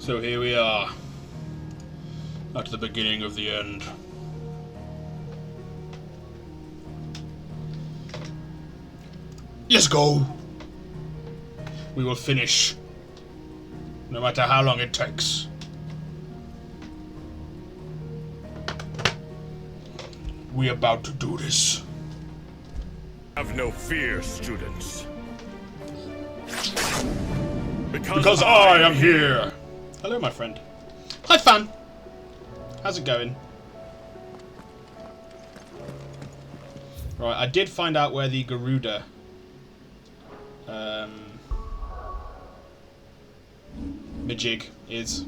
So here we are, at the beginning of the end. Let's go! We will finish, no matter how long it takes. We about to do this. Have no fear, students. Because I am here! Hello, my friend. Hi, fan! How's it going? Right, I did find out where the Garuda Majig is.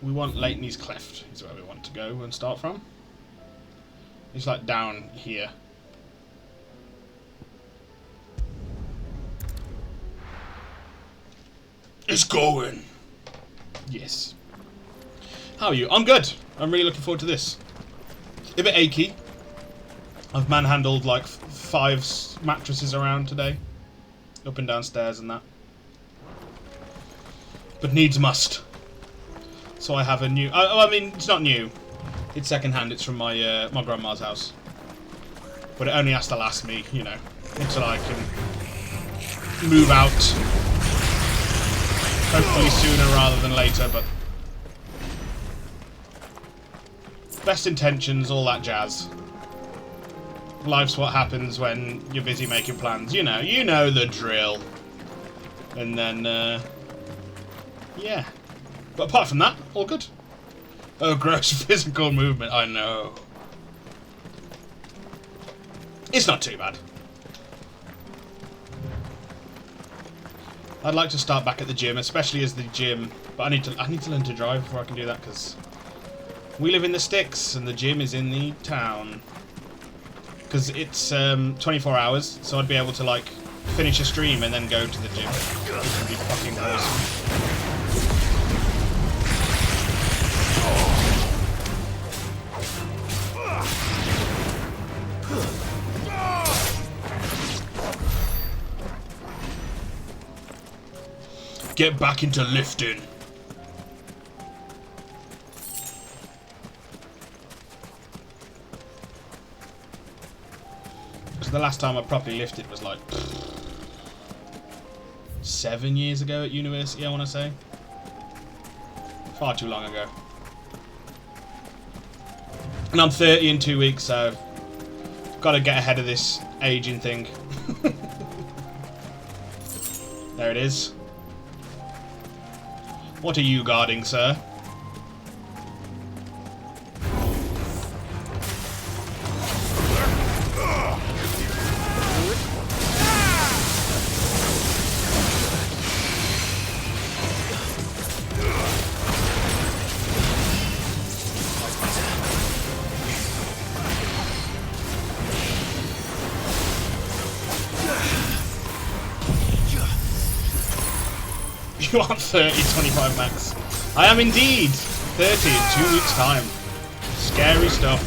We want Leighton's Cleft is where we want to go and start from. It's like down here. It's going. Yes. How are you? I'm good. I'm really looking forward to this. A bit achy. I've manhandled like 5 mattresses around today. Up and down stairs and that. But needs must. So I have a new... I mean, it's not new. It's second-hand. It's from my my grandma's house. But it only has to last me, you know, until I can move out. Hopefully sooner rather than later, but... Best intentions, all that jazz. Life's what happens when you're busy making plans. You know the drill. And then, yeah. But apart from that, all good. Oh, gross physical movement, I know. It's not too bad. I'd like to start back at the gym, especially as the gym... But I need to learn to drive before I can do that, because... We live in the sticks, and the gym is in the town. Because it's 24 hours, so I'd be able to, like, finish a stream and then go to the gym. Which would be fucking awesome. Get back into lifting. So the last time I properly lifted was like 7 years ago at university, I want to say. Far too long ago. And I'm 30 in 2 weeks, so got to get ahead of this aging thing. There it is. What are you guarding, sir? You are 30, 25 max. I am indeed 30 in 2 weeks' time. Scary stuff.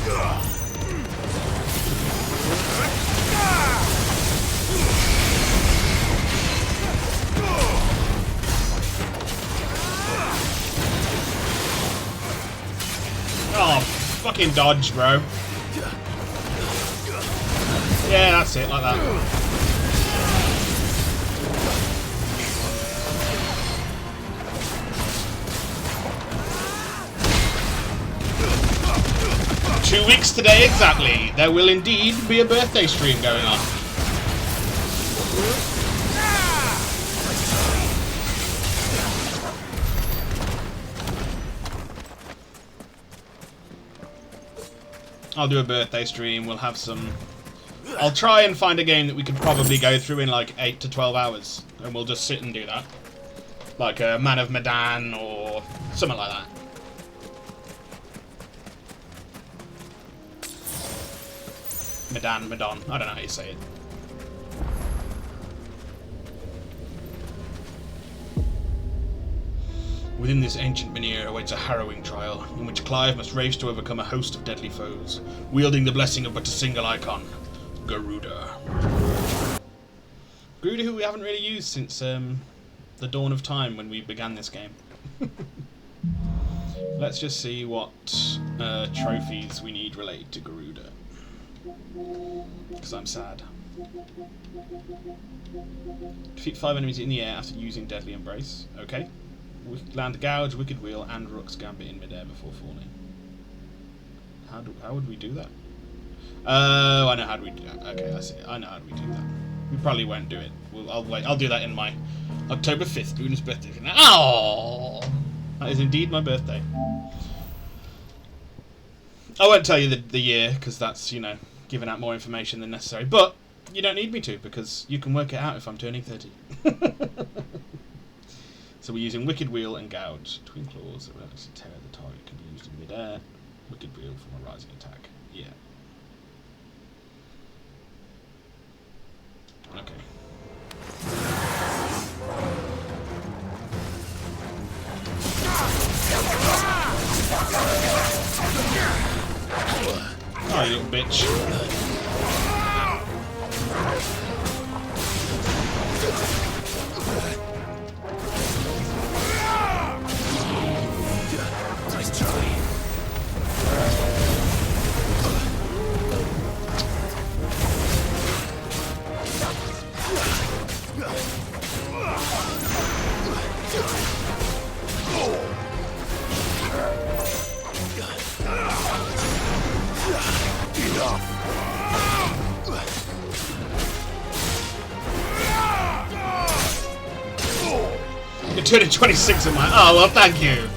Oh, fucking dodge, bro. Yeah, that's it, like that. Two weeks today exactly. There will indeed be a birthday stream going on. I'll do a birthday stream. We'll have some... I'll try and find a game that we could probably go through in like 8 to 12 hours. And we'll just sit and do that. Like a Man of Medan or something like that. Medan, I don't know how you say it. Within this ancient menhir awaits a harrowing trial, in which Clive must race to overcome a host of deadly foes, wielding the blessing of but a single icon, Garuda. Garuda, who we haven't really used since the dawn of time when we began this game. Let's just see what trophies we need related to Garuda. Because I'm sad. Defeat 5 enemies in the air after using Deadly Embrace. Okay. Land Gouge, Wicked Wheel, and Rook's Gambit in midair before falling. How would we do that? Oh, I know how do we do that. Okay, I see. I know how do we do that. We probably won't do it. I'll wait. I'll do that in my October 5th, Luna's birthday. Oh, that is indeed my birthday. I won't tell you the year because that's, you know, giving out more information than necessary. But you don't need me to because you can work it out if I'm turning 30. So we're using Wicked Wheel and Gouge. Twin Claws that will actually tear the target can be used in mid-air. Wicked Wheel from a rising attack. Yeah. Okay. Oh, you little bitch. Nice try. You're turning 26 in my... Oh, well, thank you.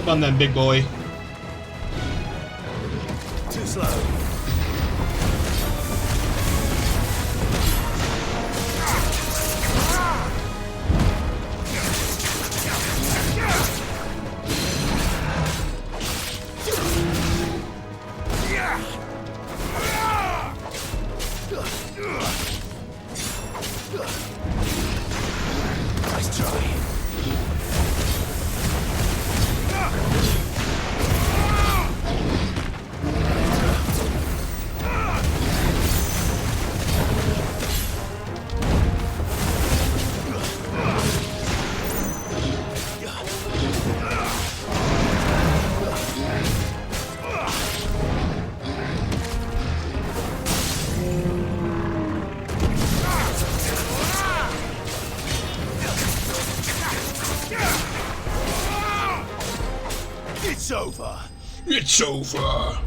Come on then, big boy. Too slow. Nice try. It's over. It's over.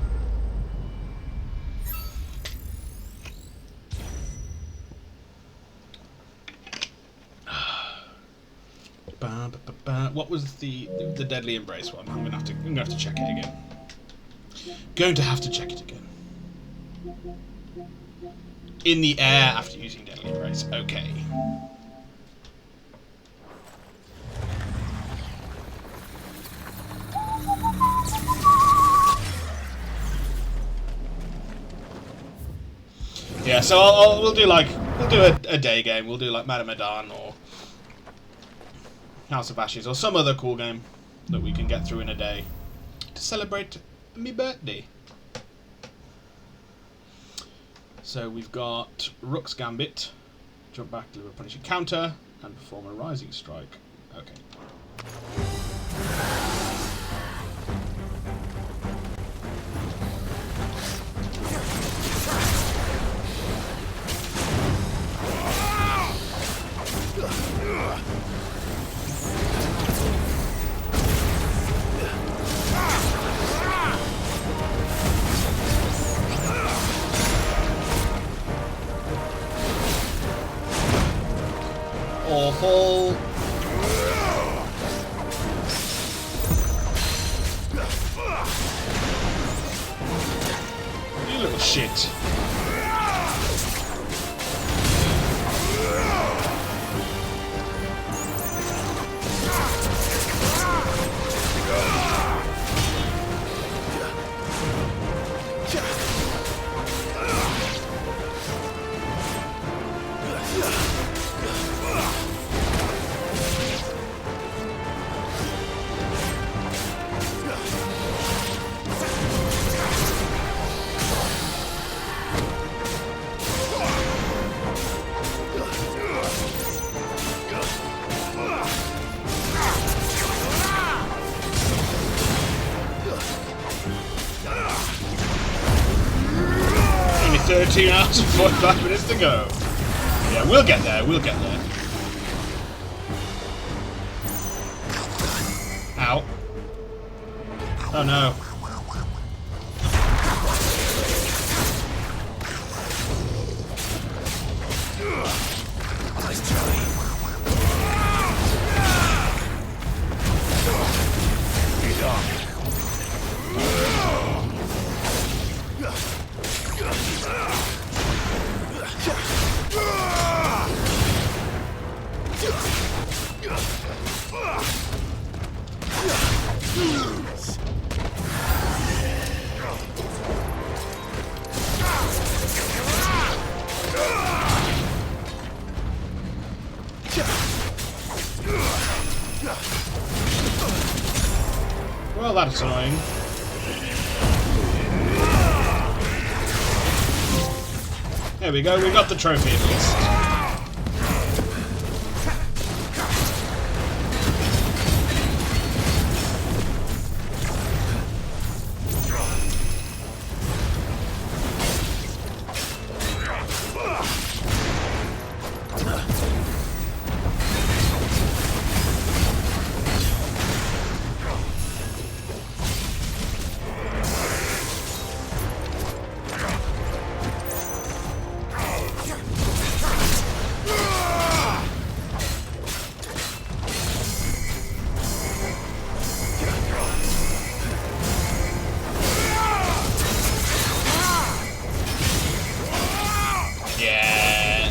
What was the Deadly Embrace one? I'm gonna have to check it again. Going to have to check it again. In the air after using Deadly Embrace. Okay. Yeah, so we'll do a day game. We'll do like Madame Adan or House of Ashes or some other cool game that we can get through in a day to celebrate me birthday. So we've got Rook's Gambit, jump back, deliver a punishing counter, and perform a rising strike. Okay. awful. You little shit. Only 13 hours and 45 minutes to go. Yeah, we'll get there, we'll get there. Ow. Oh no. Nice try. Get up. Well, that's annoying. There we go, we got the trophy at least.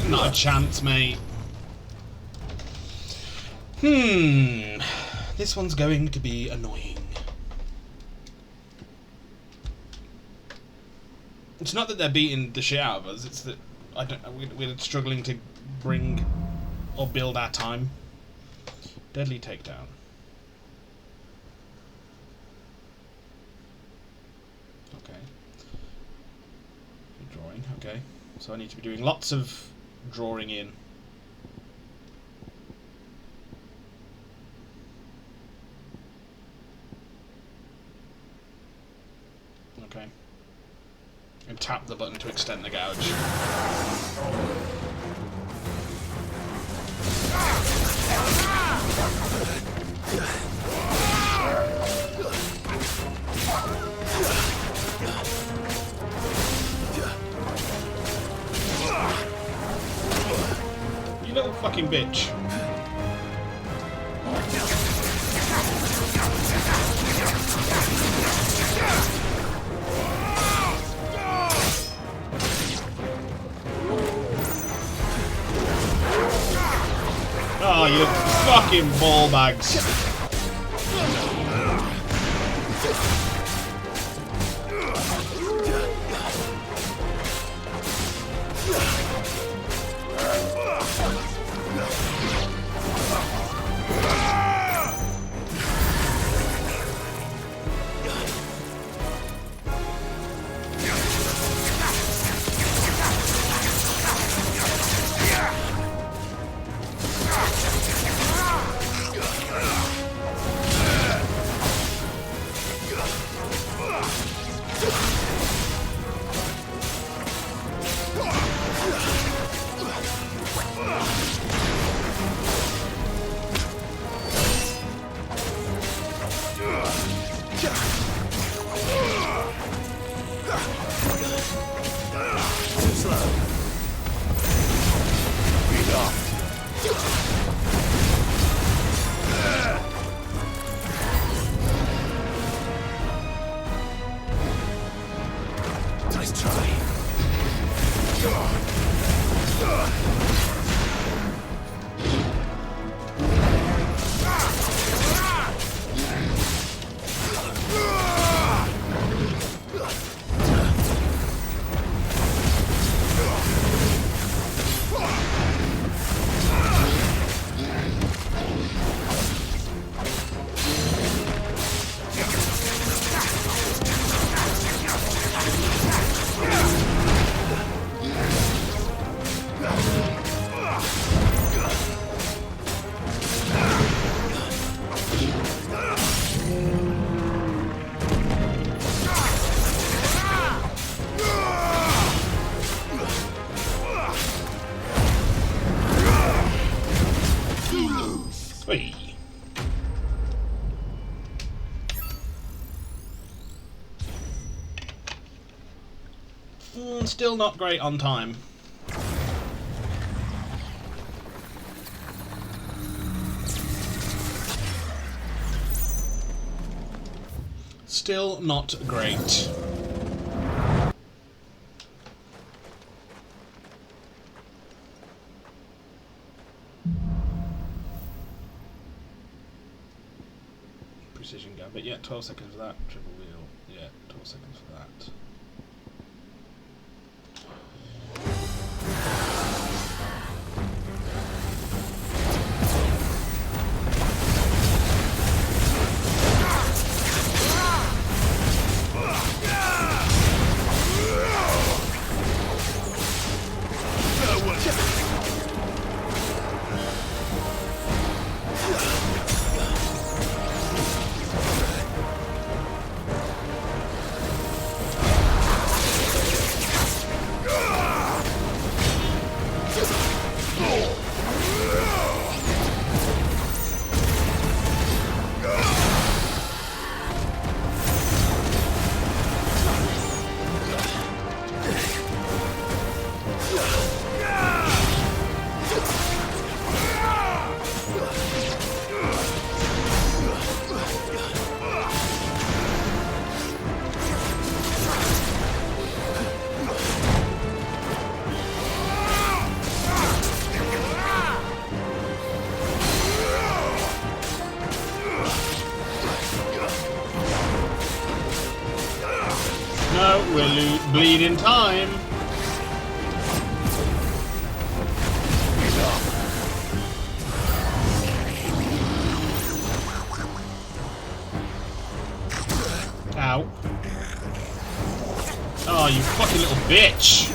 Not a chance, mate. This one's going to be annoying. It's not that they're beating the shit out of us, it's that we're struggling to bring or build our time. Deadly takedown. Okay. Drawing, okay. So I need to be doing lots of drawing in. Okay. And tap the button to extend the gouge. You little fucking bitch. Oh, you fucking ball bags. Still not great on time. Still not great. Precision gambit, yeah, 12 seconds for that. Triple wheel, yeah, 12 seconds for that. No, we're bleeding time. Ow. Oh, you fucking little bitch.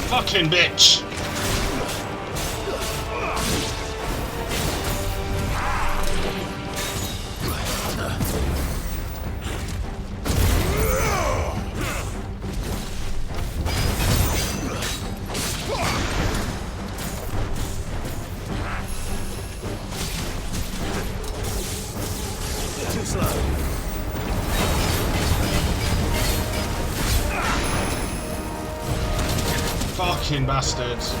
Fucking bitch! Too slow. Fucking bastards.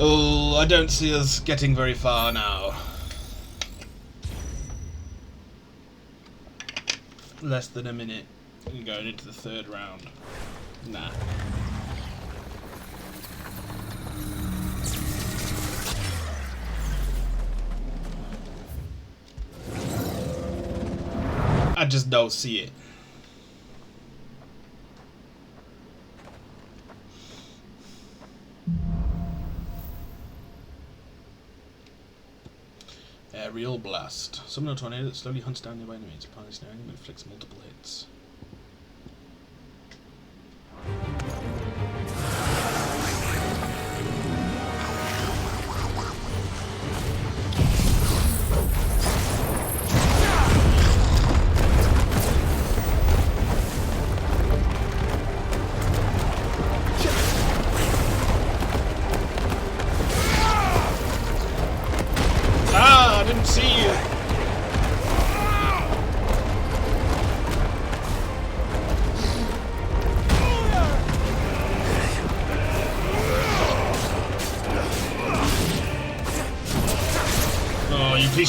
Oh, I don't see us getting very far now. Less than a minute. We're going into the third round. Nah. I just don't see it. Aerial blast. Summon a tornado that slowly hunts down nearby enemies. Upon snaring them, it inflicts multiple hits.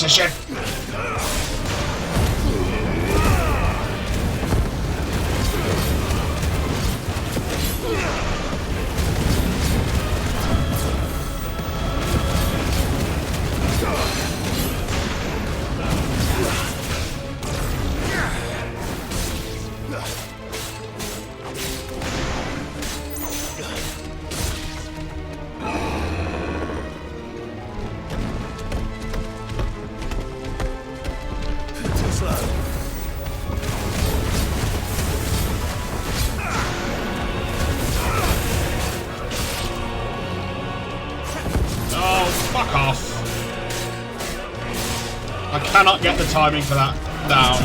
piece of shit! Too slow. Oh, fuck off. I cannot get the timing for that down.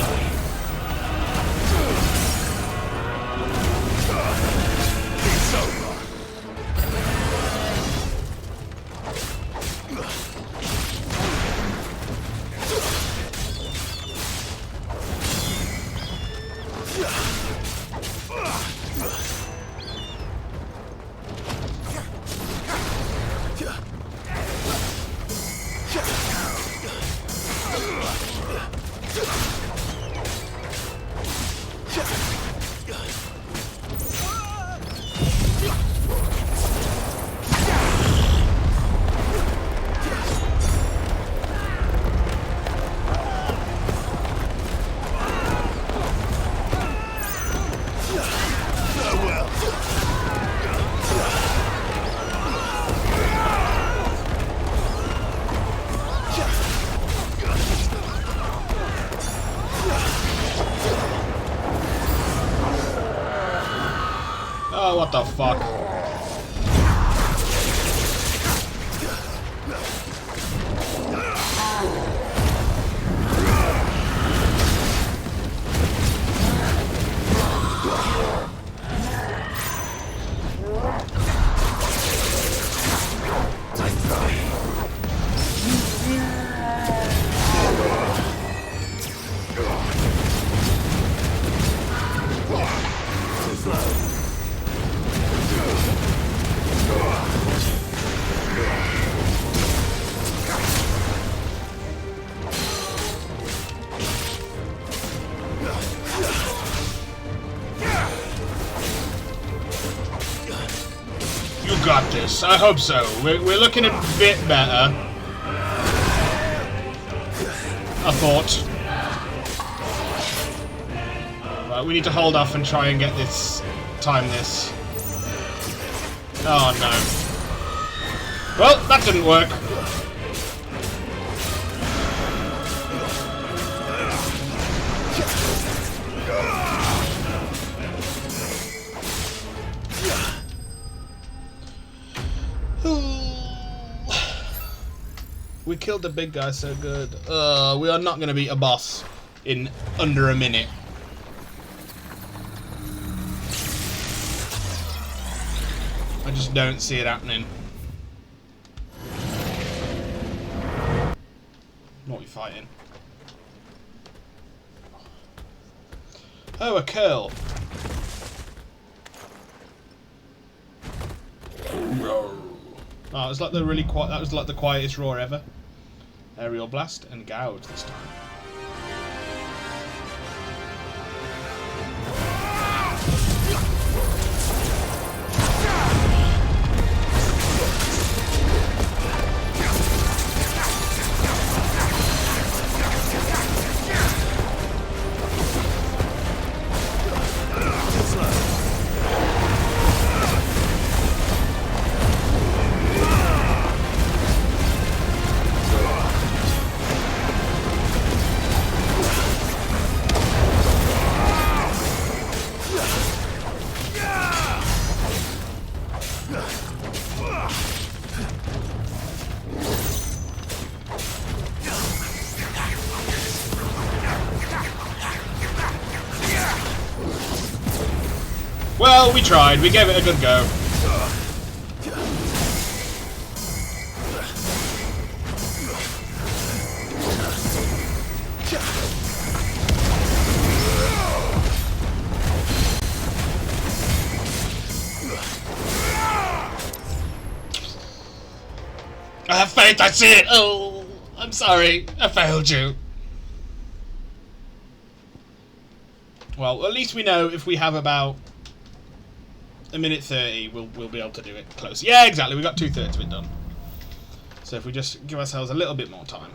It's over. Oh, what the fuck? Too slow. You got this. I hope so. We're looking a bit better. I thought. Right, we need to hold off and try and get this... time this. Oh no. Well, that didn't work. We killed the big guy so good. We are not going to beat a boss in under a minute. I just don't see it happening. What are we fighting? Oh, a curl. Oh, it was like the really quiet. That was like the quietest roar ever. Aerial blast and gouge this time. Well, we tried. We gave it a good go. I have faith. I see it. Oh, I'm sorry, I failed you. Well, at least we know if we have about a minute 30, we'll be able to do it close. Yeah, exactly. We got 2/3 of it done. So if we just give ourselves a little bit more time.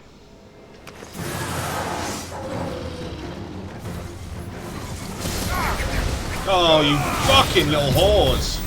Oh, you fucking little whores!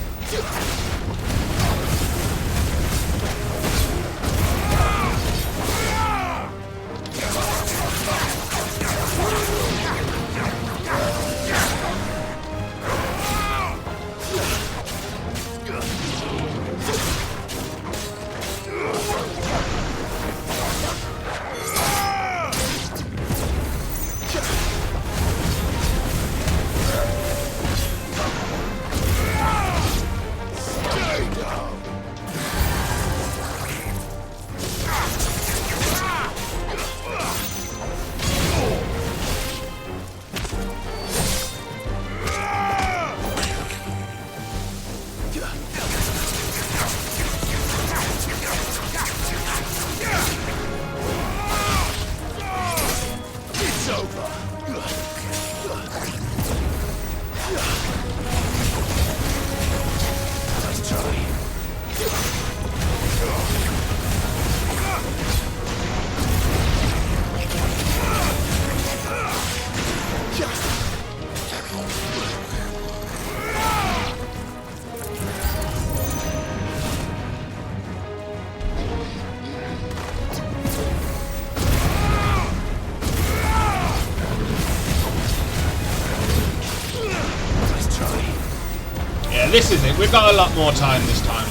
This is it. We've got a lot more time this time.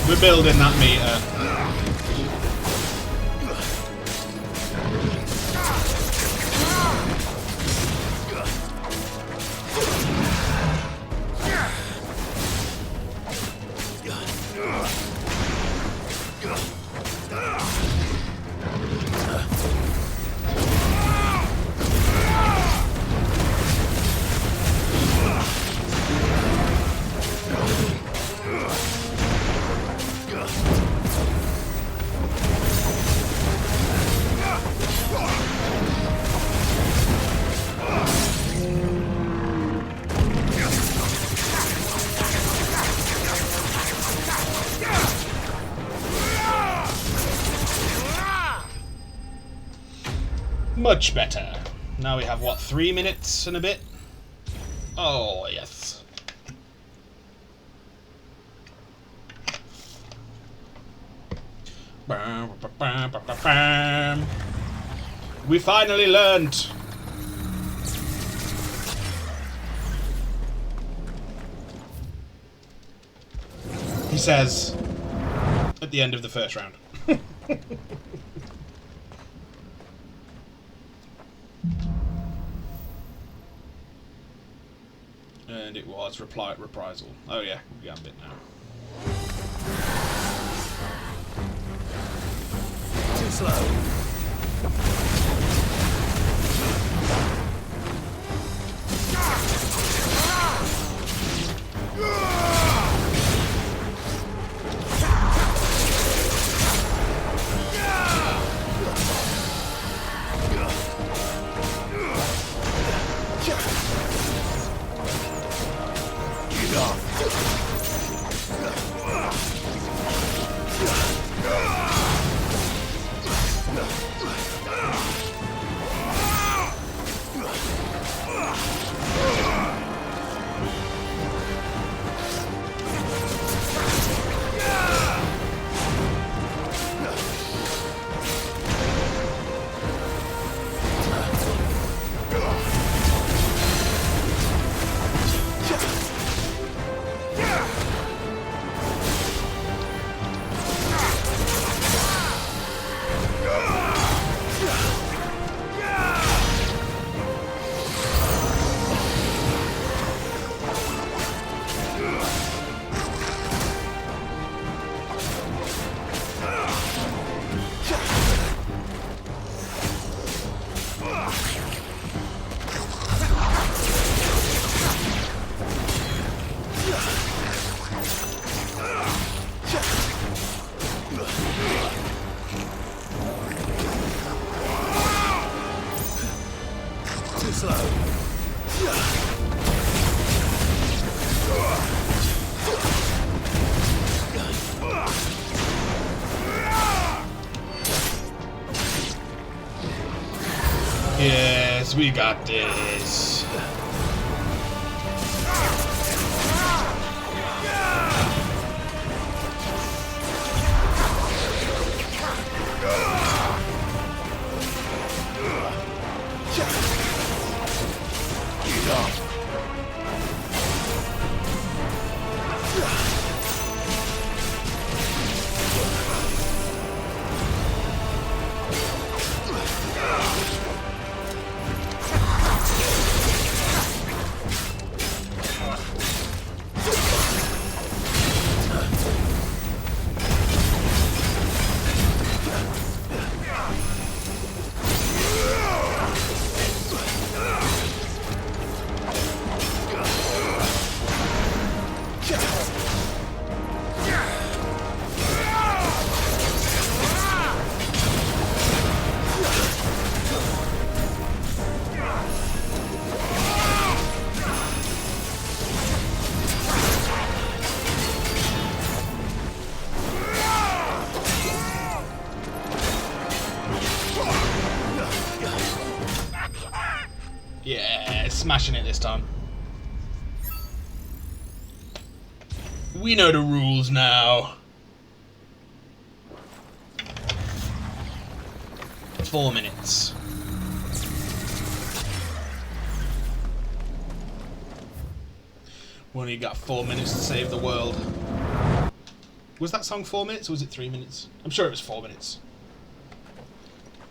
We're building that meter. Much better. Now we have, what, 3 minutes and a bit? Oh, yes. We finally learned. He says at the end of the first round. And it was reprisal. Oh yeah, we got a bit now. Too slow. slow. Yes, we got this. Yeah, smashing it this time. We know the rules now. 4 minutes. We only got 4 minutes to save the world. Was that song 4 minutes or was it 3 minutes? I'm sure it was 4 minutes.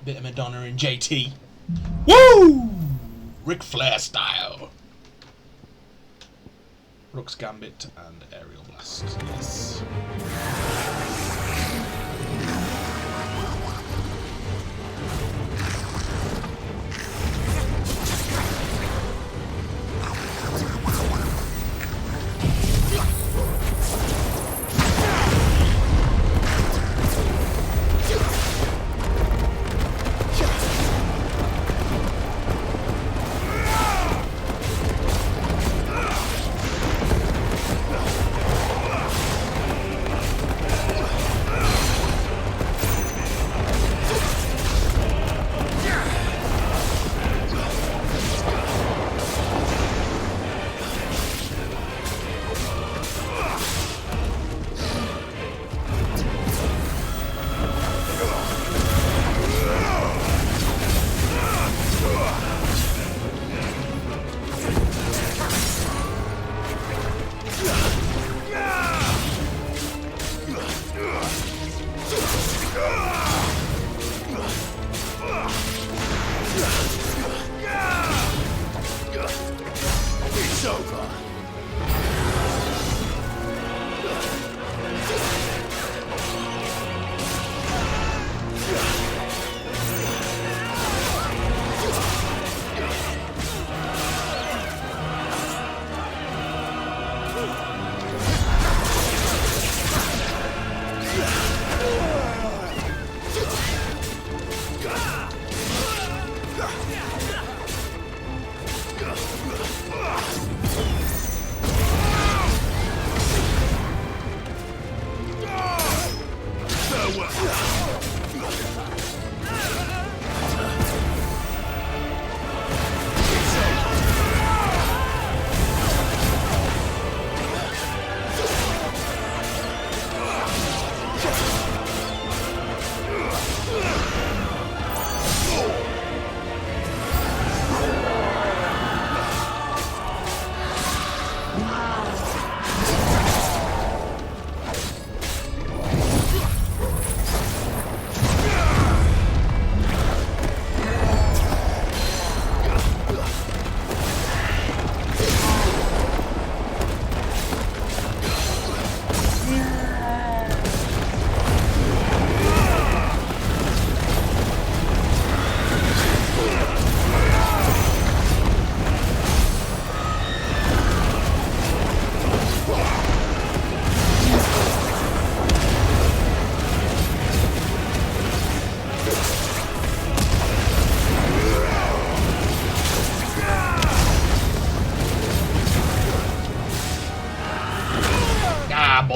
Bit of Madonna and JT. Woo! Ric Flair style. Rook's Gambit and Aerial Blast. Yes.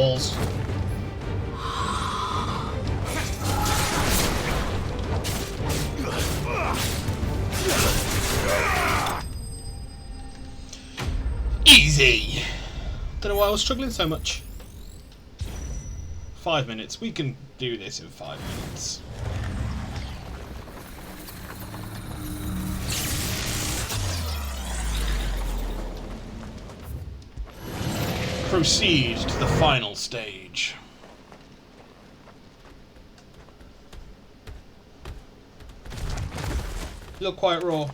balls. Easy! Don't know why I was struggling so much. 5 minutes. We can do this in 5 minutes. Proceed to the final stage. Look quite raw.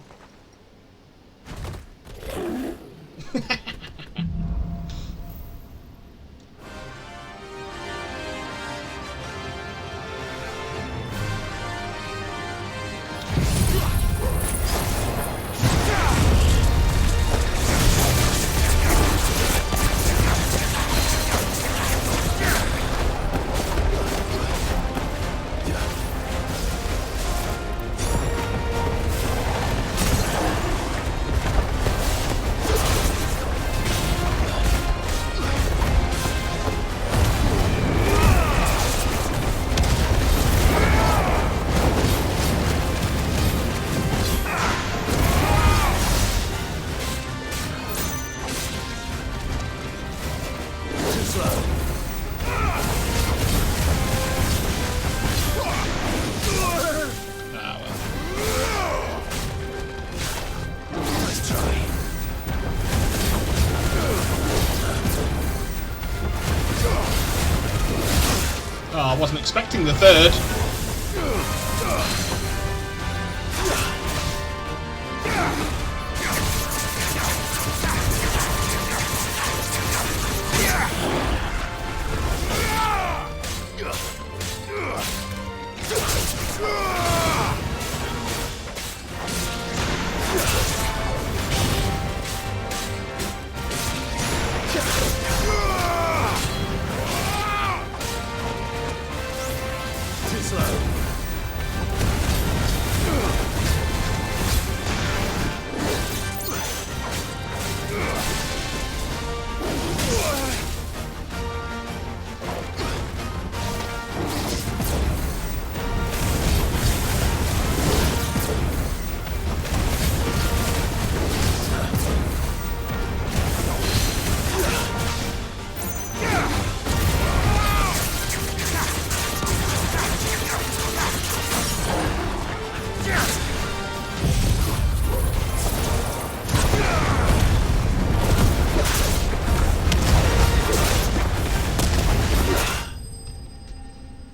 I wasn't expecting the third.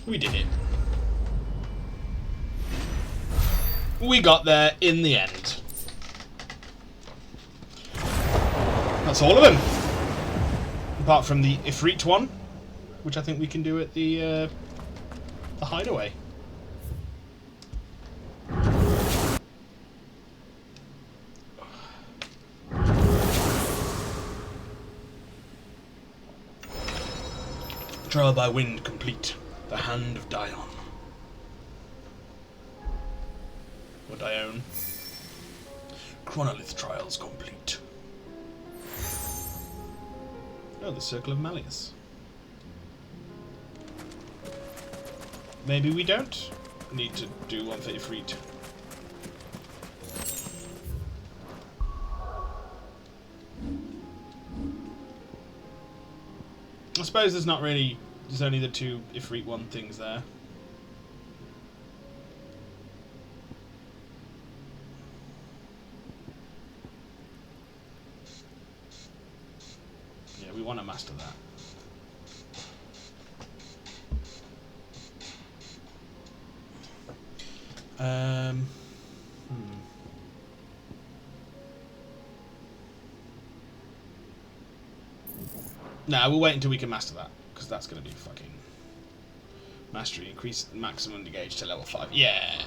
We did it. We got there in the end. That's all of them. Apart from the Ifrit one, which I think we can do at the hideaway. Trial by wind complete. The hand of Dion. Or Dione. Chronolith trials complete. Oh, the Circle of Malleus. Maybe we don't need to do one for Ifrit. I suppose there's not really... There's only the two Ifrit one things there. Yeah, we want to master that. Nah, we'll wait until we can master that, because that's going to be fucking... Mastery, increase maximum engage to level 5. Yeah!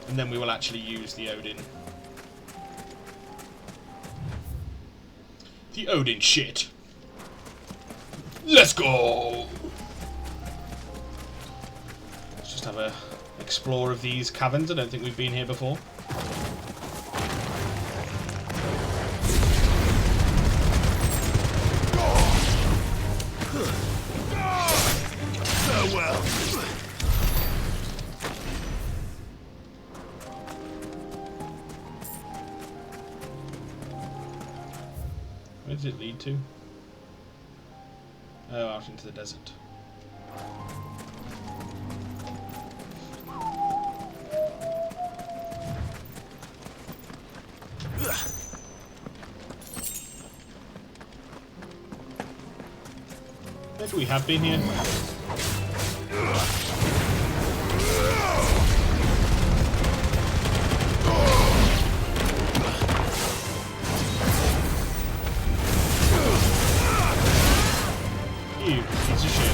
And then we will actually use the Odin. The Odin shit. Let's go! Let's just have a explore of these caverns. I don't think we've been here before. Farewell. Where does it lead to? Oh, out into the desert. Maybe we have been here. You piece of shit.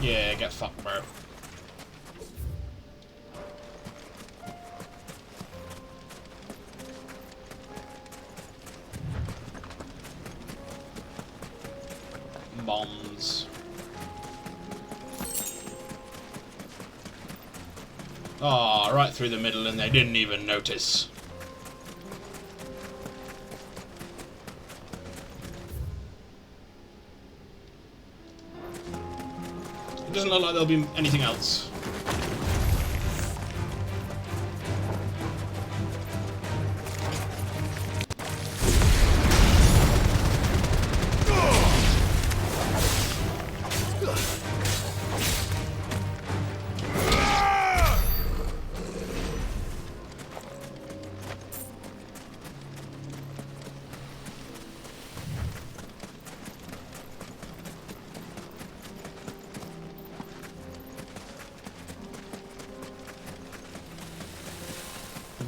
Yeah, get fucked, bro. Bombs. Ah, oh, right through the middle, and they didn't even notice. It doesn't look like there'll be anything else.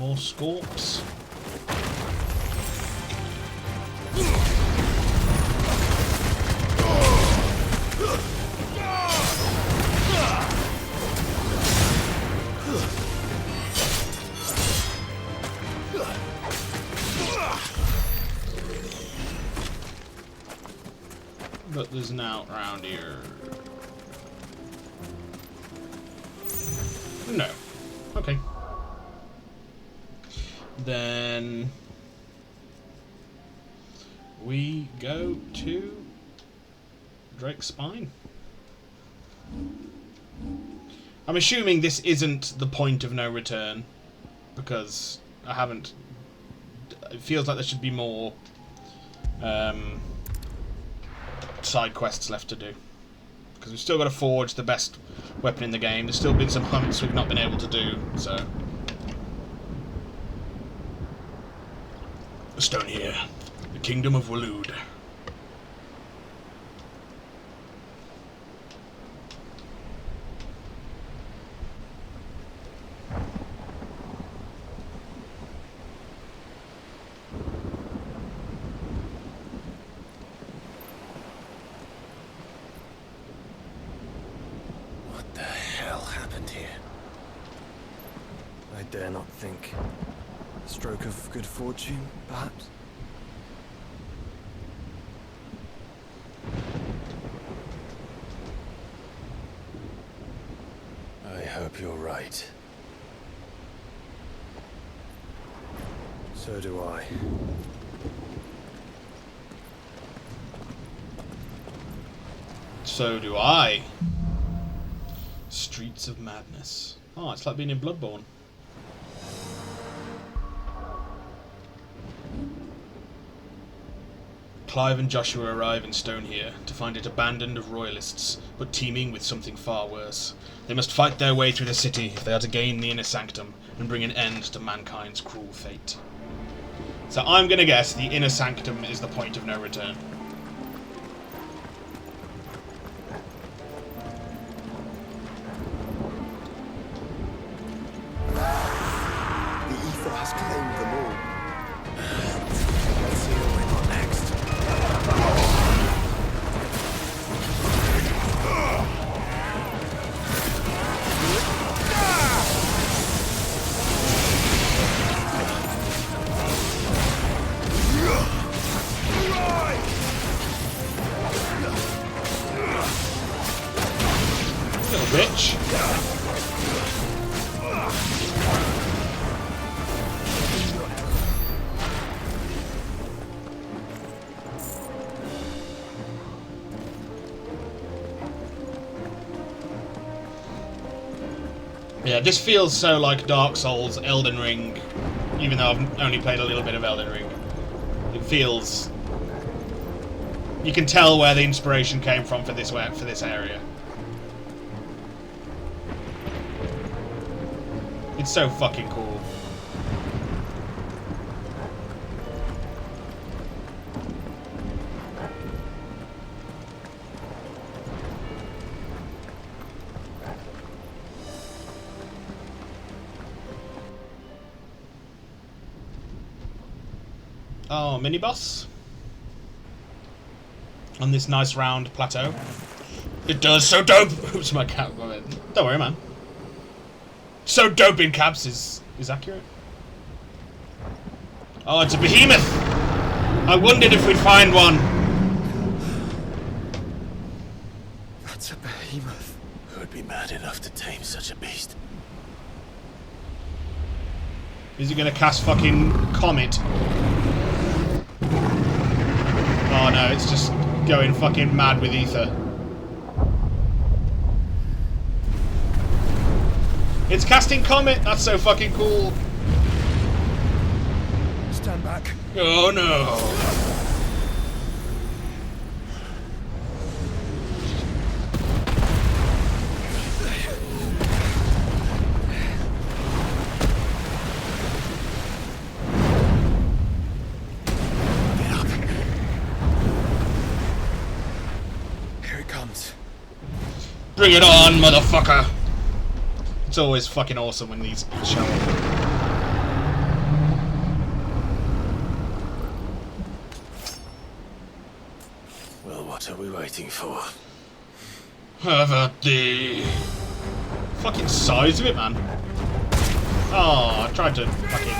More scorps. But there's an out round here. No. Okay. Then we go to Drake's Spine. I'm assuming this isn't the point of no return, because I haven't... It feels like there should be more side quests left to do. Because we've still got to forge the best weapon in the game. There's still been some hunts we've not been able to do, so... A stone here. The Kingdom of Waloed. What the hell happened here? I dare not think. A stroke of good fortune, perhaps? I hope you're right. So do I. So do I. Streets of Madness. Oh, it's like being in Bloodborne. Clive and Joshua arrive in Stonehere to find it abandoned of royalists, but teeming with something far worse. They must fight their way through the city if they are to gain the Inner Sanctum and bring an end to mankind's cruel fate. So I'm going to guess the Inner Sanctum is the point of no return. The ether has claimed them all. Let's see what we got next. Little bitch. Yeah, this feels so like Dark Souls, Elden Ring, even though I've only played a little bit of Elden Ring. It feels... You can tell where the inspiration came from for this area. It's so fucking cool. Oh, mini boss on this nice round plateau. It does so dope. Oops, my cat got it. Don't worry, man. So dope in caps is accurate. Oh, it's a behemoth. I wondered if we'd find one. That's a behemoth. Who would be mad enough to tame such a beast? Is he gonna cast fucking Comet? Oh no, it's just going fucking mad with ether. It's casting Comet! That's so fucking cool. Stand back. Oh no. Bring it on, motherfucker! It's always fucking awesome when these show up. Well, what are we waiting for? Have at thee. Fucking size of it, man. Oh, I tried to fucking...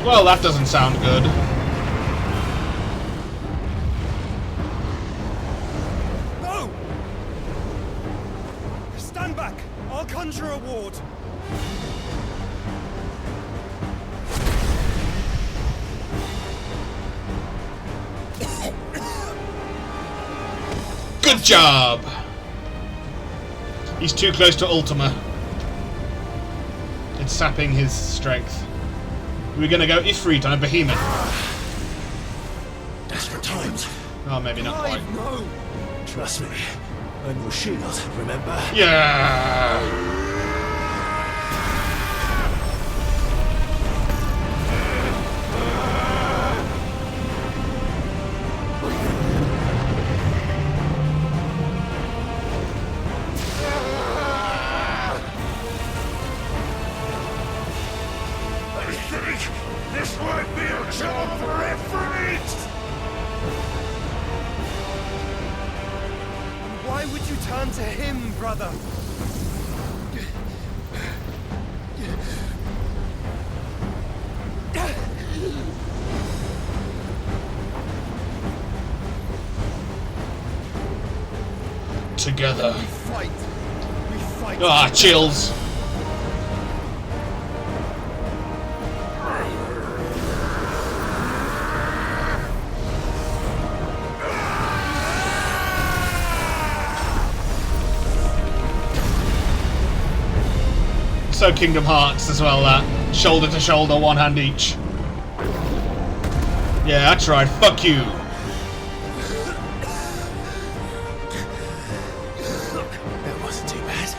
Well, that doesn't sound good. No! Stand back! I'll conjure a ward. Good job! He's too close to Ultima. It's sapping his strength. We're gonna go Ifrit on a behemoth. Desperate times. Oh, maybe not quite. No! Trust me, And your shield, remember? Yeah! This might be a job for effort! Why would you turn to him, brother? Together. We fight. We fight. Ah, chills. So Kingdom Hearts as well, that. Shoulder to shoulder, one hand each. Yeah, that's right. Fuck you. That wasn't too bad.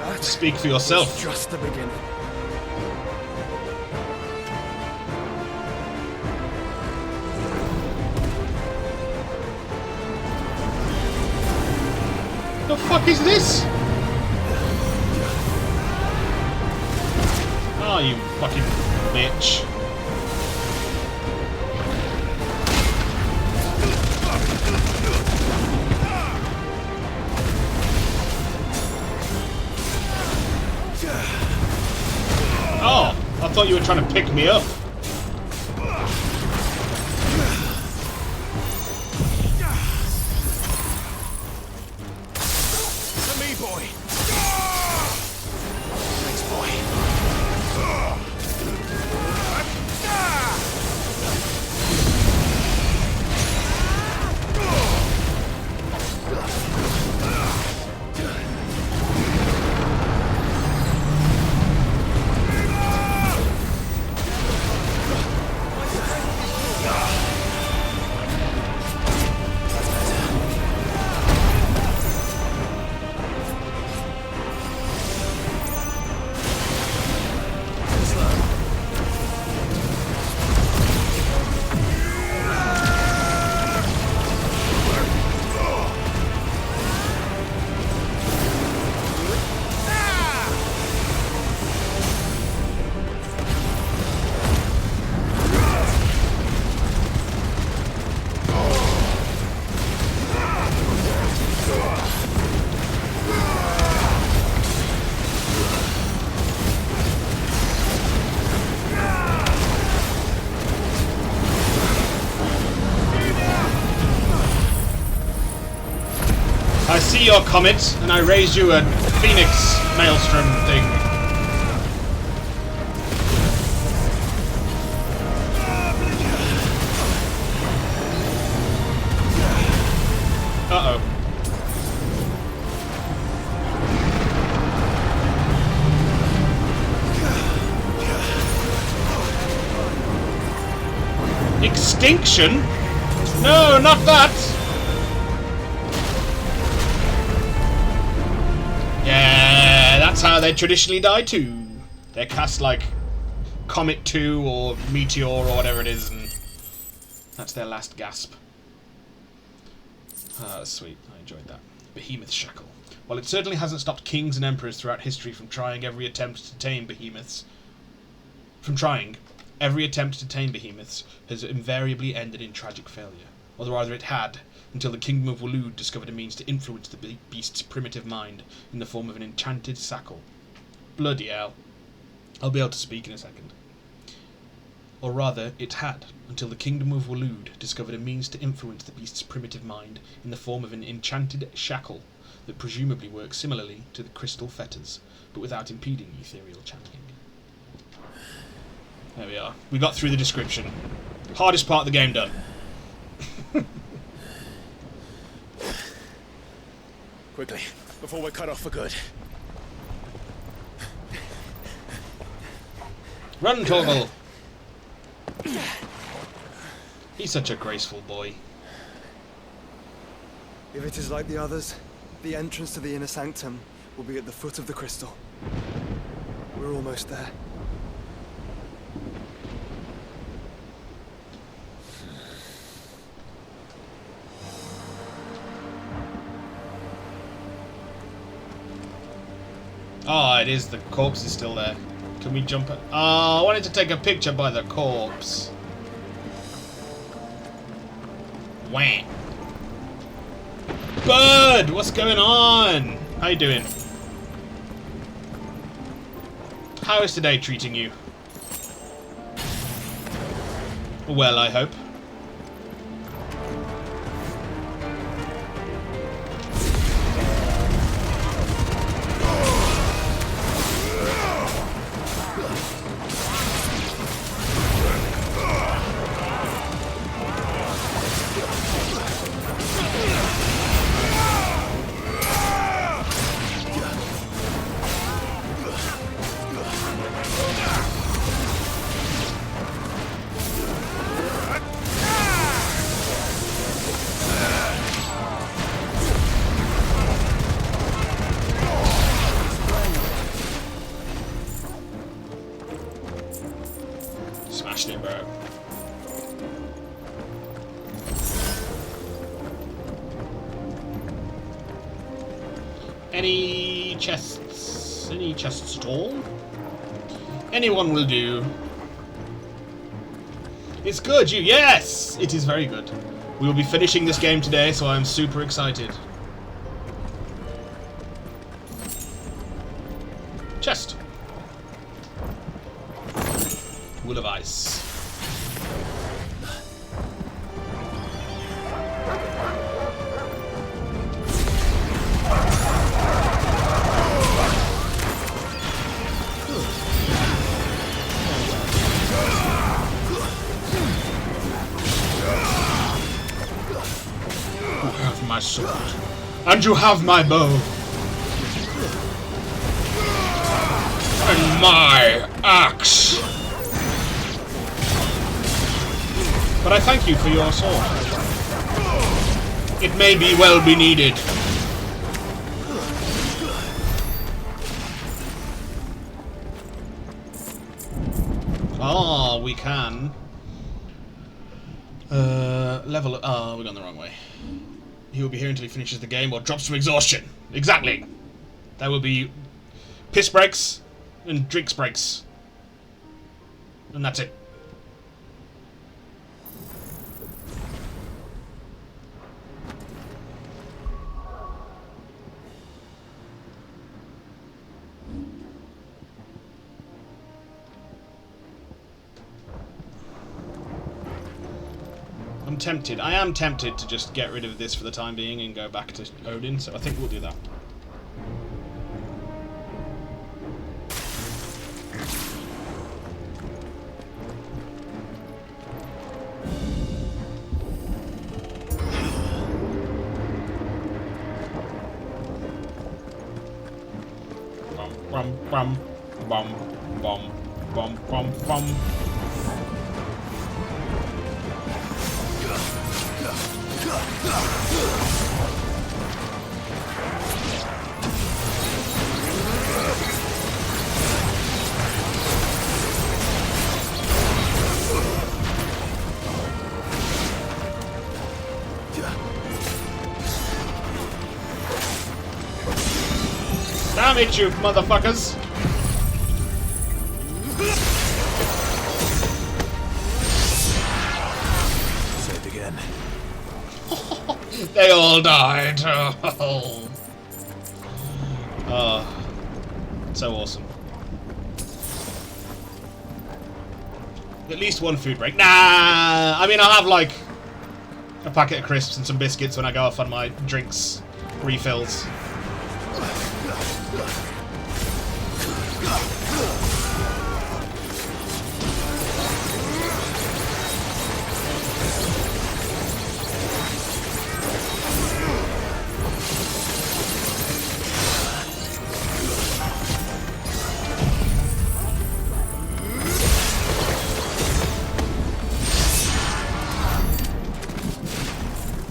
That Speak for yourself. was just the beginning. The fuck is this? Oh, you fucking bitch. Oh, I thought you were trying to pick me up. To me, boy! Thanks, boy. I see your comet, and I raise you a phoenix maelstrom thing. Uh-oh. Extinction? No, not that! Yeah, that's how they traditionally die too. They're cast like Comet 2 or Meteor or whatever it is, and that's their last gasp. Ah, that's sweet. I enjoyed that. Behemoth Shackle. While it certainly hasn't stopped kings and emperors throughout history from trying every attempt to tame behemoths, has invariably ended in tragic failure. Or rather it had, until the Kingdom of Waloed discovered a means to influence the beast's primitive mind in the form of an enchanted shackle. Bloody hell. I'll be able to speak in a second. Or rather, it had, until the Kingdom of Waloed discovered a means to influence the beast's primitive mind in the form of an enchanted shackle that presumably works similarly to the crystal fetters, but without impeding ethereal channeling. There we are. We got through the description. Hardest part of the game done. Quickly, before we're cut off for good. Run, Torgal! He's such a graceful boy. If it is like the others, the entrance to the inner sanctum will be at the foot of the crystal. We're almost there. Oh, it is. The corpse is still there. Can we jump it? Oh, I wanted to take a picture by the corpse. Wah. Bird! What's going on? How you doing? How is today treating you? Well, I hope. Smashed it, bro. Any chests? Any chests at all? Anyone will do. It's good, you. Yes! It is very good. We will be finishing this game today, so I'm super excited. Chest. Wool of ice. You have my sword, and you have my bow, and my axe. But I thank you for your sword. It may be well be needed. Ah, we can. Level. Ah, we're going the wrong way. He will be here until he finishes the game or drops from exhaustion. Exactly. There will be piss breaks and drinks breaks. And that's it. I'm tempted. I am tempted to just get rid of this for the time being and go back to Odin, so I think we'll do that. Bum bum bum bum bum bum bum. Damn it, you motherfuckers! Saved again. They all died. Oh, so awesome. At least one food break. Nah, I mean I'll have like a packet of crisps and some biscuits when I go off on my drinks refills.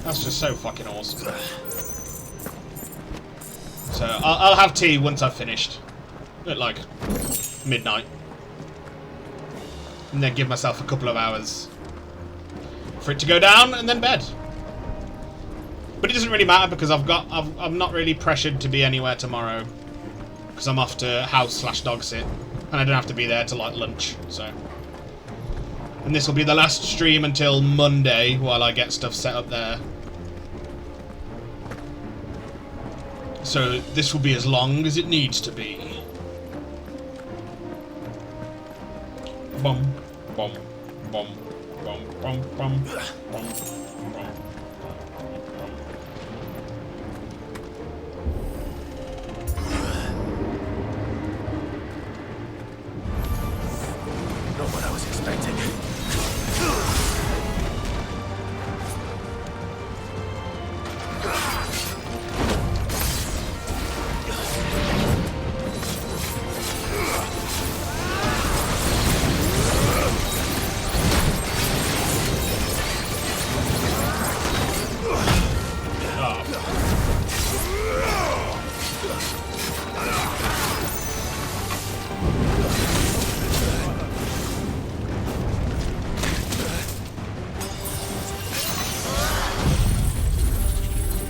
That's just so fucking awesome. So I'll have tea once I've finished. At like midnight. And then give myself a couple of hours for it to go down and then bed. But it doesn't really matter because I'm not really pressured to be anywhere tomorrow. Because I'm off to house/dog sit. And I don't have to be there till like lunch, so. And this will be the last stream until Monday while I get stuff set up there. So this will be as long as it needs to be. Bum, bum, bum, bum, bum, bum, bum, bum. Not what I was expecting.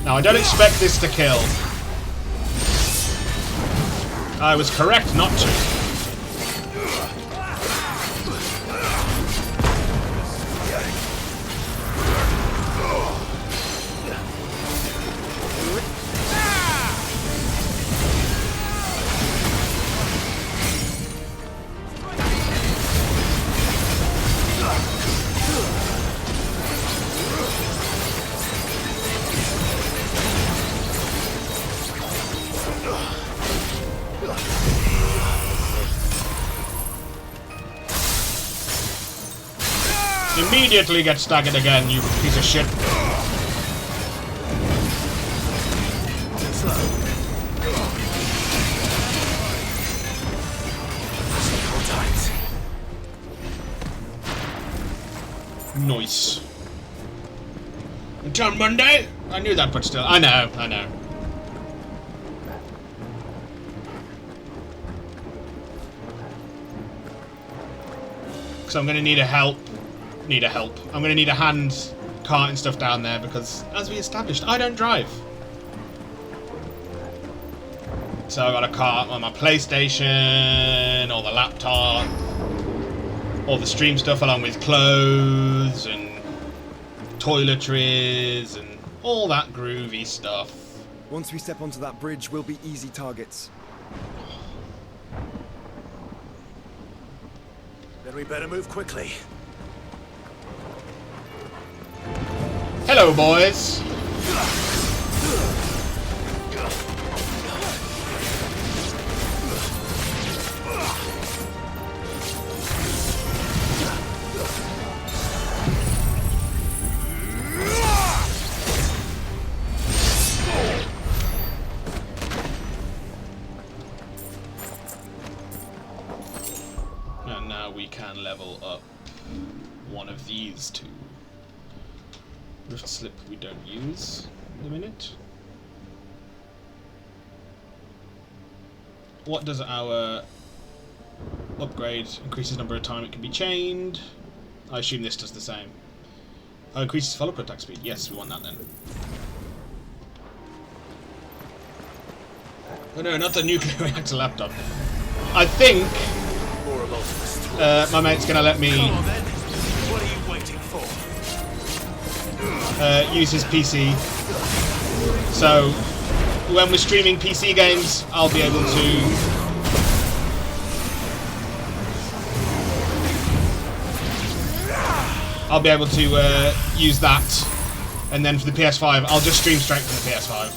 Now, I don't expect this to kill. I was correct not to. Immediately get staggered again, you piece of shit. Nice. Until Monday? I knew that, but still. I know. Because I'm going to need a help. I'm going to need a hand carting stuff down there because, as we established, I don't drive. So I got a cart on my PlayStation, or the laptop, all the stream stuff along with clothes and toiletries and all that groovy stuff. Once we step onto that bridge, we'll be easy targets. Then we better move quickly. Hello, boys. And now we can level up one of these two. Rift slip we don't use at the minute. What does our upgrade? Increases number of time it can be chained. I assume this does the same. Oh, increases follow-up attack speed. Yes, we want that then. Oh no, not the nuclear reactor laptop. I think my mate's gonna let me What are you waiting for? use his PC. So when we're streaming PC games, I'll be able to use that, and then for the PS5, I'll just stream straight from the PS5.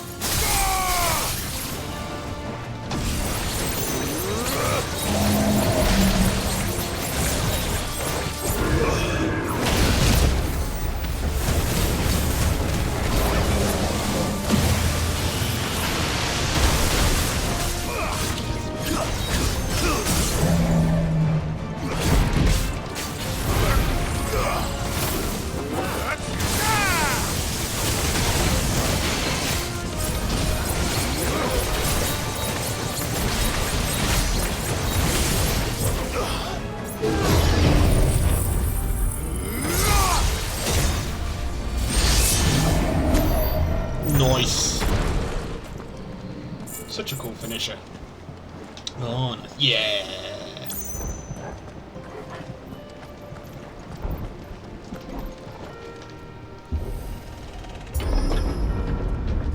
Nice. Such a cool finisher. Oh, nice. Yeah.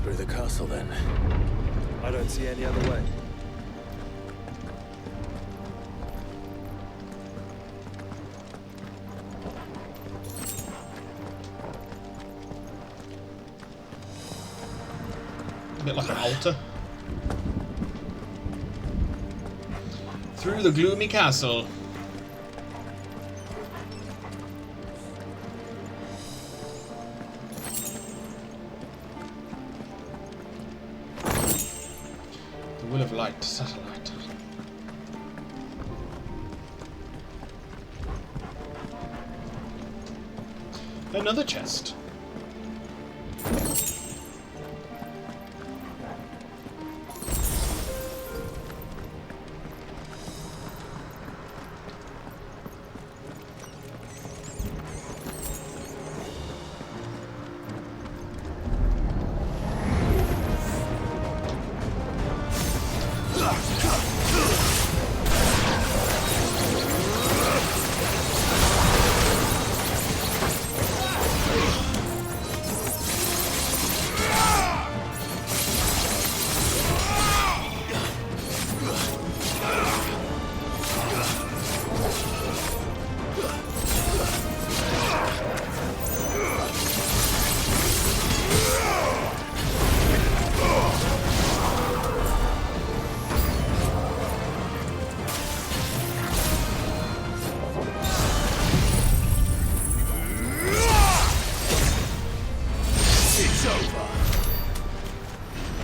Through the castle, then. I don't see any other way. A bit like an altar. Through the gloomy castle. The Will of Light satellite. Another chest.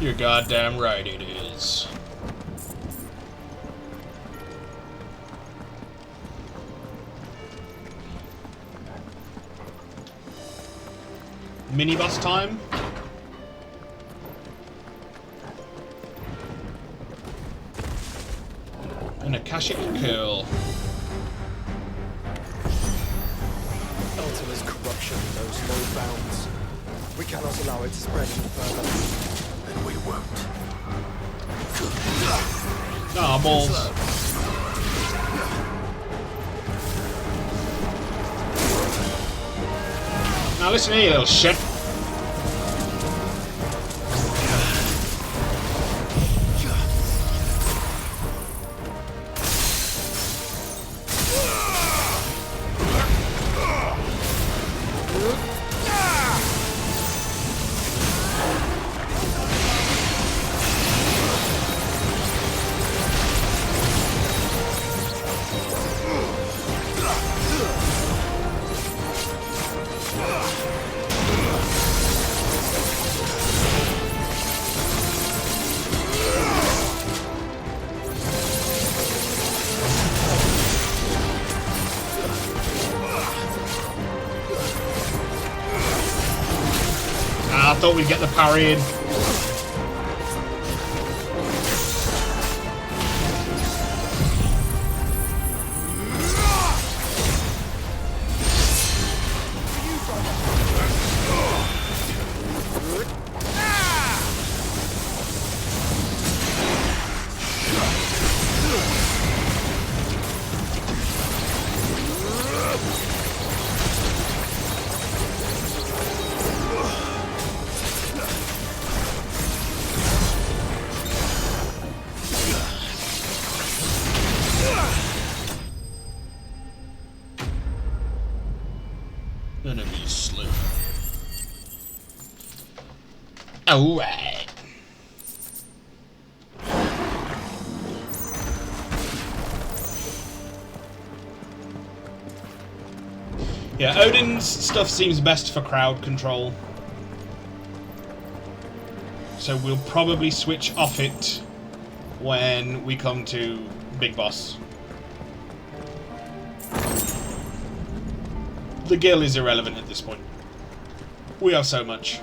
You're goddamn right it is. Mini boss time? An Akashic Curl. Ultima's corruption knows no bounds. We cannot allow it to spread any further. And we won't. Ah, balls. Now listen here, you little shit. I thought we'd get the parry in. Enemy slain. Alright. Yeah, Odin's stuff seems best for crowd control. So we'll probably switch off it when we come to Big Boss. The Gil is irrelevant at this point. We have so much.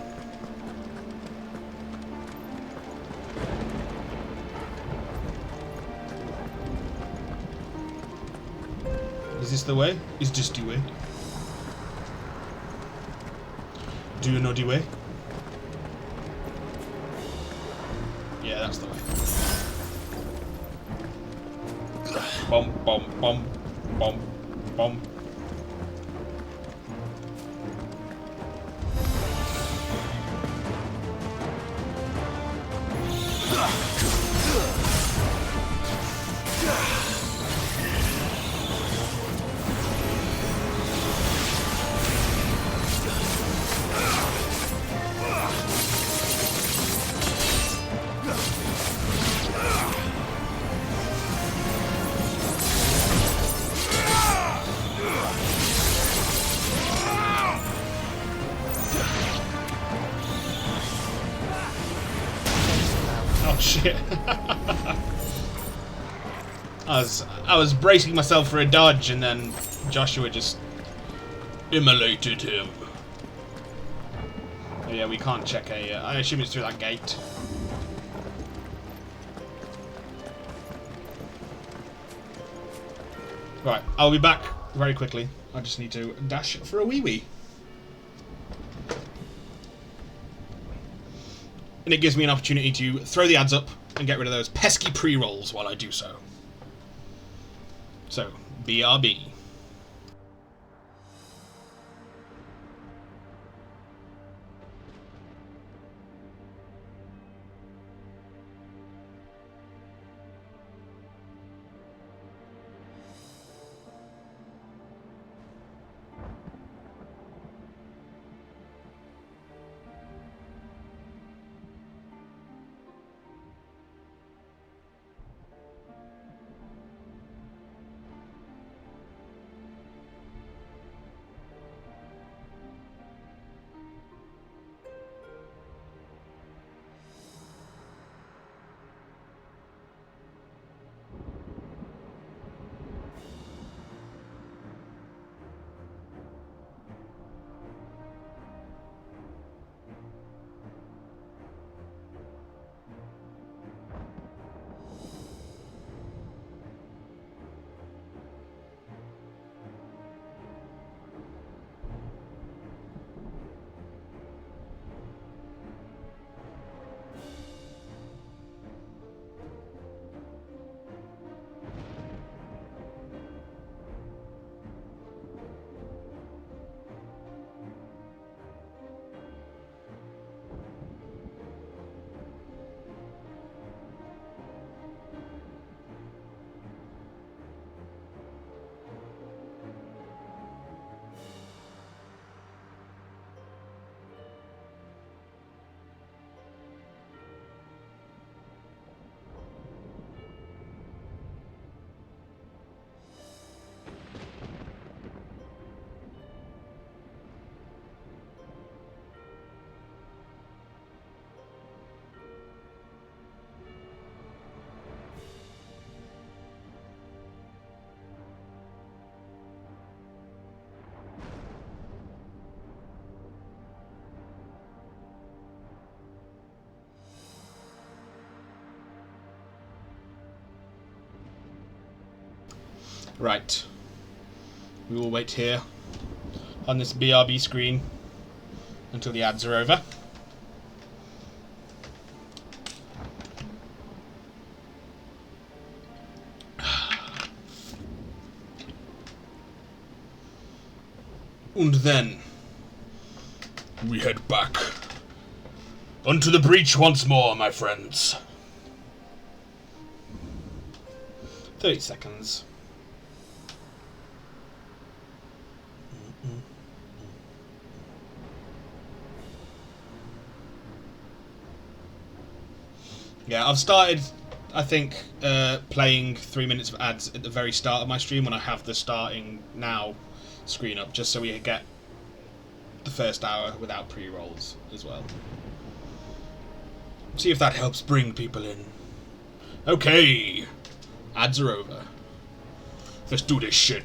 Is this the way? Is this the way? Do you know the way? Yeah, that's the way. Bum, bum, bum, bum, bum. Oh shit. I was bracing myself for a dodge and then Joshua just immolated him. Oh yeah, we can't check I assume it's through that gate. Right, I'll be back very quickly. I just need to dash for a wee-wee. And it gives me an opportunity to throw the ads up and get rid of those pesky pre-rolls while I do so. So, BRB. Right. We will wait here on this BRB screen until the ads are over. And then we head back onto the breach once more, my friends. 30 seconds. Yeah, I've started, I think, playing 3 minutes of ads at the very start of my stream when I have the starting now screen up, just so we get the first hour without pre-rolls as well. See if that helps bring people in. Okay, ads are over. Let's do this shit.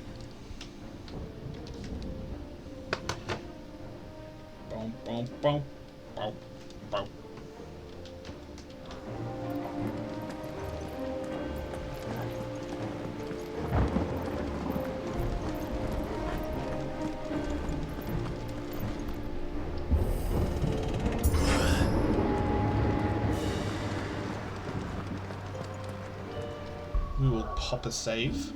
Boom, boom, boom, boom, boom. copper save.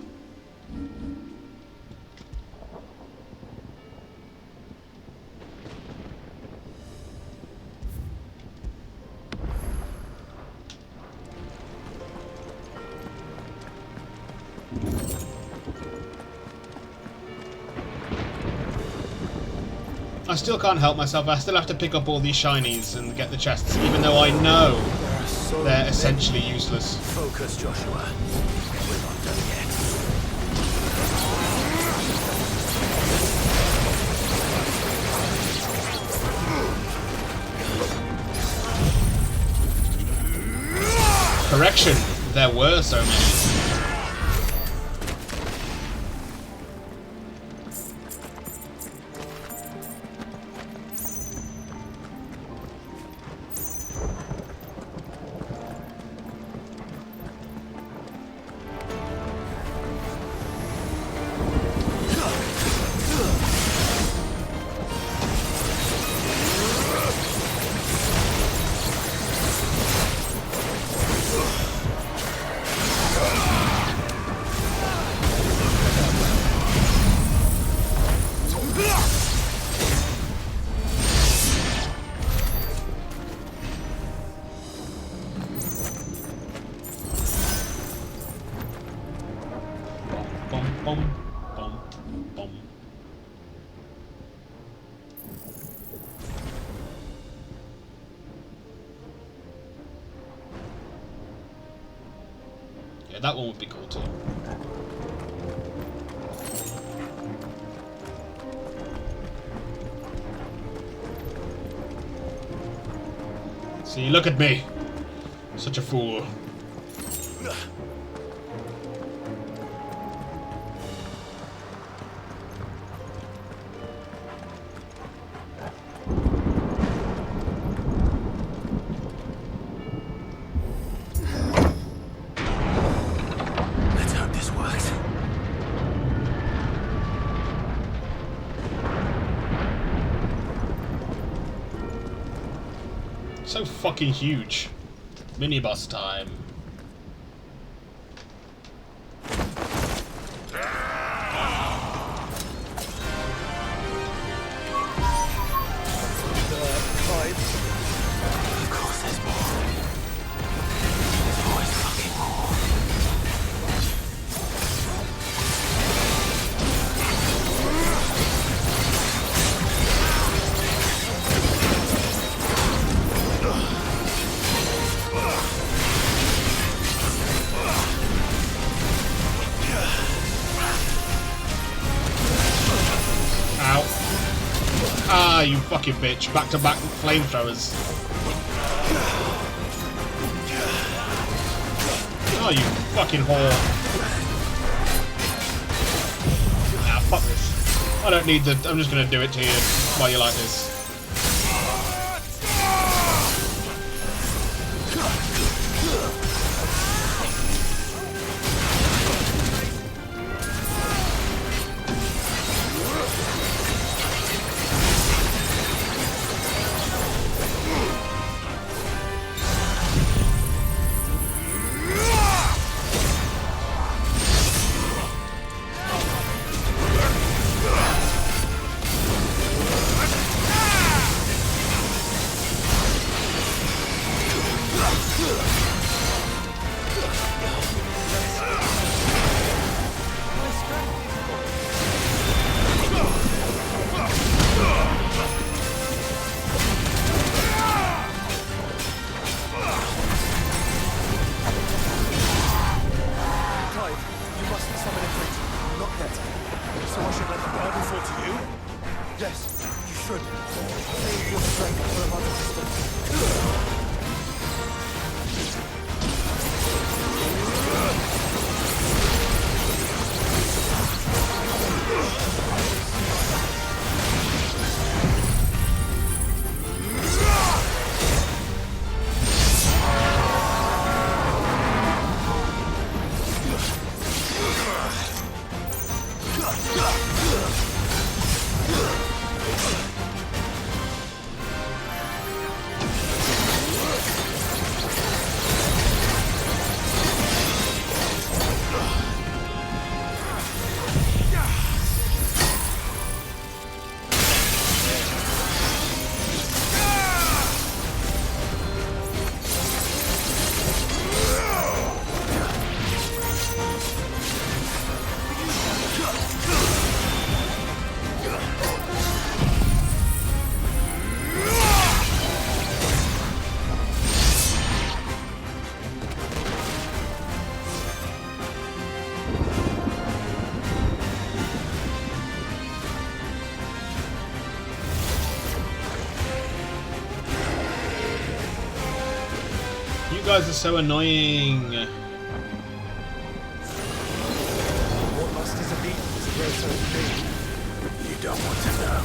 I still can't help myself. I still have to pick up all these shinies and get the chests, even though I know There are so they're many. essentially useless. Focus, Joshua. We're not done yet. Correction, there were so many. Bum, bum, bum, bum. Yeah, that one would be cool too. See, look at me. Such a fool. Let's hope this works. So fucking huge. Minibus time. Of course there's more. There's always fucking more. Ow. Ah, you fucking bitch. Back to back flamethrowers. Oh, you fucking whore. Ah, fuck this. I don't need the... I'm just gonna do it to you while you like this. guys are so annoying. What must is a beat to grow so big? You don't want to know.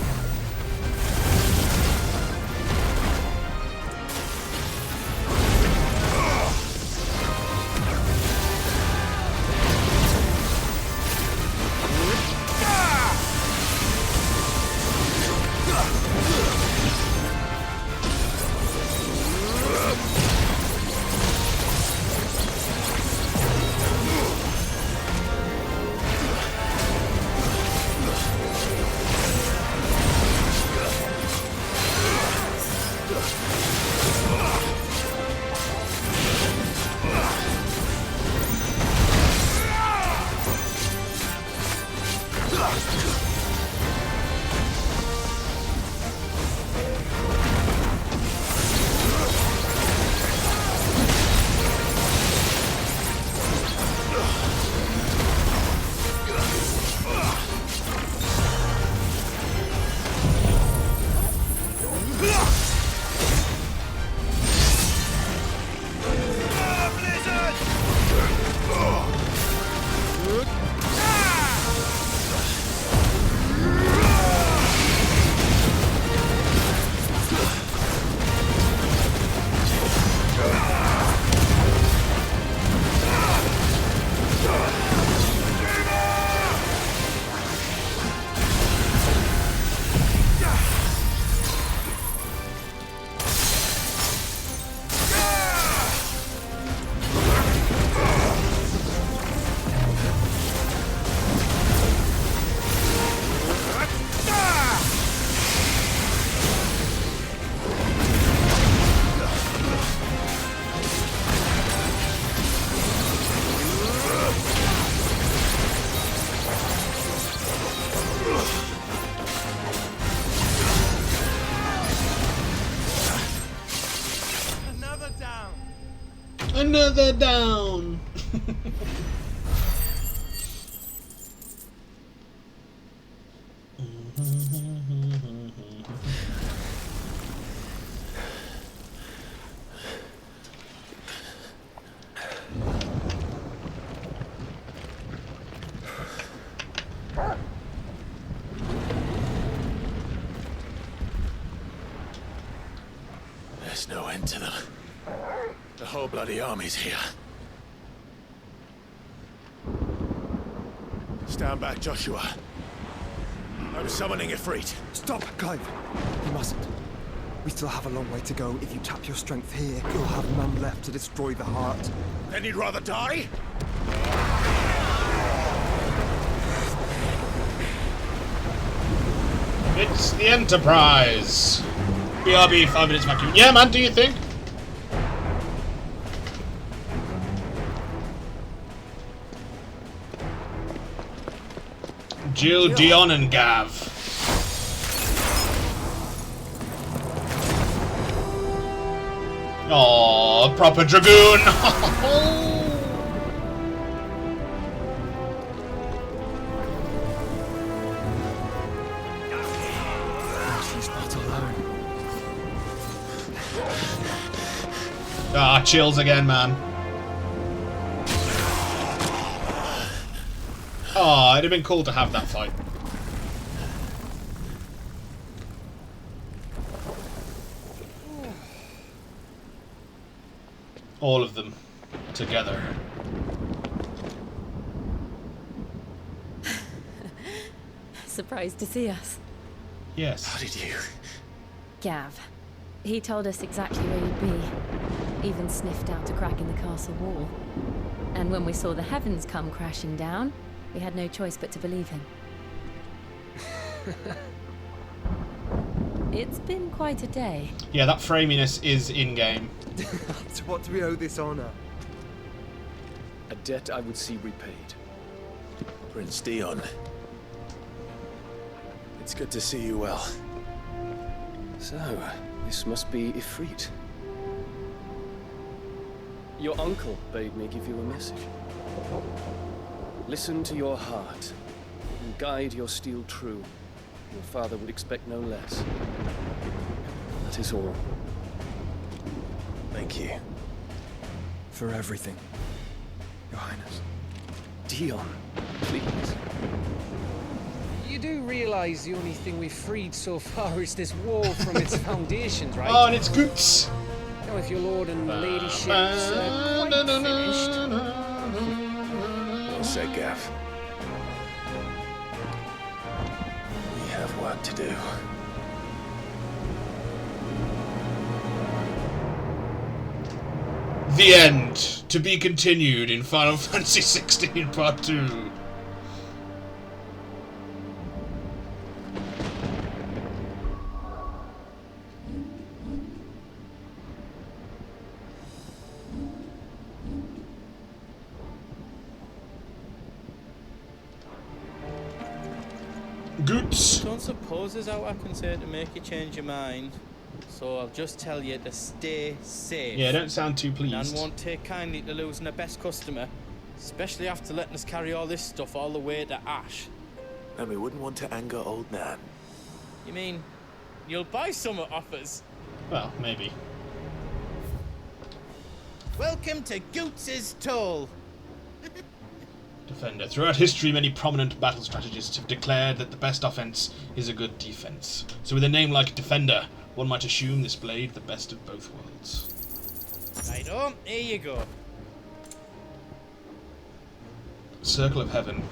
Another down. There's no end to them. The whole bloody army's here. Stand back, Joshua. I'm summoning Ifrit. Stop, Clive. You mustn't. We still have a long way to go. If you tap your strength here, you'll have none left to destroy the heart. Then you'd rather die? It's the Enterprise. BRB, 5 minutes vacuum. Yeah, man, do you think? Jill, Dion, and Gav. Oh, proper dragoon. She's not alone. Ah, chills again, man. Oh, it'd have been cool to have that fight. All of them together. Surprised to see us. Yes. How did you? Gav. He told us exactly where you'd be. Even sniffed out a crack in the castle wall. And when we saw the heavens come crashing down, we had no choice but to believe him. It's been quite a day. Yeah, that framiness is in-game. To what do we owe this honor? A debt I would see repaid. Prince Dion. It's good to see you well. So, this must be Ifrit. Your uncle bade me give you a message. Listen to your heart, and guide your steel true. Your father would expect no less. That is all. Thank you. for everything, Your Highness. Dion, please. You do realise the only thing we've freed so far is this wall from its foundations, right? Oh, and it's Goots. Now, if your lord and ladyship's quite finished. Well said, Gav. We have work to do. The end. To be continued in Final Fantasy XVI Part 2. Goots. Don't suppose there's out I can say to make you change your mind. So I'll just tell you to stay safe. Yeah, don't sound too Nan pleased. won't take kindly to losing her best customer, especially after letting us carry all this stuff all the way to Ash. And we wouldn't want to anger old Nan. You mean you'll buy some off us? Well, maybe. Welcome to Goots's Toll. Defender. Throughout history, many prominent battle strategists have declared that the best offense is a good defense. So with a name like Defender, one might assume this blade the best of both worlds. Right on, here you go. Circle of Heaven.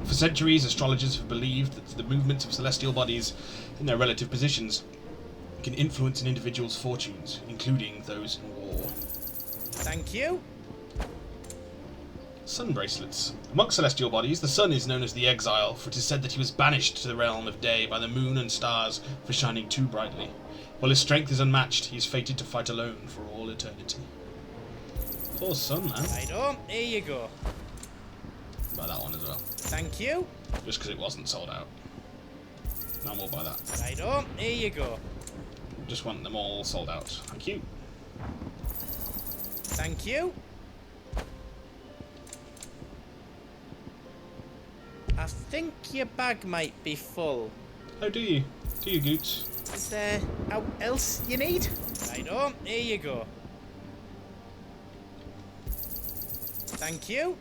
For centuries, astrologers have believed that the movements of celestial bodies in their relative positions can influence an individual's fortunes, including those in war. Thank you. Sun bracelets. Amongst celestial bodies, the sun is known as the Exile, for it is said that he was banished to the realm of day by the moon and stars for shining too brightly. While his strength is unmatched, he is fated to fight alone for all eternity. Poor sun, man. Right on, here you go. Buy that one as well. Thank you. Just because it wasn't sold out. Now we'll buy that. Right on, here you go. Just want them all sold out. Thank you. Thank you. I think your bag might be full. Oh, do you? Do you, Goots? Is there out else you need? Right on, here you go. Thank you.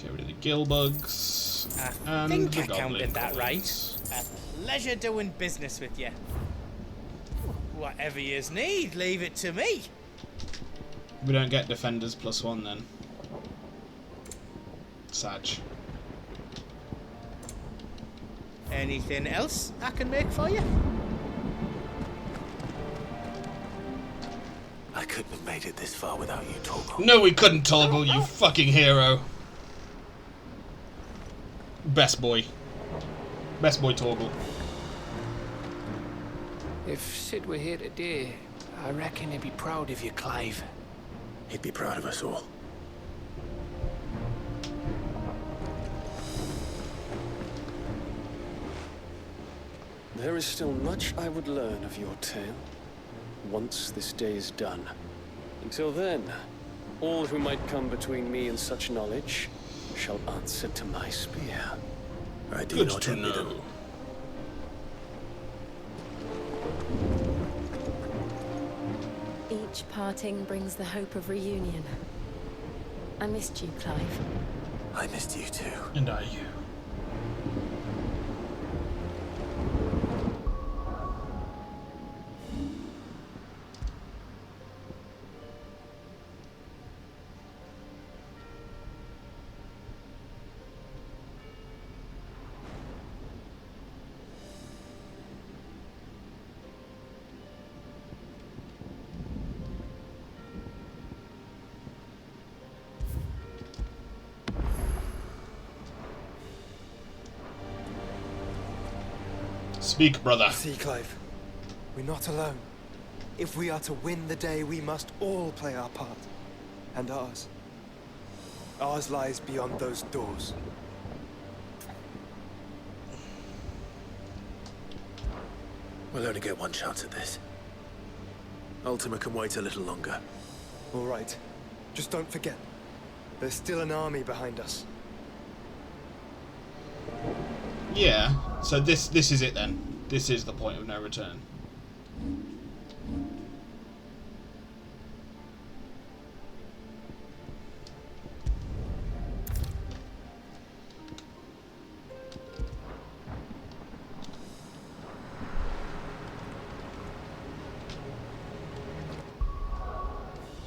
Get rid of the gill bugs. I And think the I counted that goblins. right. A pleasure doing business with you. Whatever yous need, leave it to me. We don't get defenders +1 then. Sag. Anything else I can make for you? I couldn't have made it this far without you, Torgal. No, we couldn't, Toggle, you fucking hero. Best boy. Best boy, Torgal. If Sid were here today, I reckon he'd be proud of you, Clive. He'd be proud of us all. There is still much I would learn of your tale, once this day is done. Until then, all who might come between me and such knowledge shall answer to my spear. I do Good not to envy them. know. Each parting brings the hope of reunion. I missed you, Clive. I missed you too. And I you. Speak, brother. See, Clive, we're not alone. If we are to win the day, we must all play our part. And ours. Ours lies beyond those doors. We'll only get one chance at this. Ultima can wait a little longer. All right. Just don't forget. There's still an army behind us. Yeah, so this is it then. This is the point of no return.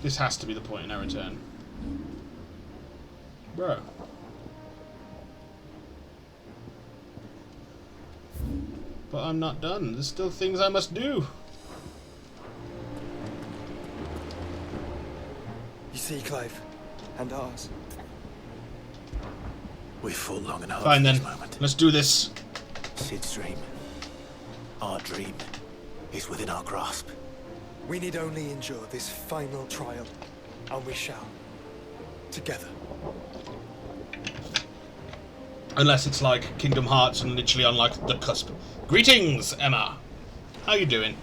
This has to be the point of no return. Bro. But I'm not done. There's still things I must do. You see, Clive, and ours. We've fought long enough. Fine for then. this moment. Let's do this. Sid's dream. Our dream is within our grasp. We need only endure this final trial, and we shall. Together. Unless it's like Kingdom Hearts and literally on like the cusp. Greetings, Emma. How you doing?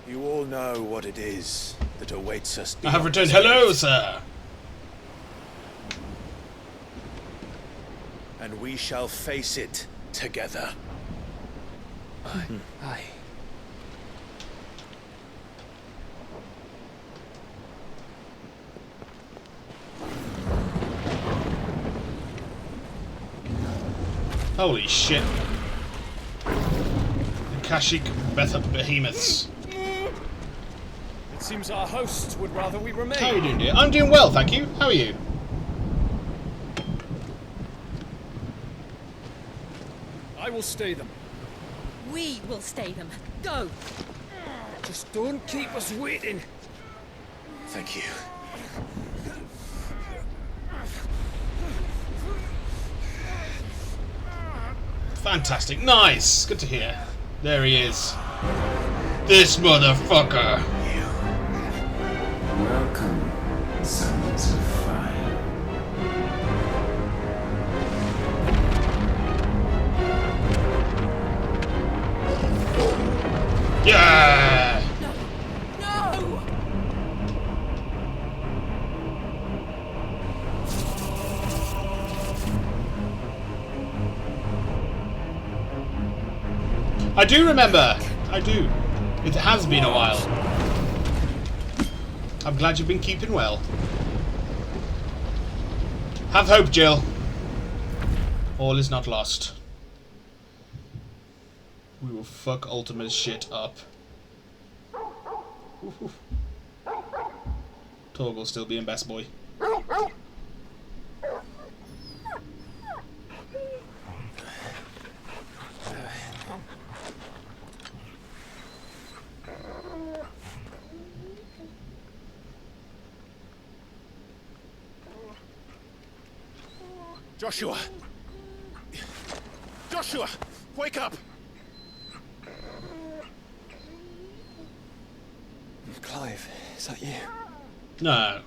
You all know what it is that awaits us. I have beyond returned. this Hello, gate. sir. And we shall face it together. Aye. Holy shit. The Kashik Behemoths. It seems our host would rather we remain. How are you doing, dear? I'm doing well, thank you. How are you? I will stay them. We will stay them. Go! Just don't keep us waiting. Thank you. Fantastic. Nice. Good to hear. There he is. This motherfucker. Welcome, sons of fire. Yeah! No! I do remember. I do. It has been a while. I'm glad you've been keeping well. Have hope, Jill. All is not lost. We will fuck Ultima's shit up. Woof. Torgal still being best boy. Joshua! Joshua! Wake up! Clive, is that you? No.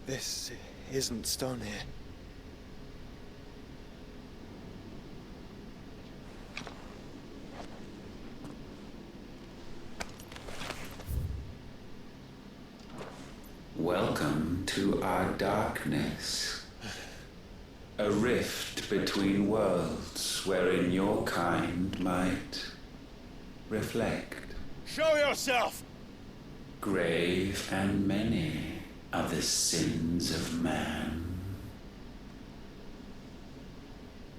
This isn't stone here. Welcome to our darkness. A rift between worlds wherein your kind might reflect. Show yourself! Grave and many are the sins of man.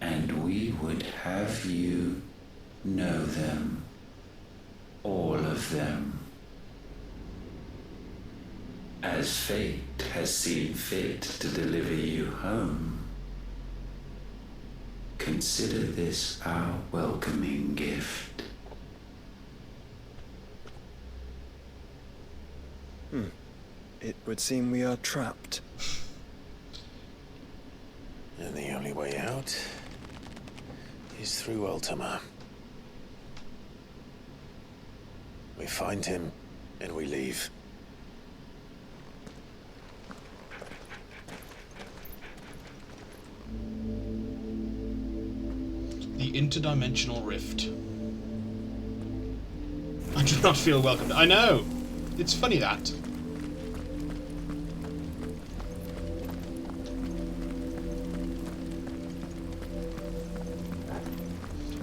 And we would have you know them, all of them. As fate has seen fit to deliver you home, consider this our welcoming gift. It would seem we are trapped. And the only way out is through Ultima. We find him, and we leave. The interdimensional rift. I do not feel welcomed. I know. It's funny that.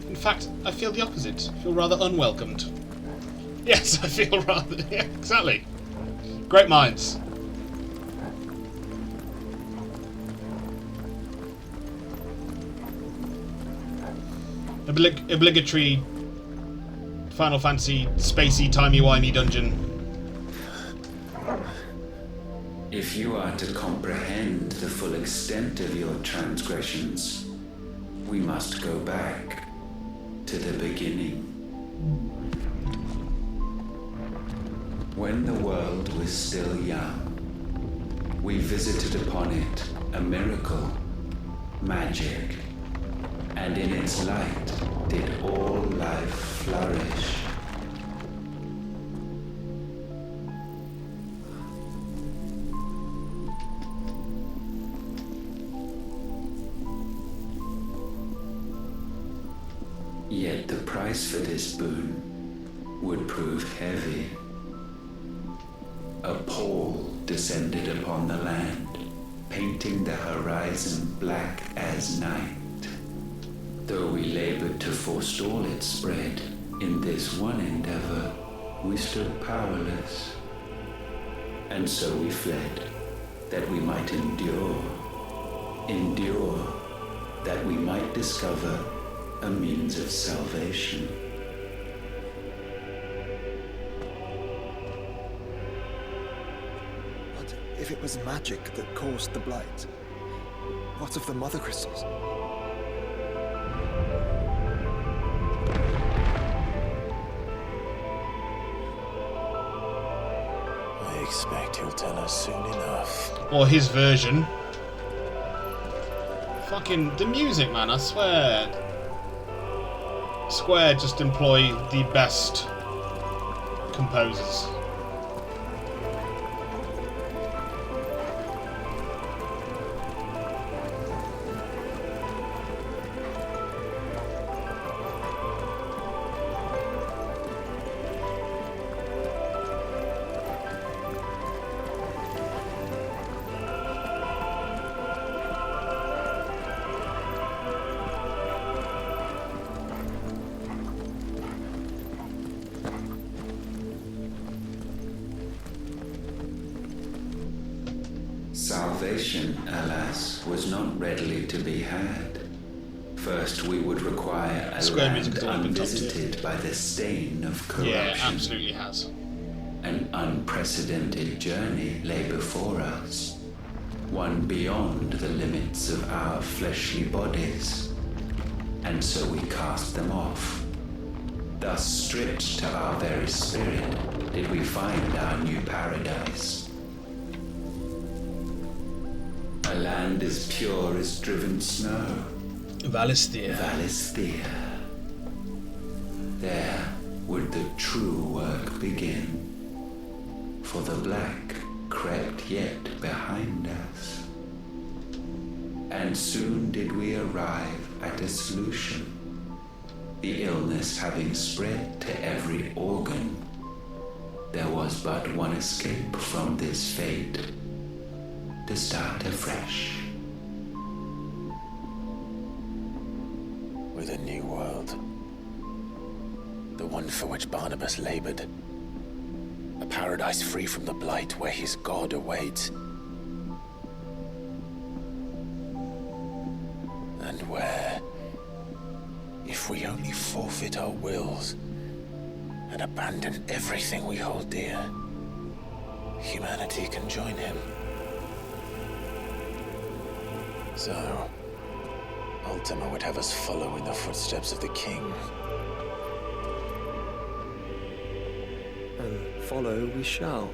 In fact, I feel the opposite. I feel rather unwelcomed. Yes, I feel rather... Yeah, exactly. Great minds. Obligatory Final Fantasy spacey timey-wimey dungeon. If you are to comprehend the full extent of your transgressions, we must go back to the beginning. When the world was still young, we visited upon it a miracle, magic, and in its light did all life flourish. Yet the price for this boon would prove heavy. A pall descended upon the land, painting the horizon black as night. Though we labored to forestall its spread, in this one endeavor, we stood powerless. And so we fled, that we might endure, that we might discover a means of salvation. What if it was magic that caused the blight? What of the mother crystals? I expect he'll tell us soon enough. Or his version. Fucking the music, man, I swear. Square just employ the best composers. Salvation, alas, was not readily to be had. First, we would require a Square land Music has always been top tier. unvisited by the stain of corruption. Yeah, it absolutely has. An unprecedented journey lay before us, one beyond the limits of our fleshly bodies. And so we cast them off. Thus, stripped to our very spirit, did we find our new paradise. A land as pure as driven snow. Valisthea. Valisthea. There would the true work begin. For the black crept yet behind us. And soon did we arrive at a solution. The illness having spread to every organ, there was but one escape from this fate. To start afresh. With a new world. The one for which Barnabas labored. A paradise free from the blight where his God awaits. And where, if we only forfeit our wills and abandon everything we hold dear, humanity can join him. So, Ultima would have us follow in the footsteps of the king. And follow we shall.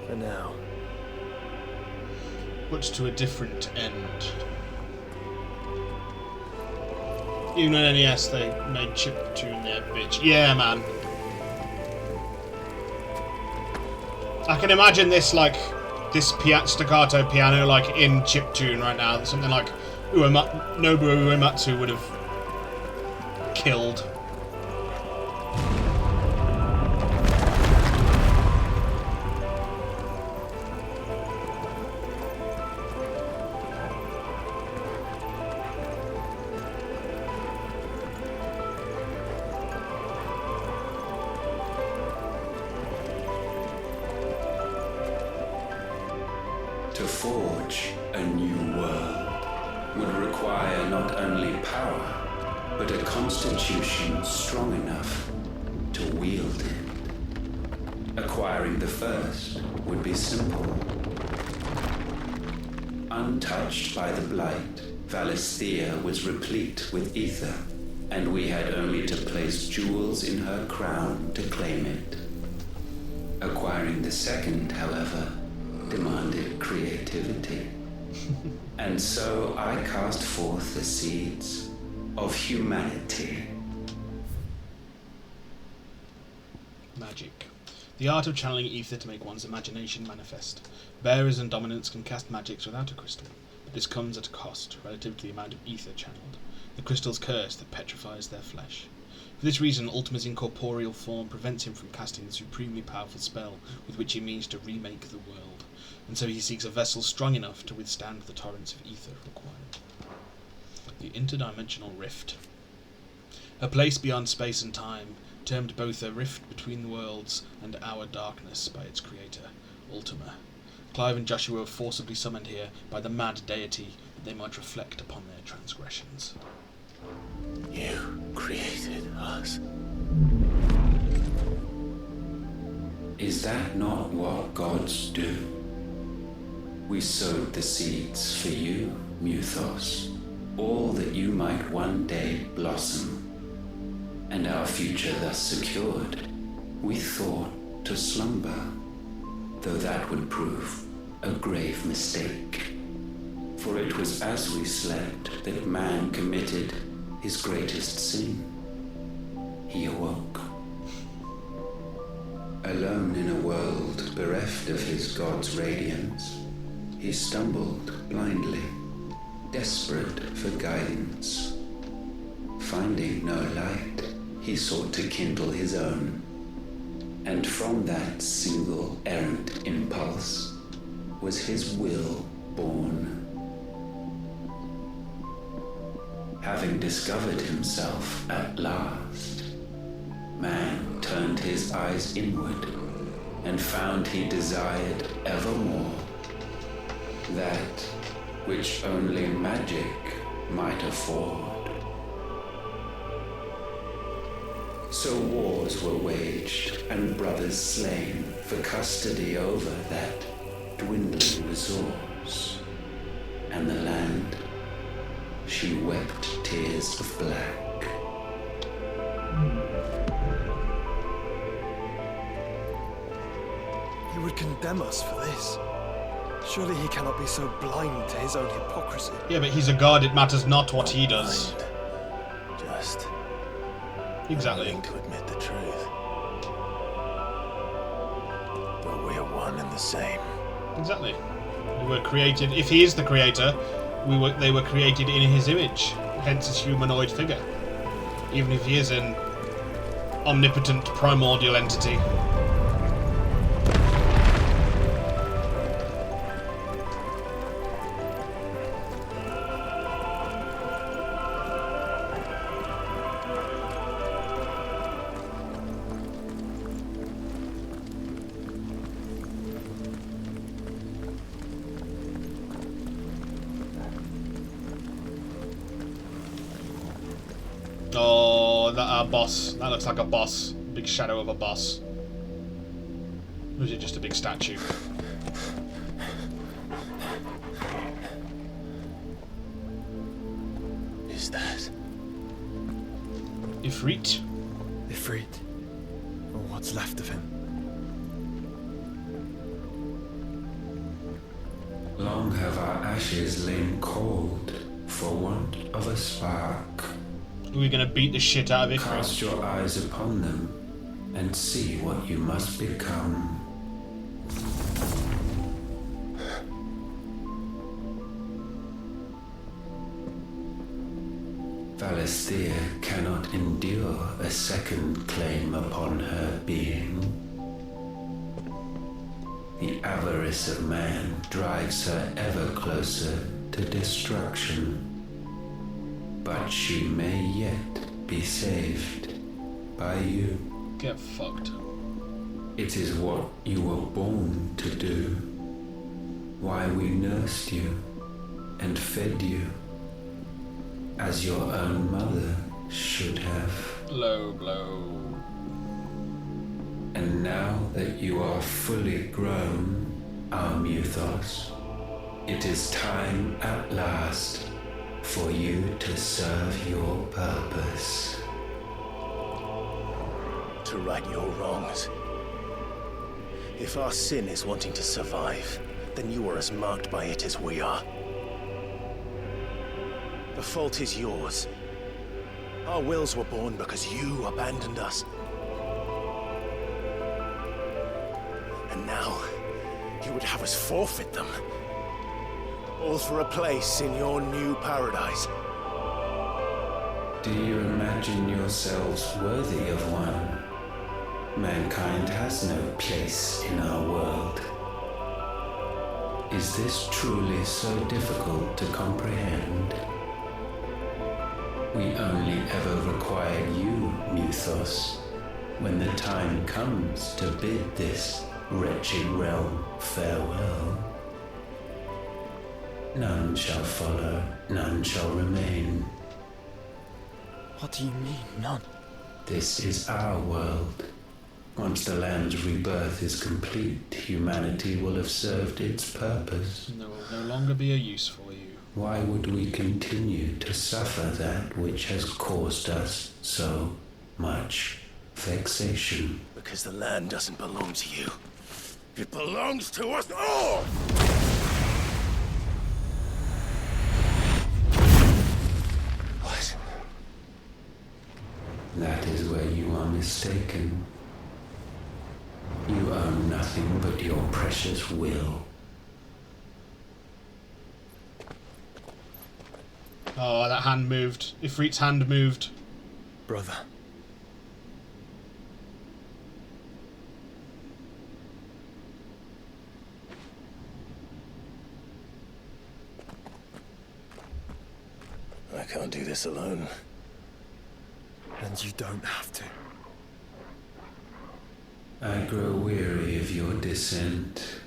For now. But to a different end. Even on NES, they made chiptune there, bitch. Yeah, man. I can imagine this, like, this staccato piano, like, in chiptune right now. Something like Nobuo Uematsu would have killed. To forge a new world would require not only power, but a constitution strong enough to wield it. Acquiring the first would be simple. Untouched by the blight, Valisthea was replete with ether, and we had only to place jewels in her crown to claim it. Acquiring the second, however, demanded creativity. And so I cast forth the seeds of humanity. Magic. The art of channeling ether to make one's imagination manifest. Bearers and dominants can cast magics without a crystal, but this comes at a cost relative to the amount of ether channeled, the crystal's curse that petrifies their flesh. For this reason, Ultima's incorporeal form prevents him from casting the supremely powerful spell with which he means to remake the world, and so he seeks a vessel strong enough to withstand the torrents of ether required. The interdimensional rift. A place beyond space and time, termed both a rift between the worlds and our darkness by its creator, Ultima. Clive and Joshua were forcibly summoned here by the mad deity that they might reflect upon their transgressions. You created us. Is that not what gods do? We sowed the seeds for you, Muthos, all that you might one day blossom. And our future thus secured, we thought to slumber, though that would prove a grave mistake. For it was as we slept that man committed his greatest sin. He awoke. Alone in a world bereft of his god's radiance, he stumbled blindly, desperate for guidance. Finding no light, he sought to kindle his own, and from that single errant impulse was his will born. Having discovered himself at last, man turned his eyes inward and found he desired evermore that which only magic might afford. So wars were waged and brothers slain for custody over that dwindling resource, and the land, she wept tears of black. He would condemn us for this. Surely he cannot be so blind to his own hypocrisy. Yeah, but he's a god, it matters not what he does. Just Exactly. willing to admit the truth. But we're one and the same. Exactly. We were created, if he is the creator, they were created in his image, hence his humanoid figure. Even if he is an omnipotent primordial entity. Oh, our boss. That looks like a boss. Big shadow of a boss. Or is it just a big statue? Is that? Ifrit? Ifrit, or what's left of him. Long have our ashes lain cold for want of a spark. Are we gonna beat the shit out of Ifrit? Cast your eyes upon them and see what you must become. Valisthea cannot endure a second claim upon her being. The avarice of man drives her ever closer to destruction. But she may yet be saved by you. Get fucked. It is what you were born to do. why we nursed you and fed you as your own mother should have. Low blow. And now that you are fully grown, our Muthos, it is time at last for you to serve your purpose. To right your wrongs. If our sin is wanting to survive, then you are as marked by it as we are. The fault is yours. Our wills were born because you abandoned us. And now, you would have us forfeit them. All for a place in your new paradise. Do you imagine yourselves worthy of one? Mankind has no place in our world. Is this truly so difficult to comprehend? We only ever require you, Muthos, when the time comes to bid this wretched realm farewell. None shall follow, none shall remain. What do you mean, none? This is our world. Once the land's rebirth is complete, humanity will have served its purpose. There will no longer be a use for you. Why would we continue to suffer that which has caused us so much vexation? Because the land doesn't belong to you. It belongs to us all! What? That is where you are mistaken. You own nothing but your precious will. Oh, that hand moved. Ifrit's hand moved. Brother. I can't do this alone. And you don't have to. I grow weary of your dissent.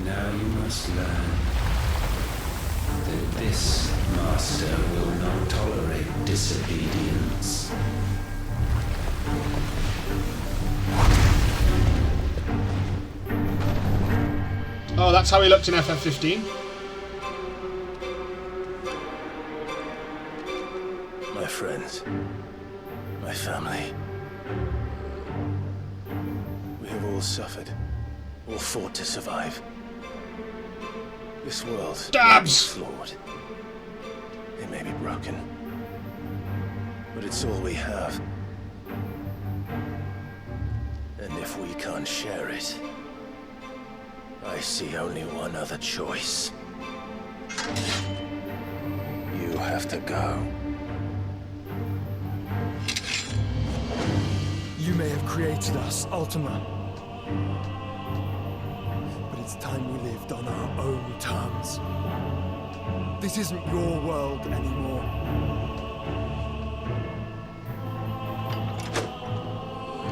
Now you must learn that this master will not tolerate disobedience. Oh, that's how he looked in FF15. My friends. My family. We have all suffered. All fought to survive. This world Stabs! is flawed. It may be broken. But it's all we have. And if we can't share it, I see only one other choice. You have to go. You may have created us, Ultima. But it's time we lived on our own terms. This isn't your world anymore.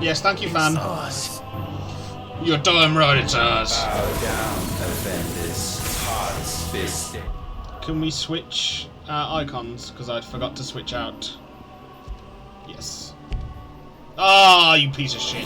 Yes, thank you, fan. Ours. You're damn right it's ours. Bow down, offenders, hearts fisted. Can we switch icons? Because I forgot to switch out. Yes. Ah, you piece of shit.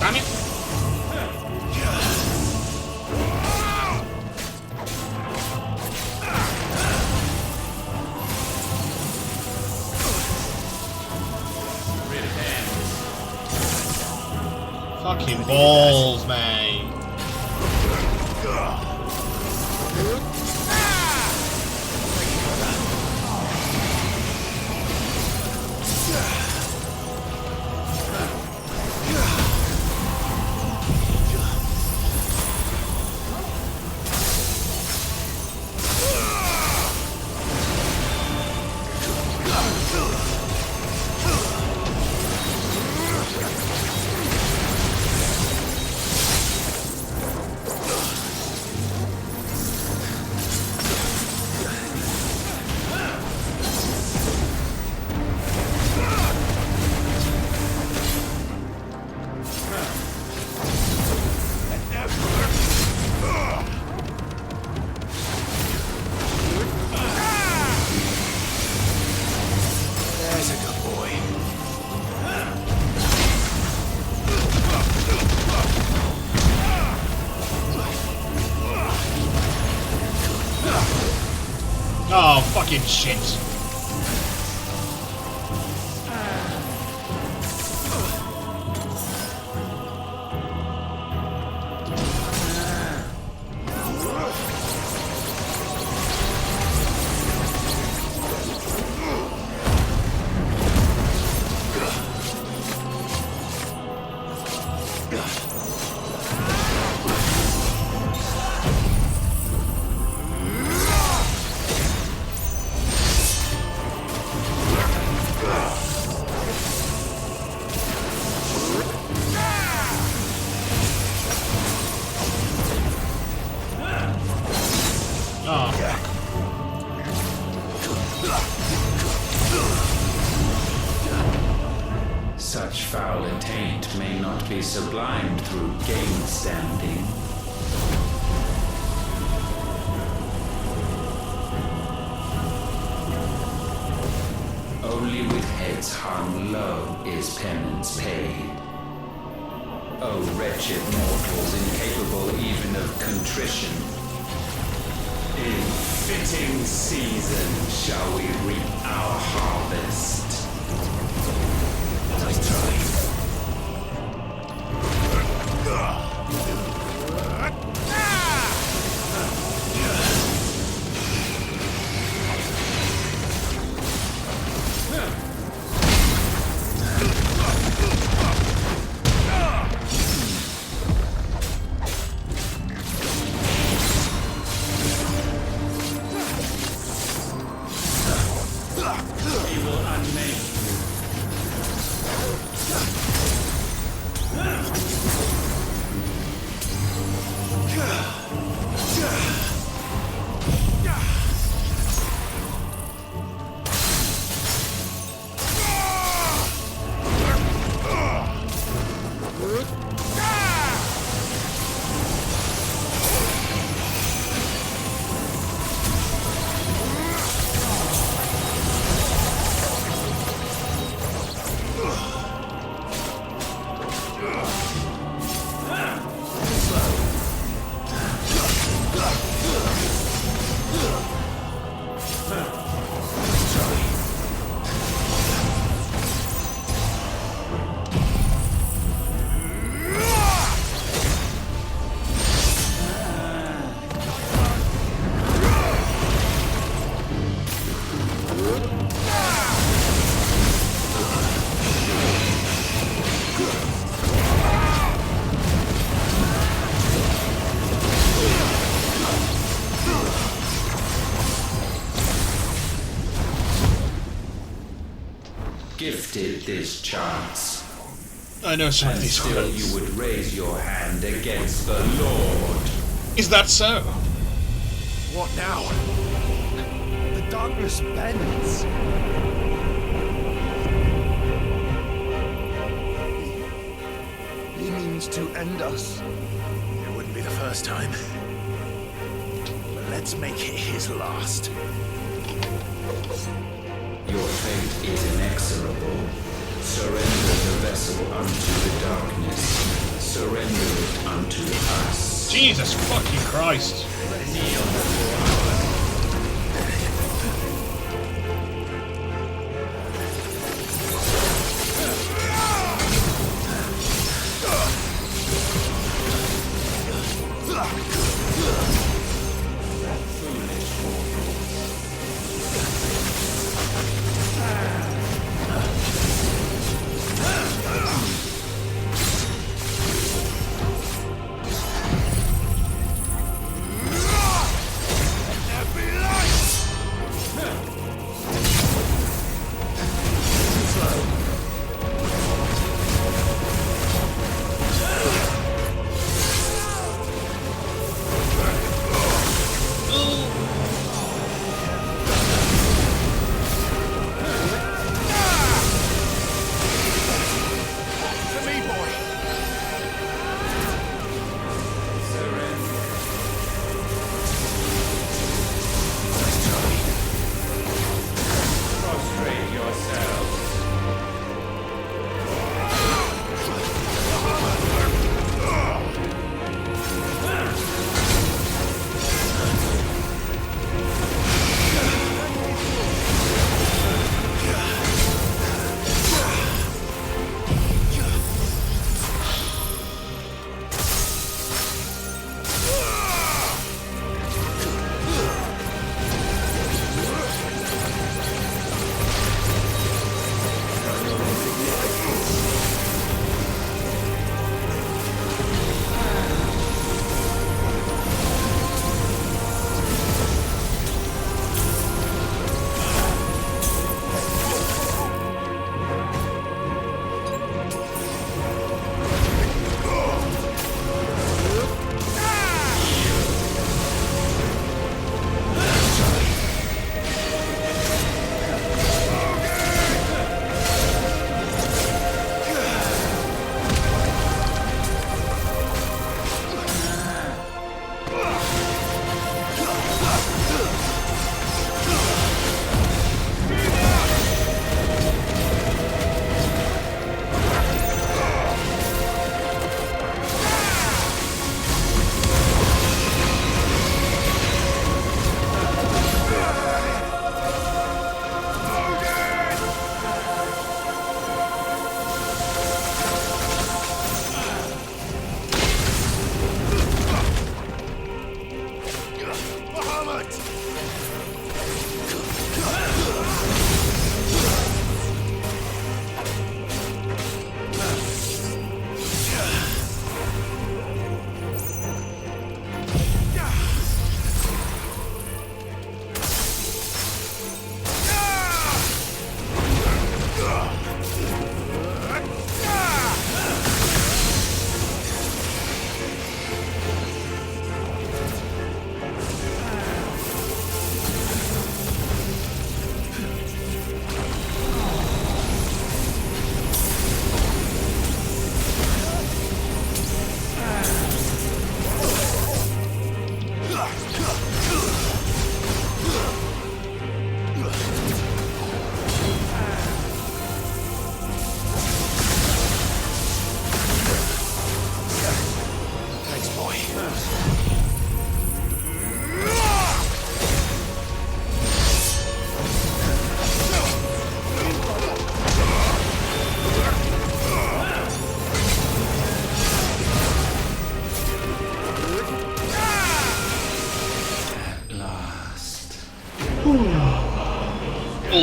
Damn it. Fucking balls, mate. a good boy. Oh, fucking shit. Such foul intent may not be sublimed through game standing. Only with heads hung low is penance paid. O wretched mortals incapable even of contrition. In fitting season shall we reap our harvest. Nice try. We will unmake gifted this chance. I know some of And these still words. you would raise your hand against the Lord. Is that so? What now? The darkness bends. He means to end us. It wouldn't be the first time. But let's make it his last. Your fate is inexorable. Surrender the vessel unto the darkness. Surrender it unto us. Jesus fucking Christ.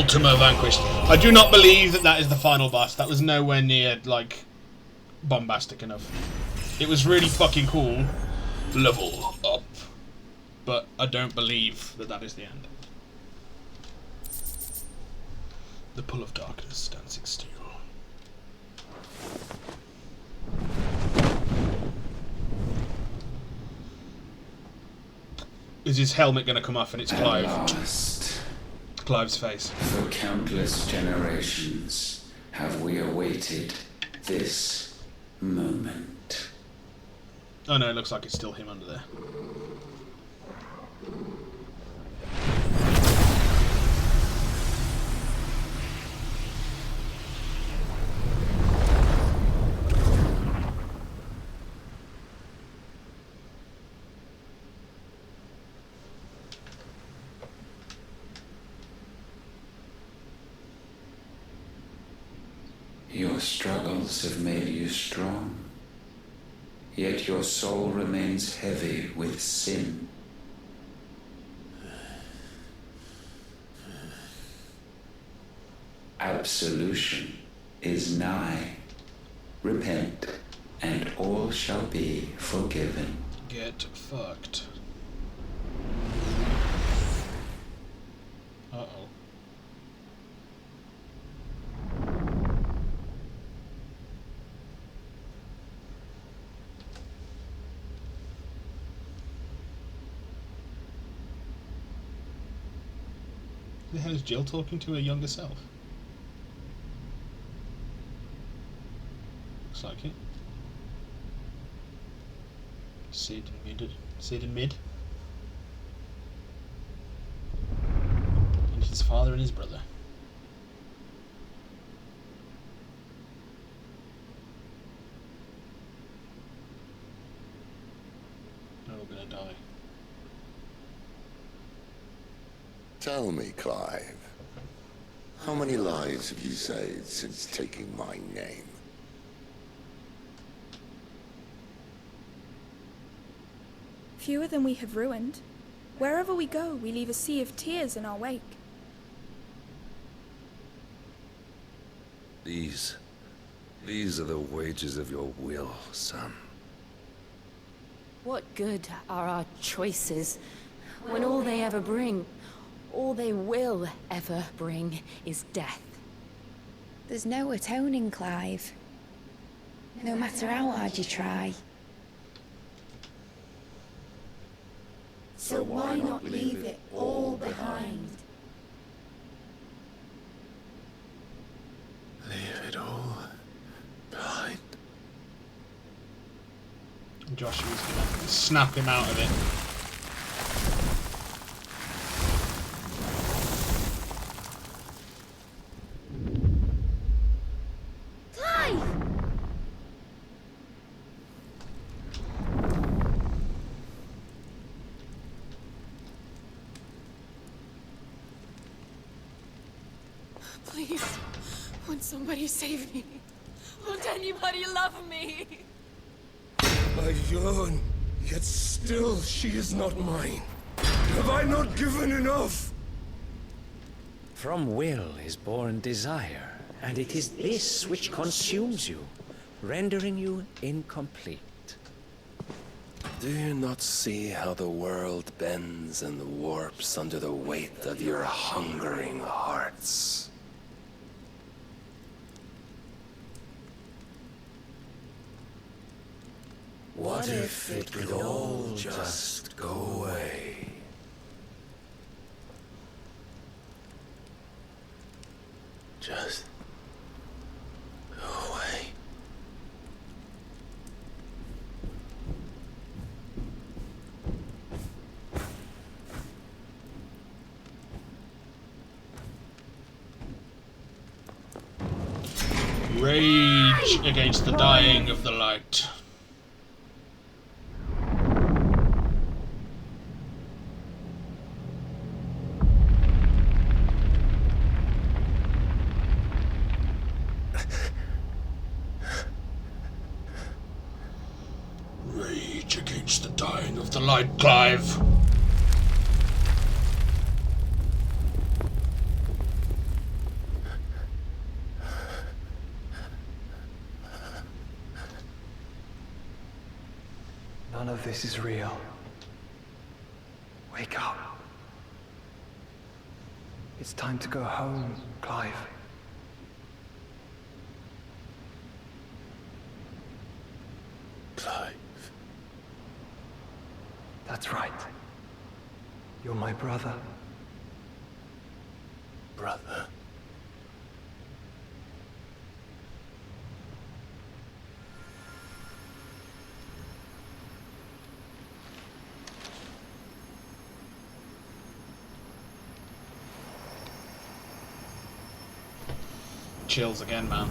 Ultima Vanquished. I do not believe that that is the final boss. That was nowhere near, like, bombastic enough. It was really fucking cool. Level up. But I don't believe that that is the end. The pull of darkness, dancing steel. Is his helmet going to come off and it's Clive? Last, Clive's face. for countless generations have we awaited this moment. Oh no, it looks like it's still him under there. Your struggles have made you strong, yet your soul remains heavy with sin. Absolution is nigh. Repent, and all shall be forgiven. Get fucked. Uh-oh. Who the hell is Jill talking to her younger self? Looks like it. Sid and Mid. And his father and his brother. They're all gonna die. Tell me, Clive, how many lives have you saved since taking my name? Fewer than we have ruined. Wherever we go, we leave a sea of tears in our wake. These are the wages of your will, son. What good are our choices when all they ever bring, all they will ever bring, is death? There's no atoning, Clive. No matter how hard you try. So why not leave it all behind? Leave it all behind. Joshua's gonna snap him out of it. Please, won't somebody save me? Won't anybody love me? I yearn, yet still she is not mine. Have I not given enough? From will is born desire, and it is this which consumes you, rendering you incomplete. Do you not see how the world bends and warps under the weight of your hungering hearts? What if it could all just go away? Just go away. Rage against the dying of the light. Rage against the dying of the light, Clive. None of this is real. Wake up. It's time to go home, Clive. Clive. That's right. You're my brother. Brother. Chills again, man.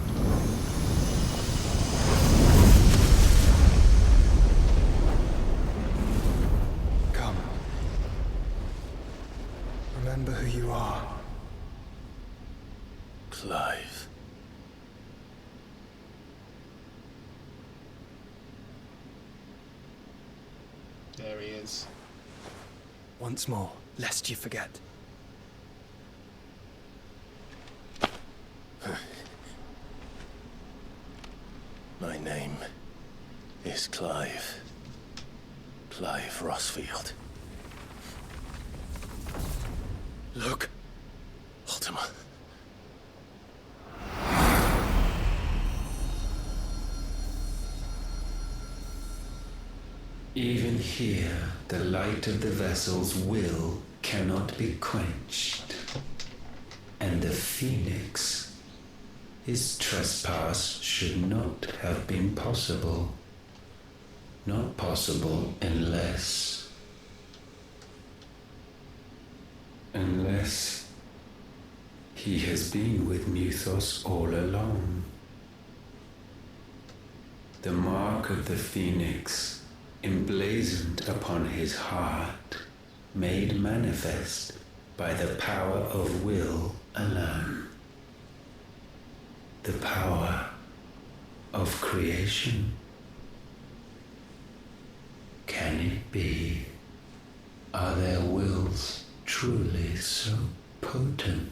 Come. Remember who you are. Clive. There he is. Once more, lest you forget. My name is Clive. Clive Rossfield. Look, Ultima. Even here, the light of the vessel's will cannot be quenched. And the Phoenix, his trespass should not have been possible. Not possible unless he has been with Muthos all along. The mark of the Phoenix, emblazoned upon his heart, made manifest by the power of will alone. The power of creation. Can it be? Are their wills truly so potent?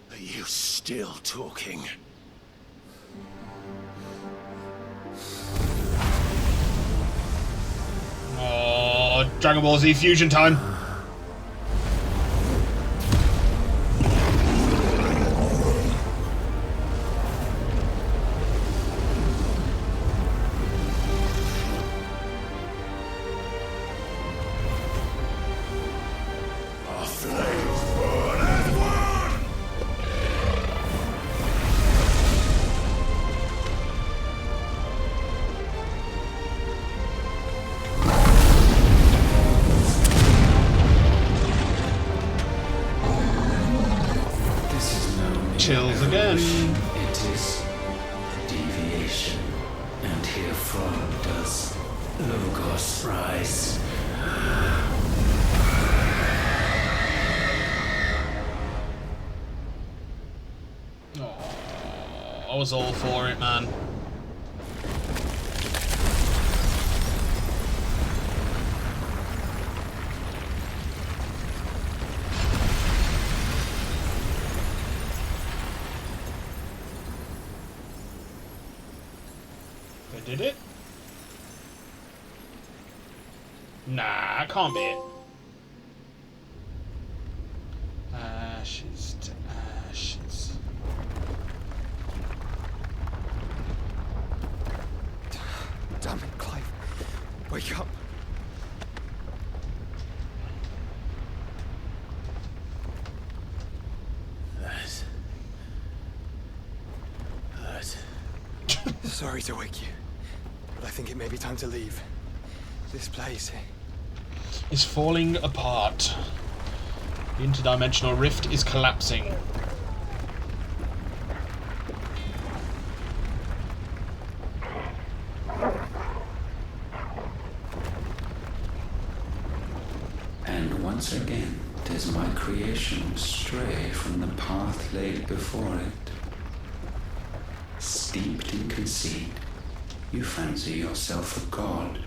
Are you still talking? Oh, Dragon Ball Z fusion time. Chills again. It is deviation, and herefrom does Logos rise. Oh, I was all for it, man. Did it? Nah, it can't be it. Ashes to ashes. Damn it, Clive. Wake up. Sorry to wake you, but I think it may be time to leave. This place is falling apart. The interdimensional rift is collapsing. And once again does my creation stray from the path laid before it. Steeped in conceit, you fancy yourself a god.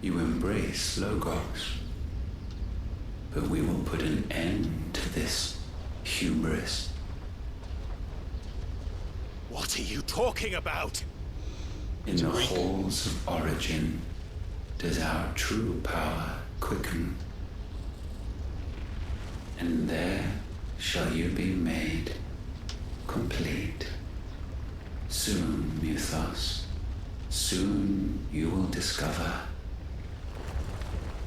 You embrace Logos. But we will put an end to this hubris. What What are you talking about? In the halls of origin does our true power quicken. And there shall you be made complete. Soon, Muthos, soon you will discover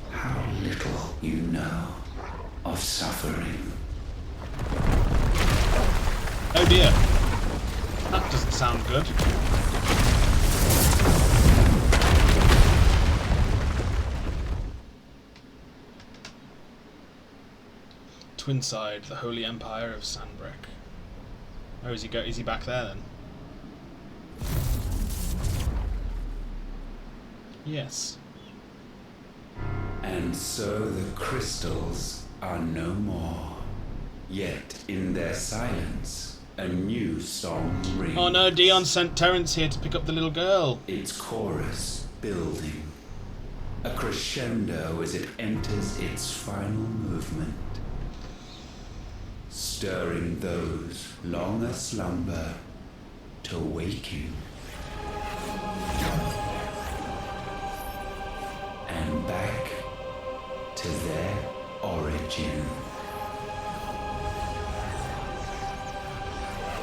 how little you know of suffering. Oh dear. That doesn't sound good. Twinside, the Holy Empire of Sandbreak. Oh, is he back there then? Yes. And so the crystals are no more. Yet in their silence, a new song rings. Oh no, Dion sent Terence here to pick up the little girl. Its chorus building. A crescendo as it enters its final movement. Stirring those long aslumber to waking. And back to their origin.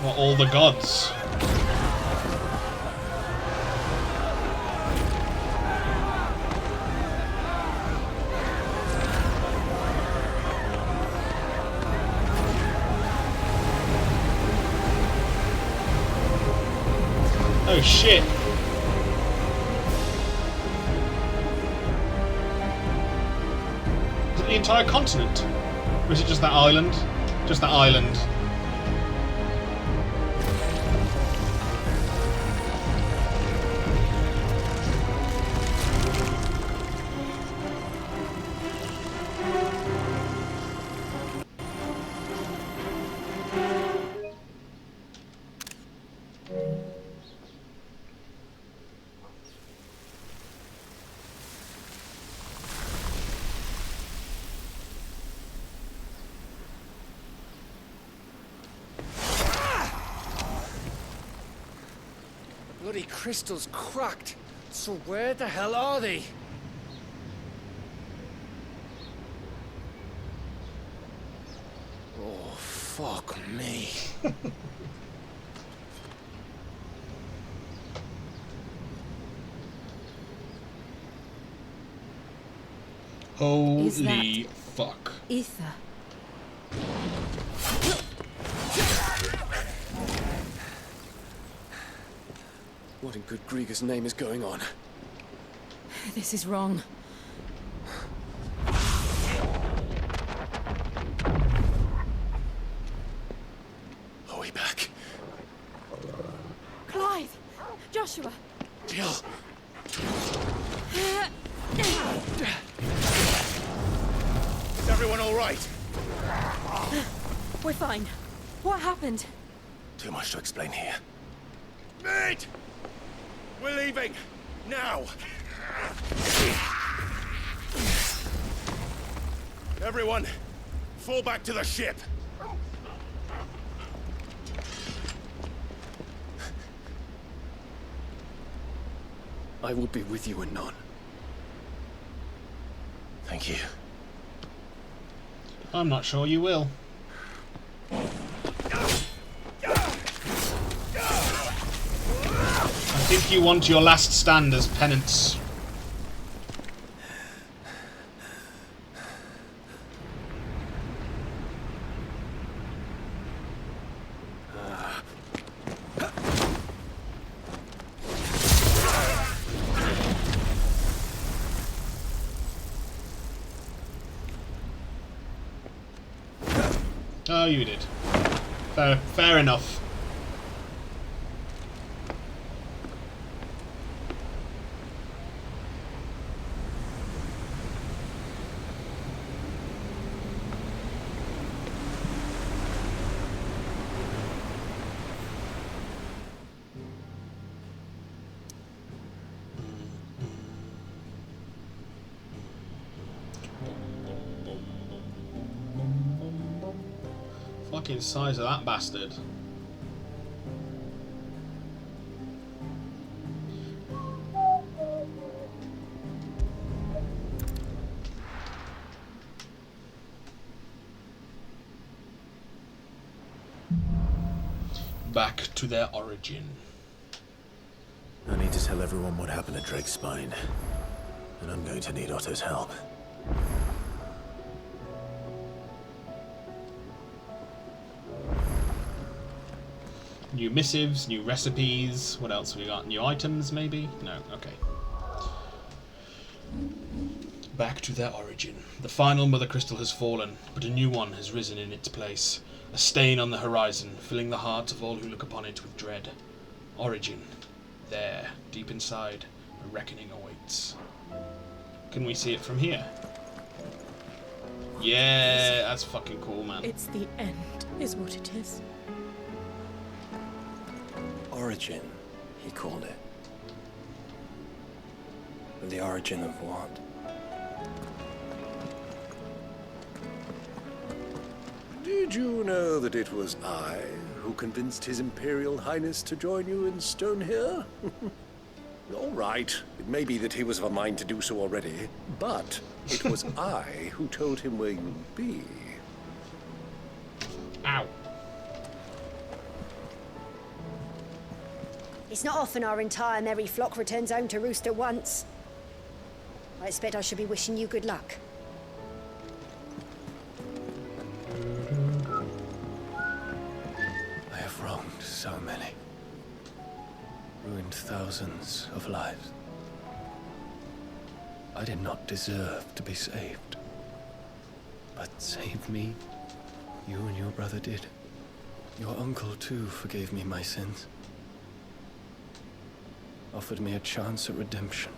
What, all the gods? Oh shit! Is it the entire continent? Or is it just that island? Just that island. Bloody crystal's cracked. So where the hell are they? Oh, fuck me. Holy fuck. Ether. What in good Grieger's name is going on? This is wrong. Are we back? Clive! Joshua! Jill! Is everyone all right? We're fine. What happened? Too much to explain here. Mate! We're leaving! Now! Everyone, fall back to the ship! I will be with you anon. Thank you. I'm not sure you will. I think you want your last stand as penance. Oh, you did. Fair enough. Fucking size of that bastard. Back to their origin. I need to tell everyone what happened at Drake's Spine. And I'm going to need Otto's help. New missives, new recipes. What else have we got? New items, maybe? No, okay. Back to their origin. The final Mother Crystal has fallen, but a new one has risen in its place. A stain on the horizon, filling the hearts of all who look upon it with dread. Origin. There, deep inside, a reckoning awaits. Can we see it from here? Yeah, that's fucking cool, man. It's the end, is what it is. Origin, he called it. But the origin of what? Did you know that it was I who convinced His Imperial Highness to join you in stone here? All right, it may be that he was of a mind to do so already, but it was I who told him where you'd be. Ow. It's not often our entire merry flock returns home to roost at once. I expect I should be wishing you good luck. I have wronged so many. Ruined thousands of lives. I did not deserve to be saved. But save me, you and your brother did. Your uncle too forgave me my sins. Offered me a chance at redemption.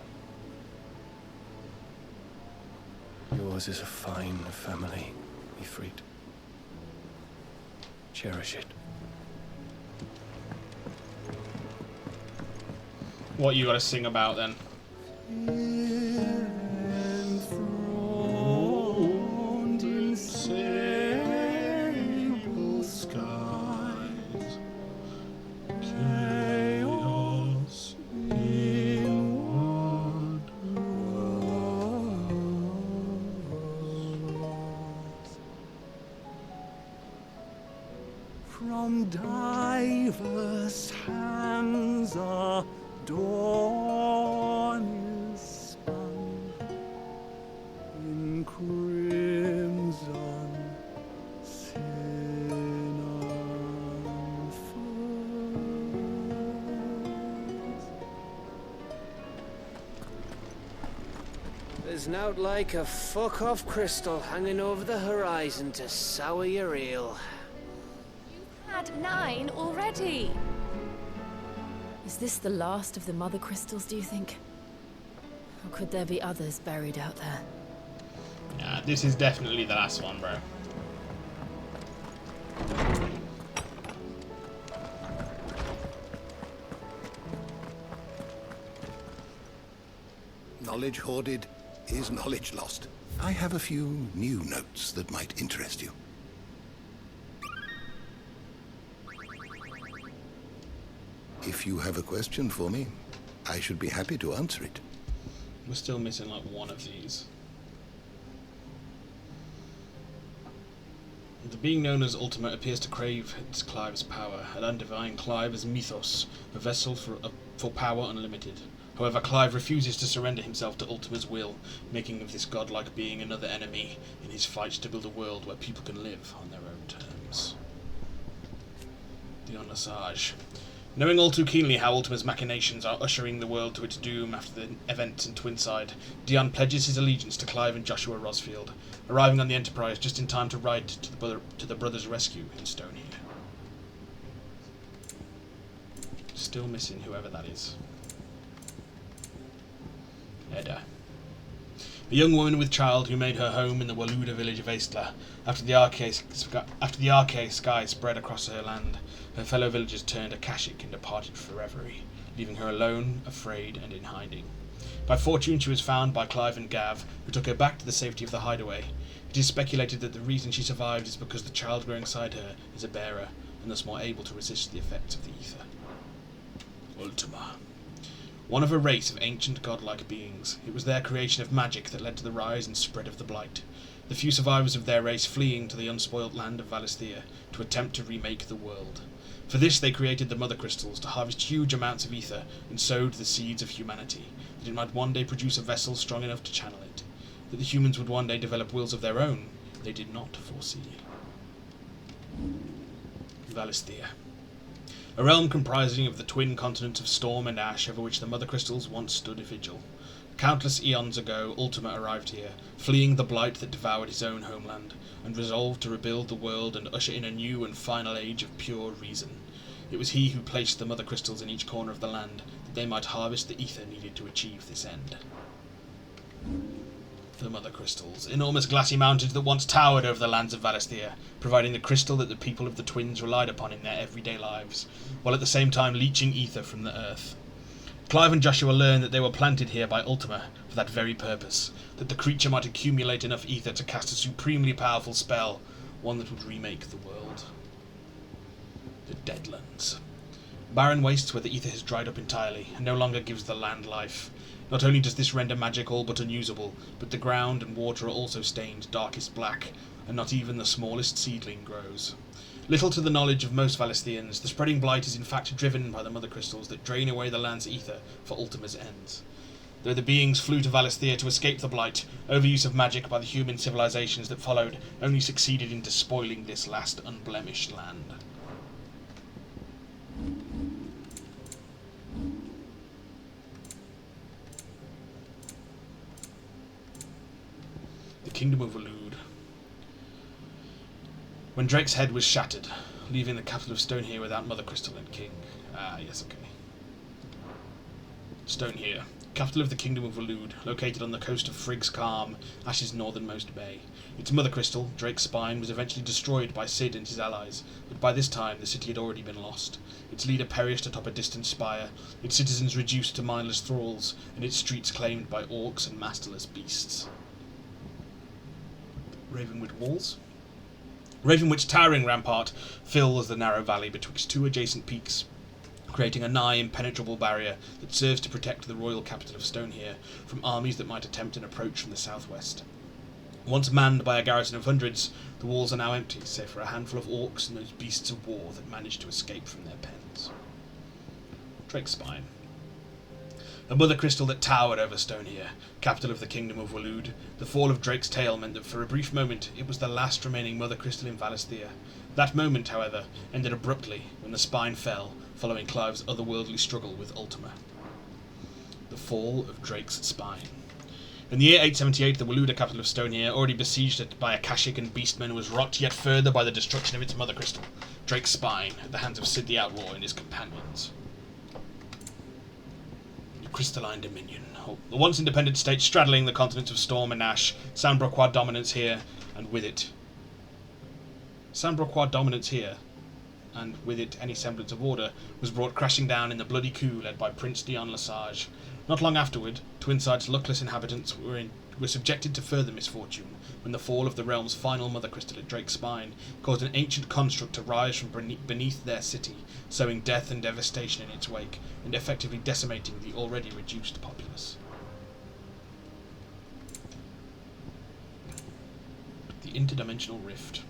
Yours is a fine family, Ifrit. Cherish it. What you gotta sing about then? Enthroned in sable skies, chaos inward whirls. From diverse hands a dawn is spun in crimson sin unfurls. There's nowt like a fuck-off crystal hanging over the horizon to sour your ale. Had 9 already. Is this the last of the Mother Crystals, do you think? Or could there be others buried out there? Yeah, this is definitely the last one, bro. Knowledge hoarded is knowledge lost. I have a few new notes that might interest you. If you have a question for me, I should be happy to answer it. We're still missing like one of these. The being known as Ultima appears to crave Clive's power, and undivine Clive as Mythos, a vessel for power unlimited. However, Clive refuses to surrender himself to Ultima's will, making of this godlike being another enemy in his fight to build a world where people can live on their own terms. The Onasage. Knowing all too keenly how Ultima's machinations are ushering the world to its doom after the events in Twinside, Dion pledges his allegiance to Clive and Joshua Rosfield, arriving on the Enterprise just in time to ride to the brothers' rescue in Stoneheed. Still missing whoever that is. Edda. A young woman with child who made her home in the Waluda village of Aistla. After the archaic sky spread across her land, her fellow villagers turned Akashic and departed for reverie, leaving her alone, afraid, and in hiding. By fortune she was found by Clive and Gav, who took her back to the safety of the hideaway. It is speculated that the reason she survived is because the child growing inside her is a bearer, and thus more able to resist the effects of the ether. Ultima. One of a race of ancient godlike beings, it was their creation of magic that led to the rise and spread of the Blight. the few survivors of their race fleeing to the unspoilt land of Valisthea to attempt to remake the world. For this they created the Mother Crystals to harvest huge amounts of ether and sowed the seeds of humanity, that it might one day produce a vessel strong enough to channel it, that the humans would one day develop wills of their own they did not foresee. Valisthea. A realm comprising of the twin continents of storm and ash over which the Mother Crystals once stood a vigil. Countless eons ago, Ultima arrived here, fleeing the blight that devoured his own homeland, and resolved to rebuild the world and usher in a new and final age of pure reason. It was he who placed the Mother Crystals in each corner of the land, that they might harvest the ether needed to achieve this end. The Mother Crystals, enormous glassy mountains that once towered over the lands of Valisthea, providing the crystal that the people of the Twins relied upon in their everyday lives, while at the same time leaching ether from the earth. Clive and Joshua learned that they were planted here by Ultima for that very purpose, that the creature might accumulate enough ether to cast a supremely powerful spell, one that would remake the world. The Deadlands. Barren wastes where the ether has dried up entirely, and no longer gives the land life. Not only does this render magic all but unusable, but the ground and water are also stained darkest black, and not even the smallest seedling grows. Little to the knowledge of most Valistheans, the spreading blight is in fact driven by the Mother Crystals that drain away the land's ether for Ultima's ends. Though the beings flew to Valisthea to escape the blight, overuse of magic by the human civilizations that followed only succeeded in despoiling this last unblemished land. The Kingdom of Waloed. When Drake's head was shattered, leaving the capital of Stonehere without Mother Crystal and King. Yes, okay. Stonehere, capital of the Kingdom of Waloed, located on the coast of Frigg's Calm, Ash's northernmost bay. Its Mother Crystal, Drake's spine, was eventually destroyed by Cid and his allies, but by this time the city had already been lost. Its leader perished atop a distant spire, its citizens reduced to mindless thralls, and its streets claimed by orcs and masterless beasts. Ravenwood Walls. Ravenwood's towering rampart fills the narrow valley betwixt two adjacent peaks, creating a nigh impenetrable barrier that serves to protect the royal capital of Stonehere from armies that might attempt an approach from the southwest. Once manned by a garrison of hundreds, the walls are now empty, save for a handful of orcs and those beasts of war that managed to escape from their pens. Drake's Spine. A Mother Crystal that towered over Stonehere, capital of the Kingdom of Waloed. The fall of Drake's tail meant that for a brief moment it was the last remaining Mother Crystal in Valisthea. That moment, however, ended abruptly when the spine fell, following Clive's otherworldly struggle with Ultima. The fall of Drake's Spine. In the year 878, the Waloed capital of Stonehere, already besieged by Akashic and Beastmen, was rocked yet further by the destruction of its Mother Crystal, Drake's Spine, at the hands of Cid the Outlaw and his companions. Crystalline Dominion. The once independent state straddling the continents of Storm and Ash, Sanbroquois dominance here, and with it any semblance of order, was brought crashing down in the bloody coup led by Prince Dion Lesage. Not long afterward, Twinside's luckless inhabitants were subjected to further misfortune, when the fall of the realm's final Mother Crystal at Drake's Spine caused an ancient construct to rise from beneath their city, sowing death and devastation in its wake, and effectively decimating the already reduced populace. The Interdimensional Rift.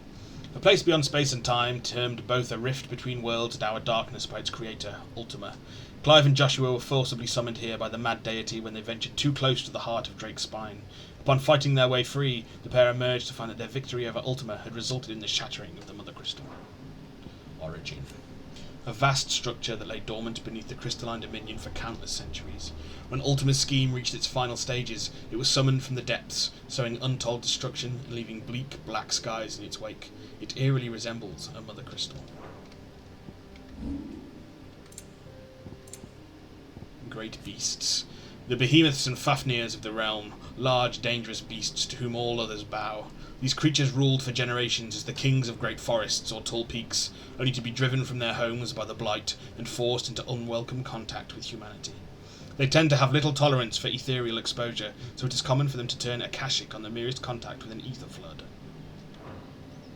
A place beyond space and time, termed both a rift between worlds and our darkness by its creator, Ultima. Clive and Joshua were forcibly summoned here by the mad deity when they ventured too close to the heart of Drake's Spine. Upon fighting their way free, the pair emerged to find that their victory over Ultima had resulted in the shattering of the Mother Crystal. Origin. A vast structure that lay dormant beneath the crystalline dominion for countless centuries. When Ultima's scheme reached its final stages, it was summoned from the depths, sowing untold destruction and leaving bleak, black skies in its wake. It eerily resembles a Mother Crystal. Great beasts. The behemoths and Fafnirs of the realm, large, dangerous beasts to whom all others bow. These creatures ruled for generations as the kings of great forests or tall peaks, only to be driven from their homes by the blight and forced into unwelcome contact with humanity. They tend to have little tolerance for ethereal exposure, so it is common for them to turn Akashic on the merest contact with an ether flood.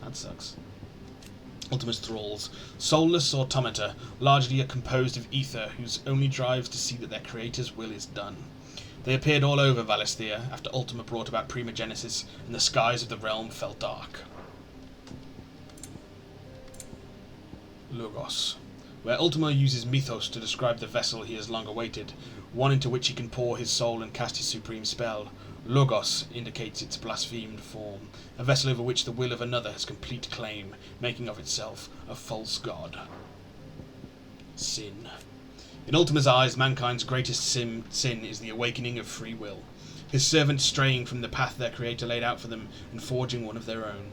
That sucks. Ultima's thralls, soulless automata, largely are composed of ether whose only drive is to see that their creator's will is done. They appeared all over Valisthea after Ultima brought about Primogenesis, and the skies of the realm fell dark. Logos, where Ultima uses mythos to describe the vessel he has long awaited, one into which he can pour his soul and cast his supreme spell. Logos indicates its blasphemed form, a vessel over which the will of another has complete claim, making of itself a false god. Sin. In Ultima's eyes, mankind's greatest sin is the awakening of free will, his servants straying from the path their creator laid out for them and forging one of their own.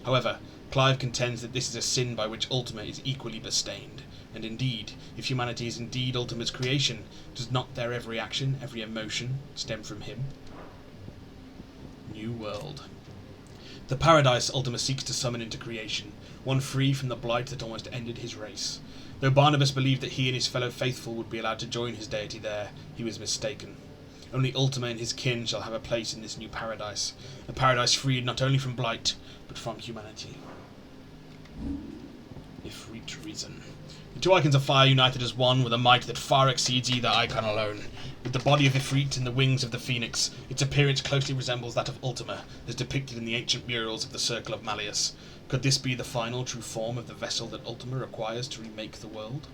However, Clive contends that this is a sin by which Ultima is equally bestained, and indeed, if humanity is indeed Ultima's creation, does not their every action, every emotion, stem from him? New World. The paradise Ultima seeks to summon into creation, one free from the blight that almost ended his race. Though Barnabas believed that he and his fellow faithful would be allowed to join his deity there, he was mistaken. Only Ultima and his kin shall have a place in this new paradise, a paradise freed not only from blight, but from humanity. Ifrit reason. The two icons of fire united as one with a might that far exceeds either icon alone. With the body of Ifrit and the wings of the phoenix, its appearance closely resembles that of Ultima, as depicted in the ancient murals of the Circle of Malleus. Could this be the final true form of the vessel that Ultima requires to remake the world?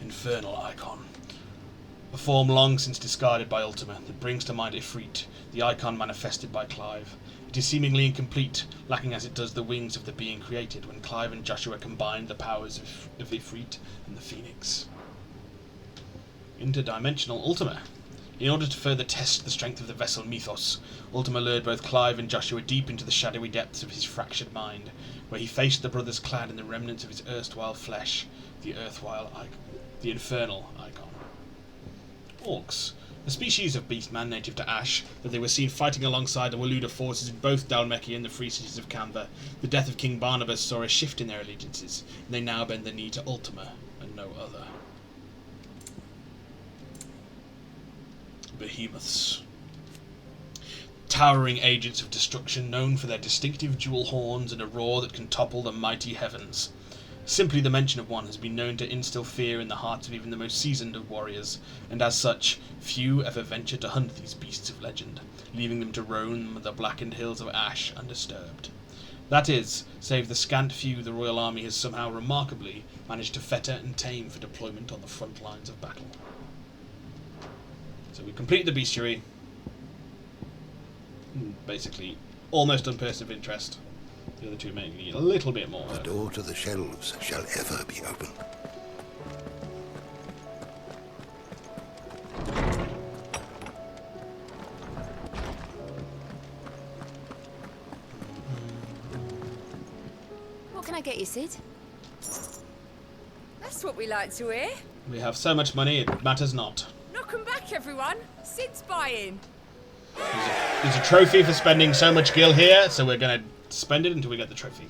Infernal icon. A form long since discarded by Ultima that brings to mind Ifrit, the icon manifested by Clive. It is seemingly incomplete, lacking as it does the wings of the being created when Clive and Joshua combined the powers of Ifrit and the Phoenix. Interdimensional Ultima. In order to further test the strength of the vessel mythos, Ultima lured both Clive and Joshua deep into the shadowy depths of his fractured mind, where he faced the brothers clad in the remnants of his erstwhile flesh, the infernal icon. Orcs. A species of beastman native to Ash, that they were seen fighting alongside the Waluda forces in both Dalmeki and the free cities of Canva. The death of King Barnabas saw a shift in their allegiances, and they now bend the knee to Ultima, and no other. Behemoths. Towering agents of destruction known for their distinctive dual horns and a roar that can topple the mighty heavens. Simply the mention of one has been known to instill fear in the hearts of even the most seasoned of warriors, and as such, few ever venture to hunt these beasts of legend, leaving them to roam the blackened hills of Ash undisturbed. That is, save the scant few the royal army has somehow remarkably managed to fetter and tame for deployment on the front lines of battle. So we complete the bestiary. Basically, almost done person of interest. The other two may need a little bit more. The door to the shelves shall ever be open. What can I get you, Sid? That's what we like to hear. We have so much money, it matters not. Knock 'em back, everyone. Sid's buying. There's a trophy for spending so much gil here, so we're going to spend it until we get the trophy.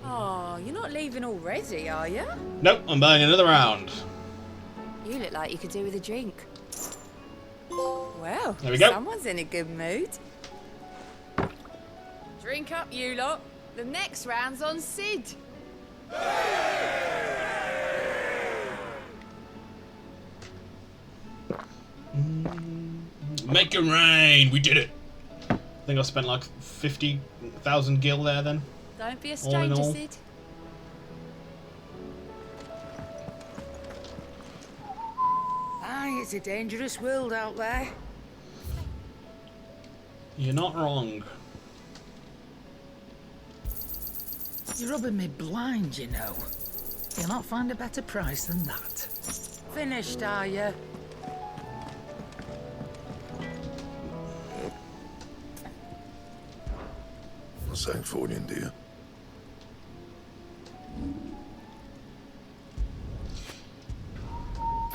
Oh, you're not leaving already, are you? Nope, I'm buying another round. You look like you could do with a drink. Well, there we go. Someone's in a good mood. Drink up, you lot. The next round's on Sid. Make it rain! We did it! I think I spent like 50,000 gil there then. Don't be a stranger, all. Sid. Aye, it's a dangerous world out there. You're not wrong. You're rubbing me blind, you know. You'll not find a better price than that. Finished, are you? Something for you, dear.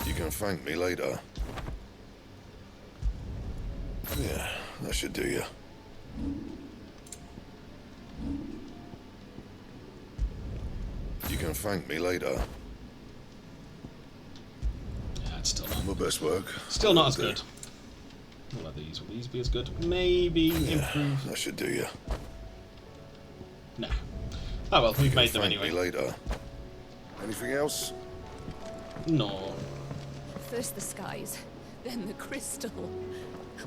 You can thank me later. Yeah, that should do you. You can thank me later. Yeah, it's still not. My best work. Still not as good. What are these? Will these be as good? Maybe improve. That should do you. No. Oh well, we've made them Thank me anyway. later. Anything else? No. First the skies, then the crystal.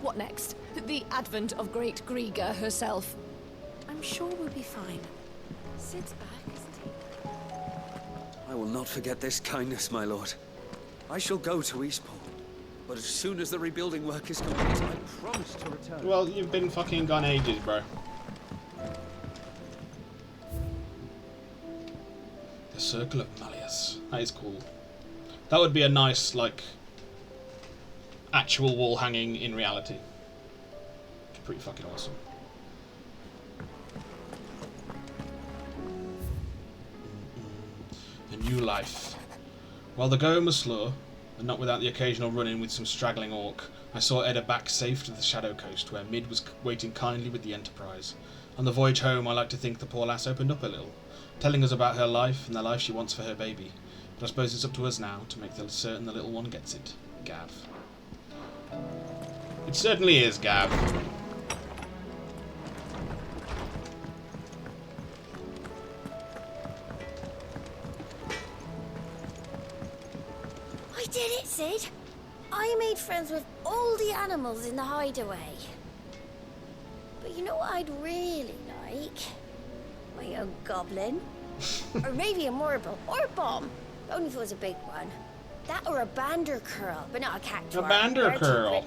What next? The advent of Great Griga herself. I'm sure we'll be fine. Sid's back, isn't he? I will not forget this kindness, my lord. I shall go to Eastport, but as soon as the rebuilding work is complete, I promise to return. Well, you've been fucking gone ages, bro. The Circle of Malleus. That is cool. That would be a nice, like, actual wall hanging in reality. It's pretty fucking awesome. A new life. While the going was slow, and not without the occasional run-in with some straggling orc, I saw Edda back safe to the Shadow Coast, where Mid was waiting kindly with the Enterprise. On the voyage home, I like to think the poor lass opened up a little, telling us about her life and the life she wants for her baby. But I suppose it's up to us now to make certain the little one gets it. Gav. It certainly is, Gav. I did it, Sid. I made friends with all the animals in the hideaway. But you know what I'd really like? My own goblin. Or maybe a marble. Or a bomb. Only if it was a big one. That or a bander curl, but not a cactuar. A bander curl.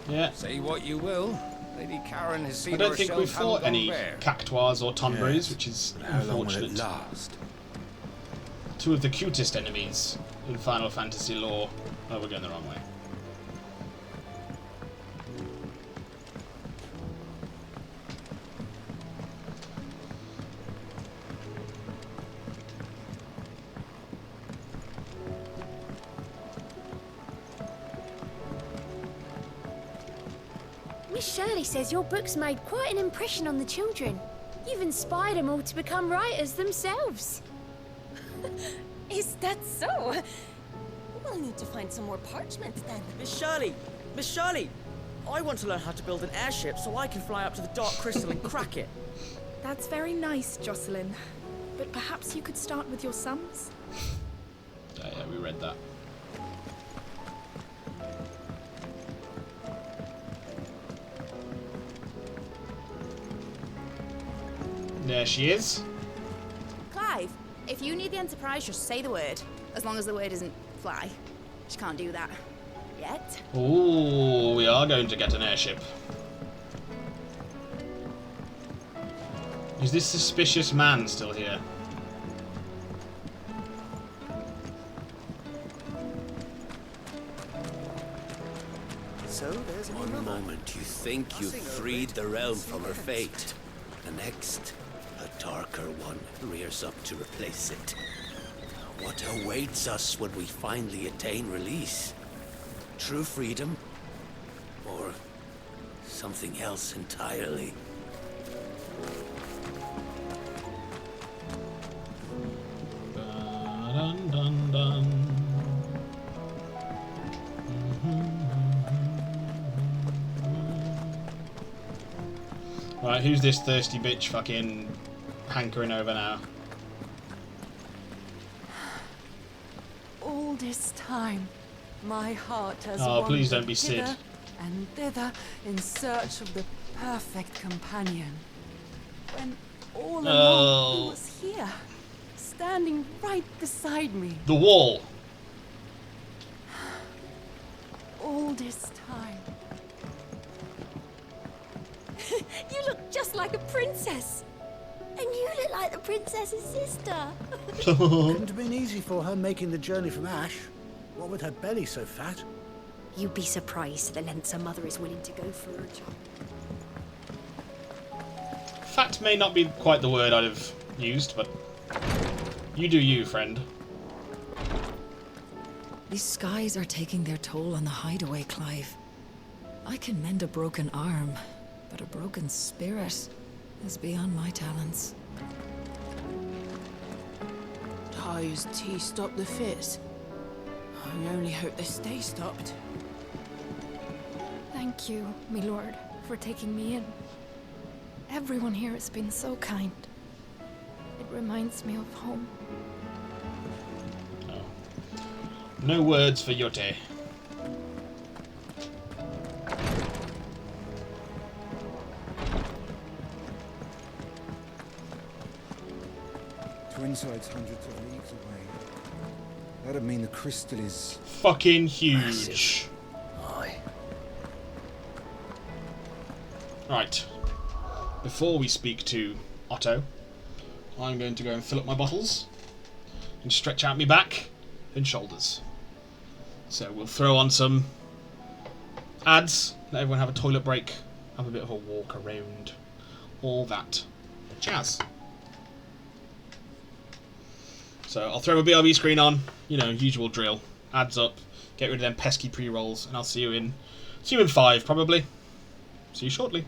Yeah. Say what you will. Lady Karen has seen I don't think we've herself fought any handle bear. cactuars or tonbreys, Yes. which is How long will it unfortunate. last? Two of the cutest enemies in Final Fantasy lore. Oh, we're going the wrong way. Miss Shirley says your book's made quite an impression on the children. You've inspired them all to become writers themselves. Is that so? We'll need to find some more parchment then. Miss Shirley! Miss Shirley! I want to learn how to build an airship so I can fly up to the Dark Crystal and crack it. That's very nice, Jocelyn. But perhaps you could start with your sums? Yeah, we read that. There she is. Clive, if you need the Enterprise, just say the word. As long as the word isn't fly. She can't do that. Yet. Ooh, we are going to get an airship. Is this suspicious man still here? So there's One moment you think you've freed the realm from her fate. The next, a darker one rears up to replace it. What awaits us when we finally attain release? True freedom? Or something else entirely? Dun, dun, dun. Right, who's this thirsty bitch fucking hankering over now? All this time, my heart has Oh, please don't wandered be Sid. hither and thither in search of the perfect companion. When all along he was here, standing right beside me. The wall. All this time. You look just like a princess. And you look like the princess's sister. Couldn't have been easy for her making the journey from Ash. What with her belly so fat? You'd be surprised at the lengths a mother is willing to go for her child. Fat may not be quite the word I'd have used, but you do you, friend. These skies are taking their toll on the hideaway, Clive. I can mend a broken arm, but a broken spirit is beyond my talents. Ty's tea stopped the fits. I only hope they stay stopped. Thank you, my lord, for taking me in. Everyone here has been so kind. It reminds me of home. No words for Yote. Twinside's hundreds of leagues away. That'd mean the crystal is fucking huge. Aye. Right. Before we speak to Otto, I'm going to go and fill up my bottles and stretch out my back and shoulders. So we'll throw on some ads, let everyone have a toilet break, have a bit of a walk around, all that jazz. So I'll throw my BRB screen on, you know, usual drill. Ads up, get rid of them pesky pre-rolls, and I'll see you in 5 probably. See you shortly.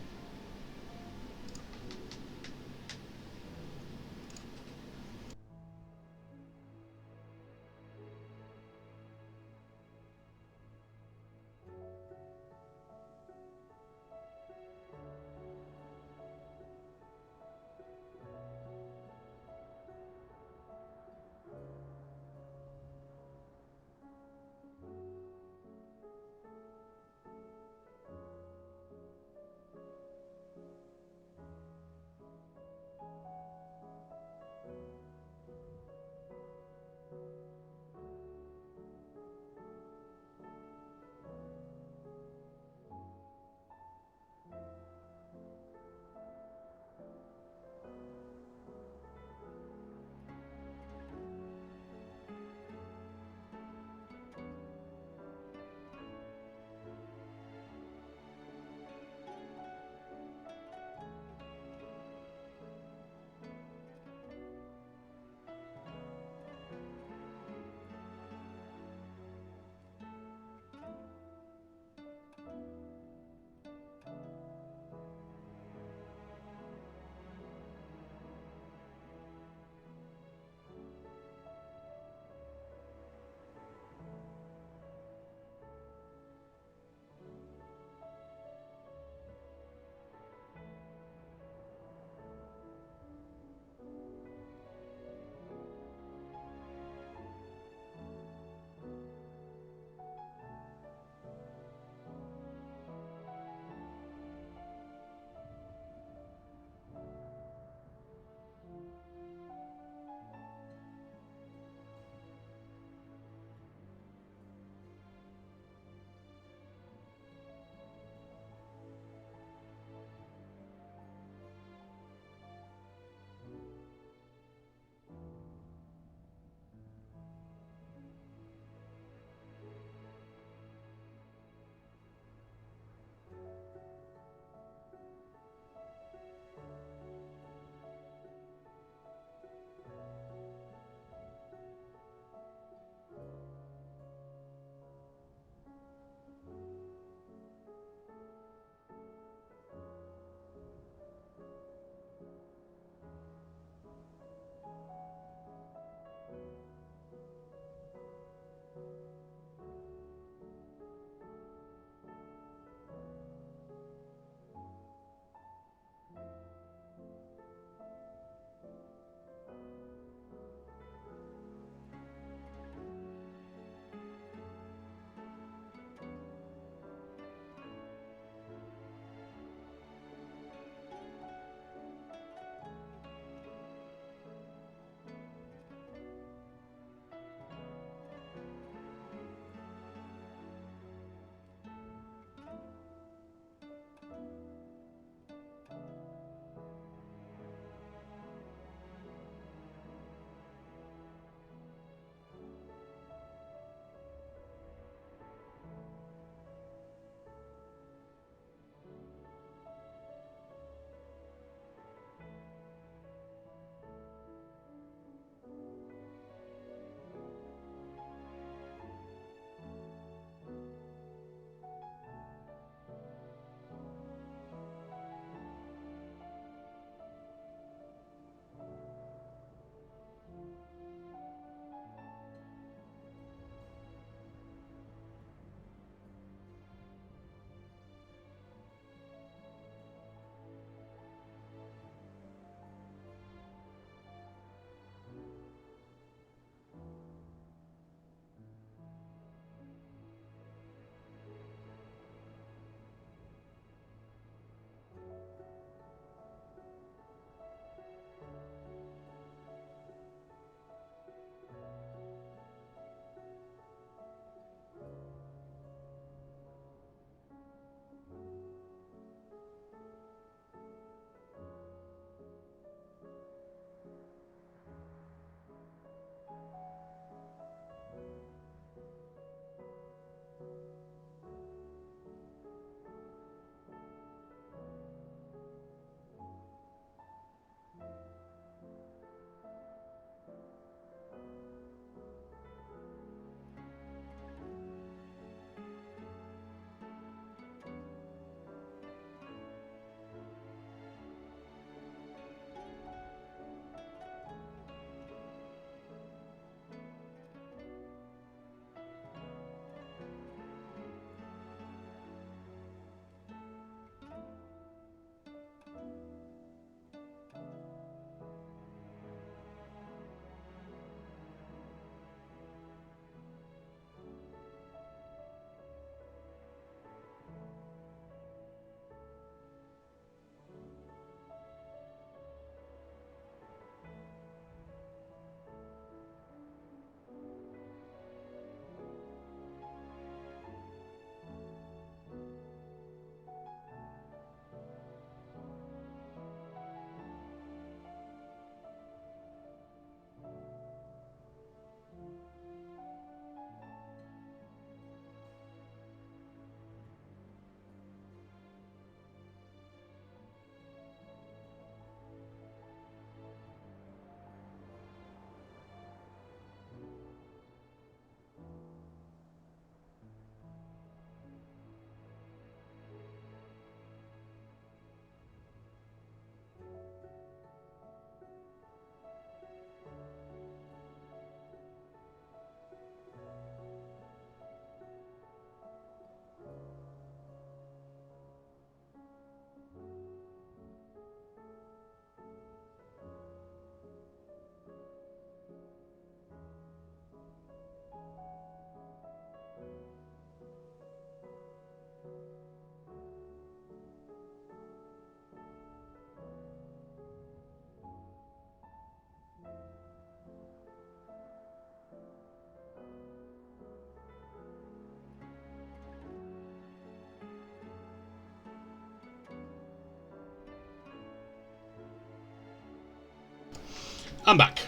I'm back.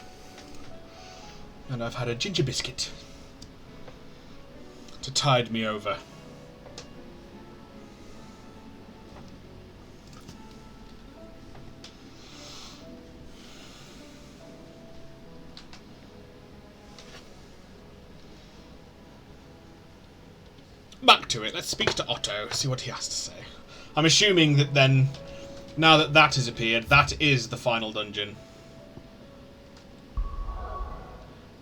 And I've had a ginger biscuit to tide me over. Back to it. Let's speak to Otto, see what he has to say. I'm assuming that then, now that that has appeared, that is the final dungeon.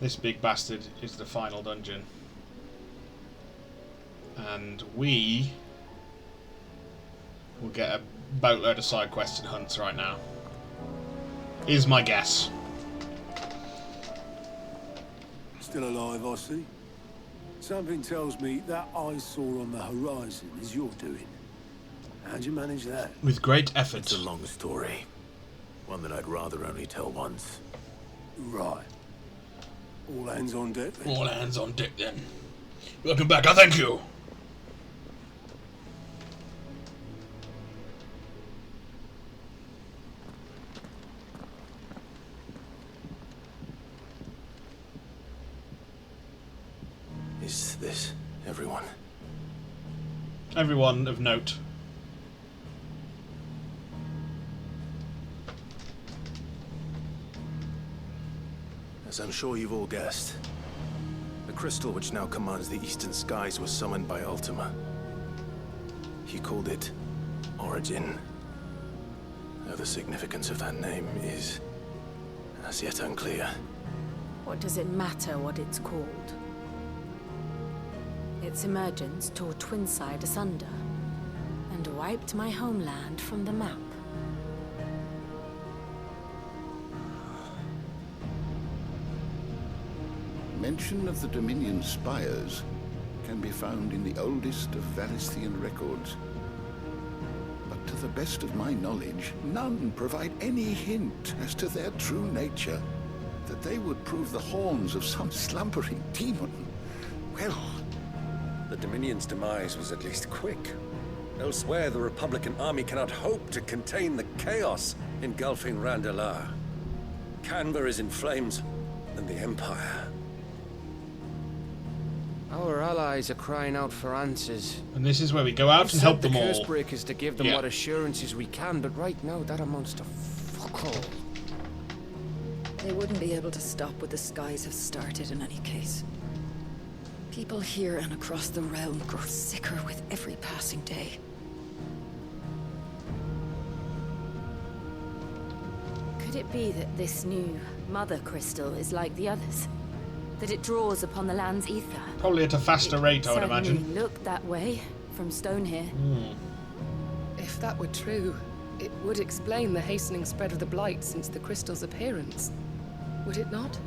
This big bastard is the final dungeon. And we will get a boatload of side quests and hunts right now. Is my guess. Still alive, I see. Something tells me that eyesore on the horizon is your doing. How'd you manage that? With great effort. It's a long story. One that I'd rather only tell once. Right. All hands on deck then? All hands on deck then. Welcome back, I thank you. Is this everyone? Everyone of note. As I'm sure you've all guessed, the crystal which now commands the eastern skies was summoned by Ultima. He called it Origin. Though the significance of that name is as yet unclear. What does it matter what it's called? Its emergence tore Twinside asunder and wiped my homeland from the map. Mention of the Dominion spires can be found in the oldest of Valisthian records. But to the best of my knowledge, none provide any hint as to their true nature. That they would prove the horns of some slumbering demon. Well, the Dominion's demise was at least quick. Elsewhere, the Republican army cannot hope to contain the chaos engulfing Randalar. Canberra is in flames, and the Empire. Our allies are crying out for answers. And this is where we go out and help them all. We've sent the Cursebreakers to give them what assurances we can, but right now that amounts to fuck all. They wouldn't be able to stop what the skies have started in any case. People here and across the realm grow sicker with every passing day. Could it be that this new mother crystal is like the others? That it draws upon the land's ether? Probably at a faster rate, I would imagine. Certainly looked that way from stone here. If that were true, it would explain the hastening spread of the blight since the crystal's appearance. Would it not?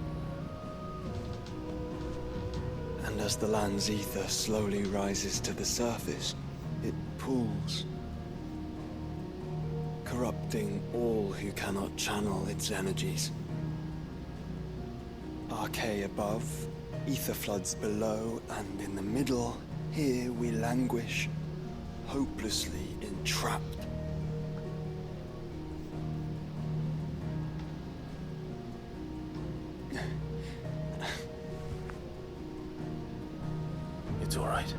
And as the land's ether slowly rises to the surface, it pools, corrupting all who cannot channel its energies. Archay above, ether floods below, and in the middle, here we languish, hopelessly entrapped. It's all right.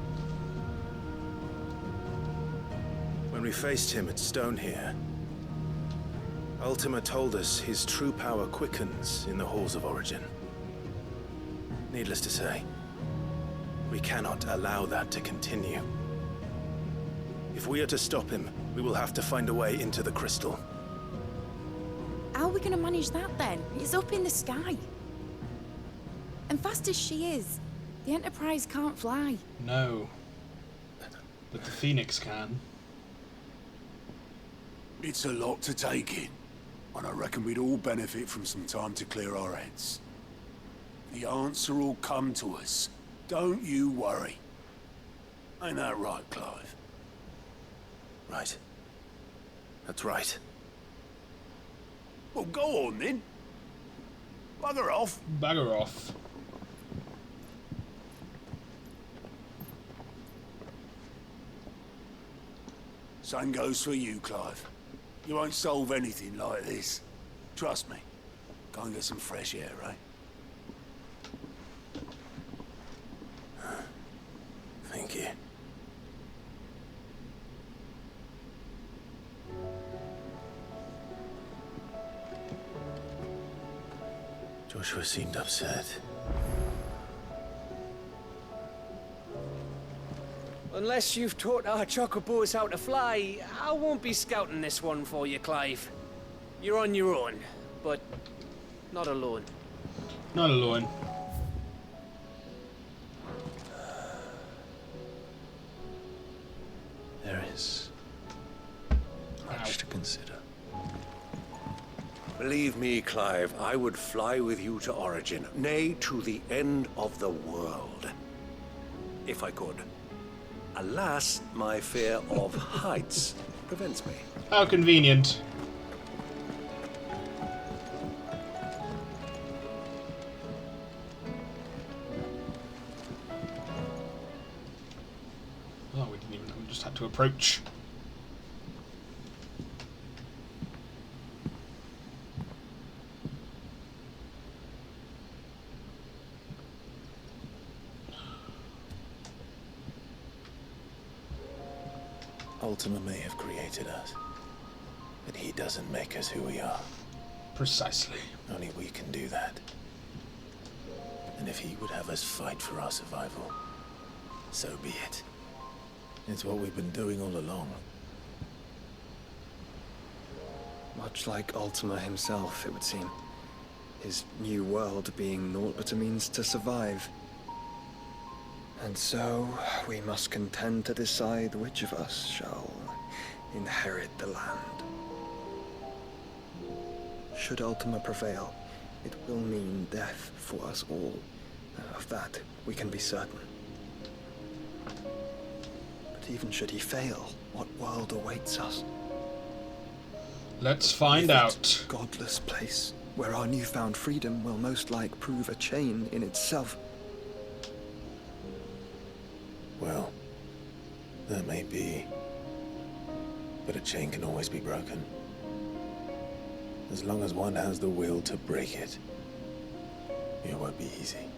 When we faced him at Stone here, Ultima told us his true power quickens in the halls of Origin. Needless to say, we cannot allow that to continue. If we are to stop him, we will have to find a way into the crystal. How are we gonna manage that then? It's up in the sky. And fast as she is, the Enterprise can't fly. No. But the Phoenix can. It's a lot to take in, and I reckon we'd all benefit from some time to clear our heads. The answer will come to us. Don't you worry. Ain't that right, Clive? Right. That's right. Well, go on then. Bugger off. Bugger off. Same goes for you, Clive. You won't solve anything like this. Trust me. Go and get some fresh air, right? Thank you. Joshua seemed upset. Unless you've taught our chocobos how to fly, I won't be scouting this one for you, Clive. You're on your own, but not alone. Not alone. There is much to consider. Believe me, Clive, I would fly with you to Origin, nay, to the end of the world. If I could. Alas, my fear of heights prevents me. How convenient. Oh, we didn't even know, we just had to approach. Ultima may have created us, but he doesn't make us who we are. Precisely. Only we can do that. And if he would have us fight for our survival, so be it. It's what we've been doing all along. Much like Ultima himself, it would seem. His new world being naught but a means to survive. And so, we must contend to decide which of us shall inherit the land. Should Ultima prevail, it will mean death for us all. Of that, we can be certain. But even should he fail, what world awaits us? Let's find out. Godless place, where our newfound freedom will most like prove a chain in itself. Well, that may be, but a chain can always be broken. As long as one has the will to break it, it won't be easy.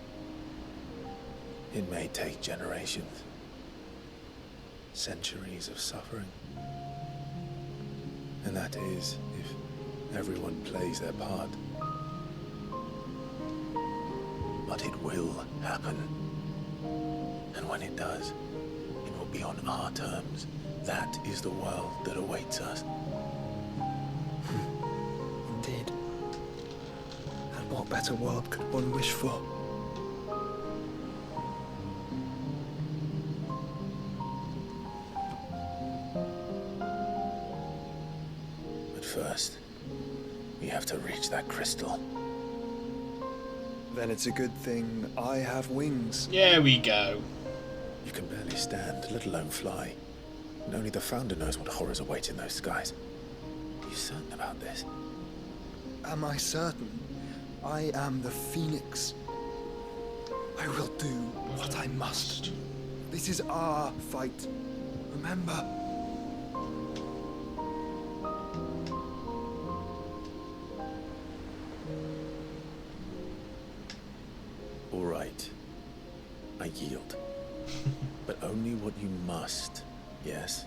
It may take generations, centuries of suffering. And that is, if everyone plays their part. But it will happen. And when it does, it will be on our terms. That is the world that awaits us. Indeed. And what better world could one wish for? But first, we have to reach that crystal. Then it's a good thing I have wings. There we go. You can barely stand, let alone fly. And only the Founder knows what horrors await in those skies. Are you certain about this? Am I certain? I am the Phoenix. I will do what I must. This is our fight. Remember? All right. I yield. But only what you must, yes?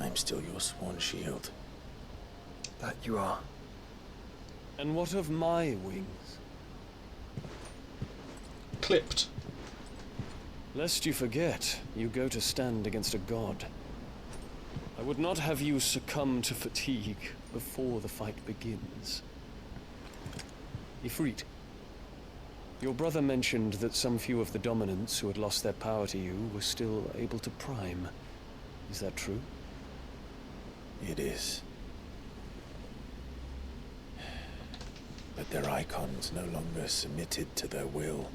I'm still your sworn shield. That you are. And what of my wings? Clipped. Lest you forget, you go to stand against a god. I would not have you succumb to fatigue before the fight begins. Ifrit, your brother mentioned that some few of the dominants who had lost their power to you were still able to prime. Is that true? It is. But their icons no longer submitted to their will.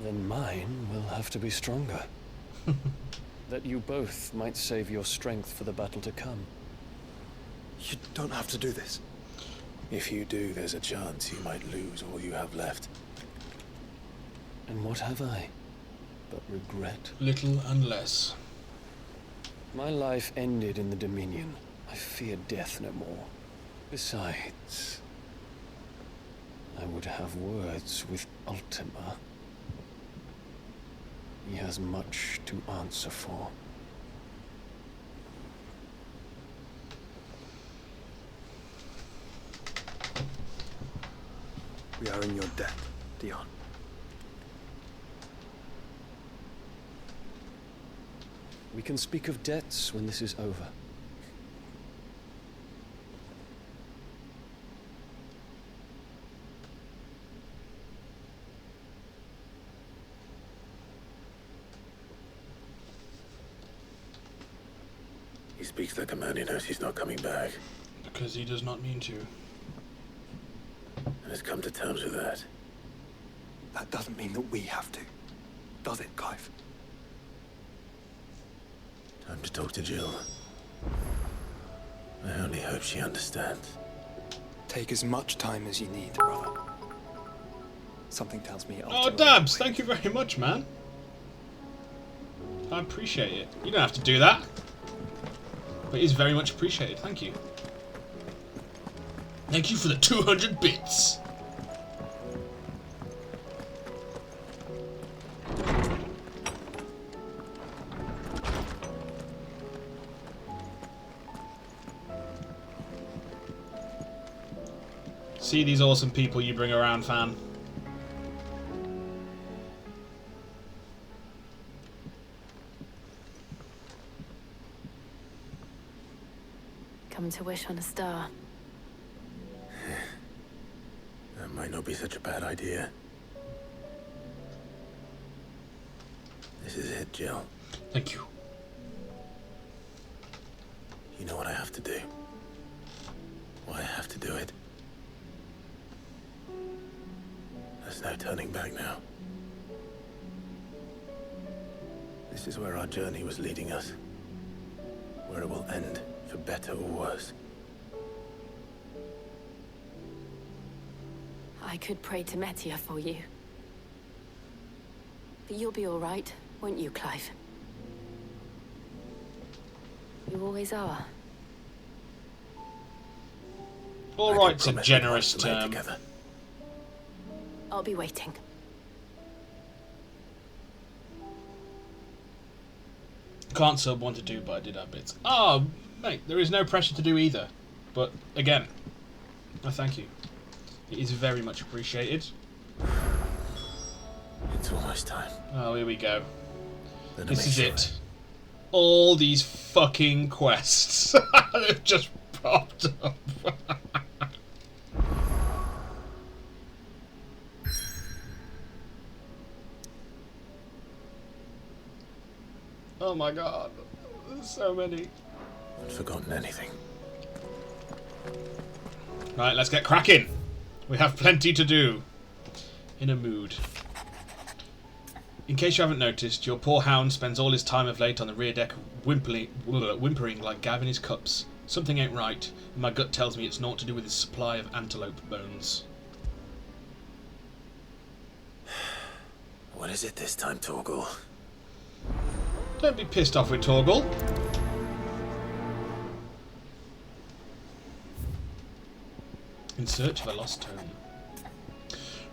Then mine will have to be stronger. That you both might save your strength for the battle to come. You don't have to do this. If you do, there's a chance you might lose all you have left. And what have I but regret? Little and less. My life ended in the Dominion. I fear death no more. Besides, I would have words with Ultima. He has much to answer for. We are in your debt, Dion. We can speak of debts when this is over. He speaks like a man who knows he's not coming back. Because he does not mean to. And has come to terms with that. That doesn't mean that we have to. Does it, Clive? Time to talk to Jill. I only hope she understands. Take as much time as you need, brother. Something tells me... Oh, Dabs, thank you very much, man. I appreciate it. You don't have to do that. But it is very much appreciated. Thank you. Thank you for the 200 bits. See these awesome people you bring around, fan. Come to wish on a star. That might not be such a bad idea. This is it, Jill. Thank you. You know what I have to do. Why I have to do it. There's no turning back now. This is where our journey was leading us. Where it will end, for better or worse. I could pray to Metia for you. But you'll be all right, won't you, Clive? You always are. All right's a generous term. I'll be waiting. Can't sub want to do, but I did have bits. Oh, mate, there is no pressure to do either. But again, I thank you. It is very much appreciated. It's almost time. Oh, here we go. Better This make is sure. it. All these fucking quests. They've just popped up. Oh my god. There's so many. I'd forgotten anything. Right, let's get cracking. We have plenty to do. In a mood. In case you haven't noticed, your poor hound spends all his time of late on the rear deck whimpering like Gav in his cups. Something ain't right, and my gut tells me it's naught to do with his supply of antelope bones. What is it this time, Torgal? Don't be pissed off with Torgal. In search of a lost tome.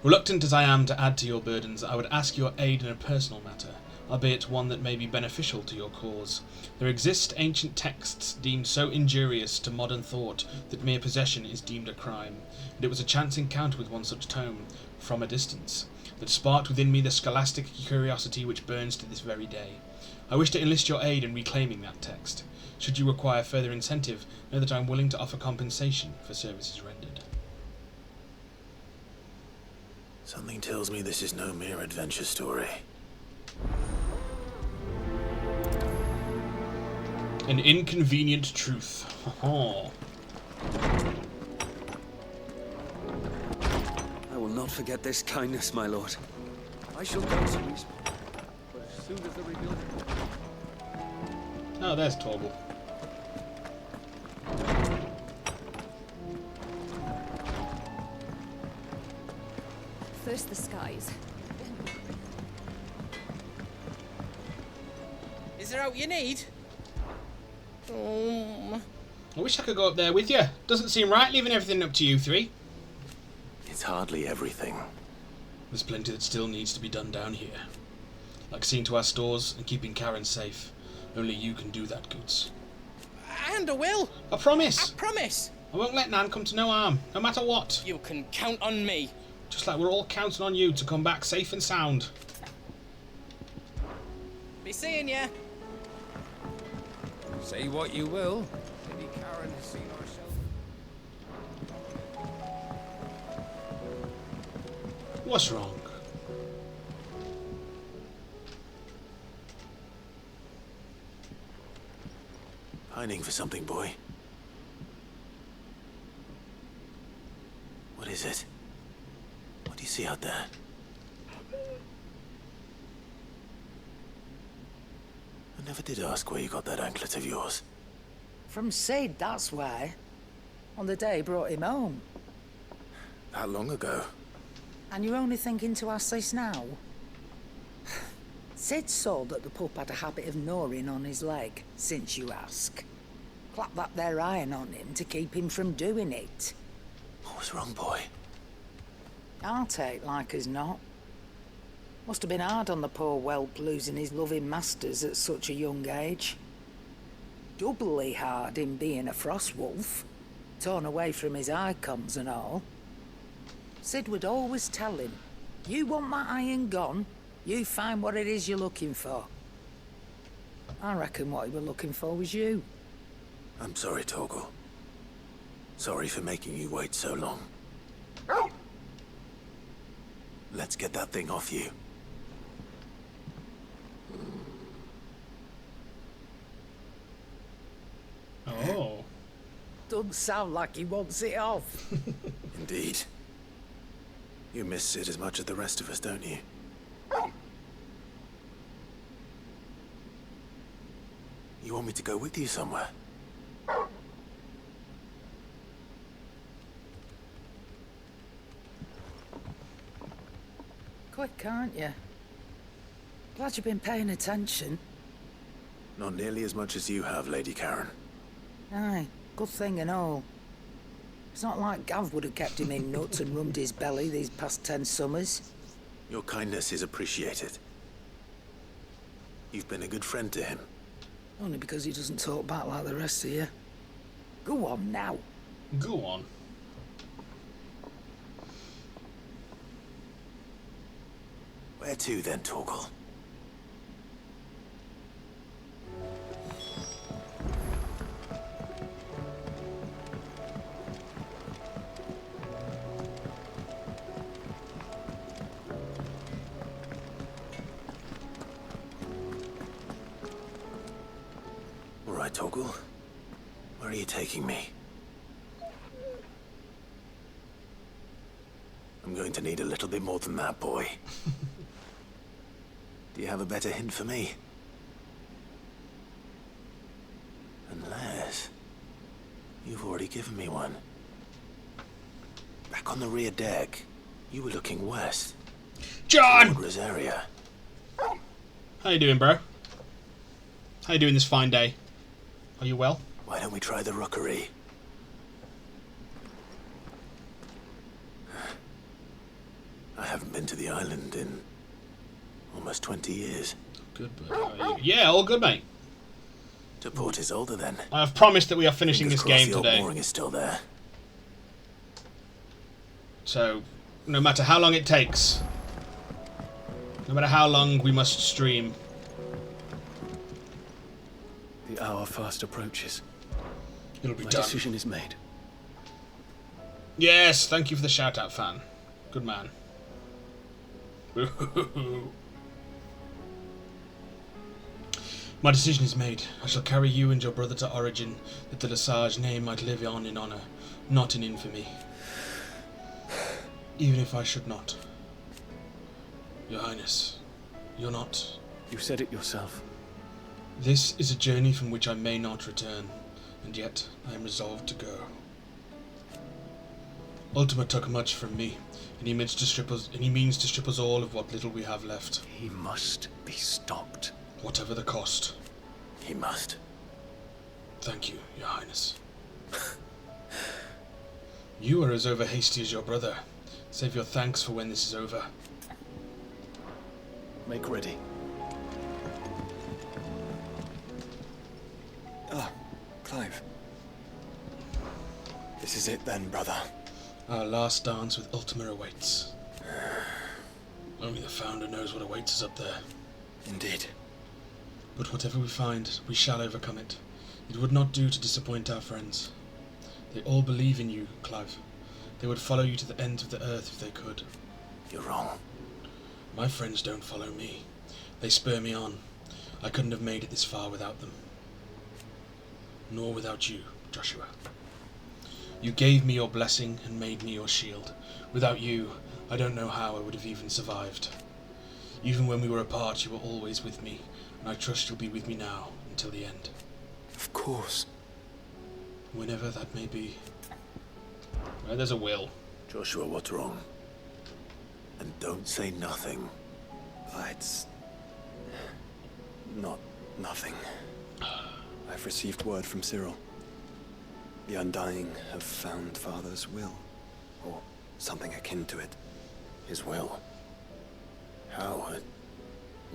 Reluctant as I am to add to your burdens, I would ask your aid in a personal matter, albeit one that may be beneficial to your cause. There exist ancient texts deemed so injurious to modern thought that mere possession is deemed a crime, and it was a chance encounter with one such tome, from a distance, that sparked within me the scholastic curiosity which burns to this very day. I wish to enlist your aid in reclaiming that text. Should you require further incentive, know that I am willing to offer compensation for services rendered. Something tells me this is no mere adventure story. An inconvenient truth. Oh. I will not forget this kindness, my lord. I shall go to Respawn, but as soon as the rebuilding... Oh, there's Torgal. First the skies. Is there out you need? I wish I could go up there with you. Doesn't seem right leaving everything up to you three. It's hardly everything. There's plenty that still needs to be done down here. Like seeing to our stores and keeping Karen safe. Only you can do that, Goots. And I will. I promise. I promise. I won't let Nan come to no harm, no matter what. You can count on me. Just like we're all counting on you to come back safe and sound. Be seeing ya. Say what you will. Maybe Karen has seen herself. What's wrong? Pining for something, boy. What is it? What do you see out there? I never did ask where you got that anklet of yours. From Sid, that's why. On the day he brought him home. That long ago? And you're only thinking to ask this now? Sid saw that the pup had a habit of gnawing on his leg, since you ask. Clap that there iron on him to keep him from doing it. What was wrong, boy? I'll take like as not. Must have been hard on the poor whelp losing his loving masters at such a young age. Doubly hard in being a frost wolf, torn away from his icons and all. Sid would always tell him, you want that iron gone, you find what it is you're looking for. I reckon what he were looking for was you. I'm sorry, Torgal. Sorry for making you wait so long. Let's get that thing off you. Oh. Doesn't sound like he wants it off. Indeed. You miss Sid as much as the rest of us, don't you? You want me to go with you somewhere? Quick, aren't you? Glad you've been paying attention. Not nearly as much as you have, Lady Karen. Aye, good thing and all. It's not like Gav would have kept him in nuts and rubbed his belly these past 10 summers. Your kindness is appreciated. You've been a good friend to him. Only because he doesn't talk back like the rest of you. Go on now. Go on. Where to then, Torgal? All right, Torgal. Where are you taking me? I'm going to need a little bit more than that, boy. Do you have a better hint for me? Unless... you've already given me one. Back on the rear deck, you were looking west. John! Rosaria. How you doing, bro? How you doing this fine day? Are you well? Why don't we try the rookery? I haven't been to the island in almost 20 years. Good, yeah, all good, mate. To Port Isolde, then. I have promised that we are finishing this game the old today. mooring is still there. So, no matter how long it takes, no matter how long we must stream. The hour fast approaches. It'll be My done. decision is made. Yes, thank you for the shout out, fan. Good man. My decision is made. I shall carry you and your brother to Origin, that the Lesage name might live on in honour, not in infamy. Even if I should not. Your Highness, you're not... You said it yourself. This is a journey from which I may not return, and yet I am resolved to go. Ultima took much from me, and he means to strip us all of what little we have left. He must be stopped. Whatever the cost. He must. Thank you, Your Highness. You are as over-hasty as your brother. Save your thanks for when this is over. Make ready. Ah, Clive. This is it then, brother. Our last dance with Ultima awaits. Only the Founder knows what awaits us up there. Indeed. But whatever we find, we shall overcome it. It would not do to disappoint our friends. They all believe in you, Clive. They would follow you to the ends of the earth if they could. You're wrong. My friends don't follow me. They spur me on. I couldn't have made it this far without them. Nor without you, Joshua. You gave me your blessing and made me your shield. Without you, I don't know how I would have even survived. Even when we were apart, you were always with me, and I trust you'll be with me now until the end. Of course. Whenever that may be. Where there's a will. Joshua, what's wrong? And don't say nothing. It's not nothing. I've received word from Cyril. The Undying have found Father's will, or something akin to it. His will? How?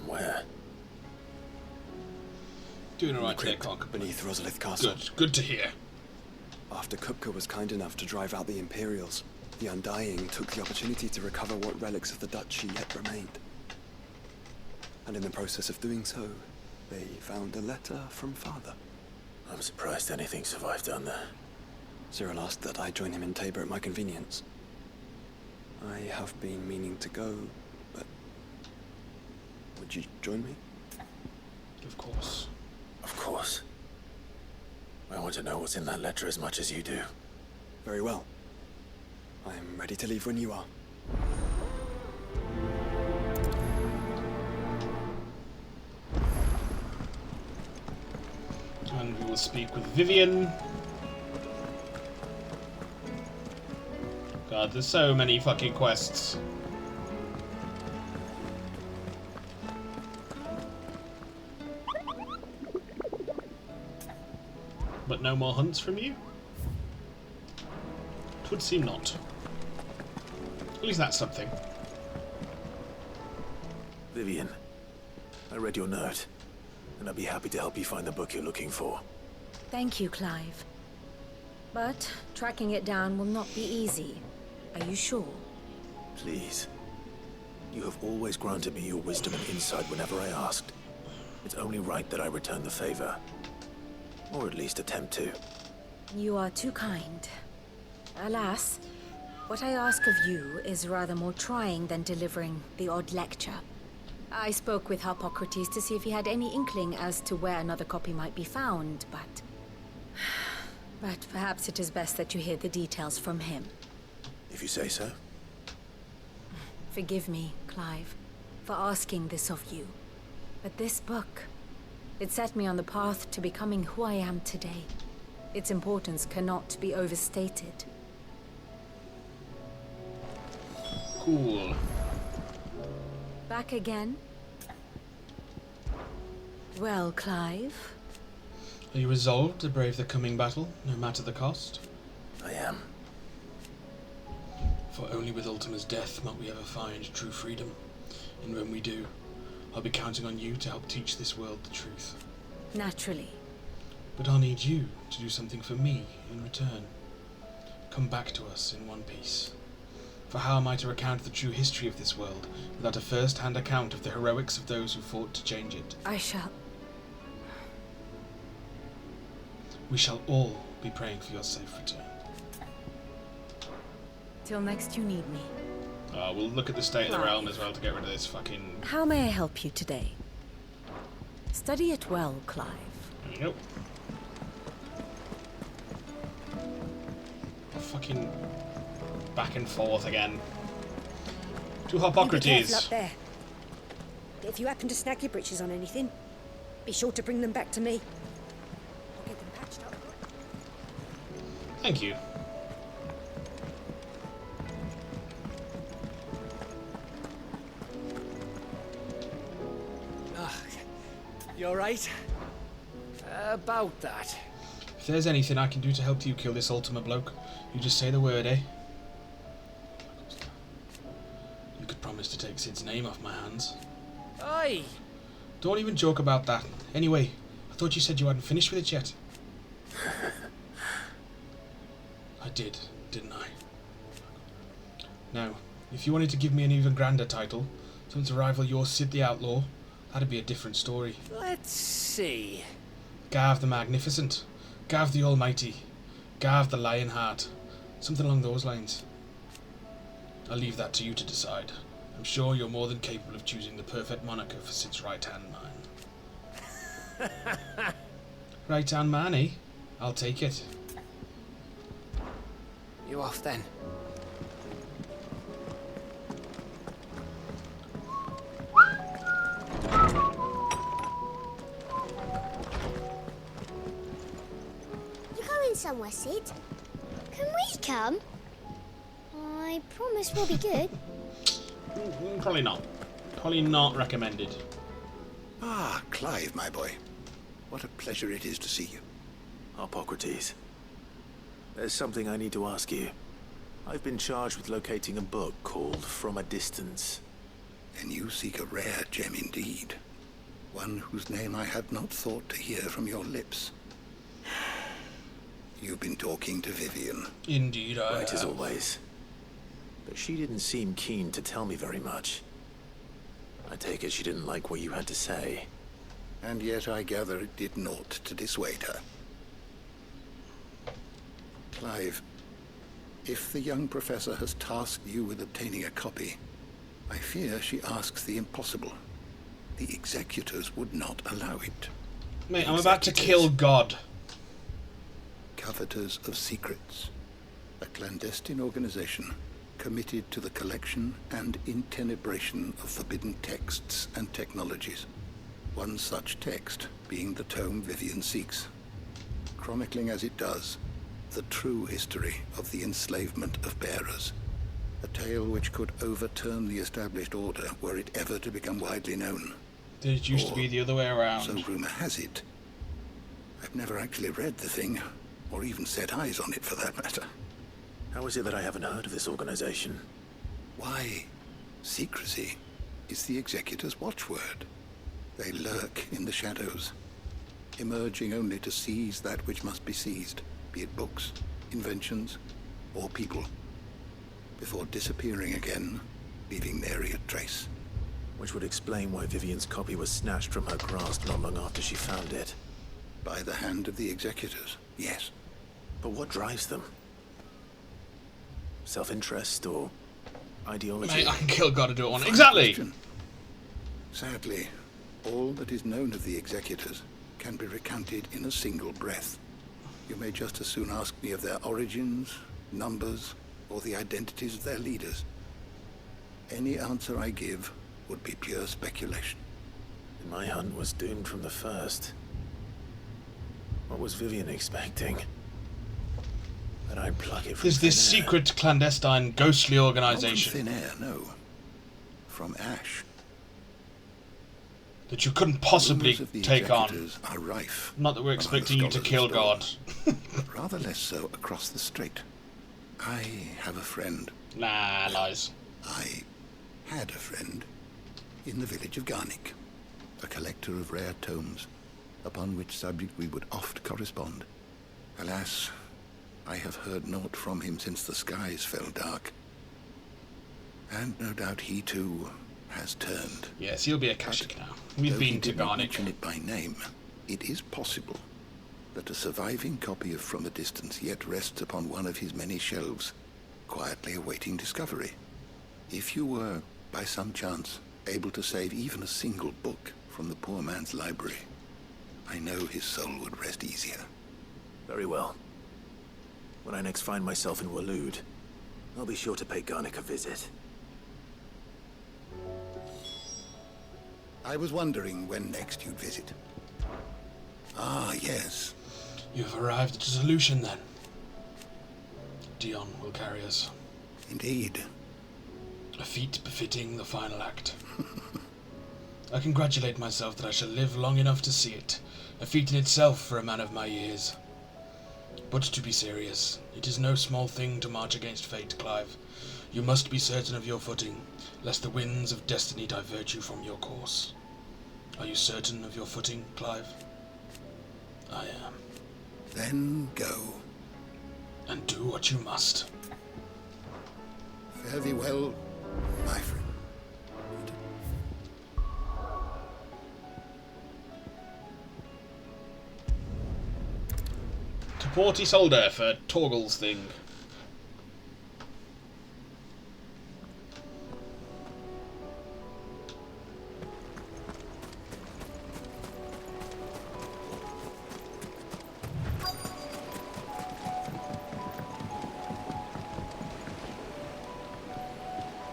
Where? Doing alright today, Clark. Beneath Rosalith Castle. Good to hear. After Kupka was kind enough to drive out the Imperials, the Undying took the opportunity to recover what relics of the Duchy yet remained. And in the process of doing so, they found a letter from Father. I'm surprised anything survived down there. Cyril asked that I join him in Tabor at my convenience. I have been meaning to go, but... would you join me? Of course. Of course. I want to know what's in that letter as much as you do. Very well. I'm ready to leave when you are. And we will speak with Vivian. God, there's so many fucking quests. But no more hunts from you? It would seem not. At least that's something. Vivian, I read your note, and I'd be happy to help you find the book you're looking for. Thank you, Clive. But tracking it down will not be easy. Are you sure? Please. You have always granted me your wisdom and insight whenever I asked. It's only right that I return the favor. Or at least attempt to. You are too kind. Alas, what I ask of you is rather more trying than delivering the odd lecture. I spoke with Harpocrates to see if he had any inkling as to where another copy might be found, but... But perhaps it is best that you hear the details from him. If you say so. Forgive me, Clive, for asking this of you. But this book, it set me on the path to becoming who I am today. Its importance cannot be overstated. Cool. Back again? Well, Clive? Are you resolved to brave the coming battle, no matter the cost? I am. For only with Ultima's death might we ever find true freedom. And when we do, I'll be counting on you to help teach this world the truth. Naturally. But I'll need you to do something for me in return. Come back to us in one piece. For how am I to recount the true history of this world without a first-hand account of the heroics of those who fought to change it? I shall... We shall all be praying for your safe return. Till next you need me. We'll look at the state of the realm as well to get rid of this fucking... How may I help you today? Study it well, Clive. Yep. Fucking back and forth again. To Be careful Harpocrates. up there. If you happen to snag your britches on anything, be sure to bring them back to me. I'll get them patched up. Thank you. You alright? About that. there's anything I can do to help you kill this Ultima bloke, you just say the word, eh? You could promise to take Sid's name off my hands. Aye. Don't even joke about that. Anyway, I thought you said you hadn't finished with it yet. I did, didn't I? Now, if you wanted to give me an even grander title, something to rival your Sid the Outlaw, that'd be a different story. Let's see. Gav the Magnificent, Gav the Almighty, Gav the Lionheart, something along those lines. I'll leave that to you to decide. I'm sure you're more than capable of choosing the perfect moniker for Sid's right-hand man. Right-hand man, eh? I'll take it. You off then? You're going somewhere, Sid? Can we come? I promise we'll be good. Probably not. Probably not recommended. Ah, Clive, my boy. What a pleasure it is to see you. Hippocrates. There's something I need to ask you. I've been charged with locating a book called From a Distance. Then you seek a rare gem indeed. One whose name I had not thought to hear from your lips. You've been talking to Vivian. Indeed, I Right as have. always. But she didn't seem keen to tell me very much. I take it she didn't like what you had to say. And yet I gather it did naught to dissuade her. Clive, if the young professor has tasked you with obtaining a copy, I fear she asks the impossible. The executors would not allow it. Mate, I'm about to kill God. Coveters of Secrets, a clandestine organization committed to the collection and intenebration of forbidden texts and technologies. One such text being the tome Vivian seeks, chronicling as it does the true history of the enslavement of bearers, a tale which could overturn the established order were it ever to become widely known. It used to be the other way around. So rumor has it. I've never actually read the thing, or even set eyes on it for that matter. How is it that I haven't heard of this organization? Why, secrecy is the executor's watchword. They lurk in the shadows, emerging only to seize that which must be seized, be it books, inventions, or people, before disappearing again, leaving nary a trace. Which would explain why Vivian's copy was snatched from her grasp not long after she found it. By the hand of the executors, yes. But what drives them? Self-interest or ideology? Mate, I can kill God to do it on. Exactly! Sadly, all that is known of the executors can be recounted in a single breath. You may just as soon ask me of their origins, numbers, or the identities of their leaders. Any answer I give would be pure speculation. My hunt was doomed from the first. What was Vivian expecting? That I'd plug it from There's this thin air? secret, clandestine, ghostly organization. Not from thin air, no. From ash. That you couldn't possibly Rumors of the take on. executors are rife. Not that we're among the expecting you to scholars of kill stone, God. but rather less so across the strait. I have a friend. Nah, lies. I had a friend in the village of Garnick, a collector of rare tomes, upon which subject we would oft correspond. Alas, I have heard naught from him since the skies fell dark. And no doubt he too has turned. Yes, he'll be a Kashik now. We've Though been he to did not Garnick. mention it by name, it is possible that a surviving copy of From a Distance yet rests upon one of his many shelves, quietly awaiting discovery. If you were, by some chance, able to save even a single book from the poor man's library, I know his soul would rest easier. Very well. When I next find myself in Waloed, I'll be sure to pay Garnick a visit. I was wondering when next you'd visit. Ah, yes. You've arrived at a solution then. Dion will carry us. Indeed. A feat befitting the final act. I congratulate myself that I shall live long enough to see it. A feat in itself for a man of my years. But to be serious, it is no small thing to march against fate, Clive. You must be certain of your footing, lest the winds of destiny divert you from your course. Are you certain of your footing, Clive? I am. Then go. And do what you must. Fare thee well, my friend. To Port Isolde for Torgal's thing.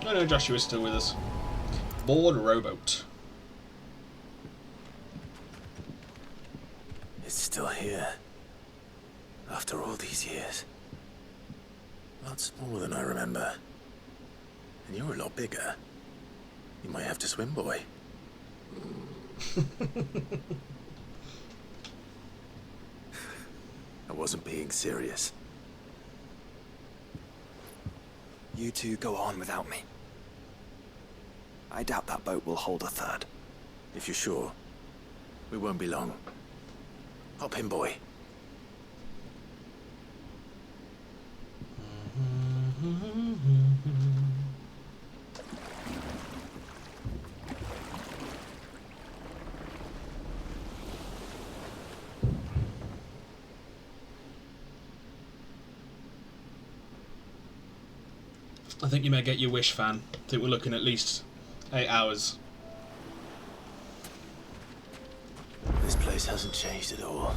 Oh no, Joshua's still with us. Board rowboat. It's still here. After all these years. Lots more than I remember. And you're a lot bigger. You might have to swim, boy. I wasn't being serious. You two go on without me. I doubt that boat will hold a third. If you're sure, we won't be long. Hop in, boy. I think you may get your wish, fan. I think we're looking at least 8 hours. This place hasn't changed at all.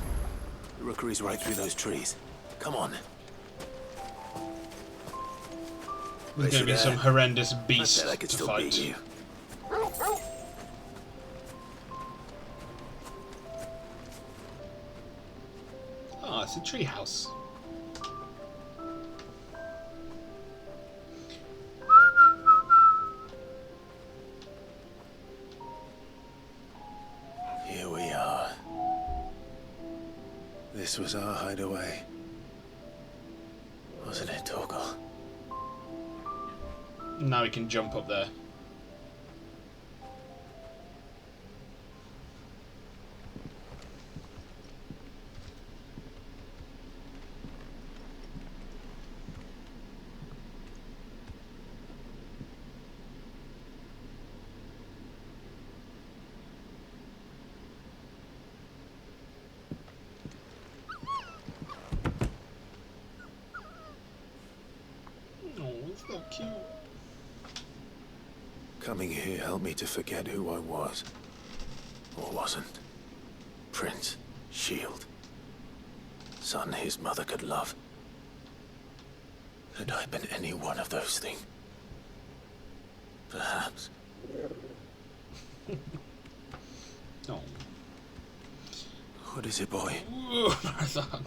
The rookery's right through those trees. Come on. There's going to be some horrendous beast I could to still fight. beat you. Oh, it's a tree house. Here we are. This was our hideaway. Wasn't it, Torgal? Now we can jump up there. Oh, it's so cute. Coming here helped me to forget who I was. Or wasn't. Prince, shield. Son his mother could love. Had I been any one of those things? Perhaps. Oh. What is it, boy? Ooh, marathon.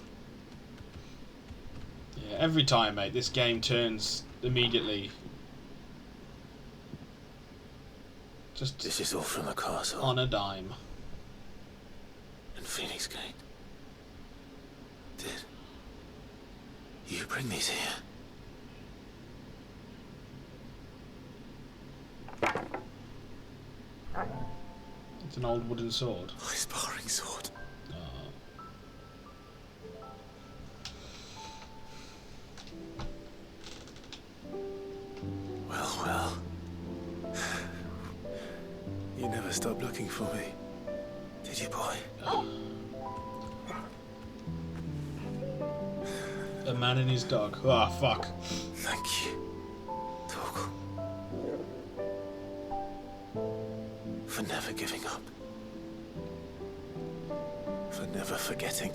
Yeah, every time, mate, this game turns immediately. Just this is all from the castle. On a dime. And Phoenix Gate. Did you bring these here? It's an old wooden sword. My sparring sword. Well. You never stopped looking for me, did you, boy? A man and his dog. Oh, fuck. Thank you, Torgal. For never giving up. For never forgetting.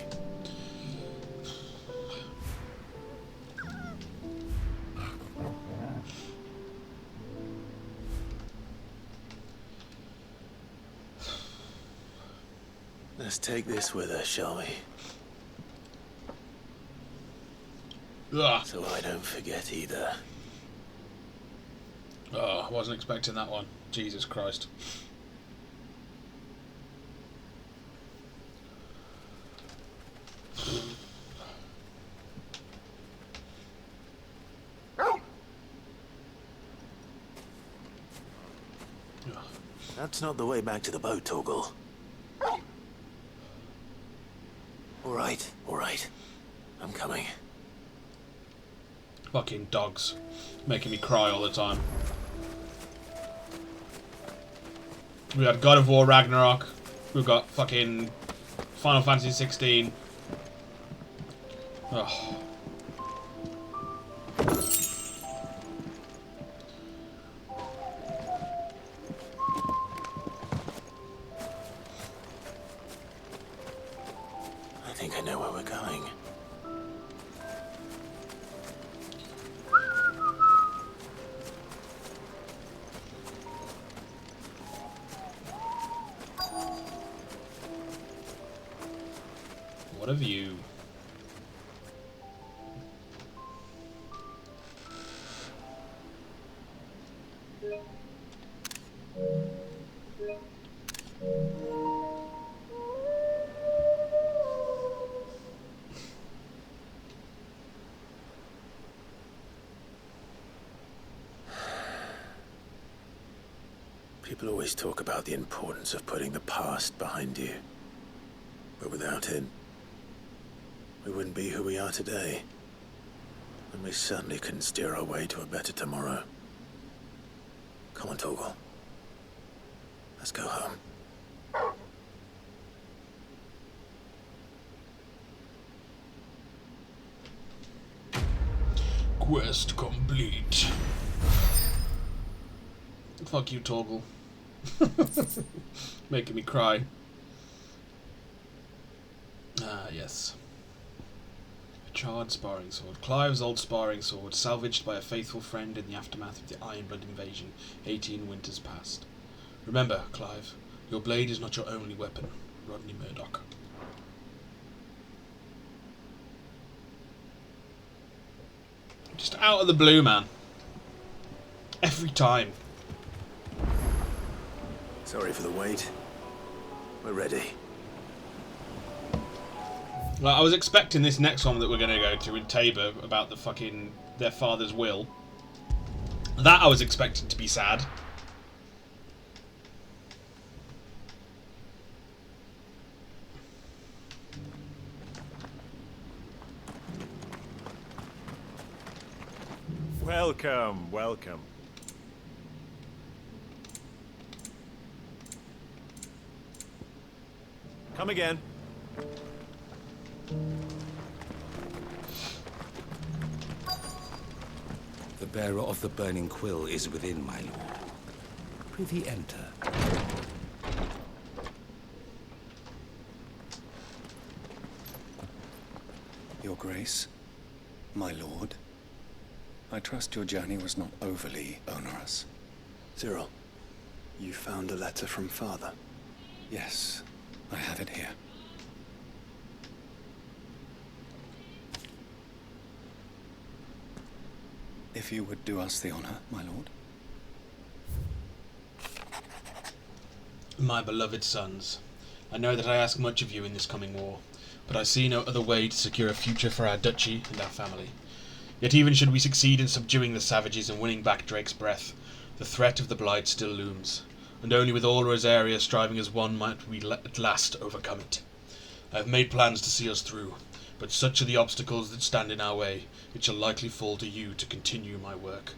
Let's take this with us, shall we? Ugh. So I don't forget either. Oh, I wasn't expecting that one. Jesus Christ. That's not the way back to the boat, Torgal. All right. I'm coming. Fucking dogs. Making me cry all the time. We got God of War Ragnarok. We've got fucking Final Fantasy XVI. Ugh. I think I know where we're going. What a view. People always talk about the importance of putting the past behind you. But without it, we wouldn't be who we are today. And we certainly couldn't steer our way to a better tomorrow. Come on, Torgal. Let's go home. Quest complete. Fuck you, Torgal. Making me cry. Ah, yes. A charred sparring sword. Clive's old sparring sword, salvaged by a faithful friend in the aftermath of the Ironblood invasion 18 winters past. Remember, Clive, your blade is not your only weapon. Rodney Murdoch. Just out of the blue, man. Every time. Sorry for the wait. We're ready. Well, I was expecting this next one that we're going to go to in Tabor about the fucking their father's will. That I was expecting to be sad. Welcome, welcome. Come again. The bearer of the burning quill is within, my lord. Prithee enter. Your Grace, my lord, I trust your journey was not overly onerous. Cyril, you found a letter from Father? Yes, I have it here. If you would do us the honor, my lord. My beloved sons, I know that I ask much of you in this coming war, but I see no other way to secure a future for our duchy and our family. Yet even should we succeed in subduing the savages and winning back Drake's breath, the threat of the Blight still looms, and only with all Rosaria striving as one might we at last overcome it. I have made plans to see us through, but such are the obstacles that stand in our way, it shall likely fall to you to continue my work.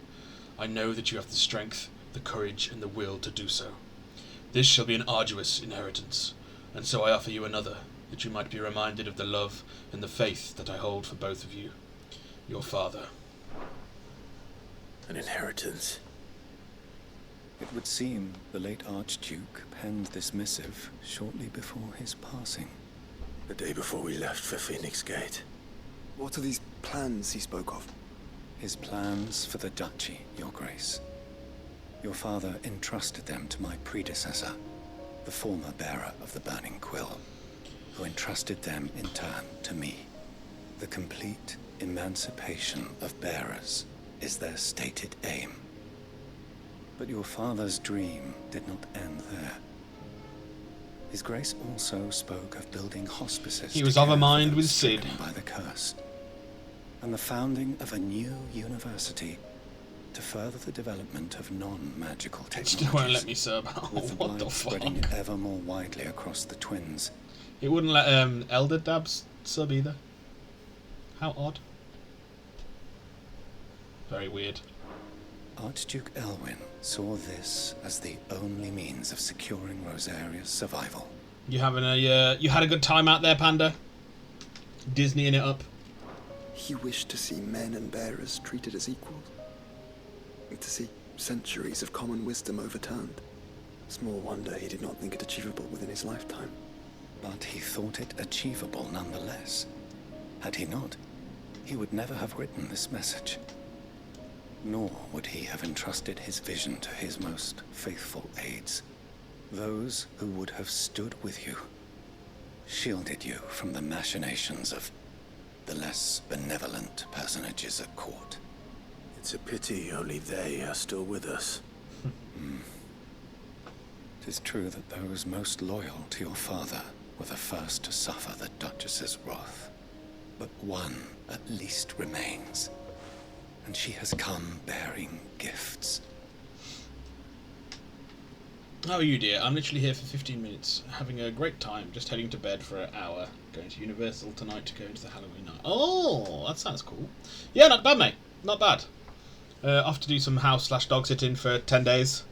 I know that you have the strength, the courage, and the will to do so. This shall be an arduous inheritance, and so I offer you another, that you might be reminded of the love and the faith that I hold for both of you. Your father. An inheritance? It would seem the late Archduke penned this missive shortly before his passing. The day before we left for Phoenix Gate. What are these plans he spoke of? His plans for the duchy, Your Grace. Your father entrusted them to my predecessor, the former bearer of the Burning Quill, who entrusted them in turn to me. The complete emancipation of bearers is their stated aim. But your father's dream did not end there. His Grace also spoke of building hospices. He was of a mind with Sid. By the curse, and the founding of a new university to further the development of non-magical It technologies. still won't let me sub. With the What the blight fuck? spreading ever more widely across the twins. It wouldn't let Elder Dabs sub either. How odd. Very weird. Archduke Elwyn saw this as the only means of securing Rosaria's survival. You having a you had a good time out there, Panda? Disneying it up. He wished to see men and bearers treated as equals. To see centuries of common wisdom overturned. Small wonder he did not think it achievable within his lifetime. But he thought it achievable nonetheless. Had he not, he would never have written this message. Nor would he have entrusted his vision to his most faithful aides. Those who would have stood with you, shielded you from the machinations of the less benevolent personages at court. It's a pity only they are still with us. It is true that those most loyal to your father were the first to suffer the Duchess's wrath. But one at least remains, and she has come bearing gifts. How are you, dear? I'm literally here for 15 minutes, having a great time, just heading to bed for an hour, going to Universal tonight to go into the Halloween night. Oh, that sounds cool. Yeah, not bad, mate. Not bad. Off to do some house/dog sitting for 10 days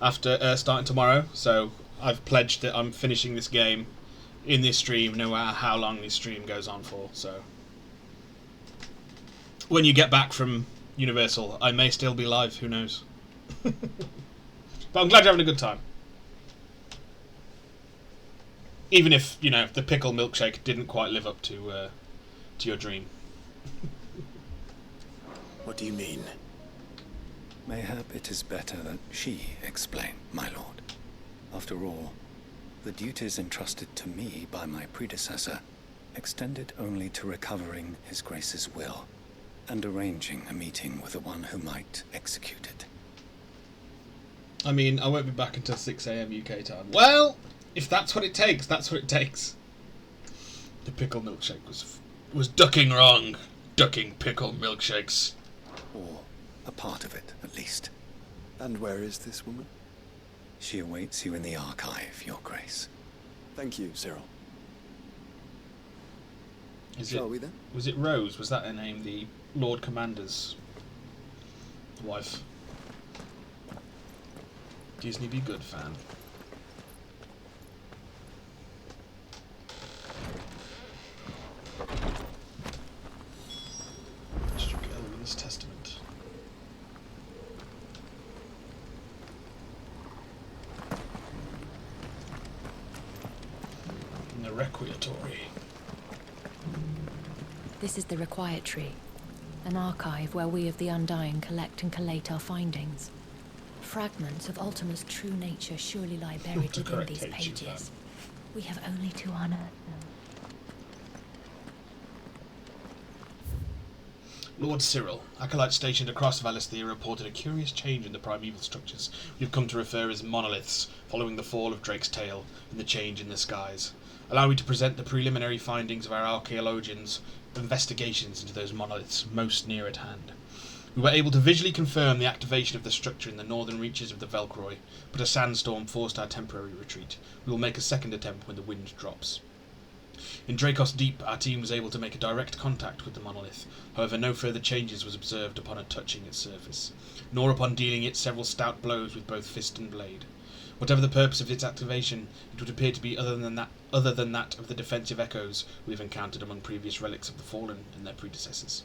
after starting tomorrow, so I've pledged that I'm finishing this game in this stream, no matter how long this stream goes on for, so... When you get back from Universal, I may still be live, who knows. But I'm glad you're having a good time. Even if, you know, the pickle milkshake didn't quite live up to your dream. What do you mean? Mayhap it is better that she explain, my lord. After all, the duties entrusted to me by my predecessor extended only to recovering His Grace's will and arranging a meeting with the one who might execute it. I mean, I won't be back until 6 AM UK time. Well, if that's what it takes, that's what it takes. The pickle milkshake was ducking wrong. Ducking pickle milkshakes. Or a part of it, at least. And where is this woman? She awaits you in the archive, Your Grace. Thank you, Cyril. Shall we then? Was it Rose? Was that her name? The Lord Commander's wife. Disney be good, fan. Archduke Elwyn's Testament. In the Requiatory. This is the Requiatory, an archive where we of the Undying collect and collate our findings. Fragments of Ultima's true nature surely lie buried within these pages. We have only to unearth them. Lord Cyril, acolytes stationed across Valisthea reported a curious change in the primeval structures we've come to refer as monoliths following the fall of Drake's tail and the change in the skies. Allow me to present the preliminary findings of our archaeologians' investigations into those monoliths most near at hand. We were able to visually confirm the activation of the structure in the northern reaches of the Velcroy, but a sandstorm forced our temporary retreat. We will make a second attempt when the wind drops. In Dracos Deep, our team was able to make a direct contact with the monolith. However, no further changes was observed upon it touching its surface, nor upon dealing it several stout blows with both fist and blade. Whatever the purpose of its activation, it would appear to be other than that of the defensive echoes we have encountered among previous relics of the fallen and their predecessors.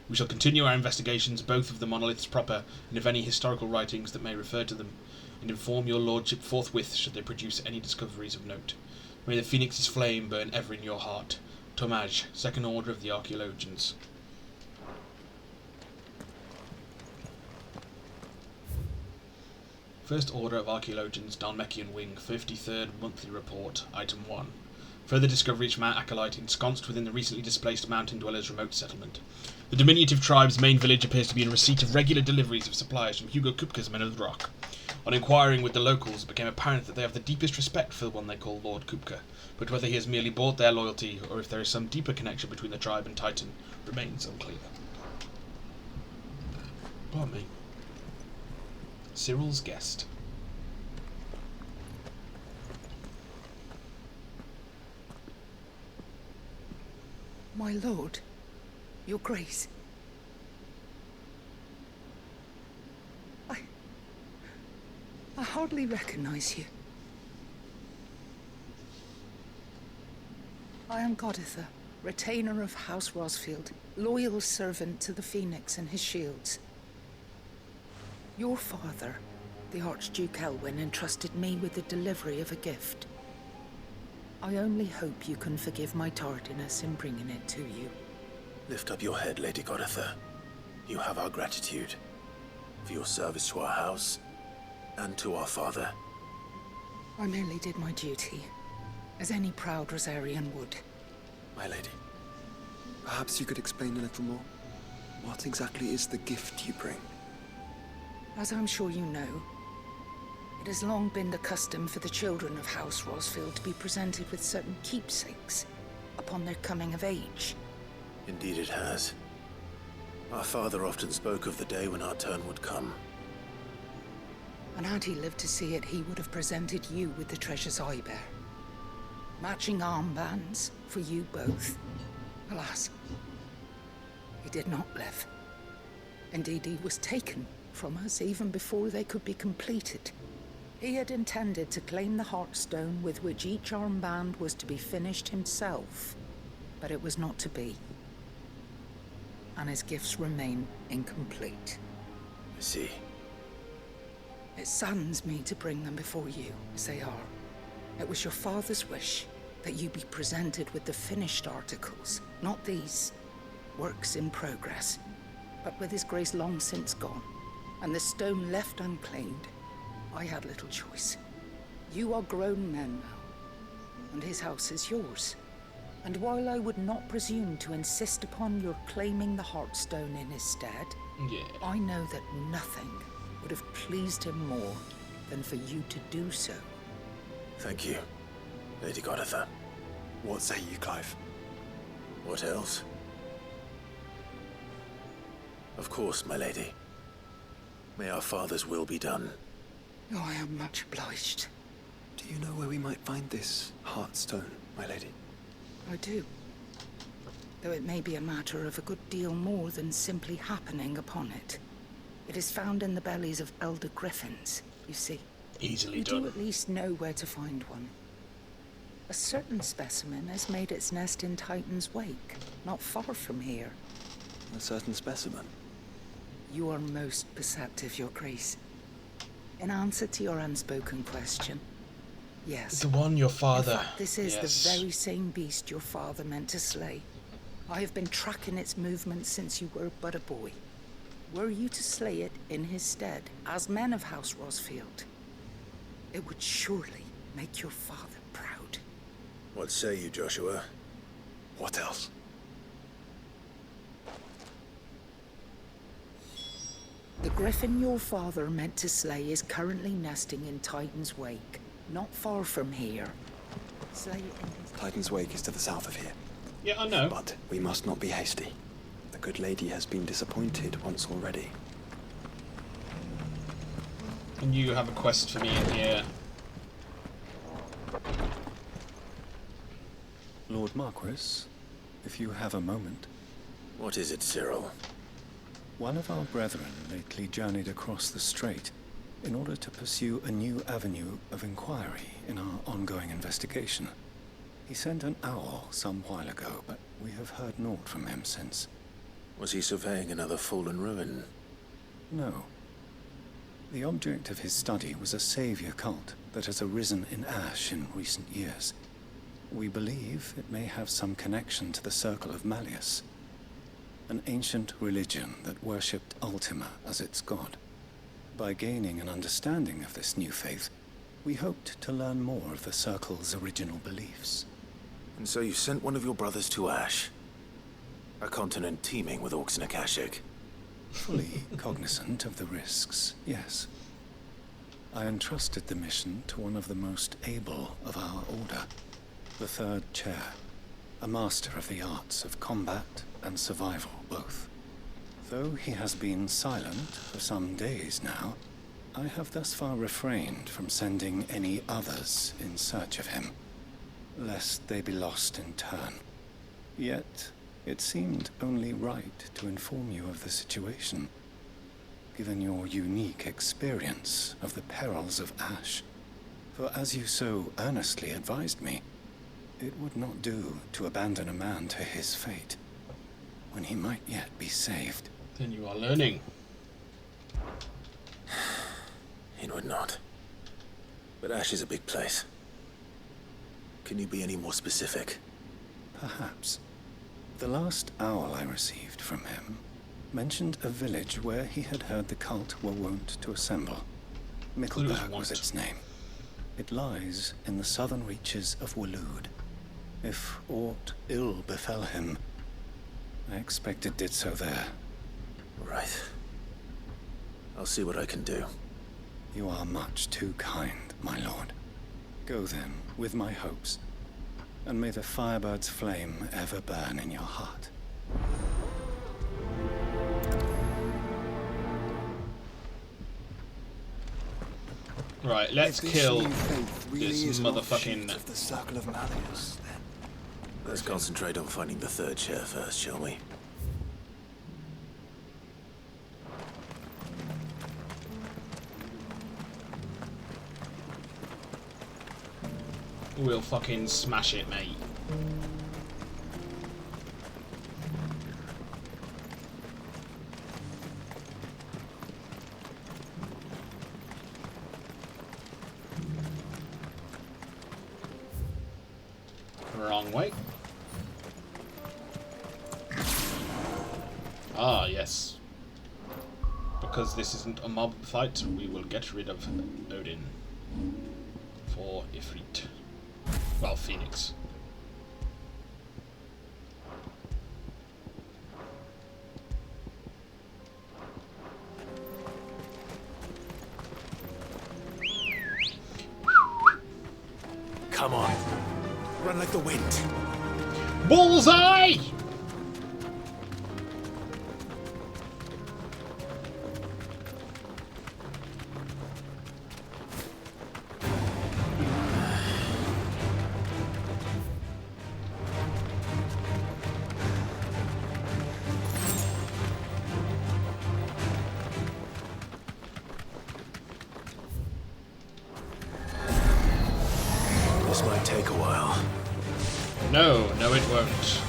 We shall continue our investigations both of the monoliths proper and of any historical writings that may refer to them, and inform your lordship forthwith should they produce any discoveries of note. May the Phoenix's flame burn ever in your heart. Tomaj, Second Order of the Archaeologians. First Order of Archaeologians, Dalmekian Wing, 53rd Monthly Report, Item 1. Further discoveries from our acolyte ensconced within the recently displaced mountain dwellers' remote settlement. The diminutive tribe's main village appears to be in receipt of regular deliveries of supplies from Hugo Kupka's Men of the Rock. On inquiring with the locals, it became apparent that they have the deepest respect for the one they call Lord Kupka, but whether he has merely bought their loyalty or if there is some deeper connection between the tribe and Titan remains unclear. Pardon me. Cyril's guest. My lord, your grace. I hardly recognize you. I am Goditha, retainer of House Rosfield, loyal servant to the Phoenix and his shields. Your father, the Archduke Elwyn, entrusted me with the delivery of a gift. I only hope you can forgive my tardiness in bringing it to you. Lift up your head, Lady Goditha. You have our gratitude for your service to our house and to our father. I merely did my duty, as any proud Rosarian would. My lady, perhaps you could explain a little more? What exactly is the gift you bring? As I'm sure you know, it has long been the custom for the children of House Rosfield to be presented with certain keepsakes upon their coming of age. Indeed it has. Our father often spoke of the day when our turn would come. And had he lived to see it, he would have presented you with the treasures I bear. Matching armbands for you both. Alas, he did not live. Indeed, he was taken from us even before they could be completed. He had intended to claim the Heartstone with which each armband was to be finished himself, but it was not to be. And his gifts remain incomplete. I see. It saddens me to bring them before you, as they are. It was your father's wish that you be presented with the finished articles, not these works in progress, but with his grace long since gone, and the stone left unclaimed. I had little choice. You are grown men now, and his house is yours. And while I would not presume to insist upon your claiming the Heartstone in his stead, I know that nothing would have pleased him more than for you to do so. Thank you, Lady Goditha. What say you, Clive? What else? Of course, my lady. May our father's will be done. Oh, I am much obliged. Do you know where we might find this Heartstone, my lady? I do. Though it may be a matter of a good deal more than simply happening upon it. It is found in the bellies of elder griffins, you see. Easily you done. do at least know where to find one. A certain specimen has made its nest in Titan's Wake, not far from here. A certain specimen? You are most perceptive, Your Grace. In answer to your unspoken question, yes. The one your father... In fact, this is yes. the very same beast your father meant to slay. I have been tracking its movements since you were but a boy. Were you to slay it in his stead, as men of House Rosfield, it would surely make your father proud. What say you, Joshua? What else? The griffin your father meant to slay is currently nesting in Titan's Wake, not far from here. Slay it in his... Titan's Wake is to the south of here. Yeah, I know. But we must not be hasty. The good lady has been disappointed once already. And you have a quest for me in here. Lord Marquis, if you have a moment. What is it, Cyril? One of our brethren lately journeyed across the strait in order to pursue a new avenue of inquiry in our ongoing investigation. He sent an owl some while ago, but we have heard naught from him since. Was he surveying another fallen ruin? No. The object of his study was a savior cult that has arisen in Ash in recent years. We believe it may have some connection to the Circle of Malleus, an ancient religion that worshipped Ultima as its god. By gaining an understanding of this new faith, we hoped to learn more of the Circle's original beliefs. And so you sent one of your brothers to Ash? A continent teeming with orcs and Akashic. Fully cognizant of the risks, yes. I entrusted the mission to one of the most able of our order, the Third Chair, a master of the arts of combat and survival both. Though he has been silent for some days now, I have thus far refrained from sending any others in search of him, lest they be lost in turn. Yet, it seemed only right to inform you of the situation, given your unique experience of the perils of Ash. For as you so earnestly advised me, it would not do to abandon a man to his fate, when he might yet be saved. Then you are learning. It would not. But Ash is a big place. Can you be any more specific? Perhaps. The last owl I received from him mentioned a village where he had heard the cult were wont to assemble. Mickleburg was its name. It lies in the southern reaches of Waloed. If aught ill befell him, I expect it did so there. Right. I'll see what I can do. You are much too kind, my lord. Go then, with my hopes, and may the Firebird's flame ever burn in your heart. Right, let's kill Really this is an offshoot motherfucking... of the Circle of Malleus, then. Let's concentrate on finding the third chair first, shall we? We'll fucking smash it, mate. Wrong way. Ah, yes. Because this isn't a mob fight, we will get rid of Odin. For Ifrit. Well, Phoenix. Come on. Run like the wind. Bullseye! This might take a while. No, it won't.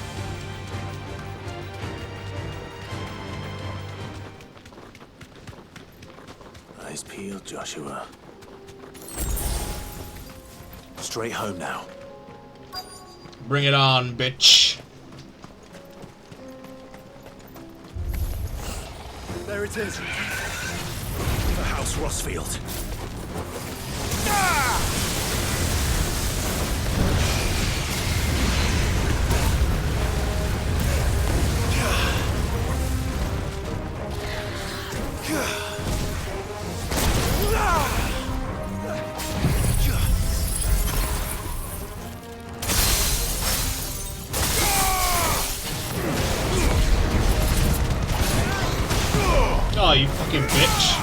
Eyes peeled, Joshua. Straight home now. Bring it on, bitch. There it is. The House Rossfield. Ah! Oh, you fucking bitch.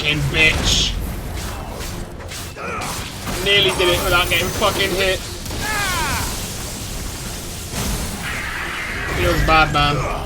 fucking bitch! Nearly did it without getting fucking hit. Feels bad, man.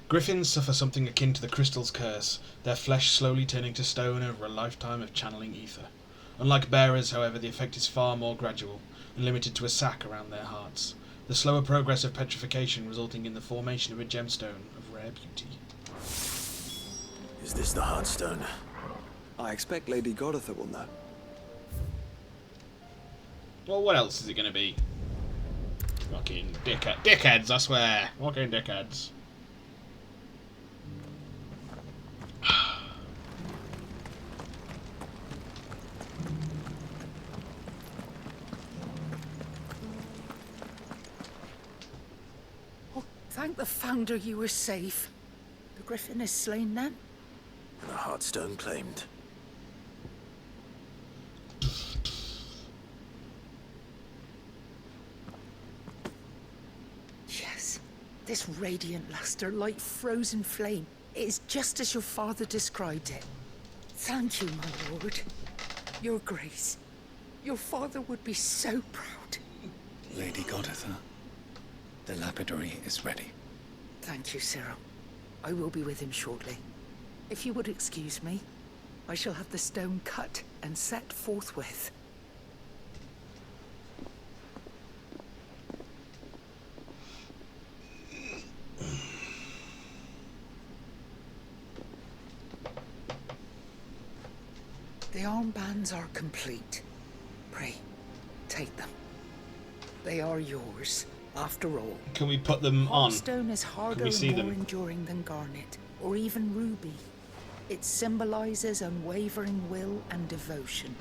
Griffins suffer something akin to the crystal's curse, their flesh slowly turning to stone over a lifetime of channeling ether. Unlike bearers, however, the effect is far more gradual, and limited to a sac around their hearts, the slower progress of petrification resulting in the formation of a gemstone of rare beauty. Is this the Heartstone? I expect Lady Goditha will know. Well, what else is it going to be? Fucking dickheads, I swear. Fucking dickheads. Thank the Founder you were safe. The Griffin is slain then? The Heartstone claimed. Yes. This radiant luster, like frozen flame, is just as your father described it. Thank you, my lord. Your Grace. Your father would be so proud. Lady Goditha, the lapidary is ready. Thank you, Cyril. I will be with him shortly. If you would excuse me, I shall have the stone cut and set forthwith. The armbands are complete. Pray, take them. They are yours, after all. Can we put them on? Heartstone is harder and more enduring than garnet, or even ruby. It symbolizes unwavering will and devotion.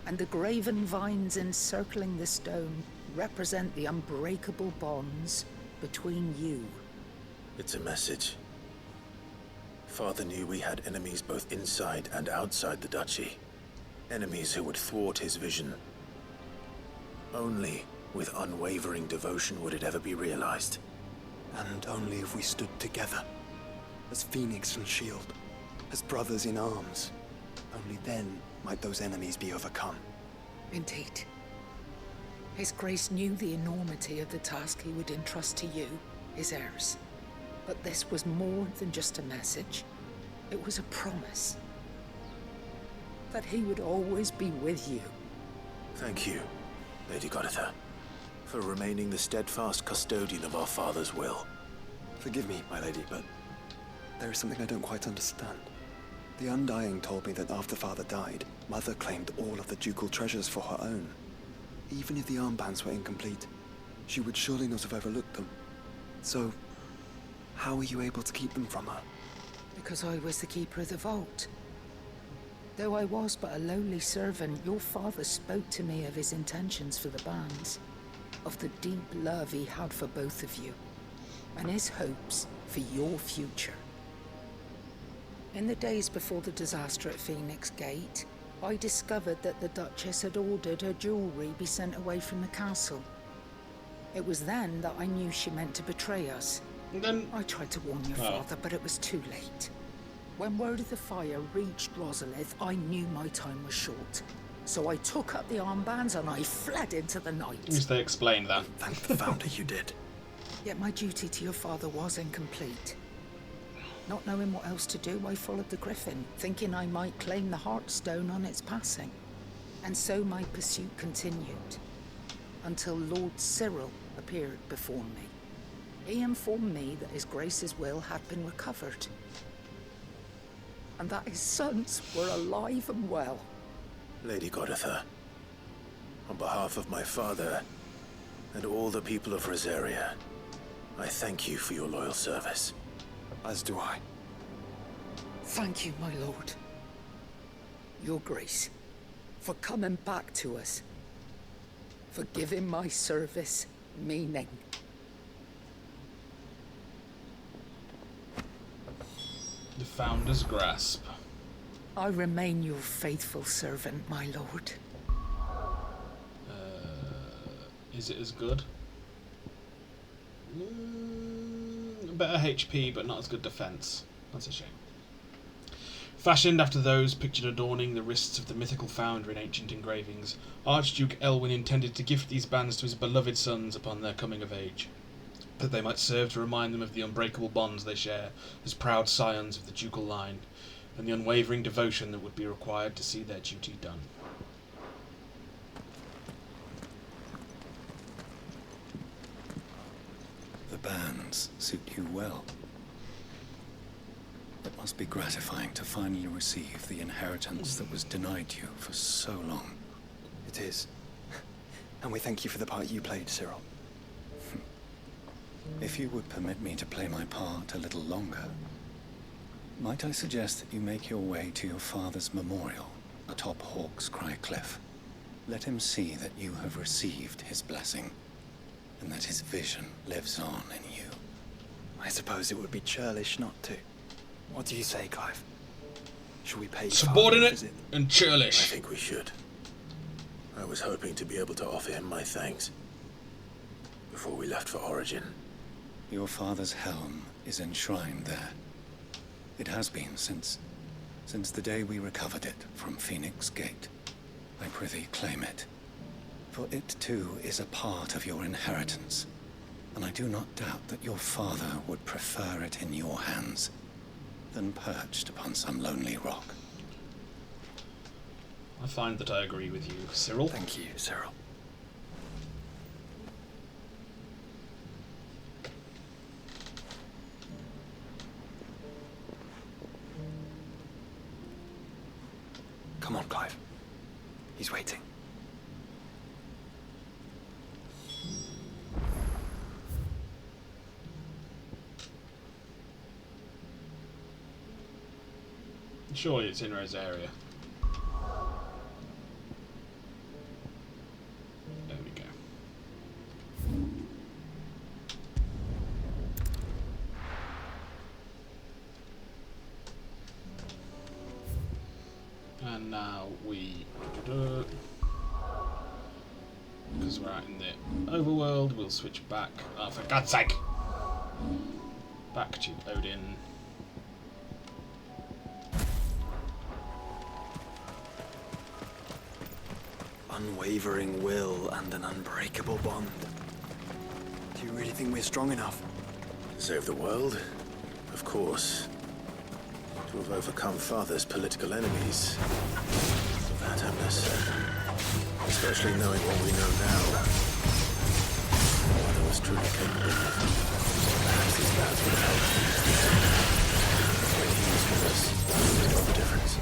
And the graven vines encircling the stone represent the unbreakable bonds between you. It's a message. Father knew we had enemies both inside and outside the duchy. Enemies who would thwart his vision. Only with unwavering devotion would it ever be realized. And only if we stood together, as Phoenix and Shield, as brothers in arms. Only then might those enemies be overcome. Indeed. His Grace knew the enormity of the task he would entrust to you, his heirs. But this was more than just a message. It was a promise. That he would always be with you. Thank you, Lady Goditha, for remaining the steadfast custodian of our father's will. Forgive me, my lady, but there is something I don't quite understand. The Undying told me that after Father died, Mother claimed all of the ducal treasures for her own. Even if the armbands were incomplete, she would surely not have overlooked them. So, how were you able to keep them from her? Because I was the keeper of the vault. Though I was but a lowly servant, your father spoke to me of his intentions for the bands, of the deep love he had for both of you, and his hopes for your future. In the days before the disaster at Phoenix Gate, I discovered that the Duchess had ordered her jewelry be sent away from the castle. It was then that I knew she meant to betray us. I tried to warn your father, but it was too late. When word of the fire reached Rosalith, I knew my time was short. So I took up the armbands and I fled into the night. At least they explained that. Thank the Founder you did. Yet my duty to your father was incomplete. Not knowing what else to do, I followed the Griffin, thinking I might claim the Heartstone on its passing. And so my pursuit continued, until Lord Cyril appeared before me. He informed me that His Grace's will had been recovered. and that his sons were alive and well. Lady Goditha, on behalf of my father and all the people of Rosaria, I thank you for your loyal service. As do I. Thank you, my lord. Your grace, for coming back to us, for giving my service meaning. The Founder's Grasp. I remain your faithful servant, my lord. Is it as good? Better HP, but not as good defense. That's a shame. Fashioned after those pictured adorning the wrists of the mythical founder in ancient engravings, Archduke Elwyn intended to gift these bands to his beloved sons upon their coming of age, that they might serve to remind them of the unbreakable bonds they share as proud scions of the ducal line, and the unwavering devotion that would be required to see their duty done. The bands suit you well. It must be gratifying to finally receive the inheritance that was denied you for so long. It is. And we thank you for the part you played, Cyril. If you would permit me to play my part a little longer, might I suggest that you make your way to your father's memorial atop Hawk's Cry Cliff? Let him see that you have received his blessing, and that his vision lives on in you. I suppose it would be churlish not to. What do you say, Clive? Should we pay subordinate and churlish? I think we should. I was hoping to be able to offer him my thanks before we left for Origin. Your father's helm is enshrined there. It has been since the day we recovered it from Phoenix Gate. I prithee claim it, for it too is a part of your inheritance, and I do not doubt that your father would prefer it in your hands than perched upon some lonely rock. I find that I agree with you, Cyril. Thank you, Cyril. Come on, Clive. He's waiting. Surely it's in Rosaria. There we go. And now we, because we're out in the overworld, we'll switch back. Oh, for God's sake! Back to Odin. Unwavering will and an unbreakable bond. Do you really think we're strong enough? To save the world? Of course. To have overcome Father's political enemies. That I'm less certain. Especially knowing what we know now. Father was truly capable. Perhaps these lads would help. When he was with us, we know the difference.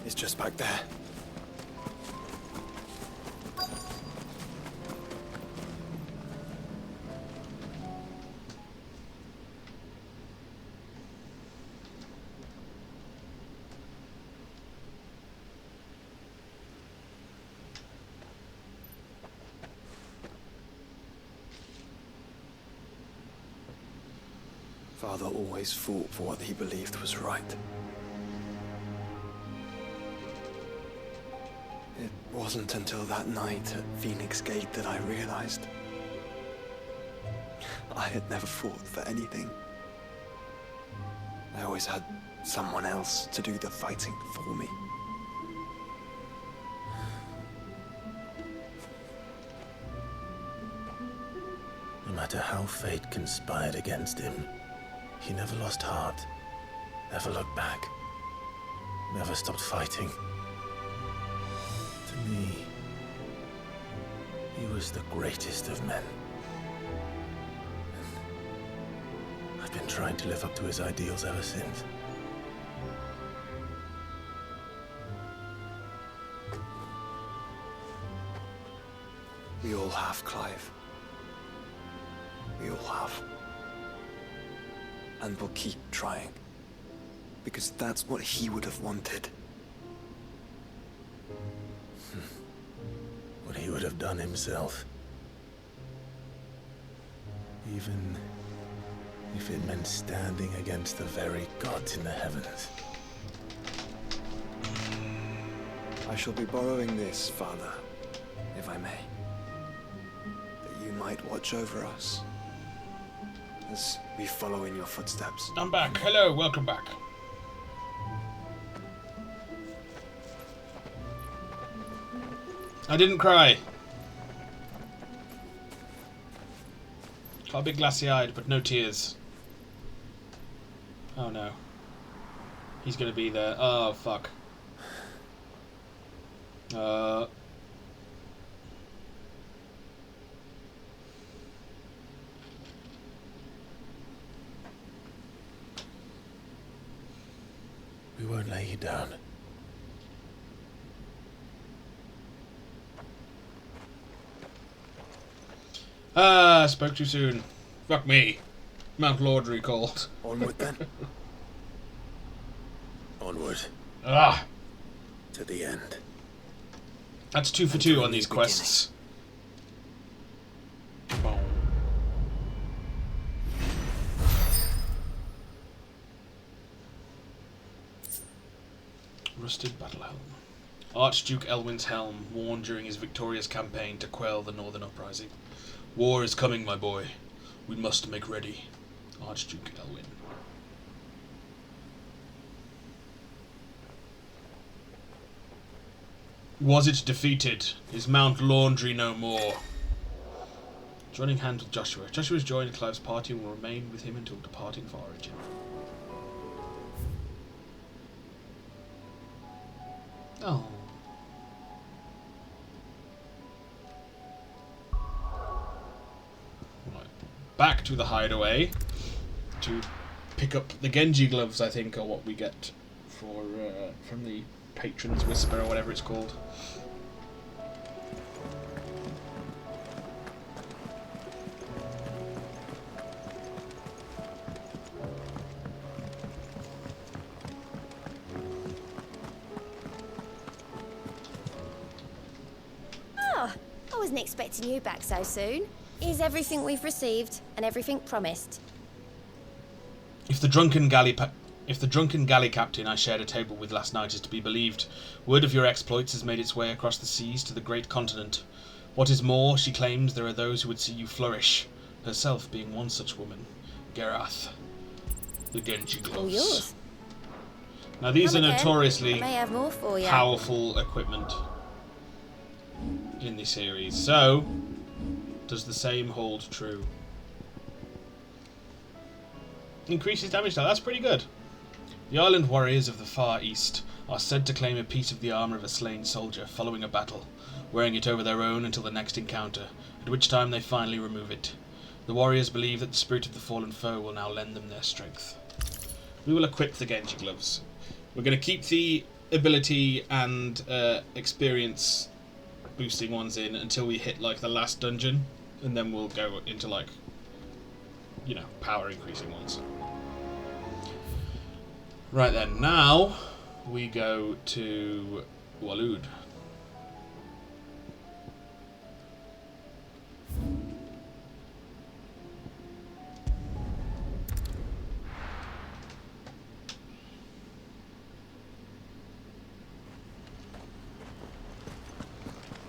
It's just back there. Father always fought for what he believed was right. It wasn't until that night at Phoenix Gate that I realized I had never fought for anything. I always had someone else to do the fighting for me. No matter how fate conspired against him, he never lost heart, never looked back, never stopped fighting. To me, he was the greatest of men. And I've been trying to live up to his ideals ever since. We all have, Clive. We all have. And we'll keep trying. Because that's what he would have wanted. What he would have done himself. Even if it meant standing against the very gods in the heavens. I shall be borrowing this, Father, if I may. That you might watch over us as we follow in your footsteps. I'm back. Hello, welcome back. I didn't cry. Got a bit glassy-eyed, but no tears. Oh no. He's gonna be there. Oh, fuck. We won't lay you down. Ah, spoke too soon. Fuck me. Mount Laudry called. Onward then. Onward. Ah. To the end. That's 2 for 2 on these quests. Rusted battle helm. Archduke Elwin's helm, worn during his victorious campaign to quell the northern uprising. War is coming, my boy. We must make ready. Archduke Elwin. Was it defeated? Is Mount Laundry no more? Joining hands with Joshua. Joshua has joined Clive's party and will remain with him until departing for Origin. Oh. Right. Back to the hideaway to pick up the Genji gloves, I think, are what we get for from the Patron's Whisper or whatever it's called. Oh, I wasn't expecting you back so soon. Is everything we've received and everything promised? If the drunken galley captain I shared a table with last night is to be believed, word of your exploits has made its way across the seas to the great continent. What is more, she claims there are those who would see you flourish, herself being one such woman, Gerath. The Genji gloves. All yours. Now these Come are again. notoriously I may have more for you. powerful equipment in the series. So, does the same hold true? Increases damage now. That's pretty good. The island warriors of the Far East are said to claim a piece of the armour of a slain soldier following a battle, wearing it over their own until the next encounter, at which time they finally remove it. The warriors believe that the spirit of the fallen foe will now lend them their strength. We will equip the Genji gloves. We're going to keep the ability and experience boosting ones in until we hit like the last dungeon, and then we'll go into like, you know, power increasing ones. Right then, now we go to Waloed.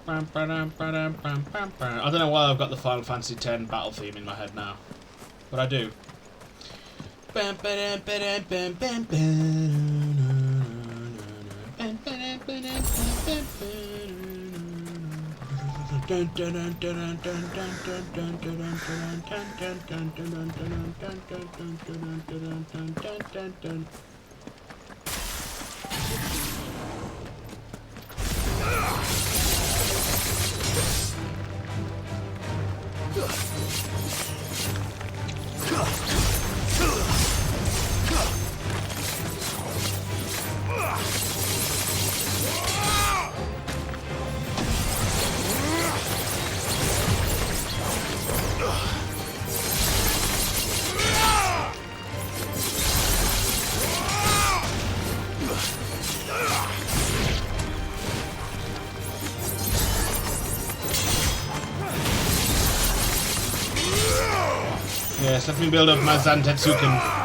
I don't know why I've got the Final Fantasy X battle theme in my head now. But I do. Yes, let me build up my Zantetsuken.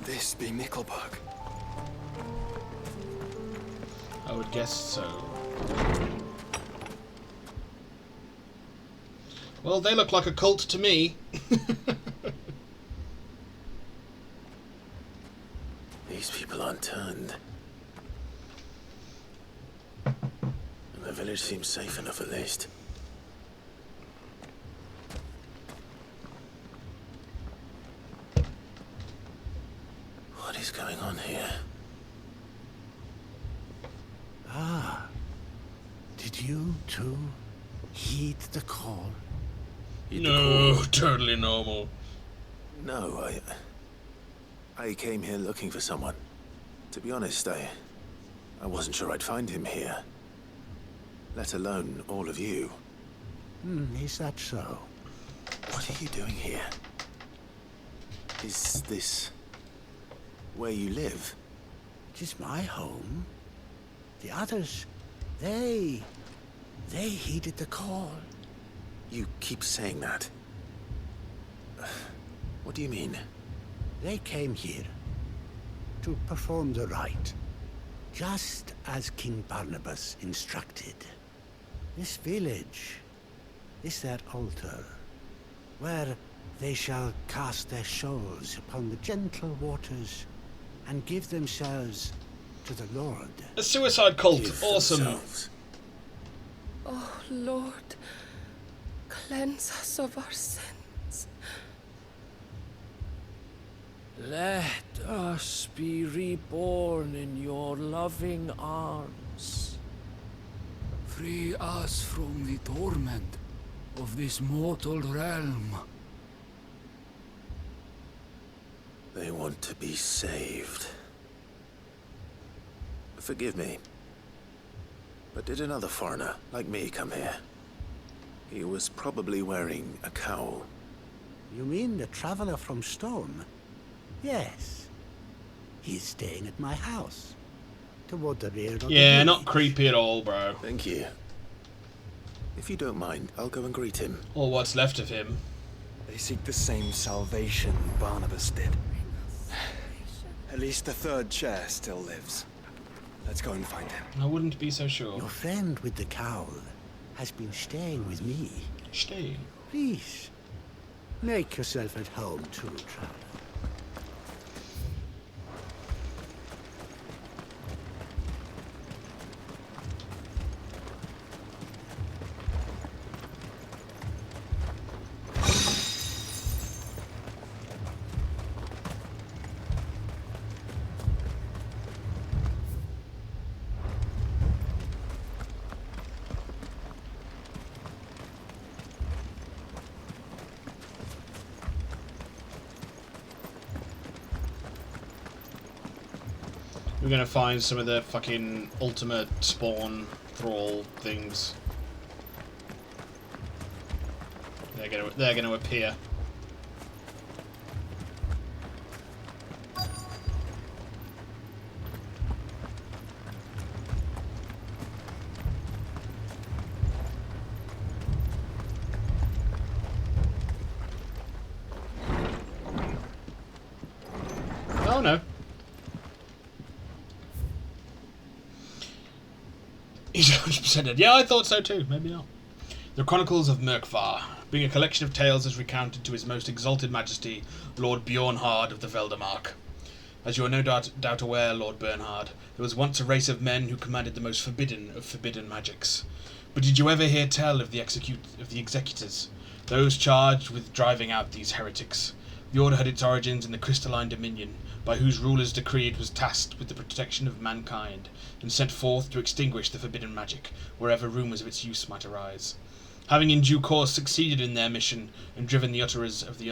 This be Mickelberg? I would guess so. Well, they look like a cult to me. These people aren't turned. And the village seems safe enough at least. What is going on here? Ah. Did you too heed the call? No, totally normal. No, I came here looking for someone. To be honest, I wasn't sure I'd find him here. Let alone all of you. Is that so? What are you doing here? Is this where you live? It is my home. The others, they heeded the call. You keep saying that. What do you mean? They came here to perform the rite, just as King Barnabas instructed. This village is their altar, where they shall cast their souls upon the gentle waters and give themselves to the Lord. A suicide cult, awesome. Themselves. Oh, Lord, cleanse us of our sins. Let us be reborn in your loving arms. Free us from the torment of this mortal realm. They want to be saved. Forgive me, but did another foreigner like me come here? He was probably wearing a cowl. You mean the traveler from Stone? Yes. He's staying at my house, toward the rear of the Yeah, village. not creepy at all, bro. Thank you. If you don't mind, I'll go and greet him. Or what's left of him. They seek the same salvation Barnabas did. At least the third chair still lives. Let's go and find him. I wouldn't be so sure. Your friend with the cowl has been staying with me. Staying? Please, make yourself at home too, traveler. We're gonna find some of the fucking ultimate spawn thrall things. They're gonna appear. Oh no. He's 100% dead. Yeah, I thought so too. Maybe not. The Chronicles of Merkvar, being a collection of tales as recounted to His Most Exalted Majesty, Lord Bjornhard of the Veldemark. As you are no doubt aware, Lord Bernhard, there was once a race of men who commanded the most forbidden of forbidden magics. But did you ever hear tell of the executors, those charged with driving out these heretics? The order had its origins in the crystalline dominion, by whose rulers decree it was tasked with the protection of mankind, and sent forth to extinguish the forbidden magic, wherever rumours of its use might arise. Having in due course succeeded in their mission, and driven the utterers of the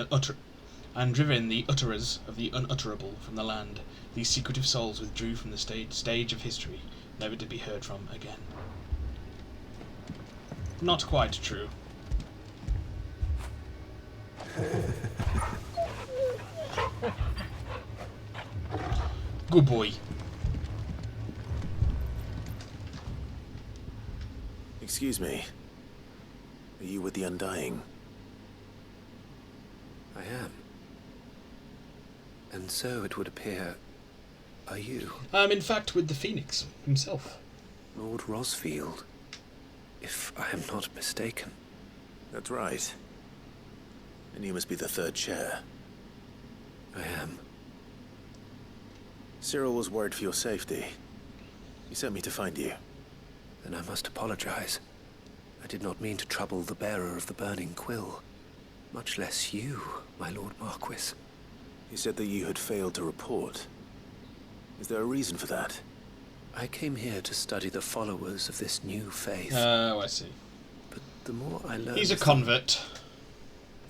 unutterable from the land, these secretive souls withdrew from the stage of history, never to be heard from again. Not quite true. Good boy. Excuse me. Are you with the Undying? I am. And so it would appear, are you? I'm in fact with the Phoenix himself. Lord Rosfield, if I am not mistaken. That's right. And you must be the third chair. I am. Cyril was worried for your safety. He sent me to find you. Then I must apologize. I did not mean to trouble the bearer of the burning quill. Much less you, my Lord Marquis. He said that you had failed to report. Is there a reason for that? I came here to study the followers of this new faith. Oh, I see. But the more I learned... He's a convert.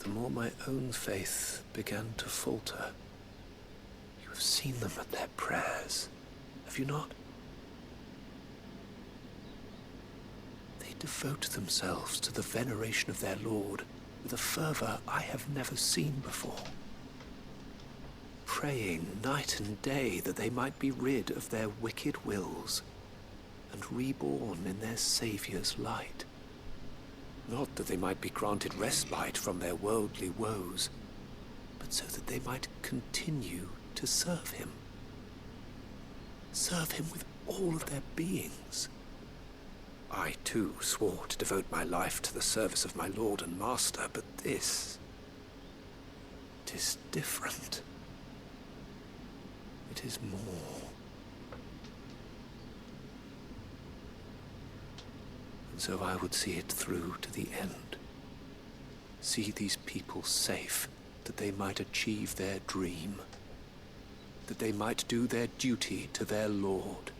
The more my own faith began to falter. You have seen them at their prayers, have you not? They devote themselves to the veneration of their Lord with a fervor I have never seen before. Praying night and day that they might be rid of their wicked wills and reborn in their Saviour's light. Not that they might be granted respite from their worldly woes, but so that they might continue to serve him. Serve him with all of their beings. I too swore to devote my life to the service of my Lord and Master, but this... it is different. It is more. And so I would see it through to the end. See these people safe, that they might achieve their dream. That they might do their duty to their Lord.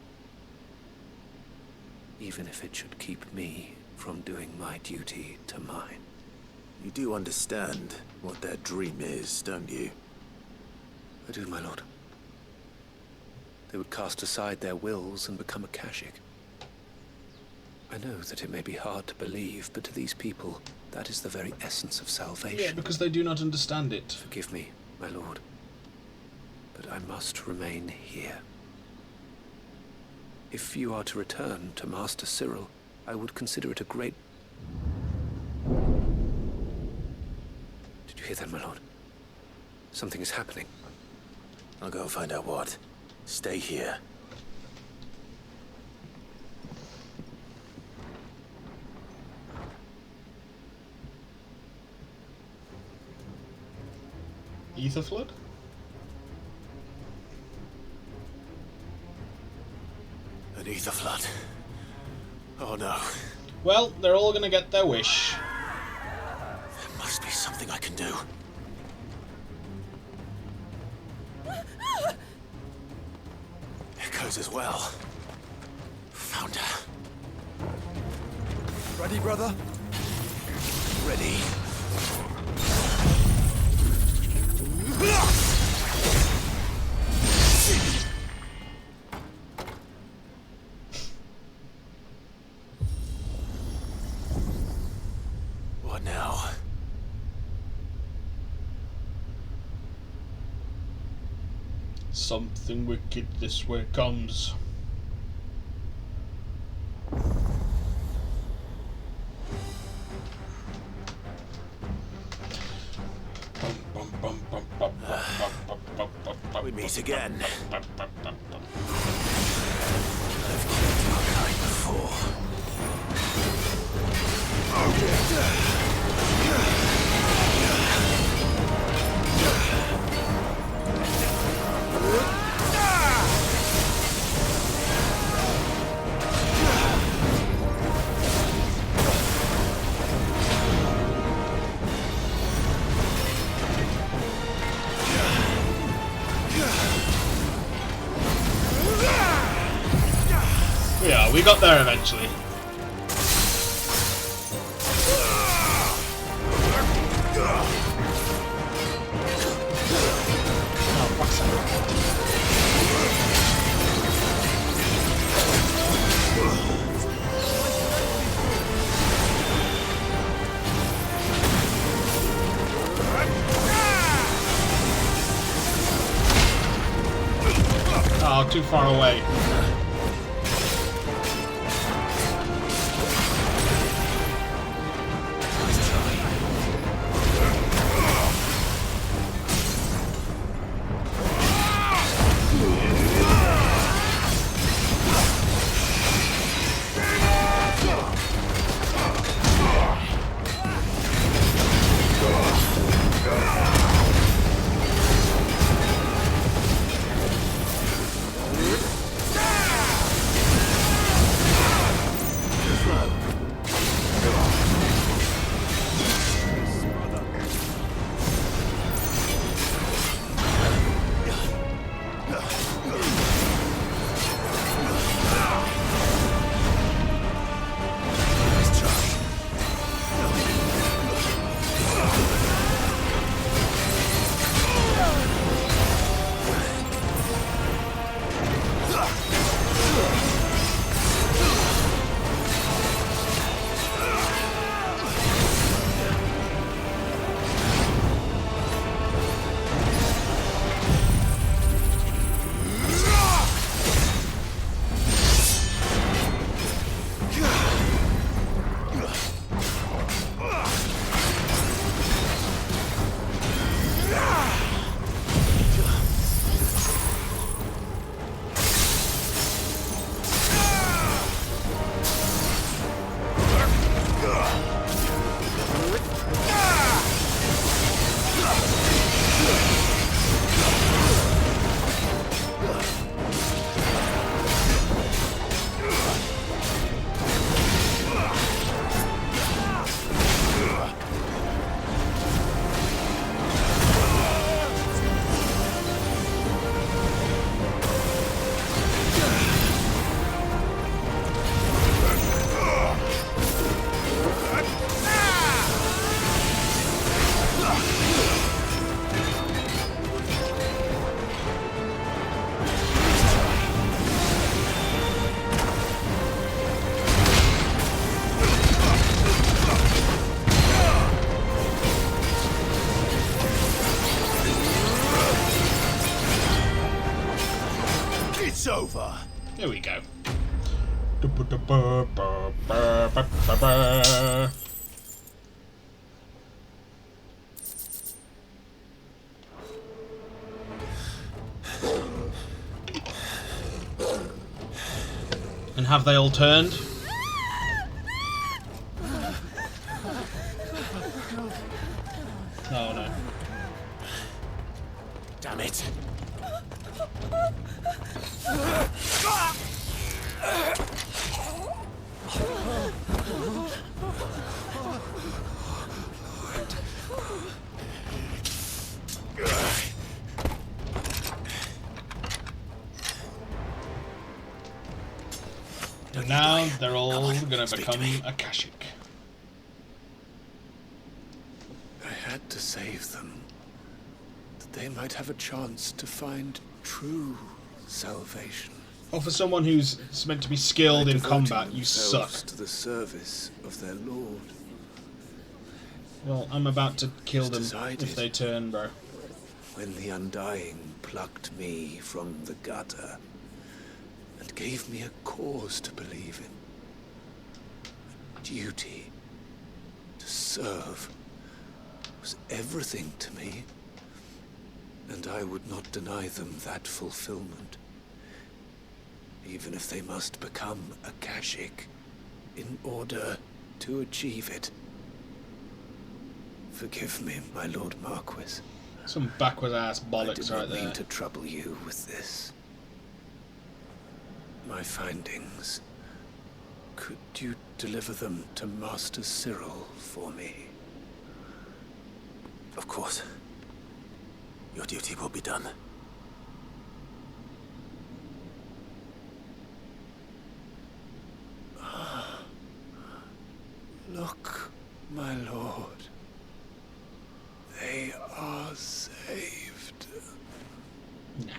Even if it should keep me from doing my duty to mine. You do understand what their dream is, don't you? I do, my lord. They would cast aside their wills and become a Kashik. I know that it may be hard to believe, but to these people, that is the very essence of salvation. Yeah, because they do not understand it. Forgive me, my lord. But I must remain here. If you are to return to Master Cyril, I would consider it a great... Did you hear that, my lord? Something is happening. I'll go find out what. Stay here. Ether flood? An ether flood. Oh no. Well, they're all gonna get their wish. There must be something I can do. Echoes as well. Found her. Ready, brother? Ready. Something wicked this way comes. We meet again. I've killed your kind before. Yeah, we got there eventually. Oh, too far away. Over. There we go. And have they all turned? Oh no. Damn it. And now they're all gonna become Akashic. I had to save them, that they might have a chance to find true salvation. Well, for someone who's meant to be skilled in combat, you suck. To the service of their lord. Well, I'm about to kill them if they turn, bro. when the Undying plucked me from the gutter and gave me a cause to believe in. A duty to serve was everything to me, and I would not deny them that fulfillment, even if they must become Akashic in order to achieve it. Forgive me, my Lord Marquis. Some backward ass bollocks right I did not mean there. to trouble you with this. My findings. Could you deliver them to Master Cyril for me? Of course. Your duty will be done. Look, my lord. They are saved. Nah.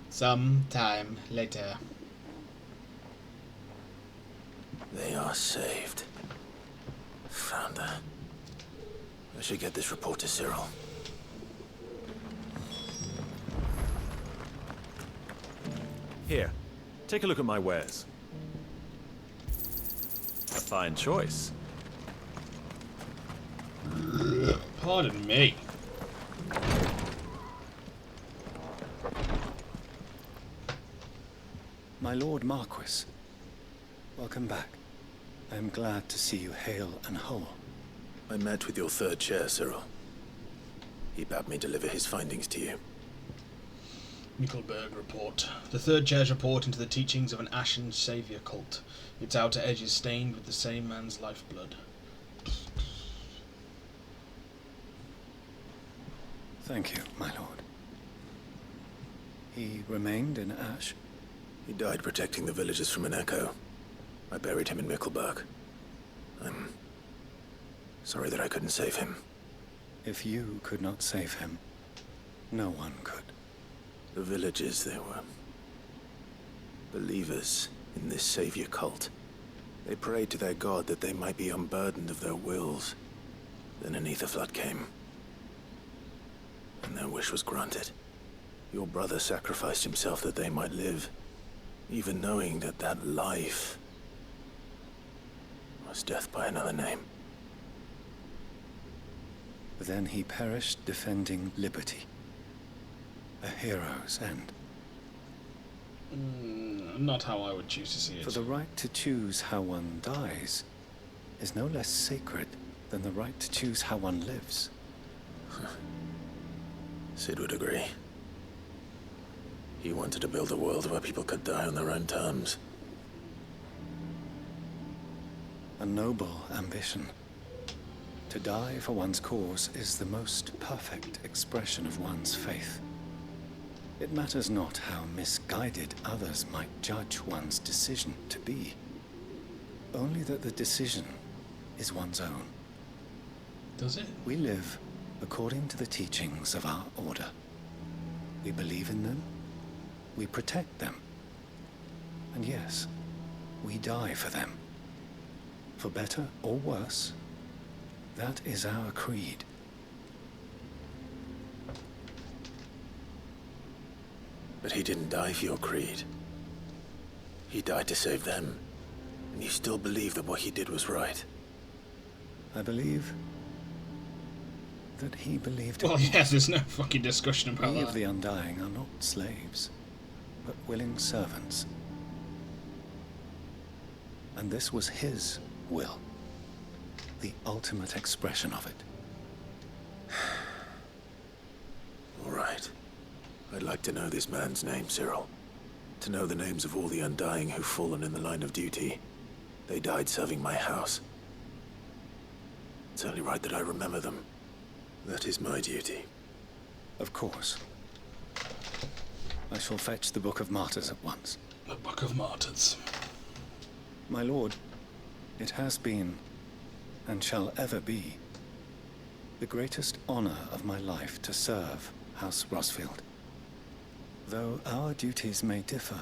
Some time later. They are saved. Founder. I should get this report to Cyril. Here, take a look at my wares. A fine choice. Pardon me. My Lord Marquis, welcome back. I am glad to see you hale and whole. I met with your third chair, Cyril. He bade me deliver his findings to you. Mickelberg report. The third chair's report into the teachings of an Ashen Saviour cult. Its outer edge is stained with the same man's lifeblood. Thank you, my lord. He remained in Ash? He died protecting the villagers from an echo. I buried him in Mickelberg. I'm sorry that I couldn't save him. If you could not save him, no one could. The villagers, they were believers in this savior cult. They prayed to their god that they might be unburdened of their wills. Then an ether flood came, and their wish was granted. Your brother sacrificed himself that they might live, even knowing that that life was death by another name. Then he perished defending liberty. A hero's end. Not how I would choose to see it. For the right to choose how one dies is no less sacred than the right to choose how one lives. Sid would agree. He wanted to build a world where people could die on their own terms. A noble ambition. To die for one's cause is the most perfect expression of one's faith. It matters not how misguided others might judge one's decision to be. Only that the decision is one's own. Does it? We live according to the teachings of our order. We believe in them. We protect them. And yes, we die for them. For better or worse, that is our creed. But he didn't die for your creed. He died to save them. And you still believe that what he did was right. I believe that he believed. Well, yes, there's no fucking discussion about We that. of the Undying are not slaves, but willing servants. And this was his will, the ultimate expression of it. All right. I'd like to know this man's name, Cyril. To know the names of all the Undying who've fallen in the line of duty. They died serving my house. It's only right that I remember them. That is my duty. Of course. I shall fetch the Book of Martyrs at once. The Book of Martyrs. My lord, it has been, and shall ever be, the greatest honor of my life to serve House Rosfield. Though our duties may differ,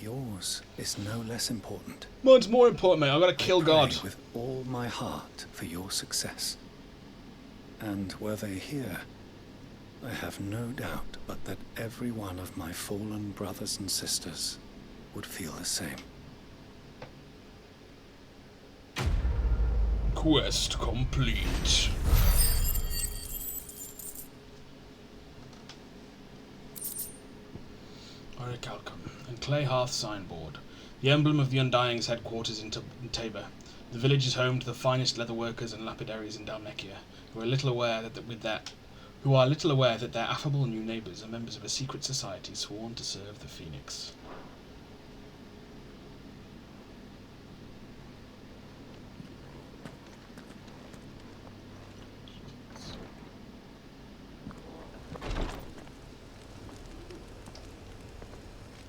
yours is no less important. Mine's more important, mate. I've got to kill God. With all my heart for your success. And were they here, I have no doubt but that every one of my fallen brothers and sisters would feel the same. Quest complete. Orichalcum and Clay Hearth signboard. The emblem of the Undying's headquarters in Tabor. The village is home to the finest leatherworkers and lapidaries in Dalmekia, who are little aware that their affable new neighbours are members of a secret society sworn to serve the Phoenix.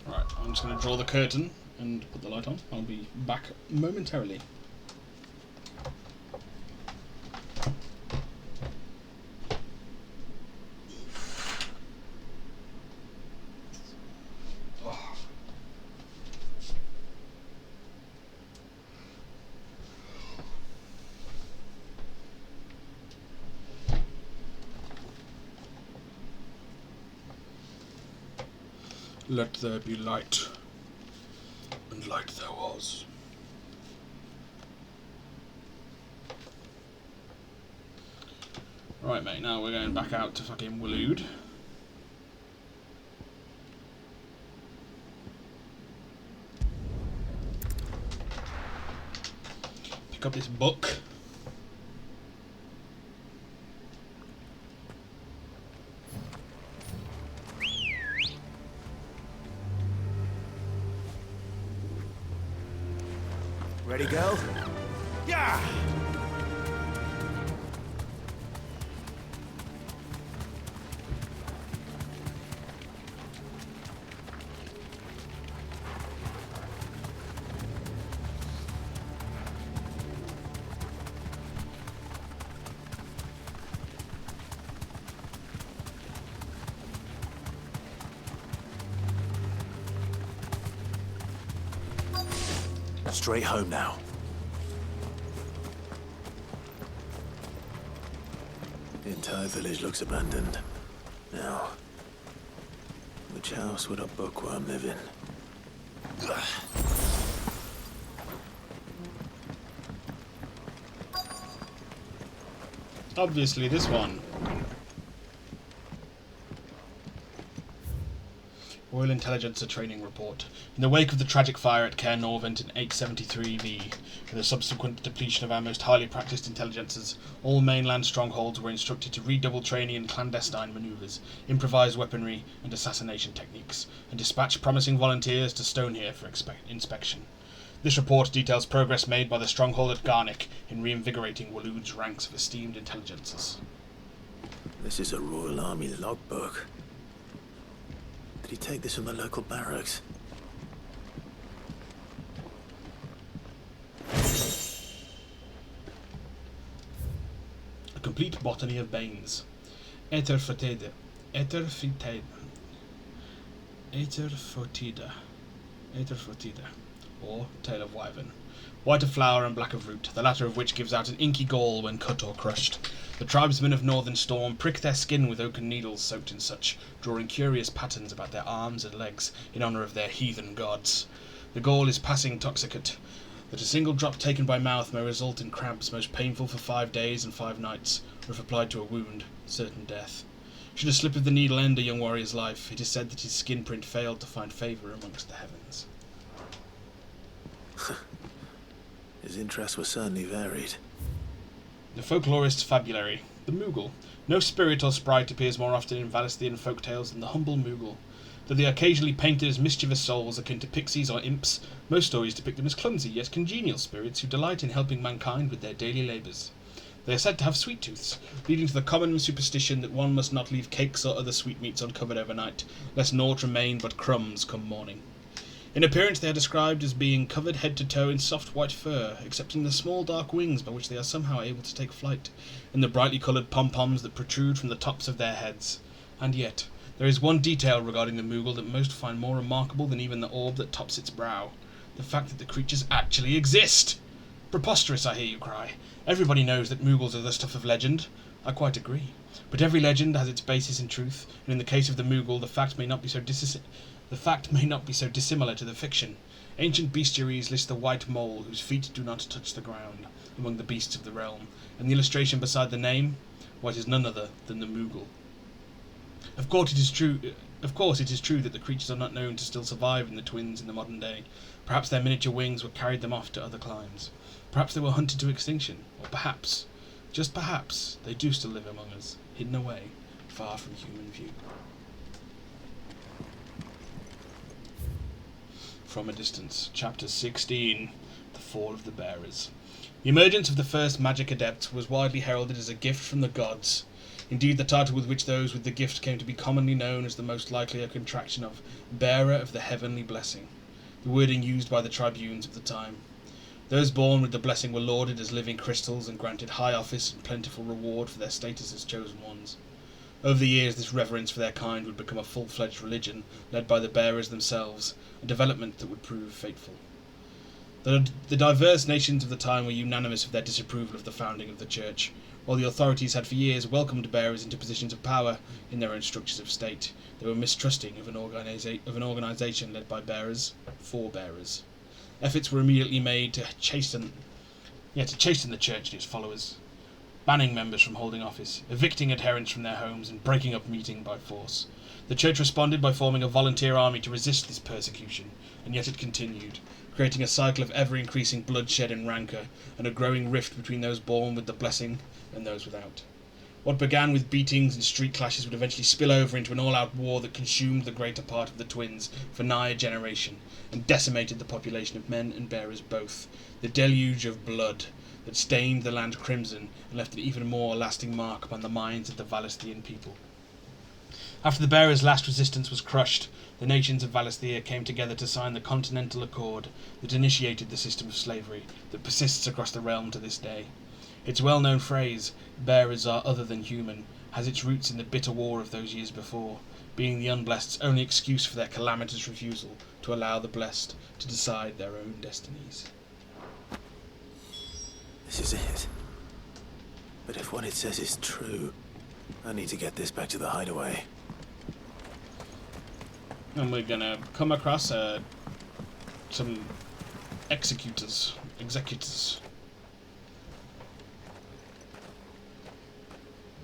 Right, I'm just going to draw the curtain and put the light on. I'll be back momentarily. Let there be light, and light there was. Right, mate, now we're going back out to fucking Waloed. Pick up this book. Ready, go? Yeah! Straight home now. The entire village looks abandoned. Now, which house would a bookworm live in? Obviously this one. Royal Intelligencer Training Report. In the wake of the tragic fire at Cair Norvent in 873V, and the subsequent depletion of our most highly practiced intelligencers, all mainland strongholds were instructed to redouble training in clandestine manoeuvres, improvised weaponry, and assassination techniques, and dispatch promising volunteers to Stonehere for inspection. This report details progress made by the stronghold at Garnick in reinvigorating Waloed's ranks of esteemed intelligencers. This is a Royal Army logbook. Did he take this from the local barracks? A complete botany of Banes. Aetherfotida, or tail of wyvern. White of flower and black of root, the latter of which gives out an inky gall when cut or crushed. The tribesmen of Northern Storm prick their skin with oaken needles soaked in such, drawing curious patterns about their arms and legs in honour of their heathen gods. The gall is passing toxicate, that a single drop taken by mouth may result in cramps most painful for 5 days and 5 nights, or if applied to a wound, certain death. Should a slip of the needle end a young warrior's life, it is said that his skin print failed to find favour amongst the heavens. His interests were certainly varied. The folklorist's fabulary, the Moogle. No spirit or sprite appears more often in Valisthian folk tales than the humble Moogle. Though they are occasionally painted as mischievous souls akin to pixies or imps, most stories depict them as clumsy yet congenial spirits who delight in helping mankind with their daily labours. They are said to have sweet tooths, leading to the common superstition that one must not leave cakes or other sweetmeats uncovered overnight, lest naught remain but crumbs come morning. In appearance they are described as being covered head to toe in soft white fur, excepting the small dark wings by which they are somehow able to take flight, and the brightly coloured pom-poms that protrude from the tops of their heads. And yet, there is one detail regarding the Moogle that most find more remarkable than even the orb that tops its brow: the fact that the creatures actually exist! Preposterous, I hear you cry. Everybody knows that Moogles are the stuff of legend. I quite agree. But every legend has its basis in truth, and in the case of the Moogle, the fact may not be so dissimilar to the fiction. Ancient bestiaries list the white mole whose feet do not touch the ground among the beasts of the realm, and the illustration beside the name, why, it is none other than the Moogle. Of course, it is true that the creatures are not known to still survive in the Twins in the modern day. Perhaps their miniature wings were carried them off to other climes. Perhaps they were hunted to extinction, or perhaps, just perhaps, they do still live among us, hidden away, far from human view. From a Distance, Chapter 16, The Fall of the Bearers. The emergence of the first magic adepts was widely heralded as a gift from the gods. Indeed, the title with which those with the gift came to be commonly known as the most likely a contraction of Bearer of the Heavenly Blessing, the wording used by the tribunes of the time. Those born with the blessing were lauded as living crystals and granted high office and plentiful reward for their status as chosen ones. Over the years, this reverence for their kind would become a full-fledged religion, led by the bearers themselves, a development that would prove fateful. The diverse nations of the time were unanimous of their disapproval of the founding of the Church, while the authorities had for years welcomed bearers into positions of power in their own structures of state. They were mistrusting of an organisation led by bearers for bearers. Efforts were immediately made to chasten the Church and its followers, banning members from holding office, evicting adherents from their homes, and breaking up meeting by force. The Church responded by forming a volunteer army to resist this persecution, and yet it continued, creating a cycle of ever-increasing bloodshed and rancour, and a growing rift between those born with the blessing and those without. What began with beatings and street clashes would eventually spill over into an all-out war that consumed the greater part of the Twins for nigh a generation, and decimated the population of men and bearers both. The deluge of blood that stained the land crimson and left an even more lasting mark upon the minds of the Valisthian people. After the bearers' last resistance was crushed, the nations of Valisthea came together to sign the Continental Accord that initiated the system of slavery that persists across the realm to this day. Its well-known phrase, "bearers are other than human," has its roots in the bitter war of those years before, being the unblessed's only excuse for their calamitous refusal to allow the blessed to decide their own destinies. This is it. But if what it says is true, I need to get this back to the hideaway. And we're gonna come across some executors.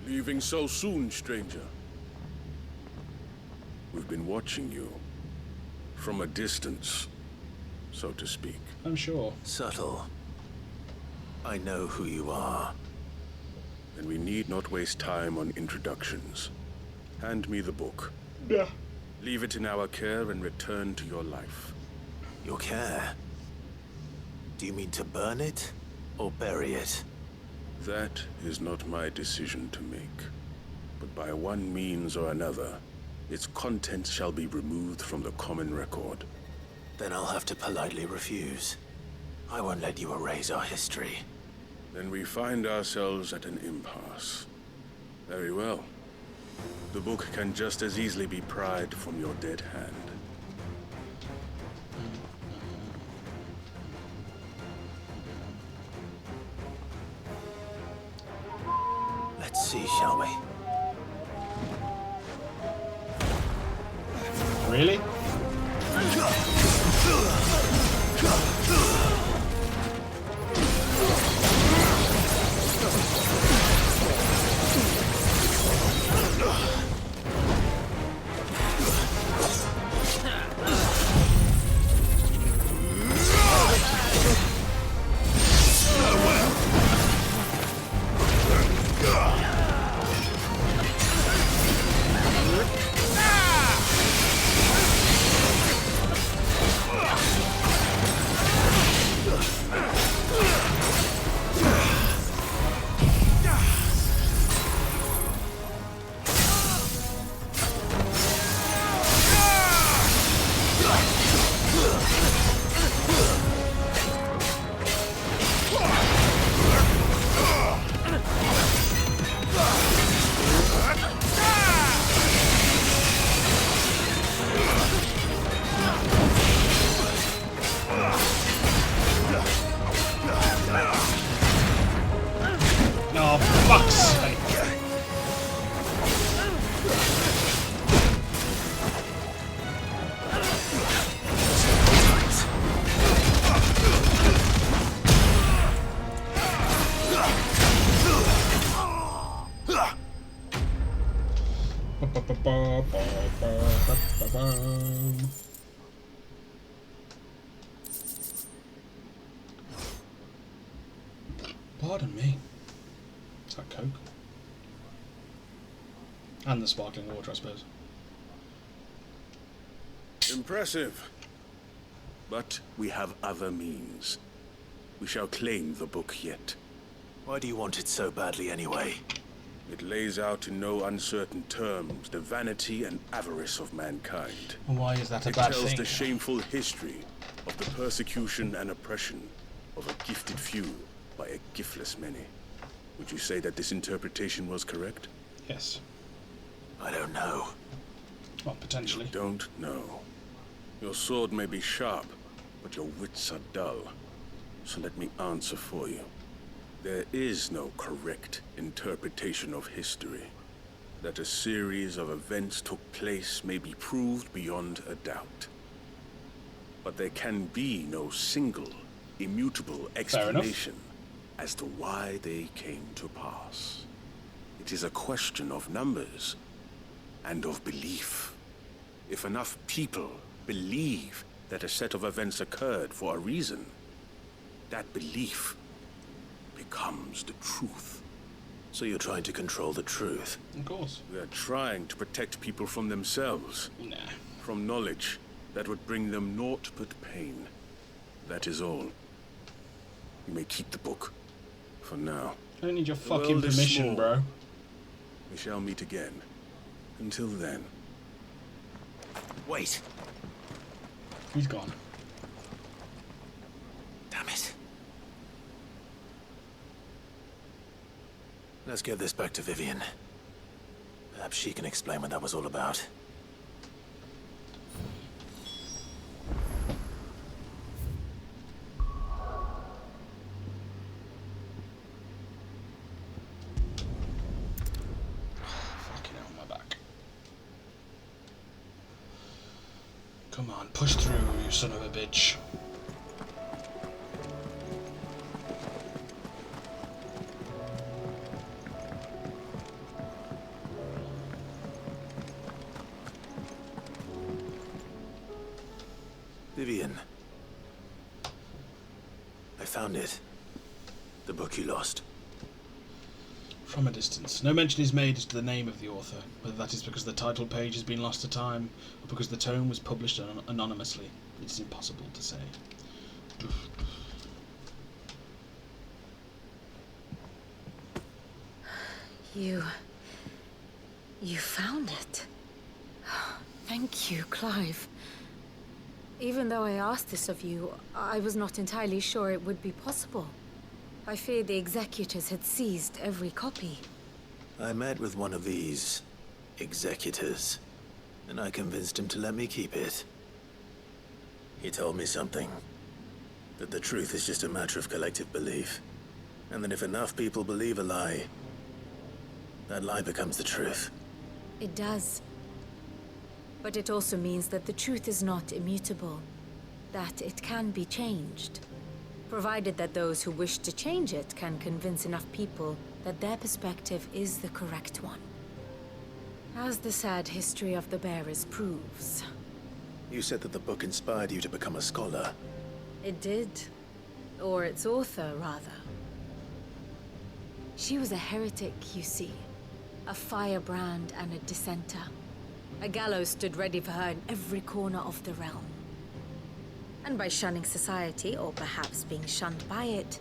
Leaving so soon, stranger? We've been watching you. From a distance, so to speak. I'm sure. Subtle. I know who you are. Then we need not waste time on introductions. Hand me the book. Yeah. Leave it in our care and return to your life. Your care? Do you mean to burn it, or bury it? That is not my decision to make. But by one means or another, its contents shall be removed from the common record. Then I'll have to politely refuse. I won't let you erase our history. Then we find ourselves at an impasse. Very well. The book can just as easily be pried from your dead hand. Let's see, shall we? Really? pardon me. Is that Coke? And the sparkling water, I suppose. Impressive. But we have other means. We shall claim the book yet. Why do you want it so badly anyway? It lays out in no uncertain terms the vanity and avarice of mankind. Why is that a it bad tells thing? the shameful history of the persecution and oppression of a gifted few by a giftless many. Would you say that this interpretation was correct? Yes. I don't know. Well, potentially. You don't know. Your sword may be sharp, but your wits are dull. So let me answer for you. There is no correct interpretation of history. That a series of events took place may be proved beyond a doubt. But there can be no single, immutable explanation as to why they came to pass. It is a question of numbers and of belief. If enough people believe that a set of events occurred for a reason, that belief becomes the truth. So you're trying to control the truth? Of course. We are trying to protect people from themselves. Nah. From knowledge that would bring them naught but pain. That is all. You may keep the book. For now. I don't need your The fucking world is permission, small. bro. We shall meet again. Until then. Wait. He's gone. Damn it. Let's give this back to Vivian. Perhaps she can explain what that was all about. Fucking hell, my back. Come on, push through, you son of a bitch. Vivian. I found it. The book you lost. From a distance. No mention is made as to the name of the author, whether that is because the title page has been lost to time, or because the tome was published anonymously. It is impossible to say. You found it. Thank you, Clive. Even though I asked this of you, I was not entirely sure it would be possible. I feared the executors had seized every copy. I met with one of these executors, and I convinced him to let me keep it. He told me something. That the truth is just a matter of collective belief. And that if enough people believe a lie, that lie becomes the truth. It does. But it also means that the truth is not immutable. That it can be changed. Provided that those who wish to change it can convince enough people that their perspective is the correct one. As the sad history of the bearers proves. You said that the book inspired you to become a scholar. It did. Or its author, rather. She was a heretic, you see. A firebrand and a dissenter. A gallows stood ready for her in every corner of the realm. And by shunning society, or perhaps being shunned by it,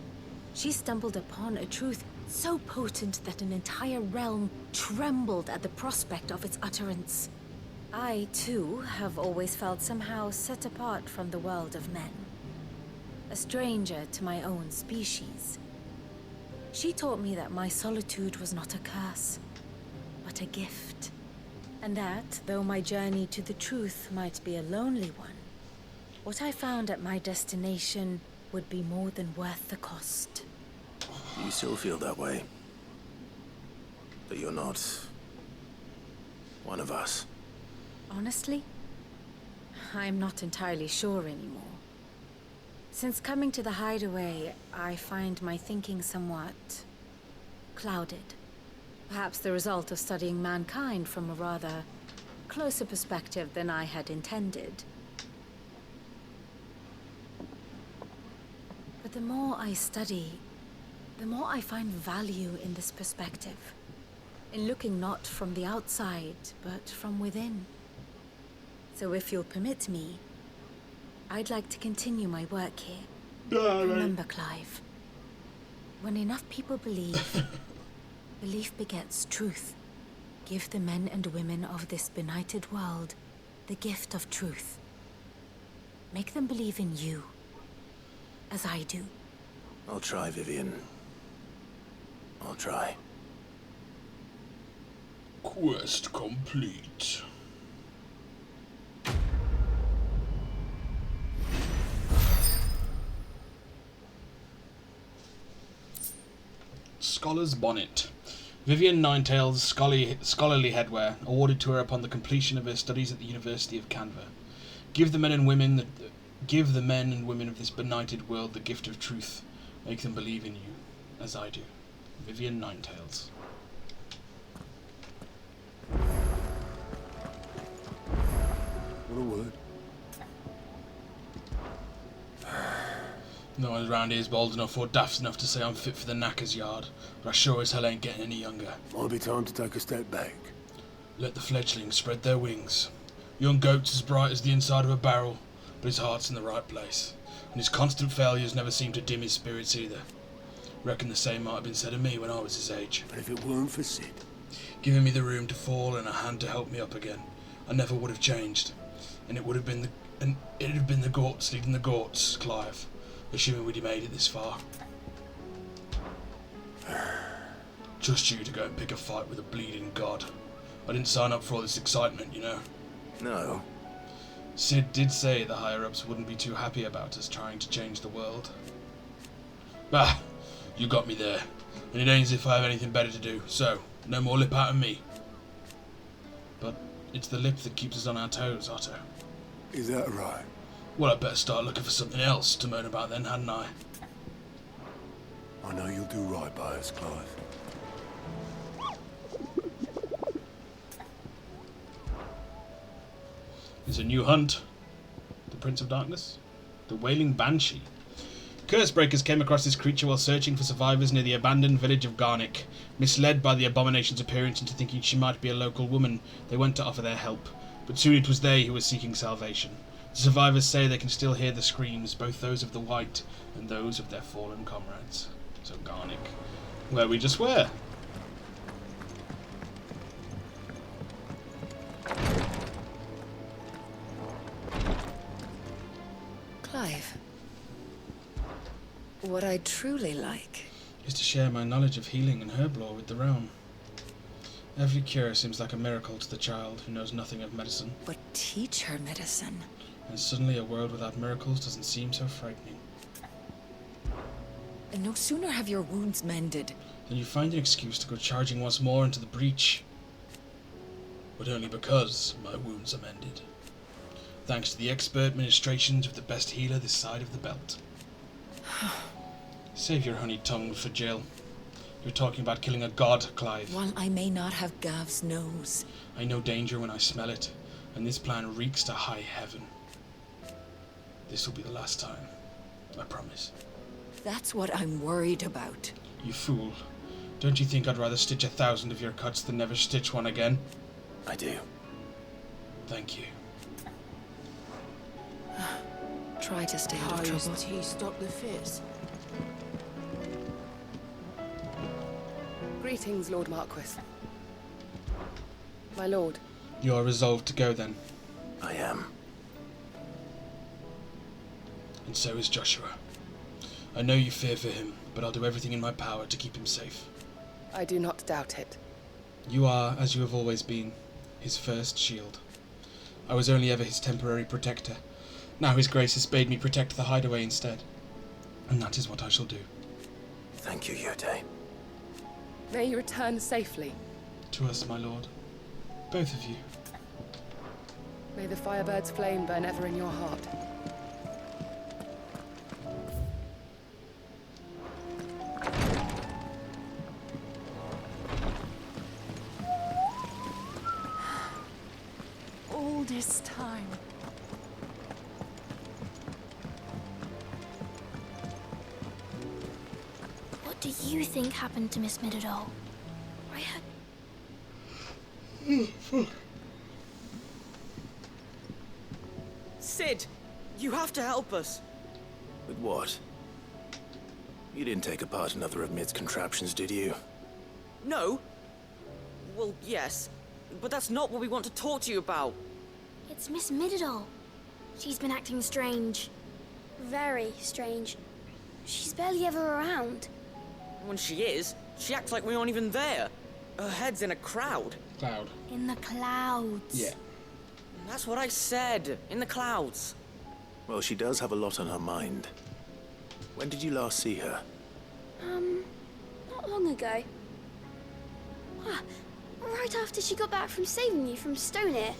she stumbled upon a truth so potent that an entire realm trembled at the prospect of its utterance. I, too, have always felt somehow set apart from the world of men. A stranger to my own species. She taught me that my solitude was not a curse, but a gift. And that, though my journey to the truth might be a lonely one, what I found at my destination would be more than worth the cost. You still feel that way? That you're not one of us? Honestly, I'm not entirely sure anymore. Since coming to the hideaway, I find my thinking somewhat clouded. Perhaps the result of studying mankind from a rather closer perspective than I had intended. But the more I study, the more I find value in this perspective. In looking not from the outside, but from within. So if you'll permit me, I'd like to continue my work here. Remember, Clive, when enough people believe, belief begets truth. Give the men and women of this benighted world the gift of truth. Make them believe in you, as I do. I'll try, Vivian. I'll try. Quest complete. Scholar's Bonnet. Vivian Ninetail's scholarly headwear, awarded to her upon the completion of her studies at the University of Canva. Give the men and women of this benighted world the gift of truth. Make them believe in you, as I do. Vivian Ninetails. What a word. No one around here is bold enough or daft enough to say I'm fit for the knacker's yard, but I sure as hell ain't getting any younger. Might be time to take a step back. Let the fledglings spread their wings. Young goat's as bright as the inside of a barrel, but his heart's in the right place, and his constant failures never seem to dim his spirits either. Reckon the same might have been said of me when I was his age. But if it weren't for Sid, giving me the room to fall and a hand to help me up again, I never would have changed, and it'd have been the Gorts leading the Gorts, Clive. Assuming we'd made it this far. Just you to go and pick a fight with a bleeding god. I didn't sign up for all this excitement, you know. No. Sid did say the higher-ups wouldn't be too happy about us trying to change the world. Bah! You got me there. And it ain't as if I have anything better to do, so no more lip out of me. But it's the lip that keeps us on our toes, Otto. Is that right? Well, I'd better start looking for something else to moan about then, hadn't I? I know you'll do right by us, Clive. It's a new hunt. The Prince of Darkness? The Wailing Banshee. Cursebreakers came across this creature while searching for survivors near the abandoned village of Garnick. Misled by the abomination's appearance into thinking she might be a local woman, they went to offer their help. But soon it was they who were seeking salvation. The survivors say they can still hear the screams, both those of the white and those of their fallen comrades. So Garnick, where we just were. Clive, what I'd truly like is to share my knowledge of healing and herb lore with the realm. Every cure seems like a miracle to the child who knows nothing of medicine. But teach her medicine. And suddenly a world without miracles doesn't seem so frightening. And no sooner have your wounds mended than you find an excuse to go charging once more into the breach. But only because my wounds are mended. Thanks to the expert ministrations of the best healer this side of the belt. Save your honey-tongued for Jill. You're talking about killing a god, Clive. While I may not have Gav's nose, I know danger when I smell it, and this plan reeks to high heaven. This will be the last time. I promise. That's what I'm worried about. You fool. Don't you think I'd rather stitch 1,000 of your cuts than never stitch one again? I do. Thank you. Try to stay out of trouble. How does tea stop the fizz? Greetings, Lord Marquis. My lord. You are resolved to go then? I am. And so is Joshua. I know you fear for him, but I'll do everything in my power to keep him safe. I do not doubt it. You are, as you have always been, his first shield. I was only ever his temporary protector. Now his grace has bade me protect the hideaway instead. And that is what I shall do. Thank you, Yote. May you return safely. To us, my lord. Both of you. May the Firebird's flame burn ever in your heart. All this time. What What do you think happened to Miss Midadol? I heard... Sid, you have to help us. With what? You didn't take apart another of Mid's contraptions, did you? No. Well, yes. But that's not what we want to talk to you about. It's Miss Midadol. She's been acting strange. Very strange. She's barely ever around. When she is, she acts like we aren't even there. Her head's in a crowd. Cloud. In the clouds. Yeah. That's what I said. In the clouds. Well, she does have a lot on her mind. When did you last see her? Not long ago. Ah, right after she got back from saving you from Stoneir.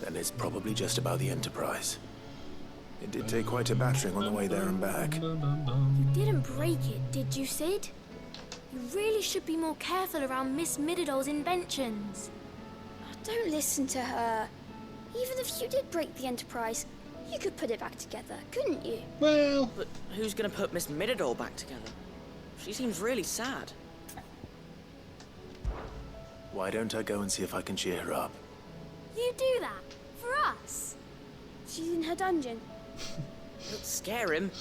Then it's probably just about the Enterprise. It did take quite a battering on the way there and back. You didn't break it, did you, Sid? You really should be more careful around Miss Midadol's inventions. Oh, don't listen to her. Even if you did break the Enterprise, you could put it back together, couldn't you? Well... But who's gonna put Miss Midadol back together? She seems really sad. Why don't I go and see if I can cheer her up? You do that? For us? She's in her dungeon. Don't scare him.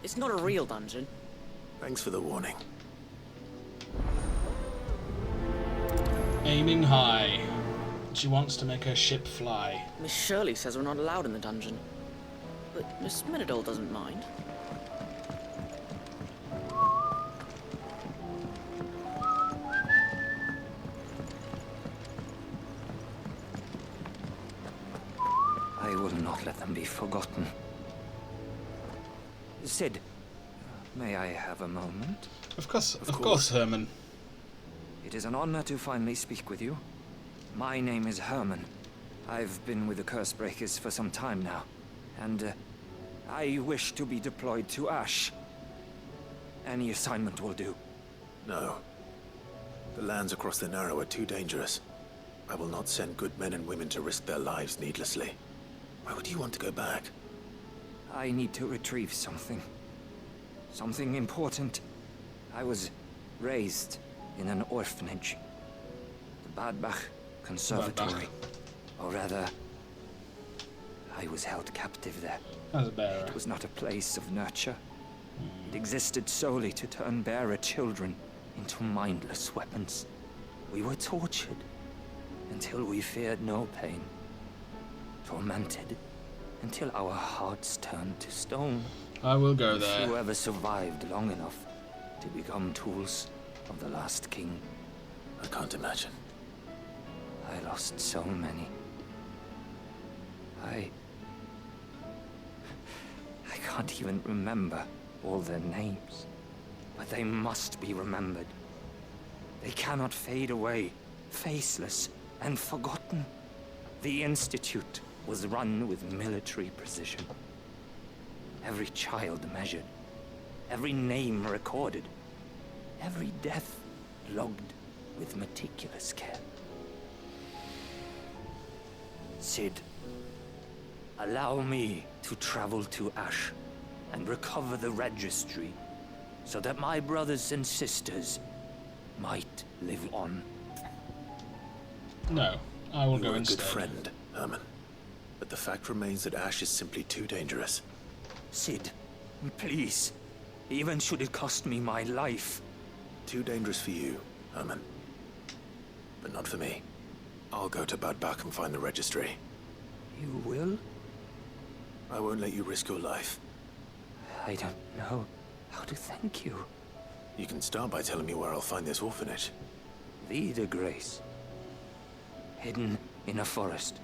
It's not a real dungeon. Thanks for the warning. Aiming high. She wants to make her ship fly. Miss Shirley says we're not allowed in the dungeon. But Miss Midadol doesn't mind. I will not let them be forgotten. Sid, may I have a moment? Of course, Herman. It is an honor to finally speak with you. My name is Herman. I've been with the Cursebreakers for some time now, and I wish to be deployed to Ash. Any assignment will do. No. The lands across the Narrow are too dangerous. I will not send good men and women to risk their lives needlessly. Why would you want to go back? I need to retrieve something. Something important. I was raised in an orphanage. The Badbach Conservatory. Or rather, I was held captive there. As a bearer. It was not a place of nurture. It existed solely to turn bearer children into mindless weapons. We were tortured until we feared no pain. Tormented until our hearts turned to stone. I will go there. Whoever survived long enough to become tools of the last king. I can't imagine. I lost so many. I can't even remember all their names. But they must be remembered. They cannot fade away, faceless and forgotten. The Institute was run with military precision. Every child measured, every name recorded, every death logged with meticulous care. Sid, allow me to travel to Ash and recover the registry so that my brothers and sisters might live on. No, I will You're go a instead. good friend, Herman. But the fact remains that Ash is simply too dangerous. Sid, please. Even should it cost me my life. Too dangerous for you, Herman. But not for me. I'll go to Badbach and find the registry. You will? I won't let you risk your life. I don't know how to thank you. You can start by telling me where I'll find this orphanage. Vida Grace. Hidden in a forest,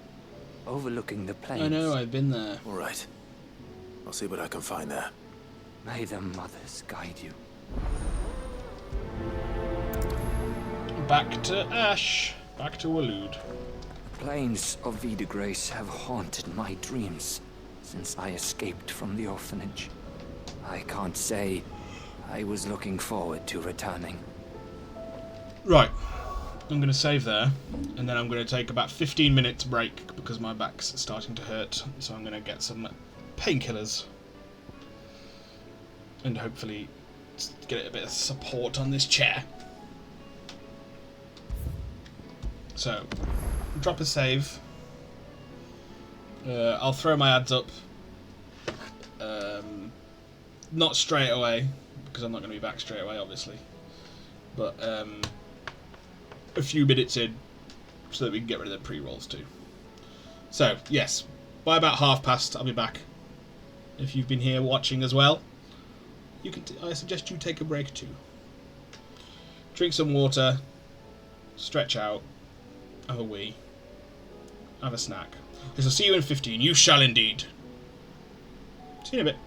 overlooking the plains. I know, I've been there. All right. I'll see what I can find there. May the mothers guide you. Back to Ash. Back to Waloed. The plains of Vida Grace have haunted my dreams since I escaped from the orphanage. I can't say I was looking forward to returning. Right. I'm going to save there, and then I'm going to take about 15 minutes break because my back's starting to hurt, so I'm going to get some painkillers and hopefully Just get it a bit of support on this chair. So, drop a save. I'll throw my ads up. Not straight away, because I'm not going to be back straight away, obviously. But a few minutes in, so that we can get rid of the pre-rolls too. So, yes, by about past, I'll be back. If you've been here watching as well, you can. I suggest you take a break too. Drink some water, stretch out, have a wee, have a snack. I shall see you in 15. You shall indeed. See you in a bit.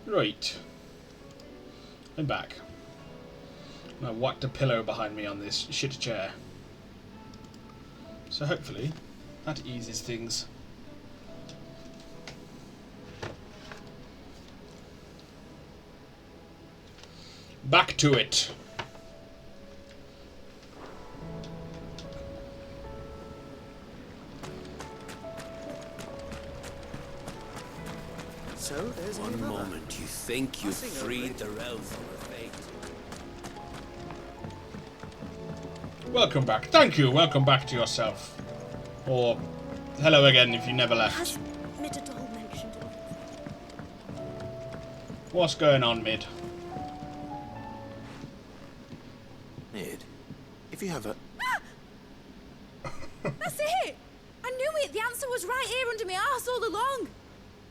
Right. I'm back. I whacked a pillow behind me on this shit chair. So hopefully that eases things. Back to it. So there's one moment you think you've freed the realm from her fate. Welcome back. Thank you. Welcome back to yourself. Or hello again if you never left. Has Mid at all mentioned it? What's going on, Mid? Mid, if you have a... That's it! I knew it! The answer was right here under my arse all along!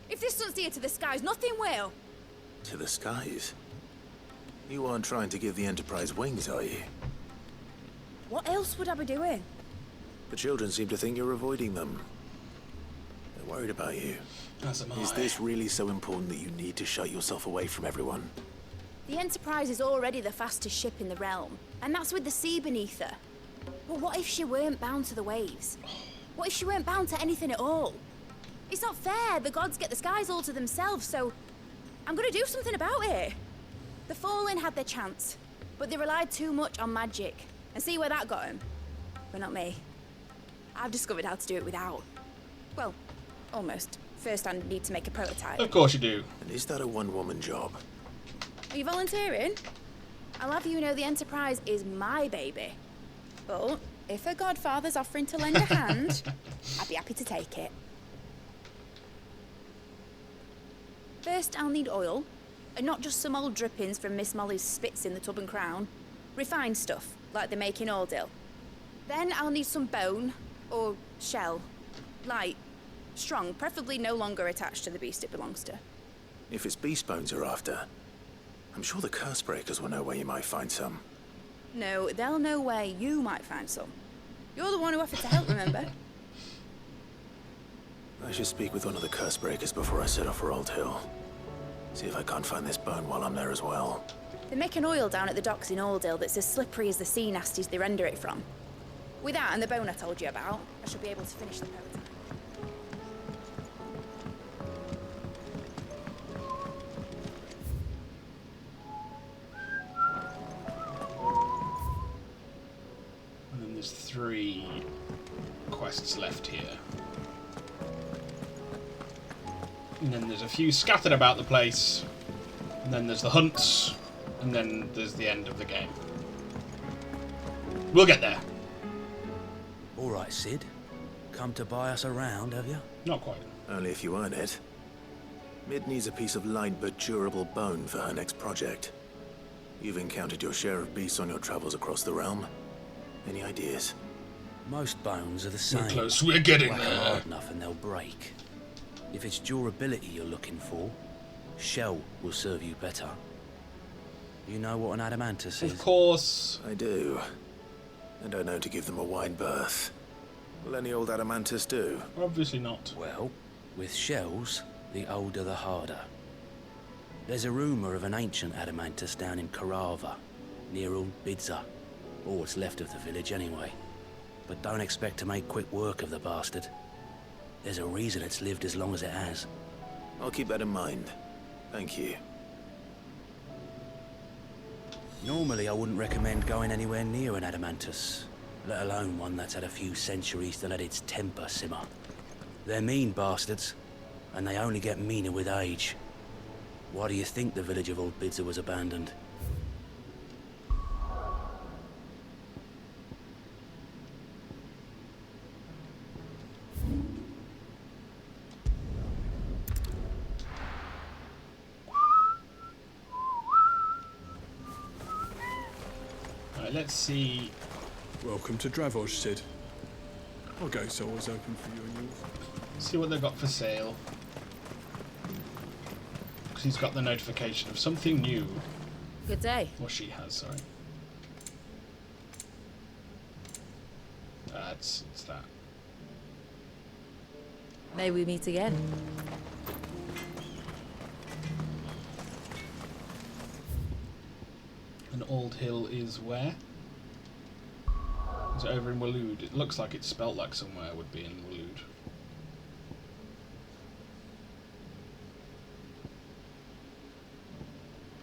If this doesn't steer to the skies, nothing will! To the skies? You aren't trying to give the Enterprise wings, are you? What else would I be doing? The children seem to think you're avoiding them. They're worried about you. As am I. Is this really so important that you need to shut yourself away from everyone? The Enterprise is already the fastest ship in the realm, and that's with the sea beneath her. But what if she weren't bound to the waves? What if she weren't bound to anything at all? It's not fair. The gods get the skies all to themselves, so I'm gonna do something about it. The Fallen had their chance, but they relied too much on magic. And see where that got them? But not me. I've discovered how to do it without. Well, almost. First I need to make a prototype. Of course you do. And is that a one-woman job? Are you volunteering? I'll have you know the Enterprise is my baby. But if her godfather's offering to lend a hand, I'd be happy to take it. First, I'll need oil, and not just some old drippings from Miss Molly's spits in the tub and crown. Refined stuff, like they make in Ordil. Then I'll need some bone, or shell. Light, strong, preferably no longer attached to the beast it belongs to. If it's beast bones you're after, I'm sure the curse breakers will know where you might find some. No, they'll know where you might find some. You're the one who offered to help, remember? I should speak with one of the curse breakers before I set off for Old Hill. See if I can't find this bone while I'm there as well. They make an oil down at the docks in Aldale that's as slippery as the sea nasties they render it from. With that and the bone I told you about, I should be able to finish the prototype. And then there's 3 quests left here. And then there's a few scattered about the place. And then there's the hunts. And then there's the end of the game. We'll get there. All right, Sid. Come to buy us around, have you? Not quite. Only if you earn it. Mid needs a piece of light but durable bone for her next project. You've encountered your share of beasts on your travels across the realm. Any ideas? Most bones are the same. We're close. We're getting Whack 'em there. hard enough and they'll break. If it's durability you're looking for, shell will serve you better. You know what an adamantus is? Of course. I do. And I know to give them a wide berth. Will any old adamantus do? Obviously not. Well, with shells, the older the harder. There's a rumour of an ancient adamantus down in Karava, near Old Bidza. Or what's left of the village anyway. But don't expect to make quick work of the bastard. There's a reason it's lived as long as it has. I'll keep that in mind. Thank you. Normally I wouldn't recommend going anywhere near an adamantus, let alone one that's had a few centuries to let its temper simmer. They're mean bastards, and they only get meaner with age. Why do you think the village of Old Bidza was abandoned? Let's see. Welcome to Dravos, Sid. Our gate's always open for you and yours. See what they've got for sale. Because he's got the notification of something new. Good day. Or she has, sorry. It's that. May we meet again. Old Hill is where? Is it over in Waloed? It looks like it's spelt like somewhere would be in Waloed.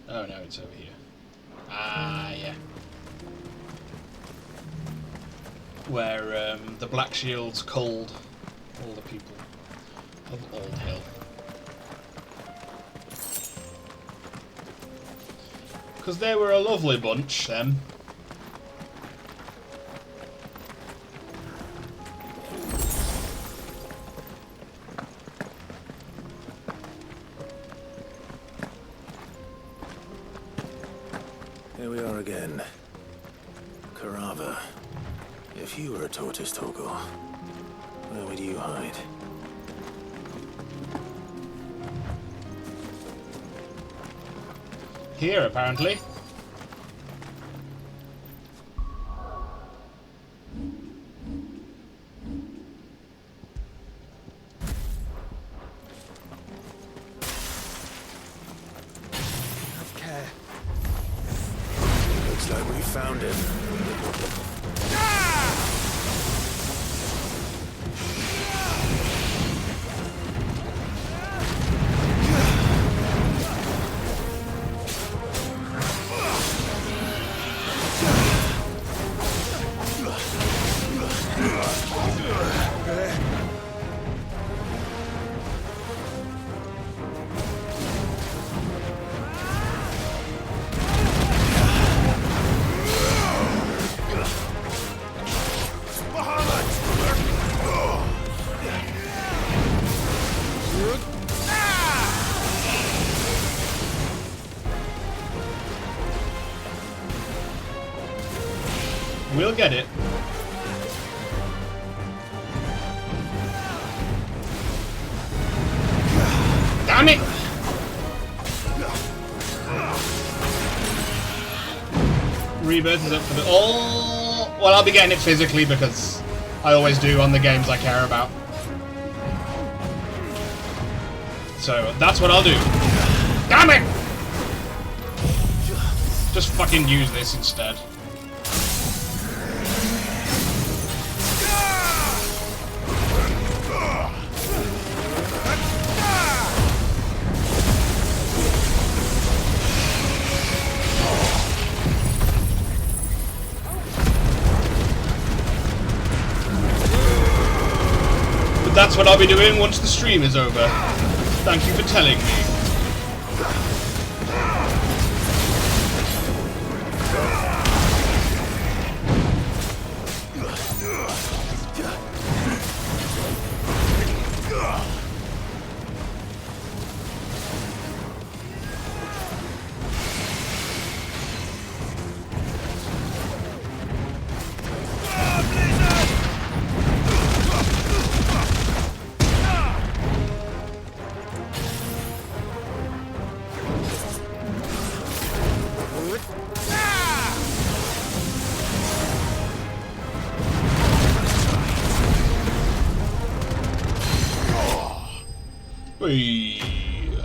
Oh no, it's over here. Ah, yeah. Where the Black Shields culled all the people of Old Hill. Because they were a lovely bunch, them. Here we are again. Carava. If you were a tortoise, Torgor, where would you hide? Here, apparently. Have care. Looks like we found him. We'll get it. Damn it! Rebirth is up for the... Oh! Well, I'll be getting it physically because I always do on the games I care about. So, that's what I'll do. Damn it! Just fucking use this instead. That's what I'll be doing once the stream is over. Thank you for telling me.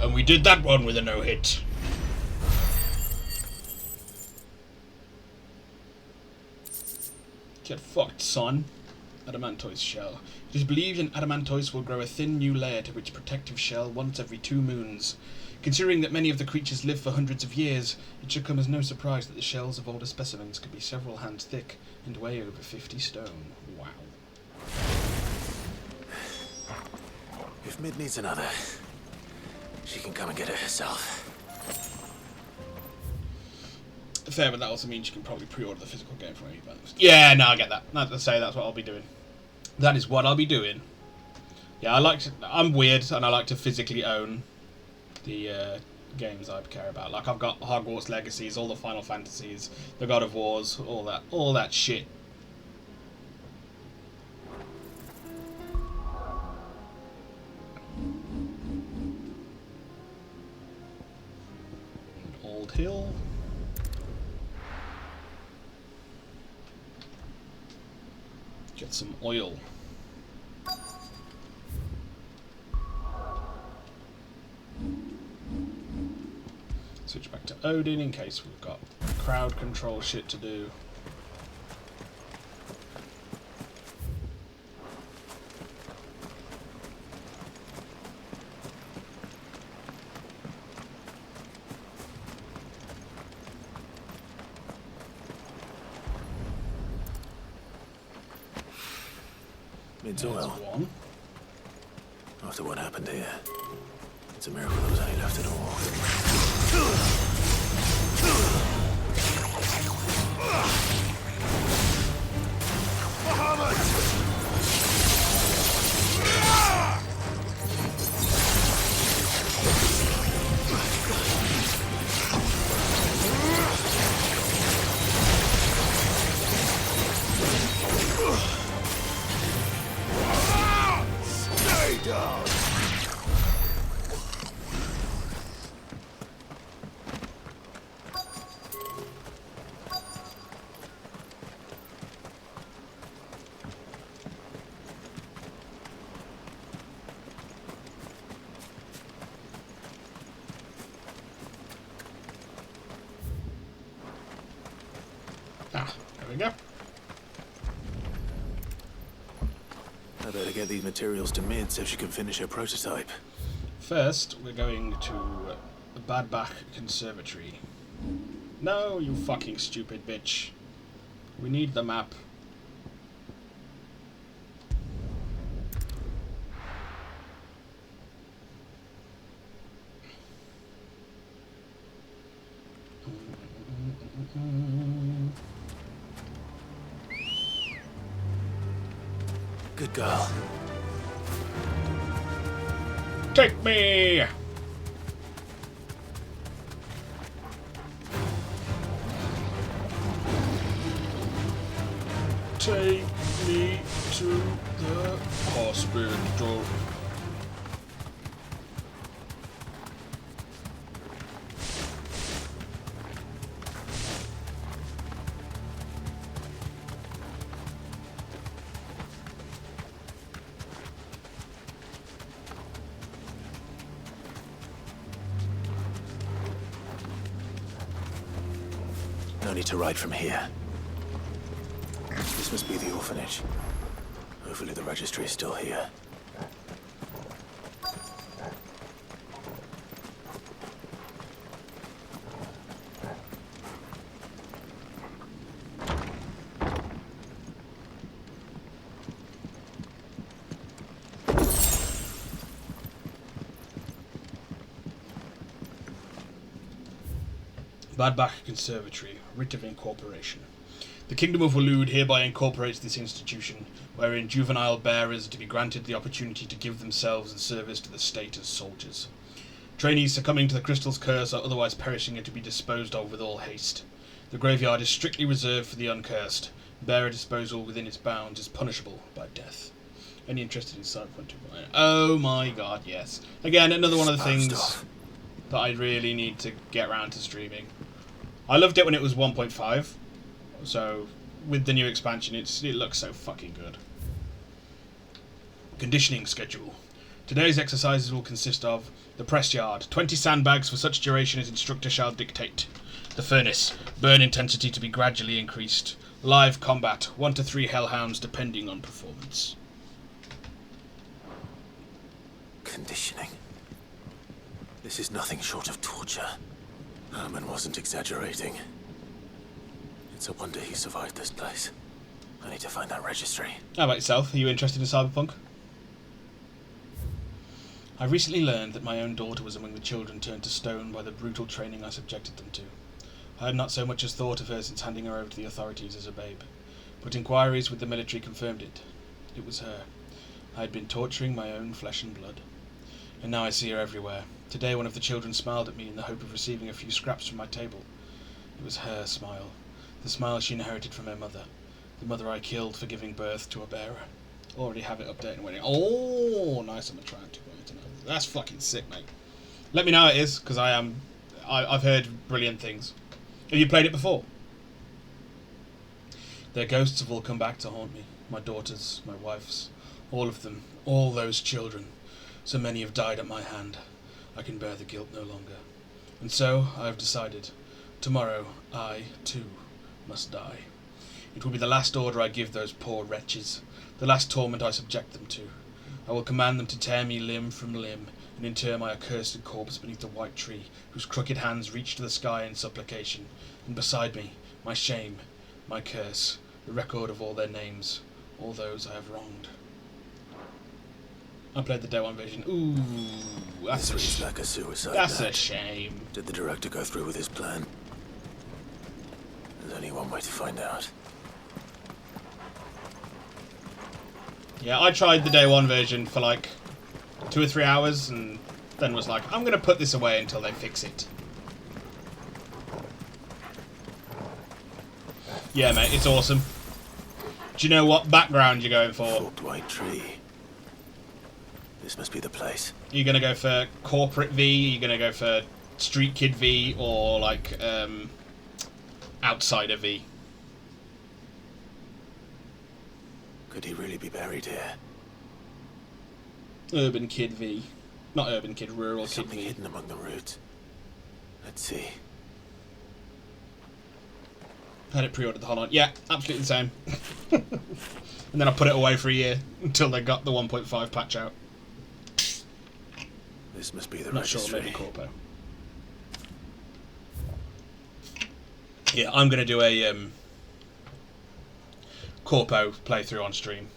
And we did that one with a no-hit. Get fucked, son. Adamantoise shell. It is believed an adamantoise will grow a thin new layer to its protective shell once every 2 moons. Considering that many of the creatures live for hundreds of years, it should come as no surprise that the shells of older specimens could be several hands thick and weigh over 50 stone. Wow. If Mid needs another, she can come and get it herself. Fair, but that also means you can probably pre-order the physical game from any banks. Yeah, no, I get that. Let's say that's what I'll be doing. That is what I'll be doing. Yeah, I'm weird, and I like to physically own the games I care about. Like, I've got Hogwarts Legacies, all the Final Fantasies, the God of Wars, all that shit. Old Hill. Get some oil. Switch back to Odin in case we've got crowd control shit to do. It's oil. One. After what happened here, it's a miracle there was any left at all. Stay down! Ah, there we go. I better get these materials to Mid so she can finish her prototype. First, we're going to the Badbach Conservatory. No, you fucking stupid bitch. We need the map. Good girl. Take me! Take me to the hospital. No need to ride from here. This must be the orphanage. Hopefully the registry is still here. Badbach Conservatory, writ of incorporation. The Kingdom of Waloed hereby incorporates this institution, wherein juvenile bearers are to be granted the opportunity to give themselves in service to the state as soldiers. Trainees succumbing to the crystal's curse or otherwise perishing are to be disposed of with all haste. The graveyard is strictly reserved for the uncursed. Bearer disposal within its bounds is punishable by death. Any interested in Cyberpunk 2.0? Oh my god, yes. Again, another one of the things that I really need to get around to streaming. I loved it when it was 1.5, so with the new expansion it looks so fucking good. Conditioning schedule. Today's exercises will consist of the press yard, 20 sandbags for such duration as instructor shall dictate. The furnace, burn intensity to be gradually increased. Live combat, 1 to 3 hellhounds depending on performance. Conditioning. This is nothing short of torture. Herman wasn't exaggerating. It's a wonder he survived this place. I need to find that registry. How about yourself? Are you interested in Cyberpunk? I recently learned that my own daughter was among the children turned to stone by the brutal training I subjected them to. I had not so much as thought of her since handing her over to the authorities as a babe, but inquiries with the military confirmed it. It was her. I had been torturing my own flesh and blood. And now I see her everywhere. Today one of the children smiled at me in the hope of receiving a few scraps from my table. It was her smile. The smile she inherited from her mother. The mother I killed for giving birth to a bearer. Already have it updated and waiting. Oh, nice. I'm trying to wait to know. That's fucking sick, mate. Let me know how it is, because I've heard brilliant things. Have you played it before? Their ghosts have all come back to haunt me. My daughters, my wife's, all of them, all those children. So many have died at my hand. I can bear the guilt no longer. And so, I have decided, Tomorrow, I, too, must die. It will be the last order I give those poor wretches, the last torment I subject them to. I will command them to tear me limb from limb, and inter my accursed corpse beneath the white tree, whose crooked hands reach to the sky in supplication, and beside me, my shame, my curse, the record of all their names, all those I have wronged. I played the Day 1 version. Ooh, that's this reads like a suicide. That's note. a shame. Did the director go through with his plan? There's only one way to find out. Yeah, I tried the Day 1 version for like 2 or 3 hours, and then was like, I'm gonna put this away until they fix it. Yeah, mate, it's awesome. Do you know what background you're going for? Forked white tree. This must be the place. Are you gonna go for corporate V? Are you gonna go for street kid V, or like outsider V? Could he really be buried here? Urban kid V, not urban kid, rural kid Something V. hidden among the roots. Let's see. Had it pre-ordered, hold on. Yeah, absolutely the same. And then I put it away for a year until they got the 1.5 patch out. This must be the Not registry. sure, maybe Corpo. Yeah, I'm gonna do a Corpo playthrough on stream.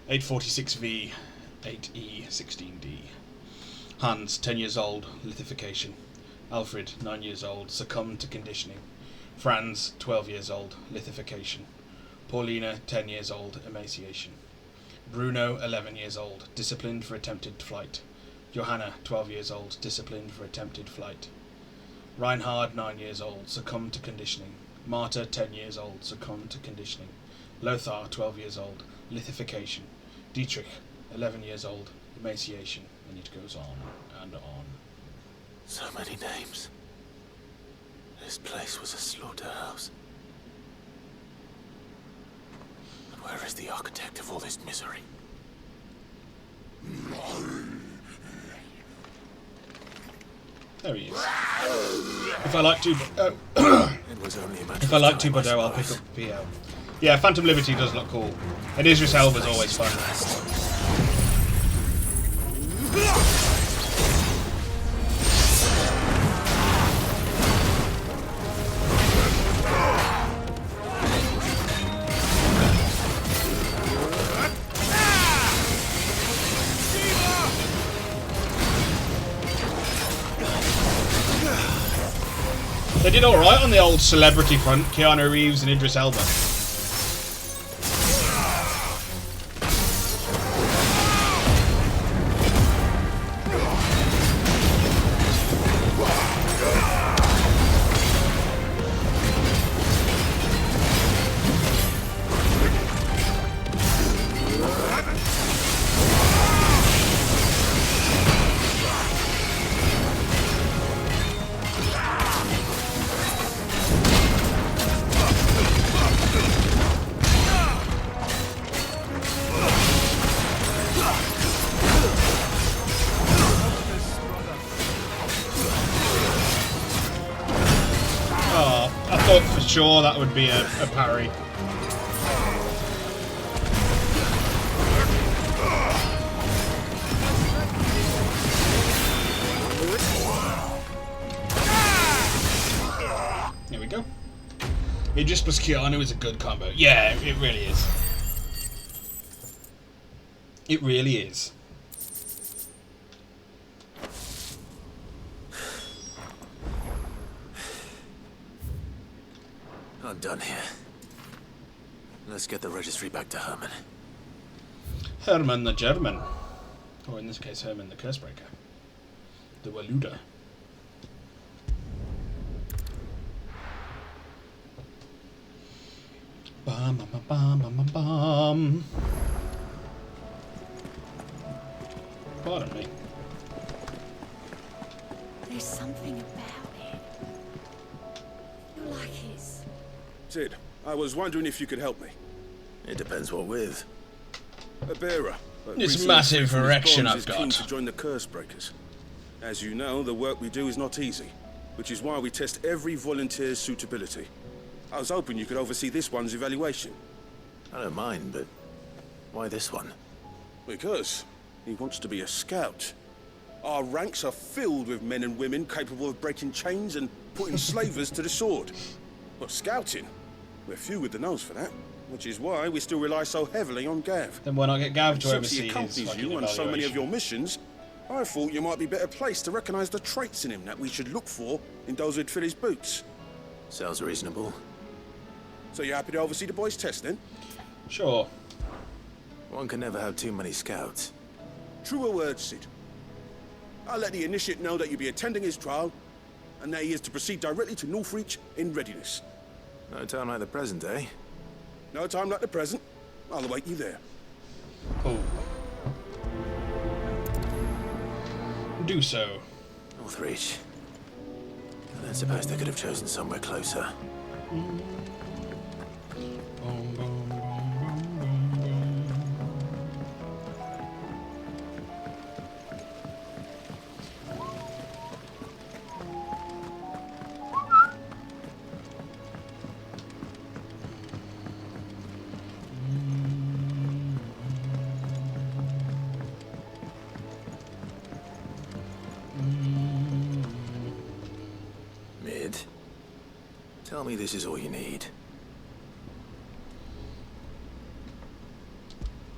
846V, 8E16D. Hans, 10 years old, lithification. Alfred, 9 years old, succumbed to conditioning. Franz, 12 years old, lithification. Paulina, 10 years old, emaciation. Bruno, 11 years old, disciplined for attempted flight. Johanna, 12 years old, disciplined for attempted flight. Reinhard, 9 years old, succumbed to conditioning. Marta, 10 years old, succumbed to conditioning. Lothar, 12 years old, lithification. Dietrich, 11 years old, emaciation. And it goes on and on. So many names. This place was a slaughterhouse. But where is the architect of all this misery? There he is. If I like to, It was only a matter if I of like time, to, I'll pick up PL. Yeah, Phantom Liberty does look cool. And Idris Elba's always fun. They did alright on the old celebrity front, Keanu Reeves and Idris Elba. Sure, that would be a parry. There we go. Idris plus Keanu is a good combo. Yeah, it really is. It really is. I'm done here. Let's get the registry back to Herman. Herman the German. Or in this case, Herman the Cursebreaker. The Waluda. Bum, bum, bum, bum, bum, bum. Pardon me. There's something about it. You're like his. Sid, I was wondering if you could help me. It depends what with. A bearer. This massive erection I've is keen got. to join the Cursebreakers. As you know, the work we do is not easy. which is why we test every volunteer's suitability. I was hoping you could oversee this one's evaluation. I don't mind, but why this one? Because he wants to be a scout. Our ranks are filled with men and women capable of breaking chains and putting slavers to the sword. But scouting, we're few with the nose for that, which is why we still rely so heavily on Gav. Then why not get Gav to Since oversee he his accompanies fucking you on so many of evaluation? your missions, I thought you might be better placed to recognize the traits in him that we should look for in those who'd fill his boots. Sounds reasonable. So you happy to oversee the boys' test then? Sure. One can never have too many scouts. Truer words, Sid. I'll let the initiate know that you'll be attending his trial, and that he is to proceed directly to Northreach in readiness. No time like the present, eh? No time like the present. I'll await you there. Cool. Do so. Northreach. I don't suppose they could have chosen somewhere closer. Mid, tell me this is all you need.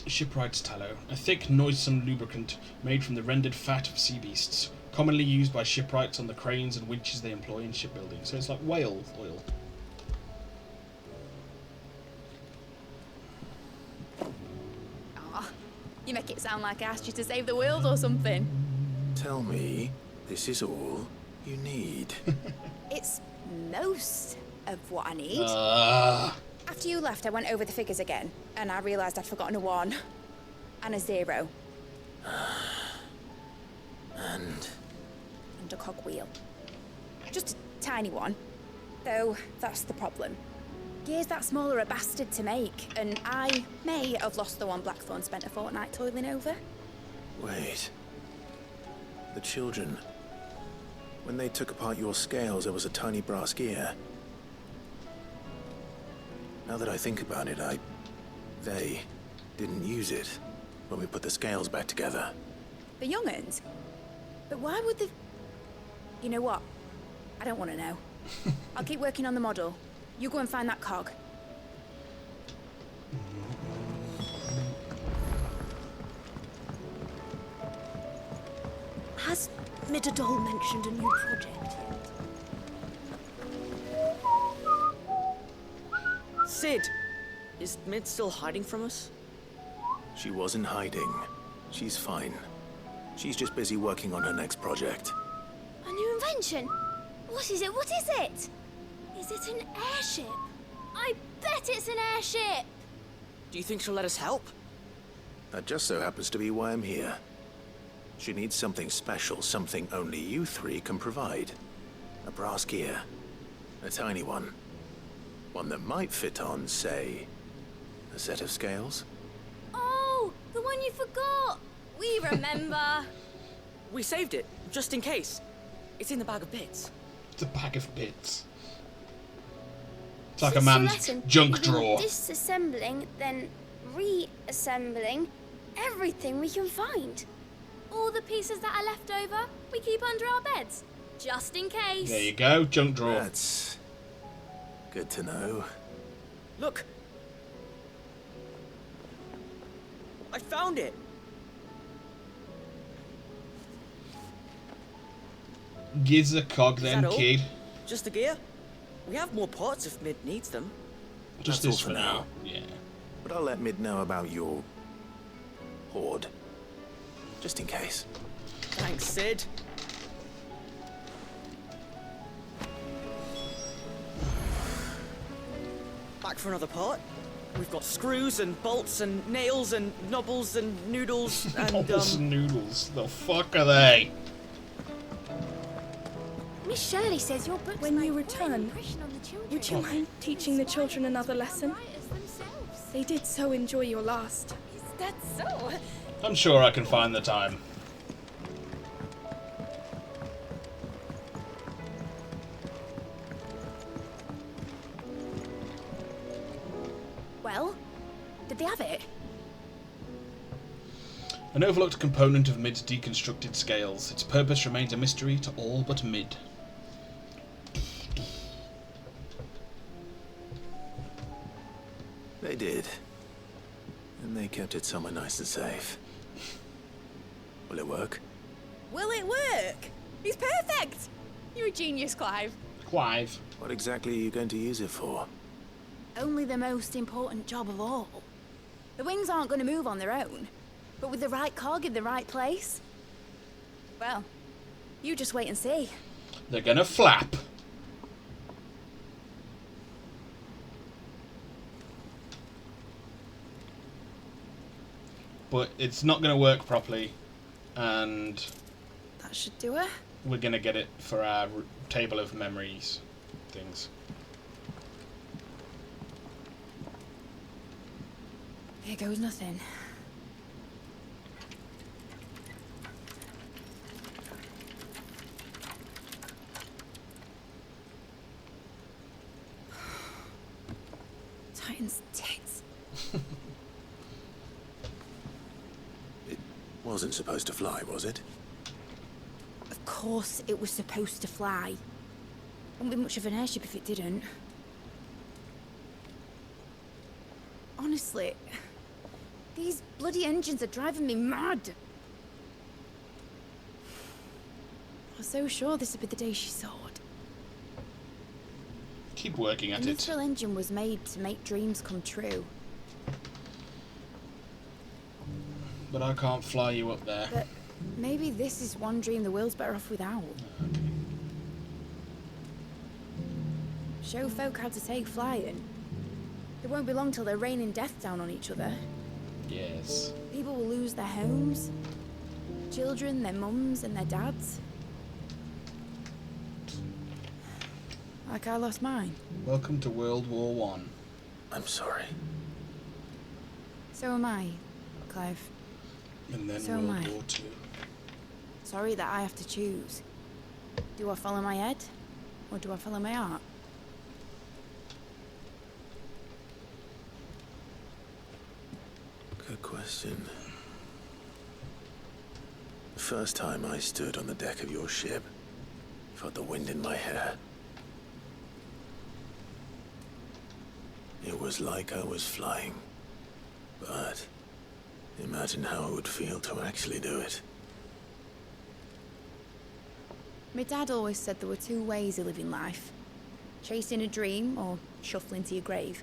Shipwright's tallow, a thick, noisome lubricant made from the rendered fat of sea beasts, commonly used by shipwrights on the cranes and winches they employ in shipbuilding. So it's like whale oil. Aw, you make it sound like I asked you to save the world or something. Tell me this is all you need. It's most of what I need. After you left, I went over the figures again, and I realised I'd forgotten a 1 and a 0. And a cogwheel. Just a tiny one. Though, that's the problem. Gears that small are a bastard to make, and I may have lost the one Blackthorn spent a fortnight toiling over. wait. The children. When they took apart your scales, there was a tiny brass gear. Now that I think about it, they didn't use it when we put the scales back together. The young'uns? But why would they... You know what? I don't want to know. I'll keep working on the model. You go and find that cog. Has Midadol mentioned a new project yet? Sid! Is Mid still hiding from us? She wasn't hiding. She's fine. She's just busy working on her next project. A new invention? What is it? What is it? Is it an airship? I bet it's an airship! Do you think she'll let us help? That just so happens to be why I'm here. She needs something special, something only you three can provide. A brass gear. A tiny one. One that might fit on, say, a set of scales. Oh, the one you forgot! We remember! We saved it, just in case. It's in the bag of bits. It's a bag of bits. It's like a man's junk drawer. Disassembling, then reassembling everything we can find. All the pieces that are left over, we keep under our beds, just in case. There you go, junk drawer. That's good to know. Look! I found it! Gives a cog Is then, that all? kid. Just the gear? We have more parts if Mid needs them. Just That's this all for now. Yeah. But I'll let Mid know about your hoard. Just in case. Thanks, Sid. Back for another part. We've got screws and bolts and nails and knobbles and noodles and Knobbles and noodles. The fuck are they? Miss Shirley says your books When you make quite an return, impression on the children. would you mind teaching the children another lesson? They did so enjoy your last. Is that so? I'm sure I can find the time. Well, did they have it? An overlooked component of Mid's deconstructed scales. Its purpose remains a mystery to all but Mid. They did. And they kept it somewhere nice and safe. Will it work? Will it work? He's perfect! You're a genius, Clive. Clive. What exactly are you going to use it for? Only the most important job of all. The wings aren't going to move on their own. But with the right cog in the right place... Well, you just wait and see. They're gonna flap. But it's not gonna work properly. And That should do it. we're gonna get it for our table of memories things. Here goes nothing. Titan's tits. It wasn't supposed to fly, was it? Of course it was supposed to fly. Wouldn't be much of an airship if it didn't. Honestly, these bloody engines are driving me mad. I was so sure this would be the day she soared. Keep working at The it. mithril engine was made to make dreams come true. But I can't fly you up there. But maybe this is one dream the world's better off without. Show folk how to take flying. It won't be long till they're raining death down on each other. Yes. People will lose their homes. Children, their mums and their dads. Like I lost mine. Welcome to World War One. I'm sorry. So am I, Clive. And then So am World I. War Two. Sorry that I have to choose. Do I follow my head? Or do I follow my heart? Good question. The first time I stood on the deck of your ship, felt the wind in my hair. It was like I was flying. But imagine how it would feel to actually do it. My dad always said there were two ways of living life. Chasing a dream or shuffling to your grave.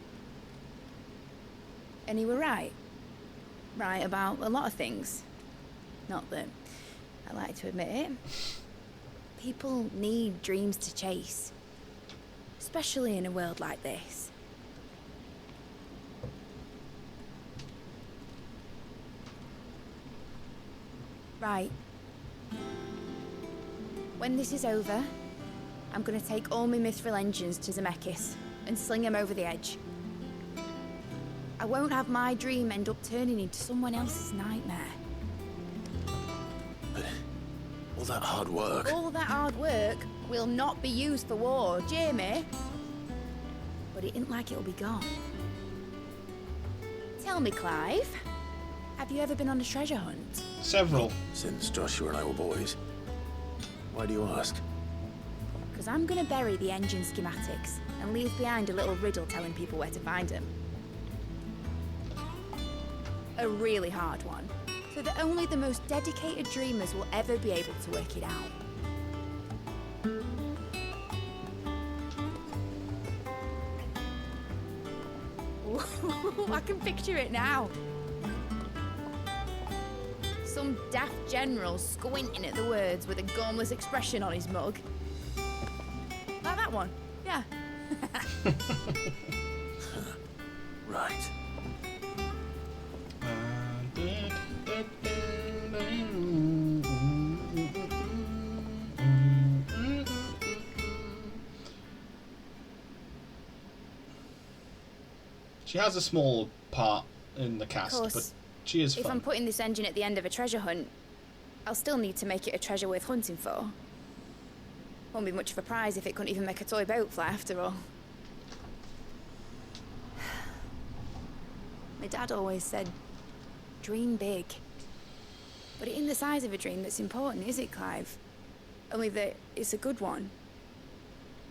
And he were right. Right about a lot of things. Not that I like to admit it. People need dreams to chase. Especially in a world like this. Right. When this is over, I'm gonna take all my mithril engines to Zemeckis and sling them over the edge. I won't have my dream end up turning into someone else's nightmare. But all that hard work... All that hard work will not be used for war, Jamie. But it isn't like it'll be gone. Tell me, Clive, have you ever been on a treasure hunt? Several. Since Joshua and I were boys. Why do you ask? Because I'm gonna bury the engine schematics and leave behind a little riddle telling people where to find them. A really hard one, so that only the most dedicated dreamers will ever be able to work it out. Ooh, I can picture it now. Some daft general squinting at the words with a gormless expression on his mug. Like that one, yeah. Right. She has a small part in the cast, Of course, but she is if fun. I'm putting this engine at the end of a treasure hunt, I'll still need to make it a treasure worth hunting for. Won't be much of a prize if it couldn't even make a toy boat fly after all. My dad always said, dream big. But it ain't the size of a dream that's important, is it, Clive? Only that it's a good one.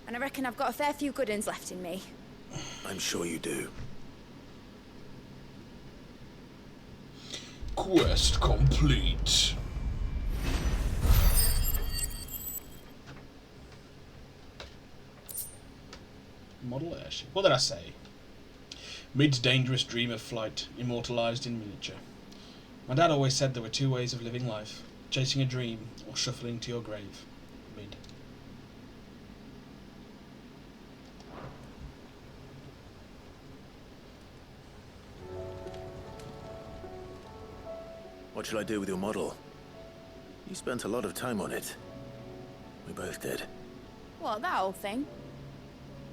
And I reckon I've got a fair few good uns left in me. I'm sure you do. Quest complete. Model airship. What did I say? Mid's dangerous dream of flight, immortalised in miniature. My dad always said there were two ways of living life: chasing a dream or shuffling to your grave. Mid. What shall I do with your model? You spent a lot of time on it. We both did. What, that old thing?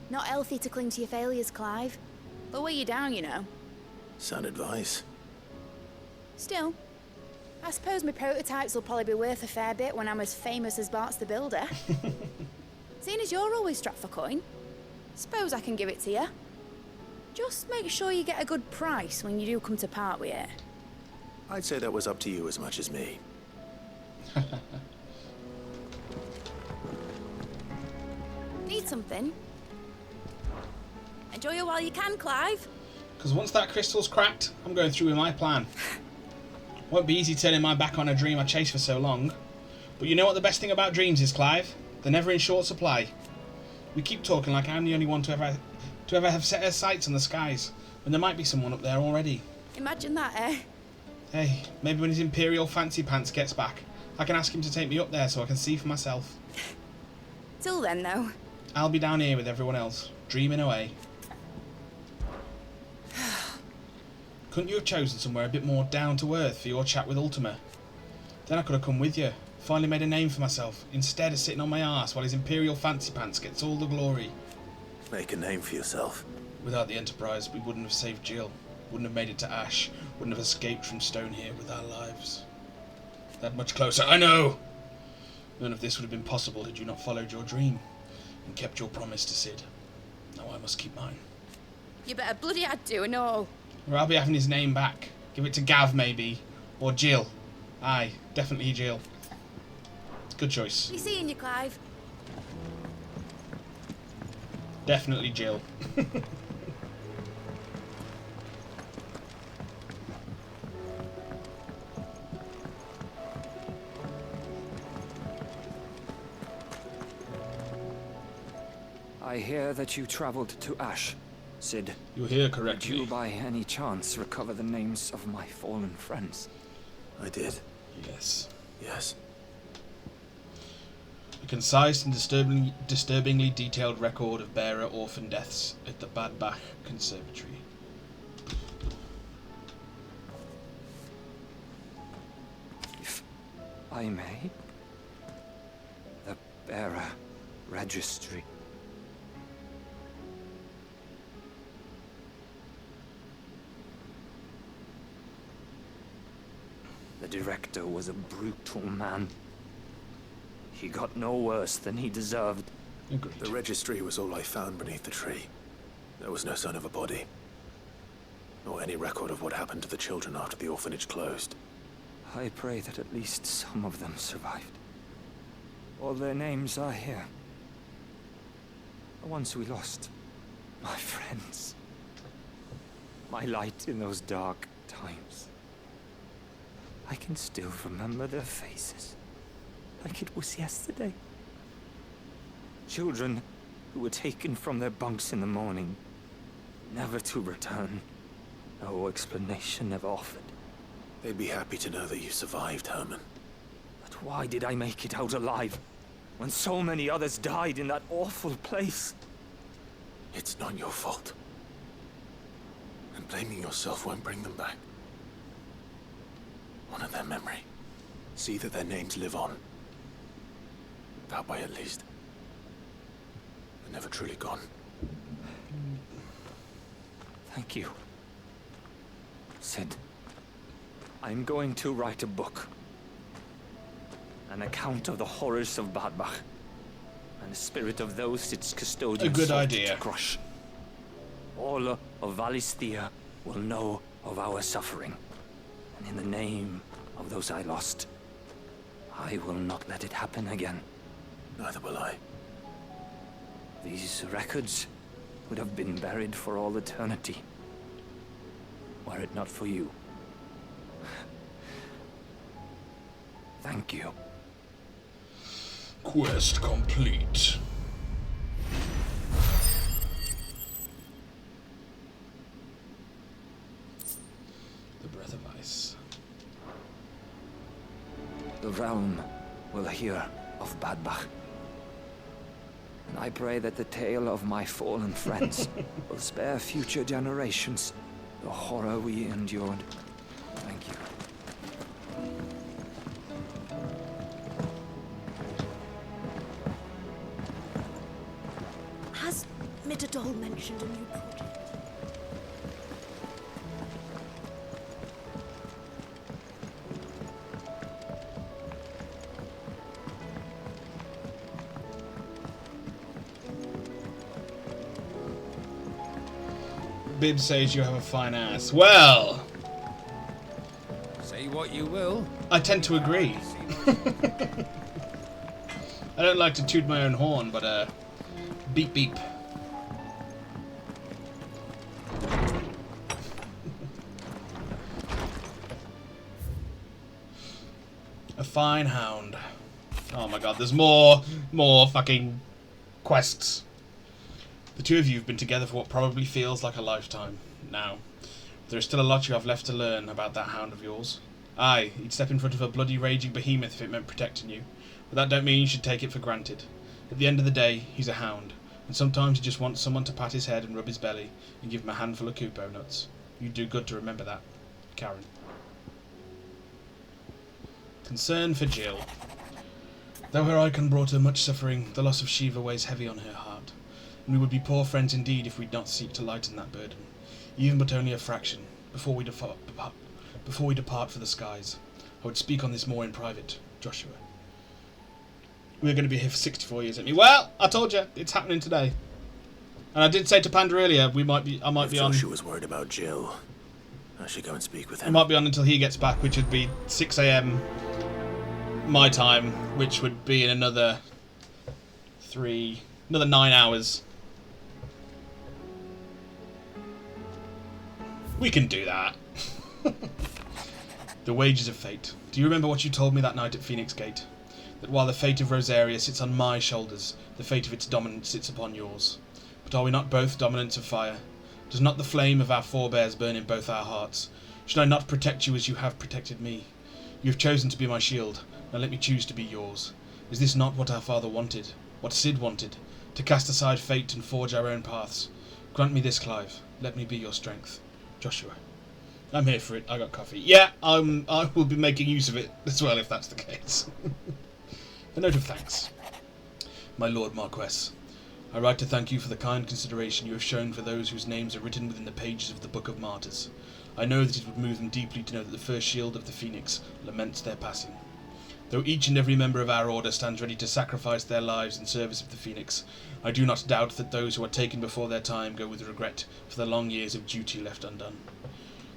Not healthy to cling to your failures, Clive. They'll weigh you down, you know. Sound advice. Still, I suppose my prototypes will probably be worth a fair bit when I'm as famous as Bart's the Builder. Seeing as you're always strapped for coin, suppose I can give it to you. Just make sure you get a good price when you do come to part with it. I'd say that was up to you as much as me. Need something? Enjoy it while you can, Clive. Because once that crystal's cracked, I'm going through with my plan. Won't be easy turning my back on a dream I chased for so long. But you know what the best thing about dreams is, Clive? They're never in short supply. We keep talking like I'm the only one to ever have set her sights on the skies, when there might be someone up there already. Imagine that, eh? Hey, maybe when his Imperial Fancy Pants gets back, I can ask him to take me up there so I can see for myself. Till then, though. I'll be down here with everyone else, dreaming away. Couldn't you have chosen somewhere a bit more down to earth for your chat with Ultima? Then I could have come with you, finally made a name for myself, instead of sitting on my arse while his Imperial Fancy Pants gets all the glory. Make a name for yourself. Without the Enterprise, we wouldn't have saved Jill, wouldn't have made it to Ash, wouldn't have escaped from Stone here with our lives. That much closer, I know! None of this would have been possible had you not followed your dream and kept your promise to Sid. Now I must keep mine. You better bloody had to and all. Or I'll be having his name back. Give it to Gav, maybe. Or Jill. Aye, definitely Jill. Good choice. Be seeing you, Clive. Definitely Jill. I hear that you traveled to Ash, Sid. You hear correctly. Did you by any chance recover the names of my fallen friends? I did. Yes. Yes. A concise and disturbingly detailed record of bearer orphan deaths at the Bad Bach Conservatory. If I may, the bearer registry. The director was a brutal man. He got no worse than he deserved. Agreed. The registry was all I found beneath the tree. There was no sign of a body. Nor any record of what happened to the children after the orphanage closed. I pray that at least some of them survived. All their names are here. The ones we lost. My friends. My light in those dark times. I can still remember their faces, like it was yesterday. Children who were taken from their bunks in the morning, never to return. No explanation ever offered. They'd be happy to know that you survived, Herman. But why did I make it out alive, when so many others died in that awful place? It's not your fault. And blaming yourself won't bring them back. Honor their memory. See that their names live on. That way, at least. They're never truly gone. Thank you. Sid, I'm going to write a book. An account of the horrors of Bad Bach, and the spirit of those its custodians A good sought idea. to crush. All of Valisthea will know of our suffering, and in the name of those I lost, I will not let it happen again. Neither will I. These records would have been buried for all eternity, were it not for you. Thank you. Quest complete. The Breath of Ice. The realm will hear of Badbach. And I pray that the tale of my fallen friends will spare future generations the horror we endured. Thank you. Has Mitterdol mentioned a new project? Bib says you have a fine ass. Well, say what you will. I tend to agree. I don't like to toot my own horn, but beep beep. A fine hound. Oh my god, there's more fucking quests. The two of you have been together for what probably feels like a lifetime. Now, there is still a lot you have left to learn about that hound of yours. Aye, he'd step in front of a bloody raging behemoth if it meant protecting you, but that don't mean you should take it for granted. At the end of the day, he's a hound, and sometimes he just wants someone to pat his head and rub his belly and give him a handful of Kupo nuts. You'd do good to remember that, Karen. Concern for Jill. Though her icon brought her much suffering, the loss of Shiva weighs heavy on her heart. And we would be poor friends indeed if we'd not seek to lighten that burden, even but only a fraction, before we depart for the skies. I would speak on this more in private, Joshua. We're going to be here for 64 years, aren't we? Well, I told you, it's happening today. And I did say to Panda earlier, I might be on. Joshua was worried about Jill, I should go and speak with him. I might be on until he gets back, which would be 6 AM my time, which would be in another 9 hours. We can do that. The wages of fate. Do you remember what you told me that night at Phoenix Gate? That while the fate of Rosaria sits on my shoulders, the fate of its dominant sits upon yours. But are we not both dominants of fire? Does not the flame of our forebears burn in both our hearts? Should I not protect you as you have protected me? You have chosen to be my shield, now let me choose to be yours. Is this not what our father wanted? What Sid wanted? To cast aside fate and forge our own paths? Grant me this, Clive. Let me be your strength. Joshua. I'm here for it. I got coffee. Yeah, I will be making use of it as well if that's the case. A note of thanks. My Lord Marquess, I write to thank you for the kind consideration you have shown for those whose names are written within the pages of the Book of Martyrs. I know that it would move them deeply to know that the first shield of the Phoenix laments their passing. Though each and every member of our order stands ready to sacrifice their lives in service of the Phoenix, I do not doubt that those who are taken before their time go with regret for the long years of duty left undone.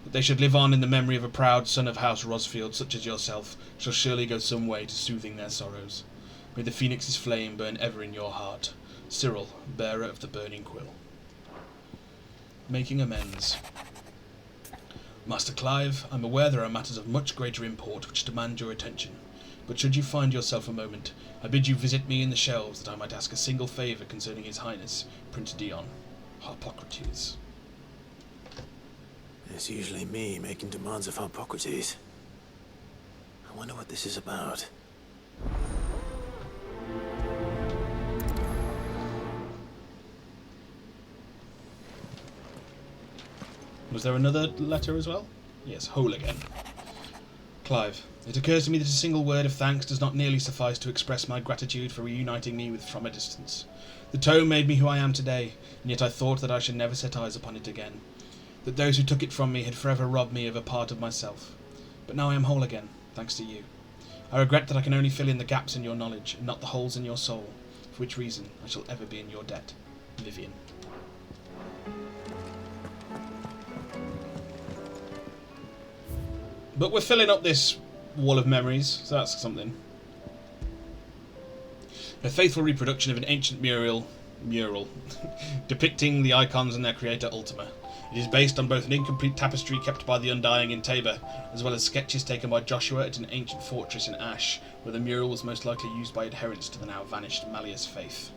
That they should live on in the memory of a proud son of House Rosfield such as yourself shall surely go some way to soothing their sorrows. May the Phoenix's flame burn ever in your heart. Cyril, bearer of the burning quill. Making amends. Master Clive, I'm aware there are matters of much greater import which demand your attention. But should you find yourself a moment, I bid you visit me in the shelves that I might ask a single favour concerning His Highness, Prince Dion. Harpocrates. It's usually me making demands of Harpocrates. I wonder what this is about. Was there another letter as well? Yes, whole again. Clive, it occurs to me that a single word of thanks does not nearly suffice to express my gratitude for reuniting me with from a distance. The tome made me who I am today, and yet I thought that I should never set eyes upon it again. That those who took it from me had forever robbed me of a part of myself. But now I am whole again, thanks to you. I regret that I can only fill in the gaps in your knowledge, and not the holes in your soul, for which reason I shall ever be in your debt. Vivian. But we're filling up this wall of memories, so that's something. A faithful reproduction of an ancient mural depicting the icons and their creator Ultima. It is based on both an incomplete tapestry kept by the Undying in Tabor, as well as sketches taken by Joshua at an ancient fortress in Ash, where the mural was most likely used by adherents to the now vanished Malleus faith.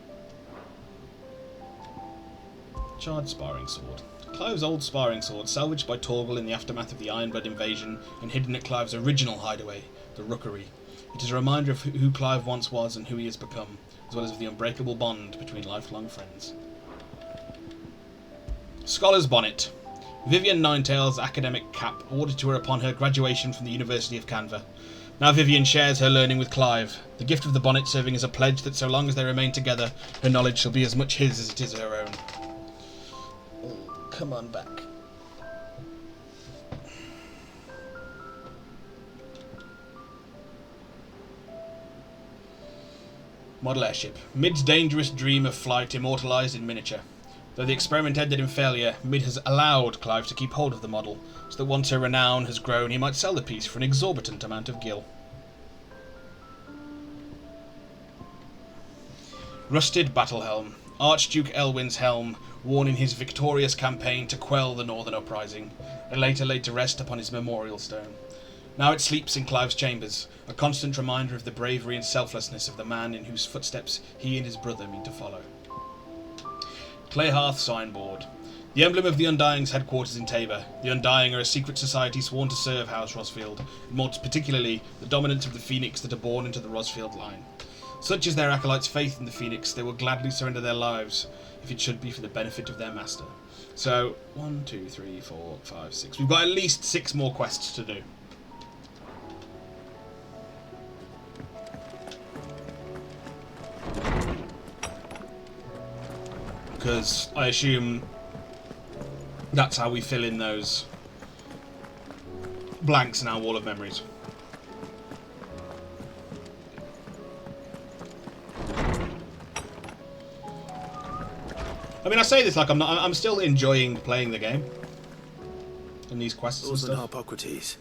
Charred sparring sword. Clive's old sparring sword, salvaged by Torgal in the aftermath of the Ironblood invasion and hidden at Clive's original hideaway, the Rookery. It is a reminder of who Clive once was and who he has become, as well as of the unbreakable bond between lifelong friends. Scholar's Bonnet. Vivian Ninetail's academic cap awarded to her upon her graduation from the University of Canva. Now Vivian shares her learning with Clive, the gift of the bonnet serving as a pledge that so long as they remain together, her knowledge shall be as much his as it is her own. Oh, come on back. Model airship. Mid's dangerous dream of flight immortalised in miniature. Though the experiment ended in failure, Mid has allowed Clive to keep hold of the model, so that once her renown has grown, he might sell the piece for an exorbitant amount of gil. Rusted battle helm. Archduke Elwin's helm, worn in his victorious campaign to quell the Northern Uprising, and later laid to rest upon his memorial stone. Now it sleeps in Clive's chambers, a constant reminder of the bravery and selflessness of the man in whose footsteps he and his brother mean to follow. Clayhearth signboard. The emblem of the Undying's headquarters in Tabor. The Undying are a secret society sworn to serve House Rosfield, and more particularly the dominance of the Phoenix that are born into the Rosfield line. Such is their acolytes' faith in the Phoenix, they will gladly surrender their lives, if it should be for the benefit of their master. So, 1, 2, 3, 4, 5, 6. We've got at least 6 more quests to do. Because I assume that's how we fill in those blanks in our wall of memories. I mean, I say this like I'm still enjoying playing the game and these quests and stuff. Harpocrates.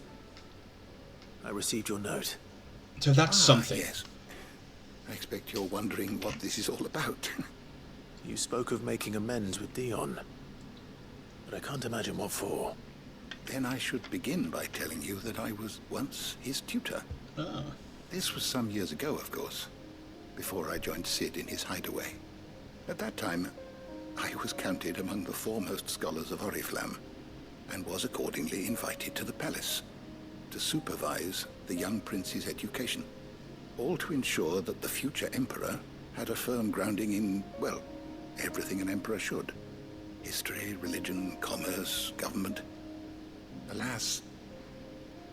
I received your note. So that's something. Yes. I expect you're wondering what this is all about. You spoke of making amends with Dion, but I can't imagine what for. Then I should begin by telling you that I was once his tutor. Ah. This was some years ago, of course, before I joined Cid in his hideaway. At that time, I was counted among the foremost scholars of Oriflamme, and was accordingly invited to the palace to supervise the young prince's education, all to ensure that the future emperor had a firm grounding in, well, everything an emperor should. History, religion, commerce, government. Alas,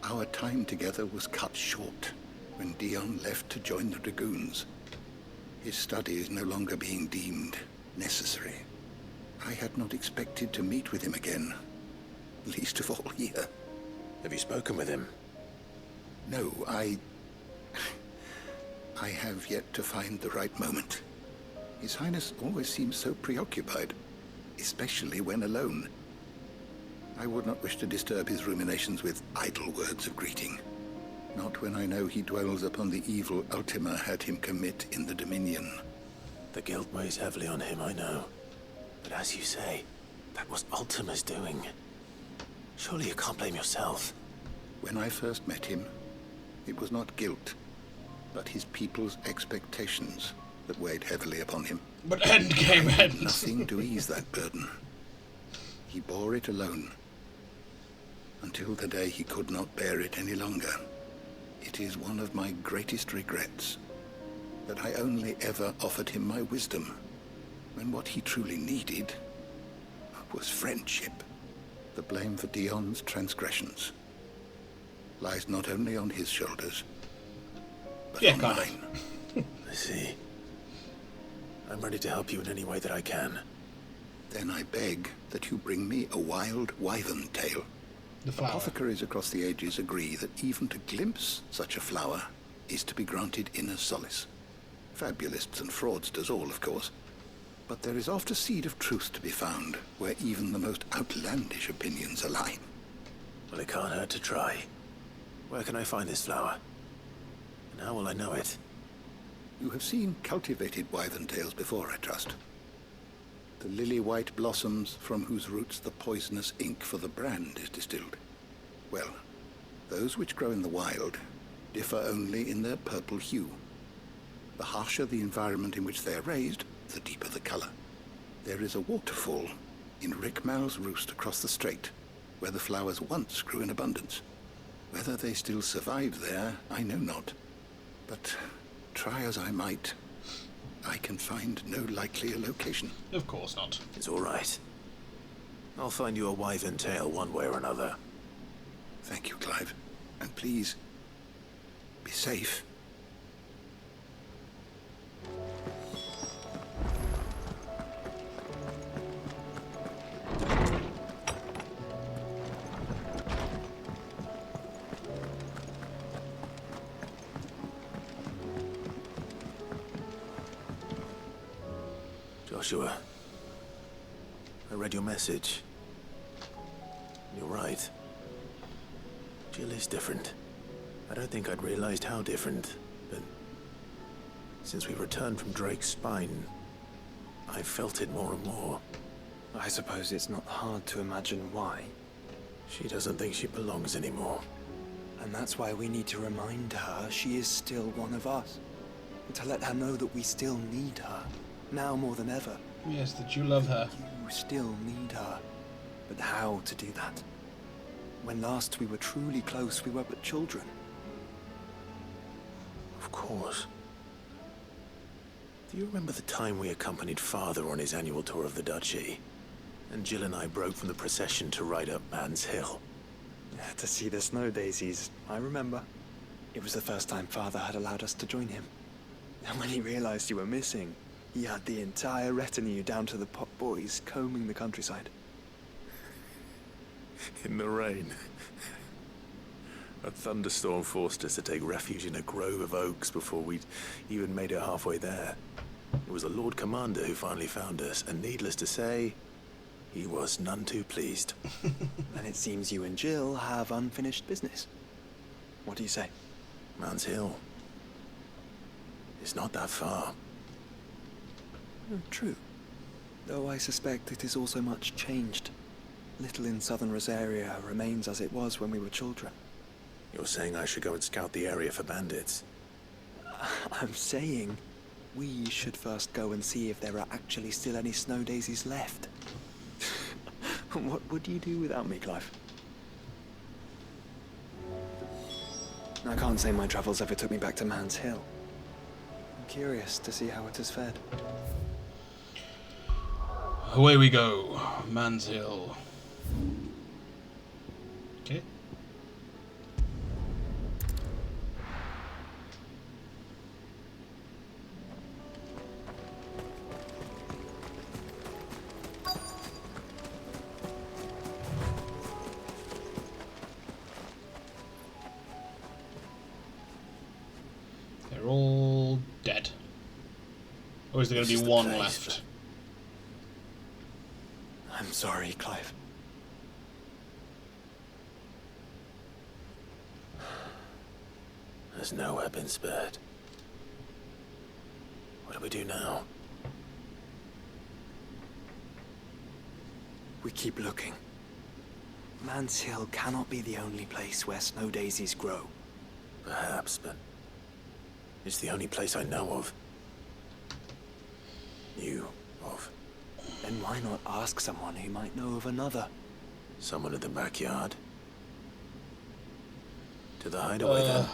our time together was cut short when Dion left to join the Dragoons. His studies no longer being deemed necessary. I had not expected to meet with him again, least of all here. Have you spoken with him? No, I have yet to find the right moment. His Highness always seems so preoccupied, especially when alone. I would not wish to disturb his ruminations with idle words of greeting. Not when I know he dwells upon the evil Ultima had him commit in the Dominion. The guilt weighs heavily on him, I know. But as you say, that was Ultima's doing. Surely you can't blame yourself. When I first met him, it was not guilt, but his people's expectations that weighed heavily upon him. But endgame ends. Nothing to ease that burden. He bore it alone, until the day he could not bear it any longer. It is one of my greatest regrets that I only ever offered him my wisdom, when what he truly needed was friendship. The blame for Dion's transgressions lies not only on his shoulders, but on mine. I see. I'm ready to help you in any way that I can. Then I beg that you bring me a wild wyvern tail. The flower. Apothecaries across the ages agree that even to glimpse such a flower is to be granted inner solace. Fabulists and fraudsters all, of course. But there is oft a seed of truth to be found, where even the most outlandish opinions align. Well, it can't hurt to try. Where can I find this flower? And how will I know it? You have seen cultivated wyvern-tails before, I trust. The lily-white blossoms from whose roots the poisonous ink for the brand is distilled. Well, those which grow in the wild differ only in their purple hue. The harsher the environment in which they are raised, the deeper the color. There is a waterfall in Rick Mal's roost across the strait, where the flowers once grew in abundance. Whether they still survive there, I know not. But try as I might, I can find no likelier location. Of course not. It's all right. I'll find you a wyvern tail one way or another. Thank you, Clive. And please, be safe. Joshua, I read your message. You're right. Jill is different. I don't think I'd realized how different, but since we returned from Drake's spine, I've felt it more and more. I suppose it's not hard to imagine why. She doesn't think she belongs anymore. And that's why we need to remind her she is still one of us. And to let her know that we still need her. Now more than ever. Yes, that you love her. You still need her. But how to do that? When last we were truly close, we were but children. Of course. Do you remember the time we accompanied Father on his annual tour of the Duchy? And Jill and I broke from the procession to ride up Man's Hill. To see the snow daisies, I remember. It was the first time Father had allowed us to join him. And when he realized you were missing, he had the entire retinue down to the pot boys combing the countryside. In the rain. A thunderstorm forced us to take refuge in a grove of oaks before we'd even made it halfway there. It was the Lord Commander who finally found us, and needless to say, he was none too pleased. And it seems you and Jill have unfinished business. What do you say? Man's Hill. It's not that far. True. Though I suspect it is also much changed. Little in southern Rosaria remains as it was when we were children. You're saying I should go and scout the area for bandits? I'm saying we should first go and see if there are actually still any snow daisies left. What would you do without me, Clive? I can't say my travels ever took me back to Man's Hill. I'm curious to see how it has fared. Away we go. Man's Hill. Okay. They're all dead. Or is there going to be one left? I'm sorry, Clive. There's nowhere been spared. What do we do now? We keep looking. Man's Hill cannot be the only place where snow daisies grow. Perhaps, but it's the only place I know of. Knew of. Then why not ask someone who might know of another? Someone in the backyard? To the hideaway, then?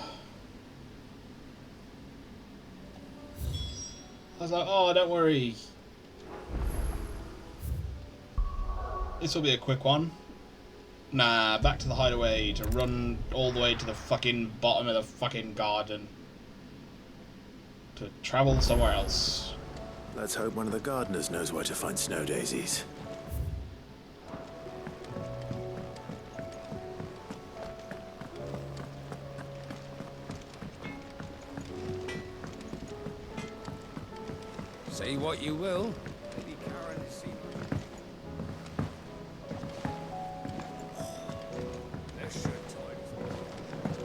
I was like, oh, don't worry. This will be a quick one. Nah, back to the hideaway to run all the way to the fucking bottom of the fucking garden. To travel somewhere else. Let's hope one of the gardeners knows where to find snow daisies. Say what you will. Lady Karen is seen. There's your time for it.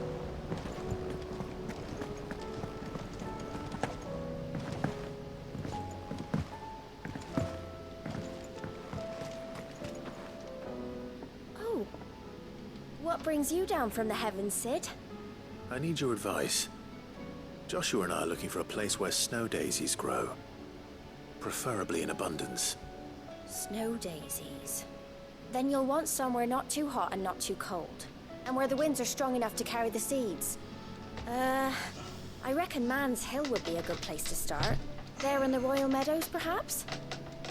What brings you down from the heavens, Cid? I need your advice. Joshua and I are looking for a place where snow daisies grow. Preferably in abundance. Snow daisies. Then you'll want somewhere not too hot and not too cold. And where the winds are strong enough to carry the seeds. I reckon Man's Hill would be a good place to start. There in the Royal Meadows, perhaps?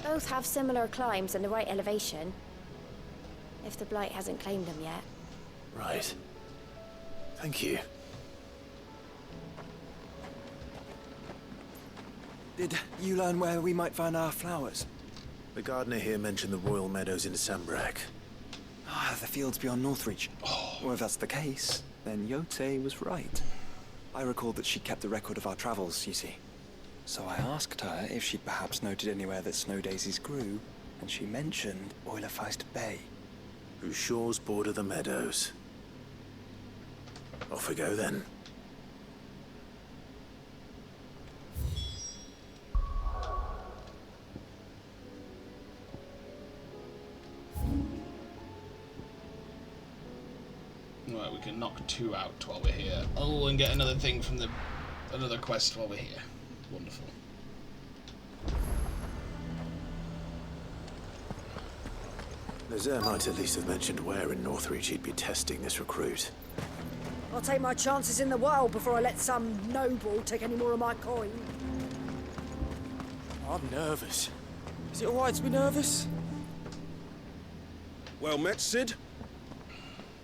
Both have similar climbs and the right elevation. If the Blight hasn't claimed them yet. Right. Thank you. Did you learn where we might find our flowers? The gardener here mentioned the Royal Meadows in Sambrak. Ah, the fields beyond Northreach. Well, if that's the case, then Yote was right. I recalled that she kept a record of our travels, you see. So I asked her if she'd perhaps noted anywhere that snow daisies grew, and she mentioned Oilerfeist Bay. Whose shores border the meadows. Off we go then. Right, we can knock 2 out while we're here. Oh, and get another thing from another quest while we're here. Wonderful. Nazir might at least have mentioned where in Northreach he'd be testing this recruit. I'll take my chances in the wild before I let some noble take any more of my coin. I'm nervous. Is it alright to be nervous? Well met, Cid.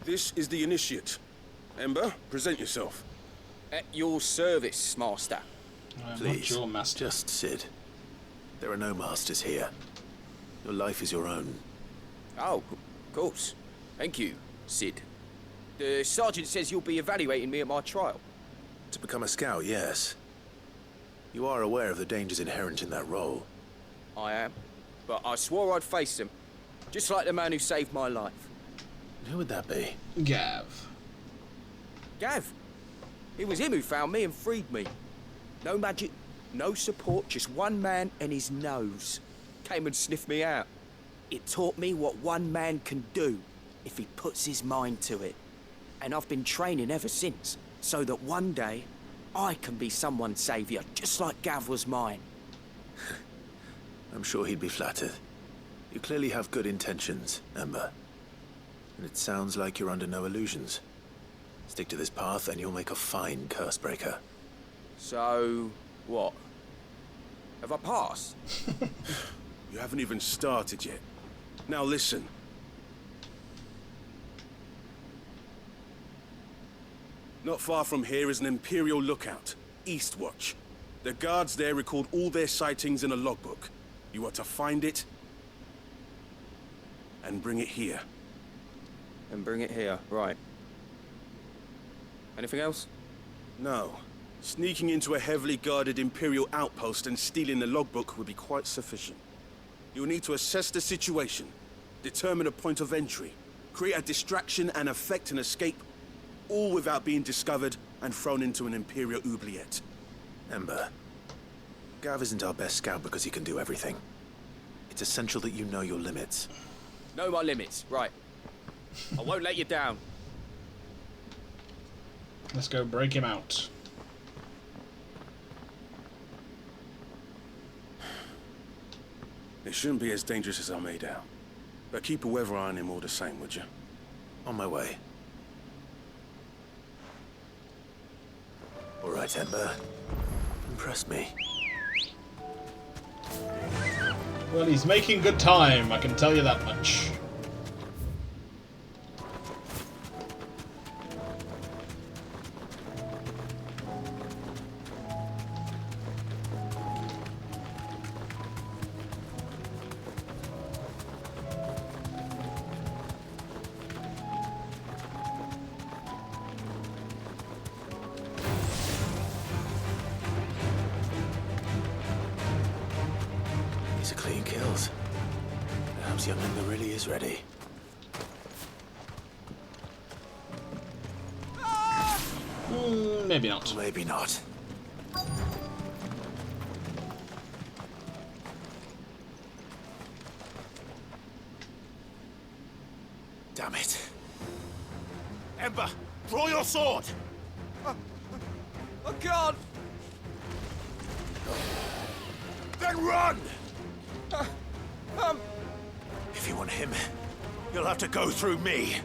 This is the initiate. Ember, present yourself. At your service, Master. Please, just Cid. There are no masters here. Your life is your own. Oh, of course. Thank you, Cid. The sergeant says you'll be evaluating me at my trial. To become a scout, yes. You are aware of the dangers inherent in that role. I am. But I swore I'd face them. Just like the man who saved my life. Who would that be? Gav. Gav? It was him who found me and freed me. No magic, no support, just one man and his nose. Came and sniffed me out. It taught me what one man can do if he puts his mind to it. And I've been training ever since, so that one day I can be someone's saviour, just like Gav was mine. I'm sure he'd be flattered. You clearly have good intentions, Ember. And it sounds like you're under no illusions. Stick to this path and you'll make a fine cursebreaker. So, what? Have I passed? You haven't even started yet. Now listen. Not far from here is an Imperial lookout, Eastwatch. The guards there record all their sightings in a logbook. You are to find it and bring it here. And bring it here, right. Anything else? No. Sneaking into a heavily guarded Imperial outpost and stealing the logbook would be quite sufficient. You'll need to assess the situation, determine a point of entry, create a distraction and effect an escape, all without being discovered and thrown into an Imperial oubliette. Ember, Gav isn't our best scout because he can do everything. It's essential that you know your limits. Know my limits, right. I won't let you down. Let's go break him out. It shouldn't be as dangerous as I made out. But keep a weather eye on him all the same, would you? On my way. All right, Ember. Impress me. Well, he's making good time, I can tell you that much. These are clean kills. Perhaps young Ember really is ready. Maybe not. Maybe not. Damn it. Ember, draw your sword! I can't! Then run! If you want him, you'll have to go through me.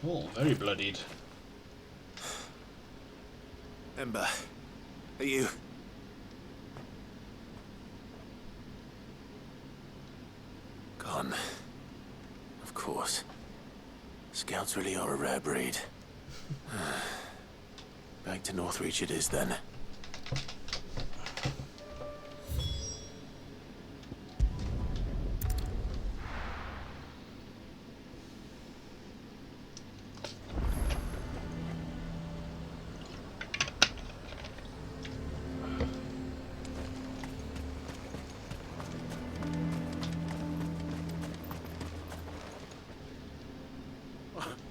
Oh, very bloodied. Ember, are you... gone? Of course. Scouts really are a rare breed. Back to Northreach it is then.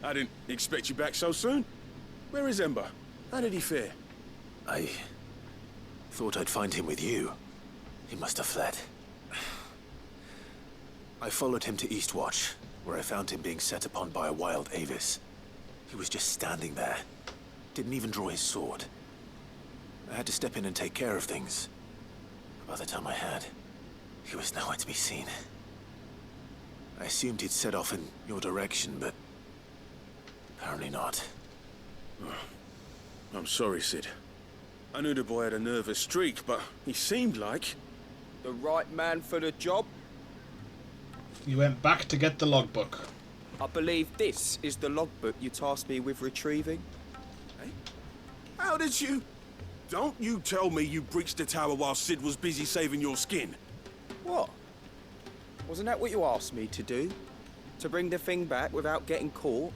I didn't expect you back so soon. Where is Ember? How did he fare? I thought I'd find him with you. He must have fled. I followed him to Eastwatch, where I found him being set upon by a wild Avis. He was just standing there. Didn't even draw his sword. I had to step in and take care of things. By the time I had, he was nowhere to be seen. I assumed he'd set off in your direction, but apparently not. I'm sorry, Sid. I knew the boy had a nervous streak, but he seemed like... The right man for the job? You went back to get the logbook. I believe this is the logbook you tasked me with retrieving. Hey? How did you... Don't you tell me you breached the tower while Sid was busy saving your skin. What? Wasn't that what you asked me to do? To bring the thing back without getting caught?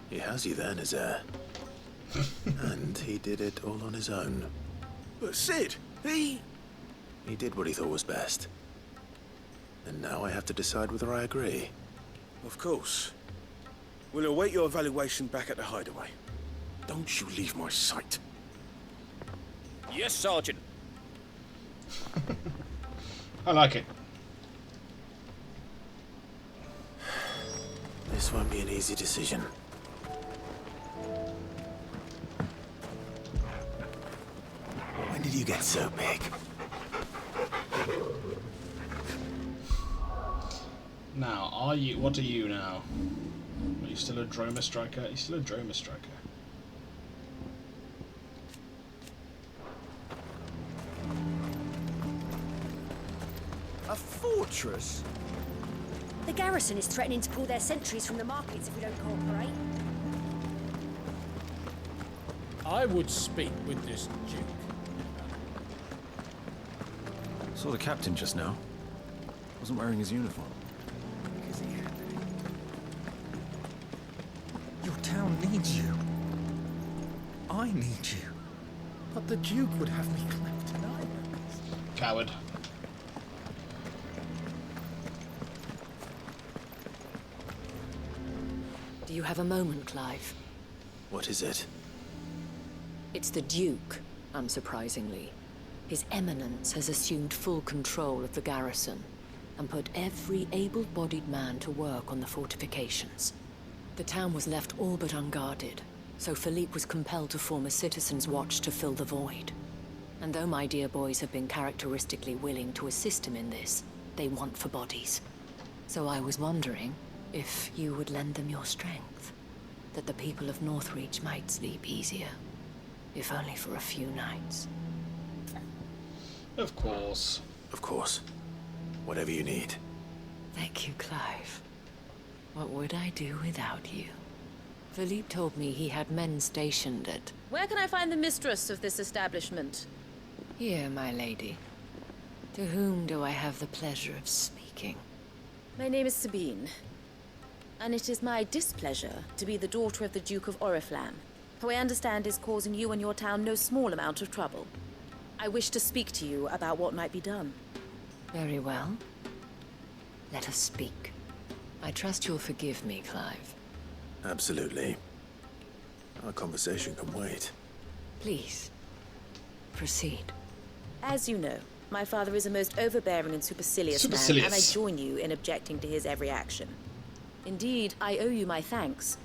He has you then, his heir. And he did it all on his own. But Sid, he did what he thought was best. And now I have to decide whether I agree. Of course. We'll await your evaluation back at the hideaway. Don't you leave my sight. Yes, Sergeant. I like it. This won't be an easy decision. When did you get so big? Now, are you... What are you now? Are you still a Droma Striker? You're still a Droma Striker. A fortress? The garrison is threatening to pull their sentries from the markets if we don't cooperate. I would speak with this Duke. Saw the captain just now. Wasn't wearing his uniform. Your town needs you. I need you. But the Duke would have me clapped in irons. Coward. Do you have a moment, Clive? What is it? It's the Duke, unsurprisingly. His Eminence has assumed full control of the garrison and put every able-bodied man to work on the fortifications. The town was left all but unguarded, so Philippe was compelled to form a citizens' watch to fill the void. And though my dear boys have been characteristically willing to assist him in this, they want for bodies. So I was wondering if you would lend them your strength, that the people of Northreach might sleep easier, if only for a few nights. Of course. Of course. Whatever you need. Thank you, Clive. What would I do without you? Philippe told me he had men stationed at... Where can I find the mistress of this establishment? Here, my lady. To whom do I have the pleasure of speaking? My name is Sabine, and it is my displeasure to be the daughter of the Duke of Oriflamme, who I understand is causing you and your town no small amount of trouble. I wish to speak to you about what might be done. Very well. Let us speak. I trust you'll forgive me, Clive. Absolutely. Our conversation can wait. Please, proceed. As you know, my father is a most overbearing and supercilious man, and I join you in objecting to his every action. Indeed, I owe you my thanks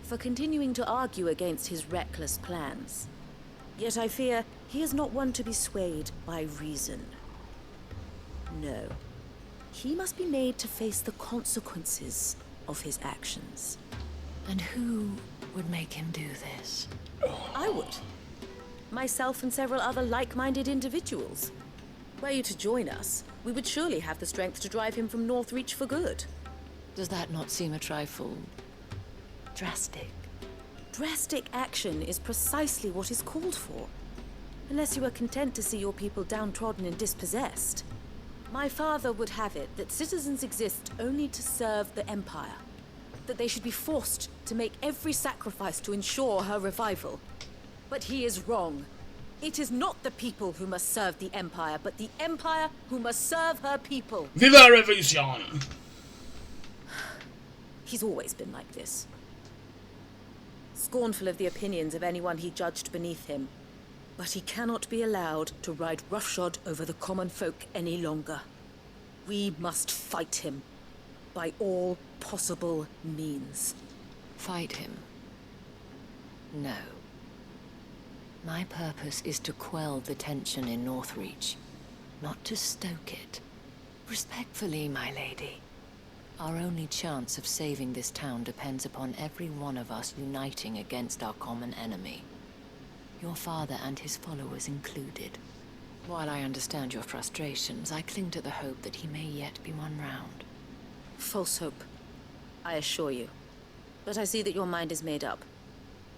for continuing to argue against his reckless plans. Yet I fear he is not one to be swayed by reason. No. He must be made to face the consequences of his actions. And who would make him do this? I would. Myself and several other like-minded individuals. Were you to join us, we would surely have the strength to drive him from Northreach for good. Does that not seem a trifle... drastic? Drastic action is precisely what is called for. Unless you are content to see your people downtrodden and dispossessed. My father would have it that citizens exist only to serve the Empire. That they should be forced to make every sacrifice to ensure her revival. But he is wrong. It is not the people who must serve the Empire, but the Empire who must serve her people. Viva la Revolution! He's always been like this. Scornful of the opinions of anyone he judged beneath him. But he cannot be allowed to ride roughshod over the common folk any longer. We must fight him. By all possible means. Fight him? No. My purpose is to quell the tension in Northreach, not to stoke it. Respectfully, my lady. Our only chance of saving this town depends upon every one of us uniting against our common enemy. Your father and his followers included. While I understand your frustrations, I cling to the hope that he may yet be won round. False hope, I assure you. But I see that your mind is made up.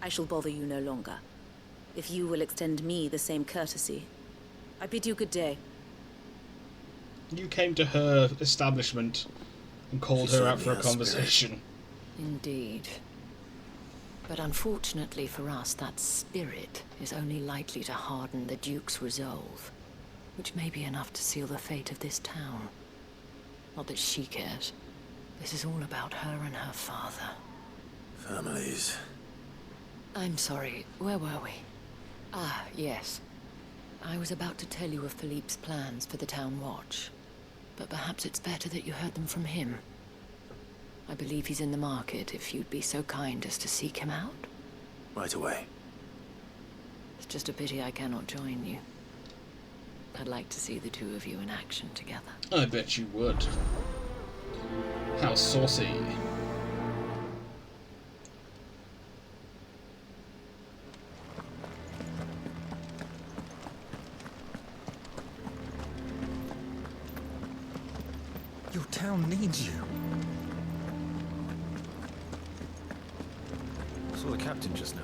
I shall bother you no longer. If you will extend me the same courtesy, I bid you good day. You came to her establishment and called her out for a conversation. Indeed. But unfortunately for us, that spirit is only likely to harden the Duke's resolve, which may be enough to seal the fate of this town. Not that she cares. This is all about her and her father. Families. I'm sorry, where were we? Ah, yes. I was about to tell you of Philippe's plans for the town watch, but perhaps it's better that you heard them from him. I believe he's in the market, if you'd be so kind as to seek him out. Right away. It's just a pity I cannot join you. I'd like to see the two of you in action together. I bet you would. How saucy. Your town needs you. Saw the captain just now.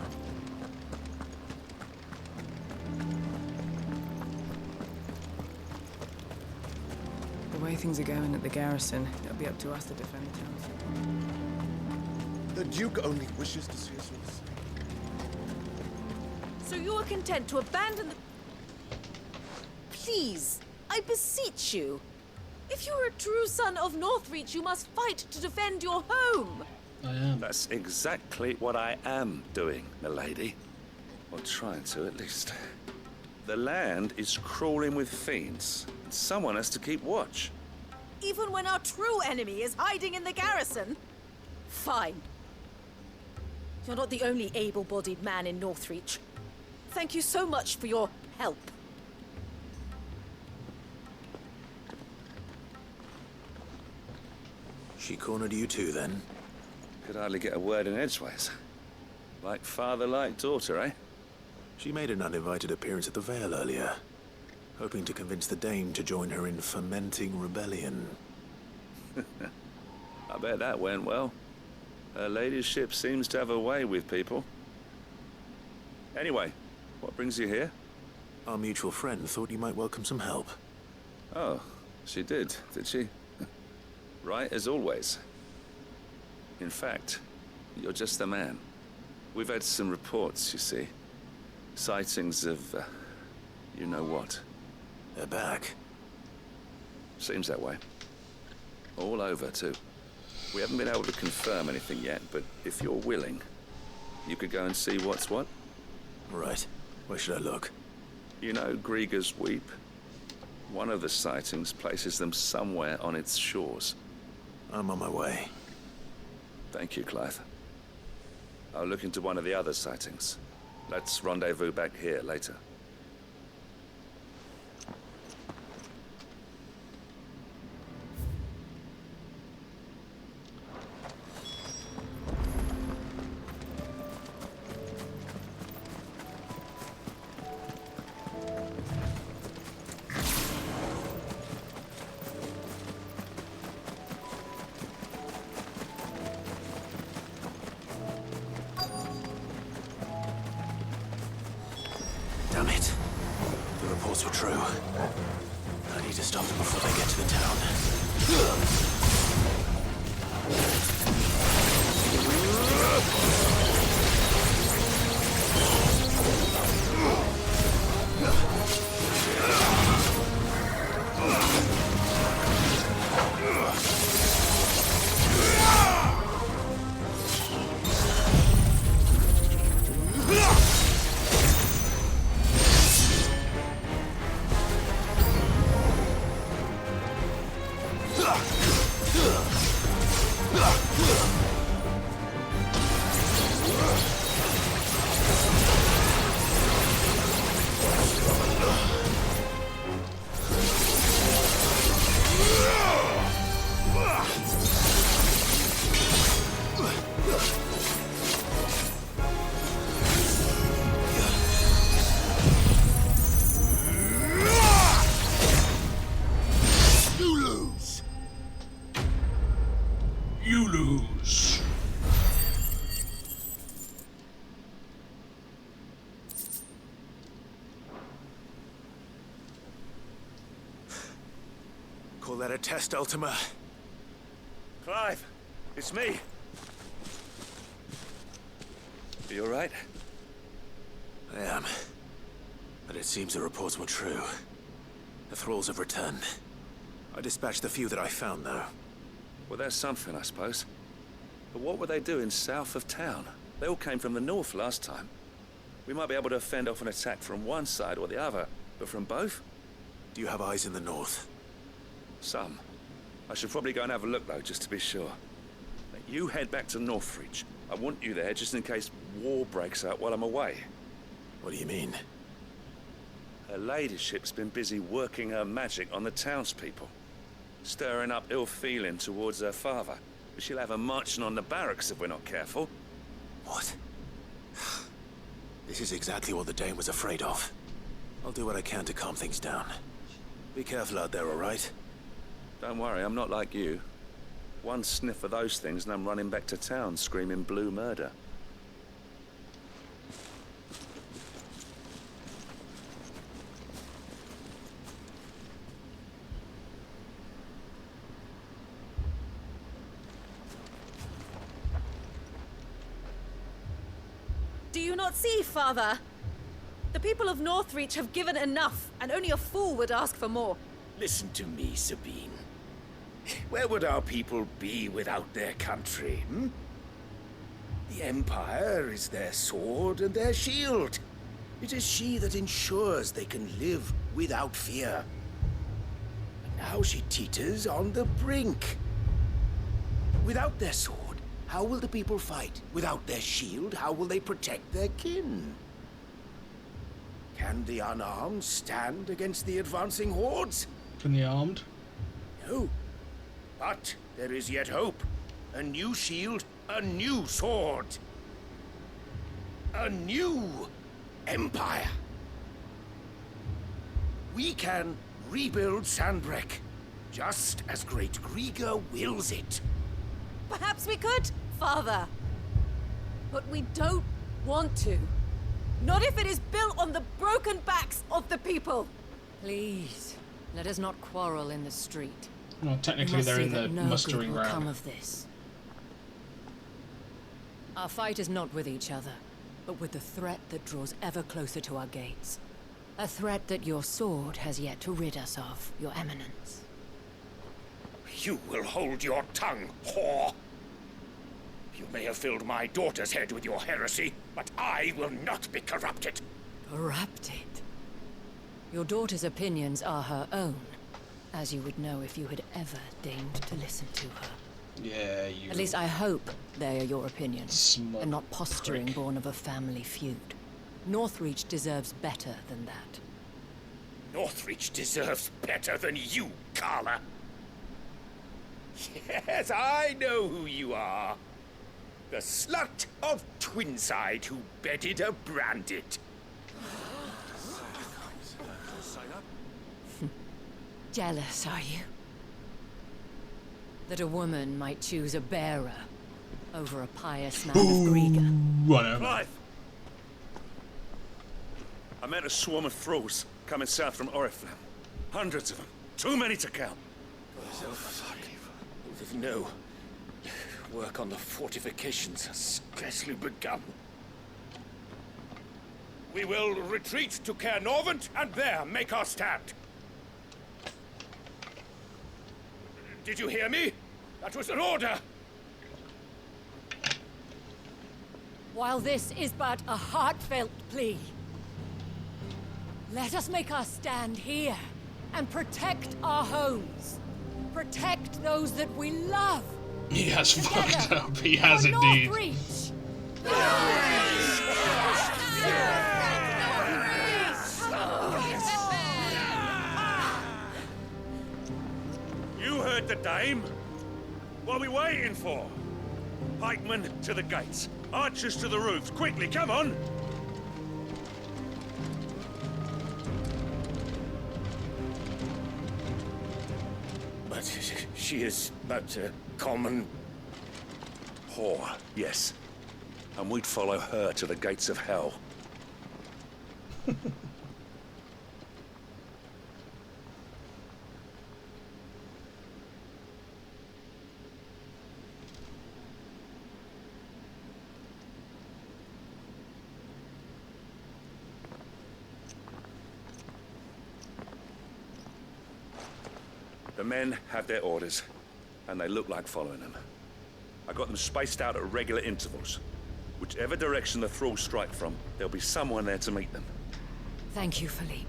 The way things are going at the garrison, it'll be up to us to defend the town. The Duke only wishes to see us all safe. So you are content to abandon the... Please, I beseech you. If you're a true son of Northreach, you must fight to defend your home. I am. That's exactly what I am doing, milady. Or trying to, at least. The land is crawling with fiends. Someone has to keep watch. Even when our true enemy is hiding in the garrison? Fine. You're not the only able-bodied man in Northreach. Thank you so much for your help. She cornered you too, then? Could hardly get a word in edgeways. Like father, like daughter, eh? She made an uninvited appearance at the Vale earlier, hoping to convince the Dame to join her in fomenting rebellion. I bet that went well. Her ladyship seems to have a way with people. Anyway, what brings you here? Our mutual friend thought you might welcome some help. Oh, she did she? Right as always. In fact, you're just the man. We've had some reports, you see. Sightings of, you know what. They're back. Seems that way. All over, too. We haven't been able to confirm anything yet, but if you're willing, you could go and see what's what. Right. Where should I look? You know Grieger's Weep? One of the sightings places them somewhere on its shores. I'm on my way. Thank you, Clive. I'll look into one of the other sightings. Let's rendezvous back here later. Damn it. The reports were true. I need to stop them before they get to the town. You lose. Call that a test, Ultima? Clive, it's me. Are you all right? I am. But it seems the reports were true. The thralls have returned. I dispatched the few that I found, though. Well, that's something, I suppose. But what were they doing south of town? They all came from the north last time. We might be able to fend off an attack from one side or the other, but from both? Do you have eyes in the north? Some. I should probably go and have a look, though, just to be sure. You head back to Northreach. I want you there just in case war breaks out while I'm away. What do you mean? Her ladyship's been busy working her magic on the townspeople. Stirring up ill feeling towards her father. But she'll have her marching on the barracks if we're not careful. What? This is exactly what the Dame was afraid of. I'll do what I can to calm things down. Be careful out there, all right? Don't worry, I'm not like you. One sniff of those things and I'm running back to town screaming blue murder. Do you not see, Father? The people of Northreach have given enough, and only a fool would ask for more. Listen to me, Sabine. Where would our people be without their country, hmm? The Empire is their sword and their shield. It is she that ensures they can live without fear. And now she teeters on the brink. Without their sword, how will the people fight? Without their shield, how will they protect their kin? Can the unarmed stand against the advancing hordes? Can the armed? No. But there is yet hope. A new shield, a new sword. A new empire. We can rebuild Sandbreck, just as Great Grieger wills it. Perhaps we could, Father. But we don't want to. Not if it is built on the broken backs of the people. Please, let us not quarrel in the street. Well, technically they're in the mustering round. Come round. of this. Our fight is not with each other, but with the threat that draws ever closer to our gates. A threat that your sword has yet to rid us of, Your Eminence. You will hold your tongue, whore! You may have filled my daughter's head with your heresy, but I will not be corrupted. Corrupted? Your daughter's opinions are her own, as you would know if you had ever deigned to listen to her. Yeah, you... At least I hope they are your opinions, and not posturing prick. born of a family feud. Northreach deserves better than that. Northreach deserves better than you, Carla. Yes, I know who you are. The slut of Twinside who bedded a Branded. Jealous, are you? That a woman might choose a bearer over a pious man of Grieger. Whatever. Clive! I met a swarm of thralls coming south from Oriflamme. Hundreds of them. Too many to count. No. Work on the fortifications has scarcely begun. We will retreat to Caer Norvent and there make our stand. Did you hear me? That was an order. While this is but a heartfelt plea, let us make our stand here and protect our homes. Protect those that we love. He has Together, fucked up. He has for indeed. Northreach. You heard the dame. What are we waiting for? Pikemen to the gates. Archers to the roofs. Quickly, come on! But she is but a common... Whore, yes. And we'd follow her to the gates of hell. The men have their orders, and they look like following them. I got them spaced out at regular intervals. Whichever direction the thralls strike from, there'll be someone there to meet them. Thank you, Philippe.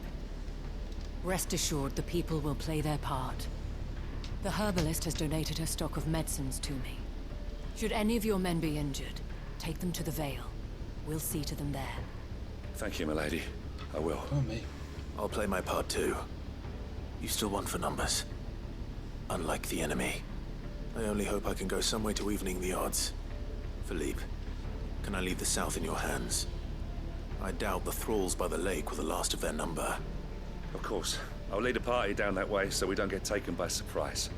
Rest assured, the people will play their part. The herbalist has donated her stock of medicines to me. Should any of your men be injured, take them to the Vale. We'll see to them there. Thank you, milady. I will. Oh, me. I'll play my part too. You still won for numbers. Unlike the enemy. I only hope I can go some way to evening the odds. Philippe, can I leave the south in your hands? I doubt the thralls by the lake were the last of their number. Of course. I'll lead a party down that way so we don't get taken by surprise.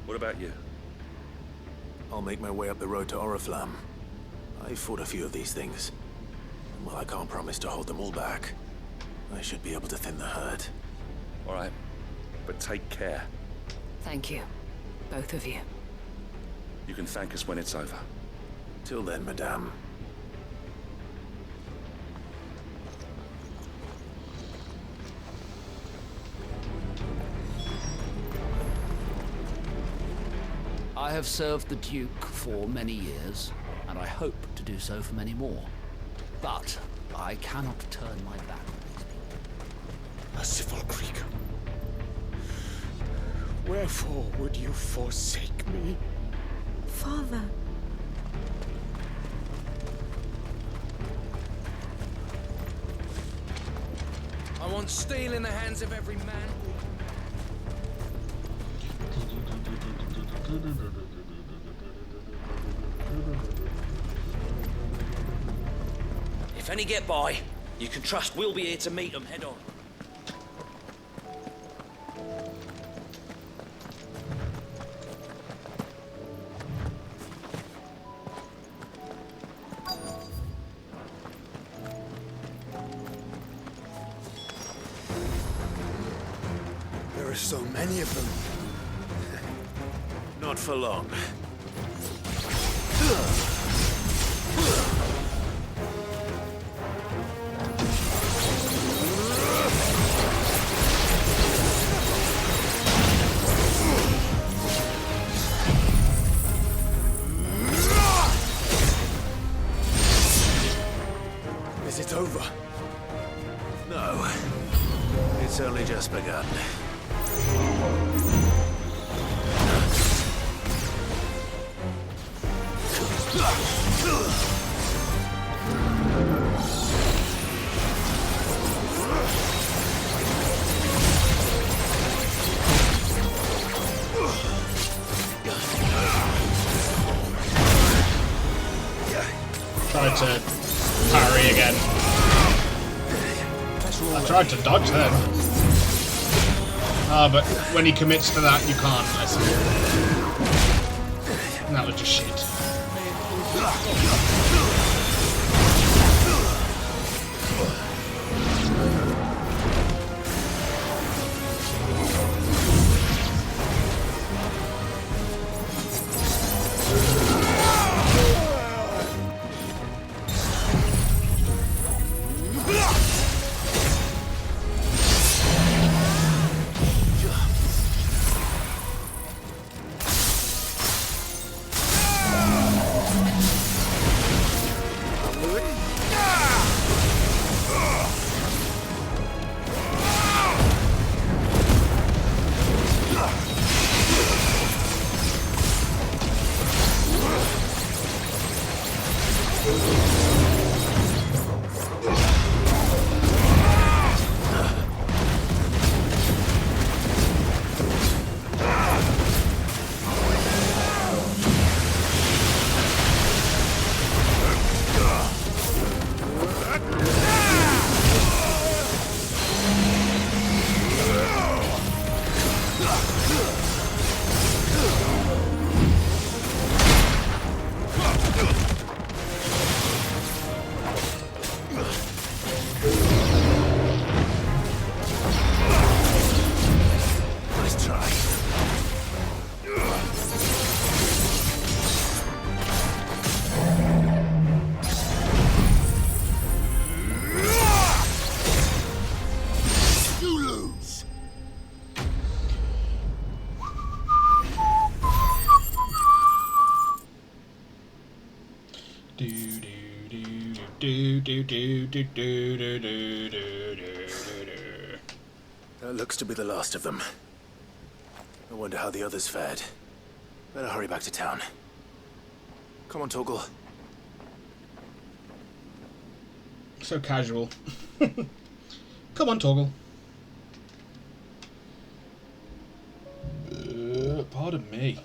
What about you? I'll make my way up the road to Oriflamme. I've fought a few of these things. And while I can't promise to hold them all back, I should be able to thin the herd. All right. But take care. Thank you, both of you. You can thank us when it's over. Till then, madame. I have served the Duke for many years, and I hope to do so for many more. But I cannot turn my back on these people. Merciful Grieger. Wherefore would you forsake me? Father. I want steel in the hands of every man. If any get by, you can trust we'll be here to meet them head on. There are so many of them. Not for long. Is it over? No. It's only just begun. Tried to parry again. I tried to dodge then. Ah, but when he commits to that, you can't, I see. And that was just shit. That looks to be the last of them. I wonder how the others fared. Better hurry back to town. Come on, Torgal. So casual. Come on, Torgal. Pardon me.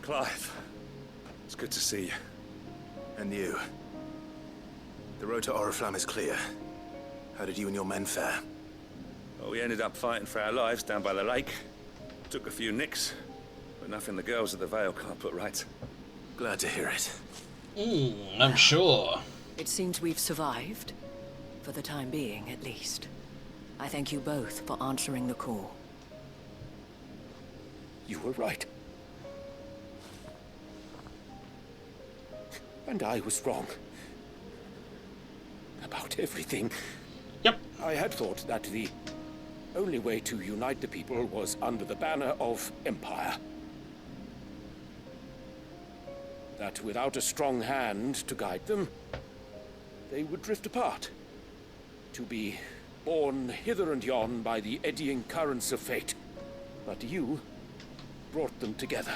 Clive, it's good to see you. And you. The road to Oriflamme is clear. How did you and your men fare? Well, we ended up fighting for our lives down by the lake. Took a few nicks, but nothing the girls at the Vale can't put right. Glad to hear it. I'm sure. It seems we've survived. For the time being, at least. I thank you both for answering the call. You were right. And I was wrong. About everything. Yep. I had thought that the only way to unite the people was under the banner of Empire. That without a strong hand to guide them, they would drift apart. To be borne hither and yon by the eddying currents of fate. But you brought them together.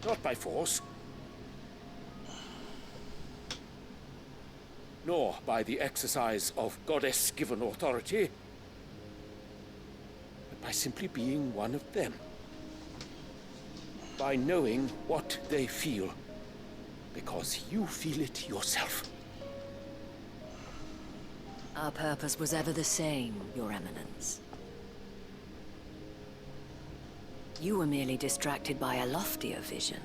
Not by force, nor by the exercise of goddess-given authority, but by simply being one of them. By knowing what they feel, because you feel it yourself. Our purpose was ever the same, Your Eminence. You were merely distracted by a loftier vision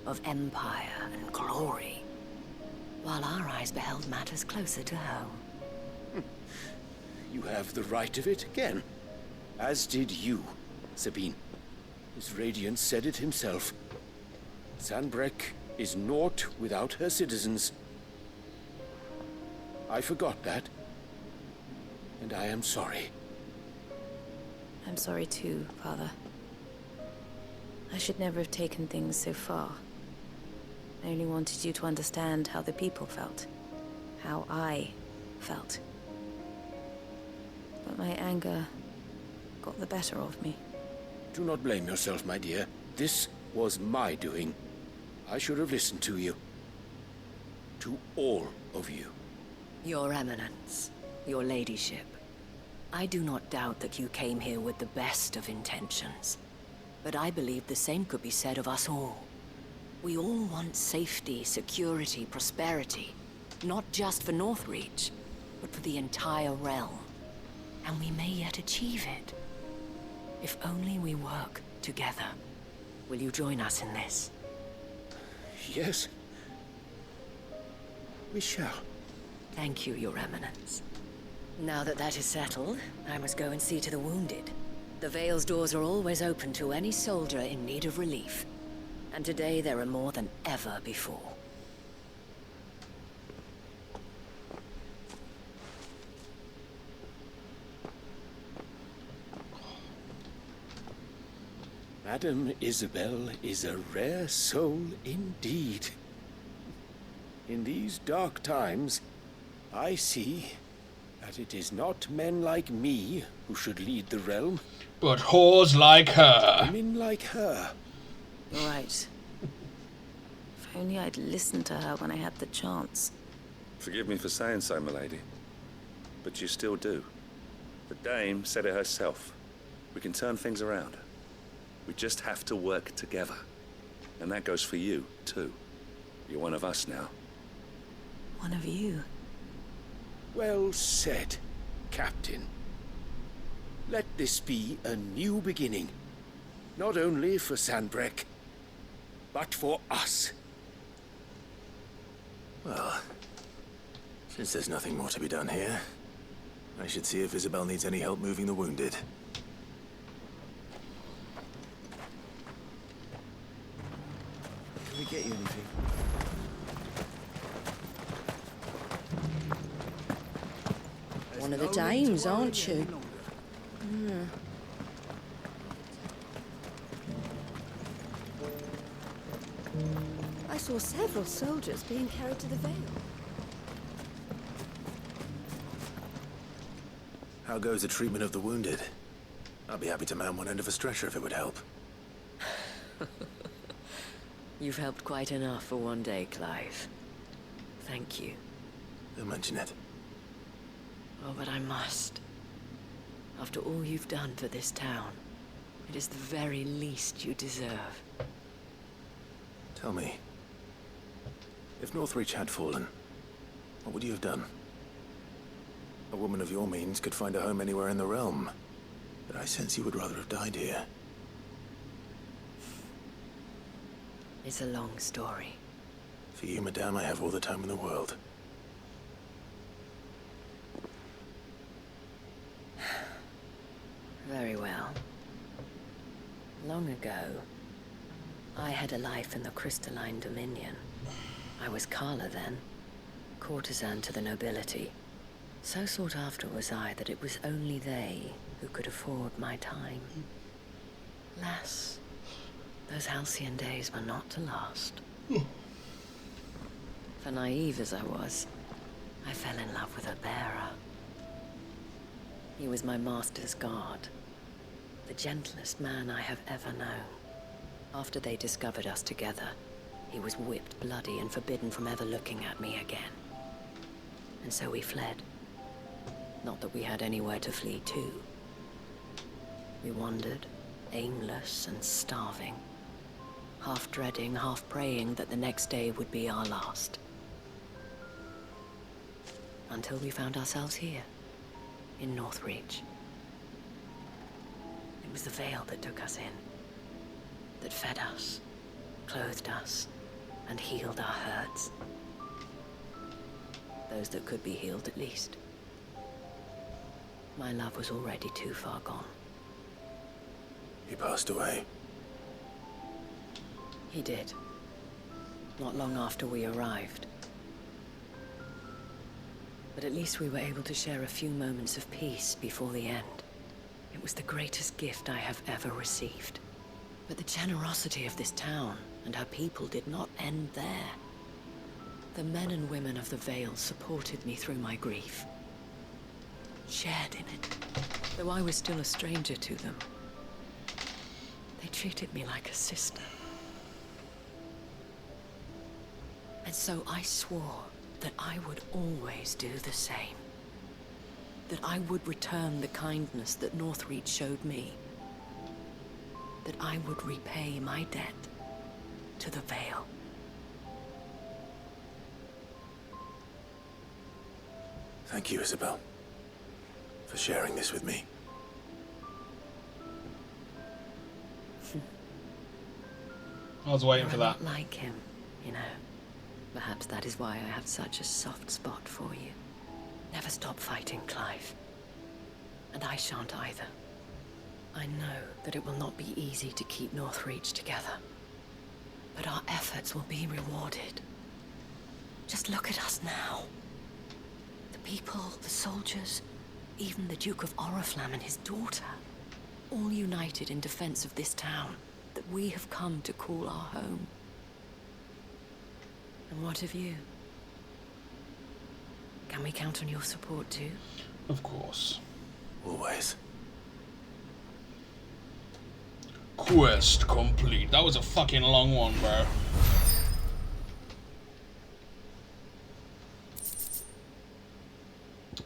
of empire and glory, while our eyes beheld matters closer to home. You have the right of it again, as did you, Sabine. His Radiance said it himself. Sanbreque is naught without her citizens. I forgot that, and I am sorry. I'm sorry too, Father. I should never have taken things so far. I only wanted you to understand how the people felt. How I felt. But my anger got the better of me. Do not blame yourself, my dear. This was my doing. I should have listened to you. To all of you. Your Eminence, your Ladyship, I do not doubt that you came here with the best of intentions. But I believe the same could be said of us all. We all want safety, security, prosperity. Not just for Northreach, but for the entire realm. And we may yet achieve it. If only we work together. Will you join us in this? Yes. We shall. Thank you, Your Eminence. Now that that is settled, I must go and see to the wounded. The Vale's doors are always open to any soldier in need of relief. And today there are more than ever before. Madame Isabel is a rare soul indeed. In these dark times, I see that it is not men like me who should lead the realm, but whores like her. Women like her. You're right. If only I'd listened to her when I had the chance. Forgive me for saying so, milady, but you still do. The dame said it herself. We can turn things around. We just have to work together. And that goes for you, too. You're one of us now. One of you? Well said, Captain. Let this be a new beginning. Not only for Sanbreque, but for us. Well, since there's nothing more to be done here, I should see if Isabel needs any help moving the wounded. Can we get you anything? One of the dames, aren't you? I saw several soldiers being carried to the Vale. How goes the treatment of the wounded? I'd be happy to man one end of a stretcher if it would help. You've helped quite enough for one day, Clive. Thank you. Don't mention it. Oh, but I must. After all you've done for this town, it is the very least you deserve. Tell me, if Northreach had fallen, what would you have done? A woman of your means could find a home anywhere in the realm, but I sense you would rather have died here. It's a long story. For you, madame, I have all the time in the world. Very well. Long ago, I had a life in the Crystalline Dominion. I was Carla then, courtesan to the nobility. So sought after was I that it was only they who could afford my time. Alas, those halcyon days were not to last. For naive as I was, I fell in love with a bearer. He was my master's guard, the gentlest man I have ever known. After they discovered us together, he was whipped bloody and forbidden from ever looking at me again. And so we fled. Not that we had anywhere to flee to. We wandered, aimless and starving, half dreading, half praying that the next day would be our last. Until we found ourselves here, in Northreach. It was the Veil that took us in, that fed us, clothed us, and healed our hurts. Those that could be healed, at least. My love was already too far gone. He passed away. He did. Not long after we arrived. But at least we were able to share a few moments of peace before the end. It was the greatest gift I have ever received. But the generosity of this town and her people did not end there. The men and women of the Vale supported me through my grief. Shared in it, though I was still a stranger to them. They treated me like a sister. And so I swore that I would always do the same. That I would return the kindness that Northreach showed me. That I would repay my debt to the Vale. Thank you, Isabel, for sharing this with me. I was waiting for that. I'm not like him, you know. Perhaps that is why I have such a soft spot for you. Never stop fighting, Clive. And I shan't either. I know that it will not be easy to keep Northreach together. But our efforts will be rewarded. Just look at us now. The people, the soldiers, even the Duke of Oriflamme and his daughter. All united in defense of this town that we have come to call our home. And what of you? Can we count on your support too? Of course. Always. Quest complete. That was a fucking long one, bro.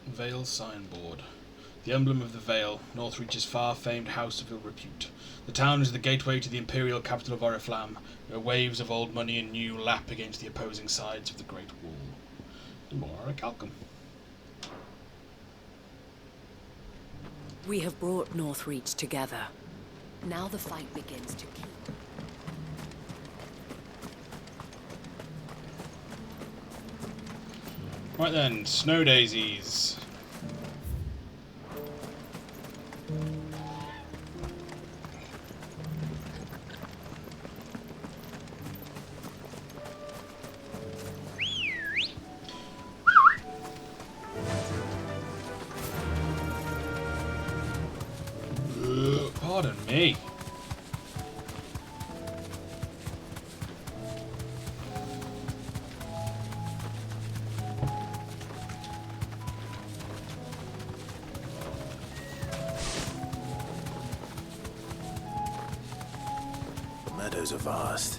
Vale signboard. The emblem of the Vale, Northreach's far-famed house of ill repute. The town is the gateway to the imperial capital of Oriflamme, where waves of old money and new lap against the opposing sides of the Great Wall. More Calcum. We have brought Northreach together. Now the fight begins to keep. Right then, snow daisies. Pardon me. The meadows are vast.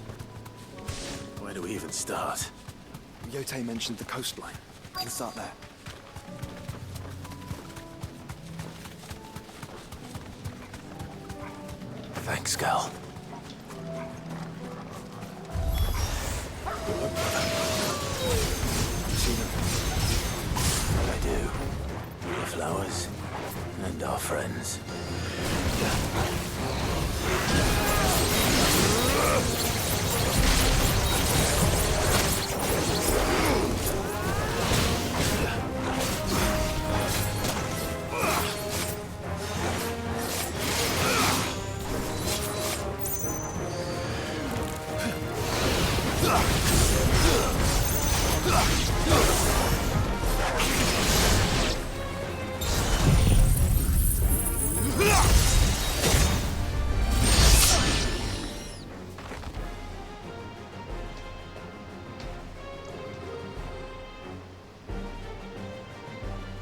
Where do we even start? Yote mentioned the coastline. We can start there. Thanks, Gal. I do. The flowers and our friends.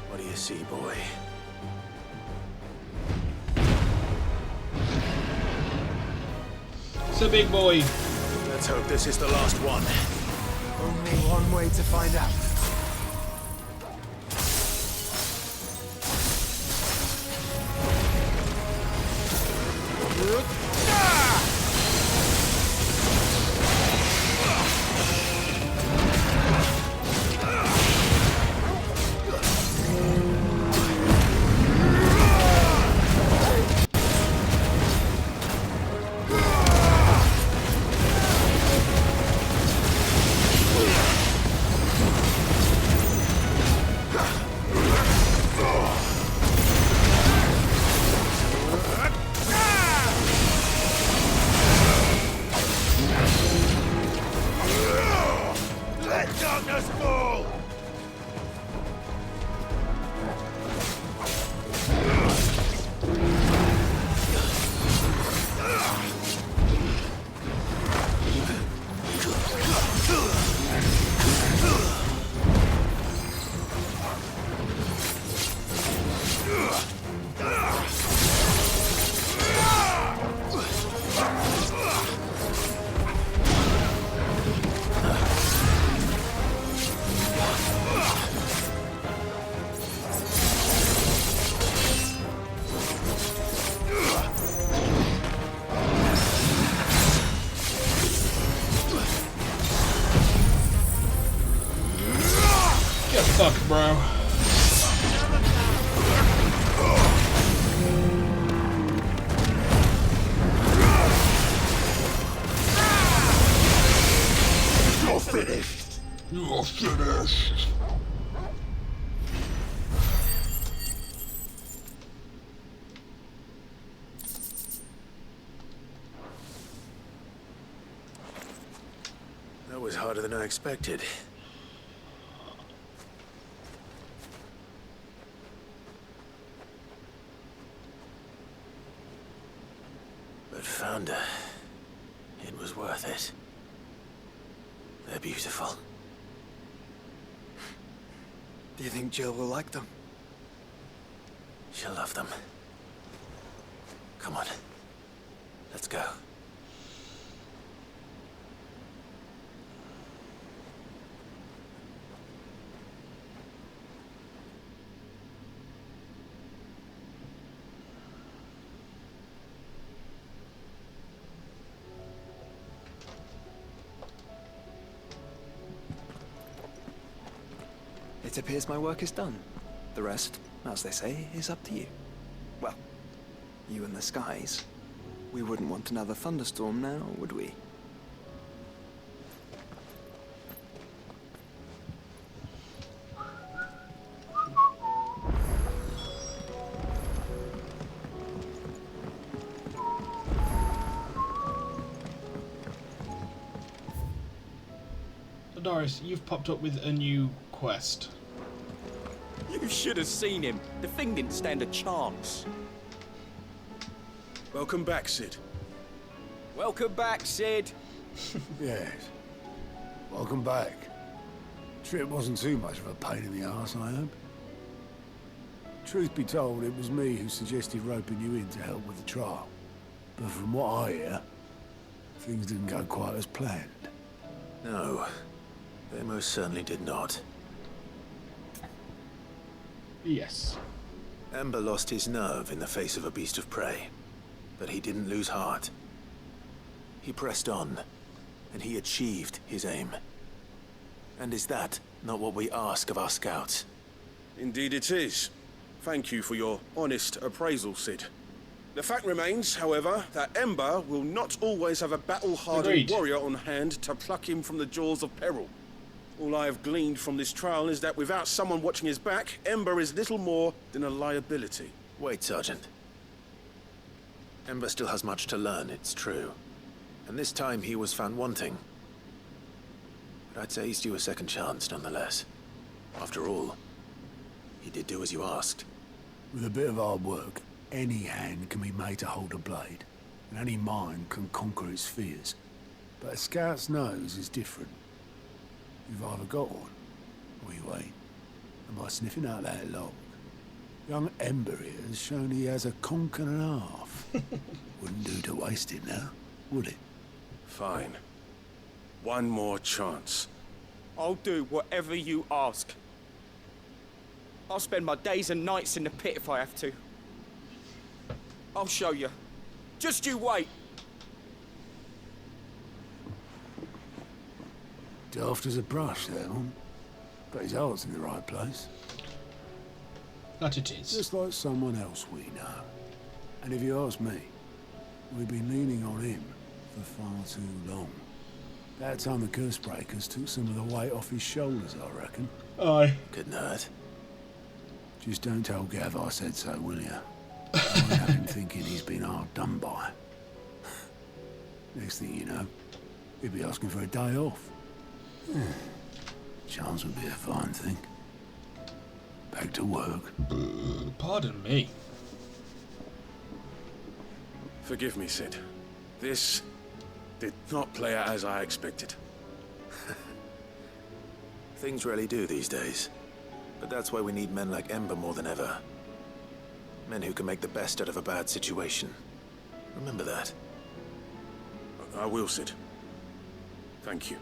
What do you see, boy? It's a big boy. Let's hope this is the last one. Only one way to find out. Fuck, bro. You're finished. You're finished. That was harder than I expected. But found her. It was worth it. They're beautiful. Do you think Jill will like them? She'll love them. Come on. Let's go. It appears my work is done. The rest, as they say, is up to you. Well, you and the skies. We wouldn't want another thunderstorm now, would we? So Doris, you've popped up with a new quest. You should have seen him. The thing didn't stand a chance. Welcome back, Sid. Welcome back, Sid. Yes. Welcome back. Trip wasn't too much of a pain in the arse, I hope. Truth be told, it was me who suggested roping you in to help with the trial. But from what I hear, things didn't go quite as planned. No, they most certainly did not. Yes. Ember lost his nerve in the face of a beast of prey, but he didn't lose heart. He pressed on, and he achieved his aim. And is that not what we ask of our scouts? Indeed it is. Thank you for your honest appraisal, Sid. The fact remains, however, that Ember will not always have a battle-hardened Agreed. warrior on hand to pluck him from the jaws of peril. All I have gleaned from this trial is that without someone watching his back, Ember is little more than a liability. Wait, Sergeant. Ember still has much to learn, it's true. And this time he was found wanting. But I'd say he's due a second chance, nonetheless. After all, he did do as you asked. With a bit of hard work, any hand can be made to hold a blade, and any mind can conquer its fears. But a scout's nose is different. You've either got one, or you ain't. And by sniffing out that log, young Ember here has shown he has a conk and a half. Wouldn't do to waste it now, would it? Fine. One more chance. I'll do whatever you ask. I'll spend my days and nights in the pit if I have to. I'll show you. Just you wait. Daft as a brush, that one. But his heart's in the right place. That it is. Just like someone else we know. And if you ask me, we've been leaning on him for far too long. That time the curse breakers took some of the weight off his shoulders, I reckon. Aye. Good nerd. Just don't tell Gav I said so, will you? I won't have him thinking he's been hard done by. Next thing you know, he'll be asking for a day off. Chance would be a fine thing. Back to work. Pardon me. Forgive me, Sid. This did not play out as I expected. Things really do these days. But that's why we need men like Ember more than ever. Men who can make the best out of a bad situation. Remember that. I will, Sid. Thank you.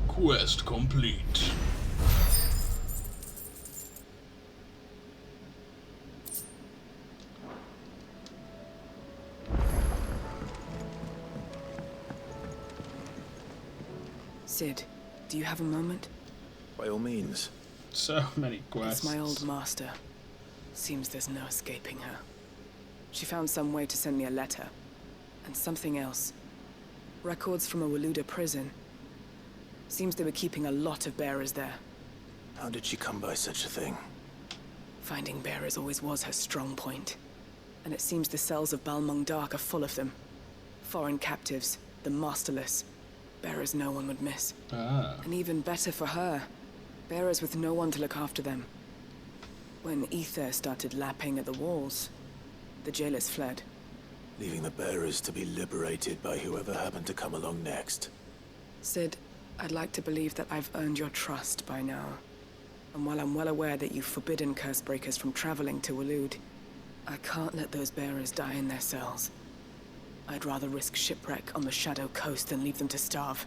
Quest complete. Sid, do you have a moment? By all means. So many quests. It's my old master. Seems there's no escaping her. She found some way to send me a letter. And something else. Records from a Waluda prison. Seems they were keeping a lot of bearers there. How did she come by such a thing? Finding bearers always was her strong point. And it seems the cells of Balmung Dark are full of them. Foreign captives, the masterless. Bearers no one would miss. And even better for her, bearers with no one to look after them. When ether started lapping at the walls, the jailers fled. Leaving the bearers to be liberated by whoever happened to come along next. Sid, I'd like to believe that I've earned your trust by now. And while I'm well aware that you've forbidden Cursebreakers from traveling to Waloed, I can't let those bearers die in their cells. I'd rather risk shipwreck on the Shadow Coast than leave them to starve.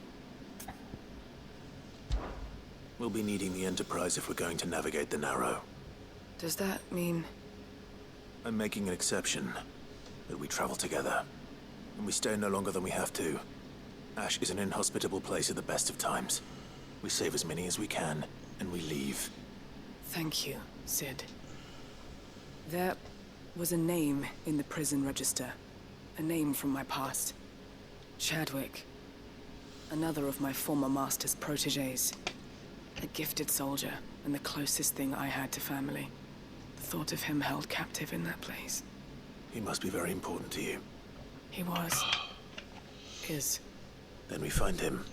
We'll be needing the Enterprise if we're going to navigate the Narrow. Does that mean... I'm making an exception, but we travel together. And we stay no longer than we have to. Ash is an inhospitable place at the best of times. We save as many as we can, and we leave. Thank you, Sid. There was a name in the prison register. A name from my past. Chadwick. Another of my former master's protégés. A gifted soldier, and the closest thing I had to family. The thought of him held captive in that place. He must be very important to you. He was. Is. Then we find him.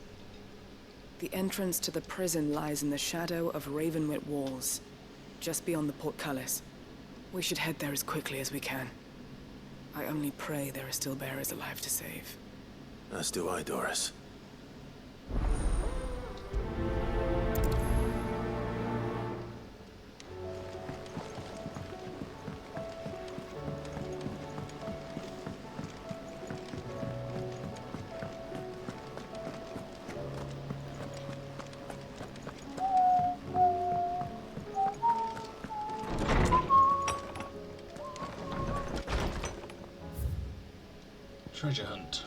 The entrance to the prison lies in the shadow of Ravenwit Walls, just beyond the portcullis. We should head there as quickly as we can. I only pray there are still bearers alive to save. As do I, Doris. Treasure hunt.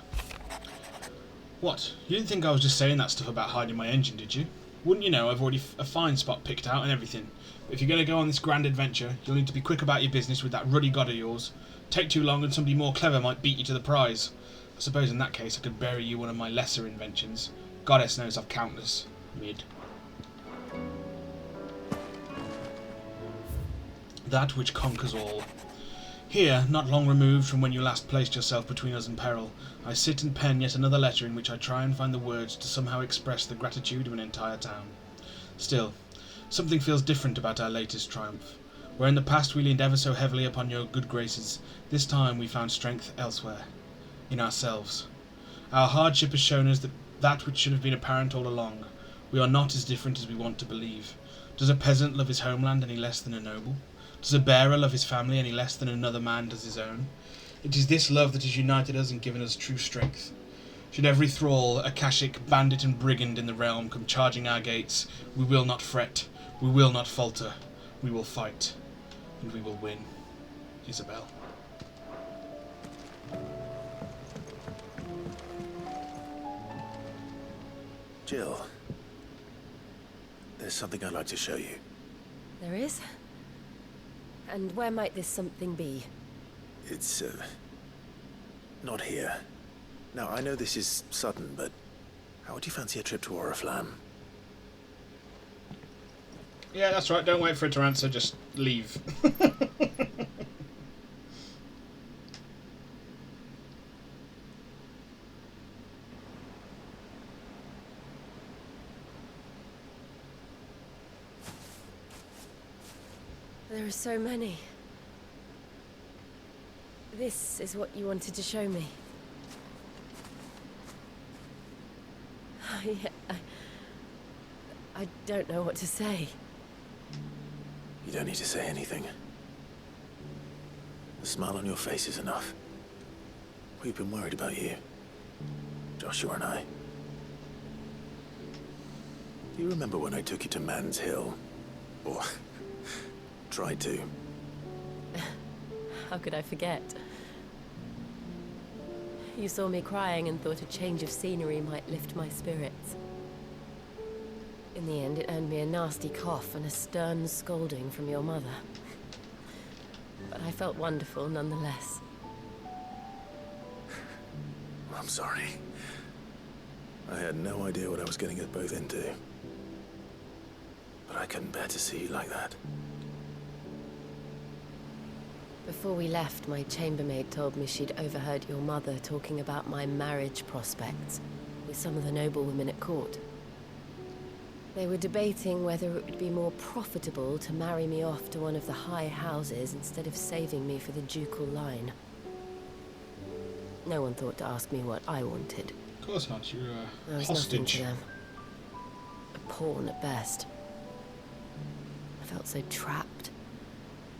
What? You didn't think I was just saying that stuff about hiding my engine, did you? Wouldn't you know I've already a fine spot picked out and everything. But if you're going to go on this grand adventure, you'll need to be quick about your business with that ruddy god of yours. Take too long and somebody more clever might beat you to the prize. I suppose in that case I could bury you one of my lesser inventions. Goddess knows I've countless. Mid. That which conquers all. Here, not long removed from when you last placed yourself between us and peril, I sit and pen yet another letter in which I try and find the words to somehow express the gratitude of an entire town. Still, something feels different about our latest triumph. Where in the past we leaned ever so heavily upon your good graces, this time we found strength elsewhere. In ourselves. Our hardship has shown us that which should have been apparent all along. We are not as different as we want to believe. Does a peasant love his homeland any less than a noble? Does a bearer love his family any less than another man does his own? It is this love that has united us and given us true strength. Should every thrall, Akashic, bandit and brigand in the realm come charging our gates, we will not fret, we will not falter, we will fight, and we will win. Isabel. Jill, there's something I'd like to show you. There is? And where might this something be? It's, not here. Now, I know this is sudden, but how would you fancy a trip to Oriflamme? Yeah, that's right. Don't wait for it to answer. Just leave. There are so many. This is what you wanted to show me. I don't know what to say. You don't need to say anything. The smile on your face is enough. We've been worried about you, Joshua and I. Do you remember when I took you to Man's Hill? Or tried to? How could I forget? You saw me crying and thought a change of scenery might lift my spirits. In the end, it earned me a nasty cough and a stern scolding from your mother. But I felt wonderful nonetheless. I'm sorry. I had no idea what I was getting us both into. But I couldn't bear to see you like that. Before we left, my chambermaid told me she'd overheard your mother talking about my marriage prospects with some of the noblewomen at court. They were debating whether it would be more profitable to marry me off to one of the high houses instead of saving me for the ducal line. No one thought to ask me what I wanted. Of course not. You're There was nothing to them. A pawn at best. I felt so trapped,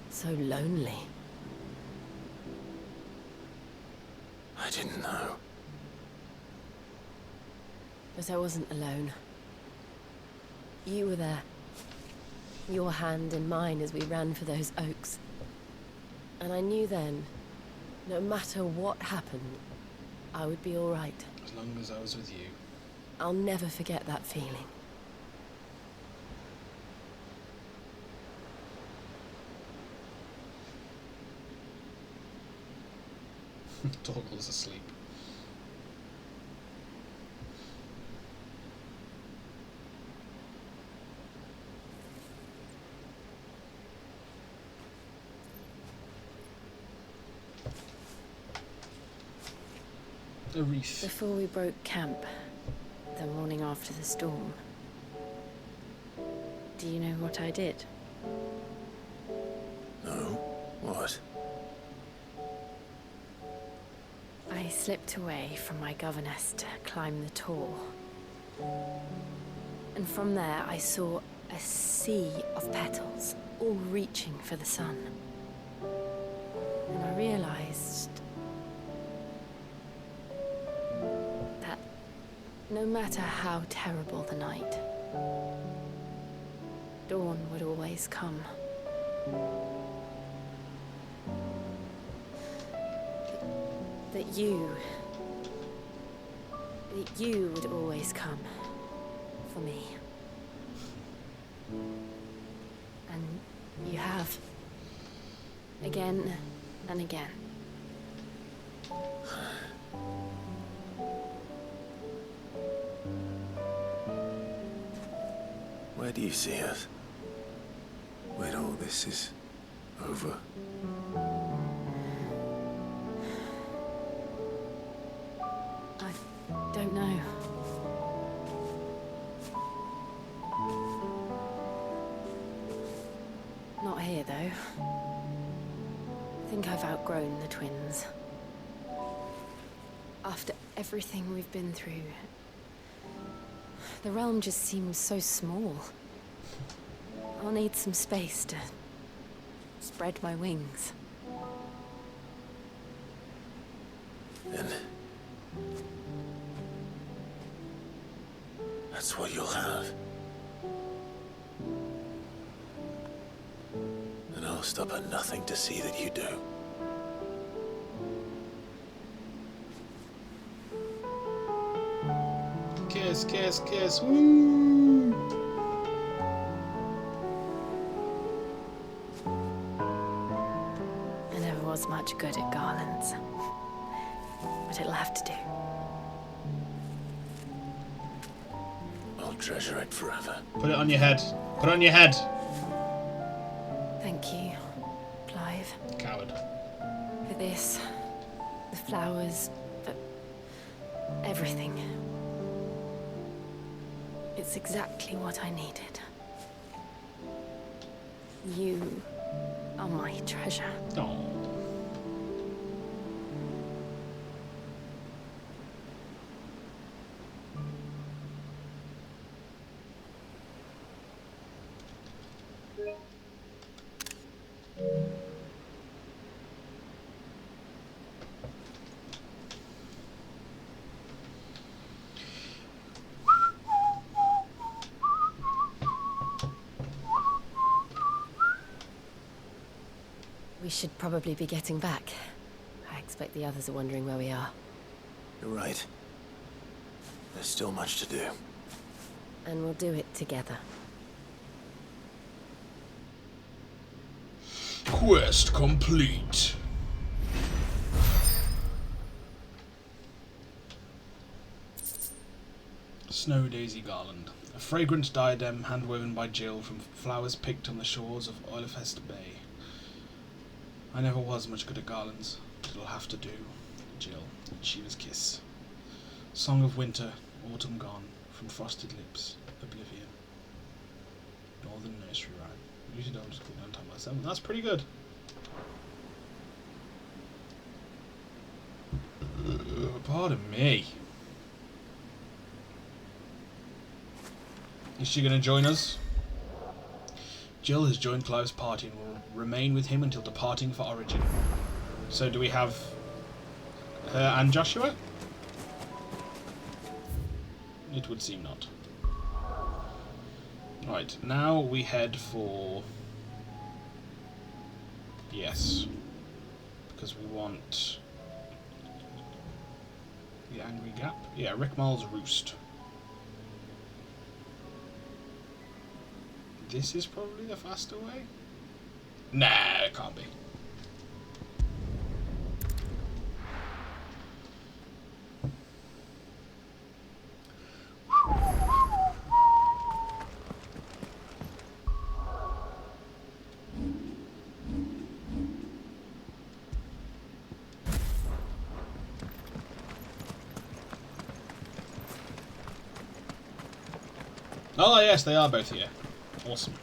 so lonely. I didn't know. But I wasn't alone. You were there. Your hand in mine as we ran for those oaks. And I knew then, no matter what happened, I would be all right. As long as I was with you. I'll never forget that feeling. Torgal's asleep. A wreath. Before we broke camp, the morning after the storm, do you know what I did? No? What? I slipped away from my governess to climb the tor. And from there I saw a sea of petals, all reaching for the sun. And I realized that no matter how terrible the night, dawn would always come. That you would always come for me. And you have. Again and again. Where do you see us? When all this is over? I don't know. Not here, though. I think I've outgrown the twins. After everything we've been through, the realm just seems so small. I'll need some space to spread my wings. Then that's what you'll have. And I'll stop at nothing to see that you do. kiss, kiss, kiss. Woo! I never was much good at garlands, but it'll have to do. I'll treasure it forever. Put it on your head. Put it on your head. Thank you, Clive. Coward. For this, the flowers, for everything. It's exactly what I needed. You are my treasure. Oh. We should probably be getting back. I expect the others are wondering where we are. You're right. There's still much to do. And we'll do it together. Quest complete. Snow Daisy Garland. A fragrant diadem handwoven by Jill from flowers picked on the shores of Oilefest Bay. I never was much good at garlands, but it'll have to do. Jill, Shiva's kiss. Song of winter, autumn gone, from frosted lips, oblivion. Northern nursery rhyme. Usually don't school down time by 7. That's pretty good. Pardon me. Is she going to join us? Jill has joined Clive's party and will remain with him until departing for Origin. So do we have her and Joshua? It would seem not. Right, now we head for... Yes. Because we want... the Angry Gap? Yeah, Rick Mull's Roost. This is probably the faster way? Nah, it can't be. Oh yes, they are both here. Awesome.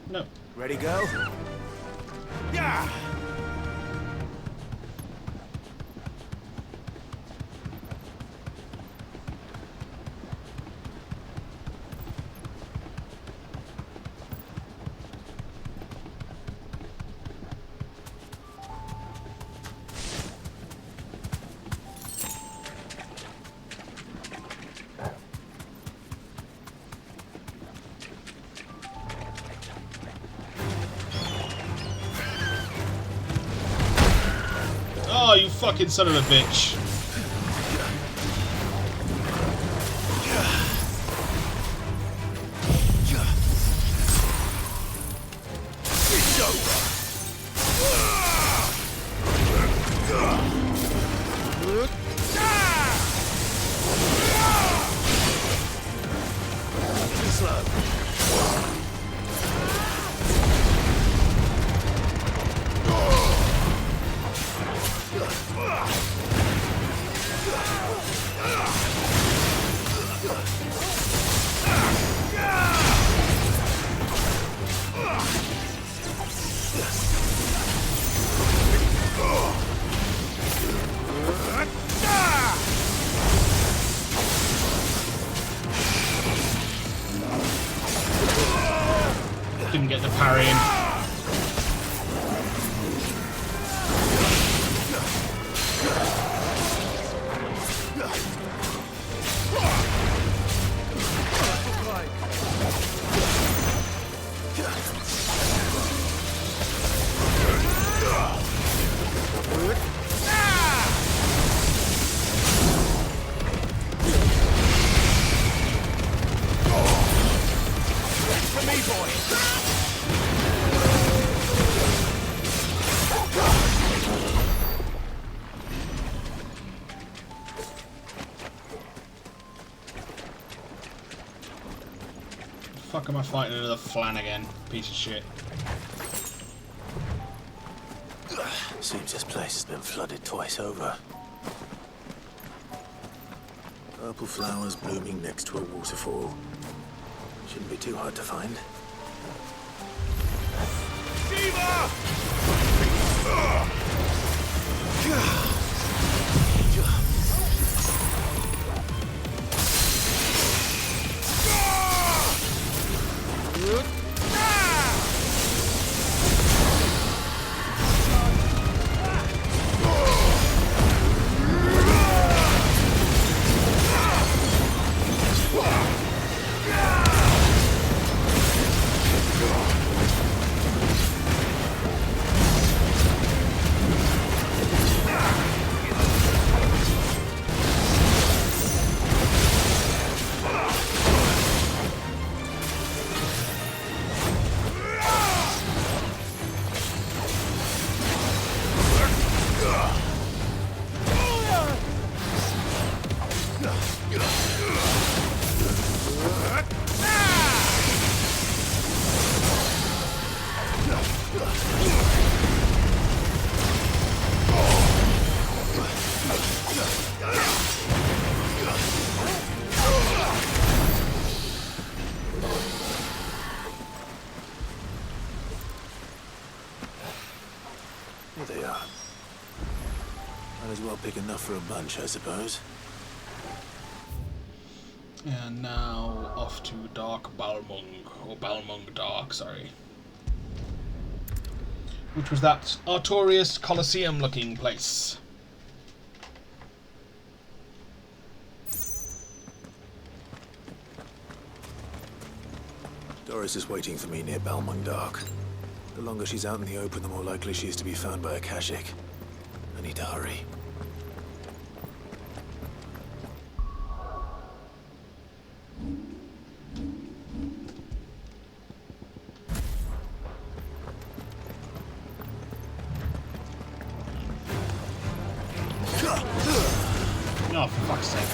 No. Ready, go? Yeah! Oh, you fucking son of a bitch. It's over. Didn't get parrying. Fuck am I fighting another Flanagan? Piece of shit. Seems this place has been flooded twice over. Purple flowers blooming next to a waterfall. Shouldn't be too hard to find. Here they are. Might as well pick enough for a bunch, I suppose. And now off to Dark Balmung, or Balmung Dark, sorry. Which was that Artorias Colosseum looking place. Doris is waiting for me near Balmung Dark. The longer she's out in the open, the more likely she is to be found by a Kashik. I need to hurry. Oh, for fuck's sake.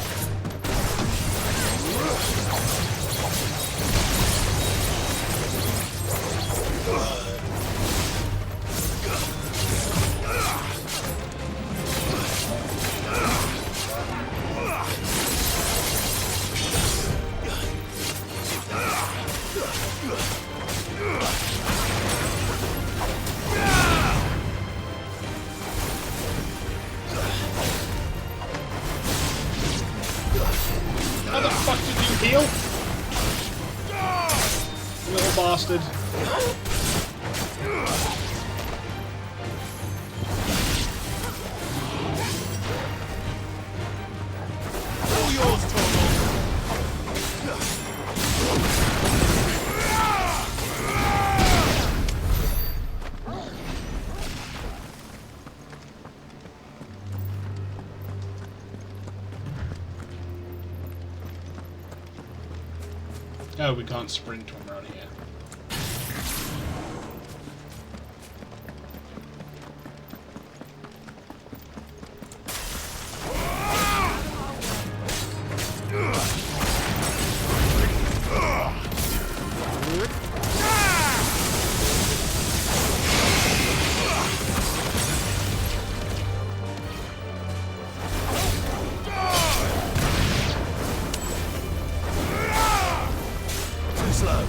How the fuck did you heal? Little bastard. All yours, Torgal. Oh, we can't sprint when we're on here. Too slow.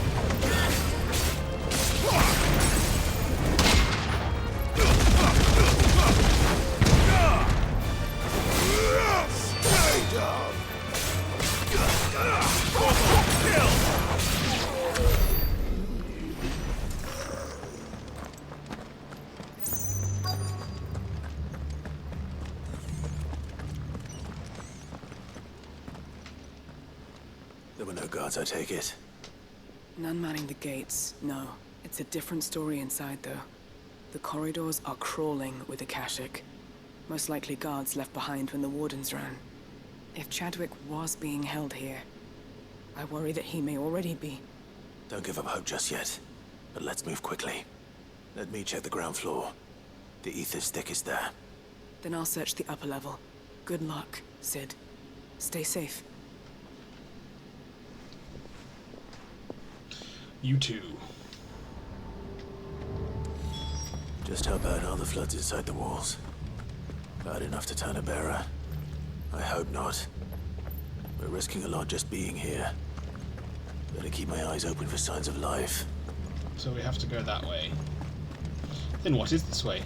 guards, I take it? None manning the gates, no. It's a different story inside, though. The corridors are crawling with Akashic. Most likely guards left behind when the Wardens ran. If Chadwick was being held here, I worry that he may already be. Don't give up hope just yet, but let's move quickly. Let me check the ground floor. The ether's thickest there. Then I'll search the upper level. Good luck, Sid. Stay safe. You too. Just how bad are the floods inside the walls? Bad enough to turn a bearer? I hope not. We're risking a lot just being here. Better keep my eyes open for signs of life. So we have to go that way. Then what is this way?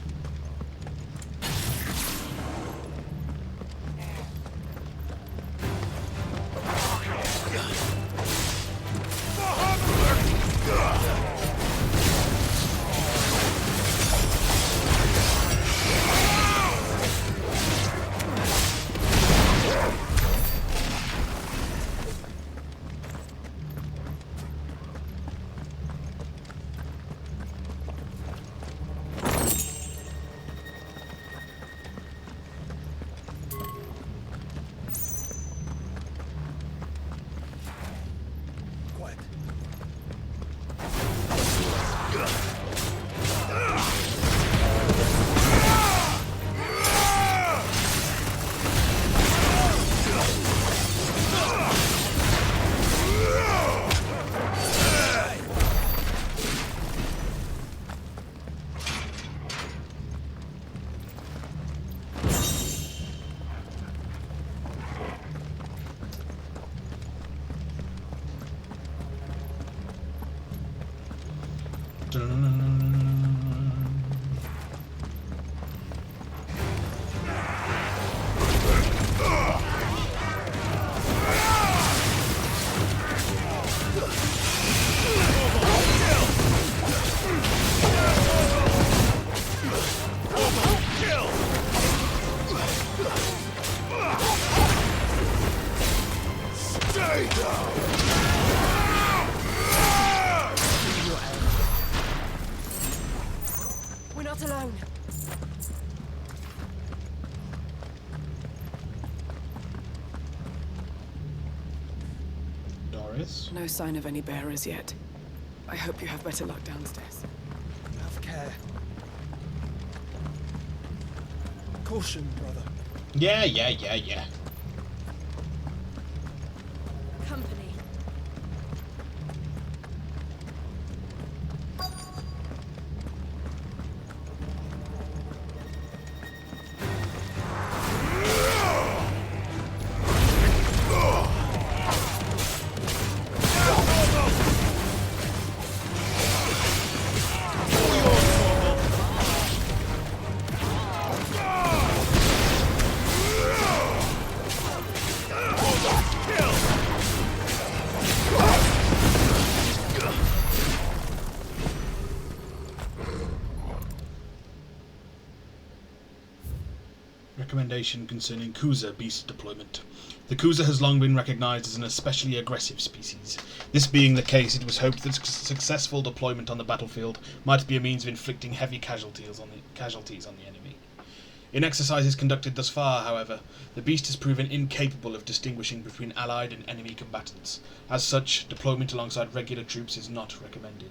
We're not alone. Doris? No sign of any bearers yet. I hope you have better luck downstairs. Have care. Caution, brother. Yeah. Company. Recommendation concerning Kuza beast deployment. The Kuza has long been recognized as an especially aggressive species. This being the case, it was hoped that successful deployment on the battlefield might be a means of inflicting heavy casualties on the enemy. In exercises conducted thus far, however, the beast has proven incapable of distinguishing between allied and enemy combatants. As such, deployment alongside regular troops is not recommended.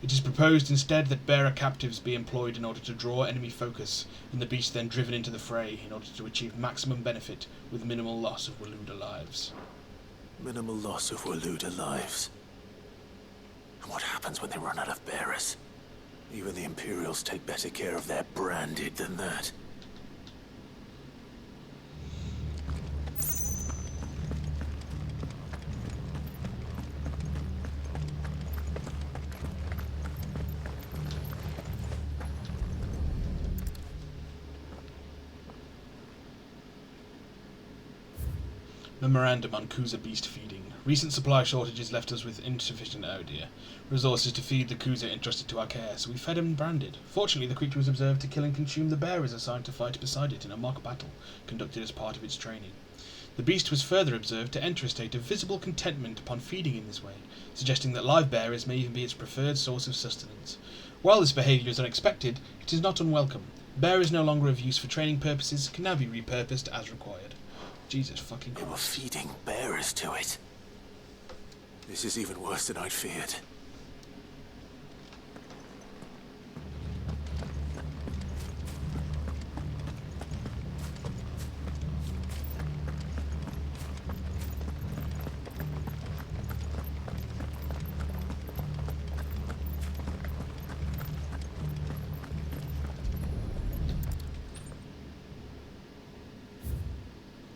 It is proposed instead that bearer captives be employed in order to draw enemy focus, and the beast then driven into the fray in order to achieve maximum benefit with minimal loss of Waluda lives. Minimal loss of Waluda lives. And what happens when they run out of bearers? Even the Imperials take better care of their branded than that. Memorandum on Kuza beast feeding. Recent supply shortages left us with insufficient resources to feed the Kuza entrusted to our care, so we fed him and branded. Fortunately, the creature was observed to kill and consume the bearers assigned to fight beside it in a mock battle conducted as part of its training. The beast was further observed to enter a state of visible contentment upon feeding in this way, suggesting that live bearers may even be its preferred source of sustenance. While this behaviour is unexpected, it is not unwelcome. Bearers no longer of use for training purposes can now be repurposed as required. Jesus fucking Christ. They were feeding bearers to it. This is even worse than I'd feared.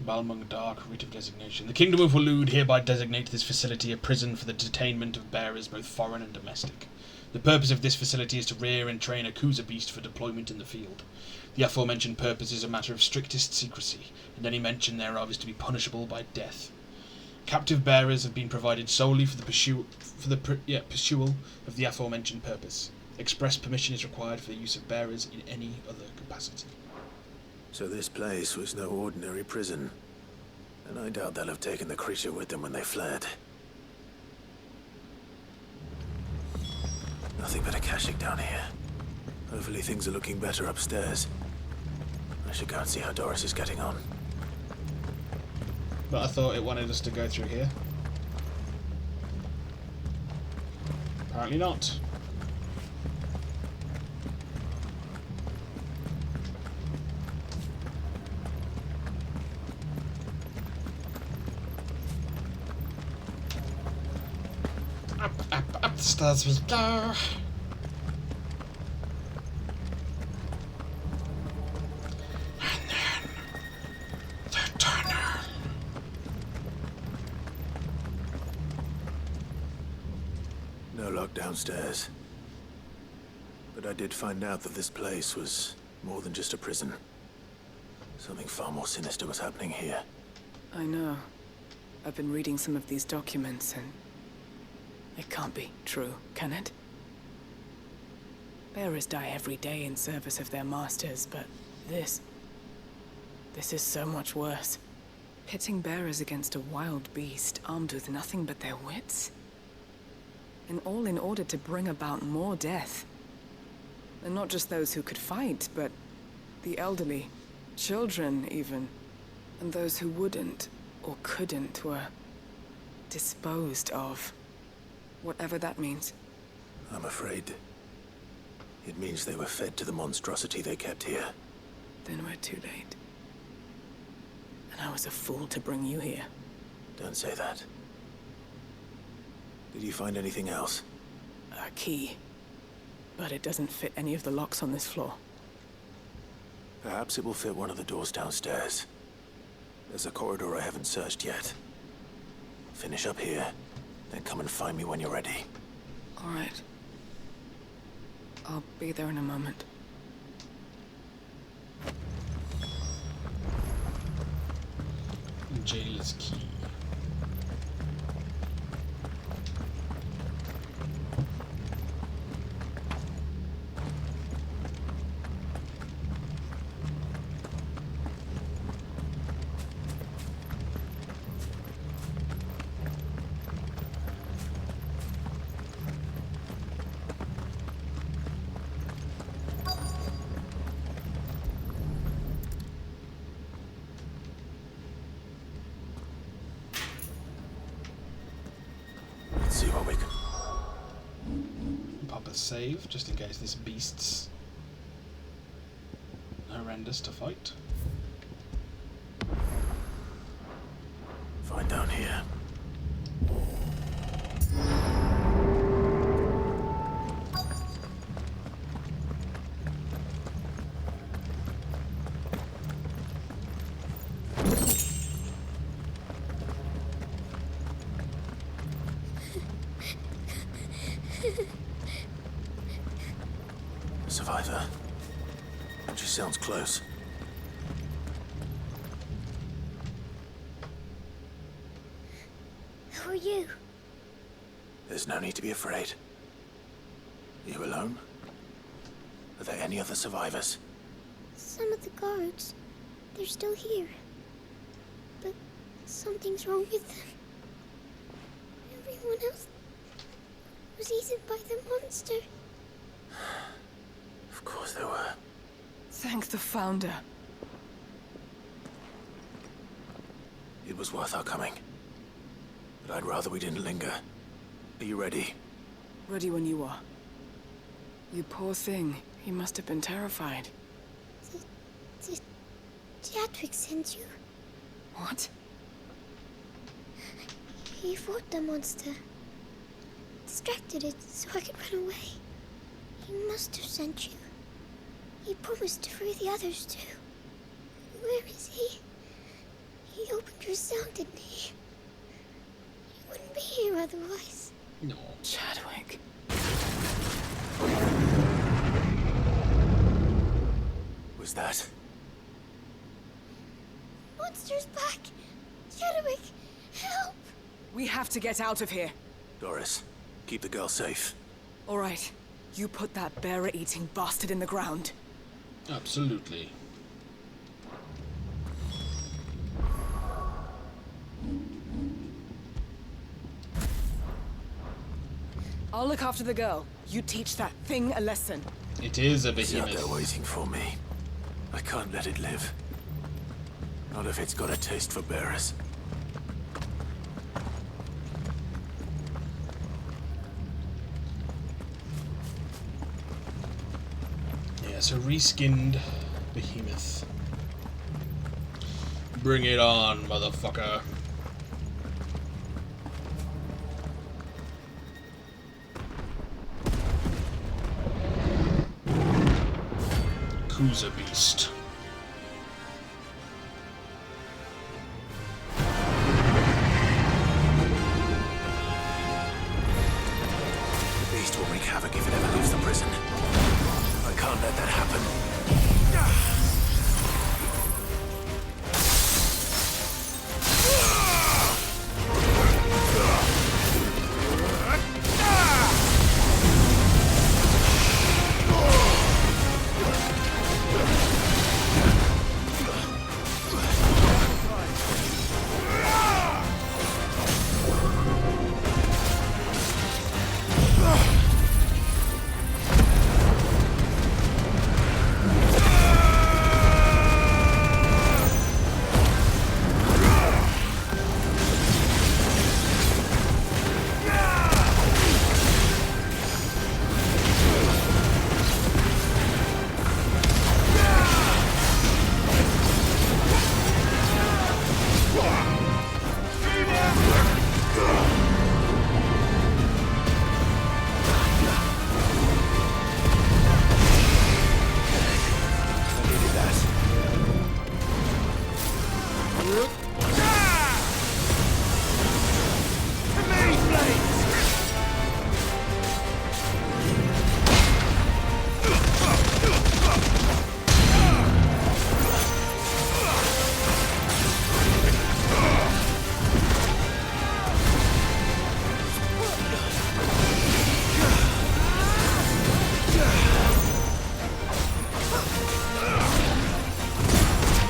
Balmung Dark, Writ of Designation. The Kingdom of Waloed hereby designate this facility a prison for the detainment of bearers both foreign and domestic. The purpose of this facility is to rear and train a Kuza beast for deployment in the field. The aforementioned purpose is a matter of strictest secrecy, and any mention thereof is to be punishable by death. Captive bearers have been provided solely for the pursual of the aforementioned purpose. Express permission is required for the use of bearers in any other capacity. So this place was no ordinary prison, and I doubt they'll have taken the creature with them when they fled. Nothing but a caching down here. Hopefully things are looking better upstairs. I should go and see how Doris is getting on. But I thought it wanted us to go through here. Apparently not. Up the stairs we go. And then the tunnel. No luck downstairs. But I did find out that this place was more than just a prison. Something far more sinister was happening here. I know. I've been reading some of these documents and it can't be true, can it? Bearers die every day in service of their masters, but this is so much worse. Pitting bearers against a wild beast armed with nothing but their wits? And all in order to bring about more death. And not just those who could fight, but the elderly, children even. And those who wouldn't or couldn't were disposed of. Whatever that means. I'm afraid it means they were fed to the monstrosity they kept here. Then we're too late. And I was a fool to bring you here. Don't say that. Did you find anything else? A key. But it doesn't fit any of the locks on this floor. Perhaps it will fit one of the doors downstairs. There's a corridor I haven't searched yet. Finish up here, then come and find me when you're ready. All right. I'll be there in a moment. Jailer's key. Let's see what we can... Pop a save, just in case this beast's horrendous to fight. Find down here. Survivor. She sounds close. Who are you? There's no need to be afraid. You alone? Are there any other survivors? Some of the guards. They're still here. But Something's wrong with them. Everyone else was eaten by the monster. Of course they were. Thank the Founder. It was worth our coming. But I'd rather we didn't linger. Are you ready? Ready when you are. You poor thing. He must have been terrified. Did Jadwick send you? What? He fought the monster. Distracted it so I could run away. He must have sent you. He promised to free the others too. Where is he? He opened your cell, didn't he? He wouldn't be here otherwise. No. Chadwick. Was that? Monster's back! Chadwick, help! We have to get out of here. Doris, keep the girl safe. All right. You put that bearer-eating bastard in the ground. Absolutely. I'll look after the girl. You teach that thing a lesson. It is a It's out behemoth. there waiting for me. I can't let it live. Not if it's got a taste for bearers. Yes, a reskinned behemoth. Bring it on, motherfucker. Kuza Beast. The beast will wreak havoc if it ever leaves the prison. I can't let that happen.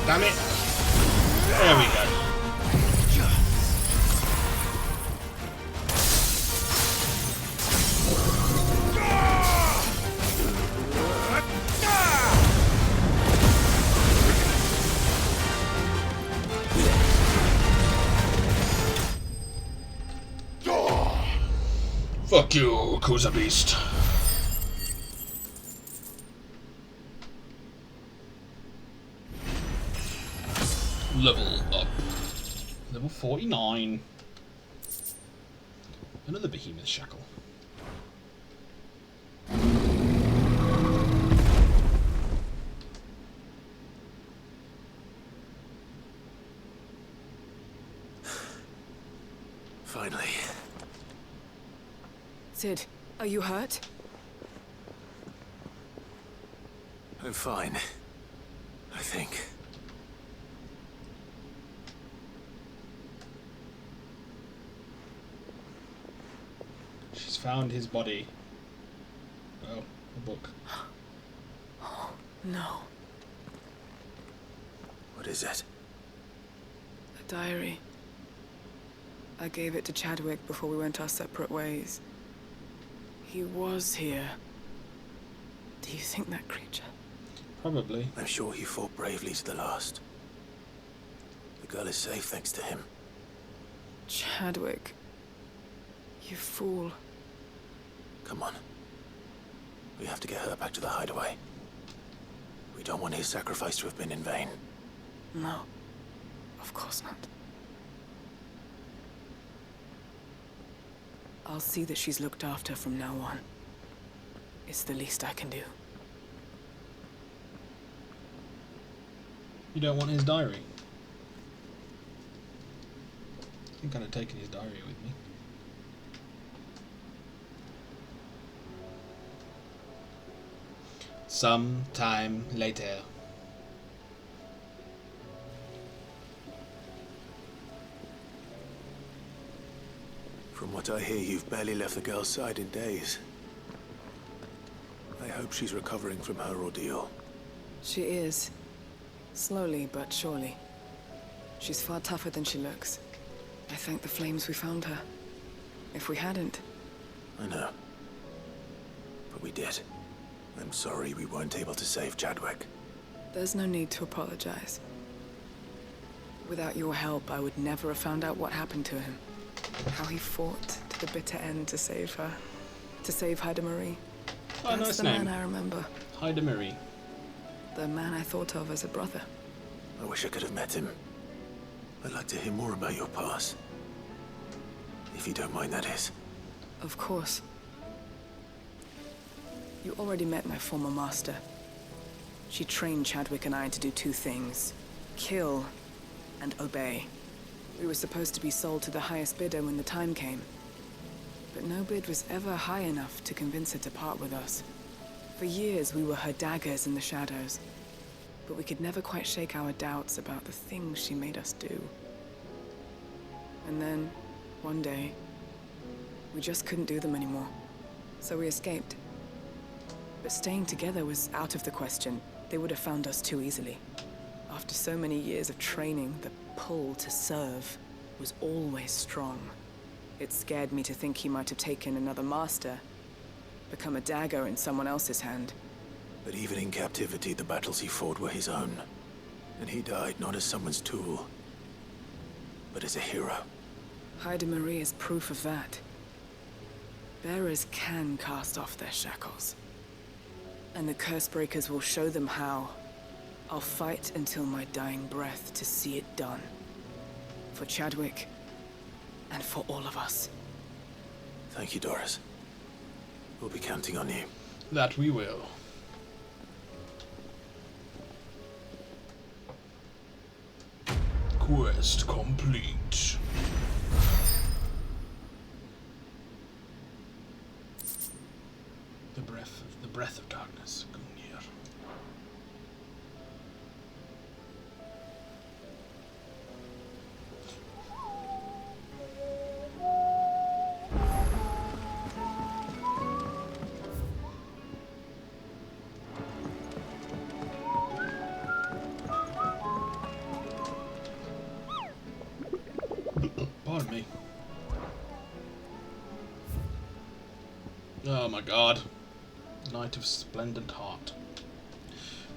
Damn it. There we go. Fuck you, Kuza Beast. Level up. Level 49. Another behemoth shackle. Finally. Sid, are you hurt? I'm fine. I think. She's found his body. Oh, a book. Oh, no. What is it? A diary. I gave it to Chadwick before we went our separate ways. He was here. Do you think that creature? Probably. I'm sure he fought bravely to the last. The girl is safe thanks to him. Chadwick. You fool. Come on. We have to get her back to the hideaway. We don't want his sacrifice to have been in vain. No. Of course not. I'll see that she's looked after from now on. It's the least I can do. You don't want his diary? I think I'd have taken his diary with me. Some time later. From what I hear, you've barely left the girl's side in days. I hope she's recovering from her ordeal. She is. Slowly but surely. She's far tougher than she looks. I thank the flames we found her. If we hadn't... I know. But we did. I'm sorry we weren't able to save Chadwick. There's no need to apologize. Without your help, I would never have found out what happened to him. How he fought to the bitter end to save her. To save Haida Marie. Oh, That's nice the name. man I remember. Haida Marie. The man I thought of as a brother. I wish I could have met him. I'd like to hear more about your past. If you don't mind, that is. Of course. You already met my former master. She trained Chadwick and I to do two things. Kill and obey. We were supposed to be sold to the highest bidder when the time came. But no bid was ever high enough to convince her to part with us. For years we were her daggers in the shadows. But we could never quite shake our doubts about the things she made us do. And then, one day, we just couldn't do them anymore. So we escaped. But staying together was out of the question. They would have found us too easily. After so many years of training, the pull to serve was always strong. It scared me to think he might have taken another master, become a dagger in someone else's hand. But even in captivity, the battles he fought were his own. And he died not as someone's tool, but as a hero. Haida Marie is proof of that. Bearers can cast off their shackles. And the Cursebreakers will show them how. I'll fight until my dying breath to see it done. For Chadwick, and for all of us. Thank you, Doris. We'll be counting on you. That we will. Quest complete. The breath of darkness. Come near. Pardon me. Oh my god. Night of Splendent Heart.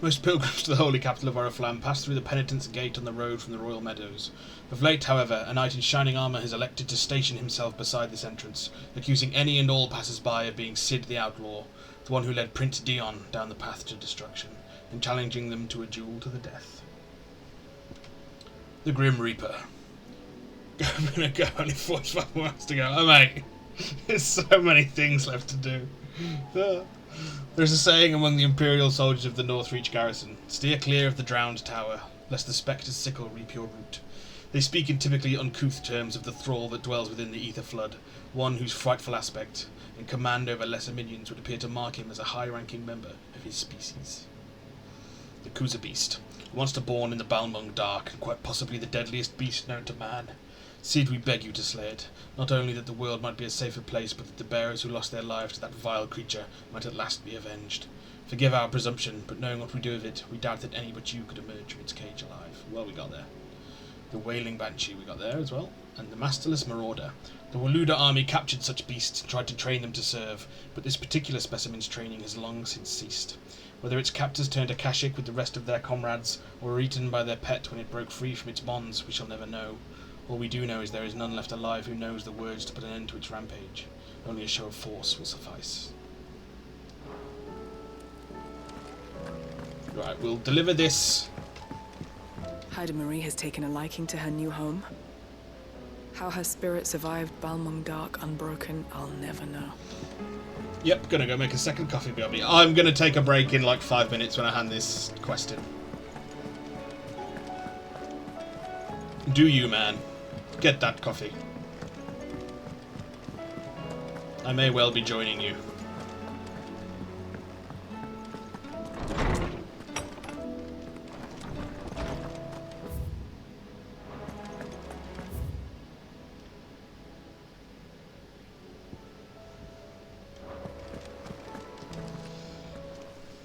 Most pilgrims to the holy capital of Oriflamme pass through the Penitence Gate on the road from the Royal Meadows. Of late, however, a knight in shining armour has elected to station himself beside this entrance, accusing any and all passers-by of being Cid the Outlaw, the one who led Prince Dion down the path to destruction, and challenging them to a duel to the death. The Grim Reaper. I'm gonna go, only 45 miles to go. Oh mate, there's so many things left to do. There's a saying among the Imperial soldiers of the Northreach garrison: steer clear of the drowned tower, lest the spectre's sickle reap your root. They speak in typically uncouth terms of the thrall that dwells within the ether flood, one whose frightful aspect and command over lesser minions would appear to mark him as a high-ranking member of his species. The Kuza Beast, a monster born in the Balmung Dark, and quite possibly the deadliest beast known to man. Cid, we beg you to slay it, not only that the world might be a safer place, but that the bearers who lost their lives to that vile creature might at last be avenged. Forgive our presumption, but knowing what we do of it, we doubt that any but you could emerge from its cage alive. Well, we got there. The Wailing Banshee we got there as well. And the Masterless Marauder. The Waluda army captured such beasts and tried to train them to serve, but this particular specimen's training has long since ceased. Whether its captors turned Akashic with the rest of their comrades, or were eaten by their pet when it broke free from its bonds, we shall never know. All we do know is there is none left alive who knows the words to put an end to its rampage. Only a show of force will suffice. Right, we'll deliver this. Haida Marie has taken a liking to her new home. How her spirit survived Balmung Dark unbroken, I'll never know. Yep, gonna go make a second coffee, BRB. I'm gonna take a break in like 5 minutes when I hand this quest in. Do you, man? Get that coffee. I may well be joining you.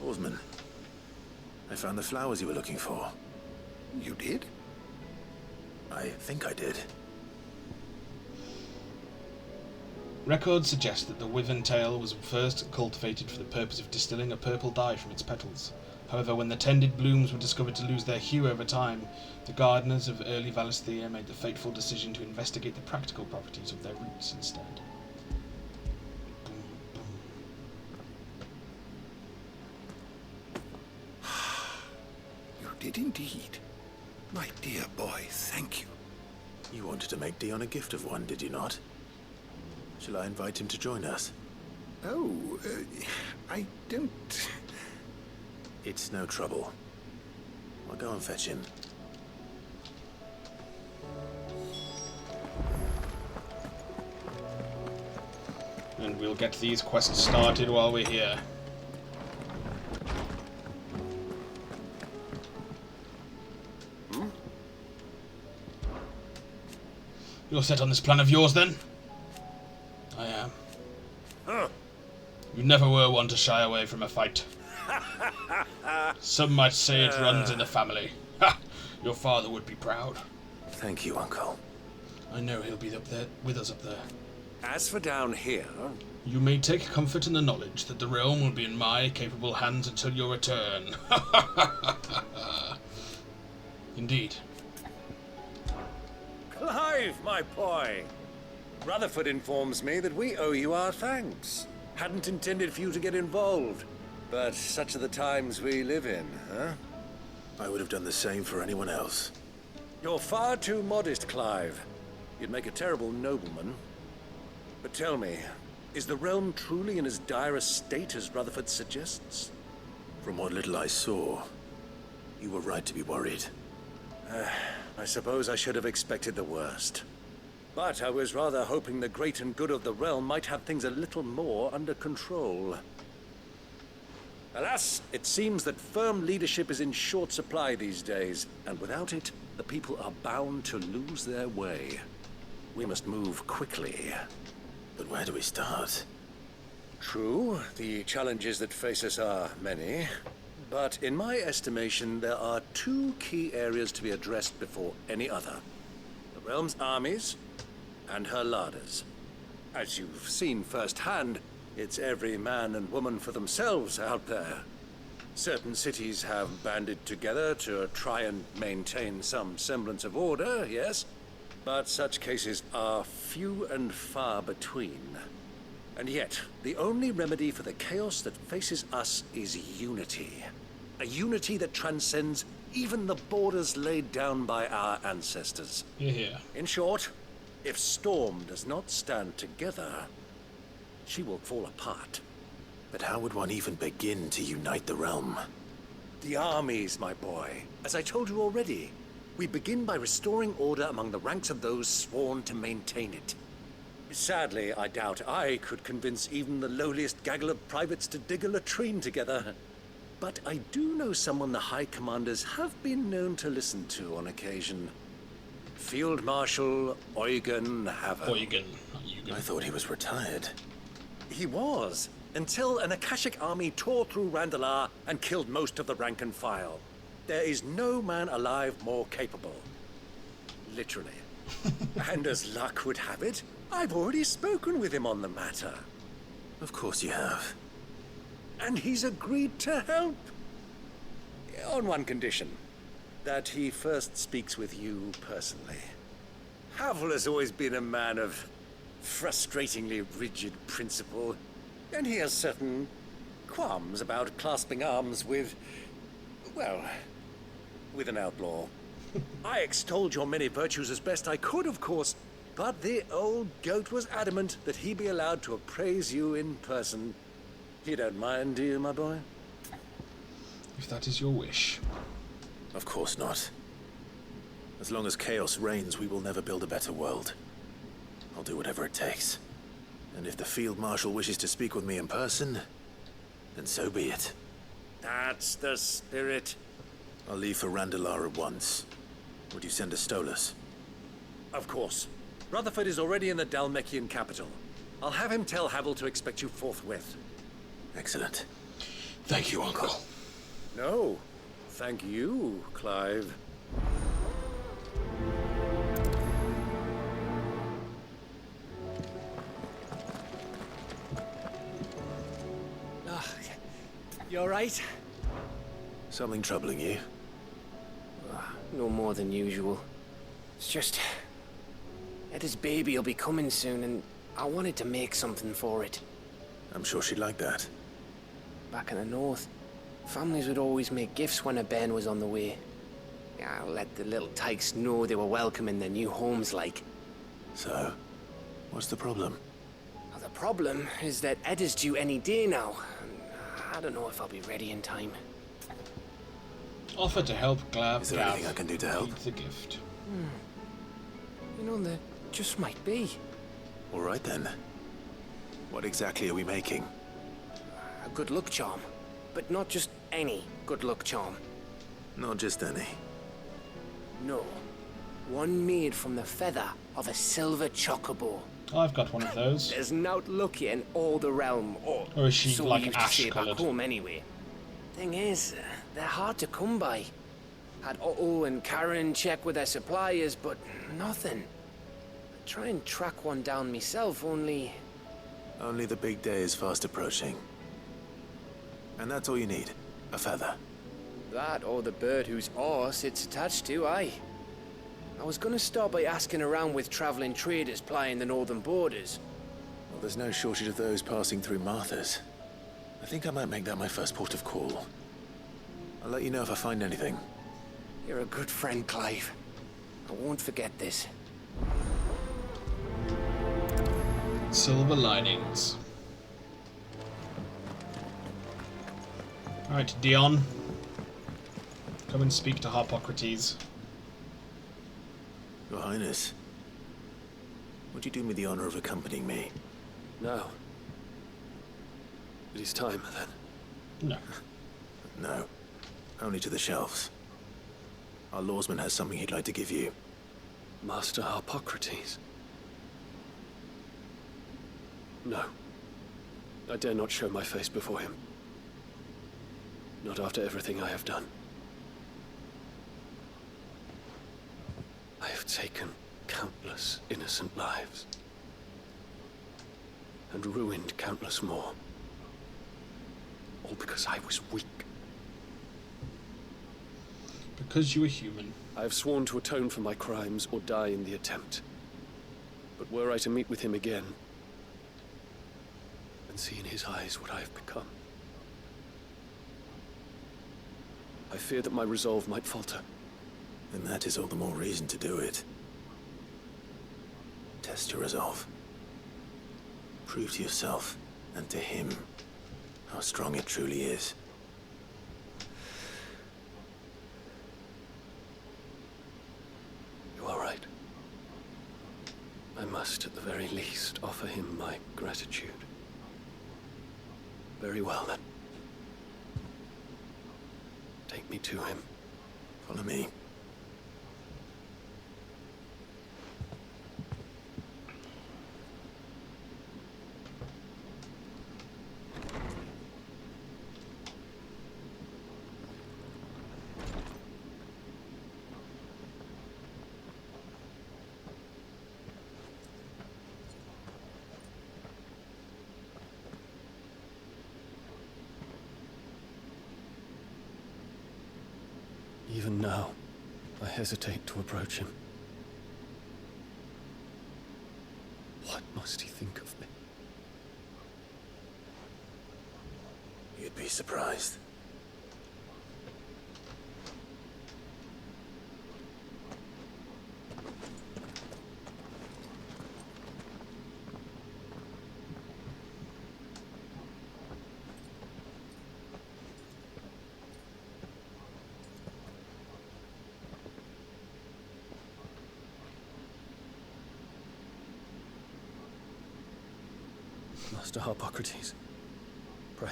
Oarsman, I found the flowers you were looking for. You did? I think I did. Records suggest that the Wyvern tail was first cultivated for the purpose of distilling a purple dye from its petals. However, when the tended blooms were discovered to lose their hue over time, the gardeners of early Valisthea made the fateful decision to investigate the practical properties of their roots instead. You did indeed. My dear boy, thank you. You wanted to make Dion a gift of one, did you not? Shall I invite him to join us? Oh, I don't... It's no trouble. I'll go and fetch him. And we'll get these quests started while we're here. You're set on this plan of yours, then? I am. Huh. You never were one to shy away from a fight. Some might say it runs in the family. Ha! Your father would be proud. Thank you, Uncle. I know he'll be up there with us up there. As for down here... You may take comfort in the knowledge that the realm will be in my capable hands until your return. Indeed. Clive, my boy! Rutherford informs me that we owe you our thanks. Hadn't intended for you to get involved, but such are the times we live in, huh? I would have done the same for anyone else. You're far too modest, Clive. You'd make a terrible nobleman. But tell me, is the realm truly in as dire a state as Rutherford suggests? From what little I saw, you were right to be worried. I suppose I should have expected the worst. But I was rather hoping the great and good of the realm might have things a little more under control. Alas, it seems that firm leadership is in short supply these days, and without it, the people are bound to lose their way. We must move quickly. But where do we start? True, the challenges that face us are many. But in my estimation, there are two key areas to be addressed before any other. The realm's armies and her larders. As you've seen firsthand, it's every man and woman for themselves out there. Certain cities have banded together to try and maintain some semblance of order, yes, but such cases are few and far between. And yet, the only remedy for the chaos that faces us is unity. A unity that transcends even the borders laid down by our ancestors. Yeah. In short, if Storm does not stand together, she will fall apart. But how would one even begin to unite the realm? The armies, my boy. As I told you already, we begin by restoring order among the ranks of those sworn to maintain it. Sadly, I doubt I could convince even the lowliest gaggle of privates to dig a latrine together. But I do know someone the High Commanders have been known to listen to on occasion. Field Marshal Eugen Haver. Eugen. I thought he was retired. He was, until an Akashic army tore through Randalar and killed most of the rank and file. There is no man alive more capable. literally. And as luck would have it, I've already spoken with him on the matter. Of course you have. And he's agreed to help. On one condition. That he first speaks with you personally. Havel has always been a man of frustratingly rigid principle. And he has certain qualms about clasping arms with, well, with an outlaw. I extolled your many virtues as best I could, of course, but the old goat was adamant that he be allowed to appraise you in person. You don't mind, do you, my boy? If that is your wish. Of course not. As long as chaos reigns, we will never build a better world. I'll do whatever it takes. And if the Field Marshal wishes to speak with me in person, then so be it. That's the spirit. I'll leave for Randalar at once. Would you send a Stolas? Of course. Rutherford is already in the Dalmekian capital. I'll have him tell Havel to expect you forthwith. Excellent. Thank you, Uncle. No. Thank you, Clive. You alright? Something troubling you? No more than usual. It's just... Eda's baby will be coming soon, and I wanted to make something for it. I'm sure she'd like that. Back in the north, families would always make gifts when a bairn was on the way. I'll let the little tykes know they were welcome in their new homes, like. So, what's the problem? Well, the problem is that Eda's due any day now. I don't know if I'll be ready in time. Offer to help Is there anything I can do to help? The gift. You know, there just might be. All right then. What exactly are we making? A good luck charm. But not just any good luck charm. Not just any. No. One made from the feather of a silver chocobo. I've got one of those. There's naught lucky in all the realm, or is she so like we used to say ash-coloured? back home anyway. Thing is, they're hard to come by. Had Otto and Karen check with their suppliers, but nothing. I try and track one down myself, only... Only the big day is fast approaching. And that's all you need. A feather. That or the bird whose horse it's attached to, aye. I was gonna start by asking around with traveling traders plying the northern borders. Well, there's no shortage of those passing through Martha's. I think I might make that my first port of call. I'll let you know if I find anything. You're a good friend, Clive. I won't forget this. Silver linings. Alright, Dion. Come and speak to Harpocrates. Your Highness, would you do me the honor of accompanying me? No. It is time, then. No. No. Only to the shelves. Our lawsman has something he'd like to give you. Master Harpocrates. No. I dare not show my face before him. Not after everything I have done. I have taken countless innocent lives. And ruined countless more. All because I was weak. Because you were human. I have sworn to atone for my crimes or die in the attempt. But were I to meet with him again, and see in his eyes what I have become, I fear that my resolve might falter. Then that is all the more reason to do it. Test your resolve. Prove to yourself, and to him, how strong it truly is. You are right. I must, at the very least, offer him my gratitude. Very well, then. Take me to him. Follow me. Even now, I hesitate to approach him. What must he think of me? You'd be surprised. Master Harpocrates, pray,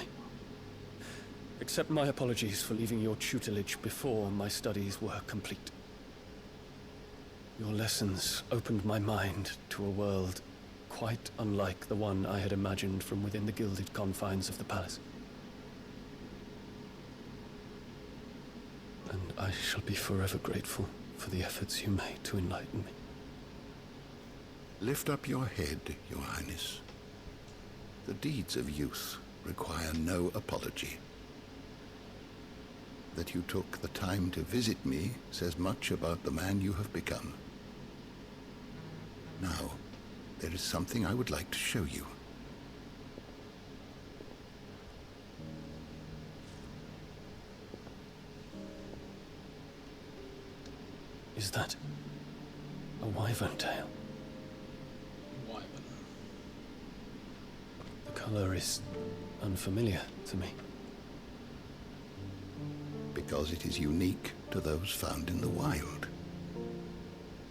accept my apologies for leaving your tutelage before my studies were complete. Your lessons opened my mind to a world quite unlike the one I had imagined from within the gilded confines of the palace. And I shall be forever grateful for the efforts you made to enlighten me. Lift up your head, Your Highness. The deeds of youth require no apology. That you took the time to visit me says much about the man you have become. Now, there is something I would like to show you. Is that a wyvern tail? Wyvern. The color is unfamiliar to me. Because it is unique to those found in the wild.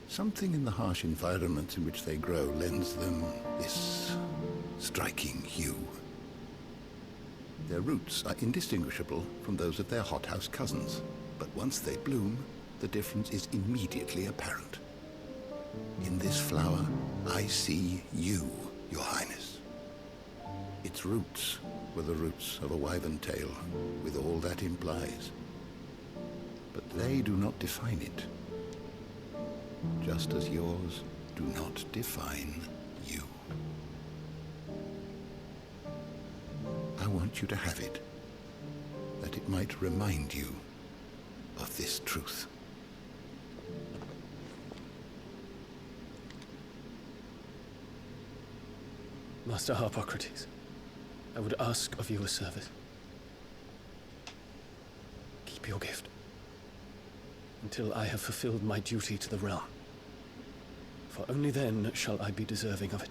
Something in the harsh environments in which they grow lends them this striking hue. Their roots are indistinguishable from those of their hothouse cousins, but once they bloom, the difference is immediately apparent. In this flower, I see you, Your Highness. Its roots were the roots of a wyvern tail, with all that implies. But they do not define it, just as yours do not define you. I want you to have it, that it might remind you of this truth. Master Harpocrates, I would ask of you a service. Keep your gift until I have fulfilled my duty to the realm, for only then shall I be deserving of it.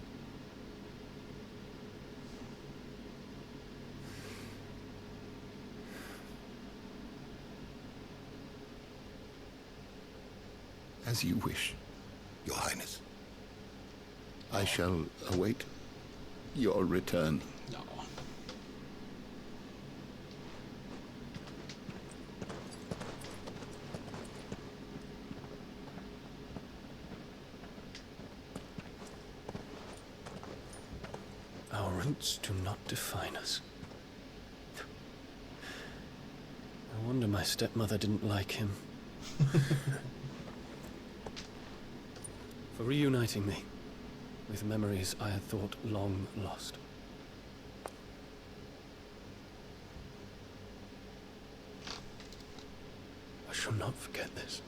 As you wish, Your Highness. I shall await your return. No. Our roots do not define us. I wonder my stepmother didn't like him. For reuniting me with memories I had thought long lost. I shall not forget this.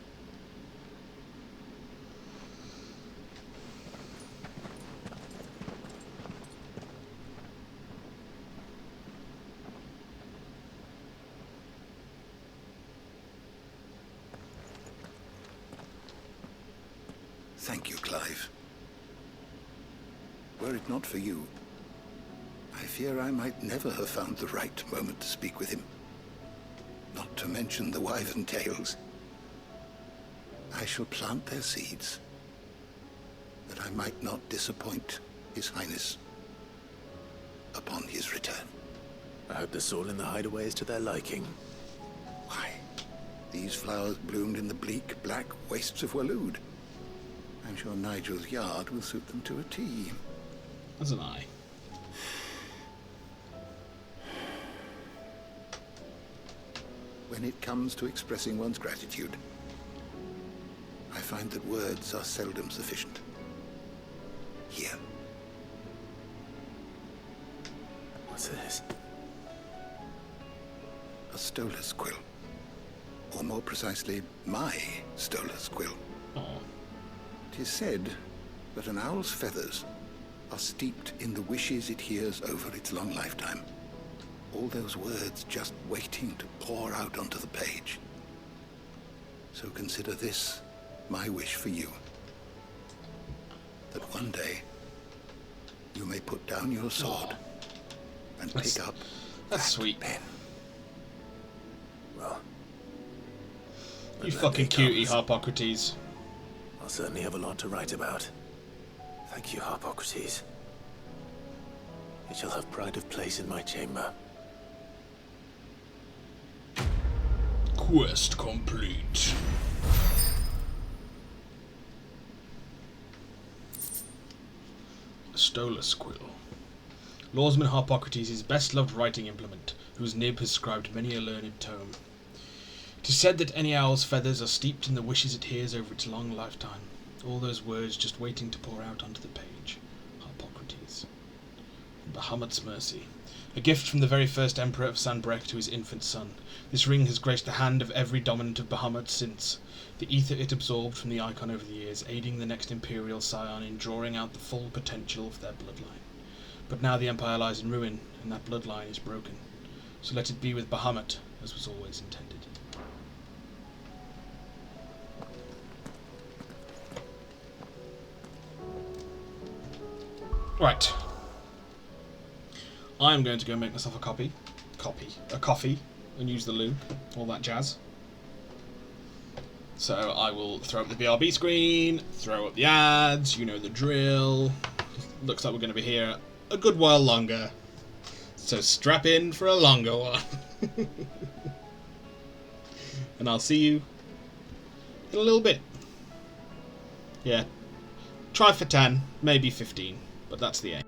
Thank you, Clive. Were it not for you, I fear I might never have found the right moment to speak with him. Not to mention the wyvern tales. I shall plant their seeds, that I might not disappoint His Highness upon his return. I hope the soil in the hideaway is to their liking. Why, these flowers bloomed in the bleak, black wastes of Waloed. I'm sure Nigel's yard will suit them to a T. As an eye. When it comes to expressing one's gratitude, I find that words are seldom sufficient. Here. What's this? A stolas quill. or more precisely, my Stolas quill. Oh. 'Tis said that an owl's feathers are steeped in the wishes it hears over its long lifetime. All those words just waiting to pour out onto the page. So consider this my wish for you. That one day you may put down your sword and pick up that's sweet pen. Well, you fucking cutie, Harpocrates. I'll certainly have a lot to write about. Thank you, Harpocrates. It shall have pride of place in my chamber. Quest complete. Stolas quill. Lawsman Harpocrates' best-loved writing implement, whose nib has scribed many a learned tome. 'Tis said that any owl's feathers are steeped in the wishes it hears over its long lifetime. All those words just waiting to pour out onto the page. Harpocrates. Bahamut's mercy. A gift from the very first Emperor of Sanbreque to his infant son. This ring has graced the hand of every dominant of Bahamut since, the ether it absorbed from the icon over the years, aiding the next Imperial scion in drawing out the full potential of their bloodline. But now the Empire lies in ruin, and that bloodline is broken. So let it be with Bahamut, as was always intended. Right. I'm going to go make myself a coffee, and use the loo, all that jazz. So I will throw up the BRB screen, throw up the ads, you know the drill. Looks like we're going to be here a good while longer. So strap in for a longer one. And I'll see you in a little bit. Yeah. Try for 10, maybe 15, but that's the aim.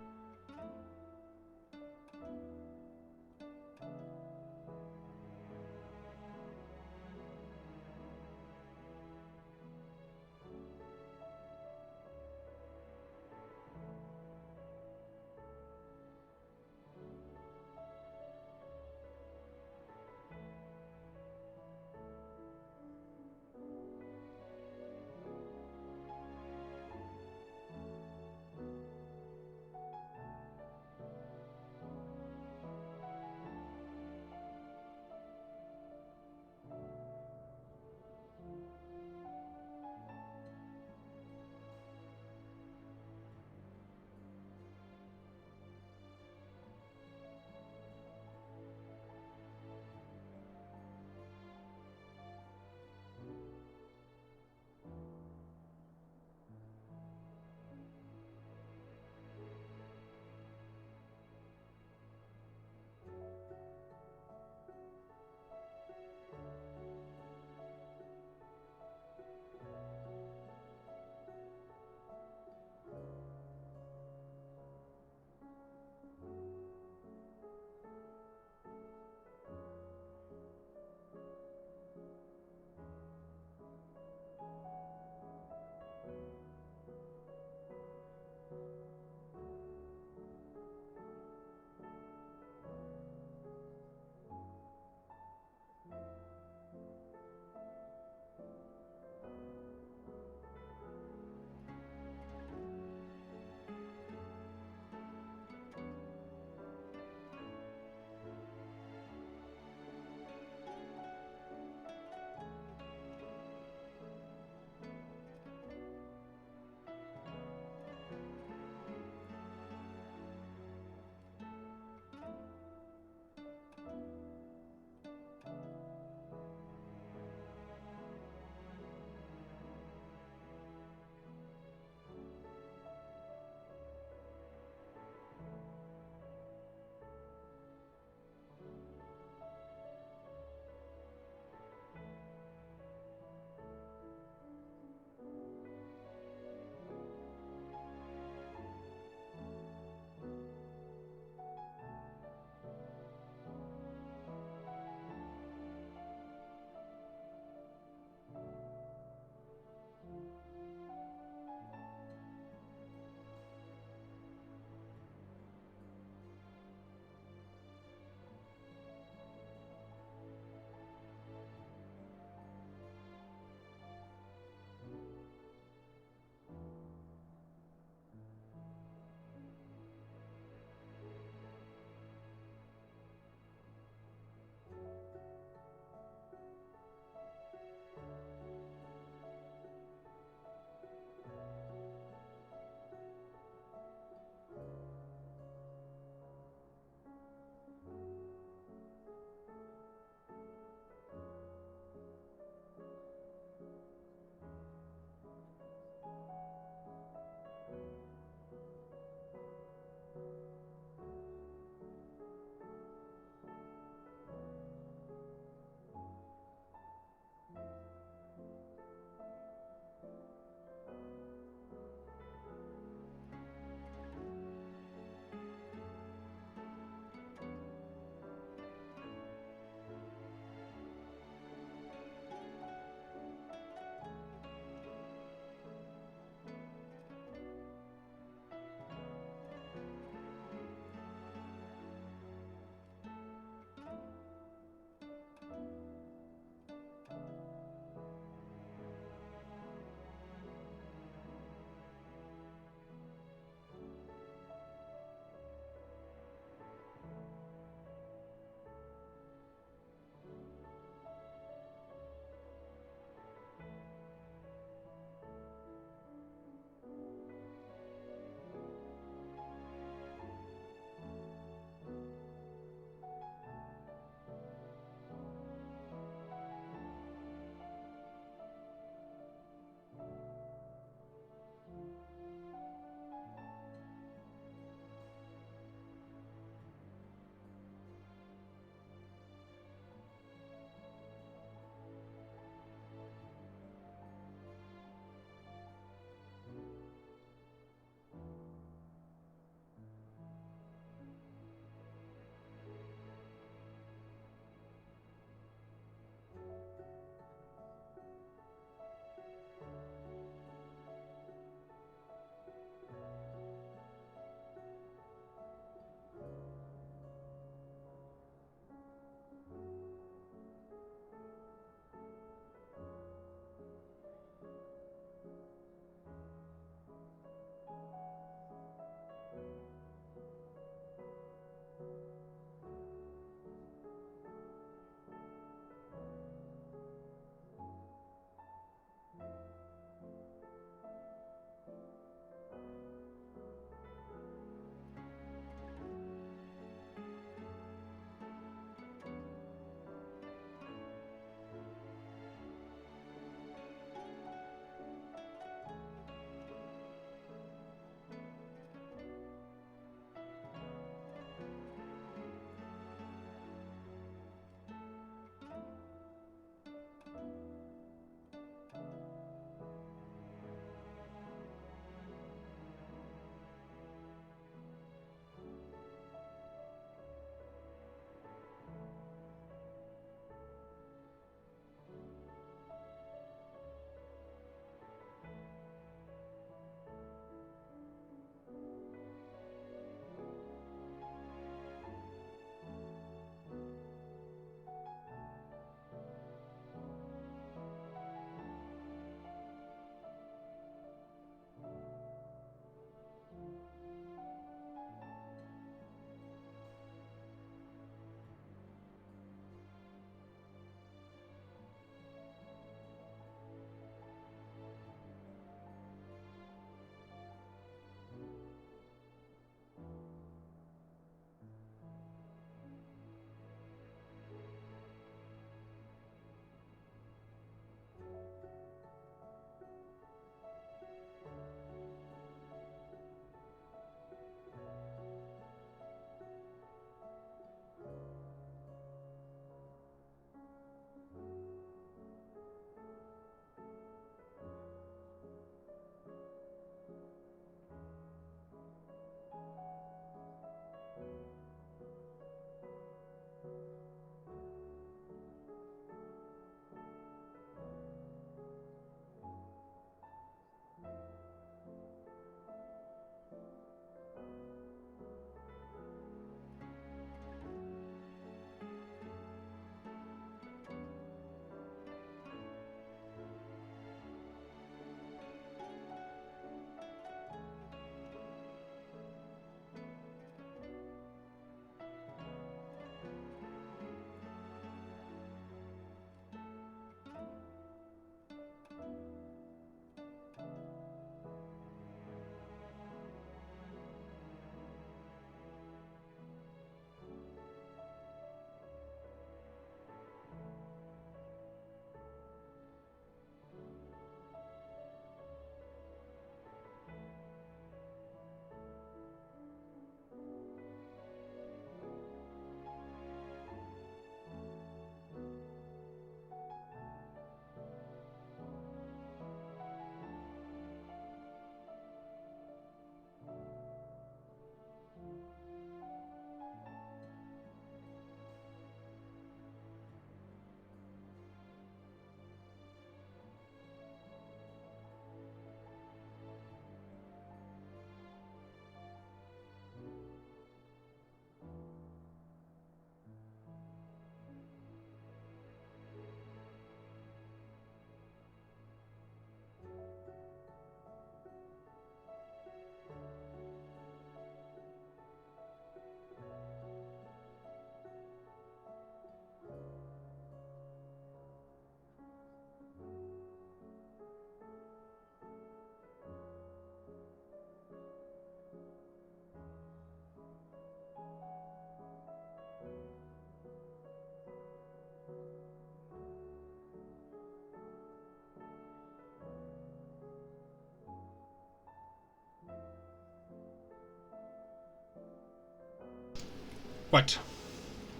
Right.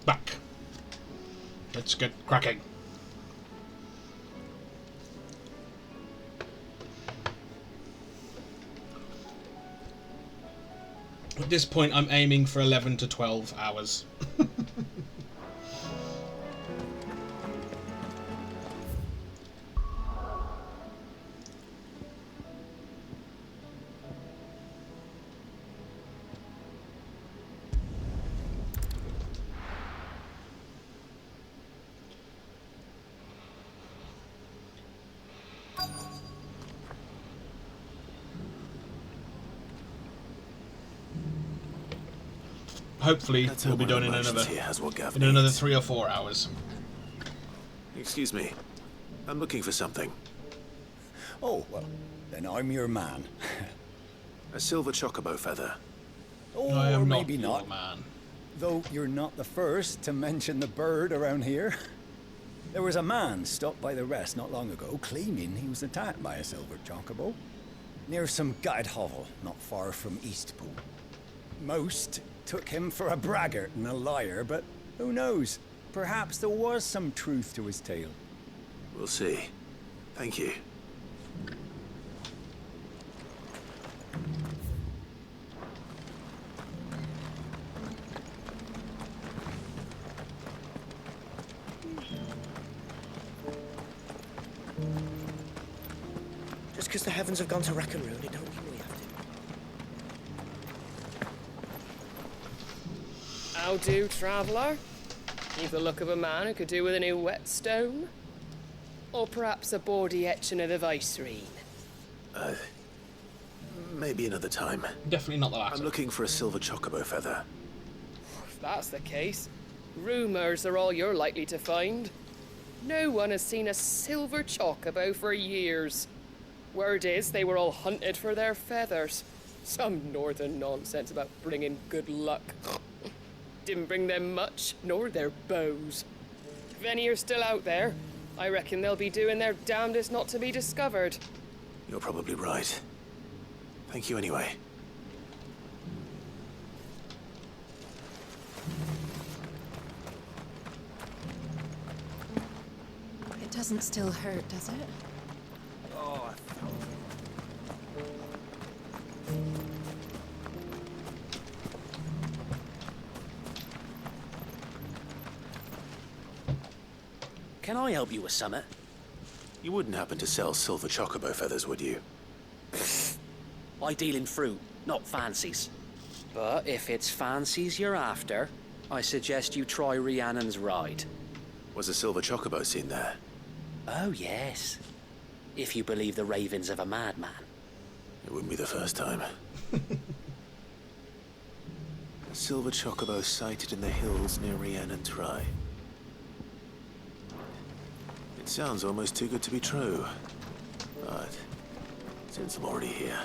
Back. Let's get cracking. At this point, I'm aiming for 11 to 12 hours. Hopefully, we'll be done in another 3 or 4 hours. Excuse me. I'm looking for something. Oh, well, then I'm your man. A silver chocobo feather. Oh, I am or not maybe your not. man. Though you're not the first to mention the bird around here. There was a man stopped by the rest not long ago claiming he was attacked by a silver chocobo near some gutted hovel not far from Eastpool. Most took him for a braggart and a liar, but who knows? Perhaps there was some truth to his tale. We'll see. Thank you. Just because the heavens have gone to Rackaroon, it don't mean we have to. How do, traveller? You've the look of a man who could do with a new whetstone. Or perhaps a bawdy etching of the Viceroy. Maybe another time. Definitely not the latter. I'm looking for a silver chocobo feather. If that's the case, rumours are all you're likely to find. No one has seen a silver chocobo for years. Word is they were all hunted for their feathers. Some northern nonsense about bringing good luck. Didn't bring them much, nor their bows. If any are still out there, I reckon they'll be doing their damnedest not to be discovered. You're probably right. Thank you anyway. It doesn't still hurt, does it? Oh, Can I help you with something? You wouldn't happen to sell silver chocobo feathers, would you? I deal in fruit, not fancies. But if it's fancies you're after, I suggest you try Rhiannon's ride. Was a silver chocobo seen there? Oh, yes. If you believe the ravings of a madman. It wouldn't be the first time. A silver chocobo sighted in the hills near Rhiannon's Rye. It sounds almost too good to be true. But since I'm already here...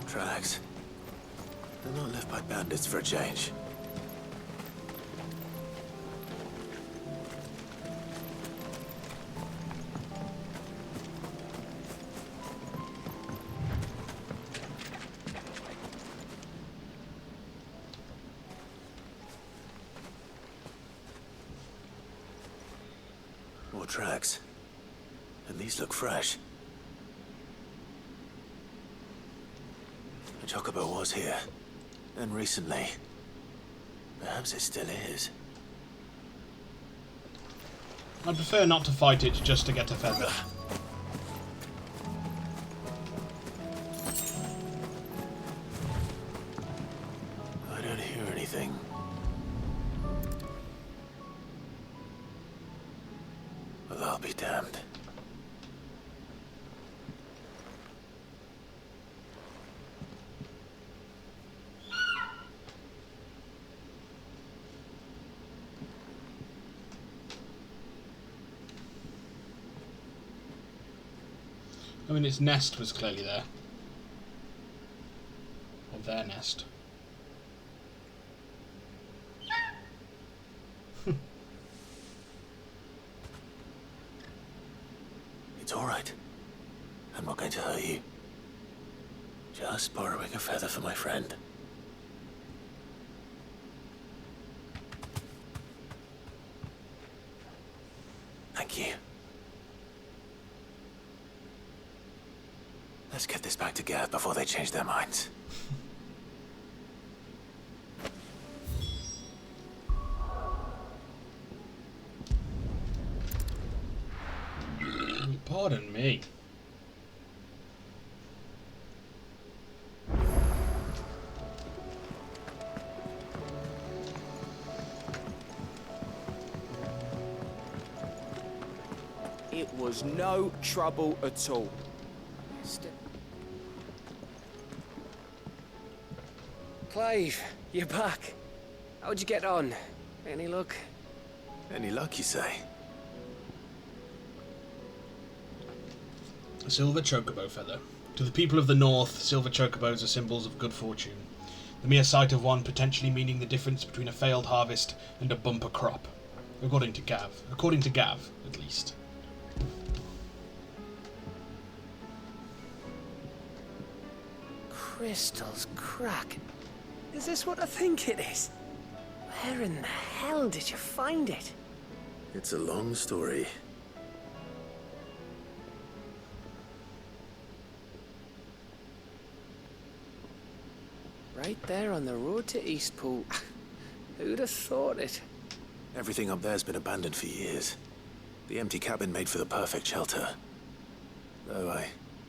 Tracks. They're not left by bandits for a change. More tracks. And these look fresh. The chocobo was here. And recently. Perhaps it still is. I'd prefer not to fight it just to get a feather. I don't hear anything. Well, I'll be damned. I mean, its nest was clearly there. Or their nest. It's all right. I'm not going to hurt you. Just borrowing a feather for my friend. Thank you. Let's get this back to Gav before they change their minds. Pardon me. It was no trouble at all. Clive, you're back. How'd you get on? Any luck? Any luck, you say? A silver chocobo feather. To the people of the north, silver chocobos are symbols of good fortune. The mere sight of one potentially meaning the difference between a failed harvest and a bumper crop. According to Gav. According to Gav, at least. Crystals crack. Is this what I think it is? Where in the hell did you find it? It's a long story. Right there on the road to Eastpool. Who'd have thought it? Everything up there's been abandoned for years. The empty cabin made for the perfect shelter. Though I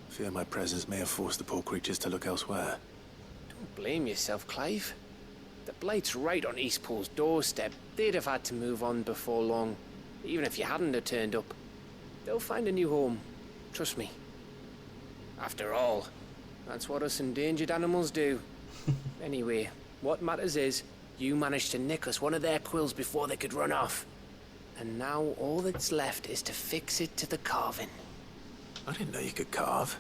fear my presence may have forced the poor creatures to look elsewhere. Don't blame yourself, Clive. The Blight's right on Eastpool's doorstep. They'd have had to move on before long, even if you hadn't have turned up. They'll find a new home. Trust me. After all, that's what us endangered animals do. Anyway, what matters is, you managed to nick us one of their quills before they could run off. And now all that's left is to fix it to the carving. I didn't know you could carve.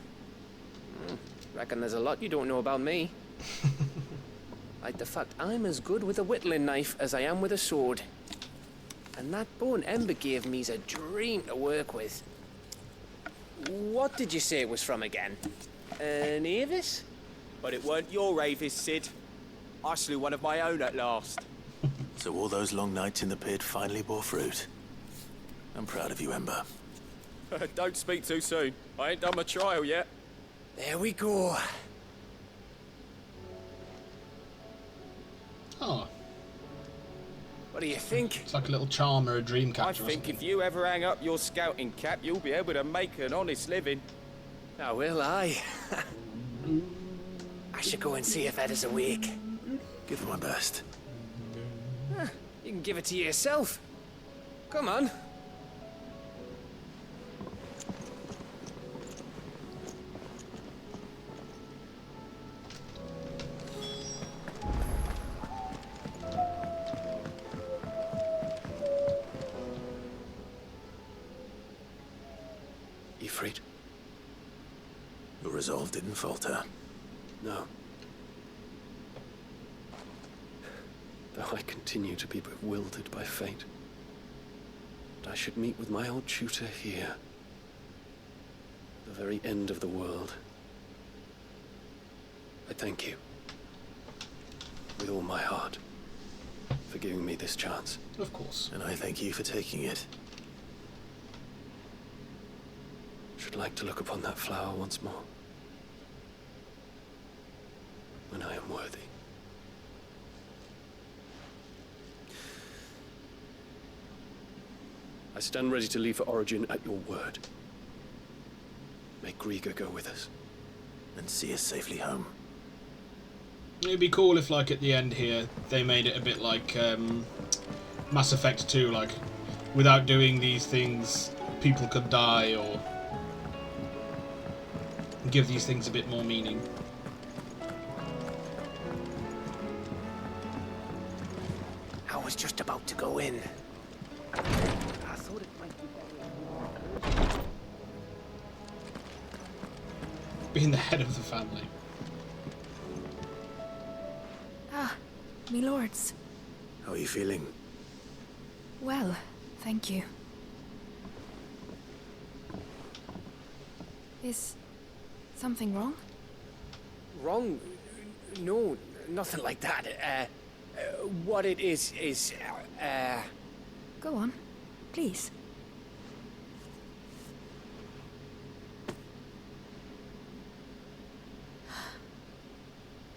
Reckon there's a lot you don't know about me. Like the fact I'm as good with a whittling knife as I am with a sword. And that bone Ember gave me's a dream to work with. What did you say it was from again? An Avis? But it weren't your Avis, Sid. I slew one of my own at last. So all those long nights in the pit finally bore fruit. I'm proud of you, Ember. Don't speak too soon. I ain't done my trial yet. There we go. Oh. What do you think? It's like a little charm or a dream catcher. I think if you ever hang up your scouting cap, you'll be able to make an honest living. Now will I? I should go and see if Ed is awake. Give it my best. You can give it to yourself. Come on. Ifrit. Your resolve didn't falter. No. Though I continue to be bewildered by fate. And I should meet with my old tutor here. The very end of the world. I thank you. With all my heart. For giving me this chance. Of course. And I thank you for taking it. Should like to look upon that flower once more. When I am worthy. I stand ready to leave for Origin at your word. Make Grieger go with us. And see us safely home. It'd be cool if, like, at the end here, they made it a bit like Mass Effect 2, like, without doing these things, people could die, or give these things a bit more meaning. I was just about to go in. I thought it might be better. Being the head of the family. Ah, me lords. How are you feeling? Well, thank you. Is something wrong? Wrong? No, nothing like that. What it is... Go on, please.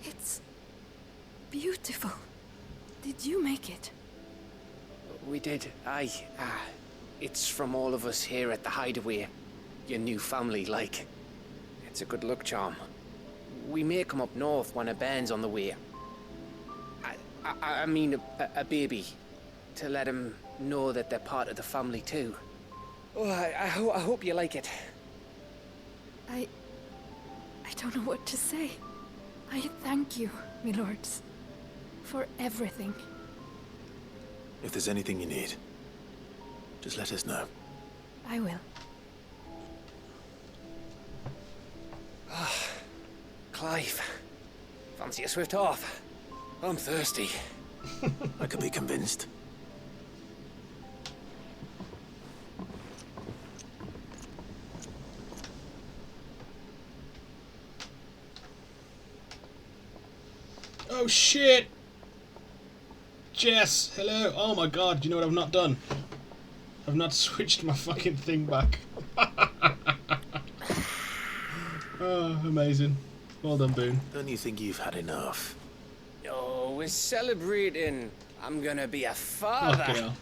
It's beautiful. Did you make it? We did, aye. It's from all of us here at the Hideaway. Your new family, like. It's a good luck charm. We may come up north when a band's on the way. I mean a baby. To let him know that they're part of the family too. Oh, I hope you like it. I don't know what to say. I thank you, me lords, for everything. If there's anything you need, just let us know. I will. Clive, fancy a swift off? I'm thirsty. I could be convinced. Oh shit! Jess, hello. Oh my god, do you know what I've not done? I've not switched my fucking thing back. Oh, amazing. Well done, Boone. Don't you think you've had enough? Oh, we're celebrating. I'm gonna be a father. Okay, now.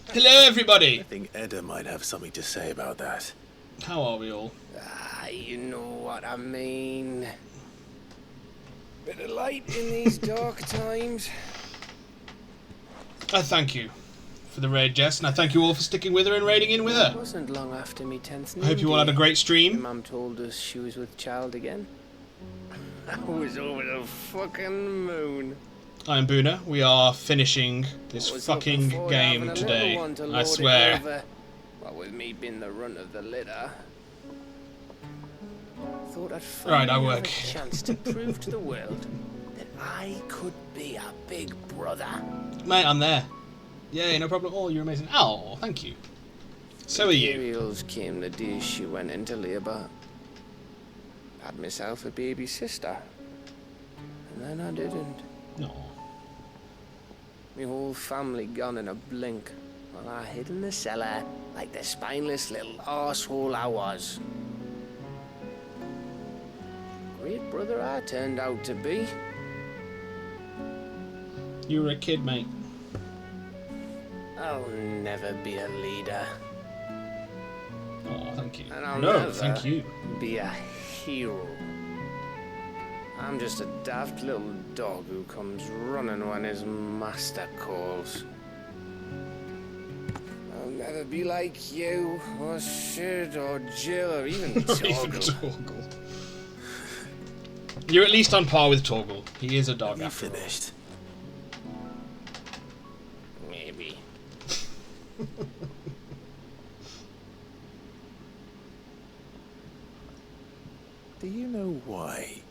Hello, everybody. I think Edda might have something to say about that. How are we all? You know what I mean. Bit of light in these dark times. I thank you for the raid, Jess, and I thank you all for sticking with her and raiding in with her. It wasn't long after me 10th. I hope you all had a great stream. Mum told us she was with child again. I was over the fucking moon. I'm Boona. We are finishing this fucking game today. I swear. What with me being the runt of the litter. Thought I'd Right, I finally work. have a chance to prove to the world that I could be a big brother. Mate, I'm there. Yeah, no problem at all. You're amazing. Oh, thank you. So are you. Imperials came the day she went into labour. Had myself a baby sister. And then I didn't. No. My whole family gone in a blink. While I hid in the cellar like the spineless little arsehole I was. Great brother I turned out to be. You were a kid, mate. I'll never be a leader. Oh, thank you. And I'll No, never thank you. be a hero. I'm just a daft little dog who comes running when his master calls. I'll never be like you, or Sid, or Jill, or even Torgal. You're at least on par with Torgal. He is a dog after all. Finished. Maybe. Do you know why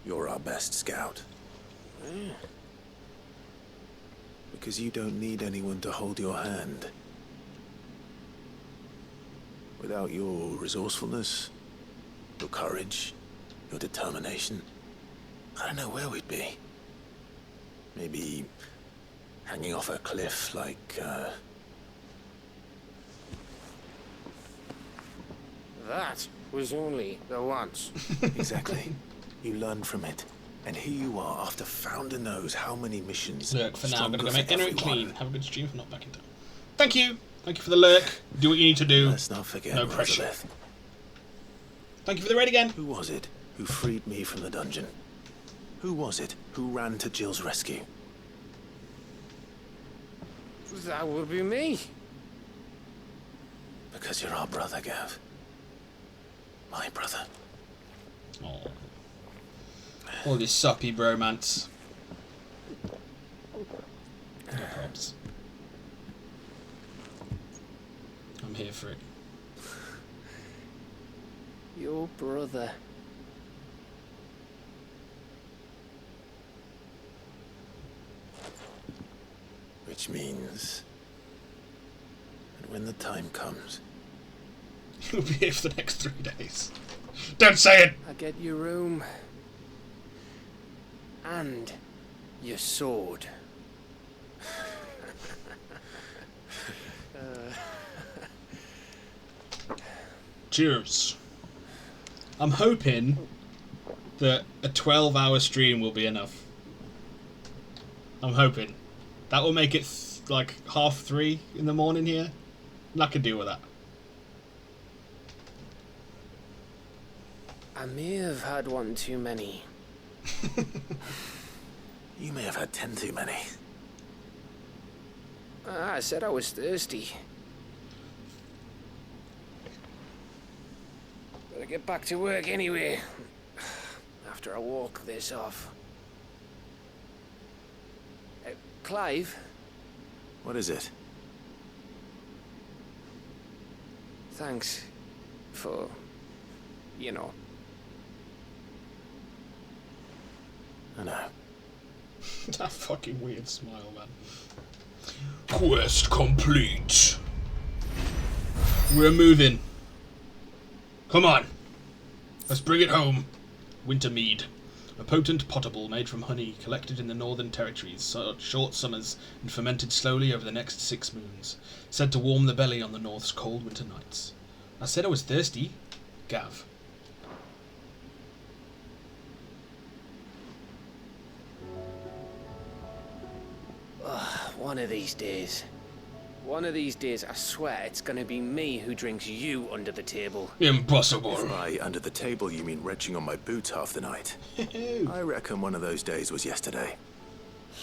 you're our best scout? Because you don't need anyone to hold your hand. Without your resourcefulness, your courage, your determination, I don't know where we'd be. Maybe hanging off a cliff like, That was only the once. Exactly. You learn from it. And here you are, after founder knows how many missions. Look, for now, I'm going to go make dinner and clean. Have a good stream if I'm not back in time. Thank you! Thank you for the lurk. Do what you need to do. Let's not forget no pressure. Elizabeth. Thank you for the raid again. Who was it who freed me from the dungeon? Who was it who ran to Jill's rescue? That would be me. Because you're our brother, Gav. My brother. Oh. All this soppy bromance. No props. I'm here for it. Your brother. Which means that when the time comes, you'll be here for the next 3 days. Don't say it! I get your room. And your sword. Cheers. I'm hoping that a 12-hour stream will be enough. I'm hoping. That will make it like 3:30 in the morning here. And I can deal with that. I may have had one too many. you may have had 10 too many. I said I was thirsty. Better get back to work anyway. After I walk this off. Clive? What is it? Thanks for, you know. I know. That fucking weird smile, man. Quest complete. We're moving. Come on. Let's bring it home. Wintermead. A potent potable made from honey collected in the northern territories, short summers, and fermented slowly over the next 6 moons. Said to warm the belly on the north's cold winter nights. I said I was thirsty. Gav. One of these days. One of these days, I swear, it's gonna be me who drinks you under the table. Impossible. If by under the table you mean retching on my boots half the night. I reckon one of those days was yesterday.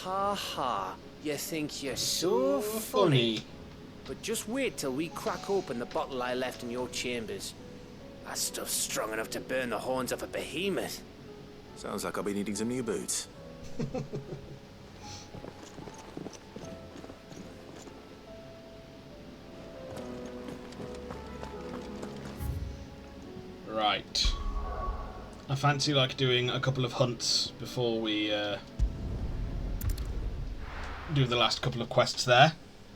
Ha ha. You think you're so funny. But just wait till we crack open the bottle I left in your chambers. That stuff's strong enough to burn the horns off a behemoth. Sounds like I'll be needing some new boots. Right. I fancy like doing a couple of hunts before we do the last couple of quests there.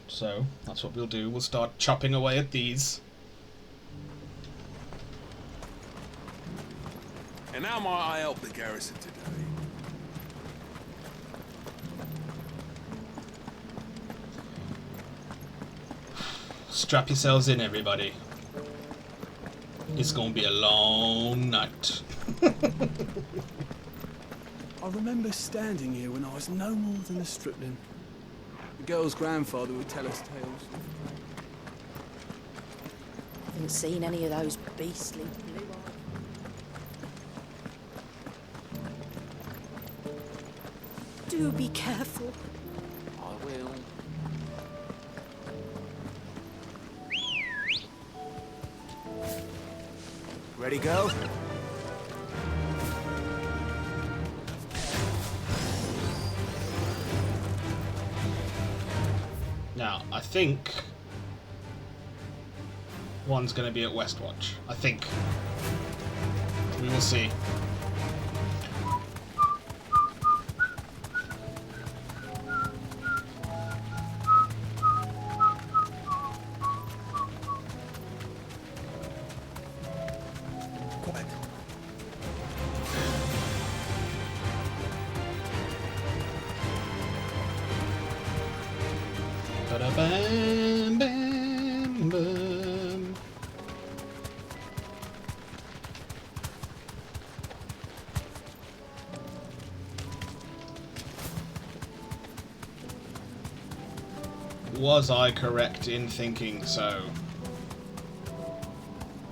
So that's what we'll do. We'll start chopping away at these. And how might I help the garrison today? Strap yourselves in, everybody. It's gonna be a long night. I remember standing here when I was no more than a stripling. The girl's grandfather would tell us tales. Haven't seen any of those beastly blue eyes. Do be careful. I will. Ready, go? Now, I think one's going to be at Westwatch. I think. We will see. Ba-da-bam, bam, bam. Was I correct in thinking so?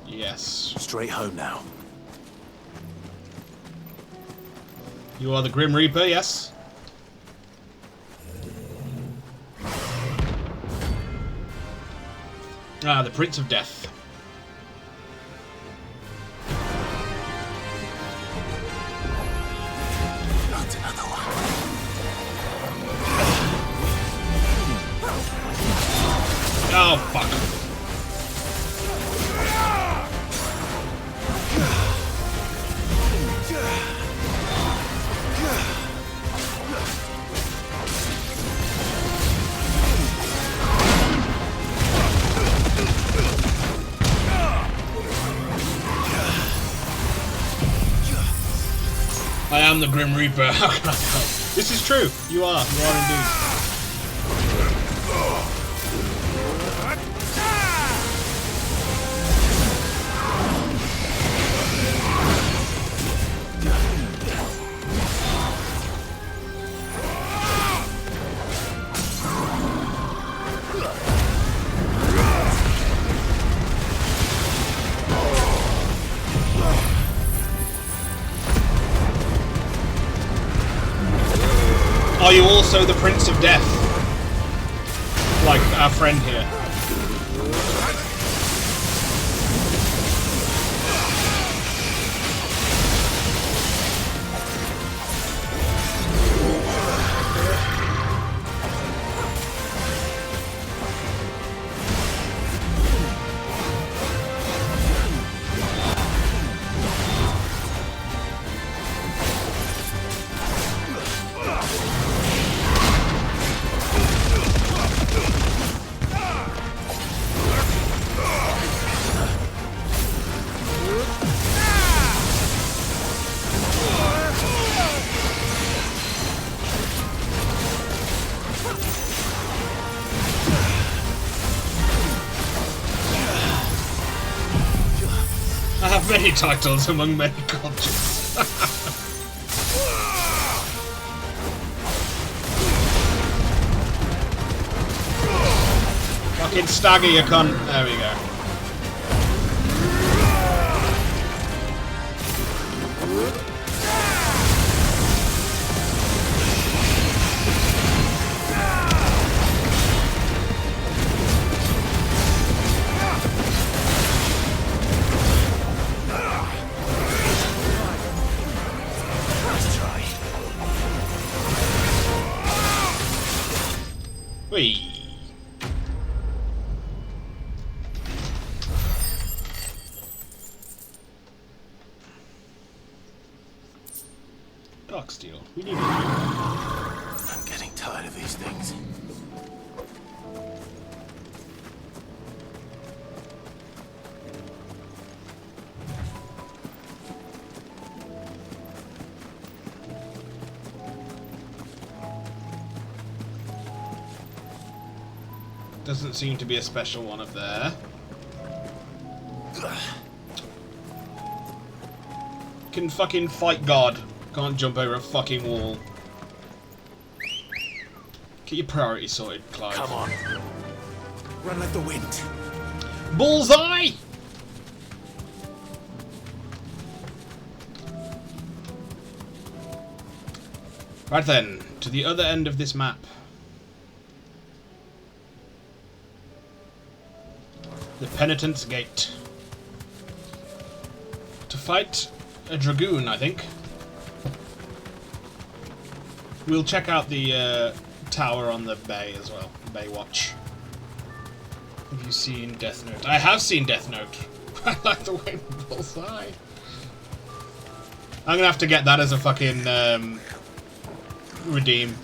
Yes. Straight home now. You are the Grim Reaper, yes? Ah, the Prince of Death. Not another one. Oh, fuck. I am the Grim Reaper. How can I help? This is true. You are. You are indeed. Are you also the Prince of Death? Like our friend here. I have many titles among many cultures. Fucking stagger, you cunt. There we go. Whee! Dark steel. We need it. I'm getting tired of these things. Doesn't seem to be a special one up there. Can fucking fight God. Can't jump over a fucking wall. Get your priorities sorted, Clive. Come on. Run like the wind. Bullseye! Right then, to the other end of this map. The Penitent's Gate. To fight a Dragoon, I think. We'll check out the tower on the bay as well. Bay Watch. Have you seen Death Note? I have seen Death Note. I like the way Bullseye. I'm gonna have to get that as a fucking redeem.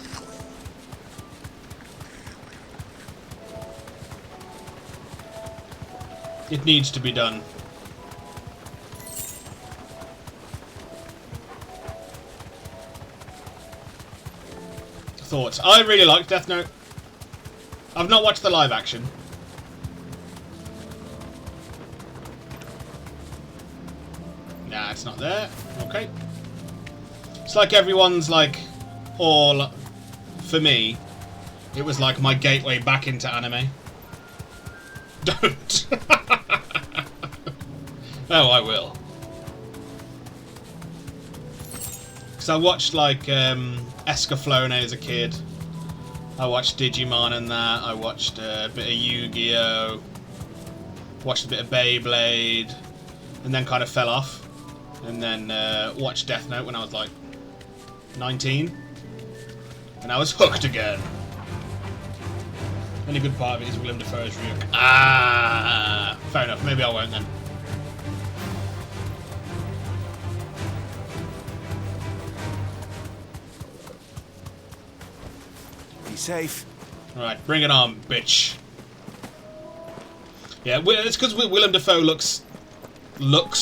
It needs to be done. Thoughts? I really like Death Note. I've not watched the live action. Nah, it's not there. Okay. It's like everyone's like, all for me, It was like my gateway back into anime. Don't. Oh, I will. Because I watched like Escaflowne as a kid. I watched Digimon and that. I watched a bit of Yu-Gi-Oh! Watched a bit of Beyblade. And then kind of fell off. And then watched Death Note when I was like 19. And I was hooked again. Only good part of it is Willem Dafoe's Ryuk. Ah, fair enough. Maybe I won't then. Be safe. Right, bring it on, bitch. Yeah, it's because Willem Dafoe looks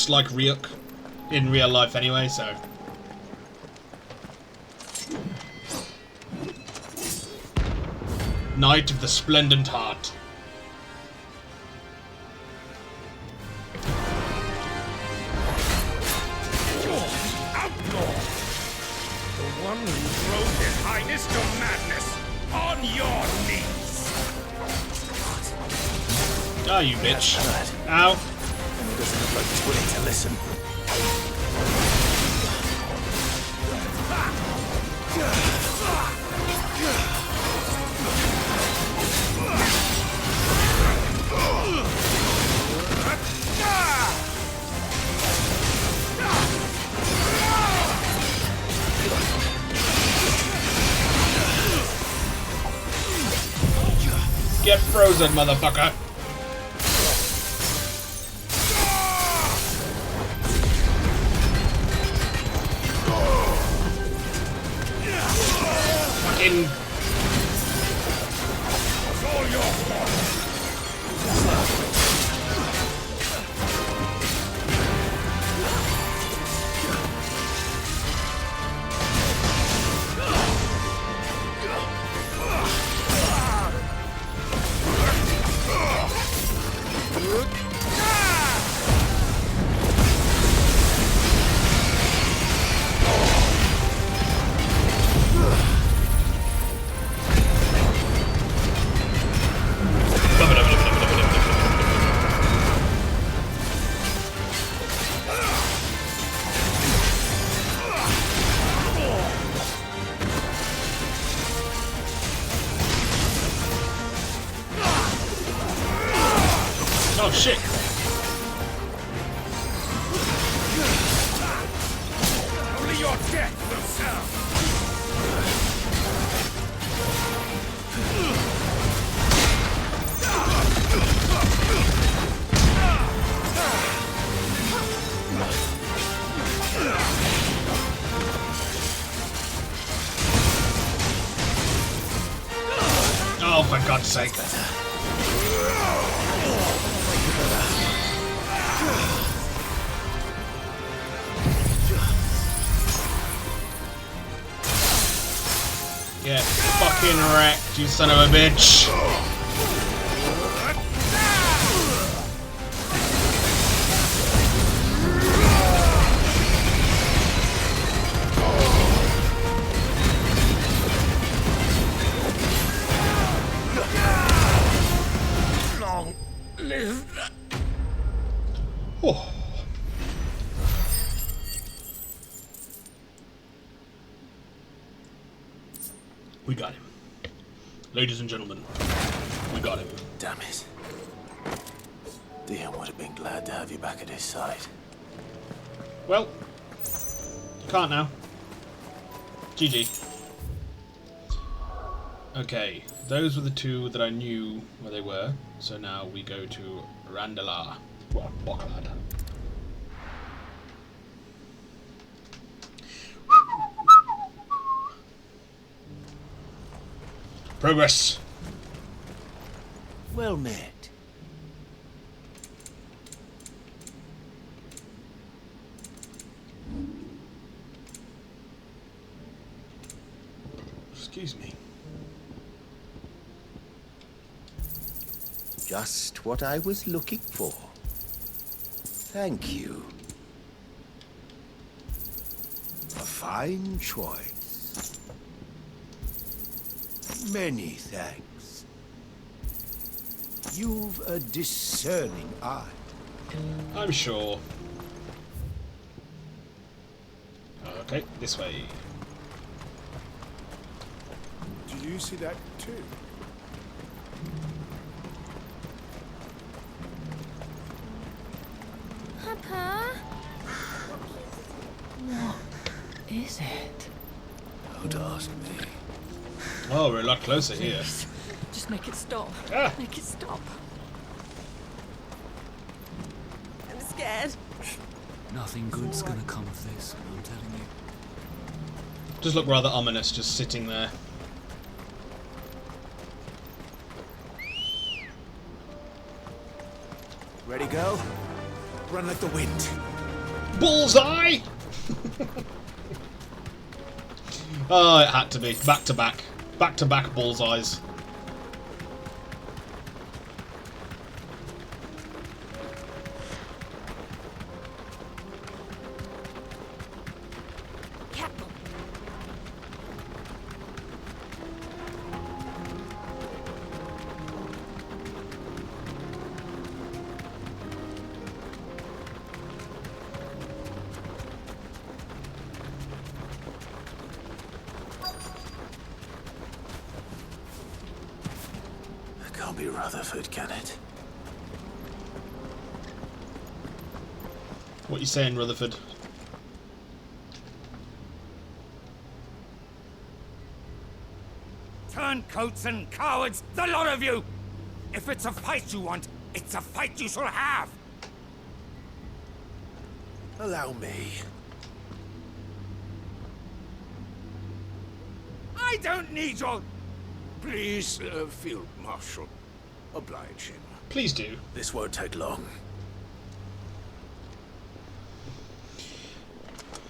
like Ryuk in real life anyway, so. Knight of the Splendent Heart. Outlaw! The one who drove His Highness to madness! On your knees! Ah, you bitch. Ow. And he doesn't look like he's willing to listen. Get frozen, motherfucker. Fucking. Oh shit! Only your death will serve! Oh, for God's sake. Get fucking wrecked, you son of a bitch. Long live. Oh. We got him. Ladies and gentlemen, we got him. Damn it. Dion would have been glad to have you back at his side. Well, can't now. GG. Okay, those were the two that I knew where they were. So now we go to Randala. Boklad. Progress. Well met. Excuse me. Just what I was looking for. Thank you. A fine choice. Many thanks. You've a discerning eye. I'm sure. Okay, this way. Did you see that too? Papa? What is it? Don't ask me. Oh, we're a lot closer here. Please, just make it stop. Ah. Make it stop. I'm scared. Nothing good's gonna come of this, I'm telling you. Does look rather ominous, just sitting there. Ready, go? Run like the wind. Bullseye! Oh, it had to be. Back to back. Back to back bullseyes. Can't be Rutherford, can it? What you saying, Rutherford? Turncoats and cowards, the lot of you! If it's a fight you want, it's a fight you shall have! Allow me. I don't need your... Please, Field Marshal, oblige him. Please do. This won't take long.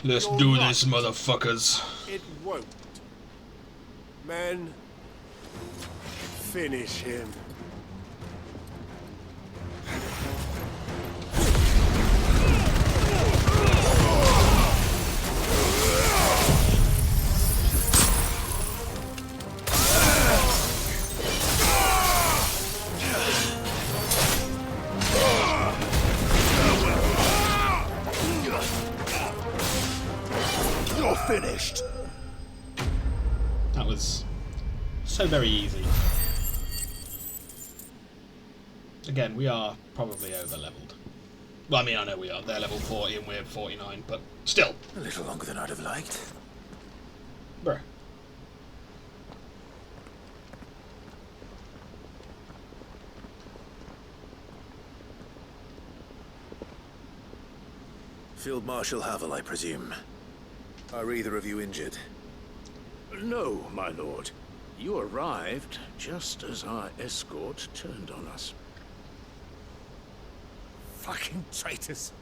Let's You're do right. this, motherfuckers. It won't. Men, finish him. You're finished. That was so very easy. Again, we are probably over-leveled. Well, I mean, I know we are. They're level 40 and we're 49, but still. A little longer than I'd have liked. Bruh. Field Marshal Havel, I presume. Are either of you injured? No, my lord. You arrived just as our escort turned on us. Fucking traitors.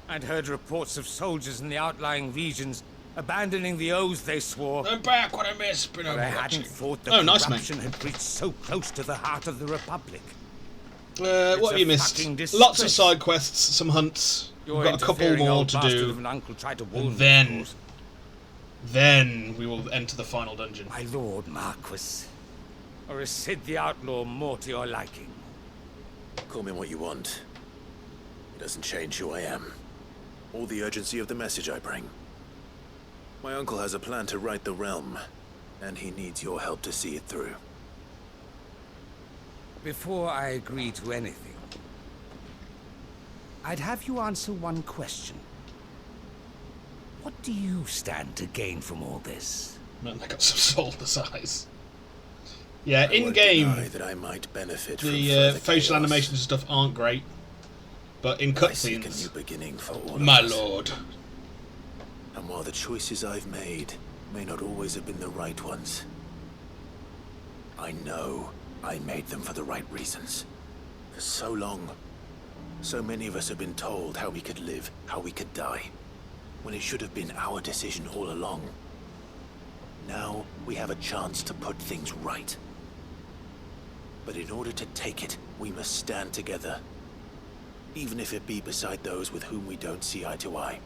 I'd heard reports of soldiers in the outlying regions abandoning the oaths they swore. I'm back, what I missed, but I hadn't thought that nice, corruption had reached so close to the heart of the Republic. What have you missed? Lots of side quests, some hunts. We've got a couple more to do. And then we will enter the final dungeon. My lord Marquis. Or is Sid the Outlaw more to your liking? Call me what you want. It doesn't change who I am, or the urgency of the message I bring. My uncle has a plan to right the realm, and he needs your help to see it through. Before I agree to anything, I'd have you answer one question. What do you stand to gain from all this? Man, they got some soul the size. Yeah, I in won't game, deny that I might benefit from the further facial chaos. animations and stuff aren't great, but in I seek a new cutscenes, beginning for all my of us. lord. And while the choices I've made may not always have been the right ones, I know I made them for the right reasons. For so long, so many of us have been told how we could live, how we could die, when it should have been our decision all along. Now we have a chance to put things right. But in order to take it, we must stand together, even if it be beside those with whom we don't see eye to eye.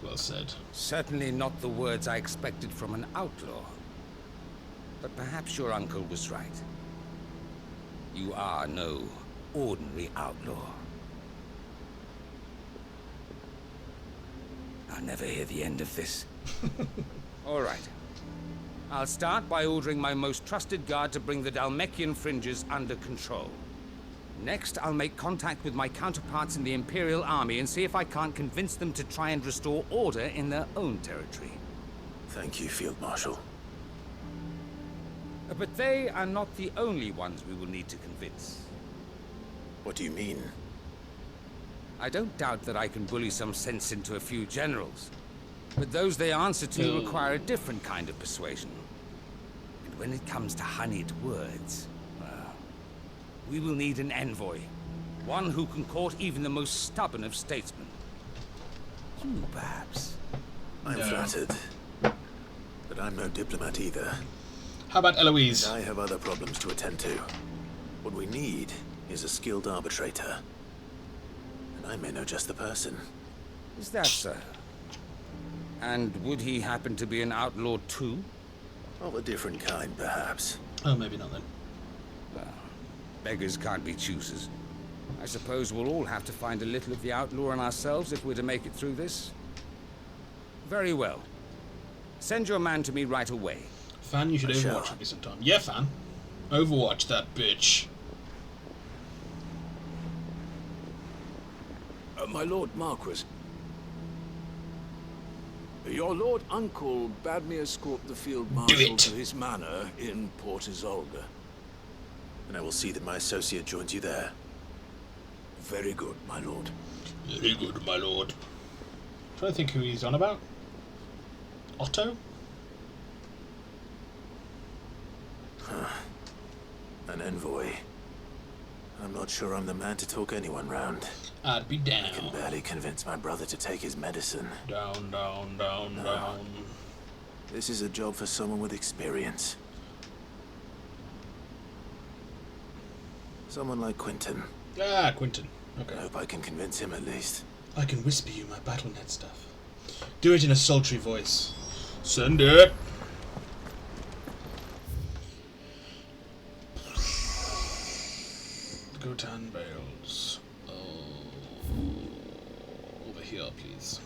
Well said. Certainly not the words I expected from an outlaw. But perhaps your uncle was right. You are no ordinary outlaw. I'll never hear the end of this. All right. I'll start by ordering my most trusted guard to bring the Dhalmekian fringes under control. Next, I'll make contact with my counterparts in the Imperial Army and see if I can't convince them to try and restore order in their own territory. Thank you, Field Marshal. But they are not the only ones we will need to convince. What do you mean? I don't doubt that I can bully some sense into a few generals. But those they answer to require a different kind of persuasion. And when it comes to honeyed words, well, we will need an envoy. One who can court even the most stubborn of statesmen. You, perhaps? I'm flattered. But I'm no diplomat either. How about Eloise? And I have other problems to attend to. What we need is a skilled arbitrator. And I may know just the person. Is that so? And would he happen to be an outlaw too? Of a different kind, perhaps. Oh, maybe not then. Well, beggars can't be choosers. I suppose we'll all have to find a little of the outlaw in ourselves if we're to make it through this. Very well. Send your man to me right away. Fan, you should Overwatch with me sometime. Yeah, Fan. Overwatch that bitch. My Lord Marquis. Your Lord Uncle bade me escort the Field Marshal to his manor in Port Isolde. And I will see that my associate joins you there. Very good, my lord. Very good, my lord. Trying to think who he's on about. Otto? Huh. An envoy. I'm not sure I'm the man to talk anyone round. I'd be down. I can barely convince my brother to take his medicine. Down, down, down, No. down. This is a job for someone with experience. Someone like Quentin. Ah, Quentin. Okay. I hope I can convince him at least. I can whisper you my BattleNet stuff. Do it in a sultry voice. Send it. Gotan bales. Over here, please.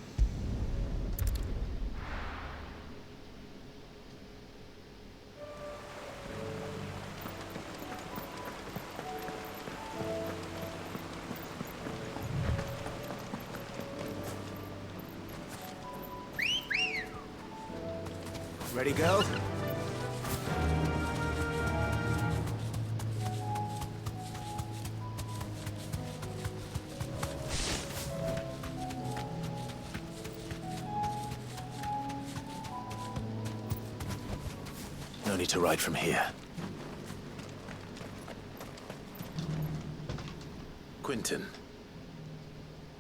Ready, girl? No need to ride from here. Quentin,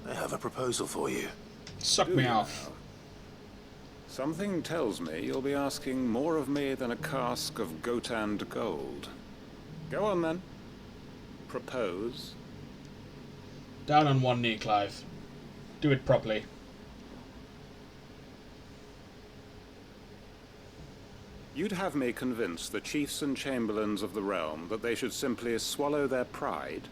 I have a proposal for you. Suck me off. Something tells me you'll be asking more of me than a cask of Gotand gold. Go on then. Propose. Down on one knee, Clive. Do it properly. You'd have me convince the chiefs and chamberlains of the realm that they should simply swallow their pride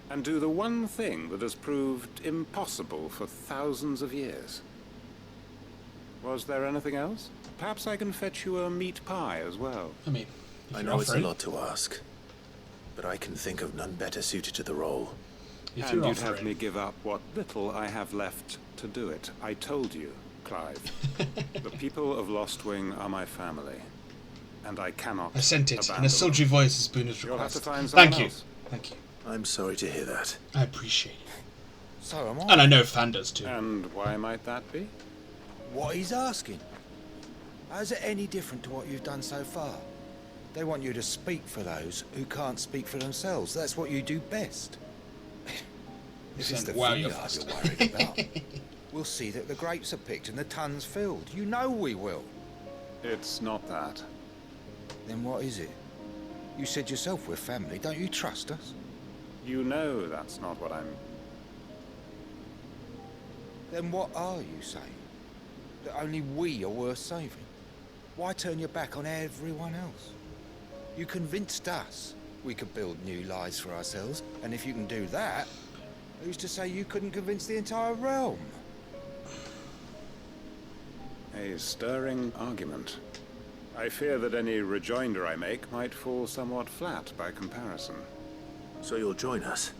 and do the one thing that has proved impossible for thousands of years. Was there anything else? Perhaps I can fetch you a meat pie as well. I mean, I know it's a lot to ask, but I can think of none better suited to the role. And you'd have me give up what little I have left to do it. I told you, Clive. The people of Lostwing are my family, and I cannot. I sent it in abandon a sultry them. voice as Booner's You'll have request. to find someone Thank you. else. Thank you. I'm sorry to hear that. I appreciate it. So am I. And I know Fan does too. And why might that be? What he's asking. How's it any different to what you've done so far? They want you to speak for those who can't speak for themselves. That's what you do best. If it's the Wow, vineyard you're you're fast. worried about, we'll see that the grapes are picked and the tons filled. You know we will. It's not that. Then what is it? You said yourself we're family. Don't you trust us? You know that's not what I'm... Then what are you saying? that only we are worth saving? Why turn your back on everyone else? You convinced us we could build new lives for ourselves, and if you can do that, who's to say you couldn't convince the entire realm? A stirring argument. I fear that any rejoinder I make might fall somewhat flat by comparison. So you'll join us?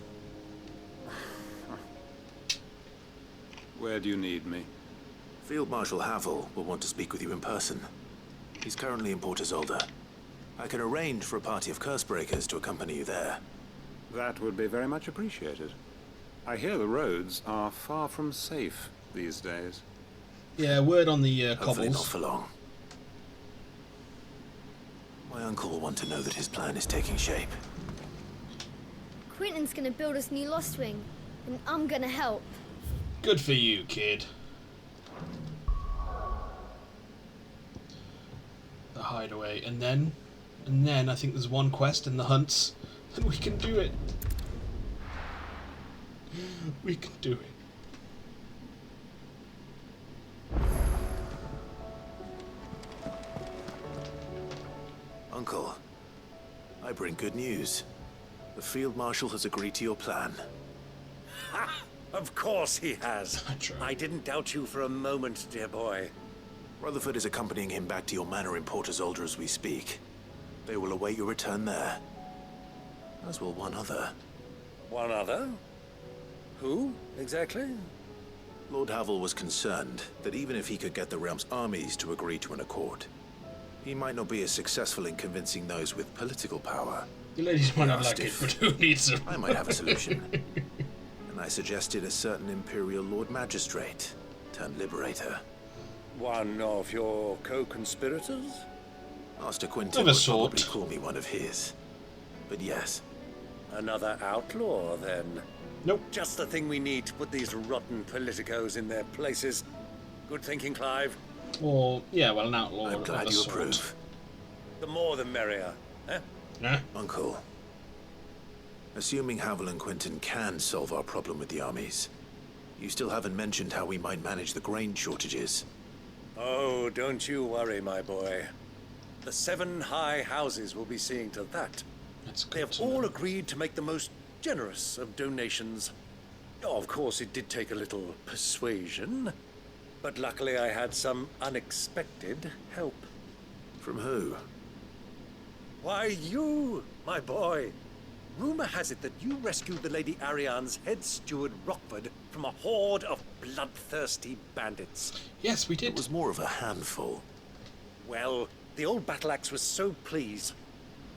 Where do you need me? Field Marshal Havel will want to speak with you in person. He's currently in Port Isolde. I can arrange for a party of Cursebreakers to accompany you there. That would be very much appreciated. I hear the roads are far from safe these days. Yeah, word on the Hopefully cobbles. not for long. My uncle will want to know that his plan is taking shape. Quentin's gonna build us new Lost Wing, and I'm gonna help. Good for you, kid. The hideaway, and then I think there's one quest in the hunts, and we can do it. We can do it. Uncle, I bring good news. The Field Marshal has agreed to your plan. Ha! Of course he has. I didn't doubt you for a moment, dear boy. Rutherford is accompanying him back to your manor in Port Isolde as we speak. They will await your return there. As will one other. One other? Who, exactly? Lord Havel was concerned that even if he could get the realm's armies to agree to an accord, he might not be as successful in convincing those with political power. The ladies might not like it, but who needs them? I might have a solution. And I suggested a certain Imperial Lord Magistrate turned Liberator. One of your co-conspirators? Master Quentin Of a would sort. probably call me one of his. But yes. Another outlaw, then? Nope. Just the thing we need to put these rotten politicos in their places. Good thinking, Clive. Or, yeah, well, an outlaw I'm of glad a you sort. approve. The more the merrier, eh? Yeah. Uncle, assuming Havel and Quentin can solve our problem with the armies, you still haven't mentioned how we might manage the grain shortages. Oh, don't you worry, my boy. The 7 high houses will be seeing to that. They have all agreed to make the most generous of donations. Oh, of course, it did take a little persuasion, but luckily I had some unexpected help. From who? Why, you, my boy. Rumor has it that you rescued the Lady Ariane's head steward Rockford from a horde of bloodthirsty bandits. Yes, we did. It was more of a handful. Well, the old battle axe was so pleased.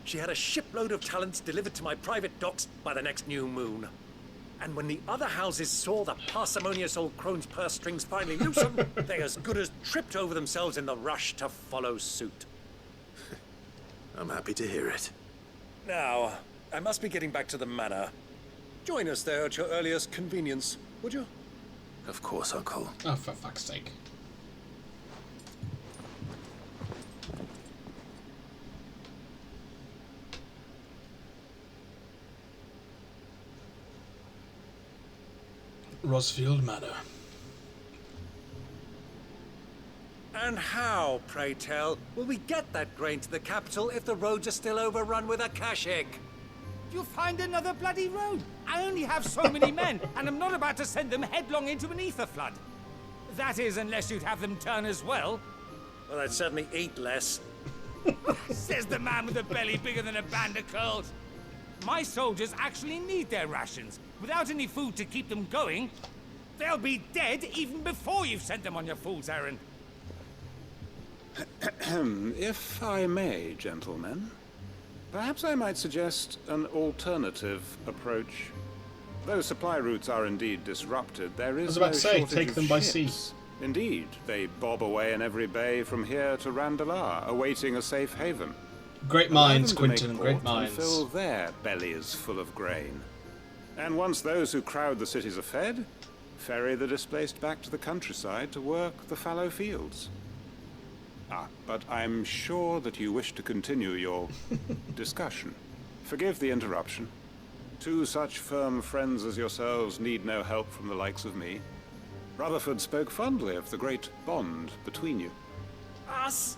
She had a shipload of talents delivered to my private docks by the next new moon. And when the other houses saw the parsimonious old crone's purse strings finally loosened, they as good as tripped over themselves in the rush to follow suit. I'm happy to hear it. Now, I must be getting back to the manor. Join us there at your earliest convenience, would you? Of course, Uncle. Oh, for fuck's sake. Rosfield Manor. And how, pray tell, will we get that grain to the capital if the roads are still overrun with Akashic? You'll find another bloody road. I only have so many men, and I'm not about to send them headlong into an ether flood. That is, unless you'd have them turn as well. Well, I'd certainly eat less. Says the man with a belly bigger than a band of curls. My soldiers actually need their rations. Without any food to keep them going, they'll be dead even before you've sent them on your fool's errand. If I may, gentlemen, perhaps I might suggest an alternative approach. Though supply routes are indeed disrupted, there is I was about no to say, shortage take of them by ships. sea. Indeed, they bob away in every bay from here to Randalar, awaiting a safe haven. Great Allow minds, them to make Quentin, great port and minds. fill their bellies full of grain. And once those who crowd the cities are fed, ferry the displaced back to the countryside to work the fallow fields. But I'm sure that you wish to continue your discussion. Forgive the interruption. 2 such firm friends as yourselves need no help from the likes of me. Rutherford spoke fondly of the great bond between you. Us?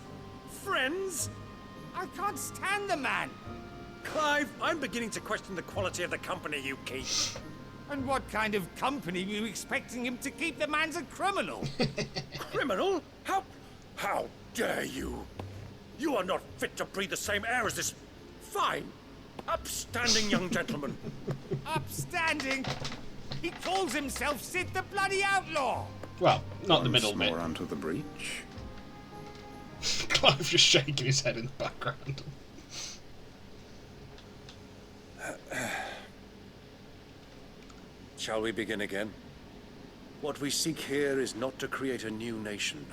Friends? I can't stand the man! Clive, I'm beginning to question the quality of the company you keep. And what kind of company were you expecting him to keep? The man's a criminal! Criminal? How dare you? You are not fit to breathe the same air as this fine, upstanding young gentleman. Upstanding? He calls himself Sid the Bloody Outlaw! Well, not the middle bit. More onto the breach. Clive just shaking his head in the background. Shall we begin again? What we seek here is not to create a new nation,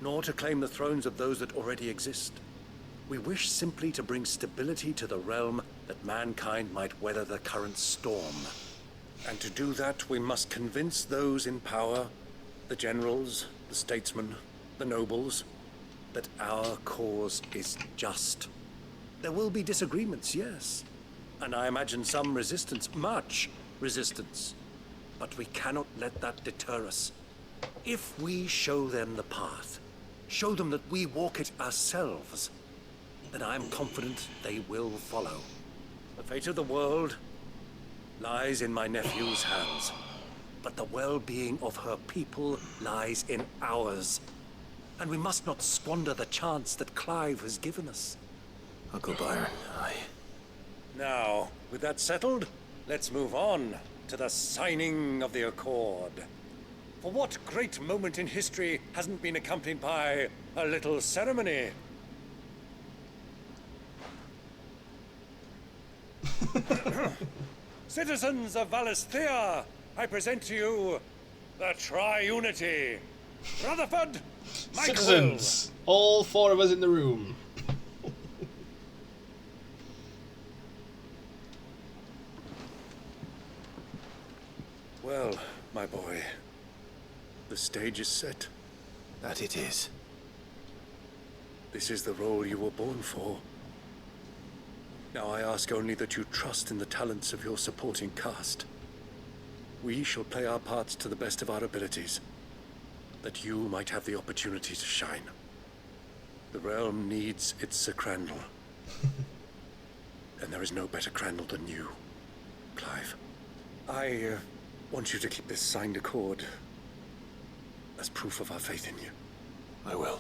nor to claim the thrones of those that already exist. We wish simply to bring stability to the realm that mankind might weather the current storm. And to do that, we must convince those in power, the generals, the statesmen, the nobles, that our cause is just. There will be disagreements, yes. And I imagine some resistance, much resistance. But we cannot let that deter us. If we show them the path, show them that we walk it ourselves, then I am confident they will follow. The fate of the world lies in my nephew's hands, but the well-being of her people lies in ours. And we must not squander the chance that Clive has given us. Uncle Byron, Now, with that settled, let's move on to the signing of the Accord. For what great moment in history hasn't been accompanied by a little ceremony? Citizens of Valisthea, I present to you the Triunity. Rutherford, Mike Citizens! All four of us in the room. Well, my boy, the stage is set. That it is. This is the role you were born for. Now I ask only that you trust in the talents of your supporting cast. We shall play our parts to the best of our abilities, that you might have the opportunity to shine. The realm needs its Sir Crandall. And there is no better Crandall than you, Clive. I want you to keep this signed accord as proof of our faith in you. I will.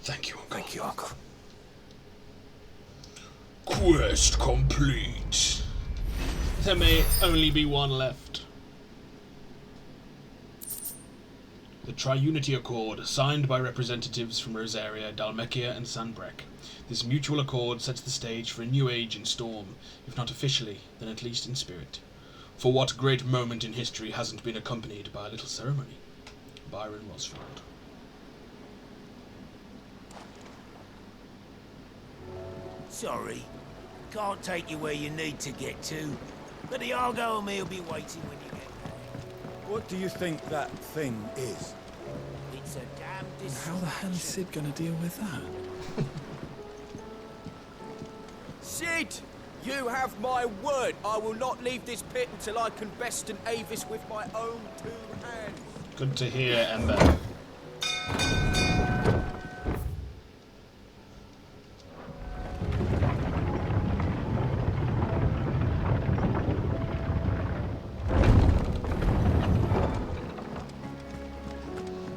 Thank you, Uncle. Thank you, Uncle. Quest complete. There may only be one left. The Triunity Accord, signed by representatives from Rosaria, Dhalmekia, and Sanbreque. This mutual accord sets the stage for a new age in Storm, if not officially, then at least in spirit. For what great moment in history hasn't been accompanied by a little ceremony? Byron Rosfield. Sorry, can't take you where you need to get to, but the Argo and me will be waiting when you get there. What do you think that thing is? It's a damn And how the hell is Sid gonna deal with that? Sid! You have my word. I will not leave this pit until I can besten Avis with my own two hands. Good to hear, Ember.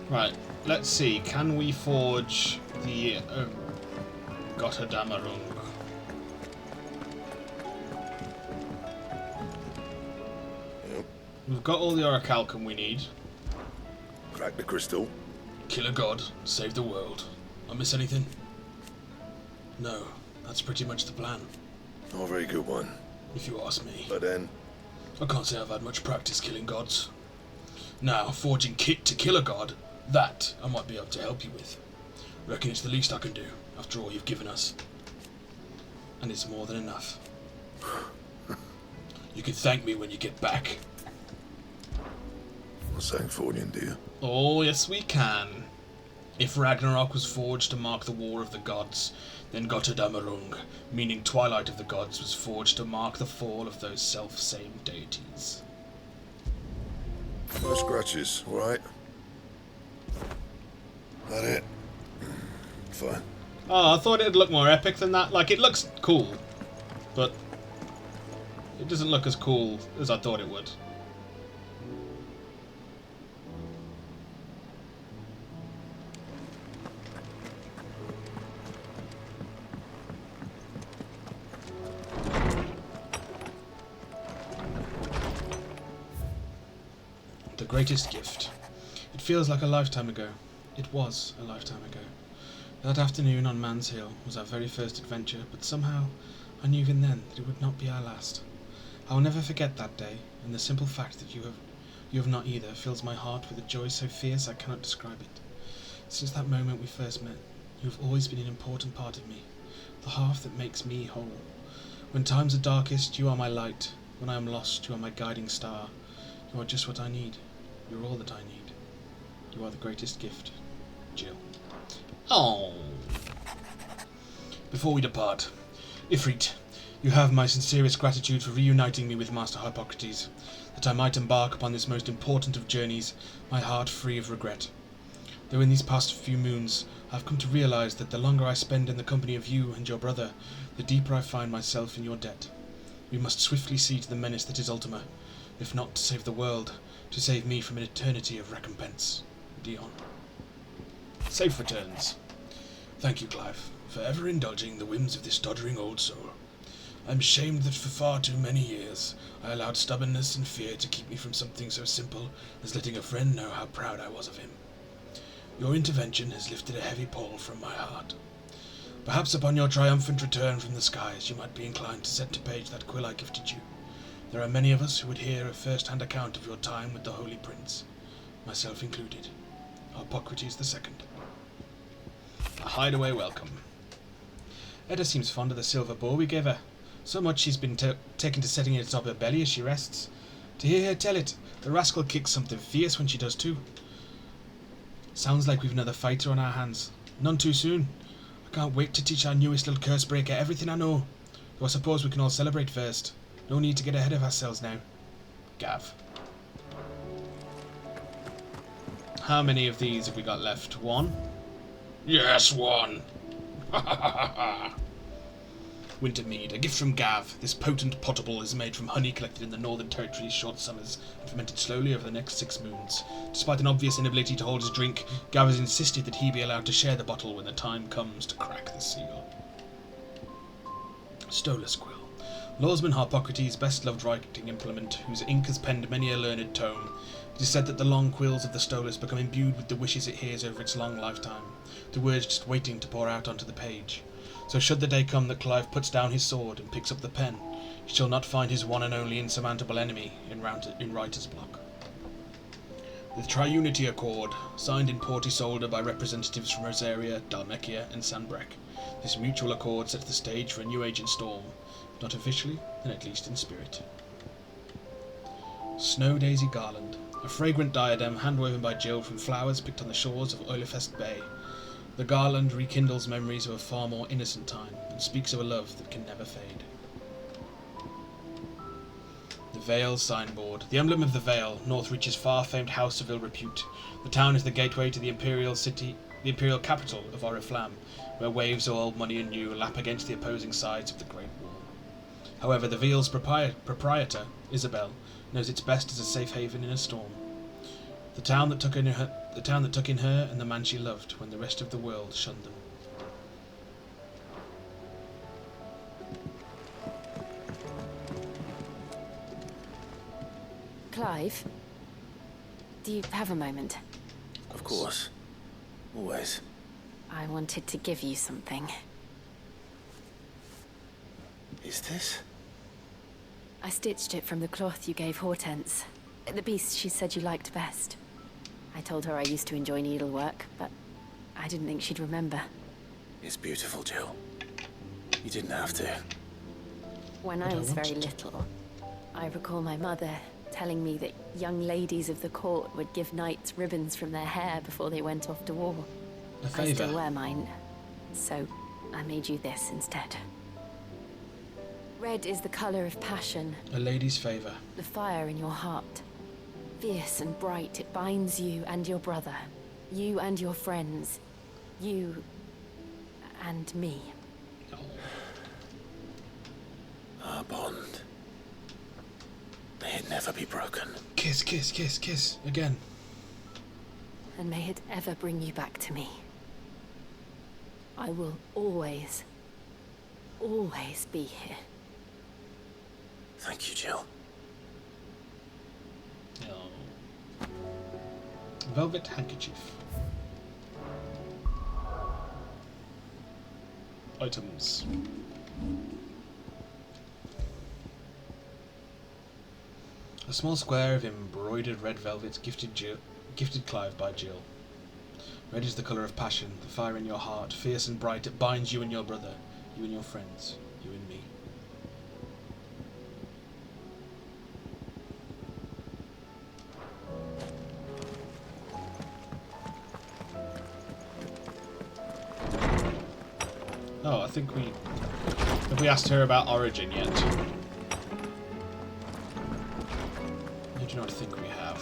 Right, let's see. Can we forge the Gotthadamarung? We've got all the orichalcum we need. Crack the crystal. Kill a god, save the world. I miss anything? No, that's pretty much the plan. Not a very good one. If you ask me. But then, I can't say I've had much practice killing gods. Now, forging kit to kill a god, that I might be able to help you with. Reckon it's the least I can do, after all you've given us. And it's more than enough. You can thank me when you get back. what's that forging, do you? Oh, yes we can. If Ragnarok was forged to mark the War of the Gods, then Gotthadamarung, meaning Twilight of the Gods, was forged to mark the fall of those self-same deities. No scratches, all right? That it? Fine. Oh, I thought it'd look more epic than that. Like, it looks cool, but it doesn't look as cool as I thought it would. The greatest gift. It feels like a lifetime ago. It was a lifetime ago. That afternoon on Man's Hill was our very first adventure, but somehow I knew even then that it would not be our last. I will never forget that day, and the simple fact that you have not either fills my heart with a joy so fierce I cannot describe it. Since that moment we first met, you have always been an important part of me, the half that makes me whole. When times are darkest, you are my light. When I am lost, you are my guiding star. You are just what I need. You are all that I need. You are the greatest gift. Jill. Oh. Before we depart, Ifrit, you have my sincerest gratitude for reuniting me with Master Hippocrates, that I might embark upon this most important of journeys, my heart free of regret. Though in these past few moons I have come to realize that the longer I spend in the company of you and your brother, the deeper I find myself in your debt. We must swiftly see to the menace that is Ultima, if not to save the world, to save me from an eternity of recompense. Dion. Safe returns. Thank you, Clive, for ever indulging the whims of this doddering old soul. I am ashamed that for far too many years I allowed stubbornness and fear to keep me from something so simple as letting a friend know how proud I was of him. Your intervention has lifted a heavy pall from my heart. Perhaps upon your triumphant return from the skies you might be inclined to set to page that quill I gifted you. There are many of us who would hear a first-hand account of your time with the Holy Prince, myself included. Hippocrates II. A hideaway welcome. Edda seems fond of the silver bow we gave her. So much she's been taken to setting it atop her belly as she rests. To hear her tell it, the rascal kicks something fierce when she does too. Sounds like we've another fighter on our hands. None too soon. I can't wait to teach our newest little curse breaker everything I know. Though I suppose we can all celebrate first. No need to get ahead of ourselves now. Gav. How many of these have we got left? One? Yes, one! Ha ha ha ha! Wintermead, a gift from Gav. This potent potable is made from honey collected in the Northern Territory's short summers and fermented slowly over the next 6 moons. Despite an obvious inability to hold his drink, Gav has insisted that he be allowed to share the bottle when the time comes to crack the seal. Stolas Quill. Lawsman Hippocrates' best-loved writing implement, whose ink has penned many a learned tome. It is said that the long quills of the Stolas become imbued with the wishes it hears over its long lifetime, the words just waiting to pour out onto the page. So should the day come that Clive puts down his sword and picks up the pen, he shall not find his one and only insurmountable enemy in writer's block. The Triunity Accord, signed in Port Isolde by representatives from Rosaria, Dhalmekia and Sanbreque, this mutual accord sets the stage for a new age in Storm, if not officially, then at least in spirit. Snow Daisy Garland, a fragrant diadem handwoven by Jill from flowers picked on the shores of Oilefest Bay. The garland rekindles memories of a far more innocent time and speaks of a love that can never fade. The Vale signboard. The emblem of the Vale, Northreach's far-famed house of ill repute. The town is the gateway to the imperial city, the imperial capital of Oriflamme, where waves of old money and new lap against the opposing sides of the Great Wall. However, the Vale's proprietor, Isabel, knows its best as a safe haven in a storm. The town that took in her and the man she loved when the rest of the world shunned them. Clive, do you have a moment? Of course. Always. I wanted to give you something. Is this? I stitched it from the cloth you gave Hortense. The piece she said you liked best. I told her I used to enjoy needlework, but I didn't think she'd remember. It's beautiful, Jill. You didn't have to. When I was very little, I recall my mother telling me that young ladies of the court would give knights ribbons from their hair before they went off to war. I still wear mine, so I made you this instead. Red is the color of passion. A lady's favor. The fire in your heart. fierce and bright. It binds you and your brother. You and your friends. You and me. Our bond. May it never be broken. Kiss, kiss, kiss, kiss. Again. And may it ever bring you back to me. I will always, always be here. Thank you, Jill. Oh. Velvet handkerchief. Items. A small square of embroidered red velvet gifted Clive by Jill. Red is the colour of passion, the fire in your heart, fierce and bright. It binds you and your brother, you and your friends, you and me. Oh, I think have we asked her about Origin yet? I do not think we have.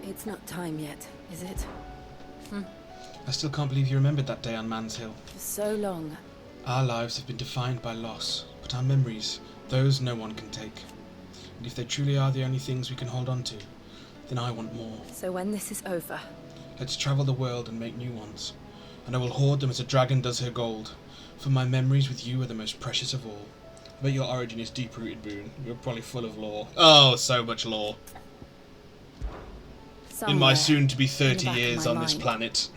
It's not time yet, is it? I still can't believe you remembered that day on Man's Hill. For so long. Our lives have been defined by loss, but our memories, those no one can take. And if they truly are the only things we can hold on to, then I want more. So when this is over... Let's travel the world and make new ones. And I will hoard them as a dragon does her gold. For my memories with you are the most precious of all. I bet your origin is deep-rooted, Boone. You're probably full of lore. Oh, so much lore. Somewhere in my soon-to-be 30 in the back years of on my this mind. planet.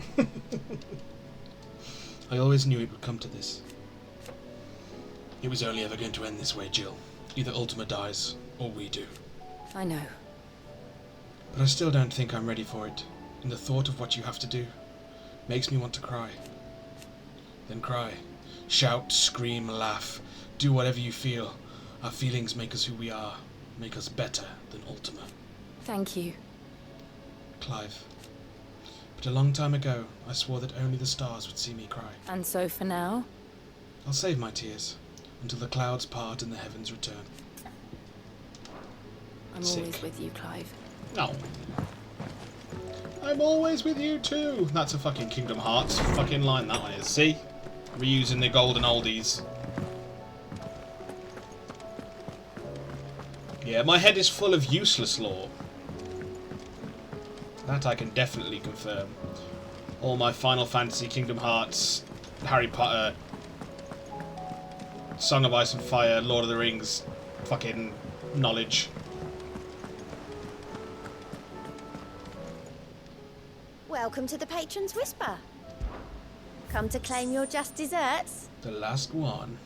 I always knew it would come to this. It was only ever going to end this way, Jill. Either Ultima dies, or we do. I know. But I still don't think I'm ready for it. And the thought of what you have to do makes me want to cry. Then cry. Shout, scream, laugh. Do whatever you feel. Our feelings make us who we are. Make us better than Ultima. Thank you. Clive. But a long time ago, I swore that only the stars would see me cry. And so for now? I'll save my tears until the clouds part and the heavens return. I'm Sick. always with you, Clive. No. I'm always with you too. That's a fucking Kingdom Hearts fucking line, that one is. See? Reusing the golden oldies. Yeah, my head is full of useless lore. That I can definitely confirm. All my Final Fantasy, Kingdom Hearts, Harry Potter, Song of Ice and Fire, Lord of the Rings, fucking knowledge. Welcome to the Patron's Whisper. Come to claim your just desserts? The last one.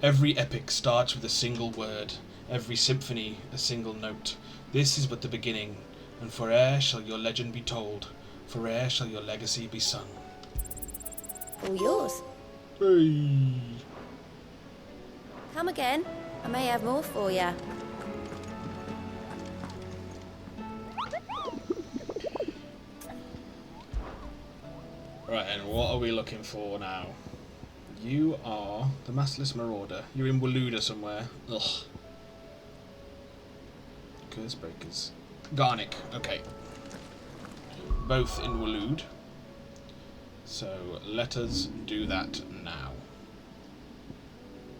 Every epic starts with a single word. Every symphony, a single note. This is but the beginning, and fore'er shall your legend be told. Fore'er shall your legacy be sung. All yours. Hey. Come again. I may have more for you. Right, and what are we looking for now? You are the Masterless Marauder. You're in Waluda somewhere. Ugh. Curse Breakers. Garnick, okay. Both in Waloed. So let us do that now.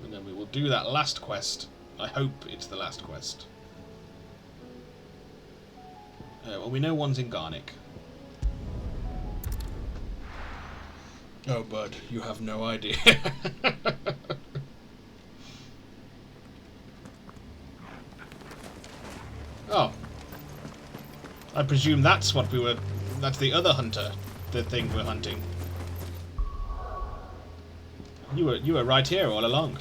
And then we will do that last quest. I hope it's the last quest. Well, we know one's in Garnick. Oh, bud, you have no idea. Oh. I presume that's what we were... That's the other hunter. The thing we're hunting. You were right here all along.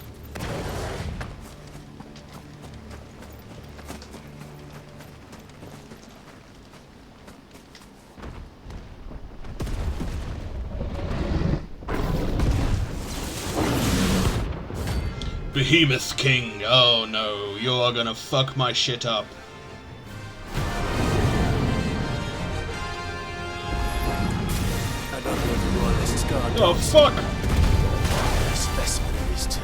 Behemoth King, oh no, you're gonna fuck my shit up. I don't know the royalist's guard. Oh fuck! Specimen is too.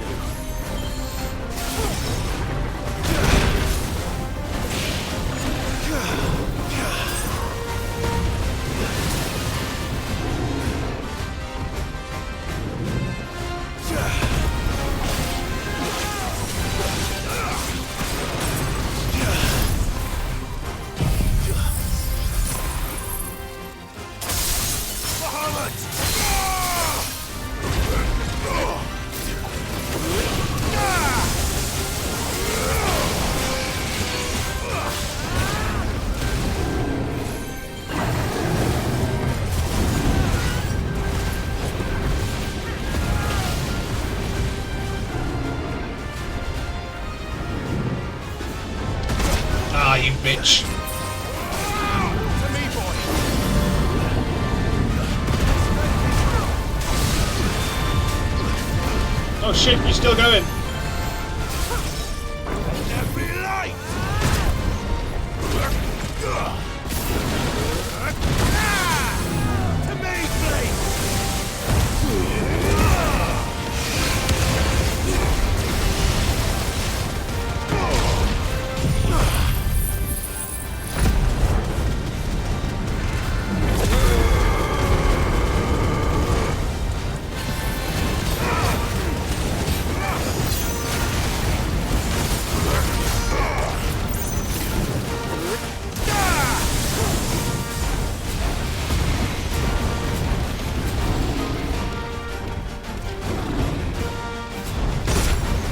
bitch! Oh shit, you're still going.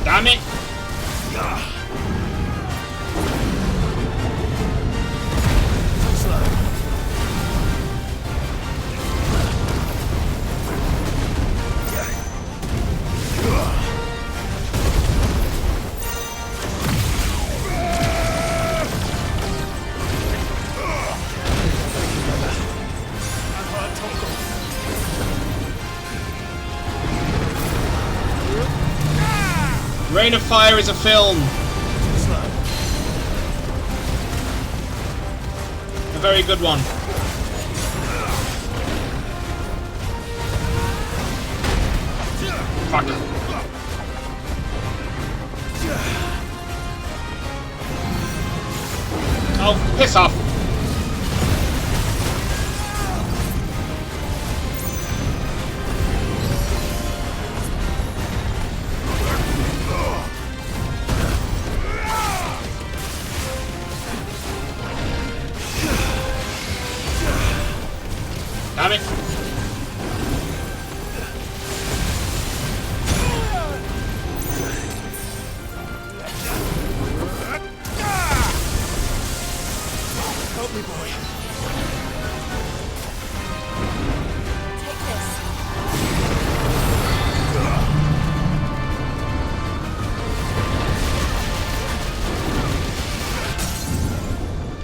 Damn it! Rain of Fire is a film. A very good one. Fuck. Oh, piss off. Damn it! Help me, boy. Take this.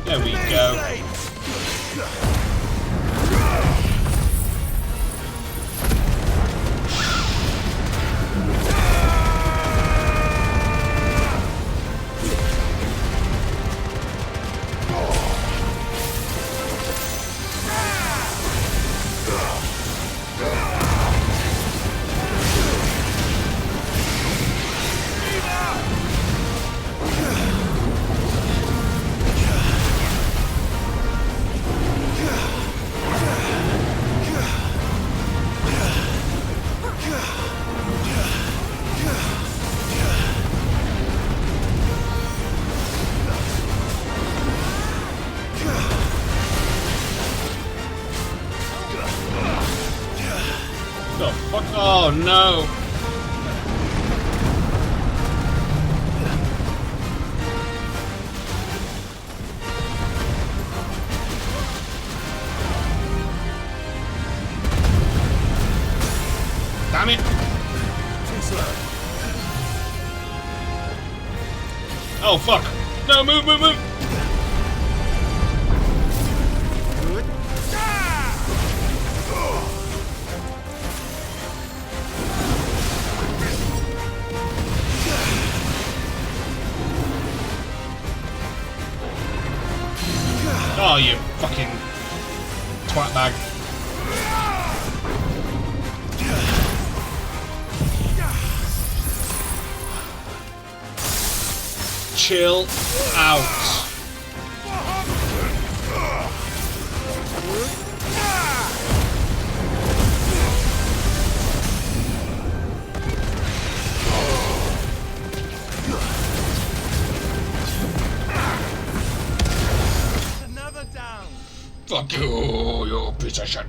There we go. The fuck? Oh no! Damn it! Too slow. Oh fuck! No, move, move, move! Oh, you fucking twat bag. Chill out. Fuck you, you piece of shit.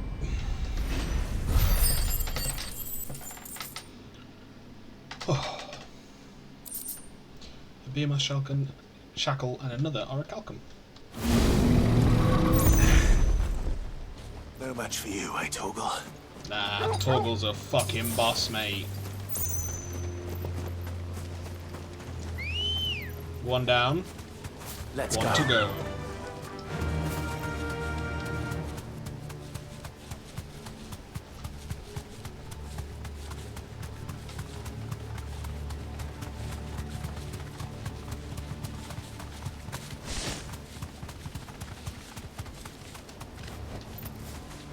A behemoth shackle and another orichalcum. No match for you, eh, Torgal? Nah, Torgal's a fucking boss, mate. One down. Let's one go. to go.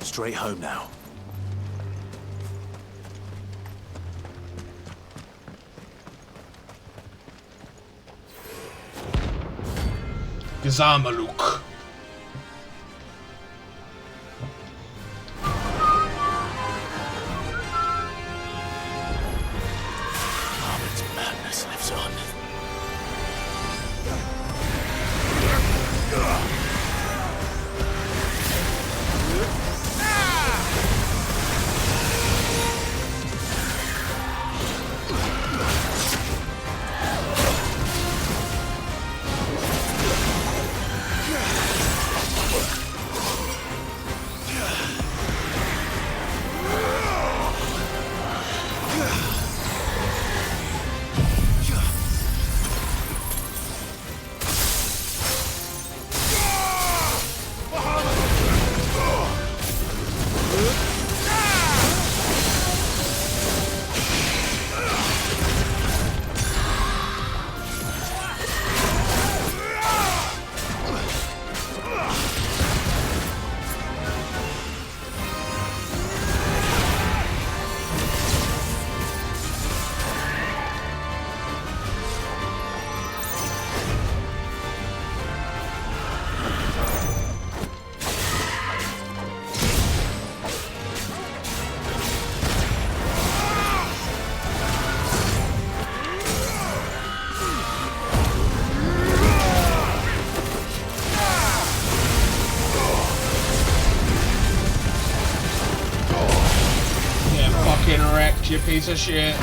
Straight home now. Gzamaluk. Marvin's madness lives on. Wrecked, you piece of shit.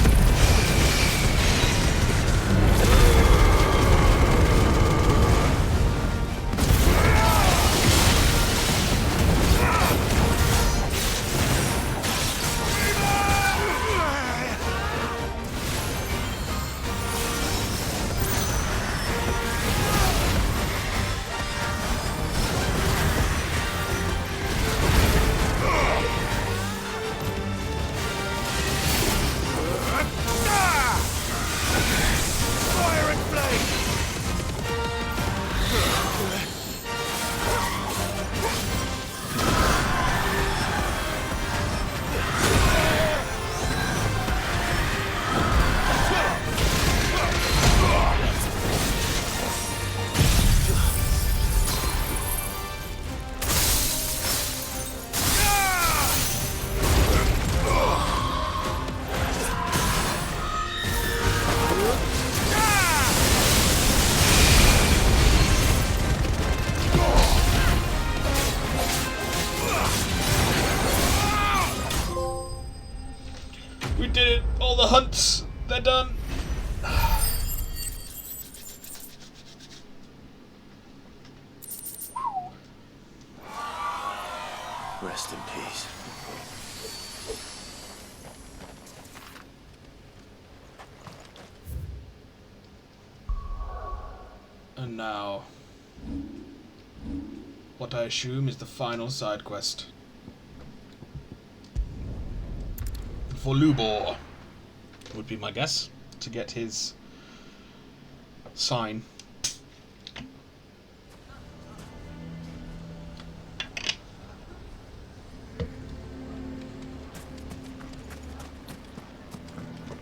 We did it! All the hunts! They're done! Rest in peace. And now, what I assume is the final side quest. For Lubor, would be my guess, to get his sign.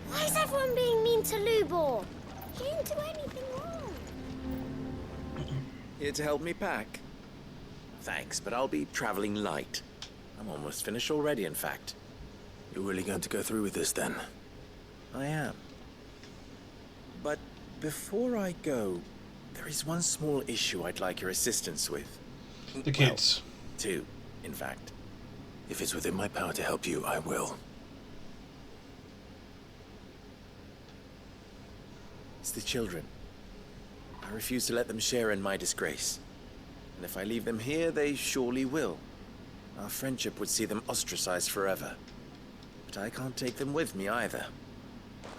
Why is everyone being mean to Lubor? He didn't do anything wrong. Here to help me pack? Thanks, but I'll be traveling light. I'm almost finished already, in fact. You're really going to go through with this, then? I am. But before I go, there is one small issue I'd like your assistance with. The kids. Well, two, in fact. If it's within my power to help you, I will. It's the children. I refuse to let them share in my disgrace. And if I leave them here, they surely will. Our friendship would see them ostracized forever. But I can't take them with me either.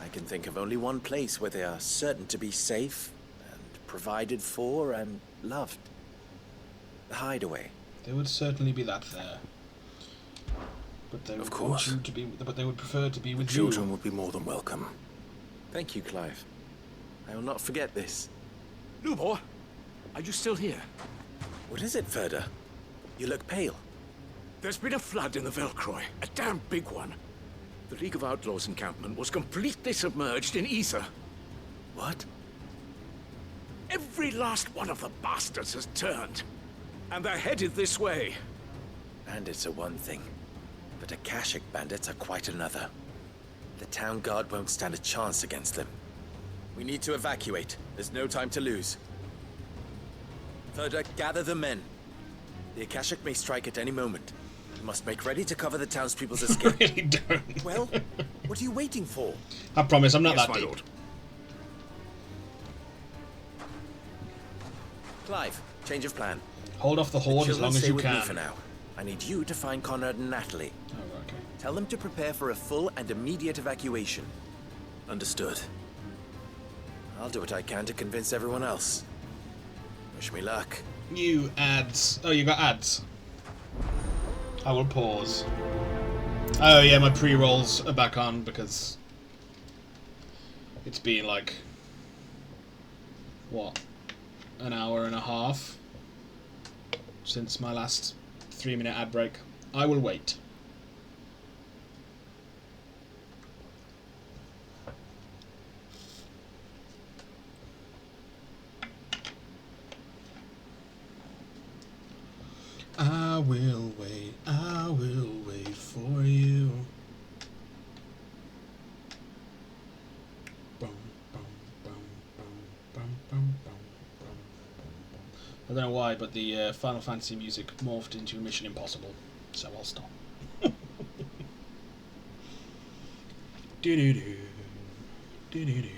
I can think of only one place where they are certain to be safe, and provided for, and loved. The Hideaway. There would certainly be that there. But they would want you to be. But they would prefer to be with you. Children would be more than welcome. Thank you, Clive. I will not forget this. Lubor, are you still here? What is it, Ferda? You look pale. There's been a flood in the Velcroy, a damn big one. The League of Outlaws encampment was completely submerged in ether. What? Every last one of the bastards has turned, and they're headed this way. Bandits are one thing, but Akashic bandits are quite another. The town guard won't stand a chance against them. We need to evacuate. There's no time to lose. Further, gather the men. The Akashic may strike at any moment. We must make ready to cover the townspeople's escape. Really don't. Well, what are you waiting for? I promise, I'm not Yes, that my deep. lord. Clive, change of plan. Hold off the horde as children long as stay you with me can. for now. I need you to find Conrad and Natalie. Oh, okay. Tell them to prepare for a full and immediate evacuation. Understood. I'll do what I can to convince everyone else. Wish me luck. You ads. Oh, you got ads. I will pause. Oh yeah, my pre-rolls are back on because it's been like, what, an hour and a half since my last 3-minute ad break. I will wait. I will wait for you. I don't know why, but the Final Fantasy music morphed into Mission Impossible, so I'll stop. Do-do-do. Do-do-do.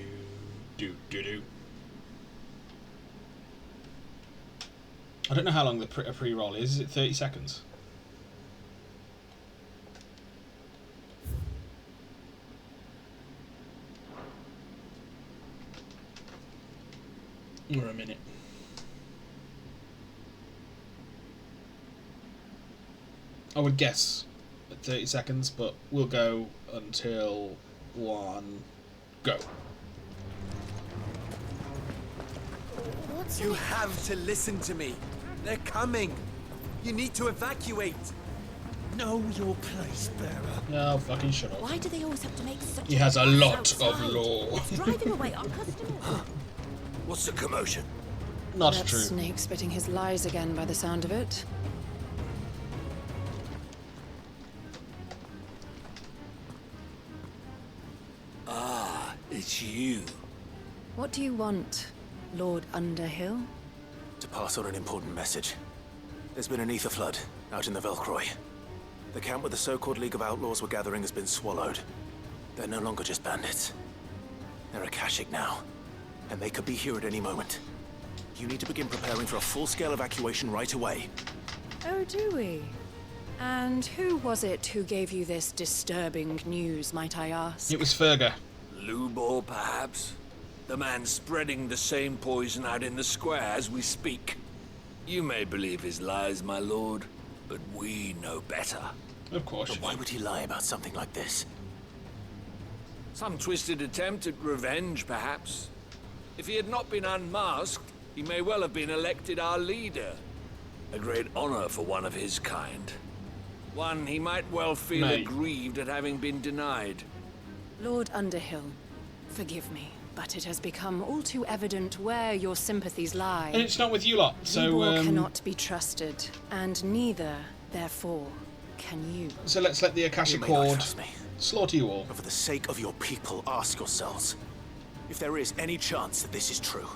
Do-do-do. I don't know how long the a pre-roll is. Is it 30 seconds? Or a minute? I would guess at 30 seconds, but we'll go until 1 go. You have to listen to me. They're coming. You need to evacuate. Know your place, bearer. No, fucking shut up. Why do they always have to make such He has a lot of outside? law. It's driving away our customers. What's the commotion? Not That true. snake spitting his lies again by the sound of it. Ah, it's you. What do you want, Lord Underhill? To pass on an important message. There's been an ether flood out in the Velcroy. The camp where the so-called League of Outlaws were gathering has been swallowed. They're no longer just bandits. They're Akashic now, and they could be here at any moment. You need to begin preparing for a full-scale evacuation right away. Oh, do we? And who was it who gave you this disturbing news, might I ask? It was Fergus. Lubor, perhaps? The man spreading the same poison out in the square as we speak. You may believe his lies, my lord, but we know better. Of course. But why would he lie about something like this? Some twisted attempt at revenge, perhaps. If he had not been unmasked, he may well have been elected our leader. A great honor for one of his kind. One he might well feel Mate. aggrieved at having been denied. Lord Underhill, forgive me, but it has become all too evident where your sympathies lie. And it's not with you lot, so Libor cannot be trusted, and neither, therefore, can you. So let's let the Akashic You may not Horde trust me. slaughter you all. But for the sake of your people, ask yourselves if there is any chance that this is true.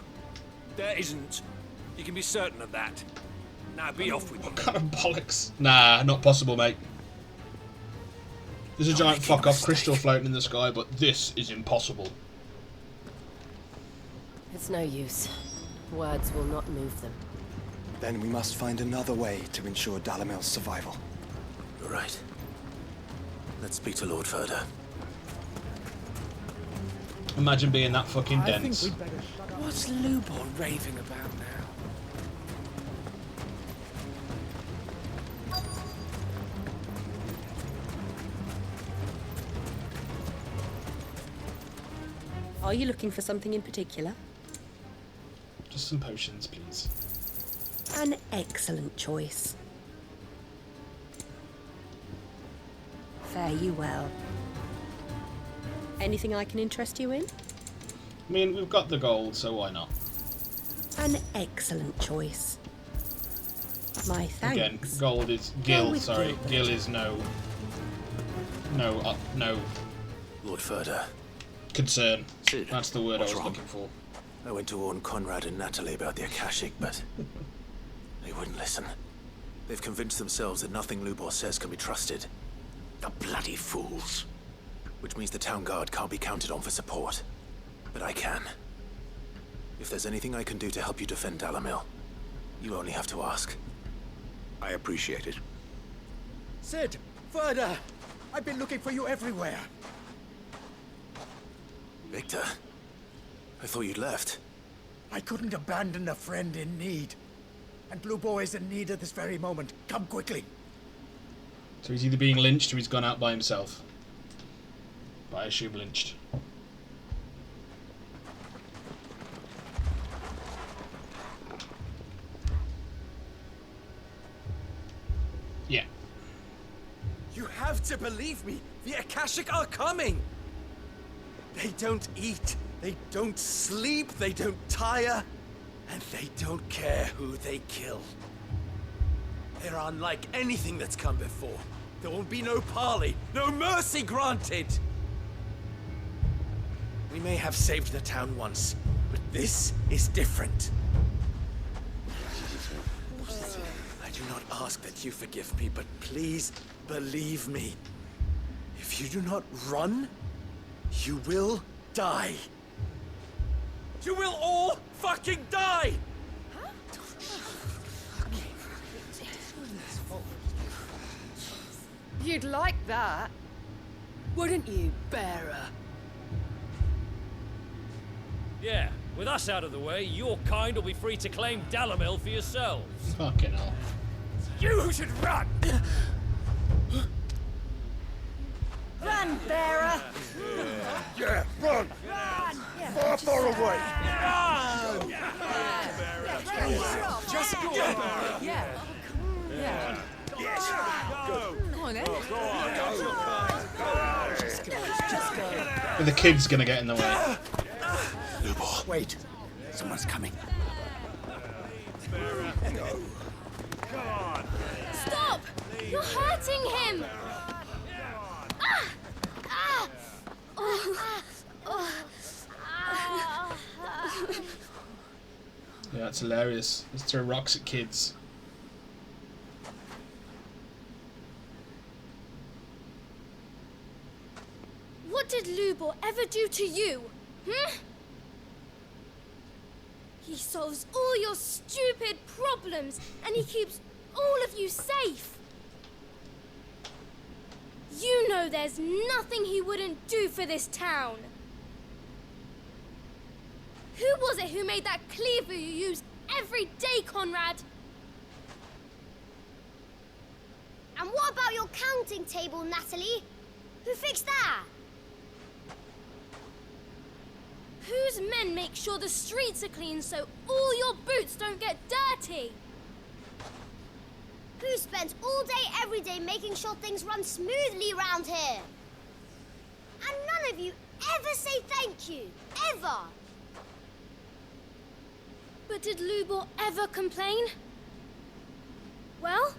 There isn't. You can be certain of that. Now be off with you. What kind of bollocks? Nah, not possible, mate. There's a giant fuck-off crystal floating in the sky, but this is impossible. It's no use. Words will not move them. Then we must find another way to ensure Dalamel's survival. You're right. Let's speak to Lord Ferda. Imagine being that fucking dense. What's Lubor raving about now? Are you looking for something in particular? Just some potions, please. An excellent choice. Fare you well. Anything I can interest you in? I mean, we've got the gold, so why not? An excellent choice. My thanks. Again, gold is Gil. Sorry, Gil is no Lord Furder. Concern. Sid, That's the word I what's was wrong? looking for. I went to warn Conrad and Natalie about the Akashic, but they wouldn't listen. They've convinced themselves that nothing Lubor says can be trusted. The bloody fools. Which means the town guard can't be counted on for support. But I can. If there's anything I can do to help you defend Dalamil, you only have to ask. I appreciate it. Sid! Further! I've been looking for you everywhere. Victor, I thought you'd left. I couldn't abandon a friend in need. And Blue Boy is in need at this very moment. Come quickly. So he's either being lynched or he's gone out by himself. But I assume lynched. Yeah. You have to believe me. The Akashic are coming. They don't eat. They don't sleep. They don't tire. And they don't care who they kill. They're unlike anything that's come before. There won't be no parley, no mercy granted. We may have saved the town once, but this is different. I do not ask that you forgive me, but please believe me. If you do not run, you will die. You will all fucking die! You'd like that, wouldn't you, bearer? Yeah, with us out of the way, your kind will be free to claim Dalamil for yourselves. Fucking hell. You should run! Run, bearer! Yeah, run! Run! Far away! Run! Just go. Yeah. Yeah. Yes! Go! Go on, then. Just go! And the kid's gonna get in the way. Lubor. Wait. Someone's coming. Stop! You're hurting him! Ah! Ah! Oh. Ah. Yeah, it's hilarious. Let's throw rocks at kids. What did Lubor ever do to you? He solves all your stupid problems, and he keeps all of you safe. You know there's nothing he wouldn't do for this town. Who was it who made that cleaver you use every day, Conrad? And what about your counting table, Natalie? Who fixed that? Whose men make sure the streets are clean so all your boots don't get dirty? Who spends all day, every day making sure things run smoothly around here? And none of you ever say thank you. Ever. But did Lubor ever complain? Well,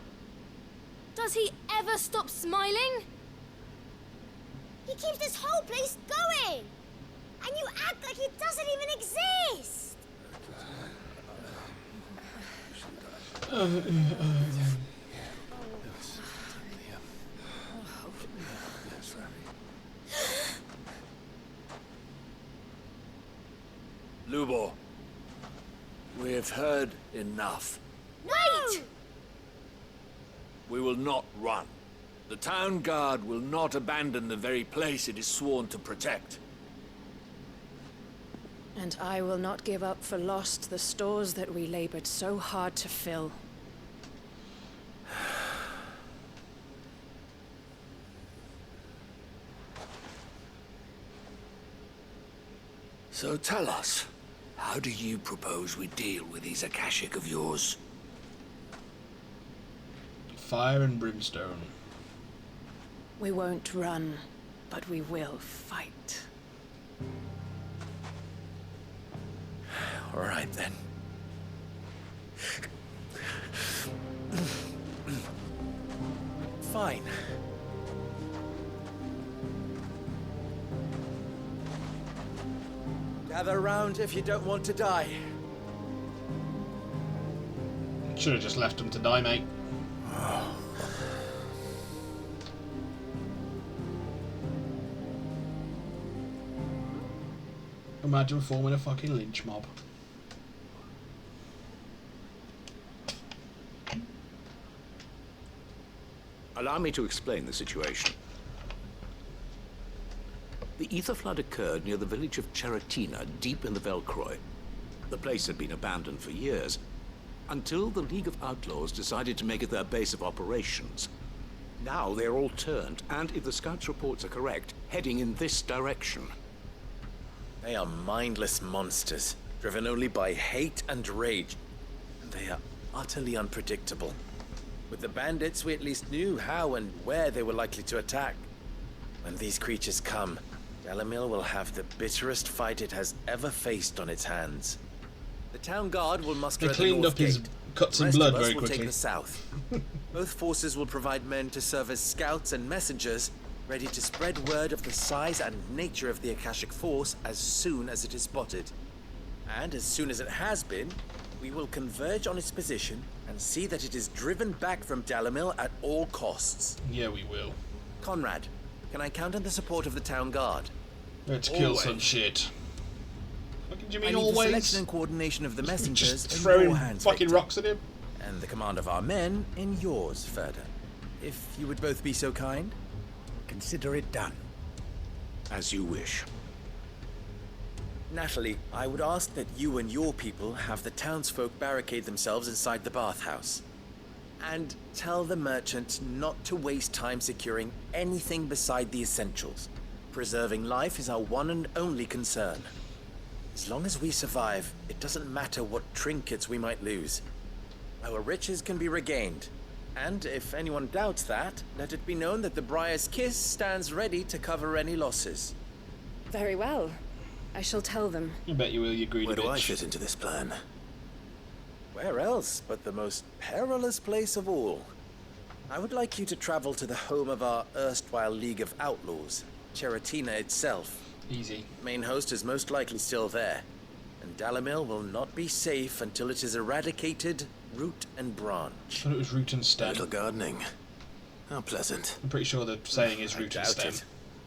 does he ever stop smiling? He keeps this whole place going. And you act like he doesn't even exist. Lubor, we have heard enough. Wait! We will not run. The town guard will not abandon the very place it is sworn to protect. And I will not give up for lost the stores that we labored so hard to fill. So tell us, how do you propose we deal with these Akashic of yours? Fire and brimstone. We won't run, but we will fight. All right, then. Fine. Gather round if you don't want to die. Should have just left him to die, mate. Imagine forming a fucking lynch mob. Allow me to explain the situation. The ether flood occurred near the village of Cheratina, deep in the Velcroy. The place had been abandoned for years, until the League of Outlaws decided to make it their base of operations. Now they're all turned, and if the scouts' reports are correct, heading in this direction. They are mindless monsters, driven only by hate and rage. And they are utterly unpredictable. With the bandits, we at least knew how and where they were likely to attack. When these creatures come, Dalamil will have the bitterest fight it has ever faced on its hands. The town guard will muster They at the cleaned north up his gate. cuts The and rest blood of us very will quickly. take the south. Both forces will provide men to serve as scouts and messengers, ready to spread word of the size and nature of the Akashic Force as soon as it is spotted. And as soon as it has been, we will converge on its position and see that it is driven back from Dalamil at all costs. Yeah, we will. Conrad, can I count on the support of the town guard? Let's kill Always. some shit. What do you I mean need the always? selection and coordination of the messengers Just in throwing your hands, fucking Victor. rocks at him? And the command of our men in yours, Ferda. If you would both be so kind. Consider it done. As you wish. Natalie, I would ask that you and your people have the townsfolk barricade themselves inside the bathhouse. And tell the merchant not to waste time securing anything beside the essentials. Preserving life is our one and only concern. As long as we survive, it doesn't matter what trinkets we might lose. Our riches can be regained. And if anyone doubts that, let it be known that the Briar's Kiss stands ready to cover any losses. Very well. I shall tell them. I bet you will, you greedy Where do I bitch. fit into this plan? Where else but the most perilous place of all? I would like you to travel to the home of our erstwhile League of Outlaws, Cheratina itself. Easy. Main host is most likely still there, and Dalamil will not be safe until it is eradicated, root and branch. I thought it was root and stem. Little gardening. How pleasant. I'm pretty sure the saying is I root and doubt stem. it.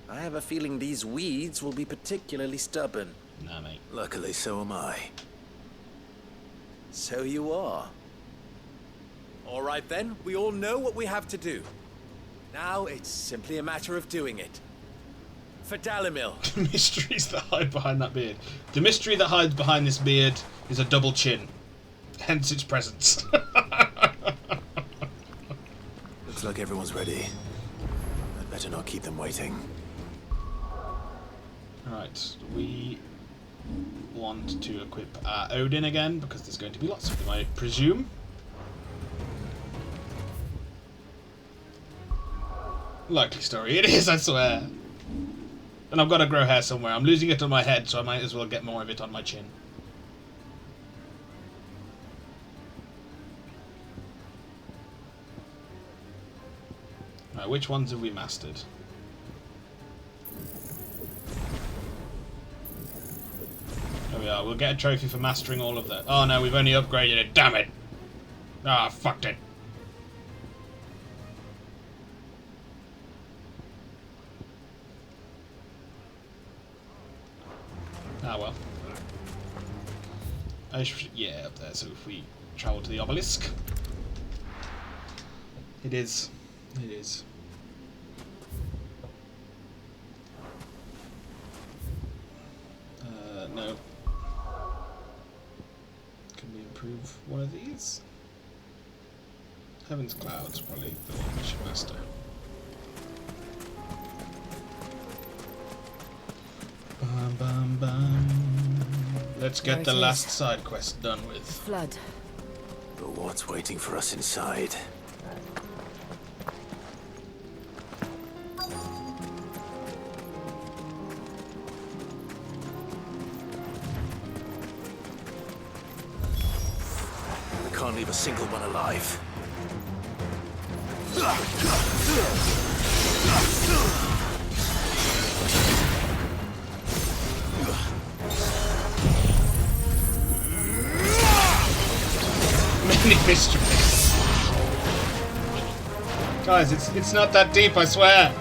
I have a feeling these weeds will be particularly stubborn. Nah, mate. Luckily, so am I. So you are. All right then, we all know what we have to do. Now it's simply a matter of doing it. For Dalamil. The mysteries that hide behind that beard. The mystery that hides behind this beard is a double chin. Hence its presence. Looks like everyone's ready. I'd better not keep them waiting. Right, we want to equip Odin again, because there's going to be lots of them, I presume. Likely story. It is, I swear. And I've got to grow hair somewhere. I'm losing it on my head, so I might as well get more of it on my chin. Right, which ones have we mastered? There we are. We'll get a trophy for mastering all of that. Oh no, we've only upgraded it. Damn it! Ah, fucked it. Ah well. Yeah, up there. So if we travel to the obelisk, it is. It is. No. Can we improve one of these? Heaven's Cloud's probably the one we should master. Bum, bum, bum. Let's get the last side quest done with. Flood. But what's waiting for us inside? leave a single one alive. Many mysteries. Guys, it's not that deep, I swear.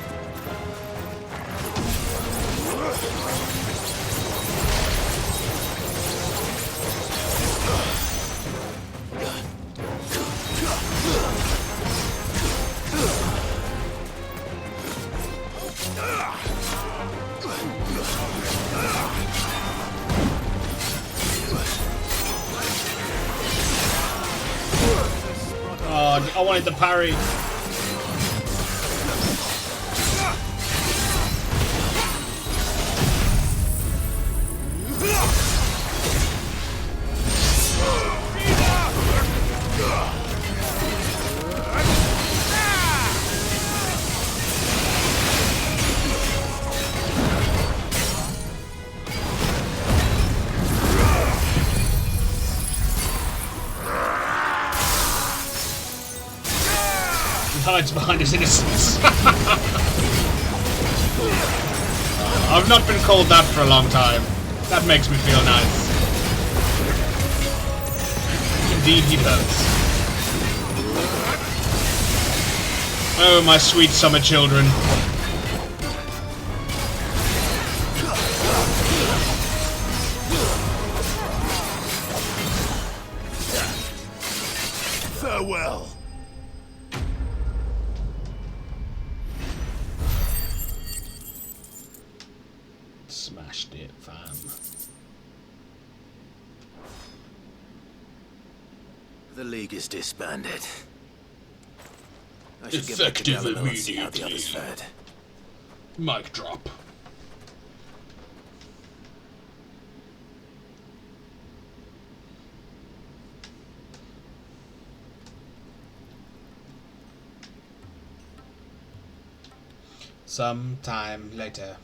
Oh, I wanted the parry. Hides behind his innocence. I've not been called that for a long time. That makes me feel nice. Indeed he does. Oh, my sweet summer children. Farewell. Smashed it, fam. The League is disbanded. I should get back to Dalamil and see how the others fared. Mic drop. Sometime later.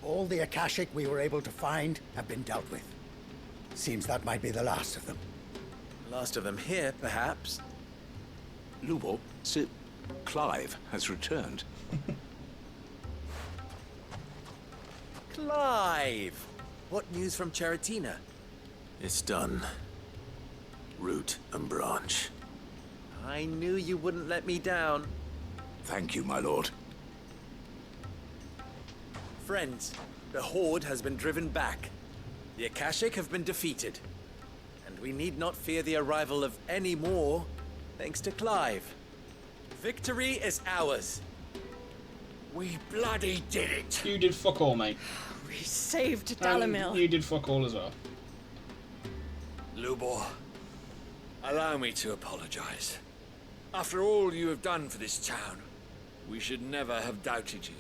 All the Akashic we were able to find have been dealt with. Seems that might be the last of them. Last of them here, perhaps. Lubo, Sir Clive has returned. Clive! What news from Charatina? It's done. Root and branch. I knew you wouldn't let me down. Thank you, my lord. Friends, the Horde has been driven back. The Akashic have been defeated. And we need not fear the arrival of any more, thanks to Clive. Victory is ours. We bloody did it. You did fuck all, mate. We saved And Dalamil. you did fuck all as well. Lubor, allow me to apologize. After all you have done for this town, we should never have doubted you.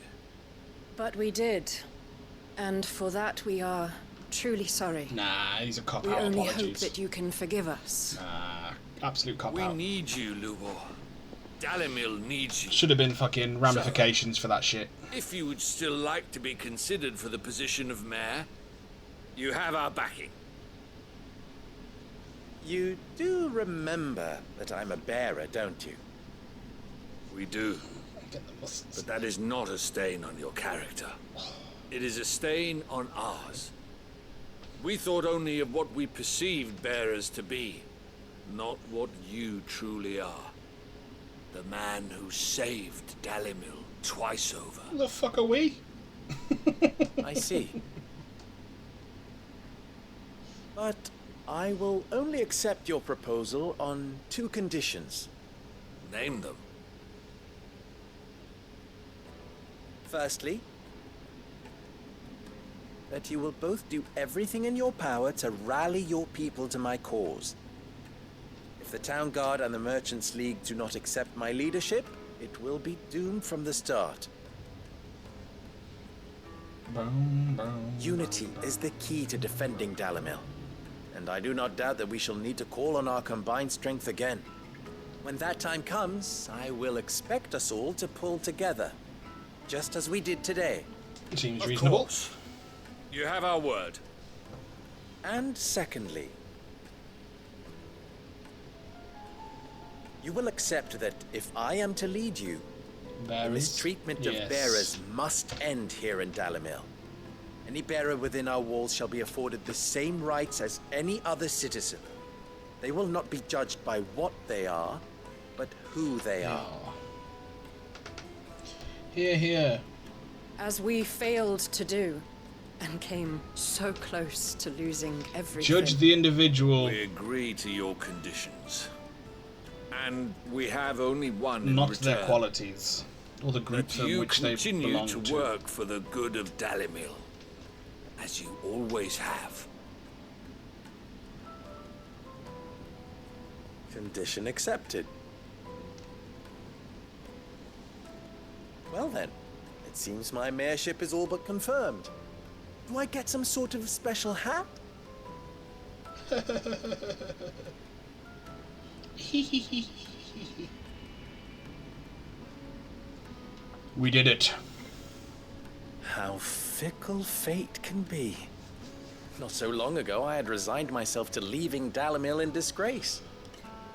But we did. And for that we are truly sorry. Nah, he's a cop-out. We only Apologies. hope that you can forgive us. Nah, absolute We cop-out. need you, Lubor. Dalamil needs you. Should have been fucking ramifications for that shit. If you would still like to be considered for the position of mayor, you have our backing. You do remember that I'm a bearer, don't you? We do. But that is not a stain on your character. It is a stain on ours. We thought only of what we perceived bearers to be, not what you truly are. The man who saved Dalamil twice over. Who the fuck are we? I see. But I will only accept your proposal on 2 conditions. Name them. Firstly, that you will both do everything in your power to rally your people to my cause. If the Town Guard and the Merchants League do not accept my leadership, it will be doomed from the start. Unity is the key to defending Dalamil, and I do not doubt that we shall need to call on our combined strength again. When that time comes, I will expect us all to pull together, just as we did today. Seems Of reasonable. course. You have our word. And secondly, you will accept that if I am to lead you, the mistreatment of bearers must end here in Dalimil. Any bearer within our walls shall be afforded the same rights as any other citizen. They will not be judged by what they are, but who they are. Hear, hear. As we failed to do, and came so close to losing everything. Judge the individual. We agree to your conditions. And we have only one in Not return. their qualities, or the groups in which they belong to. to. Work for the good of Dalimil, as you always have. Condition accepted. Well then, it seems my mayorship is all but confirmed. Do I get some sort of special hat? We did it. How fickle fate can be. Not so long ago, I had resigned myself to leaving Dalimil in disgrace.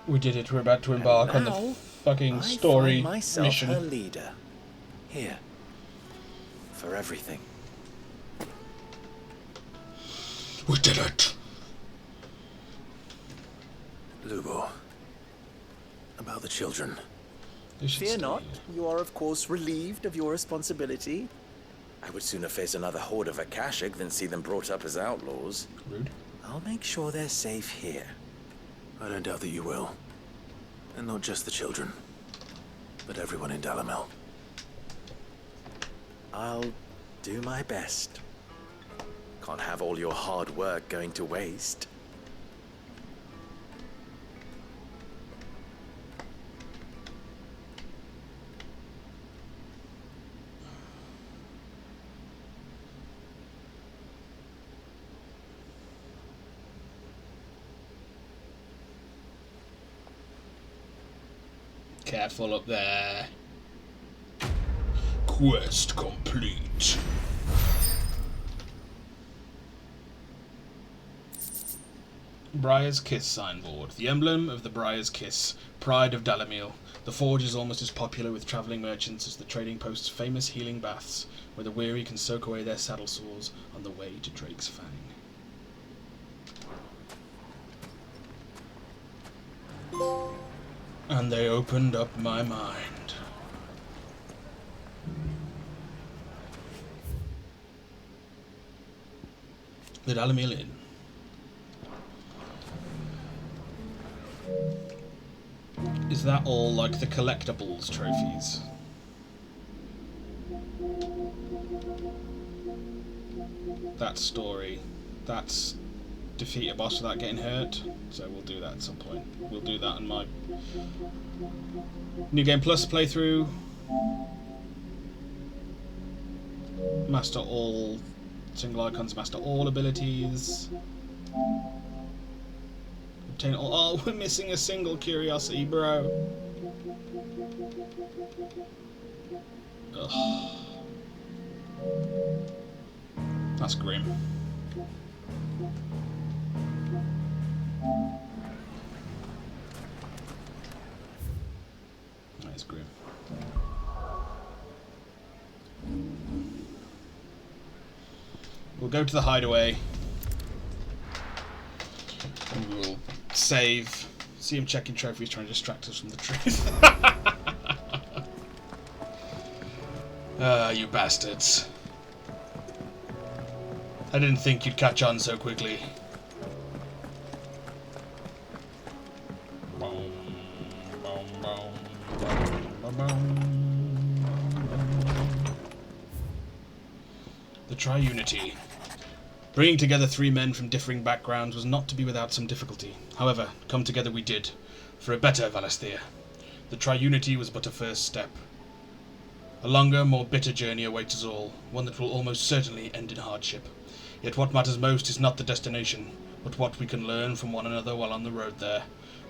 We did it. We're about to embark on the fucking story I find myself mission. her leader. Here. For everything. We did it. Lugo. About the children. Fear not. You are, of course, relieved of your responsibility. I would sooner face another horde of Akashic than see them brought up as outlaws. Rude. I'll make sure they're safe here. I don't doubt that you will. And not just the children, but everyone in Dalimil. I'll do my best. Can't have all your hard work going to waste. Careful up there. Quest complete. Briar's Kiss signboard. The emblem of the Briar's Kiss, pride of Dalimil. The forge is almost as popular with travelling merchants as the trading post's famous healing baths, where the weary can soak away their saddle sores on the way to Drake's Fang. And they opened up my mind. The Dalimil Inn. Is that all like the collectibles trophies? That story. That's defeat a boss without getting hurt. So we'll do that at some point. We'll do that in my New Game Plus playthrough. Master all single icons, master all abilities. Obtain all. Oh, we're missing a single curiosity, bro. Ugh. That's grim. That is grim. We'll go to the hideaway. And we'll save. See him checking trophies, trying to distract us from the truth. You bastards. I didn't think you'd catch on so quickly. The Triunity. Bringing together three men from differing backgrounds was not to be without some difficulty. However, come together we did, for a better Valasthir. The Triunity was but a first step. A longer, more bitter journey awaits us all, one that will almost certainly end in hardship. Yet what matters most is not the destination, but what we can learn from one another while on the road there.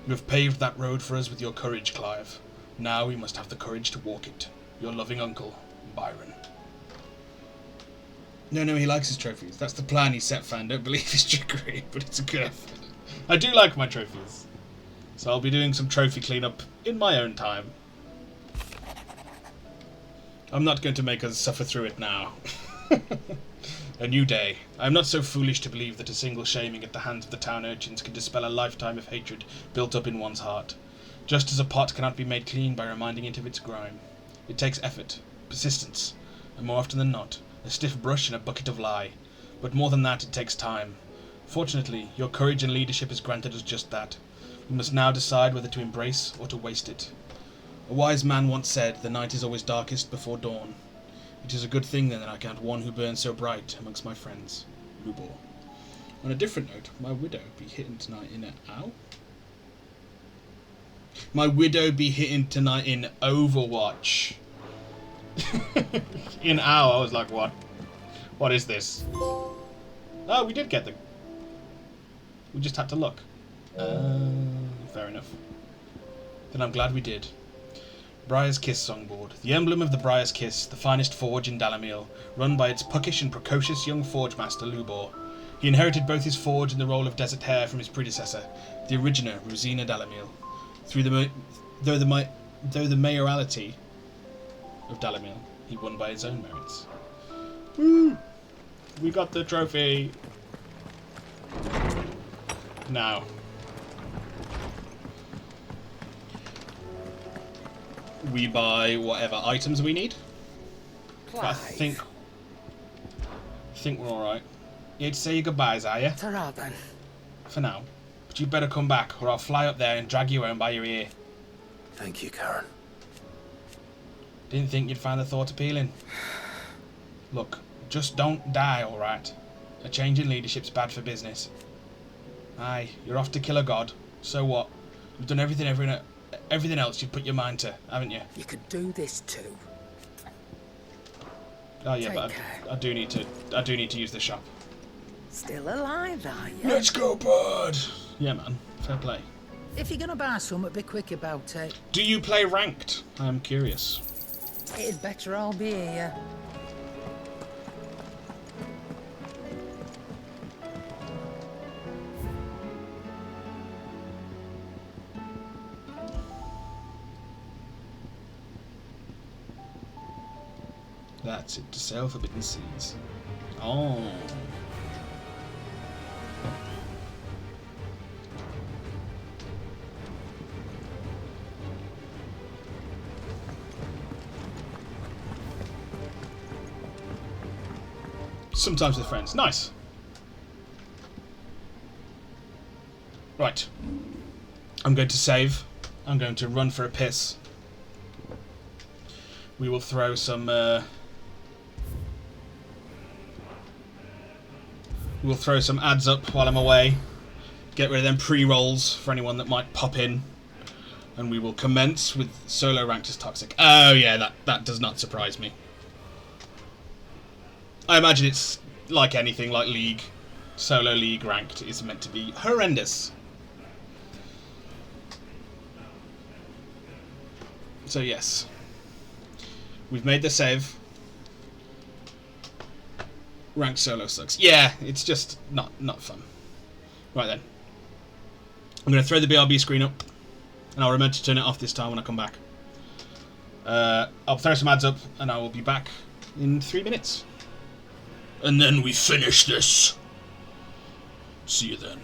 You have paved that road for us with your courage, Clive. Now we must have the courage to walk it. Your loving uncle, Byron. No, he likes his trophies. That's the plan he set, fan. Don't believe his trickery, but it's a good effort. I do like my trophies. So I'll be doing some trophy cleanup in my own time. I'm not going to make us suffer through it now. A new day. I am not so foolish to believe that a single shaming at the hands of the town urchins can dispel a lifetime of hatred built up in one's heart. Just as a pot cannot be made clean by reminding it of its grime. It takes effort, persistence, and more often than not, a stiff brush and a bucket of lye. But more than that, it takes time. Fortunately, your courage and leadership has granted us just that. We must now decide whether to embrace or to waste it. A wise man once said, the night is always darkest before dawn. It is a good thing then that I count one who burns so bright amongst my friends. Lubor. On a different note, my widow be hitting tonight in ow? My widow be hitting tonight in Overwatch. In ow, I was like, what? What is this? Oh, we did get the... We just had to look. Fair enough. Then I'm glad we did. Briar's Kiss songboard. The emblem of the Briar's Kiss, the finest forge in Dalamil, run by its puckish and precocious young forge master, Lubor. He inherited both his forge and the role of Desert Hare from his predecessor, the originator, Rosina Dalamil. Though the mayoralty of Dalamil, he won by his own merits. Woo! We got the trophy! Now. We buy whatever items we need. But I think we're alright. You hate to say your goodbyes, are you? Ta-ra then. For now. But you better come back, or I'll fly up there and drag you home by your ear. Thank you, Karen. Didn't think you'd find the thought appealing. Look, just don't die, alright? A change in leadership's bad for business. Aye, you're off to kill a god. So what? You've done everything else you'd put your mind to, haven't you? You could do this too. Oh yeah, but I do need to use the shop. Still alive, are you? Let's go, bud! Yeah, man. Fair play. If you're gonna buy something, be quick about it. Do you play ranked? I am curious. It'd better all be here. That's it, to sail forbidden seas. Oh. Sometimes with friends. Nice. Right. I'm going to save. I'm going to run for a piss. We will throw some... We'll throw some ads up while I'm away. Get rid of them pre-rolls for anyone that might pop in. And we will commence with solo ranked as toxic. Oh yeah, that does not surprise me. I imagine it's like anything, like League. Solo League ranked is meant to be horrendous. So yes. We've made the save. Ranked solo sucks. Yeah, it's just not fun. Right then. I'm going to throw the BRB screen up. And I'll remember to turn it off this time when I come back. I'll throw some ads up and I will be back in 3 minutes. And then we finish this. See you then.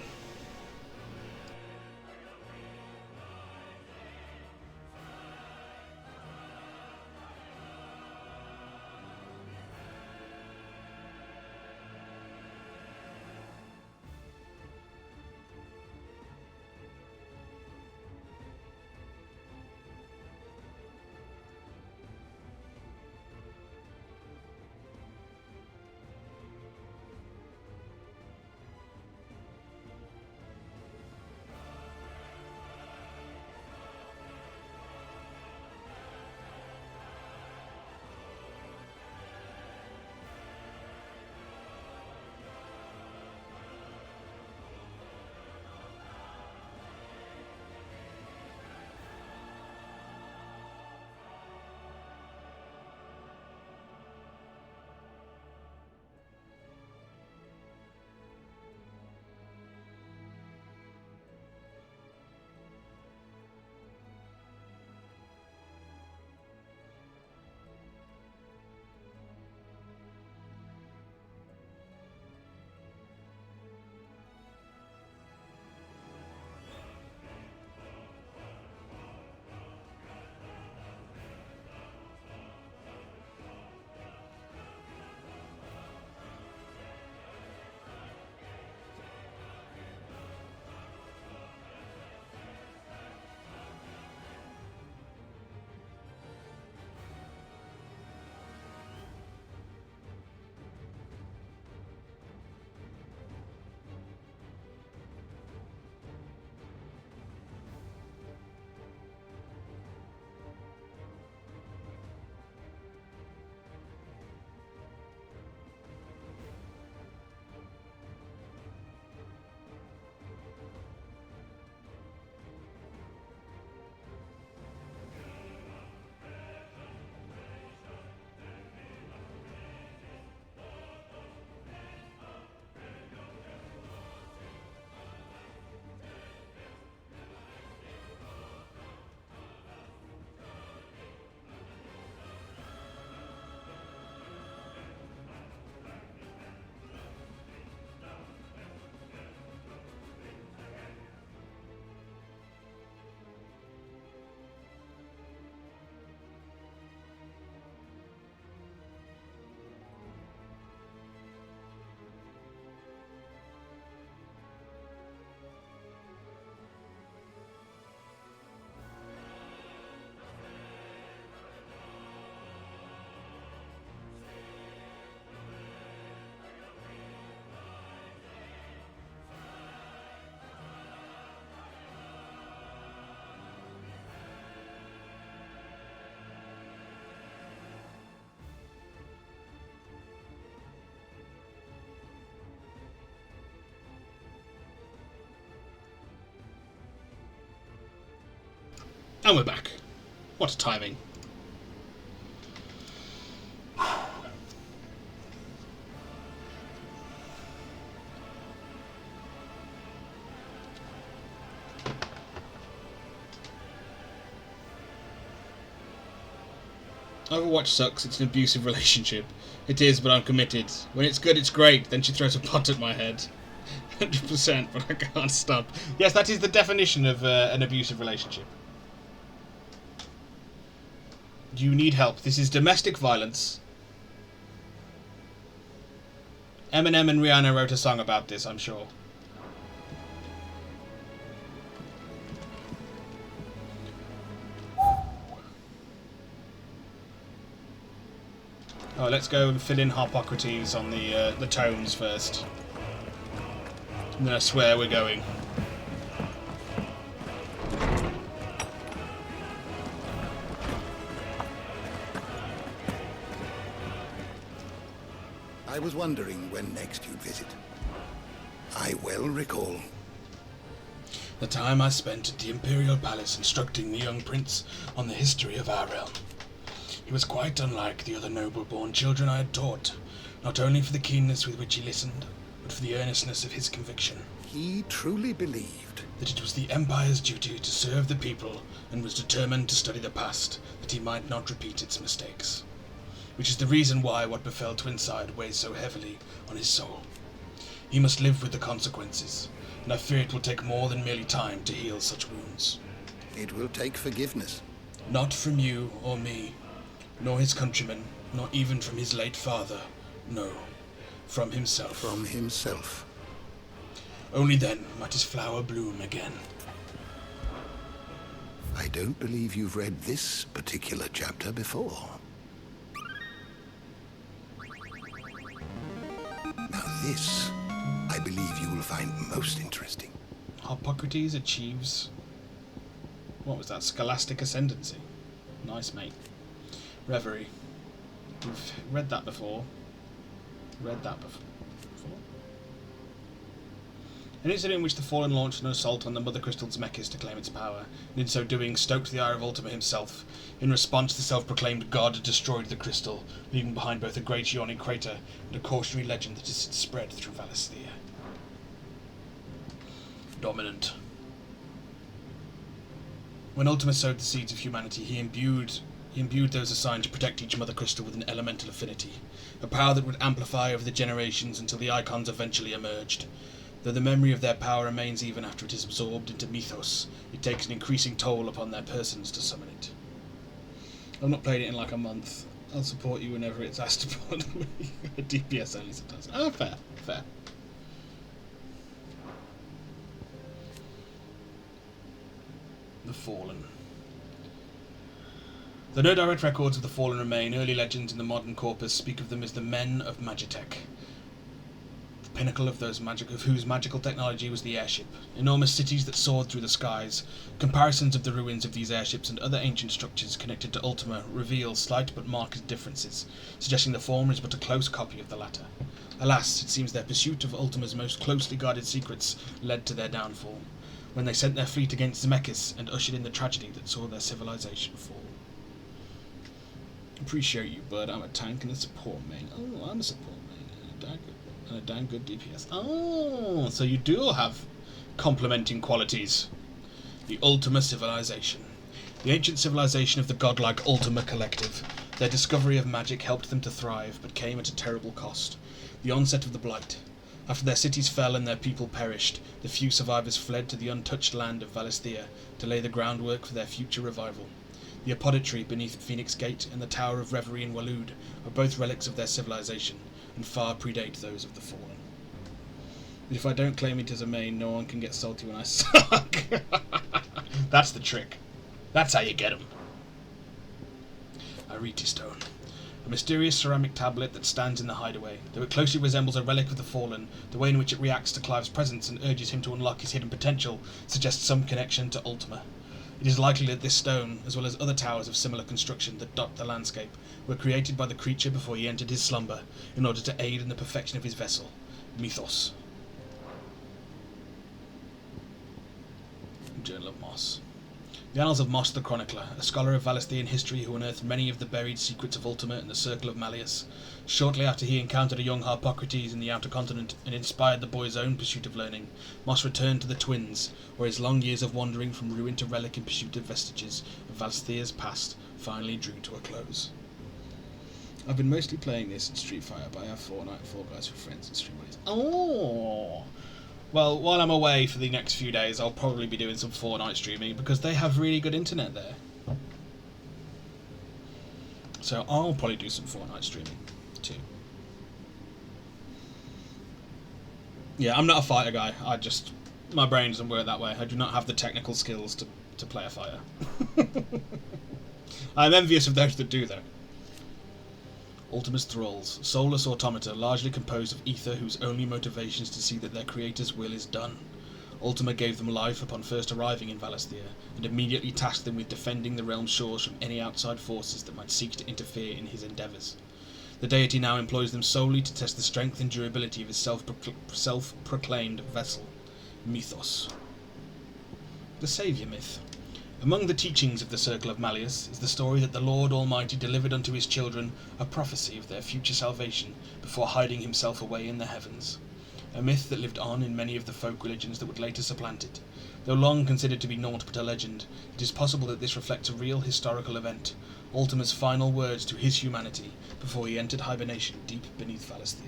And we're back. What a timing. Overwatch sucks, it's an abusive relationship. It is, but I'm committed. When it's good, it's great. Then she throws a pot at my head. 100%, but I can't stop. Yes, that is the definition of an abusive relationship. You need help. This is domestic violence. Eminem and Rihanna wrote a song about this, I'm sure. Oh, let's go and fill in Harpocrates on the tones first. And then I swear we're going. I was wondering when next you'd visit. I well recall the time I spent at the Imperial Palace instructing the young prince on the history of our realm. He was quite unlike the other noble-born children I had taught, not only for the keenness with which he listened, but for the earnestness of his conviction. He truly believed that it was the Empire's duty to serve the people, and was determined to study the past, that he might not repeat its mistakes. Which is the reason why what befell Twinside weighs so heavily on his soul. He must live with the consequences, and I fear it will take more than merely time to heal such wounds. It will take forgiveness. Not from you or me, nor his countrymen, nor even from his late father. No, from himself. From himself. Only then might his flower bloom again. I don't believe you've read this particular chapter before. Now this, I believe you will find most interesting. Harpocrates achieves... what was that? Scholastic ascendancy. Nice, mate. Reverie. We've read that before. An incident in which the Fallen launched an assault on the Mother Crystal's mechas to claim its power, and in so doing stoked the ire of Ultima himself. In response, the self-proclaimed god destroyed the crystal, leaving behind both a great yawning crater and a cautionary legend that has spread through Valisthea. Dominant. When Ultima sowed the seeds of humanity, he imbued those assigned to protect each Mother Crystal with an elemental affinity, a power that would amplify over the generations until the Icons eventually emerged. Though the memory of their power remains even after it is absorbed into mythos, it takes an increasing toll upon their persons to summon it. I've not played it in like a month. I'll support you whenever it's asked upon me. DPS only sometimes. Oh, fair. The Fallen. Though no direct records of the Fallen remain, early legends in the modern corpus speak of them as the Men of Magitech. The pinnacle of whose magical technology was the airship. Enormous cities that soared through the skies. Comparisons of the ruins of these airships and other ancient structures connected to Ultima reveal slight but marked differences, suggesting the former is but a close copy of the latter. Alas, it seems their pursuit of Ultima's most closely guarded secrets led to their downfall, when they sent their fleet against Zemeckis and ushered in the tragedy that saw their civilization fall. Appreciate you, bud. I'm a tank and a support main. Oh, I'm a support main and a damn good DPS. Oh, so you do have complementing qualities. The Ultima civilization. The ancient civilization of the godlike Ultima Collective. Their discovery of magic helped them to thrive, but came at a terrible cost. The onset of the Blight. After their cities fell and their people perished, the few survivors fled to the untouched land of Valisthea to lay the groundwork for their future revival. The Apodatory beneath Phoenix Gate and the Tower of Reverie in Waloed are both relics of their civilization, and far predate those of the Fallen. But if I don't claim it as a main, no one can get salty when I suck. That's the trick. That's how you get them. Arete Stone. A mysterious ceramic tablet that stands in the hideaway. Though it closely resembles a relic of the Fallen, the way in which it reacts to Clive's presence and urges him to unlock his hidden potential suggests some connection to Ultima. It is likely that this stone, as well as other towers of similar construction that dot the landscape, were created by the creature before he entered his slumber, in order to aid in the perfection of his vessel, Mythos. Journal of Moss. The Annals of Moss the Chronicler, a scholar of Valisthian history who unearthed many of the buried secrets of Ultima and the Circle of Malleus. Shortly after he encountered a young Harpocrates in the Outer Continent and inspired the boy's own pursuit of learning, Moss returned to the Twins, where his long years of wandering from ruin to relic in pursuit of vestiges of Valisthia's past finally drew to a close. I've been mostly playing this in Street Fighter, but I have Fortnite, Fall Guys with friends and stream buddies. Oh! Well, while I'm away for the next few days, I'll probably be doing some Fortnite streaming because they have really good internet there. So I'll probably do some Fortnite streaming too. Yeah, I'm not a fighter guy. My brain doesn't work that way. I do not have the technical skills to play a fighter. I'm envious of those that do, though. Ultima's thralls, soulless automata largely composed of ether whose only motivation is to see that their creator's will is done. Ultima gave them life upon first arriving in Valisthea, and immediately tasked them with defending the realm's shores from any outside forces that might seek to interfere in his endeavours. The deity now employs them solely to test the strength and durability of his self-proclaimed vessel, Mythos. The Saviour Myth. Among the teachings of the Circle of Malleus is the story that the Lord Almighty delivered unto his children a prophecy of their future salvation before hiding himself away in the heavens. A myth that lived on in many of the folk religions that would later supplant it. Though long considered to be naught but a legend, it is possible that this reflects a real historical event, Ultima's final words to his humanity before he entered hibernation deep beneath Valisthea.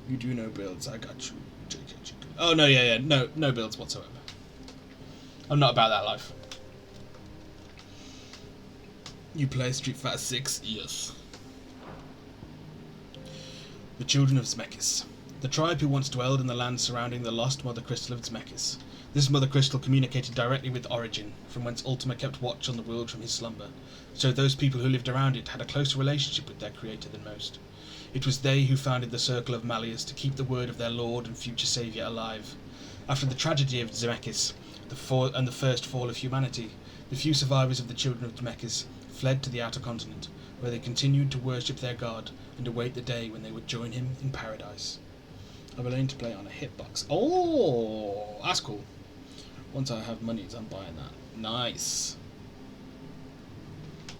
You do no builds, I got you. Oh no, yeah, no builds whatsoever. I'm not about that life. You play Street Fighter 6? Yes. The Children of Zmekis. The tribe who once dwelled in the land surrounding the lost Mother Crystal of Zmekis. This Mother Crystal communicated directly with Origin, from whence Ultima kept watch on the world from his slumber, so those people who lived around it had a closer relationship with their creator than most. It was they who founded the Circle of Malleus to keep the word of their lord and future saviour alive. After the tragedy of Zmekis, and the first fall of humanity, the few survivors of the Children of Zmekis fled to the Outer Continent, where they continued to worship their god and await the day when they would join him in paradise. I will aim to play on a hitbox. Oh, that's cool. Once I have monies, I'm buying that. Nice.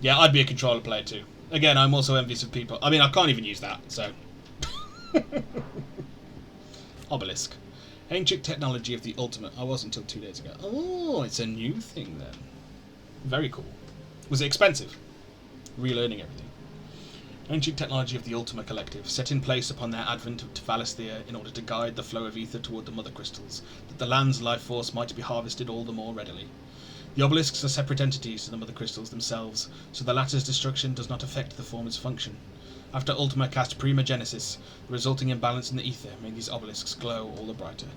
Yeah, I'd be a controller player too. Again, I'm also envious of people. I mean, I can't even use that, so. Obelisk. Ancient technology of the Ultimate. I was until 2 days ago. Oh, it's a new thing then. Very cool. Was it expensive? Relearning everything. Ancient technology of the Ultima Collective, set in place upon their advent to Valisthea in order to guide the flow of ether toward the Mother Crystals, that the land's life force might be harvested all the more readily. The obelisks are separate entities to the Mother Crystals themselves, so the latter's destruction does not affect the former's function. After Ultima cast Prima Genesis, the resulting imbalance in the ether made these obelisks glow all the brighter.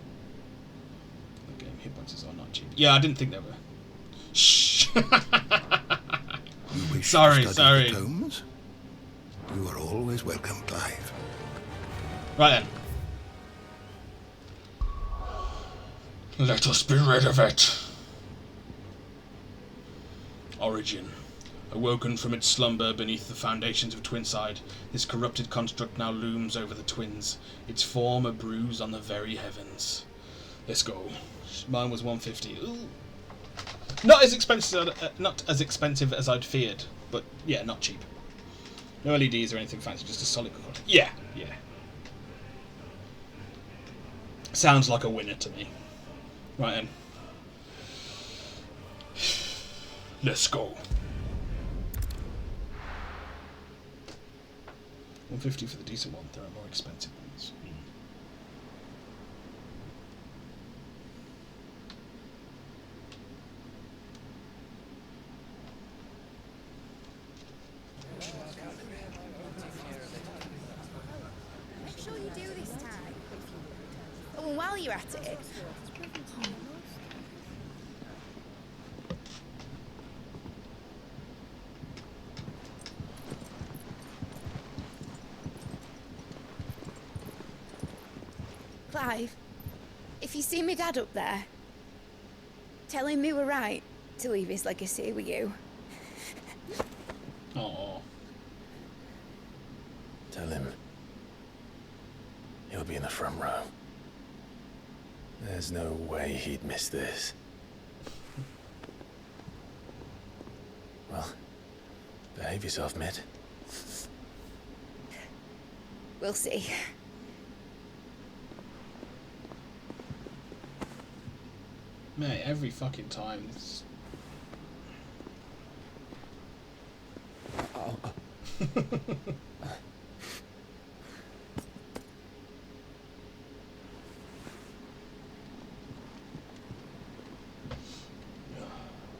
The game hitboxes are not cheap. Yeah, I didn't think they were. Shh. Sorry. The tomes? You are always welcome, Clive. Right then. Let us be rid of it. Origin. Awoken from its slumber beneath the foundations of Twinside, this corrupted construct now looms over the Twins, its form a bruise on the very heavens. Let's go. Mine was 150. Ooh. Not as expensive as I'd feared, but yeah, not cheap. No LEDs or anything fancy, just a solid quality. Yeah. Sounds like a winner to me. Right then. Let's go. 150 for the decent one. There are more expensive ones. Make sure you do this time. Oh, and while you're at it. Clive, if you see me dad up there, tell him we were right to leave his legacy with you. Oh. Tell him he'll be in the front row. There's no way he'd miss this. Well, behave yourself, Mid. We'll see. Mate, every fucking time.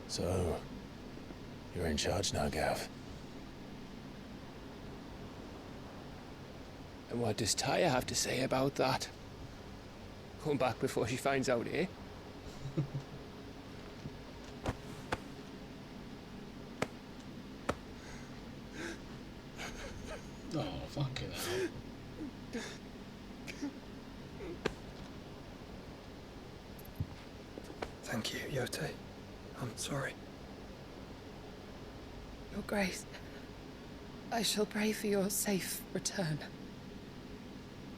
So, you're in charge now, Gav. And what does Tyre have to say about that? Come back before she finds out, eh? Oh, fucking hell. Thank you, Yote. I'm sorry. Your Grace, I shall pray for your safe return.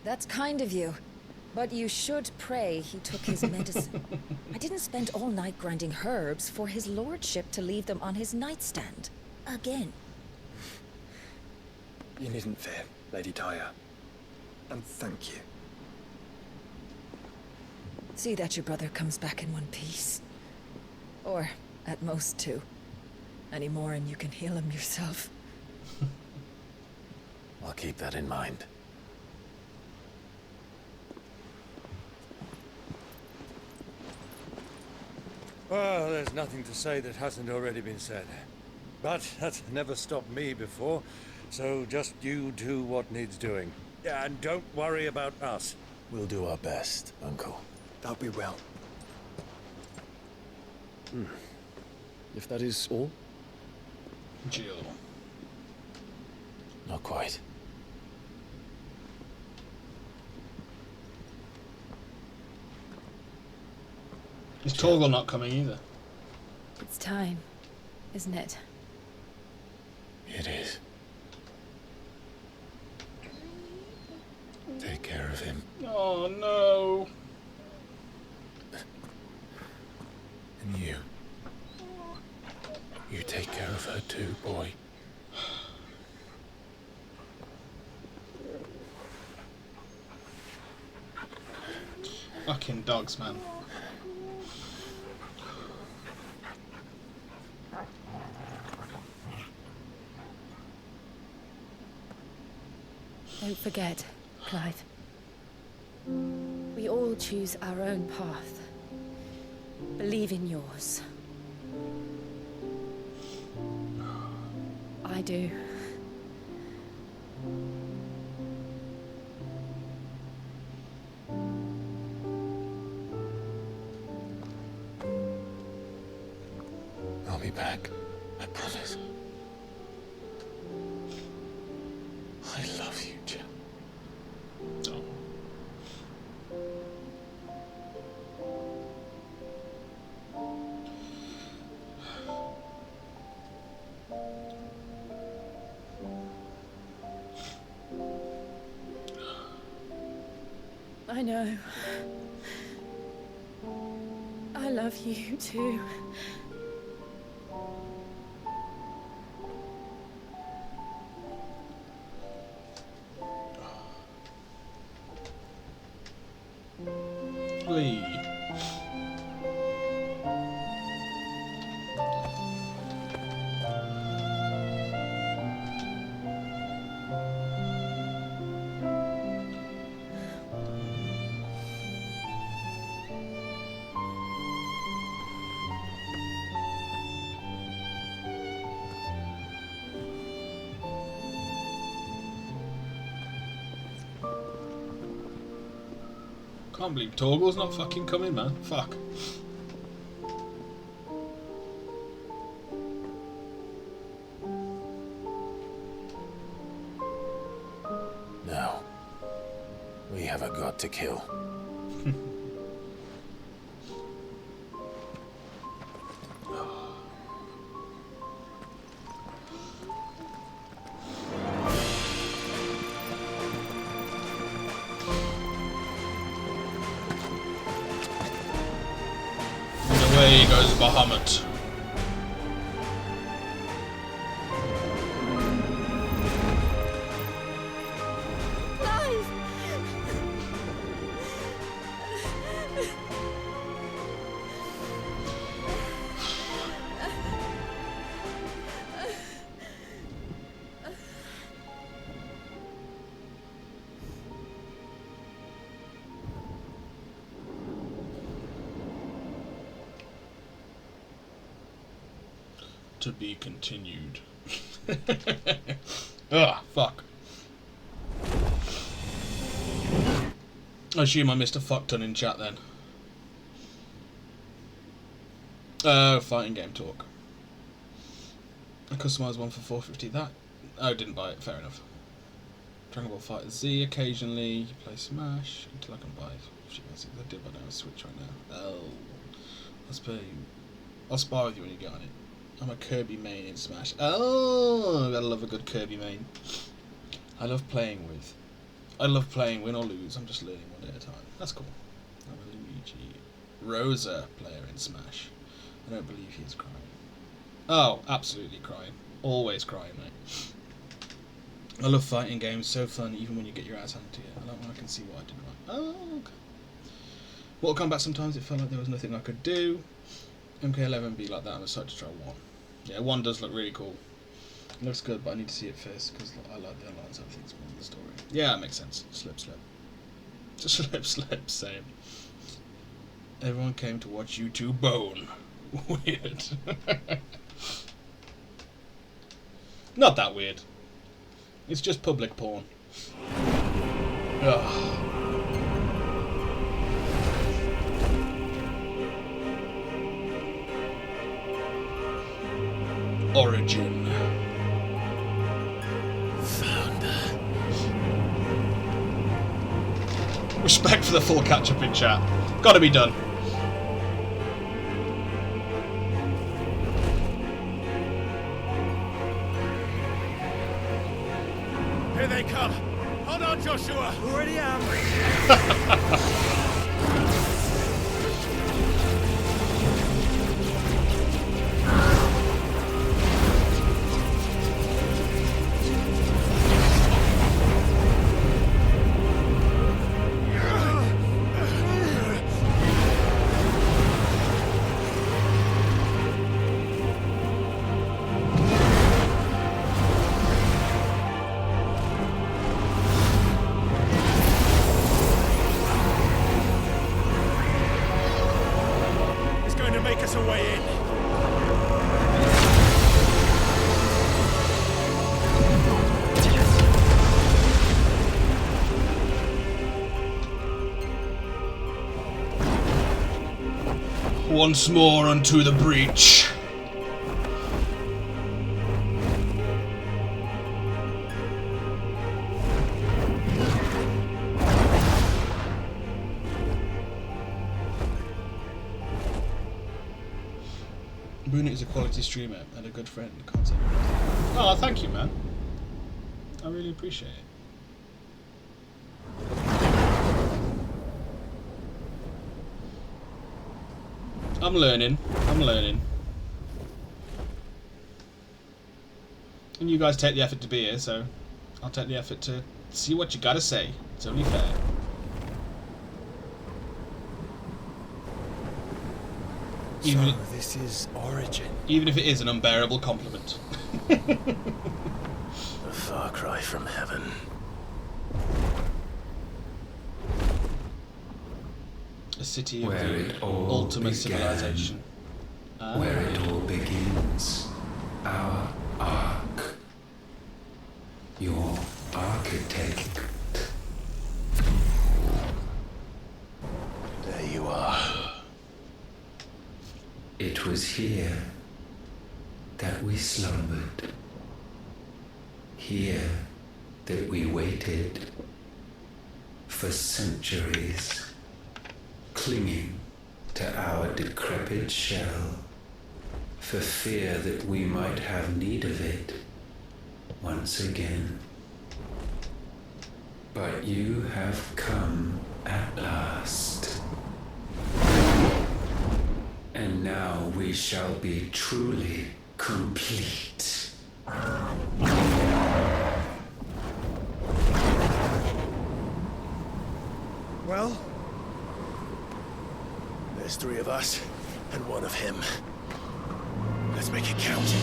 That's kind of you. But you should pray he took his medicine. I didn't spend all night grinding herbs for his lordship to leave them on his nightstand. Again. You needn't fear, Lady Tyre. And thank you. See that your brother comes back in one piece. Or, at most, two. Any more and you can heal him yourself. I'll keep that in mind. Well, there's nothing to say that hasn't already been said. But that's never stopped me before, so just you do what needs doing. Yeah, and don't worry about us. We'll do our best, Uncle. That'll be well. If that is all? Jill. Not quite. Is Torgal not coming either? It's time, isn't it? It is. Take care of him. Oh no. And you. You take care of her too, boy. Fucking dogs, man. Don't forget, Clive. We all choose our own path. Believe in yours. I do. I'll be back. I promise. I love you, Jim. Oh. I know. I love you too. Lee. Can't believe Torgal's not fucking coming, man. Fuck. Now, we have a god to kill. And away goes Bahamut. To be continued. Ugh, fuck. I assume I missed a fuck ton in chat then. Fighting game talk. I customised one for 450. That... Oh, didn't buy it. Fair enough. Dragon Ball Fighter Z occasionally. You play Smash until I can buy it. I did buy now a Switch right now. Oh. I'll spar with you when you get on it. I'm a Kirby main in Smash. Oh, gotta love a good Kirby main. I love playing win or lose. I'm just learning one day at a time. That's cool. I'm a Luigi Rosa player in Smash. I don't believe he is crying. Oh, absolutely crying. Always crying, mate. I love fighting games. So fun, even when you get your ass handed to you. I don't know. I can see why I didn't like. Oh, okay. Mortal Kombat. Sometimes it felt like there was nothing I could do. MK11 be like that. I'm excited to try 1. Yeah, 1 does look really cool. It looks good, but I need to see it first because I like the online side of things more than the story. Yeah, that makes sense. Slip. Slip. Same. Everyone came to watch you two bone. Weird. Not that weird. It's just public porn. Ugh. Origin. Founder. Respect for the full catch-up in chat. Gotta be done. Here they come. Hold on, Joshua. Already am. Once more unto the breach. Boone is a quality streamer and a good friend. Can't say anything. Oh, thank you, man. I really appreciate it. I'm learning. And you guys take the effort to be here, so I'll take the effort to see what you gotta say. It's only fair. So this is Origin. Even if it is an unbearable compliment. A far cry from heaven. A city of the ultimate civilization. Where it all begins. Our ark. Your architect. There you are. It was here that we slumbered. Here that we waited for centuries, clinging to our decrepit shell, for fear that we might have need of it once again. But you have come at last. And now we shall be truly complete. Well, there's 3 of us and 1 of him. Let's make it count.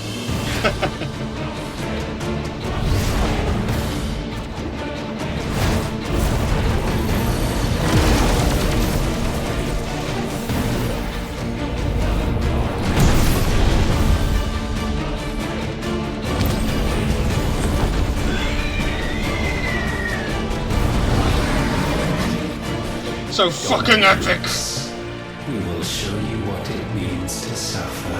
So fucking epic! We will show you what it means to suffer.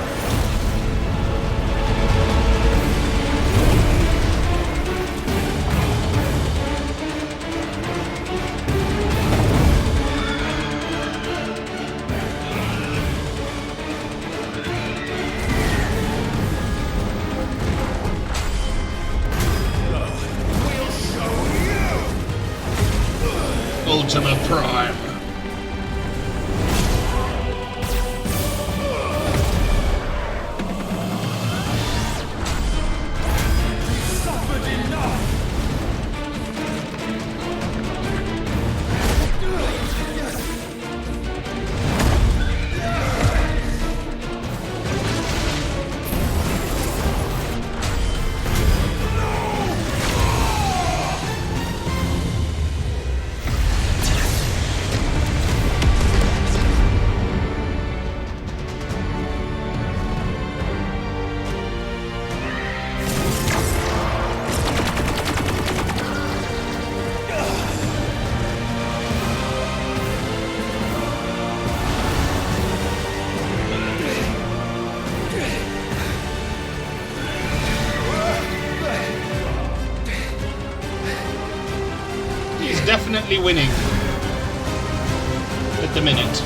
Ultima Prime. Definitely winning at the minute.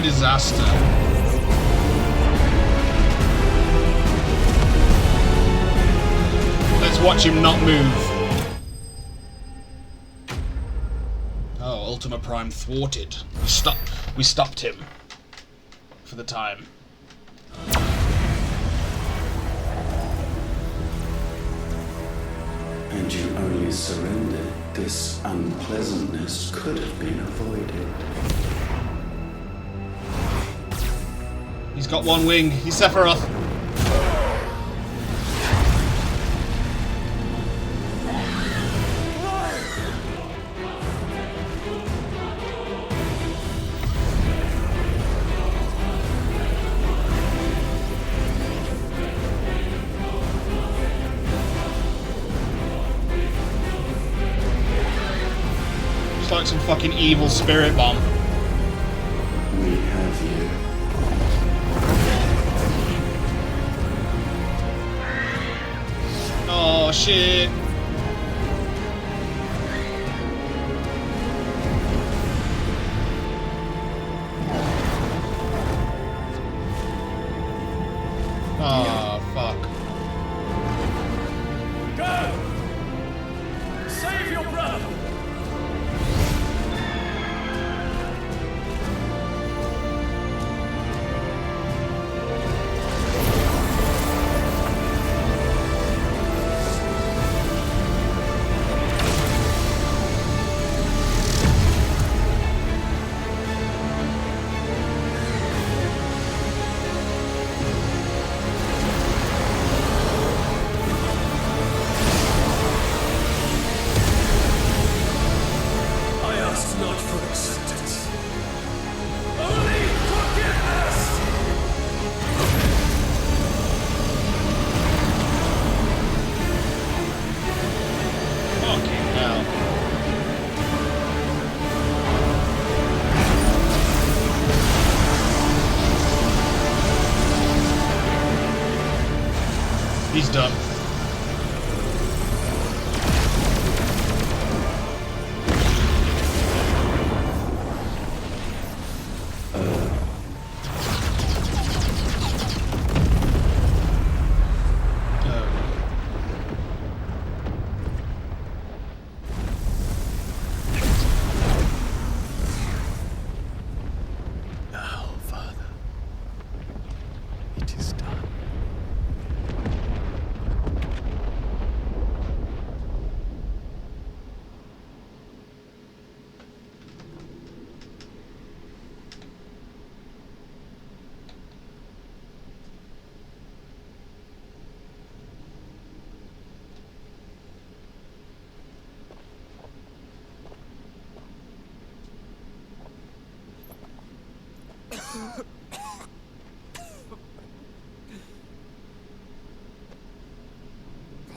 Disaster. Let's watch him not move. Oh, Ultima Prime thwarted. We stopped him for the time. And you only surrendered. This unpleasantness could have been avoided. He's got one wing. He's Sephiroth. It's like some fucking evil spirit bomb. We have you. Oh shit. He's done.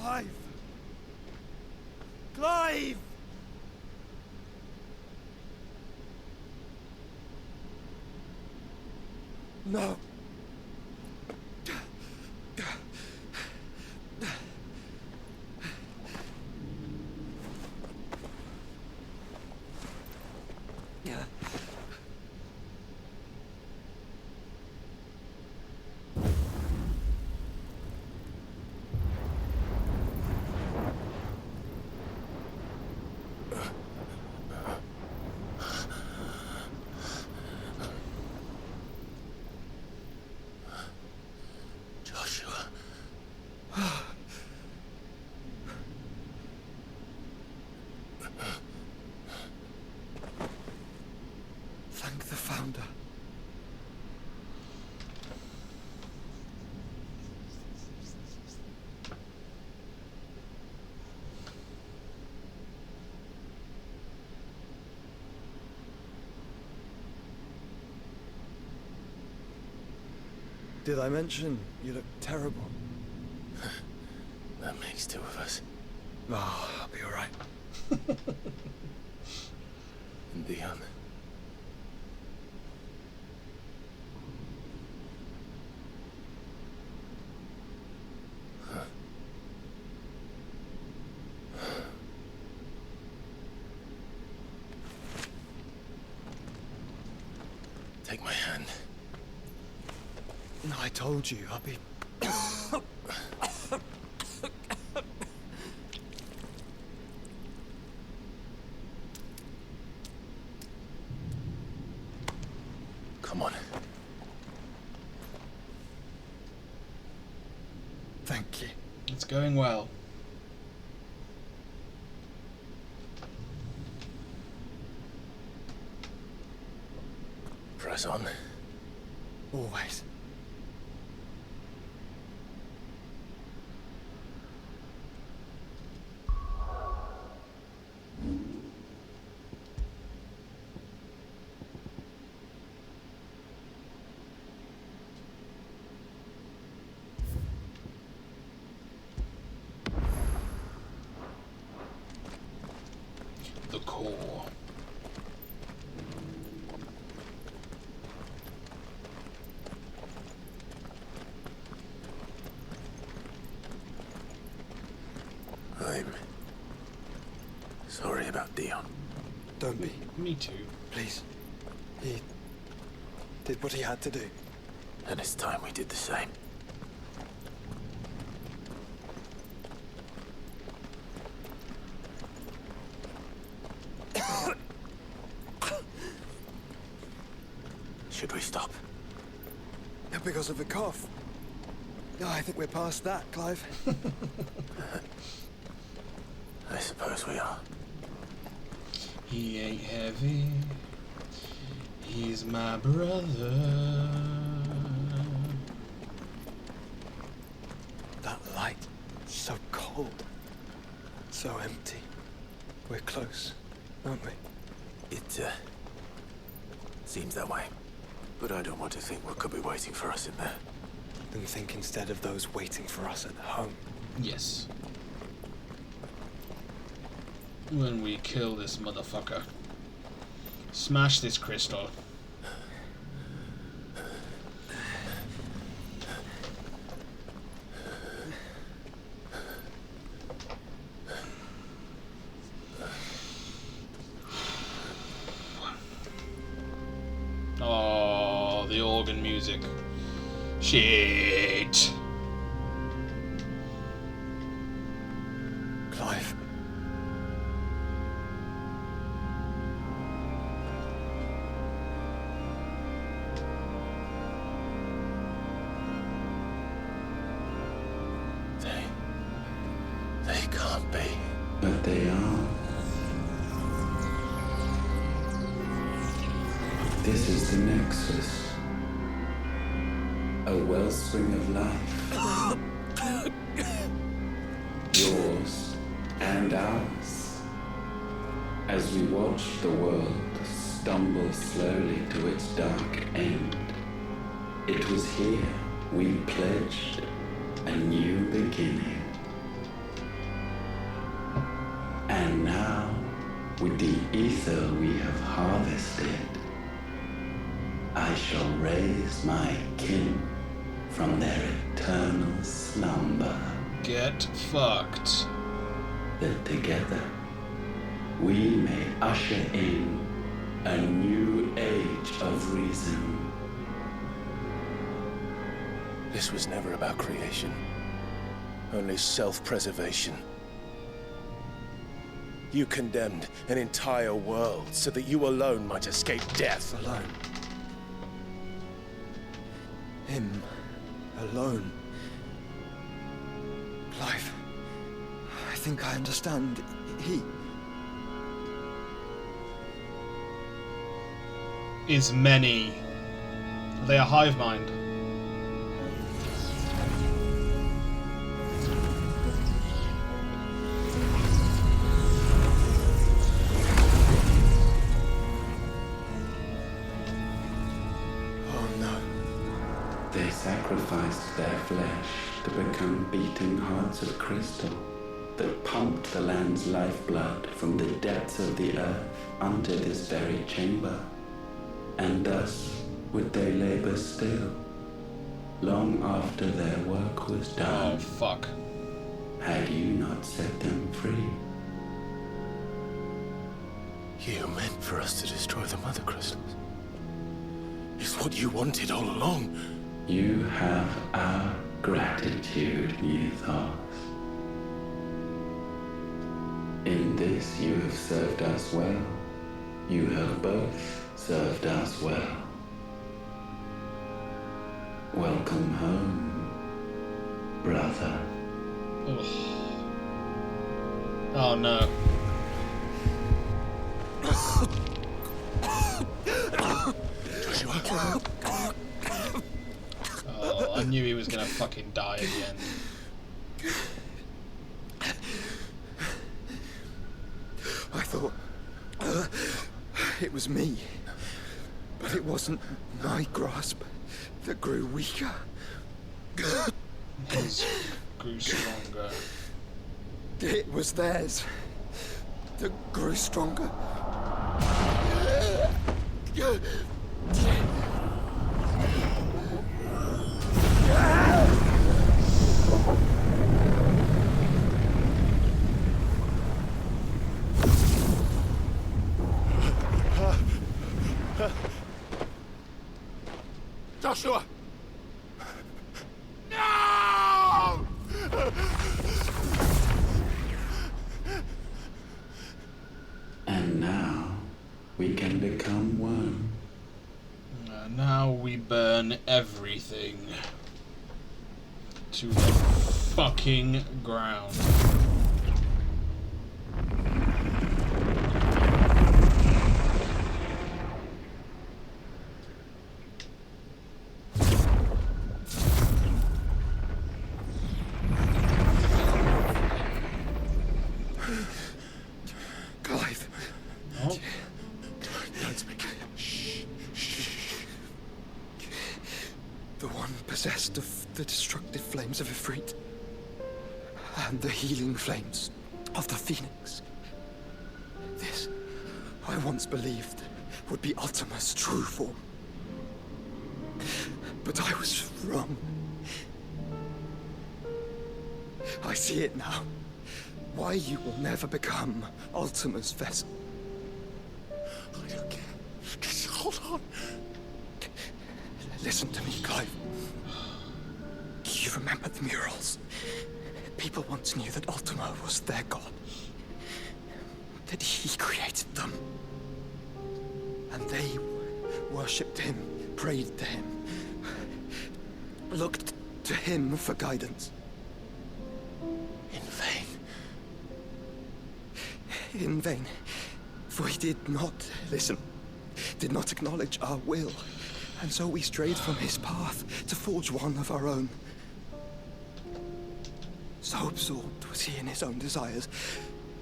Clive! Clive! No. Thank the Founder. Did I mention you look terrible? That makes two of us. Oh, I'll be alright. Dion. Take my hand. No, I told you, I'll be... Come on. Thank you. It's going well. Press on. Always. The core. I'm sorry about Dion. Don't be. Me too. Please. He did what he had to do. And it's time we did the same. Should we stop? Because of the cough. No, I think we're past that, Clive. I suppose we are. He ain't heavy. He's my brother. That light, so cold. So empty. We're close, aren't we? It, seems that way. But I don't want to think what could be waiting for us in there. Then think instead of those waiting for us at home. Yes. When we kill this motherfucker. Smash this crystal. in music. Shit. Clive. They can't be. But they are. This is the Nexus. A wellspring of life. Yours and ours. As we watch the world stumble slowly to its dark end, it was here we pledged a new beginning. And now, with the ether we have harvested, I shall raise my kin from their eternal slumber. Get fucked. That together, we may usher in a new age of reason. This was never about creation. Only self-preservation. You condemned an entire world so that you alone might escape death. Alone. Him. Alone. Clive. I think I understand. He... is many. Are they a hive mind? They sacrificed their flesh to become beating hearts of crystal that pumped the land's lifeblood from the depths of the earth unto this very chamber. And thus would they labor still, long after their work was done. Oh, fuck. Had you not set them free. You meant for us to destroy the Mother Crystals. It's what you wanted all along. You have our gratitude, Mythos. In this you have served us well. You have both served us well. Welcome home, brother. Ugh. Oh no. Joshua. Oh, I knew he was gonna fucking die at the end. I thought it was me, but it wasn't my grasp that grew weaker. His grew stronger. It was theirs that grew stronger. Joshua! No! And now we can become one. Now we burn everything to the fucking ground. Clive. Oh. Don't speak. Shh. Shh. The one possessed of the destructive flames of Ifrit and the healing flames of the Phoenix. This, I once believed, would be Ultima's true form. But I was wrong. I see it now. Why you will never become Ultima's vessel. I don't care. Just hold on. Listen to me, Clive. Do you remember the murals? People once knew that Ultima was their god. That he created them. And they worshipped him, prayed to him, looked to him for guidance. In vain. In vain. For he did not listen, did not acknowledge our will. And so we strayed from his path to forge one of our own. So absorbed was he in his own desires,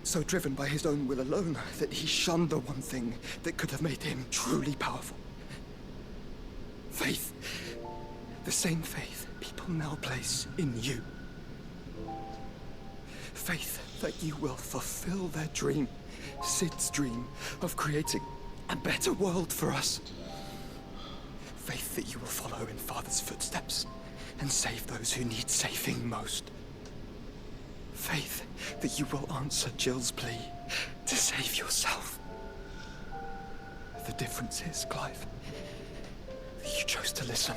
so driven by his own will alone, that he shunned the one thing that could have made him truly powerful. Faith. The same faith people now place in you. Faith that you will fulfill their dream, Sid's dream, of creating a better world for us. Faith that you will follow in Father's footsteps and save those who need saving most. Faith that you will answer Jill's plea to save yourself. The difference is, Clive, that you chose to listen,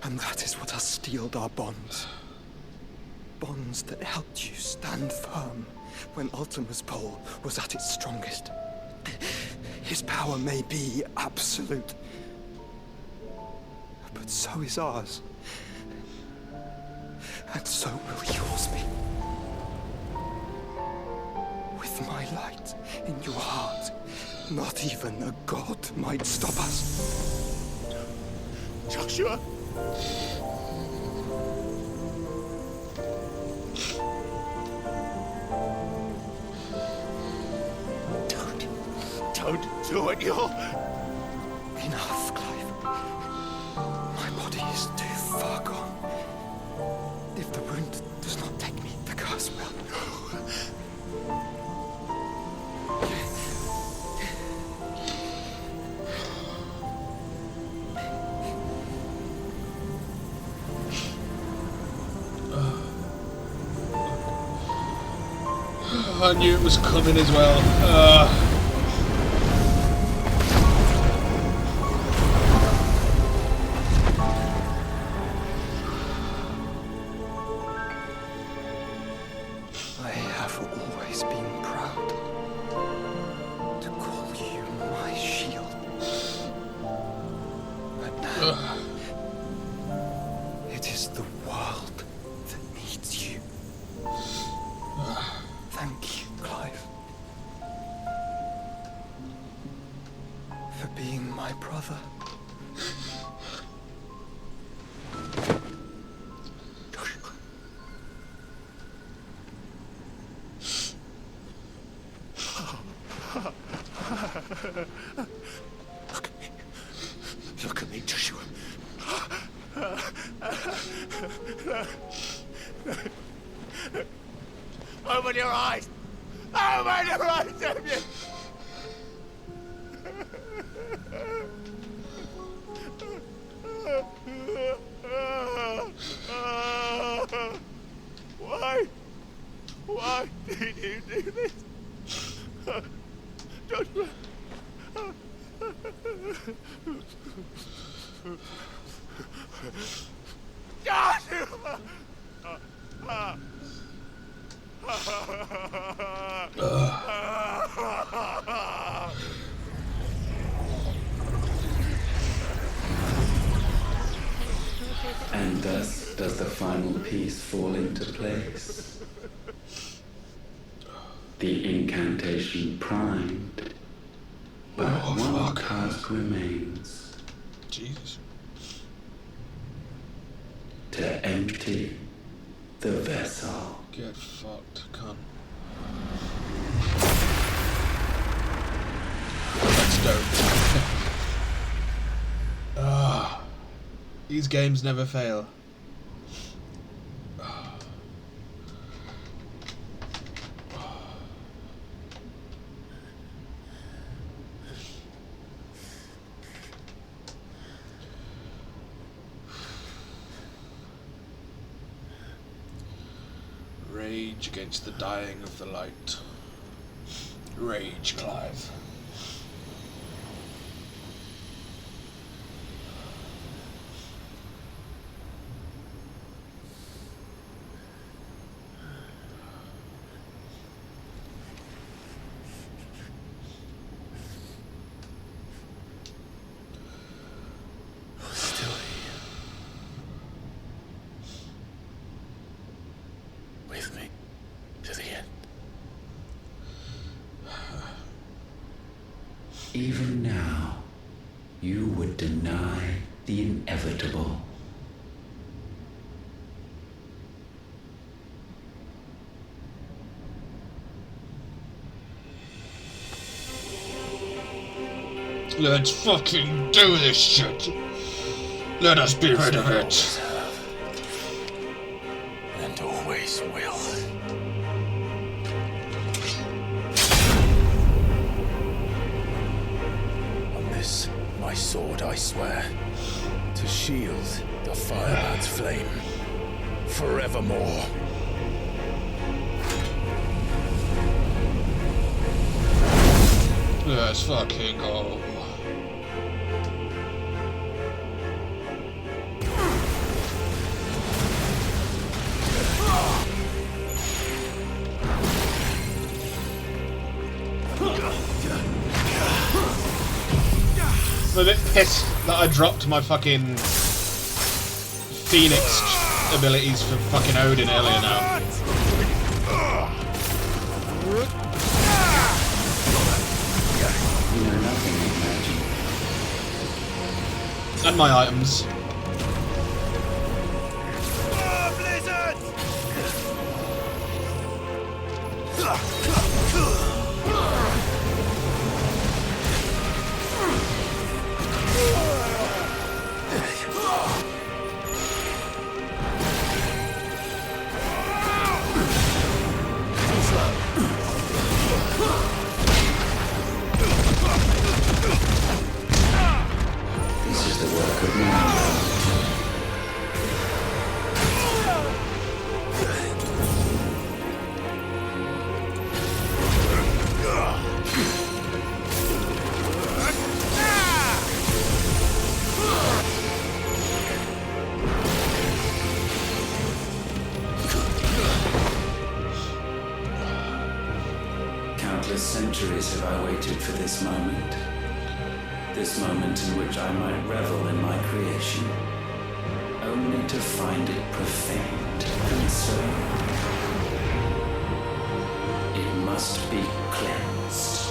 and that is what has steeled our bonds. Bonds that helped you stand firm when Ultima's pull was at its strongest. His power may be absolute, but so is ours. And so will yours be. With my light in your heart, not even a god might stop us. Joshua! Don't do it, you'll... Enough, Clive. My body is too far gone. If the wound does not take me, the curse will. I knew it was coming as well. I have always been proud to call you my shield. But now, it is the world that needs you. Thank you, Clive, for being my brother. Look at me, Joshua. Open your eyes! Open your eyes, Damien! Why? Why did you do this? Joshua! Joshua! And thus does the final piece fall into place. The incantation primed, but one task remains. Jesus. To empty the vessel. Get fucked, cunt. That's dope. These games never fail. Rage against the dying of the light. Rage, Clive. even now, you would deny the inevitable. Let's fucking do this shit. Let us be rid of it. And always will. On this, my sword, I swear, to shield the fireman's flame forevermore. Let's fucking go. I'm a bit pissed that I dropped my fucking Phoenix abilities for fucking Odin earlier now. You know nothing of magic. And my items. This is the work of man. Countless centuries have I waited for this moment. This moment in which I might revel in my creation, only to find it profaned and soiled. It must be cleansed.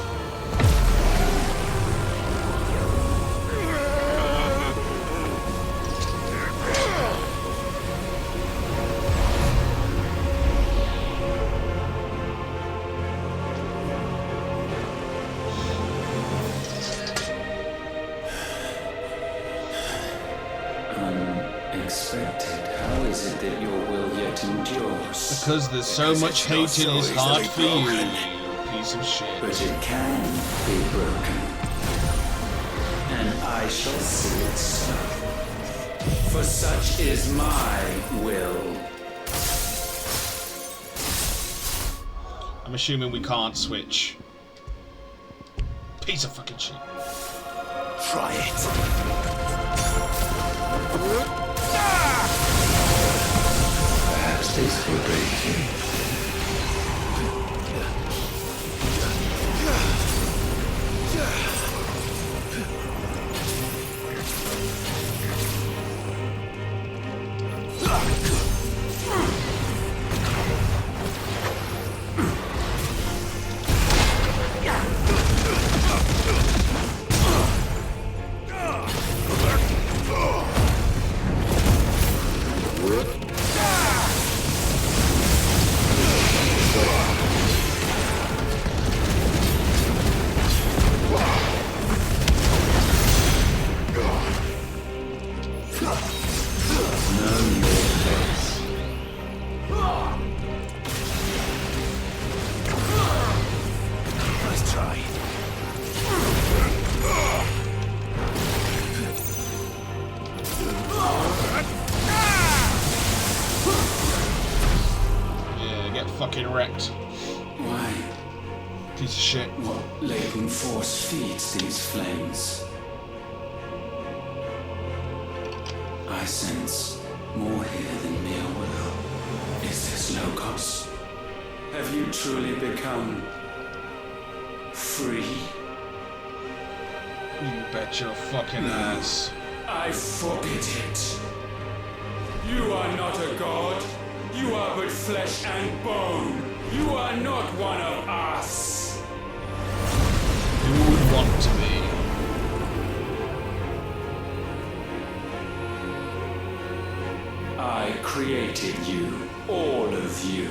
Unexpected. How is it that your will yet endures? Because there's so much hate in his heart for you, you piece of shit. But it can be broken. And I shall see it so. For such is my will. I'm assuming we can't switch. Piece of fucking shit. Try it. Perhaps this will break you. Fucking wrecked. Why? Piece of shit. What latent force feeds these flames? I sense more here than mere will. Is this Logos? Have you truly become free? You bet your fucking ass. I forbid it. You are not a god. You are but flesh and bone. You are not one of us. Who would want to be? created you, all of you.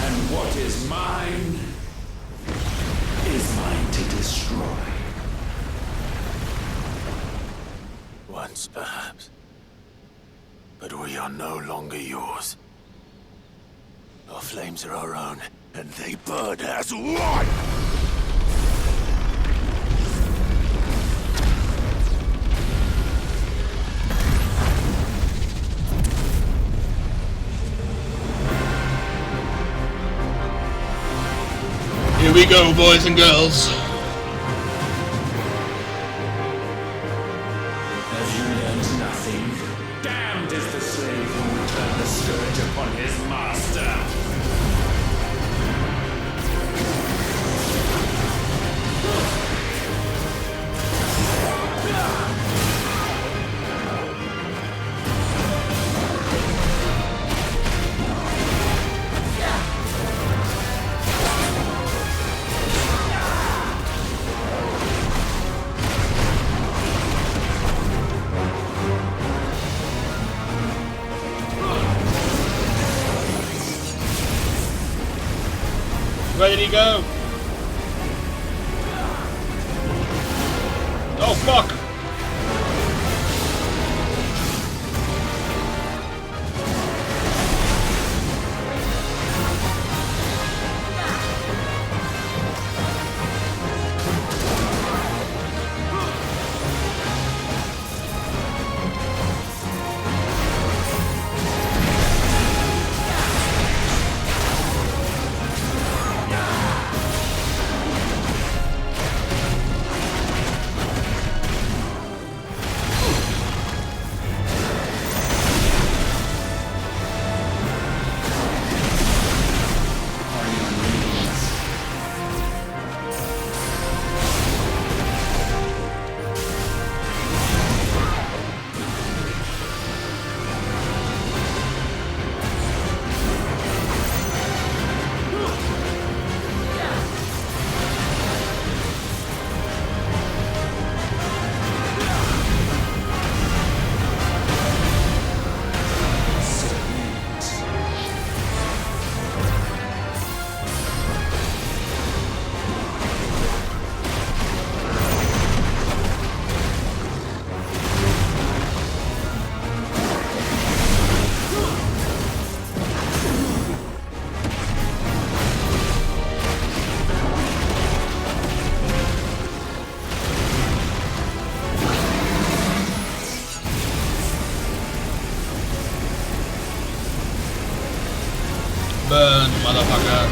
And what is mine is mine to destroy. Once, perhaps. But we are no longer yours. Our flames are our own, and they burn as one! Here we go, boys and girls. Have you learned nothing? Damned is the slave who would turn the scourge upon his master. Where did he go? Oh fuck! Burn, motherfucker.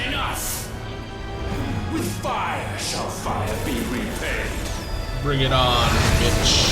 Enough! With fire shall fire be repaid. Bring it on, bitch.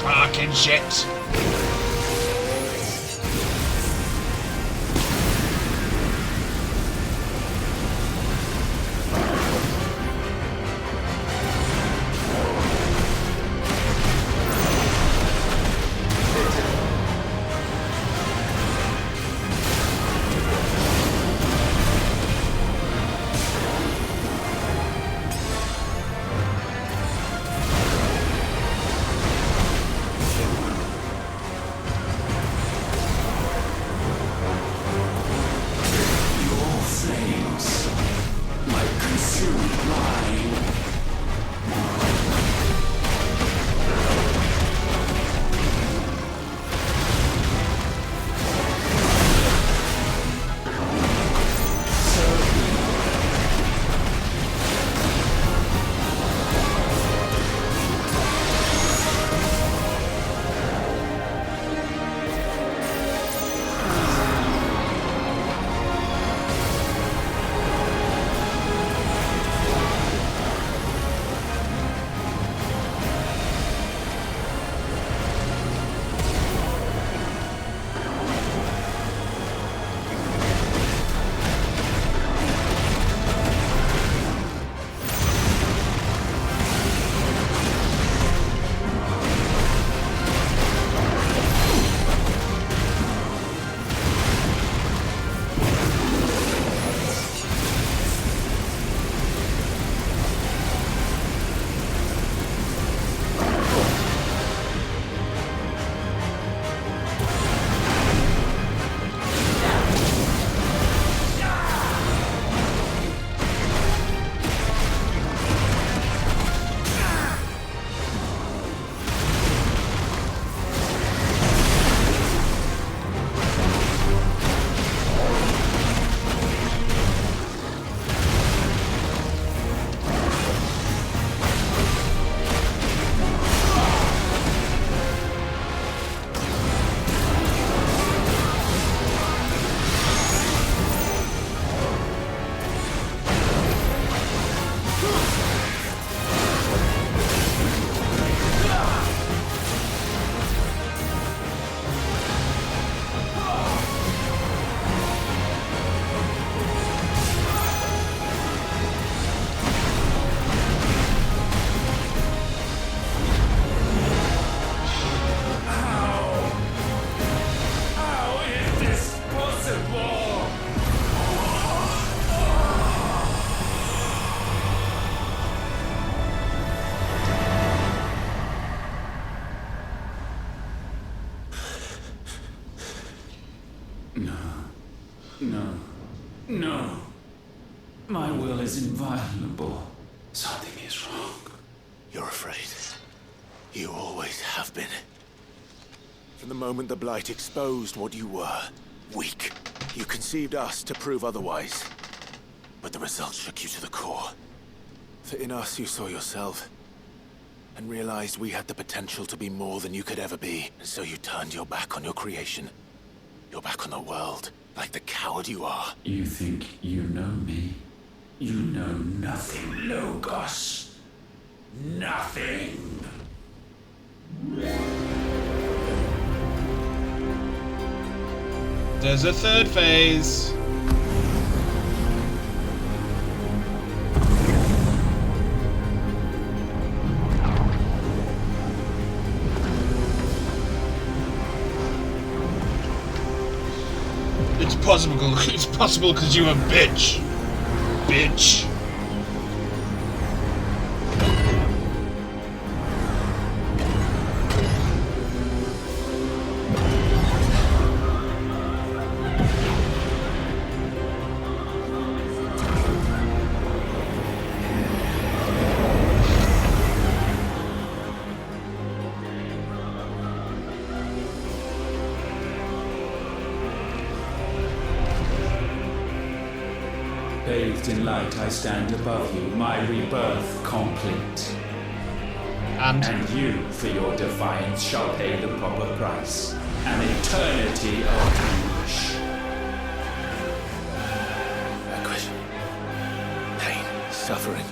Fucking shit. No. My will is inviolable. Something is wrong. You're afraid. You always have been. From the moment the Blight exposed what you were, weak, you conceived us to prove otherwise. But the results shook you to the core. For in us you saw yourself, and realized we had the potential to be more than you could ever be. And so you turned your back on your creation. Your back on the world, like the coward you are. You think you know me? You know nothing, Logos. Nothing. There's a third phase. It's possible because you're a bitch. Bitch. Bathed in light, I stand above you, my rebirth complete. And you, for your defiance, shall pay the proper price. An eternity of anguish. Anguish. Pain. Suffering.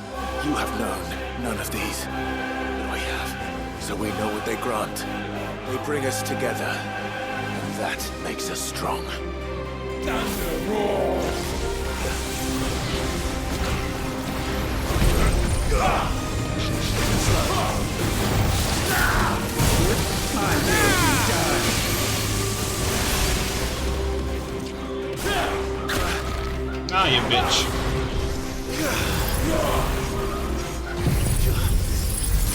You have known none of these. But we have. So we know what they grant. They bring us together, and that makes us strong. Thunder roars! I will be done. Ah, you bitch.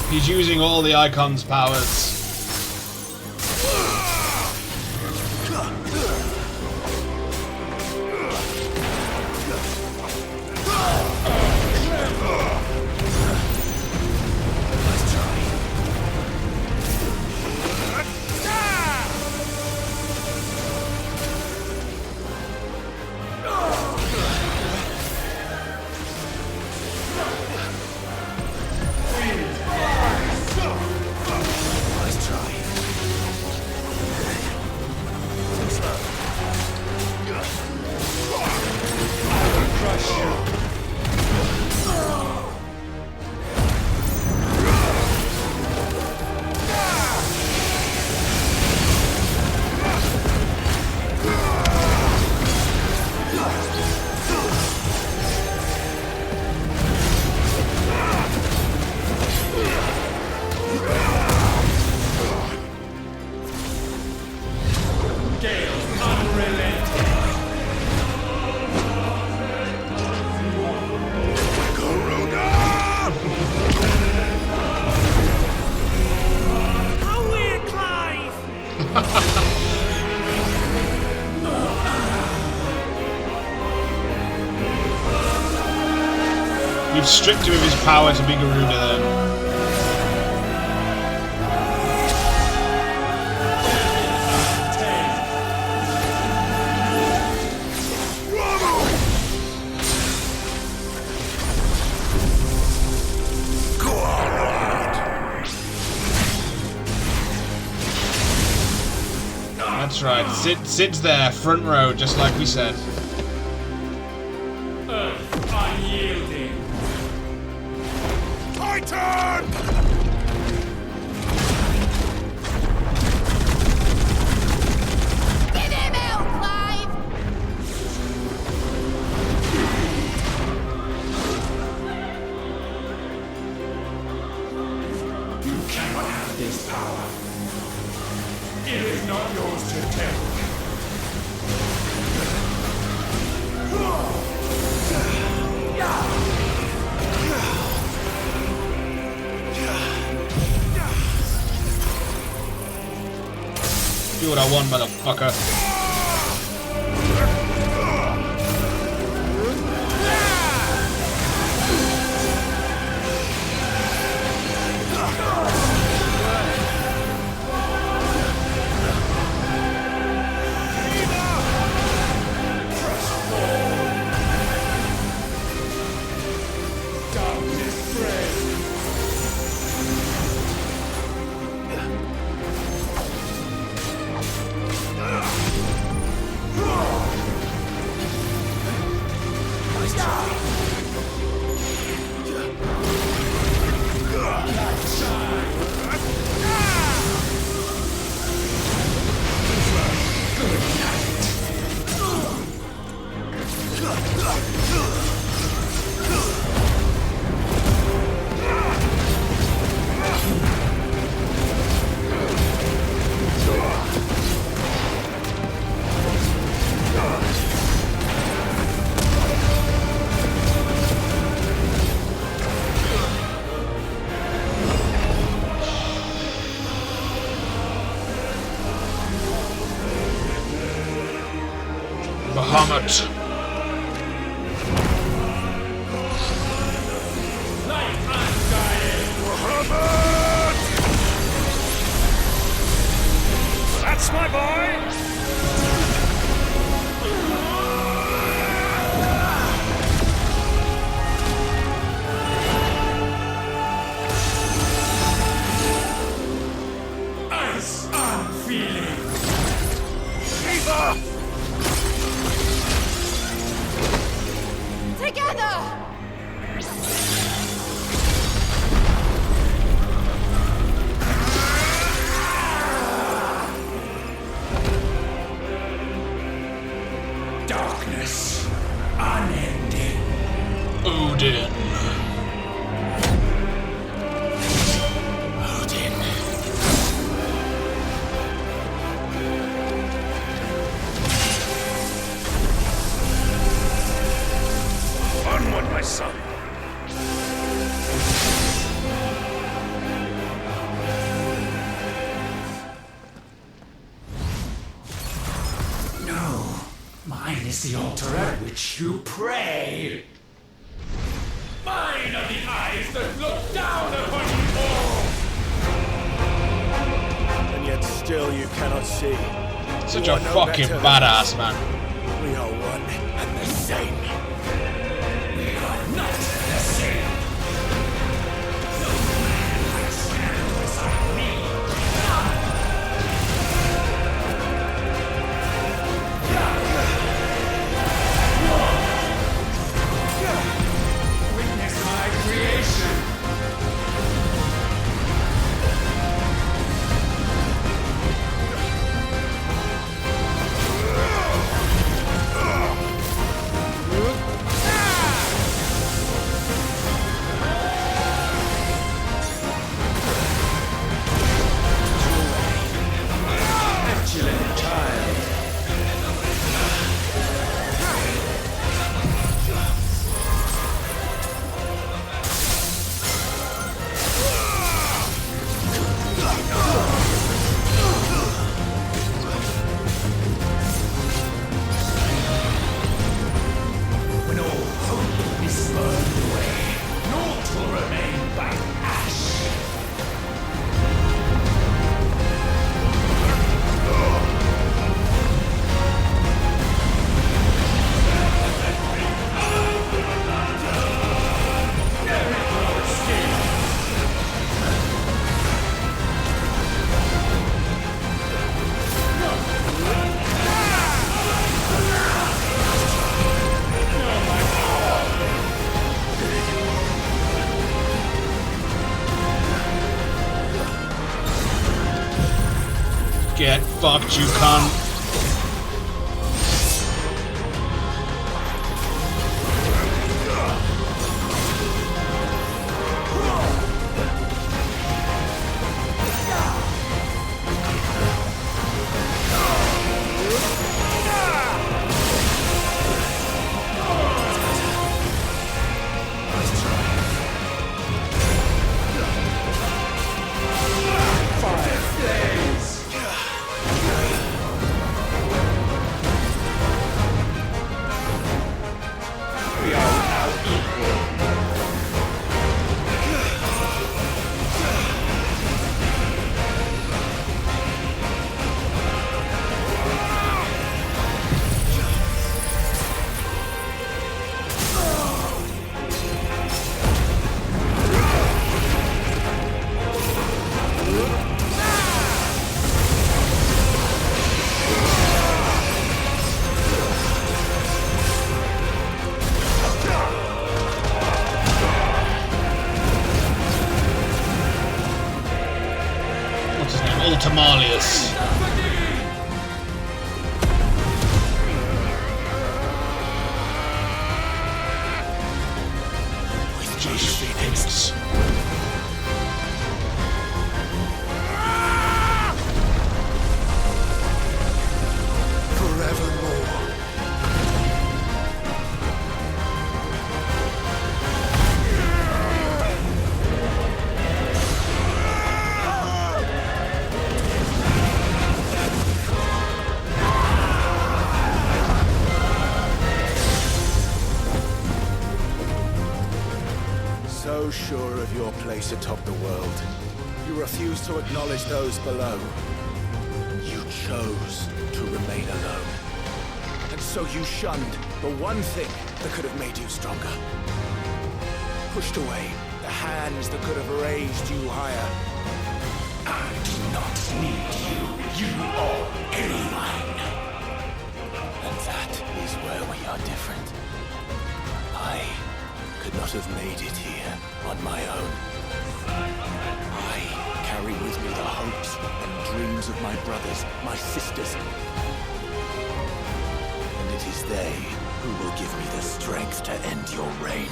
He's using all the Icon's powers. You've stripped him of his power to be Garuda then. That's right. Sid's there, front row, just like we said. Earth unyielding. Titan! Get him out, Clive! You cannot have this power. It is not yours to take. Do what I want, motherfucker. Bahamut. That's my boy! Ice unfeeling! Shiva! Together! is the altar at which you pray. Mine are the eyes that look down upon you all! And yet still you cannot see. Such a fucking badass, man. We are one and the same. We are not the same. No man will stand beside me. Witness my creation. Petulant child. When all hope is burned away, naught will remain but ash. Get fucked, you cunt. Ultimalius. With Josh Phoenix. Forevermore. So sure of your place atop the world, you refuse to acknowledge those below. You chose to remain alone. And so you shunned the one thing that could have made you stronger. Pushed away the hands that could have raised you higher. I do not need you. You are anyone. And that is where we are different. I could not have made it here on my own. I carry with me the hopes and dreams of my brothers, my sisters. And it is they who will give me the strength to end your reign.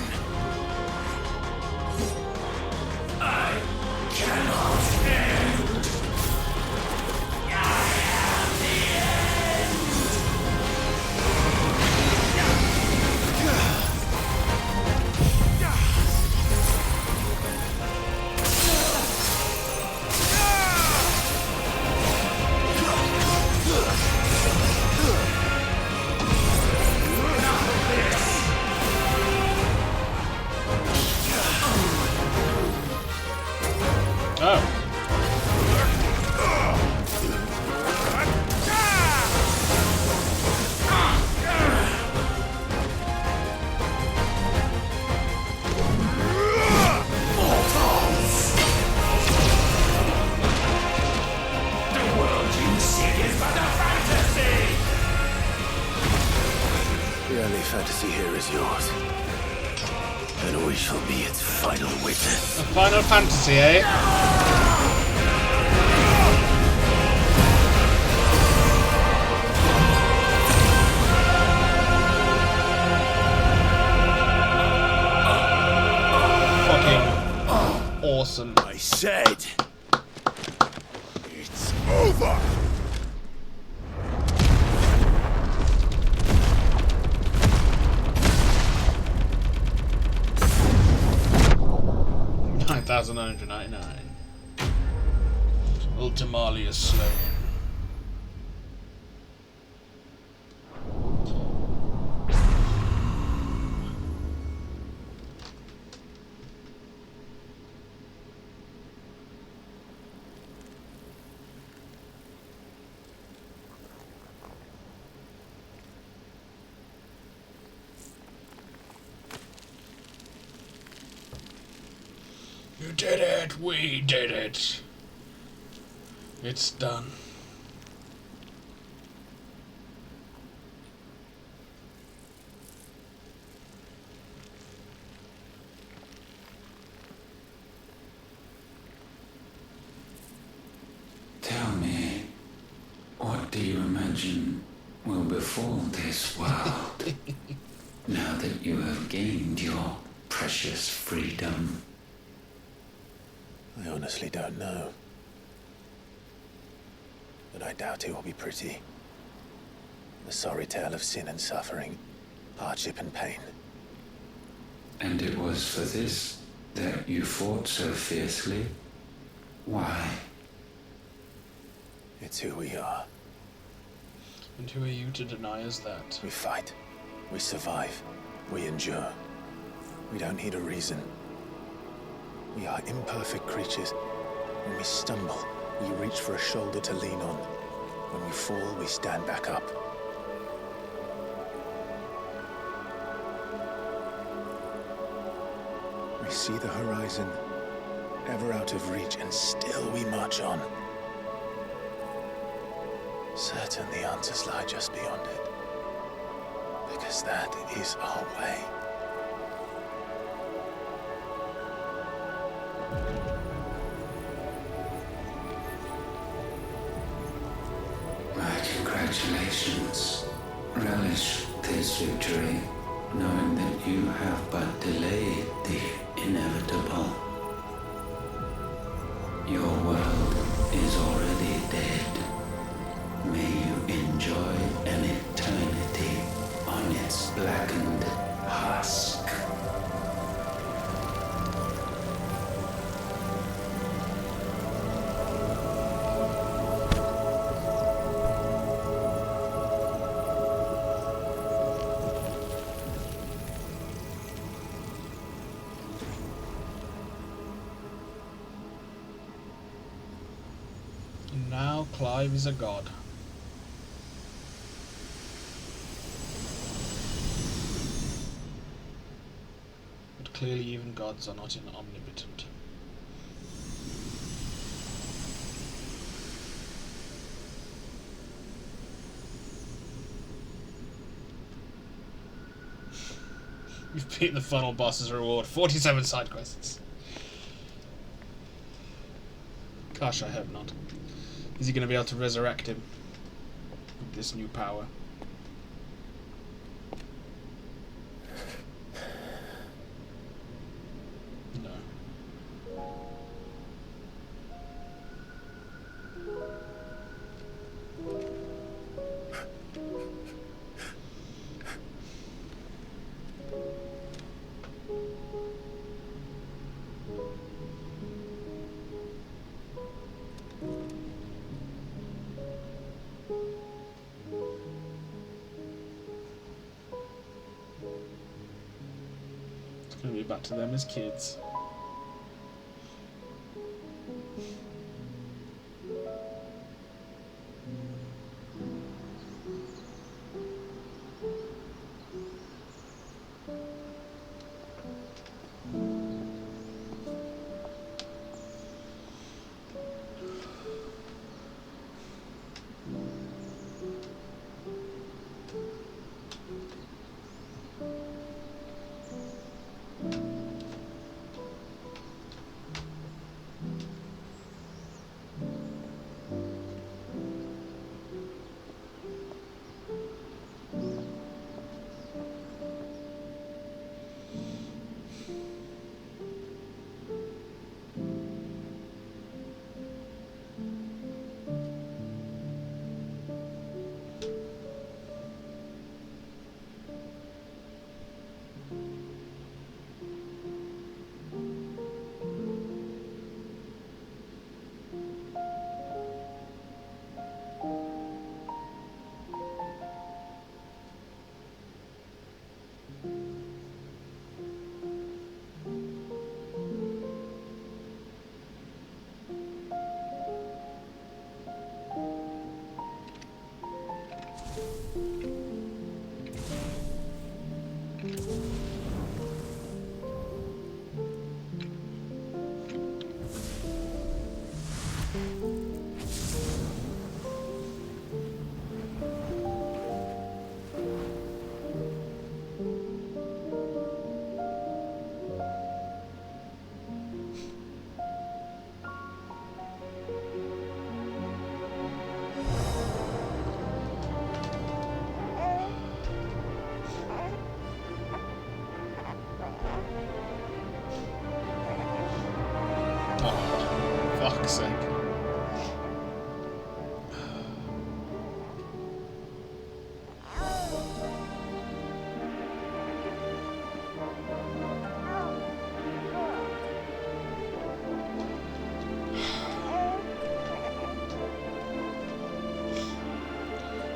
I cannot end. I am the end. The early fantasy here is yours. And we shall be its final witness. A Final Fantasy, eh? Fucking awesome. I said, it's over. $9,999. Ultimalia slain. You did it! We did it! It's done. Tell me, what do you imagine will befall this world now that you have gained your precious freedom? I honestly don't know. But I doubt it will be pretty. A sorry tale of sin and suffering, hardship and pain. And it was for this that you fought so fiercely? Why? It's who we are. And who are you to deny us that? We fight. We survive. We endure. We don't need a reason. We are imperfect creatures. When we stumble, we reach for a shoulder to lean on. When we fall, we stand back up. We see the horizon, ever out of reach, and still we march on. Certain the answers lie just beyond it. Because that is our way. My congratulations. Relish this victory, knowing that you have but delayed the inevitable. Your world is already dead. May you enjoy an eternity on its blackened husk. And now Clive is a god. Clearly even gods are not omnipotent. You've beaten the funnel boss's reward. 47 side quests. Gosh, I hope not. Is he going to be able to resurrect him with this new power? It's going to be back to them as kids.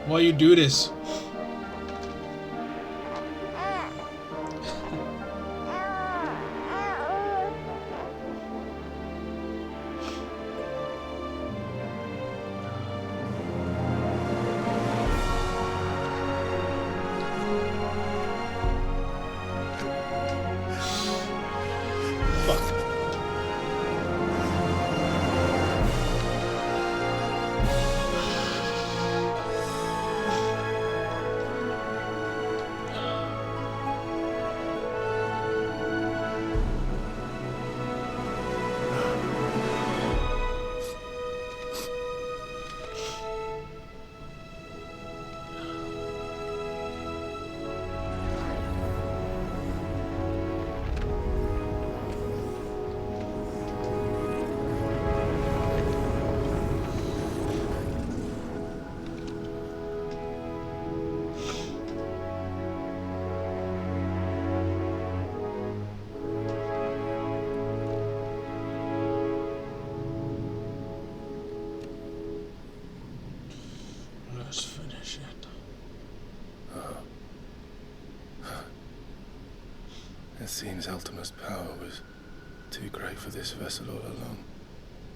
Why you do this? Let's finish it. It seems Ultima's power was too great for this vessel all along.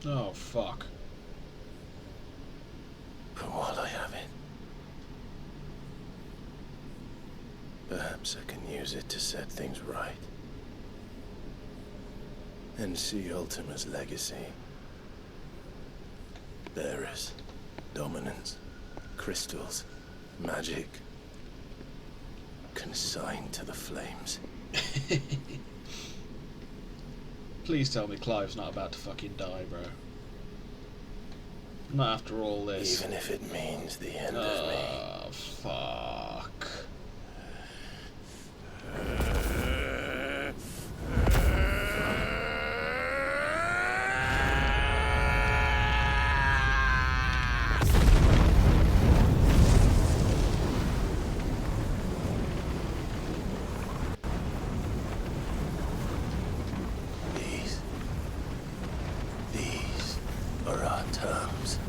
Oh, fuck. But while I have it, perhaps I can use it to set things right. And see Ultima's legacy. Bearers, dominance, crystals, magic, consigned to the flames. Please tell me Clive's not about to fucking die, bro. Not after all this. Even if it means the end of me. Oh, fuck. These are our terms.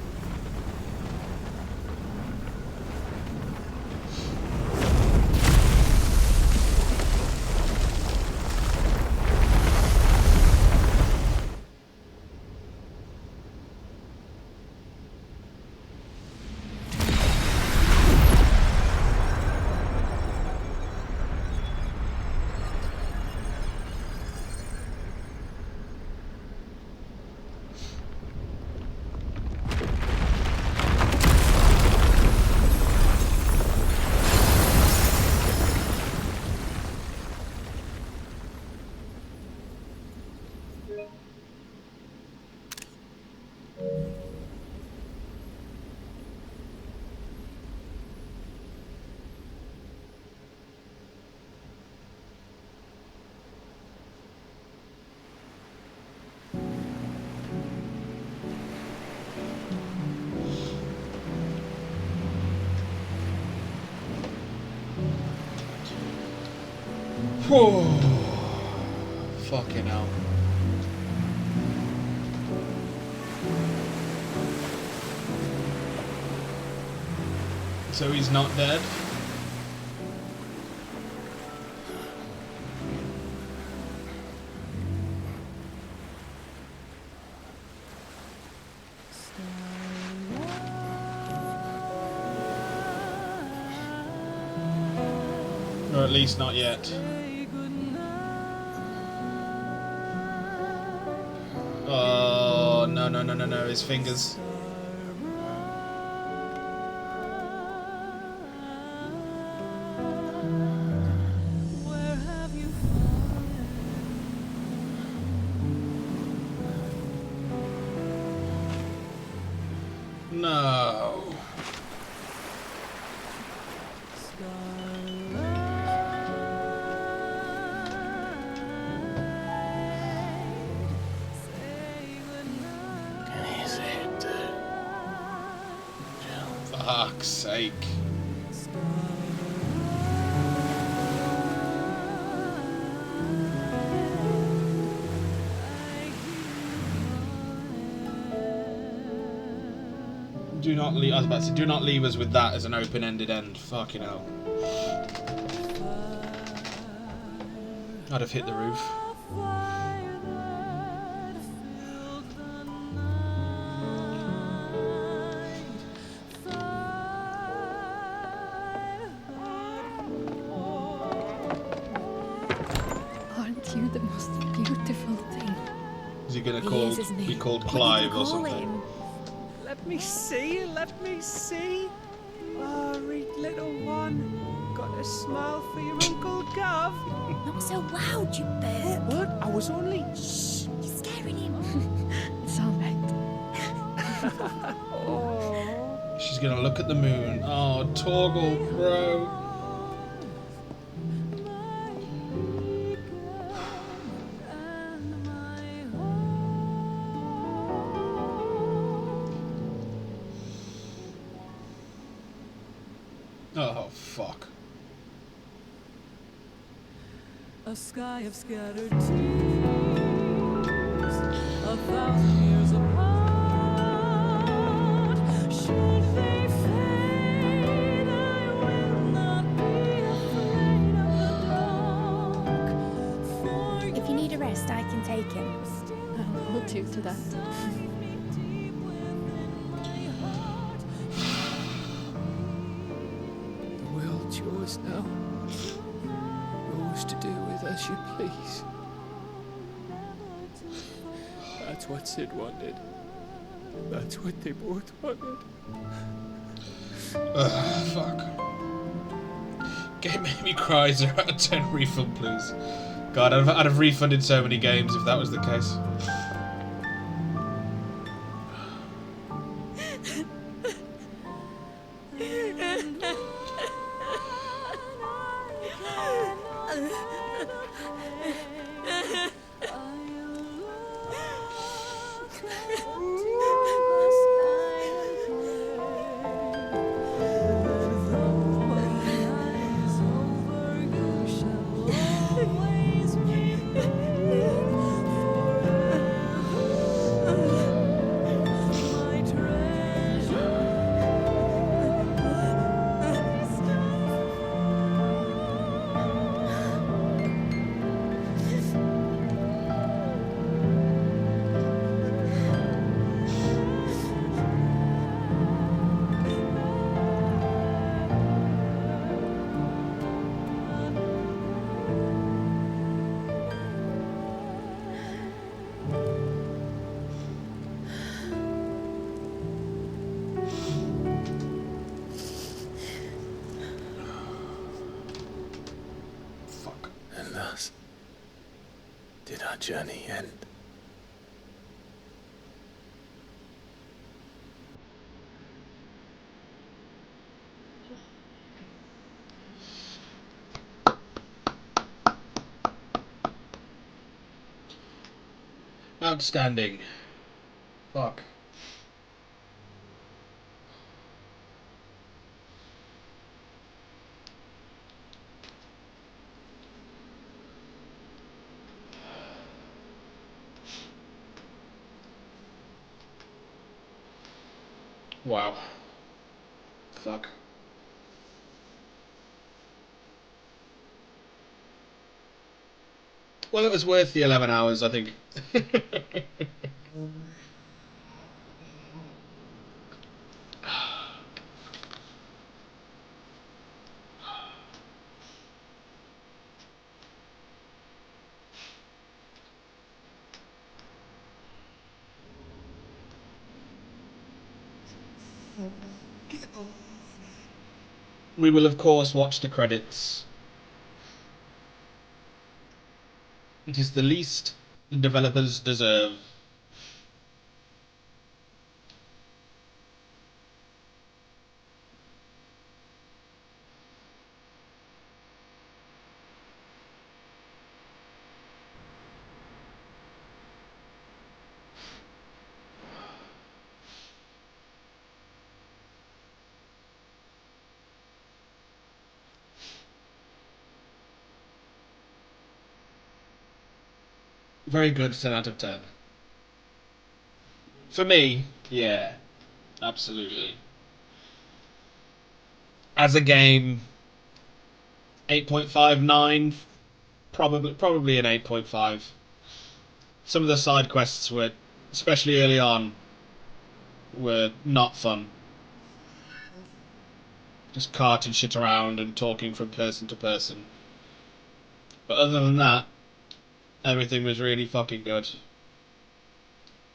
Whoa. Fucking hell. So he's not dead? Or at least not yet. Oh, no, his fingers. No. Fuck's sake. Do not leave. I was about to say, do not leave us with that as an open-ended end. Fucking hell. I'd have hit the roof. Aren't you the most beautiful thing? Is he gonna be called Clive or something? Let me see, let me see. Oh, read little one. Got a smile for your Uncle Gov. Not so loud, you bird. What? I was only... Shh, you're scaring him. It's all right. Oh. She's gonna look at the moon. Oh, Torgal, bro. Oh, fuck. A sky of scattered tears, 1,000 years apart. Should they fade, I will not be afraid of the dark. If you need a rest, I can take him. I'll hold you to that. The world's yours now. Yours to do with as you please. That's what Sid wanted. That's what they both wanted. Fuck. Game made me cry. 0 out of 10 refund, please. God, I'd have refunded so many games if that was the case. Did our journey end? Outstanding. Fuck. Wow. Fuck. Well, it was worth the 11 hours, I think. We will, of course, watch the credits. It is the least the developers deserve. Very good, 10 out of 10. For me, yeah. Absolutely. As a game, 8.59, probably an 8.5. Some of the side quests were, especially early on, were not fun. Just carting shit around and talking from person to person. But other than that, everything was really fucking good.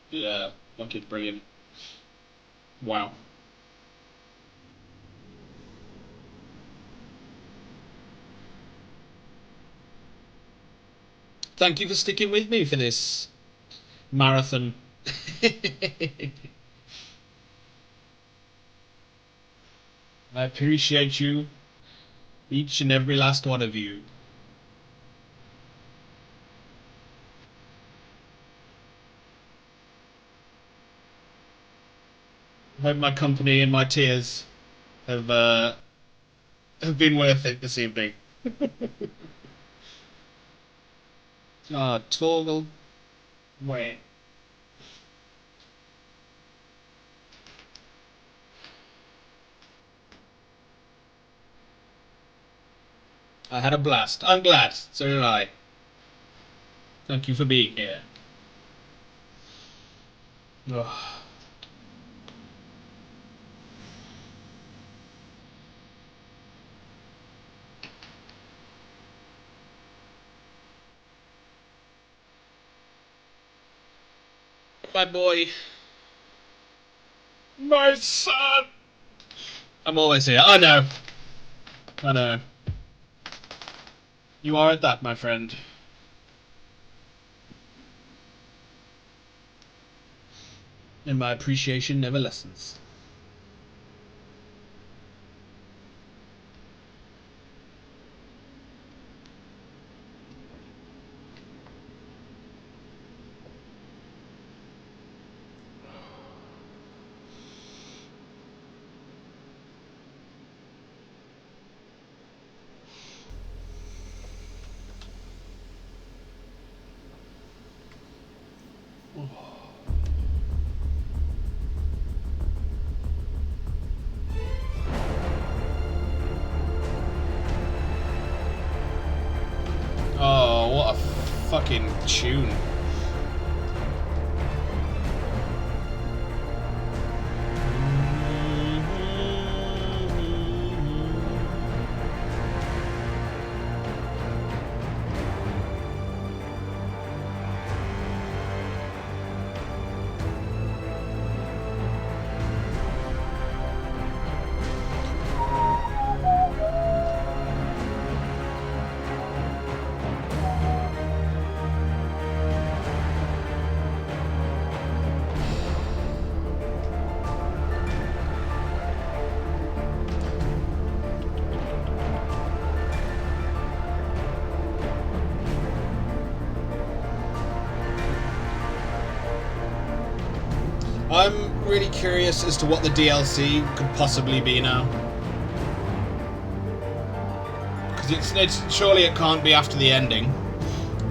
Yeah, fucking brilliant. Wow. Thank you for sticking with me for this marathon. I appreciate you, each and every last one of you. I hope my company and my tears have been worth it this evening. Torgal. Wait. I had a blast. I'm glad. So did I. Thank you for being here. Ugh. My boy. My son. I'm always here. I know. I know. You are at that, my friend. And my appreciation never lessens. Oh, what a fucking tune. I'm really curious as to what the DLC could possibly be now. Because it's surely it can't be after the ending,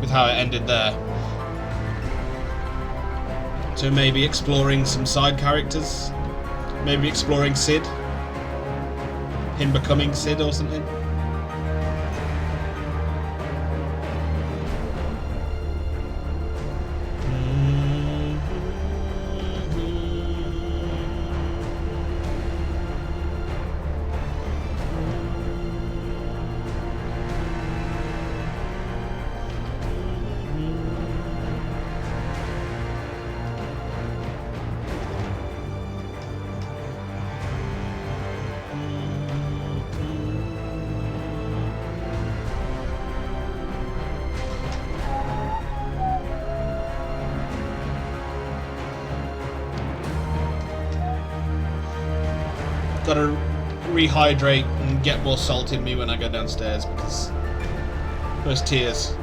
with how it ended there. So maybe exploring some side characters? Maybe exploring Sid? Him becoming Sid or something? Gotta rehydrate and get more salt in me when I go downstairs because those tears.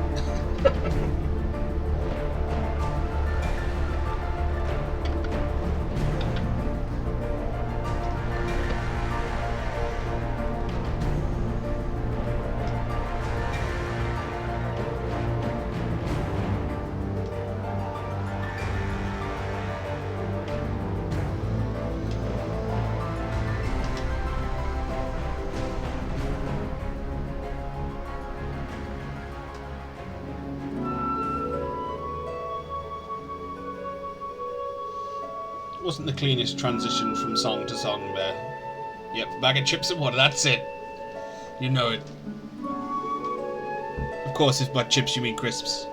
wasn't the cleanest transition from song to song there. Yep, bag of chips and water, that's it. You know it. Of course, if by chips you mean crisps.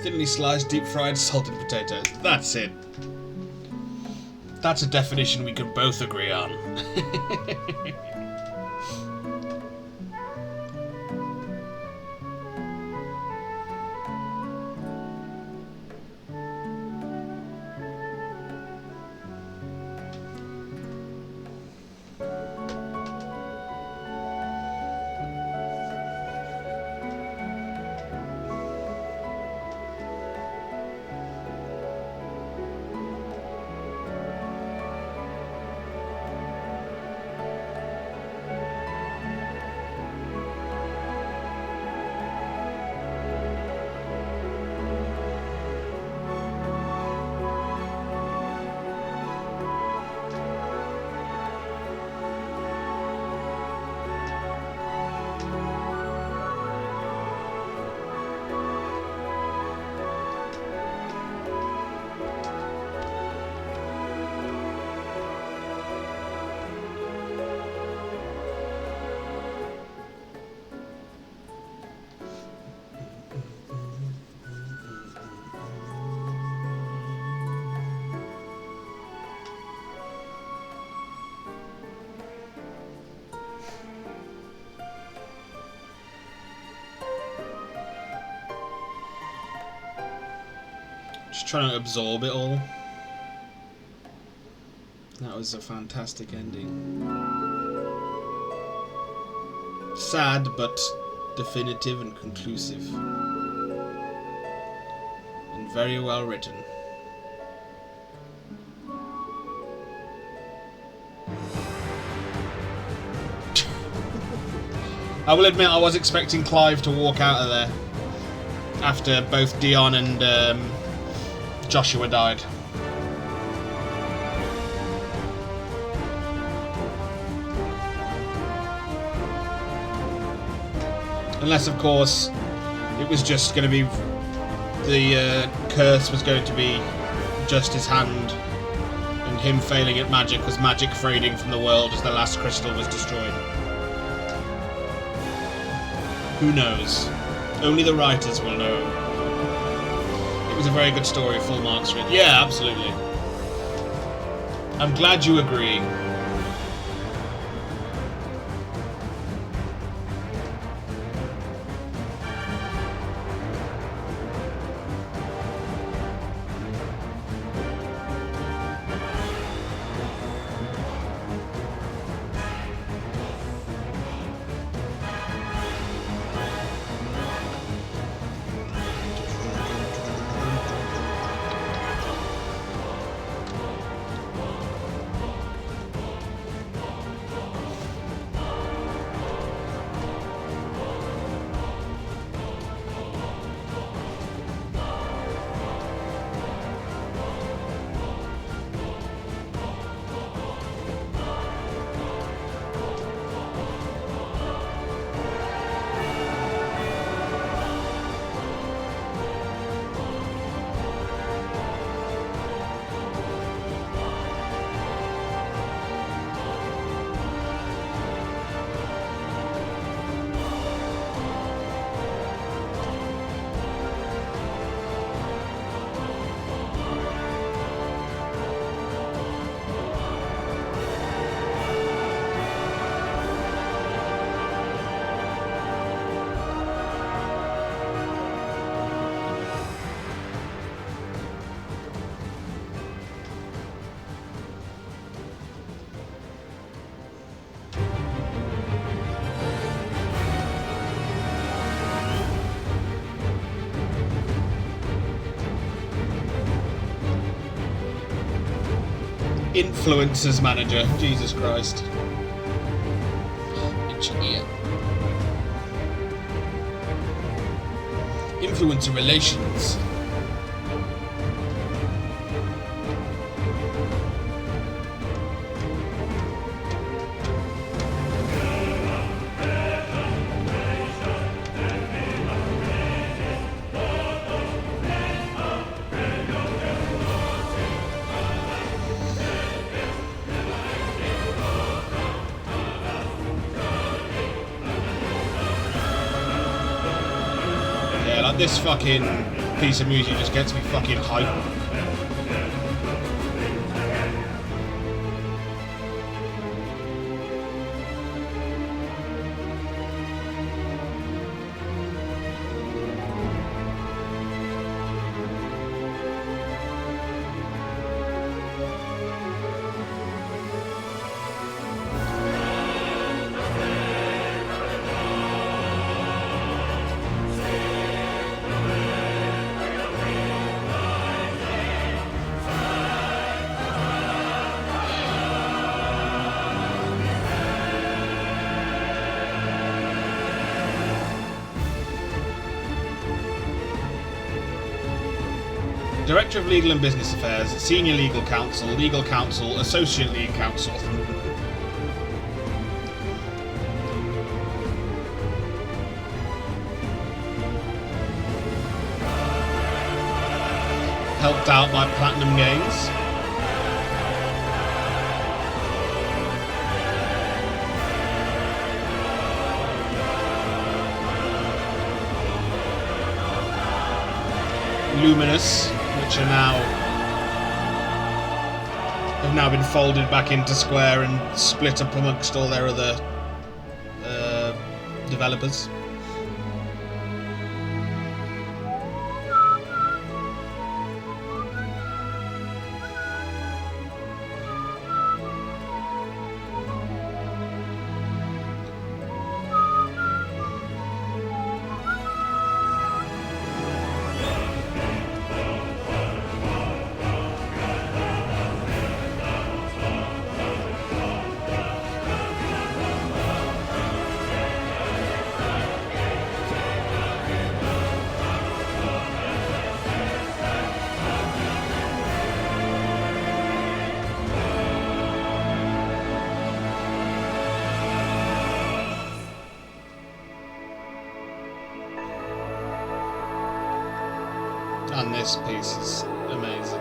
Thinly sliced, deep-fried, salted potatoes. That's it. That's a definition we can both agree on. Just trying to absorb it all. That was a fantastic ending. Sad, but definitive and conclusive. And very well written. I will admit I was expecting Clive to walk out of there after both Dion and Joshua died. Unless, of course, it was just going to be the curse was going to be just his hand, and him failing at magic was magic fading from the world as the last crystal was destroyed. Who knows? Only the writers will know. It was a very good story, full marks for it. Yeah, absolutely. I'm glad you agree. Influencers manager. Jesus Christ. Itchy ear. Influencer relations. This fucking piece of music just gets me fucking hyped. Director of Legal and Business Affairs, Senior Legal Counsel, Associate Legal Counsel. Helped out by Platinum Games. Luminous, which are have now been folded back into Square and split up amongst all their other developers. And this piece is amazing.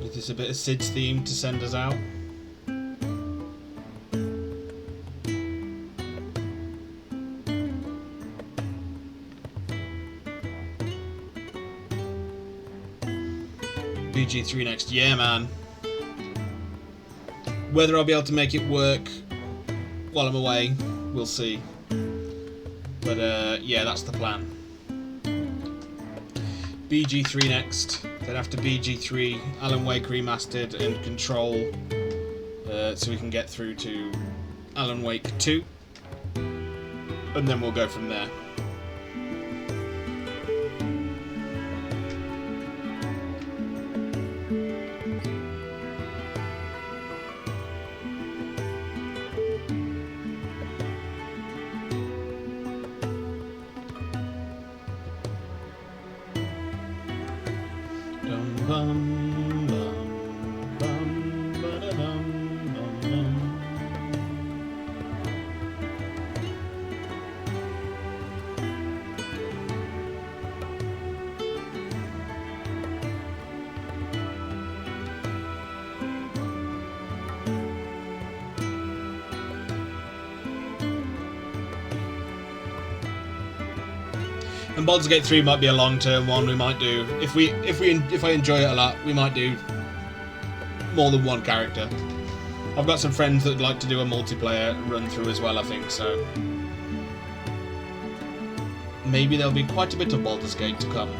Is this a bit of Sid's theme to send us out? BG3 next. Yeah, man. Whether I'll be able to make it work while I'm away, we'll see. But yeah, that's the plan. BG3 next. Then after BG3, Alan Wake Remastered and Control, so we can get through to Alan Wake 2. And then we'll go from there. And Baldur's Gate 3 might be a long-term one. We might do if I enjoy it a lot, we might do more than one character. I've got some friends that would like to do a multiplayer run through as well, I think, so maybe there'll be quite a bit of Baldur's Gate to come.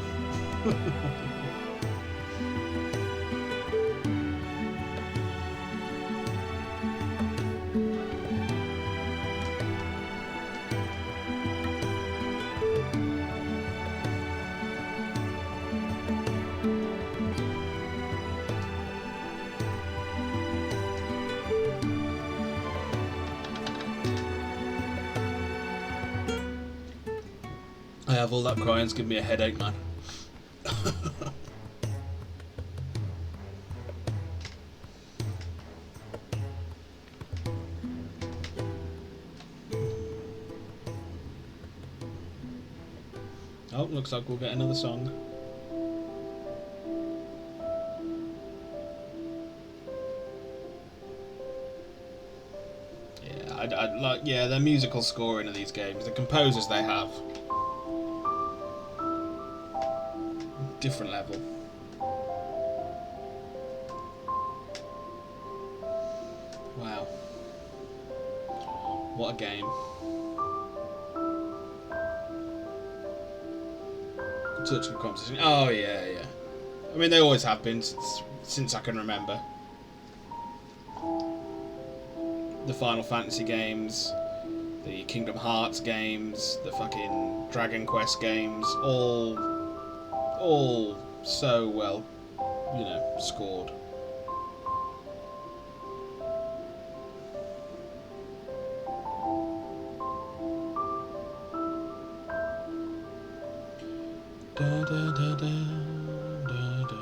I have all that crying's giving me a headache, man. Oh, looks like we'll get another song. Yeah, I'd like, yeah, the musical scoring of these games, the composers they have. Different level. Wow. What a game. Such a good competition. Oh yeah, yeah. I mean, they always have been since I can remember. The Final Fantasy games, the Kingdom Hearts games, the fucking Dragon Quest games, all so well, you know, scored. Da, da, da, da, da, da.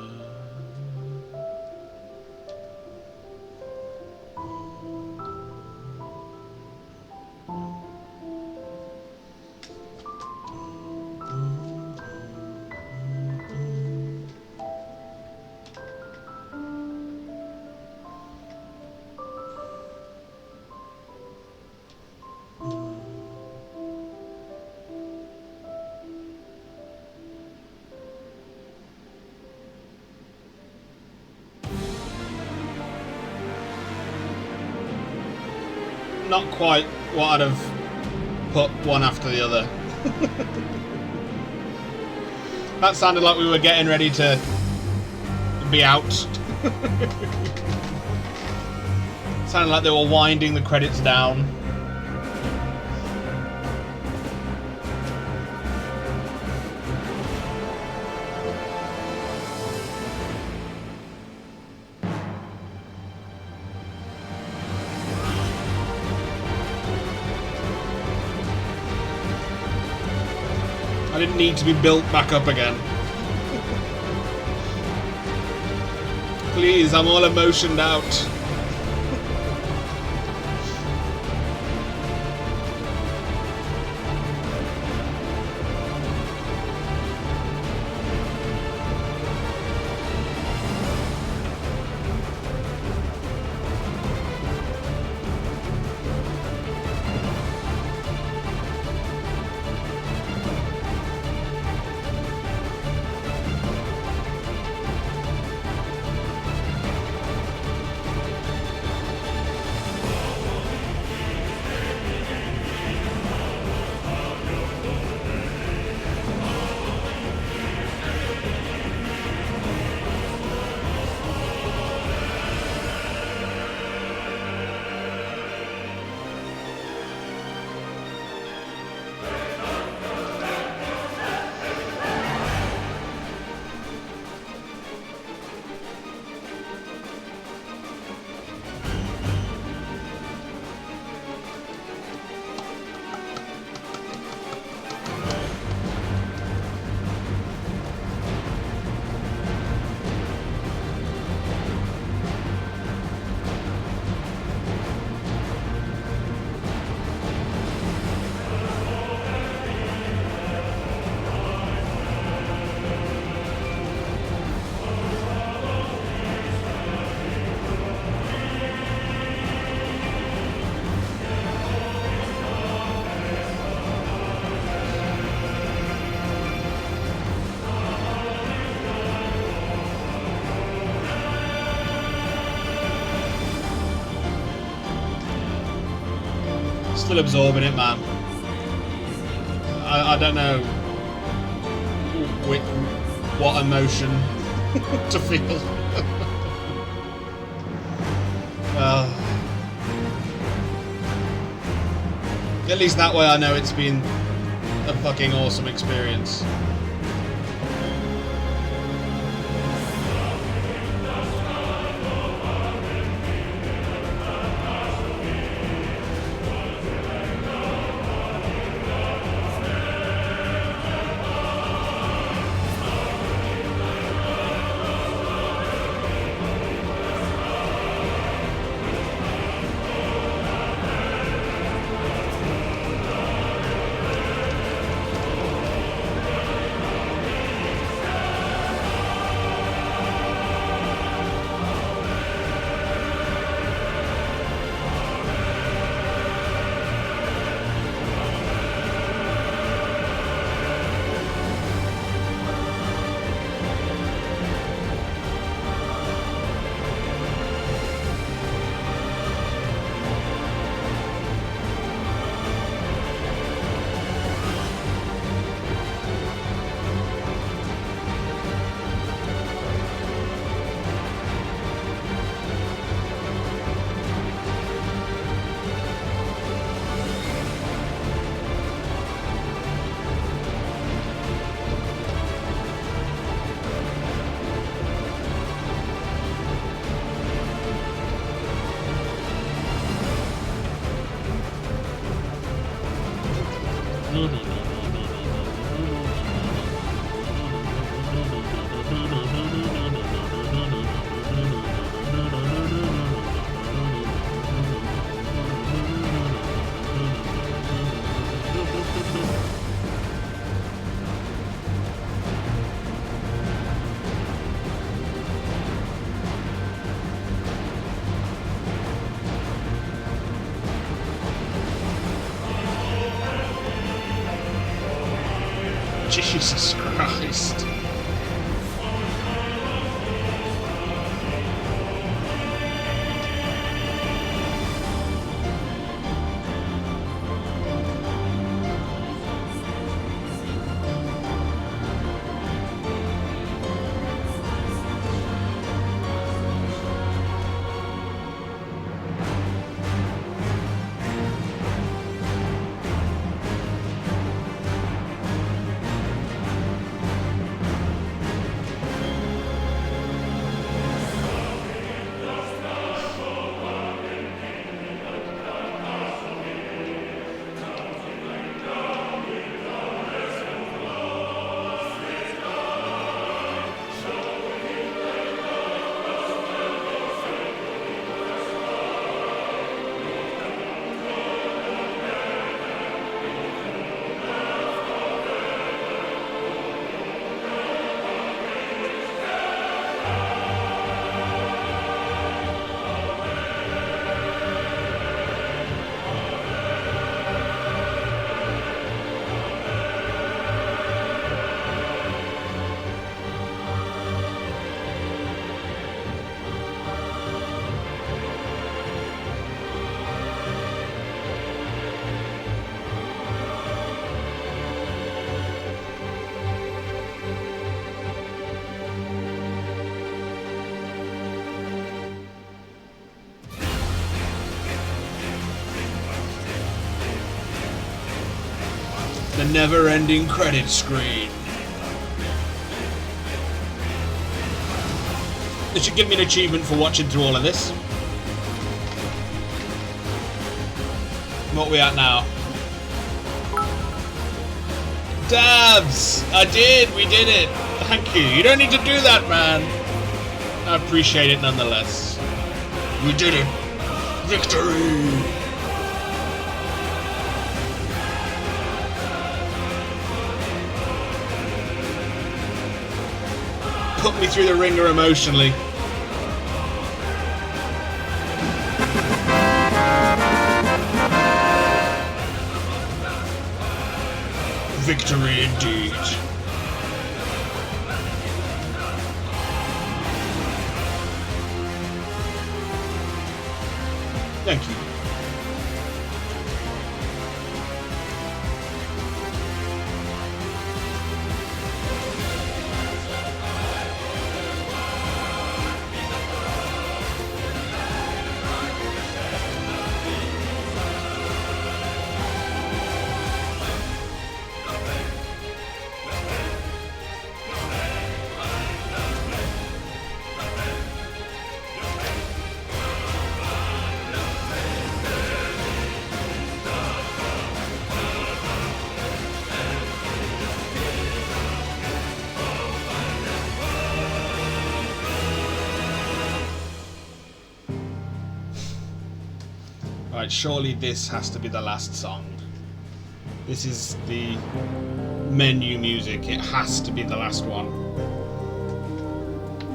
Not quite what I'd have put one after the other. That sounded like we were getting ready to be out. Sounded like they were winding the credits down. I didn't need to be built back up again. Please, I'm all emotioned out. Still absorbing it, man. I don't know what emotion to feel. At least that way I know it's been a fucking awesome experience. Jesus Christ. The never-ending credit screen. They should give me an achievement for watching through all of this. What are we at now? Dabs! I did! We did it! Thank you. You don't need to do that, man. I appreciate it nonetheless. We did it! Victory! Put me through the ringer emotionally. Victory indeed. Thank you. Right, surely this has to be the last song. This is the menu music. It has to be the last one.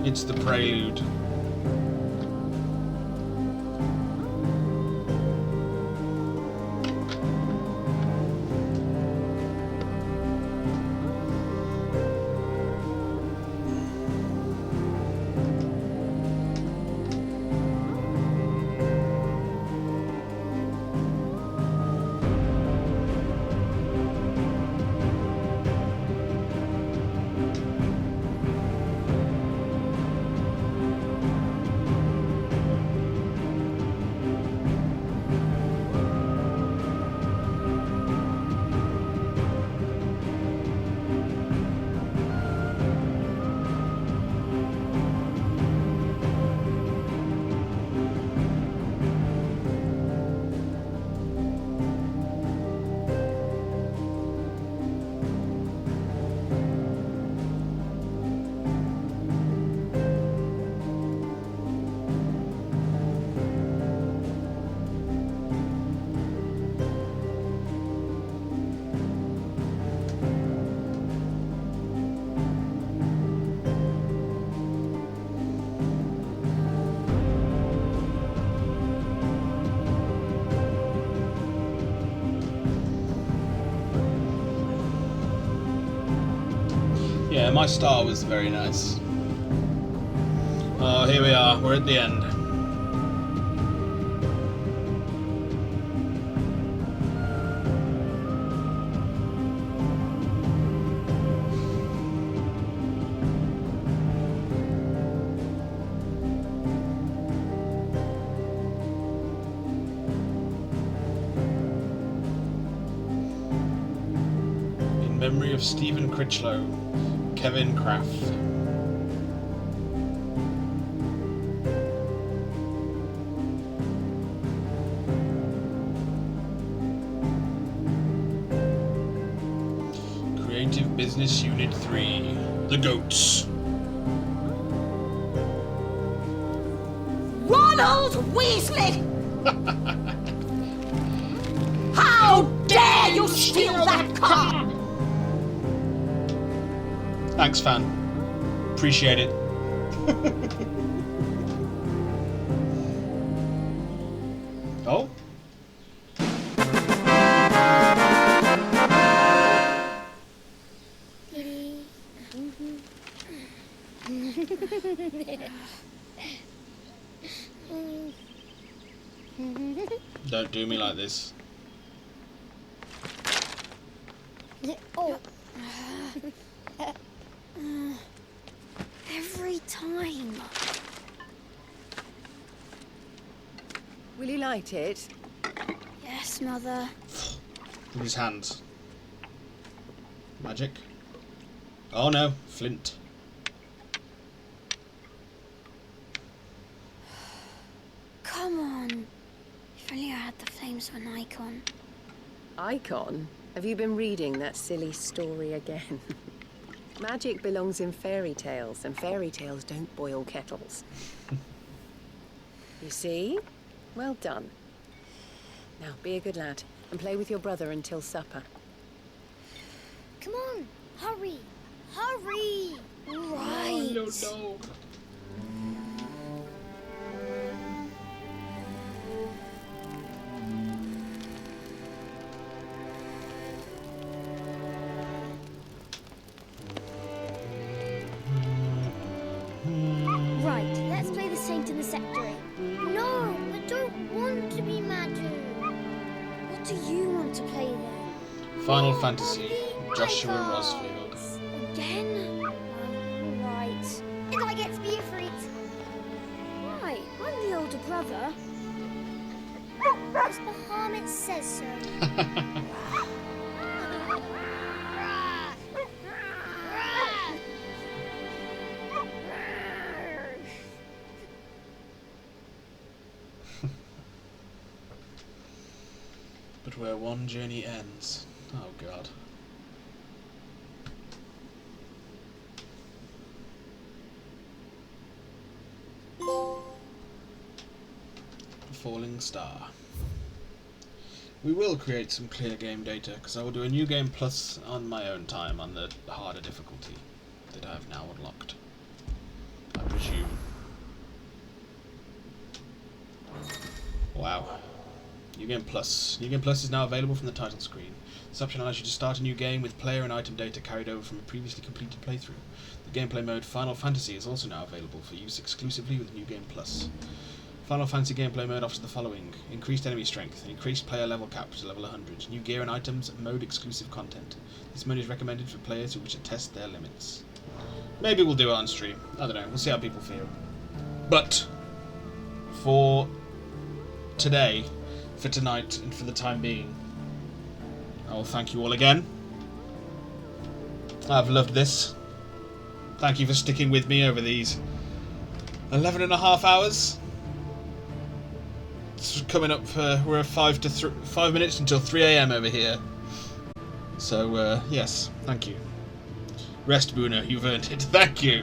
It's the prelude. Yeah, my star was very nice. Oh, here we are. We're at the end. In memory of Stephen Critchlow, Kevin Kraft. Creative Business Unit 3, The Goats. Ronald Weasley! How dare you steal that car! Thanks, fan. Appreciate it. Oh? Don't do me like this. Oh. Every time. Will you light it? Yes, Mother. With his hands. Magic. Oh no, flint. Come on. If only I had the flames of an icon. Icon? Have you been reading that silly story again? Magic belongs in fairy tales, and fairy tales don't boil kettles. You see? Well done. Now, be a good lad, and play with your brother until supper. Come on, hurry! Hurry! Right. Oh, no. Right, let's play the Saint in the Secretary. No, I don't want to be Madu. What do you want to play then? Final Fantasy, Joshua Rosfield. Again? Right. And I get to be Ifrit. Right, I'm the older brother. Because Bahamut says so. But where one journey ends. Oh god. Falling star. We will create some clear game data, because I will do a new game plus on my own time on the harder difficulty that I have now unlocked, I presume. Wow. New Game Plus. New Game Plus is now available from the title screen. This option allows you to start a new game with player and item data carried over from a previously completed playthrough. The gameplay mode Final Fantasy is also now available for use exclusively with New Game Plus. Final Fantasy gameplay mode offers the following: increased enemy strength, increased player level cap to level 100, new gear and items, mode exclusive content. This mode is recommended for players who wish to test their limits. Maybe we'll do it on stream. I don't know. We'll see how people feel. But for today, for tonight, and for the time being, I will thank you all again. I've loved this. Thank you for sticking with me over these 11.5 hours. It's coming up, we're at 5 minutes until 3 AM over here. So, yes, thank you. Rest, Buna, you've earned it. Thank you.